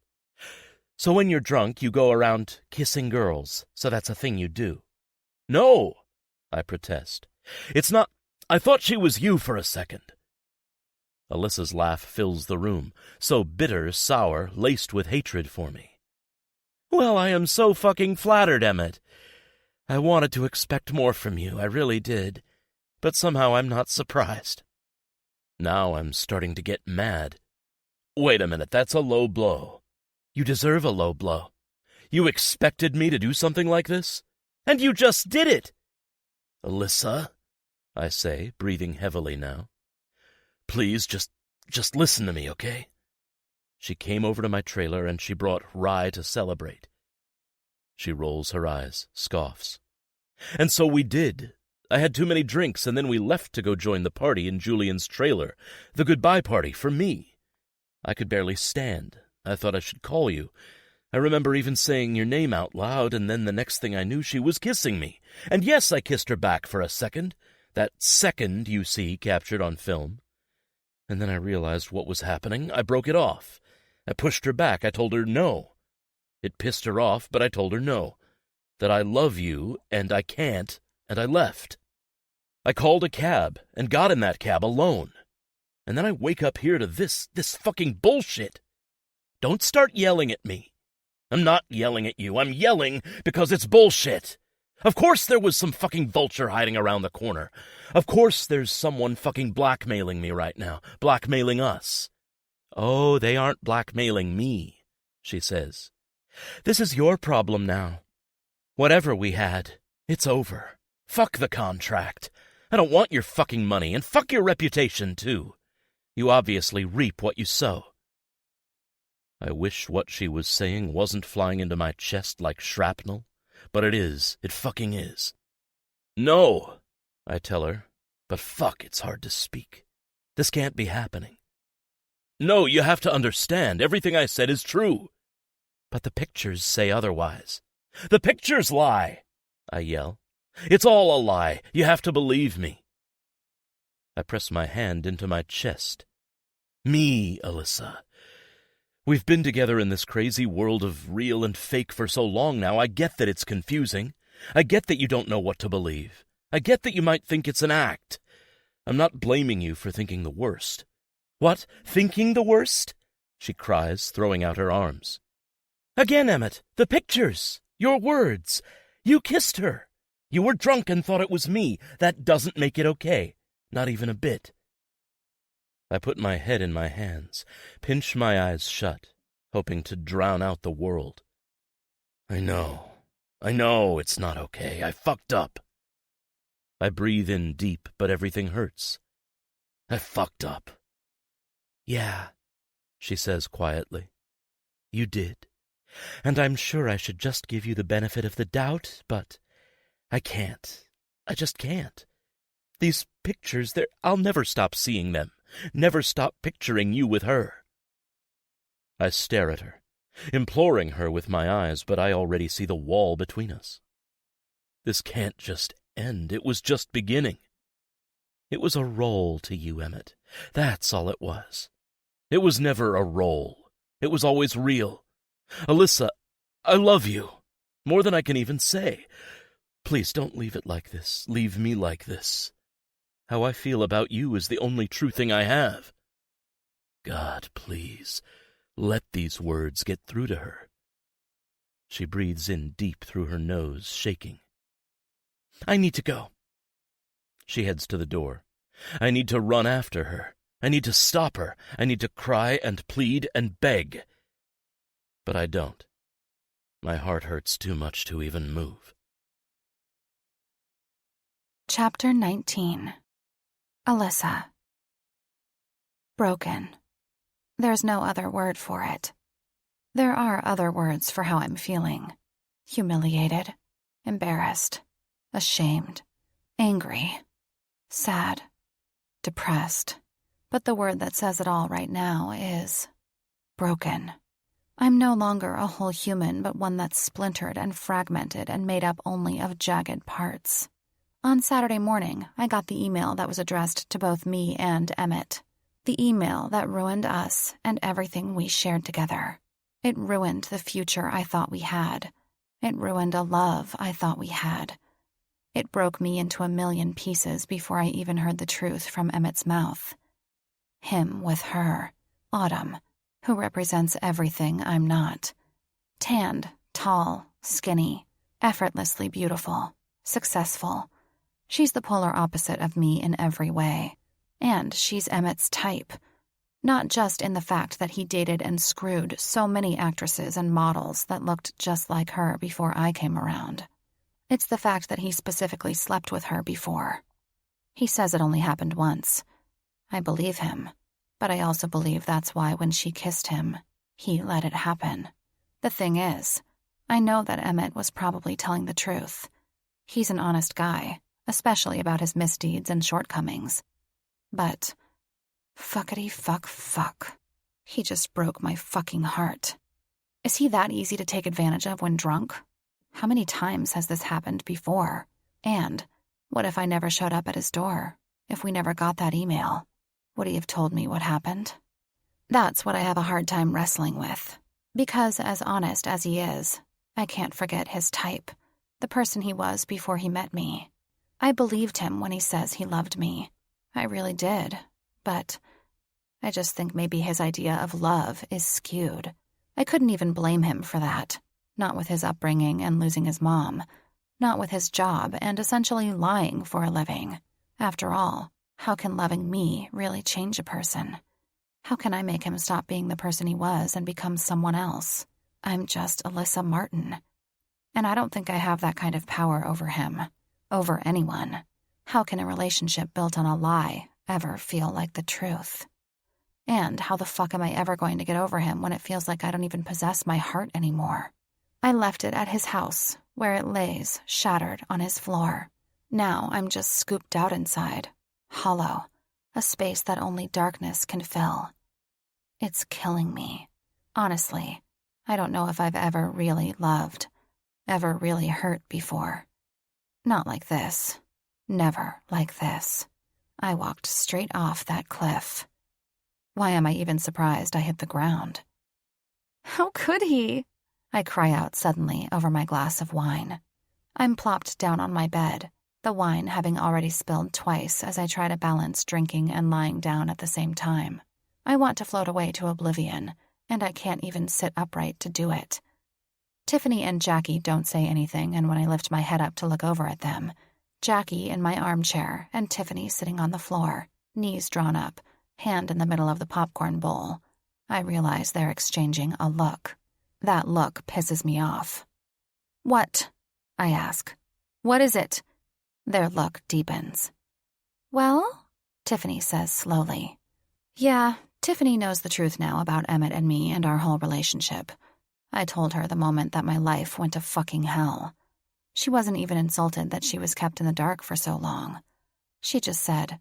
So when you're drunk, you go around kissing girls, so that's a thing you do. No, I protest. It's not... I thought she was you for a second. Alyssa's laugh fills the room, so bitter, sour, laced with hatred for me. Well, I am so fucking flattered, Emmett. I wanted to expect more from you, I really did. But somehow I'm not surprised. Now I'm starting to get mad. Wait a minute, that's a low blow. You deserve a low blow. You expected me to do something like this? And you just did it! Alyssa, I say, breathing heavily now. Please, just listen to me, okay? She came over to my trailer and she brought rye to celebrate. She rolls her eyes, scoffs. And so we did. I had too many drinks and then we left to go join the party in Julian's trailer, the goodbye party for me. I could barely stand. I thought I should call you. I remember even saying your name out loud, and then the next thing I knew she was kissing me. And yes, I kissed her back for a second. That second you see captured on film. And then I realized what was happening. I broke it off. I pushed her back. I told her no. It pissed her off, but I told her no. That I love you, and I can't, and I left. I called a cab, and got in that cab alone. And then I wake up here to this fucking bullshit. Don't start yelling at me. I'm not yelling at you. I'm yelling because it's bullshit. Of course there was some fucking vulture hiding around the corner. Of course there's someone fucking blackmailing me right now. Blackmailing us. Oh, they aren't blackmailing me, she says. This is your problem now. Whatever we had, it's over. Fuck the contract. I don't want your fucking money, and fuck your reputation, too. You obviously reap what you sow. I wish what she was saying wasn't flying into my chest like shrapnel, but it is. It fucking is. No, I tell her, but fuck, it's hard to speak. This can't be happening. No, you have to understand. Everything I said is true. But the pictures say otherwise. The pictures lie, I yell. It's all a lie. You have to believe me. I press my hand into my chest. Me, Alyssa. We've been together in this crazy world of real and fake for so long now. I get that it's confusing. I get that you don't know what to believe. I get that you might think it's an act. I'm not blaming you for thinking the worst. What? Thinking the worst? She cries, throwing out her arms. Again, Emmett, the pictures, your words. You kissed her. You were drunk and thought it was me. That doesn't make it okay. Not even a bit. I put my head in my hands, pinch my eyes shut, hoping to drown out the world. I know it's not okay. I fucked up. I breathe in deep, but everything hurts. I fucked up. Yeah, she says quietly. You did. And I'm sure I should just give you the benefit of the doubt, but I can't. I just can't. These pictures, I'll never stop seeing them. Never stop picturing you with her. I stare at her, imploring her with my eyes, but I already see the wall between us. This can't just end. It was just beginning. It was a role to you, Emmett. That's all it was. It was never a role. It was always real. Alyssa, I love you. More than I can even say. Please don't leave it like this. Leave me like this. How I feel about you is the only true thing I have. God, please, let these words get through to her. She breathes in deep through her nose, shaking. I need to go. She heads to the door. I need to run after her. I need to stop her. I need to cry and plead and beg. But I don't. My heart hurts too much to even move. Chapter 19. Alyssa. Broken. There's no other word for it. There are other words for how I'm feeling. Humiliated, embarrassed, ashamed, angry, sad, depressed. But the word that says it all right now is broken. I'm no longer a whole human, but one that's splintered and fragmented and made up only of jagged parts. On Saturday morning, I got the email that was addressed to both me and Emmett. The email that ruined us and everything we shared together. It ruined the future I thought we had. It ruined a love I thought we had. It broke me into a million pieces before I even heard the truth from Emmett's mouth. Him with her, Autumn, who represents everything I'm not. Tanned, tall, skinny, effortlessly beautiful, successful. She's the polar opposite of me in every way. And she's Emmett's type. Not just in the fact that he dated and screwed so many actresses and models that looked just like her before I came around. It's the fact that he specifically slept with her before. He says it only happened once. I believe him, but I also believe that's why when she kissed him, he let it happen. The thing is, I know that Emmett was probably telling the truth. He's an honest guy, especially about his misdeeds and shortcomings. But, fuckity fuck. He just broke my fucking heart. Is he that easy to take advantage of when drunk? How many times has this happened before? And what if I never showed up at his door? If we never got that email? Would he have told me what happened? That's what I have a hard time wrestling with. Because as honest as he is, I can't forget his type. The person he was before he met me. I believed him when he says he loved me. I really did. But I just think maybe his idea of love is skewed. I couldn't even blame him for that. Not with his upbringing and losing his mom. Not with his job and essentially lying for a living. After all, how can loving me really change a person? How can I make him stop being the person he was and become someone else? I'm just Alyssa Martin. And I don't think I have that kind of power over him. Over anyone. How can a relationship built on a lie ever feel like the truth? And how the fuck am I ever going to get over him when it feels like I don't even possess my heart anymore? I left it at his house, where it lays, shattered on his floor. Now I'm just scooped out inside, hollow, a space that only darkness can fill. It's killing me. Honestly, I don't know if I've ever really loved, ever really hurt before. Not like this. Never like this. I walked straight off that cliff. Why am I even surprised I hit the ground? How could he? I cry out suddenly over my glass of wine. I'm plopped down on my bed, the wine having already spilled twice as I try to balance drinking and lying down at the same time. I want to float away to oblivion, and I can't even sit upright to do it. Tiffany and Jackie don't say anything, and when I lift my head up to look over at them, Jackie in my armchair and Tiffany sitting on the floor, knees drawn up, hand in the middle of the popcorn bowl, I realize they're exchanging a look. That look pisses me off. "What?" I ask. "What is it?" Their look deepens. "Well," Tiffany says slowly. Yeah, Tiffany knows the truth now about Emmett and me and our whole relationship. I told her the moment that my life went to fucking hell. She wasn't even insulted that she was kept in the dark for so long. She just said,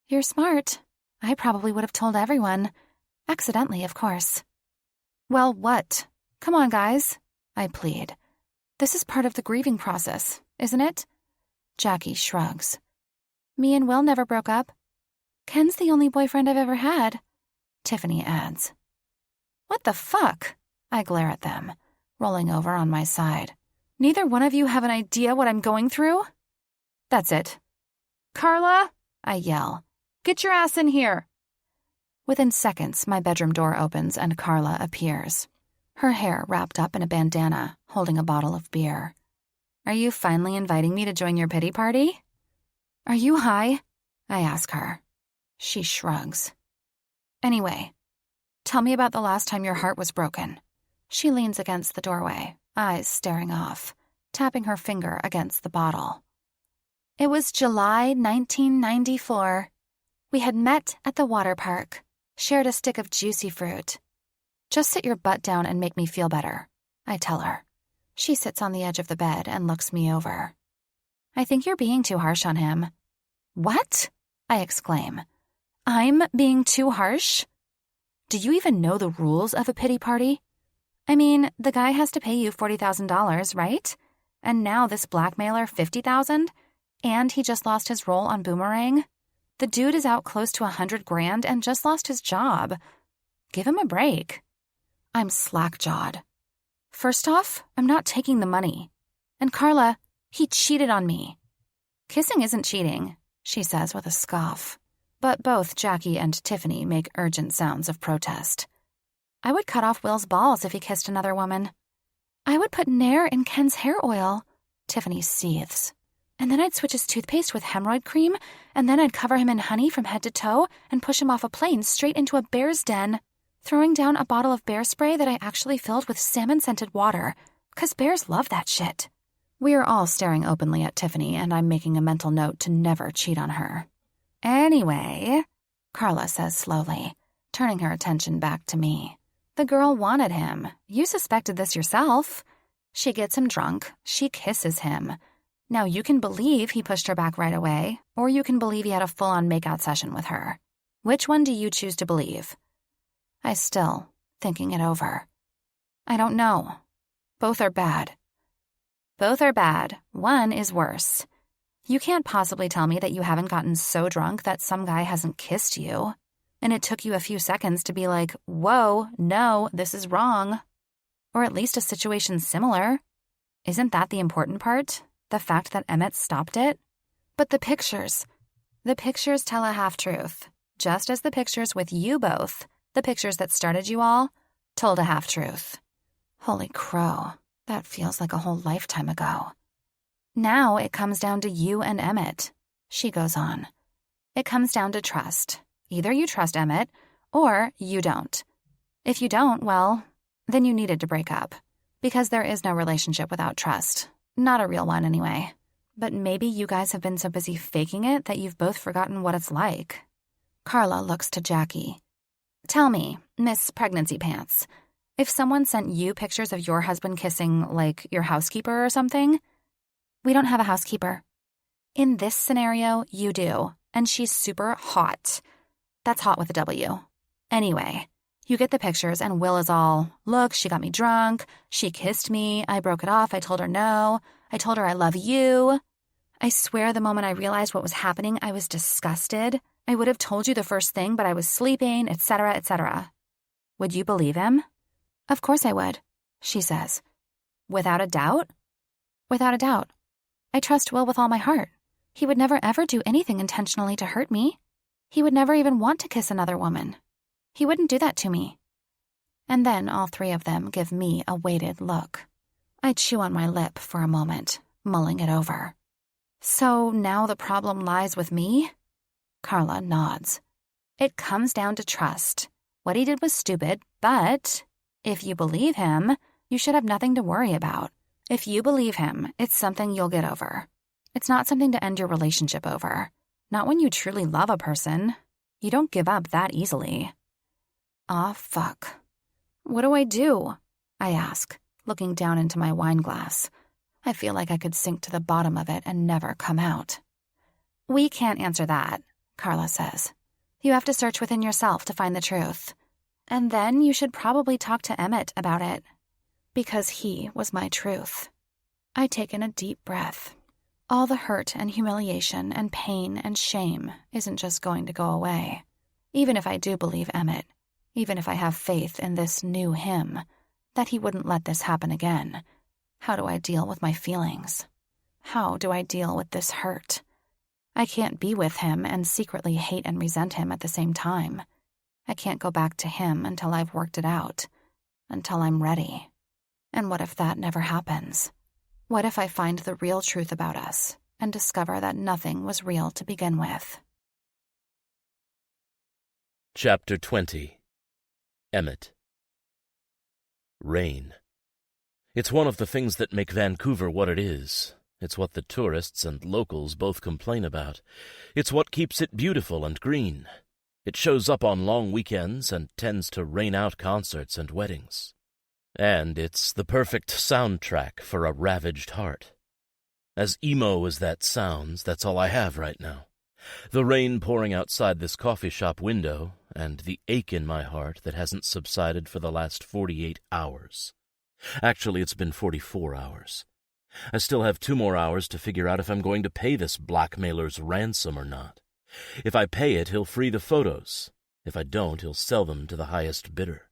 "You're smart. I probably would have told everyone. Accidentally, of course." "Well, what? Come on, guys," I plead. "This is part of the grieving process, isn't it?" Jackie shrugs. "Me and Will never broke up. Ken's the only boyfriend I've ever had," Tiffany adds. "What the fuck?" I glare at them, rolling over on my side. "Neither one of you have an idea what I'm going through?" That's it. "Carla," I yell, "get your ass in here." Within seconds, my bedroom door opens and Carla appears. Her hair wrapped up in a bandana, holding a bottle of beer. "Are you finally inviting me to join your pity party?" "Are you high?" I ask her. She shrugs. "Anyway, tell me about the last time your heart was broken." She leans against the doorway, eyes staring off, tapping her finger against the bottle. "It was July 1994. We had met at the water park, shared a stick of juicy fruit. Just sit your butt down and make me feel better," I tell her. She sits on the edge of the bed and looks me over. "I think you're being too harsh on him." "What?" I exclaim. "I'm being too harsh? Do you even know the rules of a pity party? I mean, the guy has to pay you $40,000, right? And now this blackmailer $50,000? And he just lost his role on Boomerang? The dude is out close to $100,000 and just lost his job. Give him a break." I'm slack-jawed. "First off, I'm not taking the money. And Carla, he cheated on me." "Kissing isn't cheating," she says with a scoff. But both Jackie and Tiffany make urgent sounds of protest. "I would cut off Will's balls if he kissed another woman." "I would put Nair in Ken's hair oil," Tiffany seethes. "And then I'd switch his toothpaste with hemorrhoid cream, and then I'd cover him in honey from head to toe and push him off a plane straight into a bear's den, throwing down a bottle of bear spray that I actually filled with salmon-scented water, 'cause bears love that shit." We are all staring openly at Tiffany, and I'm making a mental note to never cheat on her. "Anyway," Carla says slowly, turning her attention back to me. "The girl wanted him. You suspected this yourself. She gets him drunk. She kisses him. Now you can believe he pushed her back right away, or you can believe he had a full-on makeout session with her. Which one do you choose to believe?" I still, thinking it over. "I don't know. Both are bad." "Both are bad. One is worse. You can't possibly tell me that you haven't gotten so drunk that some guy hasn't kissed you, and it took you a few seconds to be like, whoa, no, this is wrong. Or at least a situation similar. Isn't that the important part? The fact that Emmett stopped it? But the pictures tell a half-truth, just as the pictures with you both, the pictures that started you all, told a half-truth. Holy crow, that feels like a whole lifetime ago. "Now it comes down to you and Emmett," she goes on. "It comes down to trust. Either you trust Emmett, or you don't. If you don't, well, then you needed to break up. Because there is no relationship without trust. Not a real one, anyway. But maybe you guys have been so busy faking it that you've both forgotten what it's like." Carla looks to Jackie. "Tell me, Miss Pregnancy Pants, If someone sent you pictures of your husband kissing, like, your housekeeper or something, we don't have a housekeeper. In this scenario, you do, and she's super hot. That's hot with a W. Anyway, you get the pictures and Will is all, look, she got me drunk, she kissed me, I broke it off, I told her no, I told her I love you. I swear the moment I realized what was happening, I was disgusted. I would have told you the first thing, but I was sleeping, etc., etc. Would you believe him? Of course I would, she says. Without a doubt? Without a doubt. I trust Will with all my heart. He would never ever do anything intentionally to hurt me. He would never even want to kiss another woman. He wouldn't do that to me. And then all three of them give me a weighted look. I chew on my lip for a moment, mulling it over. So now the problem lies with me? Carla nods. It comes down to trust. What he did was stupid, but if you believe him, you should have nothing to worry about. If you believe him, it's something you'll get over. It's not something to end your relationship over. Not when you truly love a person. You don't give up that easily. Aw, fuck. What do I do? I ask, looking down into my wine glass. I feel like I could sink to the bottom of it and never come out. We can't answer that, Carla says. You have to search within yourself to find the truth. And then you should probably talk to Emmett about it. Because he was my truth. I take in a deep breath. All the hurt and humiliation and pain and shame isn't just going to go away. Even if I do believe Emmett, even if I have faith in this new him, that he wouldn't let this happen again, how do I deal with my feelings? How do I deal with this hurt? I can't be with him and secretly hate and resent him at the same time. I can't go back to him until I've worked it out, until I'm ready. And what if that never happens? What if I find the real truth about us and discover that nothing was real to begin with? Chapter 20. Emmett. Rain. It's one of the things that make Vancouver what it is. It's what the tourists and locals both complain about. It's what keeps it beautiful and green. It shows up on long weekends and tends to rain out concerts and weddings. And it's the perfect soundtrack for a ravaged heart. As emo as that sounds, that's all I have right now. The rain pouring outside this coffee shop window, and the ache in my heart that hasn't subsided for the last 48 hours. Actually, it's been 44 hours. I still have 2 more hours to figure out if I'm going to pay this blackmailer's ransom or not. If I pay it, he'll free the photos. If I don't, he'll sell them to the highest bidder.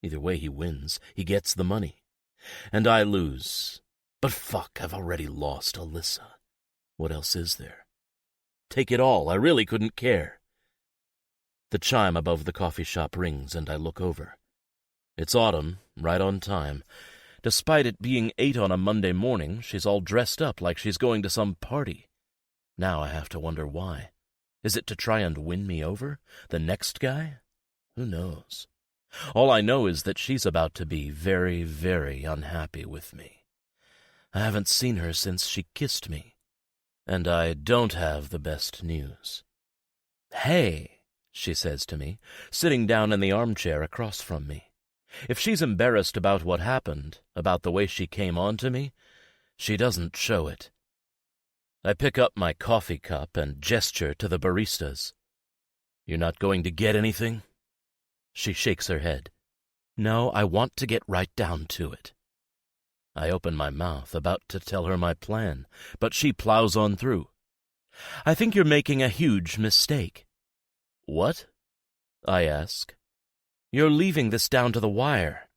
Either way he wins, he gets the money. And I lose. But fuck, I've already lost Alyssa. What else is there? Take it all, I really couldn't care. The chime above the coffee shop rings and I look over. It's Autumn, right on time. Despite it being 8 on a Monday morning, she's all dressed up like she's going to some party. Now I have to wonder why. Is it to try and win me over? The next guy? Who knows? All I know is that she's about to be very, very unhappy with me. I haven't seen her since she kissed me. And I don't have the best news. Hey, she says to me, sitting down in the armchair across from me. If she's embarrassed about what happened, about the way she came on to me, she doesn't show it. I pick up my coffee cup and gesture to the baristas. You're not going to get anything? She shakes her head. No, I want to get right down to it. I open my mouth, about to tell her my plan, but she plows on through. I think you're making a huge mistake. What? I ask. You're leaving this down to the wire.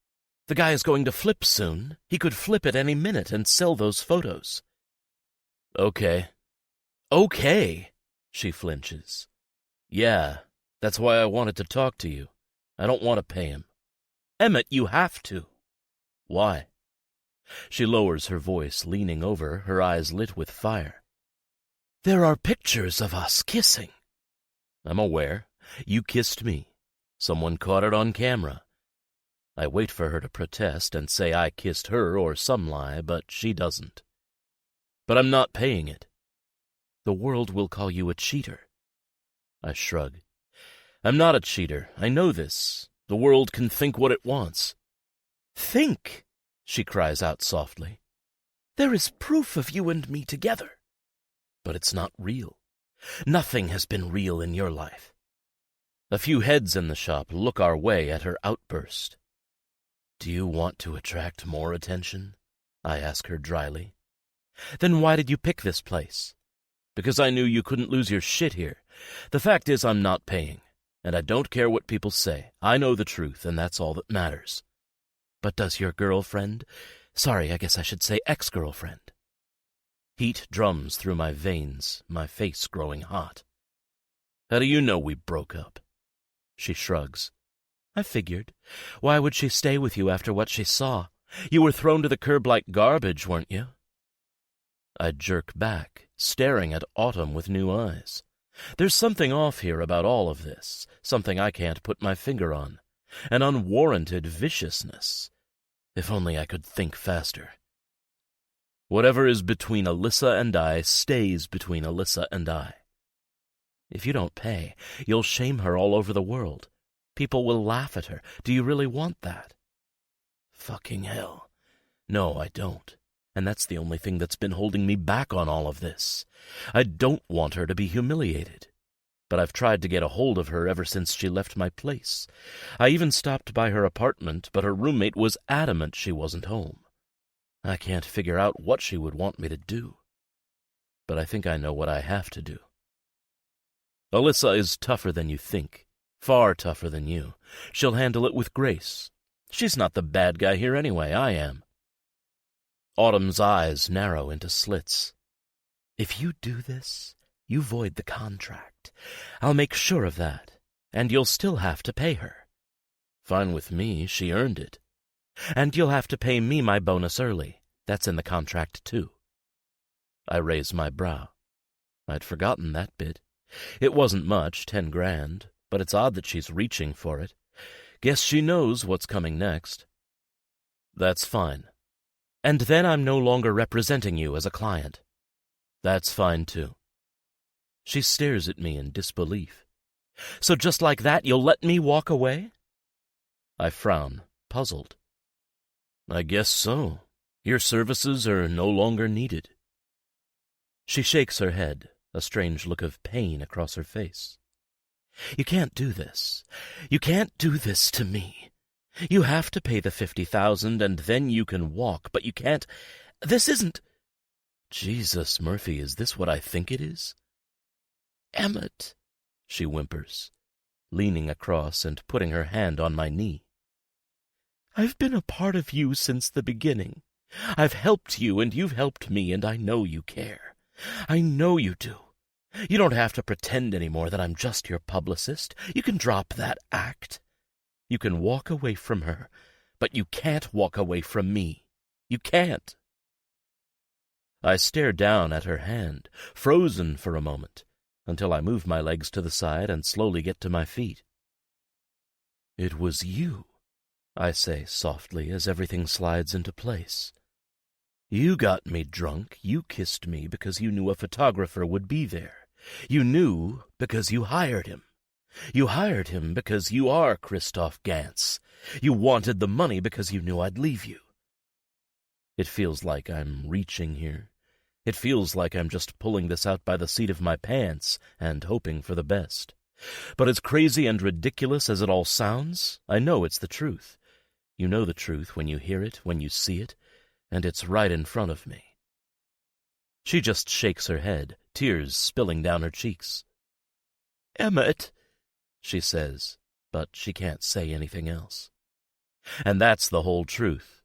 The guy is going to flip soon. He could flip at any minute and sell those photos. Okay, she flinches. Yeah, that's why I wanted to talk to you. I don't want to pay him. Emmett, you have to. Why? She lowers her voice, leaning over, her eyes lit with fire. There are pictures of us kissing. I'm aware. You kissed me. Someone caught it on camera. I wait for her to protest and say I kissed her or some lie, but she doesn't. But I'm not paying it. The world will call you a cheater. I shrug. I'm not a cheater. I know this. The world can think what it wants. Think, she cries out softly. There is proof of you and me together. But it's not real. Nothing has been real in your life. A few heads in the shop look our way at her outburst. Do you want to attract more attention? I ask her dryly. Then why did you pick this place? Because I knew you couldn't lose your shit here. The fact is I'm not paying, and I don't care what people say. I know the truth, and that's all that matters. But does your girlfriend? Sorry, I guess I should say ex-girlfriend. Heat drums through my veins, my face growing hot. How do you know we broke up? She shrugs. I figured. Why would she stay with you after what she saw? You were thrown to the curb like garbage, weren't you? I jerk back, staring at Autumn with new eyes. There's something off here about all of this, something I can't put my finger on. An unwarranted viciousness. If only I could think faster. Whatever is between Alyssa and I stays between Alyssa and I. If you don't pay, you'll shame her all over the world. People will laugh at her. Do you really want that? Fucking hell. No, I don't. And that's the only thing that's been holding me back on all of this. I don't want her to be humiliated. But I've tried to get a hold of her ever since she left my place. I even stopped by her apartment, but her roommate was adamant she wasn't home. I can't figure out what she would want me to do. But I think I know what I have to do. Alyssa is tougher than you think. Far tougher than you. She'll handle it with grace. She's not the bad guy here anyway, I am. Autumn's eyes narrow into slits. If you do this, you void the contract. I'll make sure of that, and you'll still have to pay her. Fine with me, she earned it. And you'll have to pay me my bonus early. That's in the contract, too. I raise my brow. I'd forgotten that bit. It wasn't much, 10 grand, but it's odd that she's reaching for it. Guess she knows what's coming next. That's fine. And then I'm no longer representing you as a client. That's fine, too. She stares at me in disbelief. So just like that, you'll let me walk away? I frown, puzzled. I guess so. Your services are no longer needed. She shakes her head, a strange look of pain across her face. You can't do this. You can't do this to me. You have to pay the $50,000 and then you can walk, but you can't. This isn't. Jesus, Murphy, is this what I think it is? Emmett, she whimpers, leaning across and putting her hand on my knee. I've been a part of you since the beginning. I've helped you and you've helped me, and I know you care. I know you do. You don't have to pretend anymore that I'm just your publicist. You can drop that act. You can walk away from her, but you can't walk away from me. You can't. I stare down at her hand, frozen for a moment, until I move my legs to the side and slowly get to my feet. It was you, I say softly as everything slides into place. You got me drunk. You kissed me because you knew a photographer would be there. You knew because you hired him. You hired him because you are Christoph Gans. You wanted the money because you knew I'd leave you. It feels like I'm reaching here. It feels like I'm just pulling this out by the seat of my pants and hoping for the best. But as crazy and ridiculous as it all sounds, I know it's the truth. You know the truth when you hear it, when you see it, and it's right in front of me. She just shakes her head, tears spilling down her cheeks. Emmett, she says, but she can't say anything else. And that's the whole truth.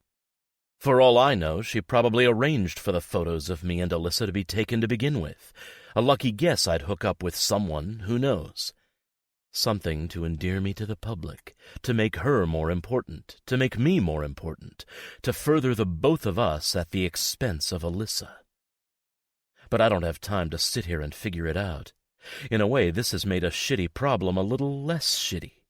For all I know, she probably arranged for the photos of me and Alyssa to be taken to begin with. A lucky guess I'd hook up with someone, who knows. Something to endear me to the public, to make her more important, to make me more important, to further the both of us at the expense of Alyssa. But I don't have time to sit here and figure it out. In a way, this has made a shitty problem a little less shitty.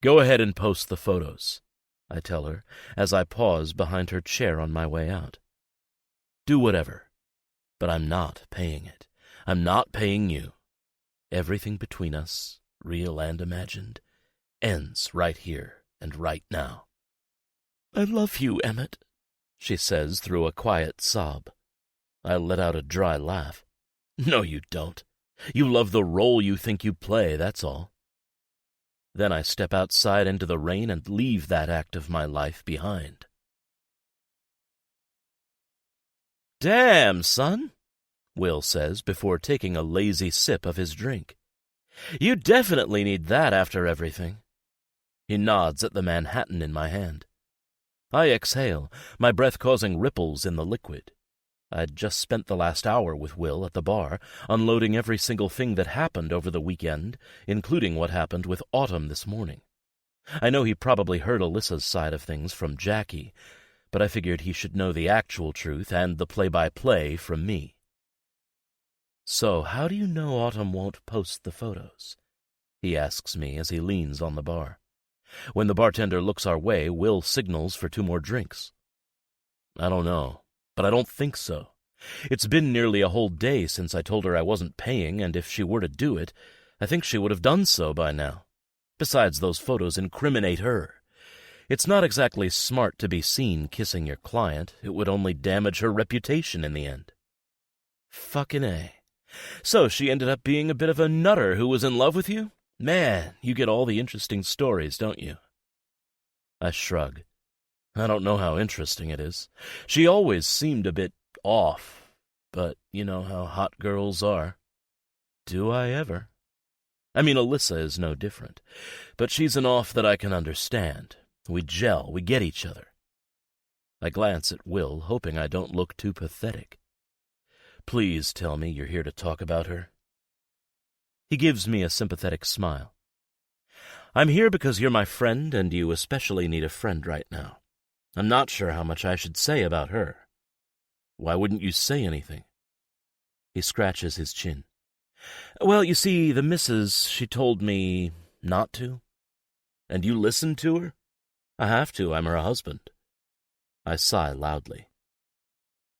Go ahead and post the photos, I tell her, as I pause behind her chair on my way out. Do whatever, but I'm not paying it. I'm not paying you. Everything between us, real and imagined, ends right here and right now. "I love you, Emmett," she says through a quiet sob. I let out a dry laugh. "No, you don't. You love the role you think you play, that's all." Then I step outside into the rain and leave that act of my life behind. "Damn, son," Will says before taking a lazy sip of his drink. "You definitely need that after everything." He nods at the Manhattan in my hand. I exhale, my breath causing ripples in the liquid. I'd just spent the last hour with Will at the bar, unloading every single thing that happened over the weekend, including what happened with Autumn this morning. I know he probably heard Alyssa's side of things from Jackie, but I figured he should know the actual truth and the play-by-play from me. "So how do you know Autumn won't post the photos?" he asks me as he leans on the bar. When the bartender looks our way, Will signals for 2 more drinks. "I don't know, but I don't think so. It's been nearly a whole day since I told her I wasn't paying, and if she were to do it, I think she would have done so by now. Besides, those photos incriminate her. It's not exactly smart to be seen kissing your client. It would only damage her reputation in the end." "Fucking A. So she ended up being a bit of a nutter who was in love with you? Man, you get all the interesting stories, don't you?" I shrug. I don't know how interesting it is. She always seemed a bit off, but you know how hot girls are. Do I ever? I mean, Alyssa is no different, but she's an off that I can understand. We gel, we get each other. I glance at Will, hoping I don't look too pathetic. "Please tell me you're here to talk about her." He gives me a sympathetic smile. "I'm here because you're my friend, and you especially need a friend right now. I'm not sure how much I should say about her." "Why wouldn't you say anything?" He scratches his chin. "Well, you see, the missus, she told me not to." "And you listened to her?" "I have to, I'm her husband." I sigh loudly.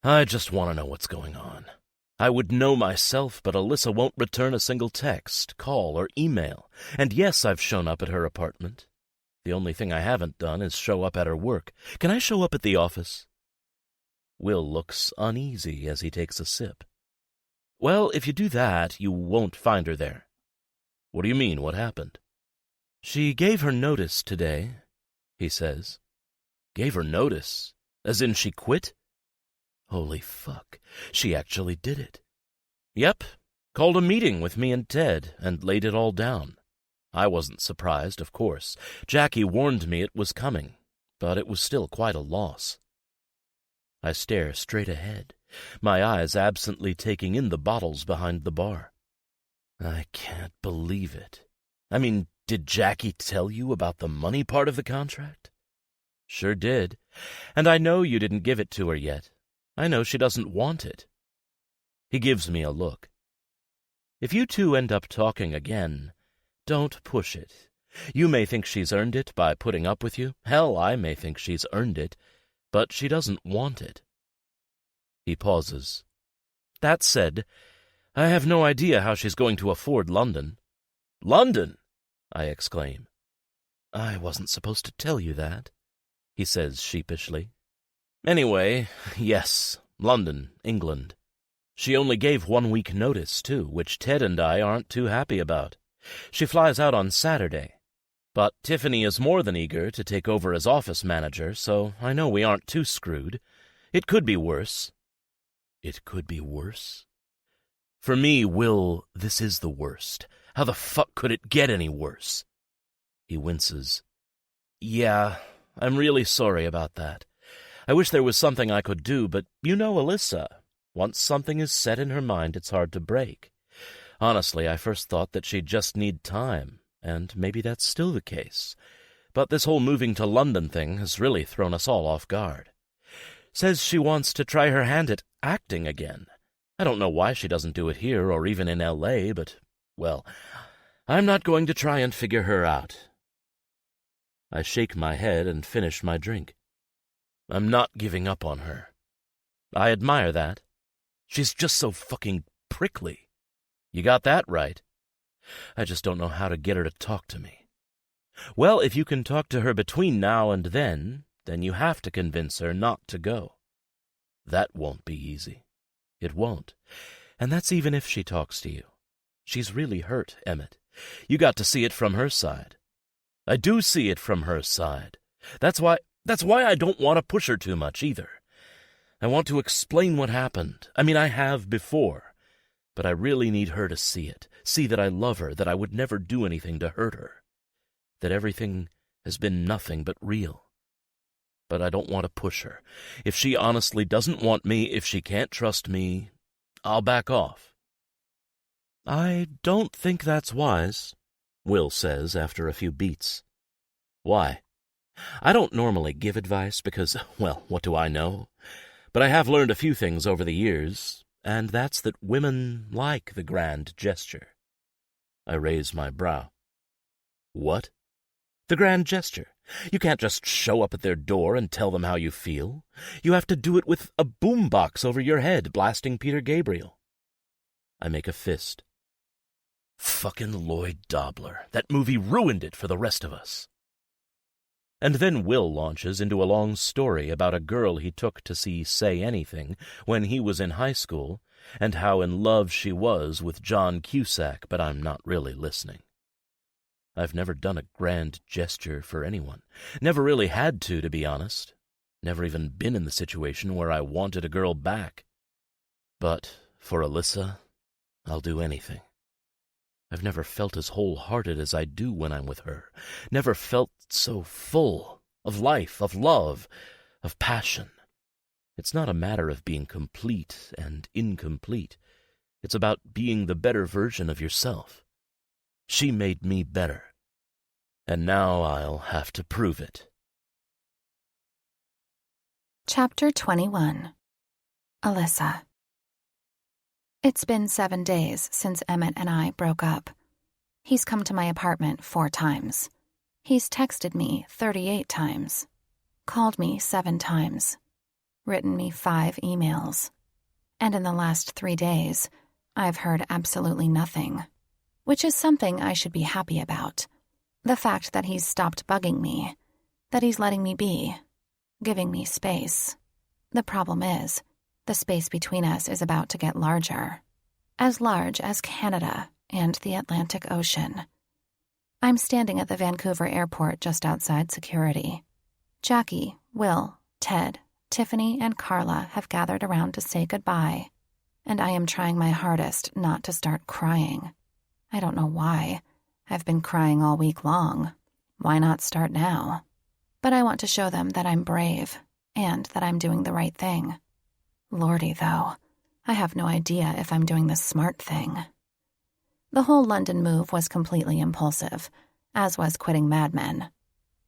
I just want to know what's going on. I would know myself, but Alyssa won't return a single text, call, or email. And yes, I've shown up at her apartment. The only thing I haven't done is show up at her work. Can I show up at the office? Will looks uneasy as he takes a sip. "Well, if you do that, you won't find her there." "What do you mean? What happened?" "She gave her notice today," he says. "Gave her notice? As in she quit?" Holy fuck, she actually did it. "Yep, called a meeting with me and Ted, and laid it all down. I wasn't surprised, of course. Jackie warned me it was coming, but it was still quite a loss." I stare straight ahead, my eyes absently taking in the bottles behind the bar. I can't believe it. I mean, did Jackie tell you about the money part of the contract? Sure did. And I know you didn't give it to her yet. I know she doesn't want it. He gives me a look. If you two end up talking again, don't push it. You may think she's earned it by putting up with you. Hell, I may think she's earned it, but she doesn't want it. He pauses. That said, I have no idea how she's going to afford London. "London!" I exclaim. "I wasn't supposed to tell you that," he says sheepishly. "Anyway, yes, London, England. She only gave 1 week notice, too, which Ted and I aren't too happy about. She flies out on Saturday. But Tiffany is more than eager to take over as office manager, so I know we aren't too screwed. It could be worse." It could be worse? For me, Will, this is the worst. How the fuck could it get any worse? He winces. "Yeah, I'm really sorry about that. I wish there was something I could do, but you know Alyssa. Once something is set in her mind, it's hard to break. Honestly, I first thought that she'd just need time, and maybe that's still the case. But this whole moving to London thing has really thrown us all off guard. Says she wants to try her hand at acting again. I don't know why she doesn't do it here or even in L.A., but, well, I'm not going to try and figure her out." I shake my head and finish my drink. I'm not giving up on her. I admire that. She's just so fucking prickly. You got that right. I just don't know how to get her to talk to me. Well, if you can talk to her between now and then, then you have to convince her not to go. That won't be easy. It won't. And that's even if she talks to you. She's really hurt, Emmett. You got to see it from her side. I do see it from her side. That's why I don't want to push her too much either. I want to explain what happened. I mean, I have before. But I really need her to see it. See that I love her, that I would never do anything to hurt her. That everything has been nothing but real. But I don't want to push her. If she honestly doesn't want me, if she can't trust me, I'll back off. I don't think that's wise, Will says after a few beats. Why? I don't normally give advice because, well, what do I know? But I have learned a few things over the years, and that's that women like the grand gesture. I raise my brow. What? The grand gesture. You can't just show up at their door and tell them how you feel. You have to do it with a boombox over your head blasting Peter Gabriel. I make a fist. Fucking Lloyd Dobler. That movie ruined it for the rest of us. And then Will launches into a long story about a girl he took to see Say Anything when he was in high school, and how in love she was with John Cusack, but I'm not really listening. I've never done a grand gesture for anyone. Never really had to be honest. Never even been in the situation where I wanted a girl back. But for Alyssa, I'll do anything. I've never felt as wholehearted as I do when I'm with her. Never felt so full of life, of love, of passion. It's not a matter of being complete and incomplete. It's about being the better version of yourself. She made me better. And now I'll have to prove it. Chapter 21. Alyssa. It's been 7 days since Emmett and I broke up. He's come to my apartment 4 times. He's texted me 38 times. Called me 7 times. Written me 5 emails. And in the last 3 days, I've heard absolutely nothing. Which is something I should be happy about. The fact that he's stopped bugging me. That he's letting me be. Giving me space. The problem is, the space between us is about to get larger. As large as Canada and the Atlantic Ocean. I'm standing at the Vancouver airport just outside security. Jackie, Will, Ted, Tiffany, and Carla have gathered around to say goodbye, and I am trying my hardest not to start crying. I don't know why. I've been crying all week long. Why not start now? But I want to show them that I'm brave, and that I'm doing the right thing. Lordy, though, I have no idea if I'm doing the smart thing. The whole London move was completely impulsive, as was quitting Mad Men.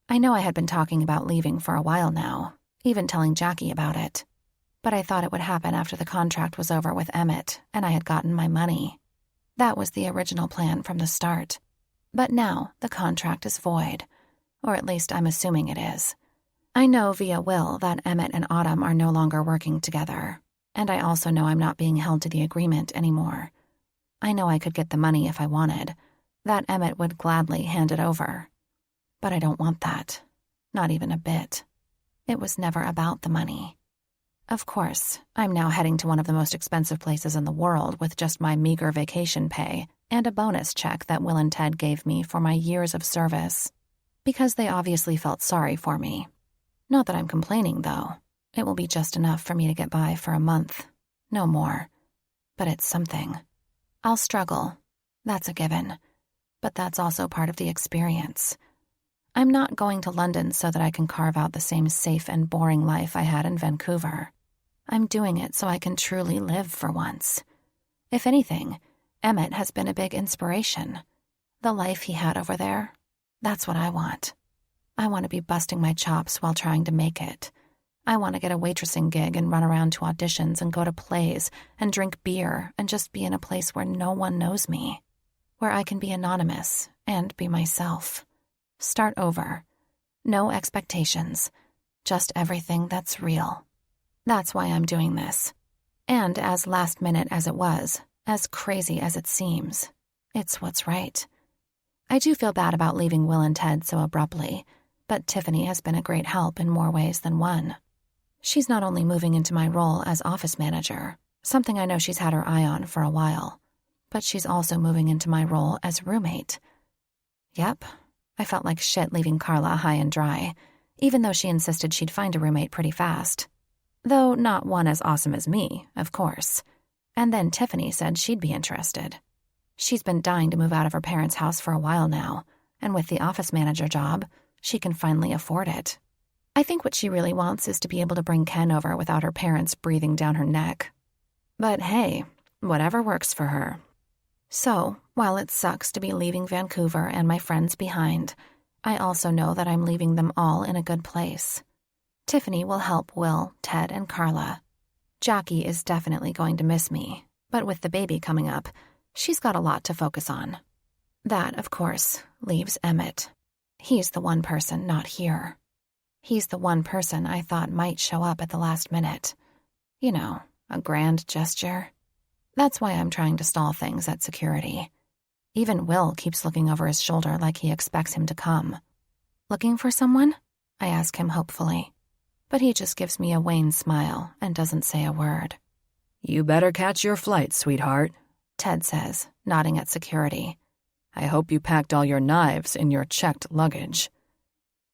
I know I had been talking about leaving for a while now, even telling Jackie about it. But I thought it would happen after the contract was over with Emmett and I had gotten my money. That was the original plan from the start. But now the contract is void, or at least I'm assuming it is. I know via Will that Emmett and Autumn are no longer working together, and I also know I'm not being held to the agreement anymore. I know I could get the money if I wanted, that Emmett would gladly hand it over. But I don't want that, not even a bit. It was never about the money. Of course, I'm now heading to one of the most expensive places in the world with just my meager vacation pay and a bonus check that Will and Ted gave me for my years of service. Because they obviously felt sorry for me. Not that I'm complaining, though. It will be just enough for me to get by for a month. No more. But it's something. I'll struggle. That's a given. But that's also part of the experience. I'm not going to London so that I can carve out the same safe and boring life I had in Vancouver. I'm doing it so I can truly live for once. If anything, Emmett has been a big inspiration. The life he had over there, that's what I want. I want to be busting my chops while trying to make it. I want to get a waitressing gig and run around to auditions and go to plays and drink beer and just be in a place where no one knows me. Where I can be anonymous and be myself. Start over. No expectations. Just everything that's real. That's why I'm doing this. And as last minute as it was, as crazy as it seems, it's what's right. I do feel bad about leaving Will and Ted so abruptly, but Tiffany has been a great help in more ways than one. She's not only moving into my role as office manager, something I know she's had her eye on for a while, but she's also moving into my role as roommate. Yep, I felt like shit leaving Carla high and dry, even though she insisted she'd find a roommate pretty fast. Though not one as awesome as me, of course. And then Tiffany said she'd be interested. She's been dying to move out of her parents' house for a while now, and with the office manager job, she can finally afford it. I think what she really wants is to be able to bring Ken over without her parents breathing down her neck. But hey, whatever works for her. So, while it sucks to be leaving Vancouver and my friends behind, I also know that I'm leaving them all in a good place. Tiffany will help Will, Ted, and Carla. Jackie is definitely going to miss me, but with the baby coming up, she's got a lot to focus on. That, of course, leaves Emmett. He's the one person not here. He's the one person I thought might show up at the last minute. You know, a grand gesture. That's why I'm trying to stall things at security. Even Will keeps looking over his shoulder like he expects him to come. Looking for someone? I ask him hopefully. But he just gives me a wan smile and doesn't say a word. You better catch your flight, sweetheart, Ted says, nodding at security. I hope you packed all your knives in your checked luggage.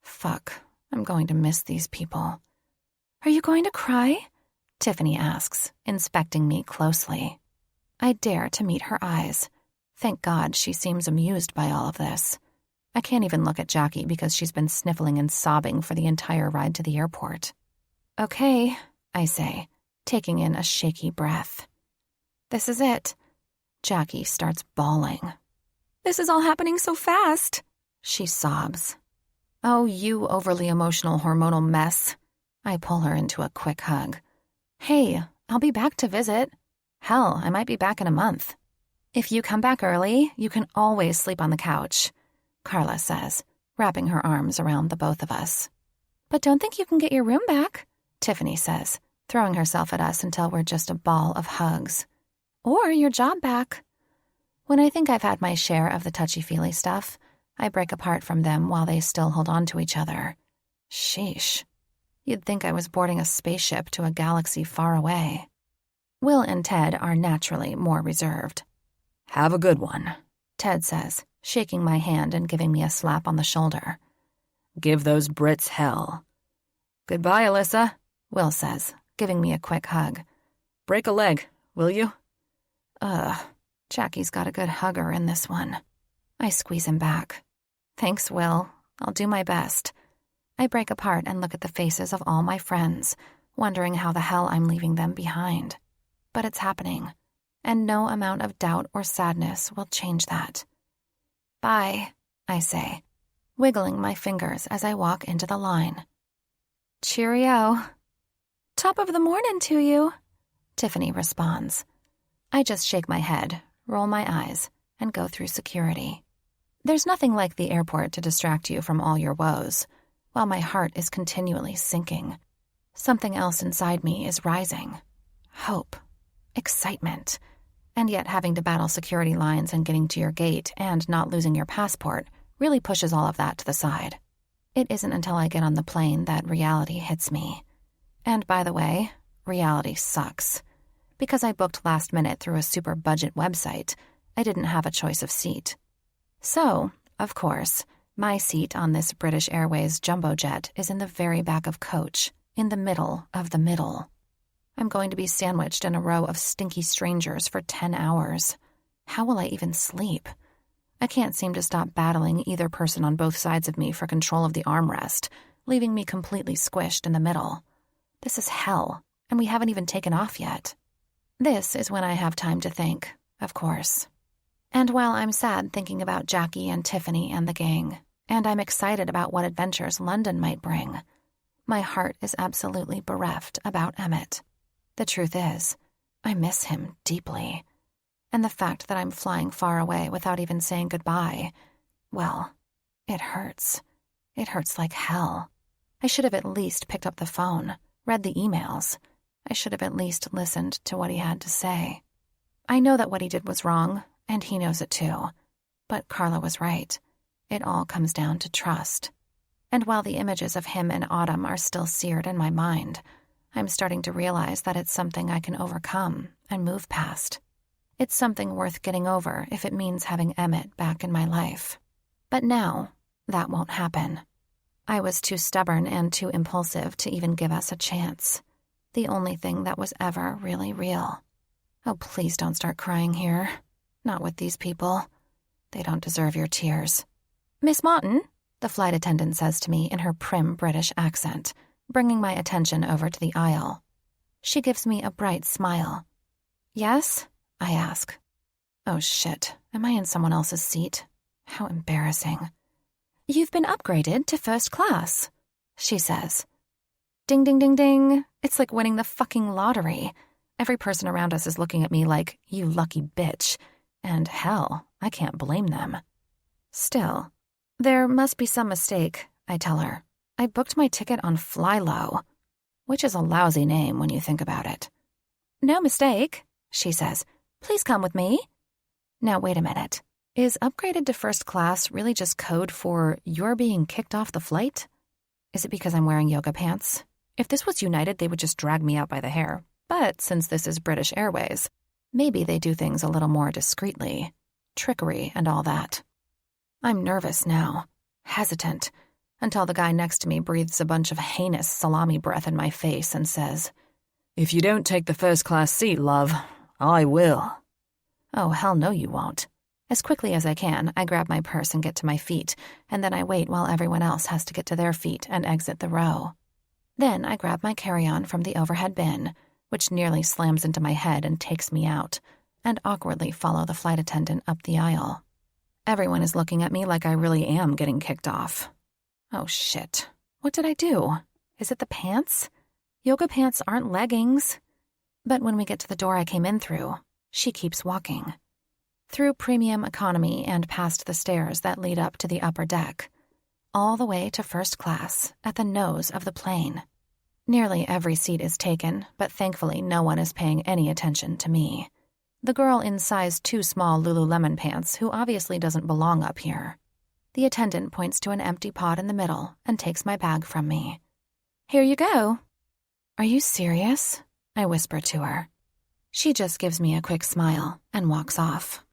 Fuck, I'm going to miss these people. Are you going to cry? Tiffany asks, inspecting me closely. I dare to meet her eyes. Thank God she seems amused by all of this. I can't even look at Jackie because she's been sniffling and sobbing for the entire ride to the airport. Okay, I say, taking in a shaky breath. This is it. Jackie starts bawling. This is all happening so fast, she sobs. Oh, you overly emotional hormonal mess. I pull her into a quick hug. Hey, I'll be back to visit. Hell, I might be back in a month. If you come back early, you can always sleep on the couch, Carla says, wrapping her arms around the both of us. But don't think you can get your room back, Tiffany says, throwing herself at us until we're just a ball of hugs. Or your job back. When I think I've had my share of the touchy-feely stuff, I break apart from them while they still hold on to each other. Sheesh. You'd think I was boarding a spaceship to a galaxy far away. Will and Ted are naturally more reserved. Have a good one, Ted says, shaking my hand and giving me a slap on the shoulder. Give those Brits hell. Goodbye, Alyssa, Will says, giving me a quick hug. Break a leg, will you? Jackie's got a good hugger in this one. I squeeze him back. Thanks, Will. I'll do my best. I break apart and look at the faces of all my friends, wondering how the hell I'm leaving them behind. But it's happening, and no amount of doubt or sadness will change that. Bye, I say, wiggling my fingers as I walk into the line. Cheerio. Top of the morning to you, Tiffany responds. I just shake my head, roll my eyes, and go through security. There's nothing like the airport to distract you from all your woes, while my heart is continually sinking. Something else inside me is rising. Hope. Excitement. And yet having to battle security lines and getting to your gate and not losing your passport really pushes all of that to the side. It isn't until I get on the plane that reality hits me. And by the way, reality sucks. Because I booked last minute through a super budget website, I didn't have a choice of seat. So, of course, my seat on this British Airways jumbo jet is in the very back of coach, in the middle of the middle. I'm going to be sandwiched in a row of stinky strangers for 10 hours. How will I even sleep? I can't seem to stop battling either person on both sides of me for control of the armrest, leaving me completely squished in the middle. This is hell, and we haven't even taken off yet. This is when I have time to think, of course. And while I'm sad thinking about Jackie and Tiffany and the gang, and I'm excited about what adventures London might bring, my heart is absolutely bereft about Emmett. The truth is, I miss him deeply. And the fact that I'm flying far away without even saying goodbye, well, it hurts. It hurts like hell. I should have at least picked up the phone, read the emails. I should have at least listened to what he had to say. I know that what he did was wrong, and he knows it too. But Carla was right. It all comes down to trust. And while the images of him in autumn are still seared in my mind, I'm starting to realize that it's something I can overcome and move past. It's something worth getting over if it means having Emmett back in my life. But now, that won't happen. I was too stubborn and too impulsive to even give us a chance. The only thing that was ever really real. Oh, please don't start crying here. Not with these people. They don't deserve your tears. "Miss Martin," the flight attendant says to me in her prim British accent, bringing my attention over to the aisle. She gives me a bright smile. "Yes?" I ask. Oh shit, am I in someone else's seat? How embarrassing. "You've been upgraded to first class," she says. Ding, ding, ding, ding. It's like winning the fucking lottery. Every person around us is looking at me like, "You lucky bitch." And hell, I can't blame them. Still, there must be some mistake, I tell her. I booked my ticket on Flylow, which is a lousy name when you think about it. "No mistake," she says. "Please come with me." Now wait a minute. Is upgraded to first class really just code for you're being kicked off the flight? Is it because I'm wearing yoga pants? If this was United, they would just drag me out by the hair. But since this is British Airways, maybe they do things a little more discreetly. Trickery and all that. I'm nervous now, hesitant, until the guy next to me breathes a bunch of heinous salami breath in my face and says, "If you don't take the first-class seat, love, I will." Oh, hell no you won't. As quickly as I can, I grab my purse and get to my feet, and then I wait while everyone else has to get to their feet and exit the row. Then I grab my carry-on from the overhead bin, which nearly slams into my head and takes me out, and awkwardly follow the flight attendant up the aisle. Everyone is looking at me like I really am getting kicked off. Oh shit. What did I do? Is it the pants? Yoga pants aren't leggings. But when we get to the door I came in through, she keeps walking. Through premium economy and past the stairs that lead up to the upper deck. All the way to first class, at the nose of the plane. Nearly every seat is taken, but thankfully no one is paying any attention to me. The girl in size 2 small Lululemon pants who obviously doesn't belong up here. The attendant points to an empty pod in the middle and takes my bag from me. "Here you go." "Are you serious?" I whisper to her. She just gives me a quick smile and walks off.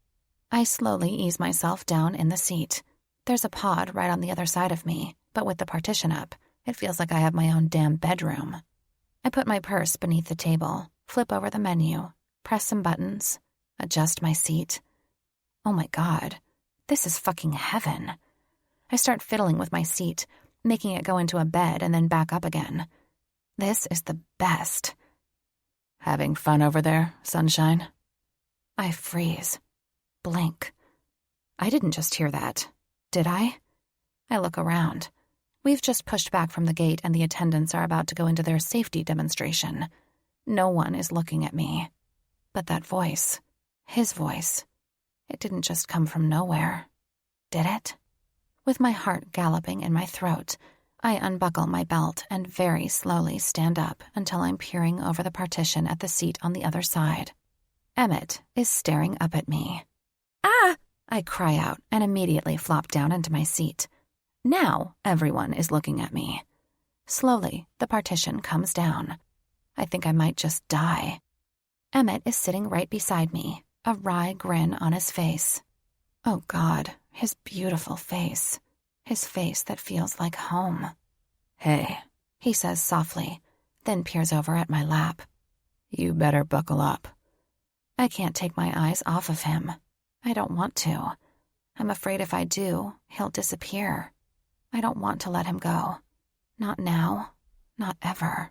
I slowly ease myself down in the seat. There's a pod right on the other side of me, but with the partition up, it feels like I have my own damn bedroom. I put my purse beneath the table, flip over the menu, press some buttons, adjust my seat. Oh my God, this is fucking heaven. I start fiddling with my seat, making it go into a bed and then back up again. This is the best. "Having fun over there, sunshine?" I freeze. Blink. I didn't just hear that, did I? I look around. We've just pushed back from the gate and the attendants are about to go into their safety demonstration. No one is looking at me. But that voice, his voice, it didn't just come from nowhere, did it? With my heart galloping in my throat, I unbuckle my belt and very slowly stand up until I'm peering over the partition at the seat on the other side. Emmett is staring up at me. "Ah!" I cry out and immediately flop down into my seat. Now everyone is looking at me. Slowly, the partition comes down. I think I might just die. Emmett is sitting right beside me, a wry grin on his face. Oh God, his beautiful face. His face that feels like home. "Hey," he says softly, then peers over at my lap. "You better buckle up." I can't take my eyes off of him. I don't want to. I'm afraid if I do, he'll disappear. I don't want to let him go. Not now. Not ever.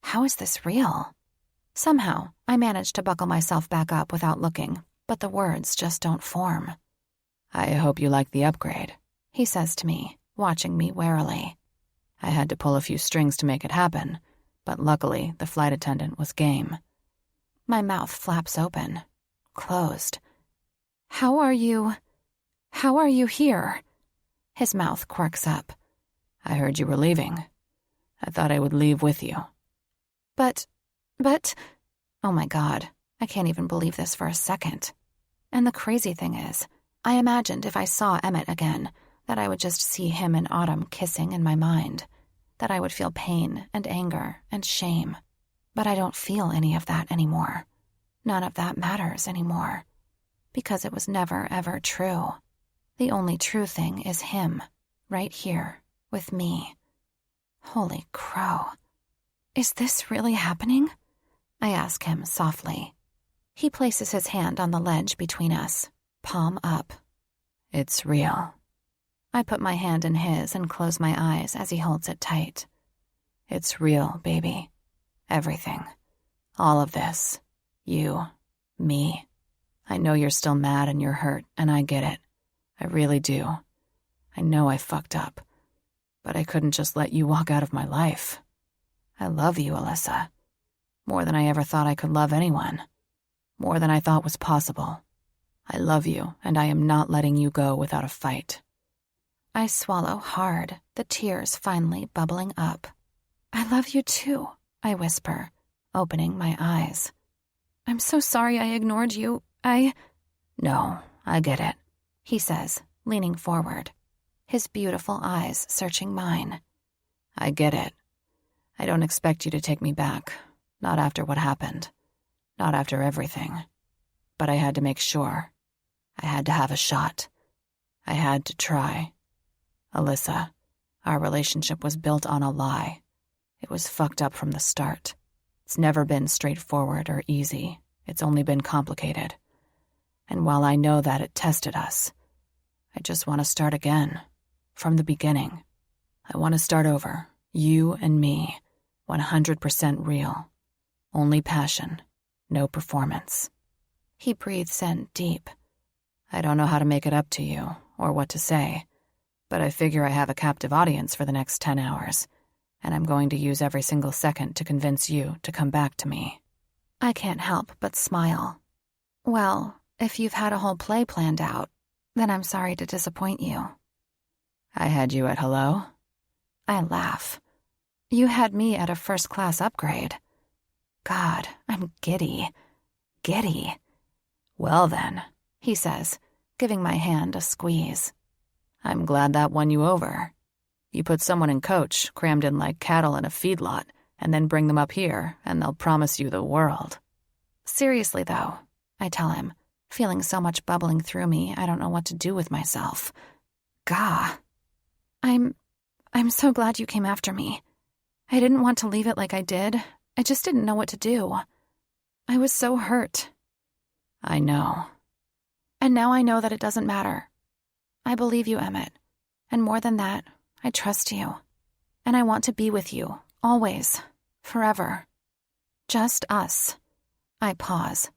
How is this real? Somehow, I manage to buckle myself back up without looking, but the words just don't form. "I hope you like the upgrade," he says to me, watching me warily. I had to pull a few strings to make it happen, but luckily the flight attendant was game. My mouth flaps open, closed. How are you here?" His mouth quirks up. "I heard you were leaving. I thought I would leave with you." But, oh my God, I can't even believe this for a second. And the crazy thing is, I imagined if I saw Emmett again, that I would just see him and Autumn kissing in my mind, that I would feel pain and anger and shame. But I don't feel any of that anymore. None of that matters anymore. Because it was never, ever true. The only true thing is him, right here, with me. Holy crow. Is this really happening? I ask him softly. He places his hand on the ledge between us, palm up. It's real. I put my hand in his and close my eyes as he holds it tight. It's real, baby. Everything. All of this. You. Me. I know you're still mad and you're hurt, and I get it. I really do. I know I fucked up. But I couldn't just let you walk out of my life. I love you, Alyssa. More than I ever thought I could love anyone. More than I thought was possible. I love you, and I am not letting you go without a fight. I swallow hard, the tears finally bubbling up. I love you too, I whisper, opening my eyes. I'm so sorry I ignored you. No, I get it, he says, leaning forward, his beautiful eyes searching mine. I get it. I don't expect you to take me back, not after what happened, not after everything. But I had to make sure. I had to have a shot. I had to try. Alyssa, our relationship was built on a lie. It was fucked up from the start. It's never been straightforward or easy. It's only been complicated. And while I know that it tested us, I just want to start again, from the beginning. I want to start over, you and me, 100% real. Only passion, no performance. He breathes in deep. I don't know how to make it up to you, or what to say, but I figure I have a captive audience for the next 10 hours, and I'm going to use every single second to convince you to come back to me. I can't help but smile. Well, if you've had a whole play planned out, then I'm sorry to disappoint you. I had you at hello? I laugh. You had me at a first-class upgrade. God, I'm giddy. Giddy. Well then, he says, giving my hand a squeeze. I'm glad that won you over. You put someone in coach, crammed in like cattle in a feedlot, and then bring them up here, and they'll promise you the world. Seriously, though, I tell him, feeling so much bubbling through me I don't know what to do with myself. Gah. I'm so glad you came after me. I didn't want to leave it like I did. I just didn't know what to do. I was so hurt. I know. And now I know that it doesn't matter. I believe you, Emmett. And more than that, I trust you. And I want to be with you, always, forever. Just us. I pause.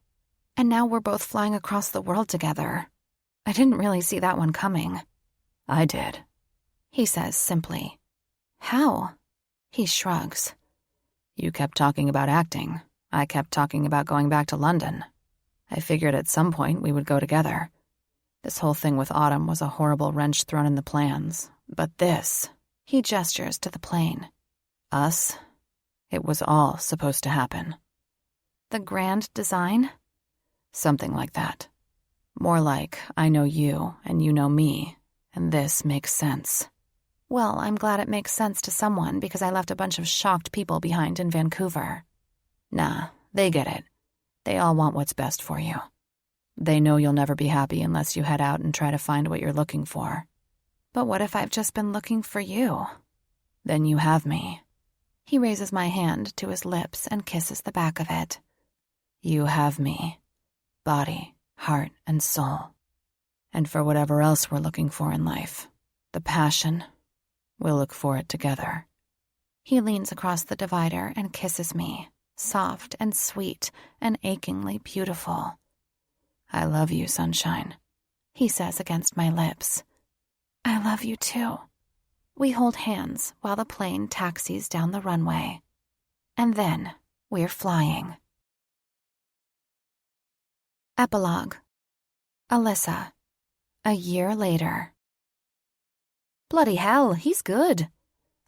And now we're both flying across the world together. I didn't really see that one coming. I did. He says simply. How? He shrugs. You kept talking about acting. I kept talking about going back to London. I figured at some point we would go together. This whole thing with Autumn was a horrible wrench thrown in the plans. But this, he gestures to the plane. Us, it was all supposed to happen. The grand design? Something like that. More like, I know you, and you know me, and this makes sense. Well, I'm glad it makes sense to someone because I left a bunch of shocked people behind in Vancouver. Nah, they get it. They all want what's best for you. They know you'll never be happy unless you head out and try to find what you're looking for. But what if I've just been looking for you? Then you have me. He raises my hand to his lips and kisses the back of it. You have me. Body, heart, and soul. And for whatever else we're looking for in life, the passion, we'll look for it together. He leans across the divider and kisses me, soft and sweet and achingly beautiful. I love you, sunshine, he says against my lips. I love you too. We hold hands while the plane taxis down the runway. And then we're flying. Epilogue. Alyssa. A year later. Bloody hell, he's good.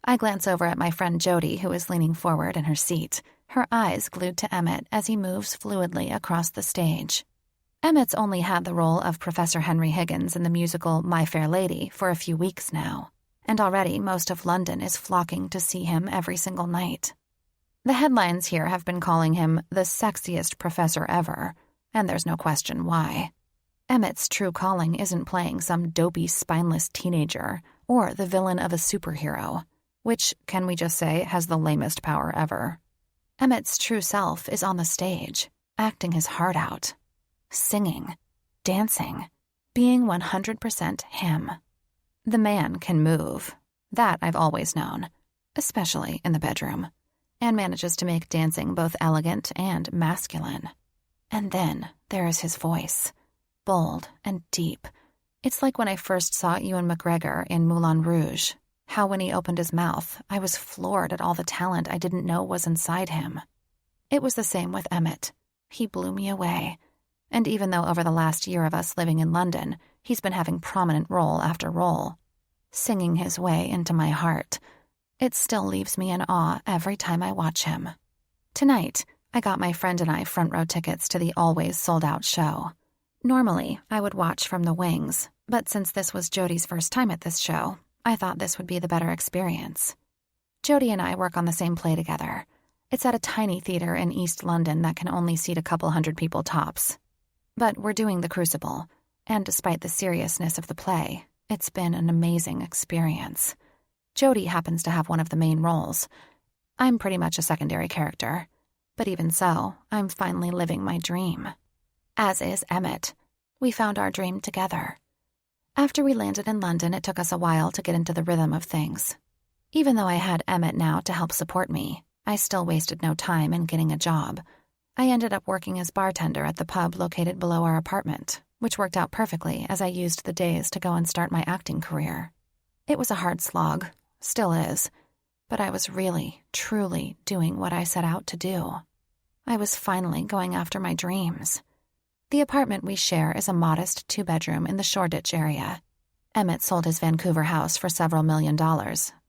I glance over at my friend Jody, who is leaning forward in her seat, her eyes glued to Emmett as he moves fluidly across the stage. Emmett's only had the role of Professor Henry Higgins in the musical My Fair Lady for a few weeks now, and already most of London is flocking to see him every single night. The headlines here have been calling him the sexiest professor ever, and there's no question why. Emmett's true calling isn't playing some dopey, spineless teenager or the villain of a superhero, which, can we just say, has the lamest power ever. Emmett's true self is on the stage, acting his heart out, singing, dancing, being 100% him. The man can move. That I've always known, especially in the bedroom, and manages to make dancing both elegant and masculine. And then there is his voice, bold and deep. It's like when I first saw Ewan McGregor in Moulin Rouge, how when he opened his mouth, I was floored at all the talent I didn't know was inside him. It was the same with Emmett. He blew me away. And even though over the last year of us living in London, he's been having prominent role after role, singing his way into my heart, it still leaves me in awe every time I watch him. Tonight, I got my friend and I front row tickets to the always sold-out show. Normally, I would watch from the wings, but since this was Jodie's first time at this show, I thought this would be the better experience. Jodie and I work on the same play together. It's at a tiny theater in East London that can only seat a couple hundred people tops. But we're doing The Crucible, and despite the seriousness of the play, it's been an amazing experience. Jodie happens to have one of the main roles. I'm pretty much a secondary character, but even so, I'm finally living my dream. As is Emmett. We found our dream together. After we landed in London, it took us a while to get into the rhythm of things. Even though I had Emmett now to help support me, I still wasted no time in getting a job. I ended up working as bartender at the pub located below our apartment, which worked out perfectly as I used the days to go and start my acting career. It was a hard slog, still is, but I was really, truly doing what I set out to do. I was finally going after my dreams. The apartment we share is a modest 2-bedroom in the Shoreditch area. Emmett sold his Vancouver house for several $1 million,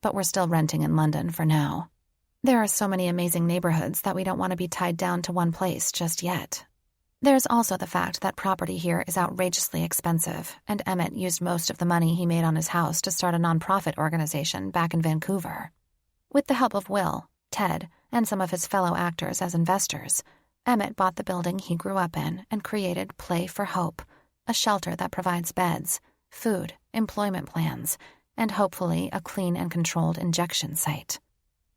but we're still renting in London for now. There are so many amazing neighborhoods that we don't want to be tied down to one place just yet. There's also the fact that property here is outrageously expensive, and Emmett used most of the money he made on his house to start a nonprofit organization back in Vancouver. With the help of Will, Ted, and some of his fellow actors as investors, Emmett bought the building he grew up in and created Play for Hope, a shelter that provides beds, food, employment plans, and hopefully a clean and controlled injection site.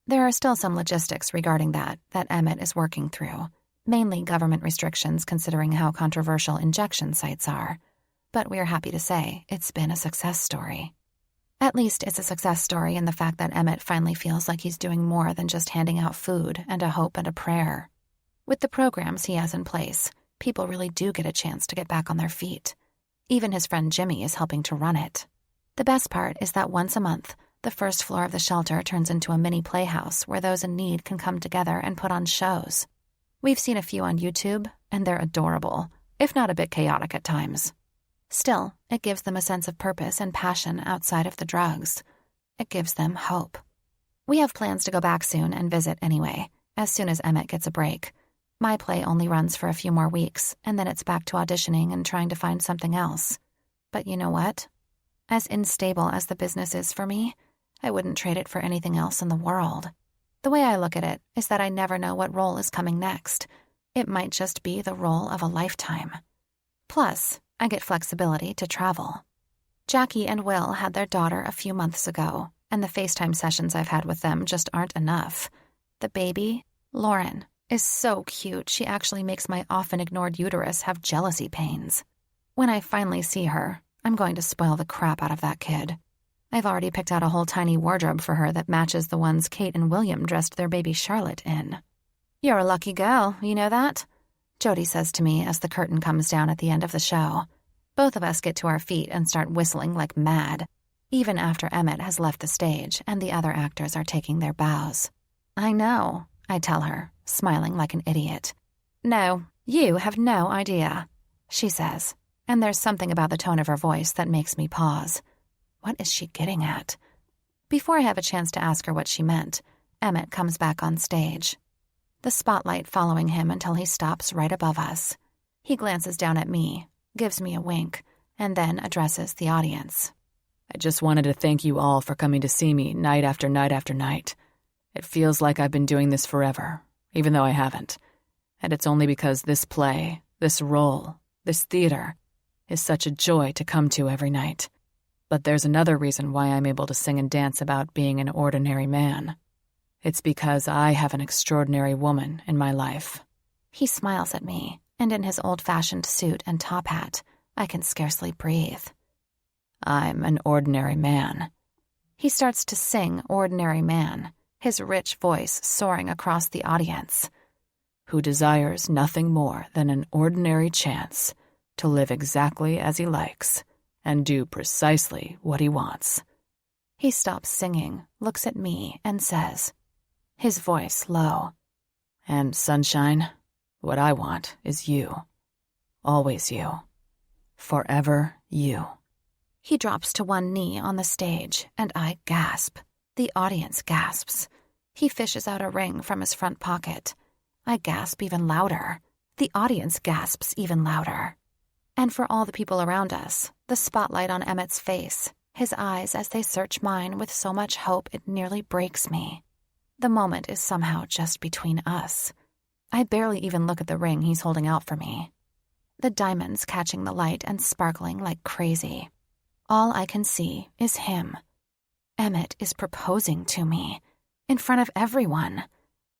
There are still some logistics regarding that Emmett is working through, mainly government restrictions considering how controversial injection sites are. But we're happy to say it's been a success story. At least it's a success story in the fact that Emmett finally feels like he's doing more than just handing out food and a hope and a prayer. With the programs he has in place, people really do get a chance to get back on their feet. Even his friend Jimmy is helping to run it. The best part is that once a month, the first floor of the shelter turns into a mini playhouse where those in need can come together and put on shows. We've seen a few on YouTube, and they're adorable, if not a bit chaotic at times. Still, it gives them a sense of purpose and passion outside of the drugs. It gives them hope. We have plans to go back soon and visit anyway, as soon as Emmett gets a break. My play only runs for a few more weeks, and then it's back to auditioning and trying to find something else. But you know what? As unstable as the business is for me, I wouldn't trade it for anything else in the world. The way I look at it is that I never know what role is coming next. It might just be the role of a lifetime. Plus, I get flexibility to travel. Jackie and Will had their daughter a few months ago, and the FaceTime sessions I've had with them just aren't enough. The baby, Lauren, is so cute she actually makes my often ignored uterus have jealousy pains. When I finally see her, I'm going to spoil the crap out of that kid. I've already picked out a whole tiny wardrobe for her that matches the ones Kate and William dressed their baby Charlotte in. "You're a lucky girl, you know that?" Jodie says to me as the curtain comes down at the end of the show. Both of us get to our feet and start whistling like mad, even after Emmett has left the stage and the other actors are taking their bows. "I know," I tell her, smiling like an idiot. "No, you have no idea," she says, and there's something about the tone of her voice that makes me pause. What is she getting at? Before I have a chance to ask her what she meant, Emmett comes back on stage, the spotlight following him until he stops right above us. He glances down at me, gives me a wink, and then addresses the audience. I just wanted to thank you all for coming to see me night after night after night. It feels like I've been doing this forever, even though I haven't. And it's only because this play, this role, this theater, is such a joy to come to every night. But there's another reason why I'm able to sing and dance about being an ordinary man. It's because I have an extraordinary woman in my life. He smiles at me, and in his old-fashioned suit and top hat, I can scarcely breathe. I'm an ordinary man. He starts to sing Ordinary Man, his rich voice soaring across the audience. Who desires nothing more than an ordinary chance to live exactly as he likes and do precisely what he wants. He stops singing, looks at me, and says, his voice low, And sunshine, what I want is you. Always you. Forever you. He drops to one knee on the stage, and I gasp. The audience gasps. He fishes out a ring from his front pocket. I gasp even louder. The audience gasps even louder. And for all the people around us, the spotlight on Emmett's face, his eyes as they search mine with so much hope it nearly breaks me. The moment is somehow just between us. I barely even look at the ring he's holding out for me. The diamonds catching the light and sparkling like crazy. All I can see is him. Emmett is proposing to me, in front of everyone.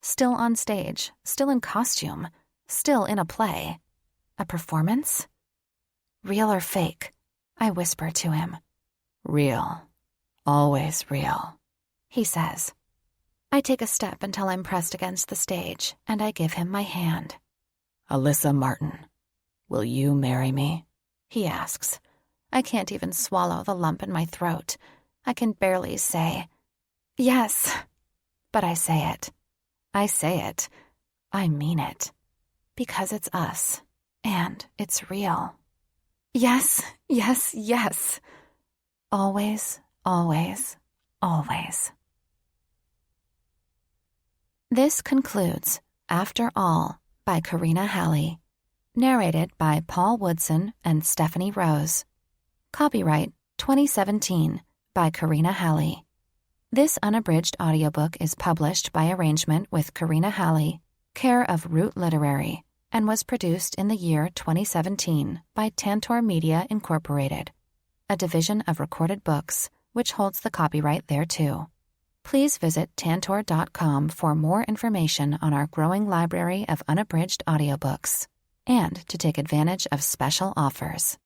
Still on stage, still in costume, still in a play. A performance? Real or fake? I whisper to him. Real. Always real. He says. I take a step until I'm pressed against the stage, and I give him my hand. Alyssa Martin, will you marry me? He asks. I can't even swallow the lump in my throat. I can barely say, yes. But I say it. I say it. I mean it. Because it's us. And it's real. Yes, yes, yes. Always, always, always. This concludes After All by Karina Halle. Narrated by Paul Woodson and Stephanie Rose. Copyright 2017 by Karina Halle. This unabridged audiobook is published by arrangement with Karina Halle, care of Root Literary, and was produced in the year 2017 by Tantor Media Incorporated, a division of Recorded Books, which holds the copyright thereto. Please visit tantor.com for more information on our growing library of unabridged audiobooks and to take advantage of special offers.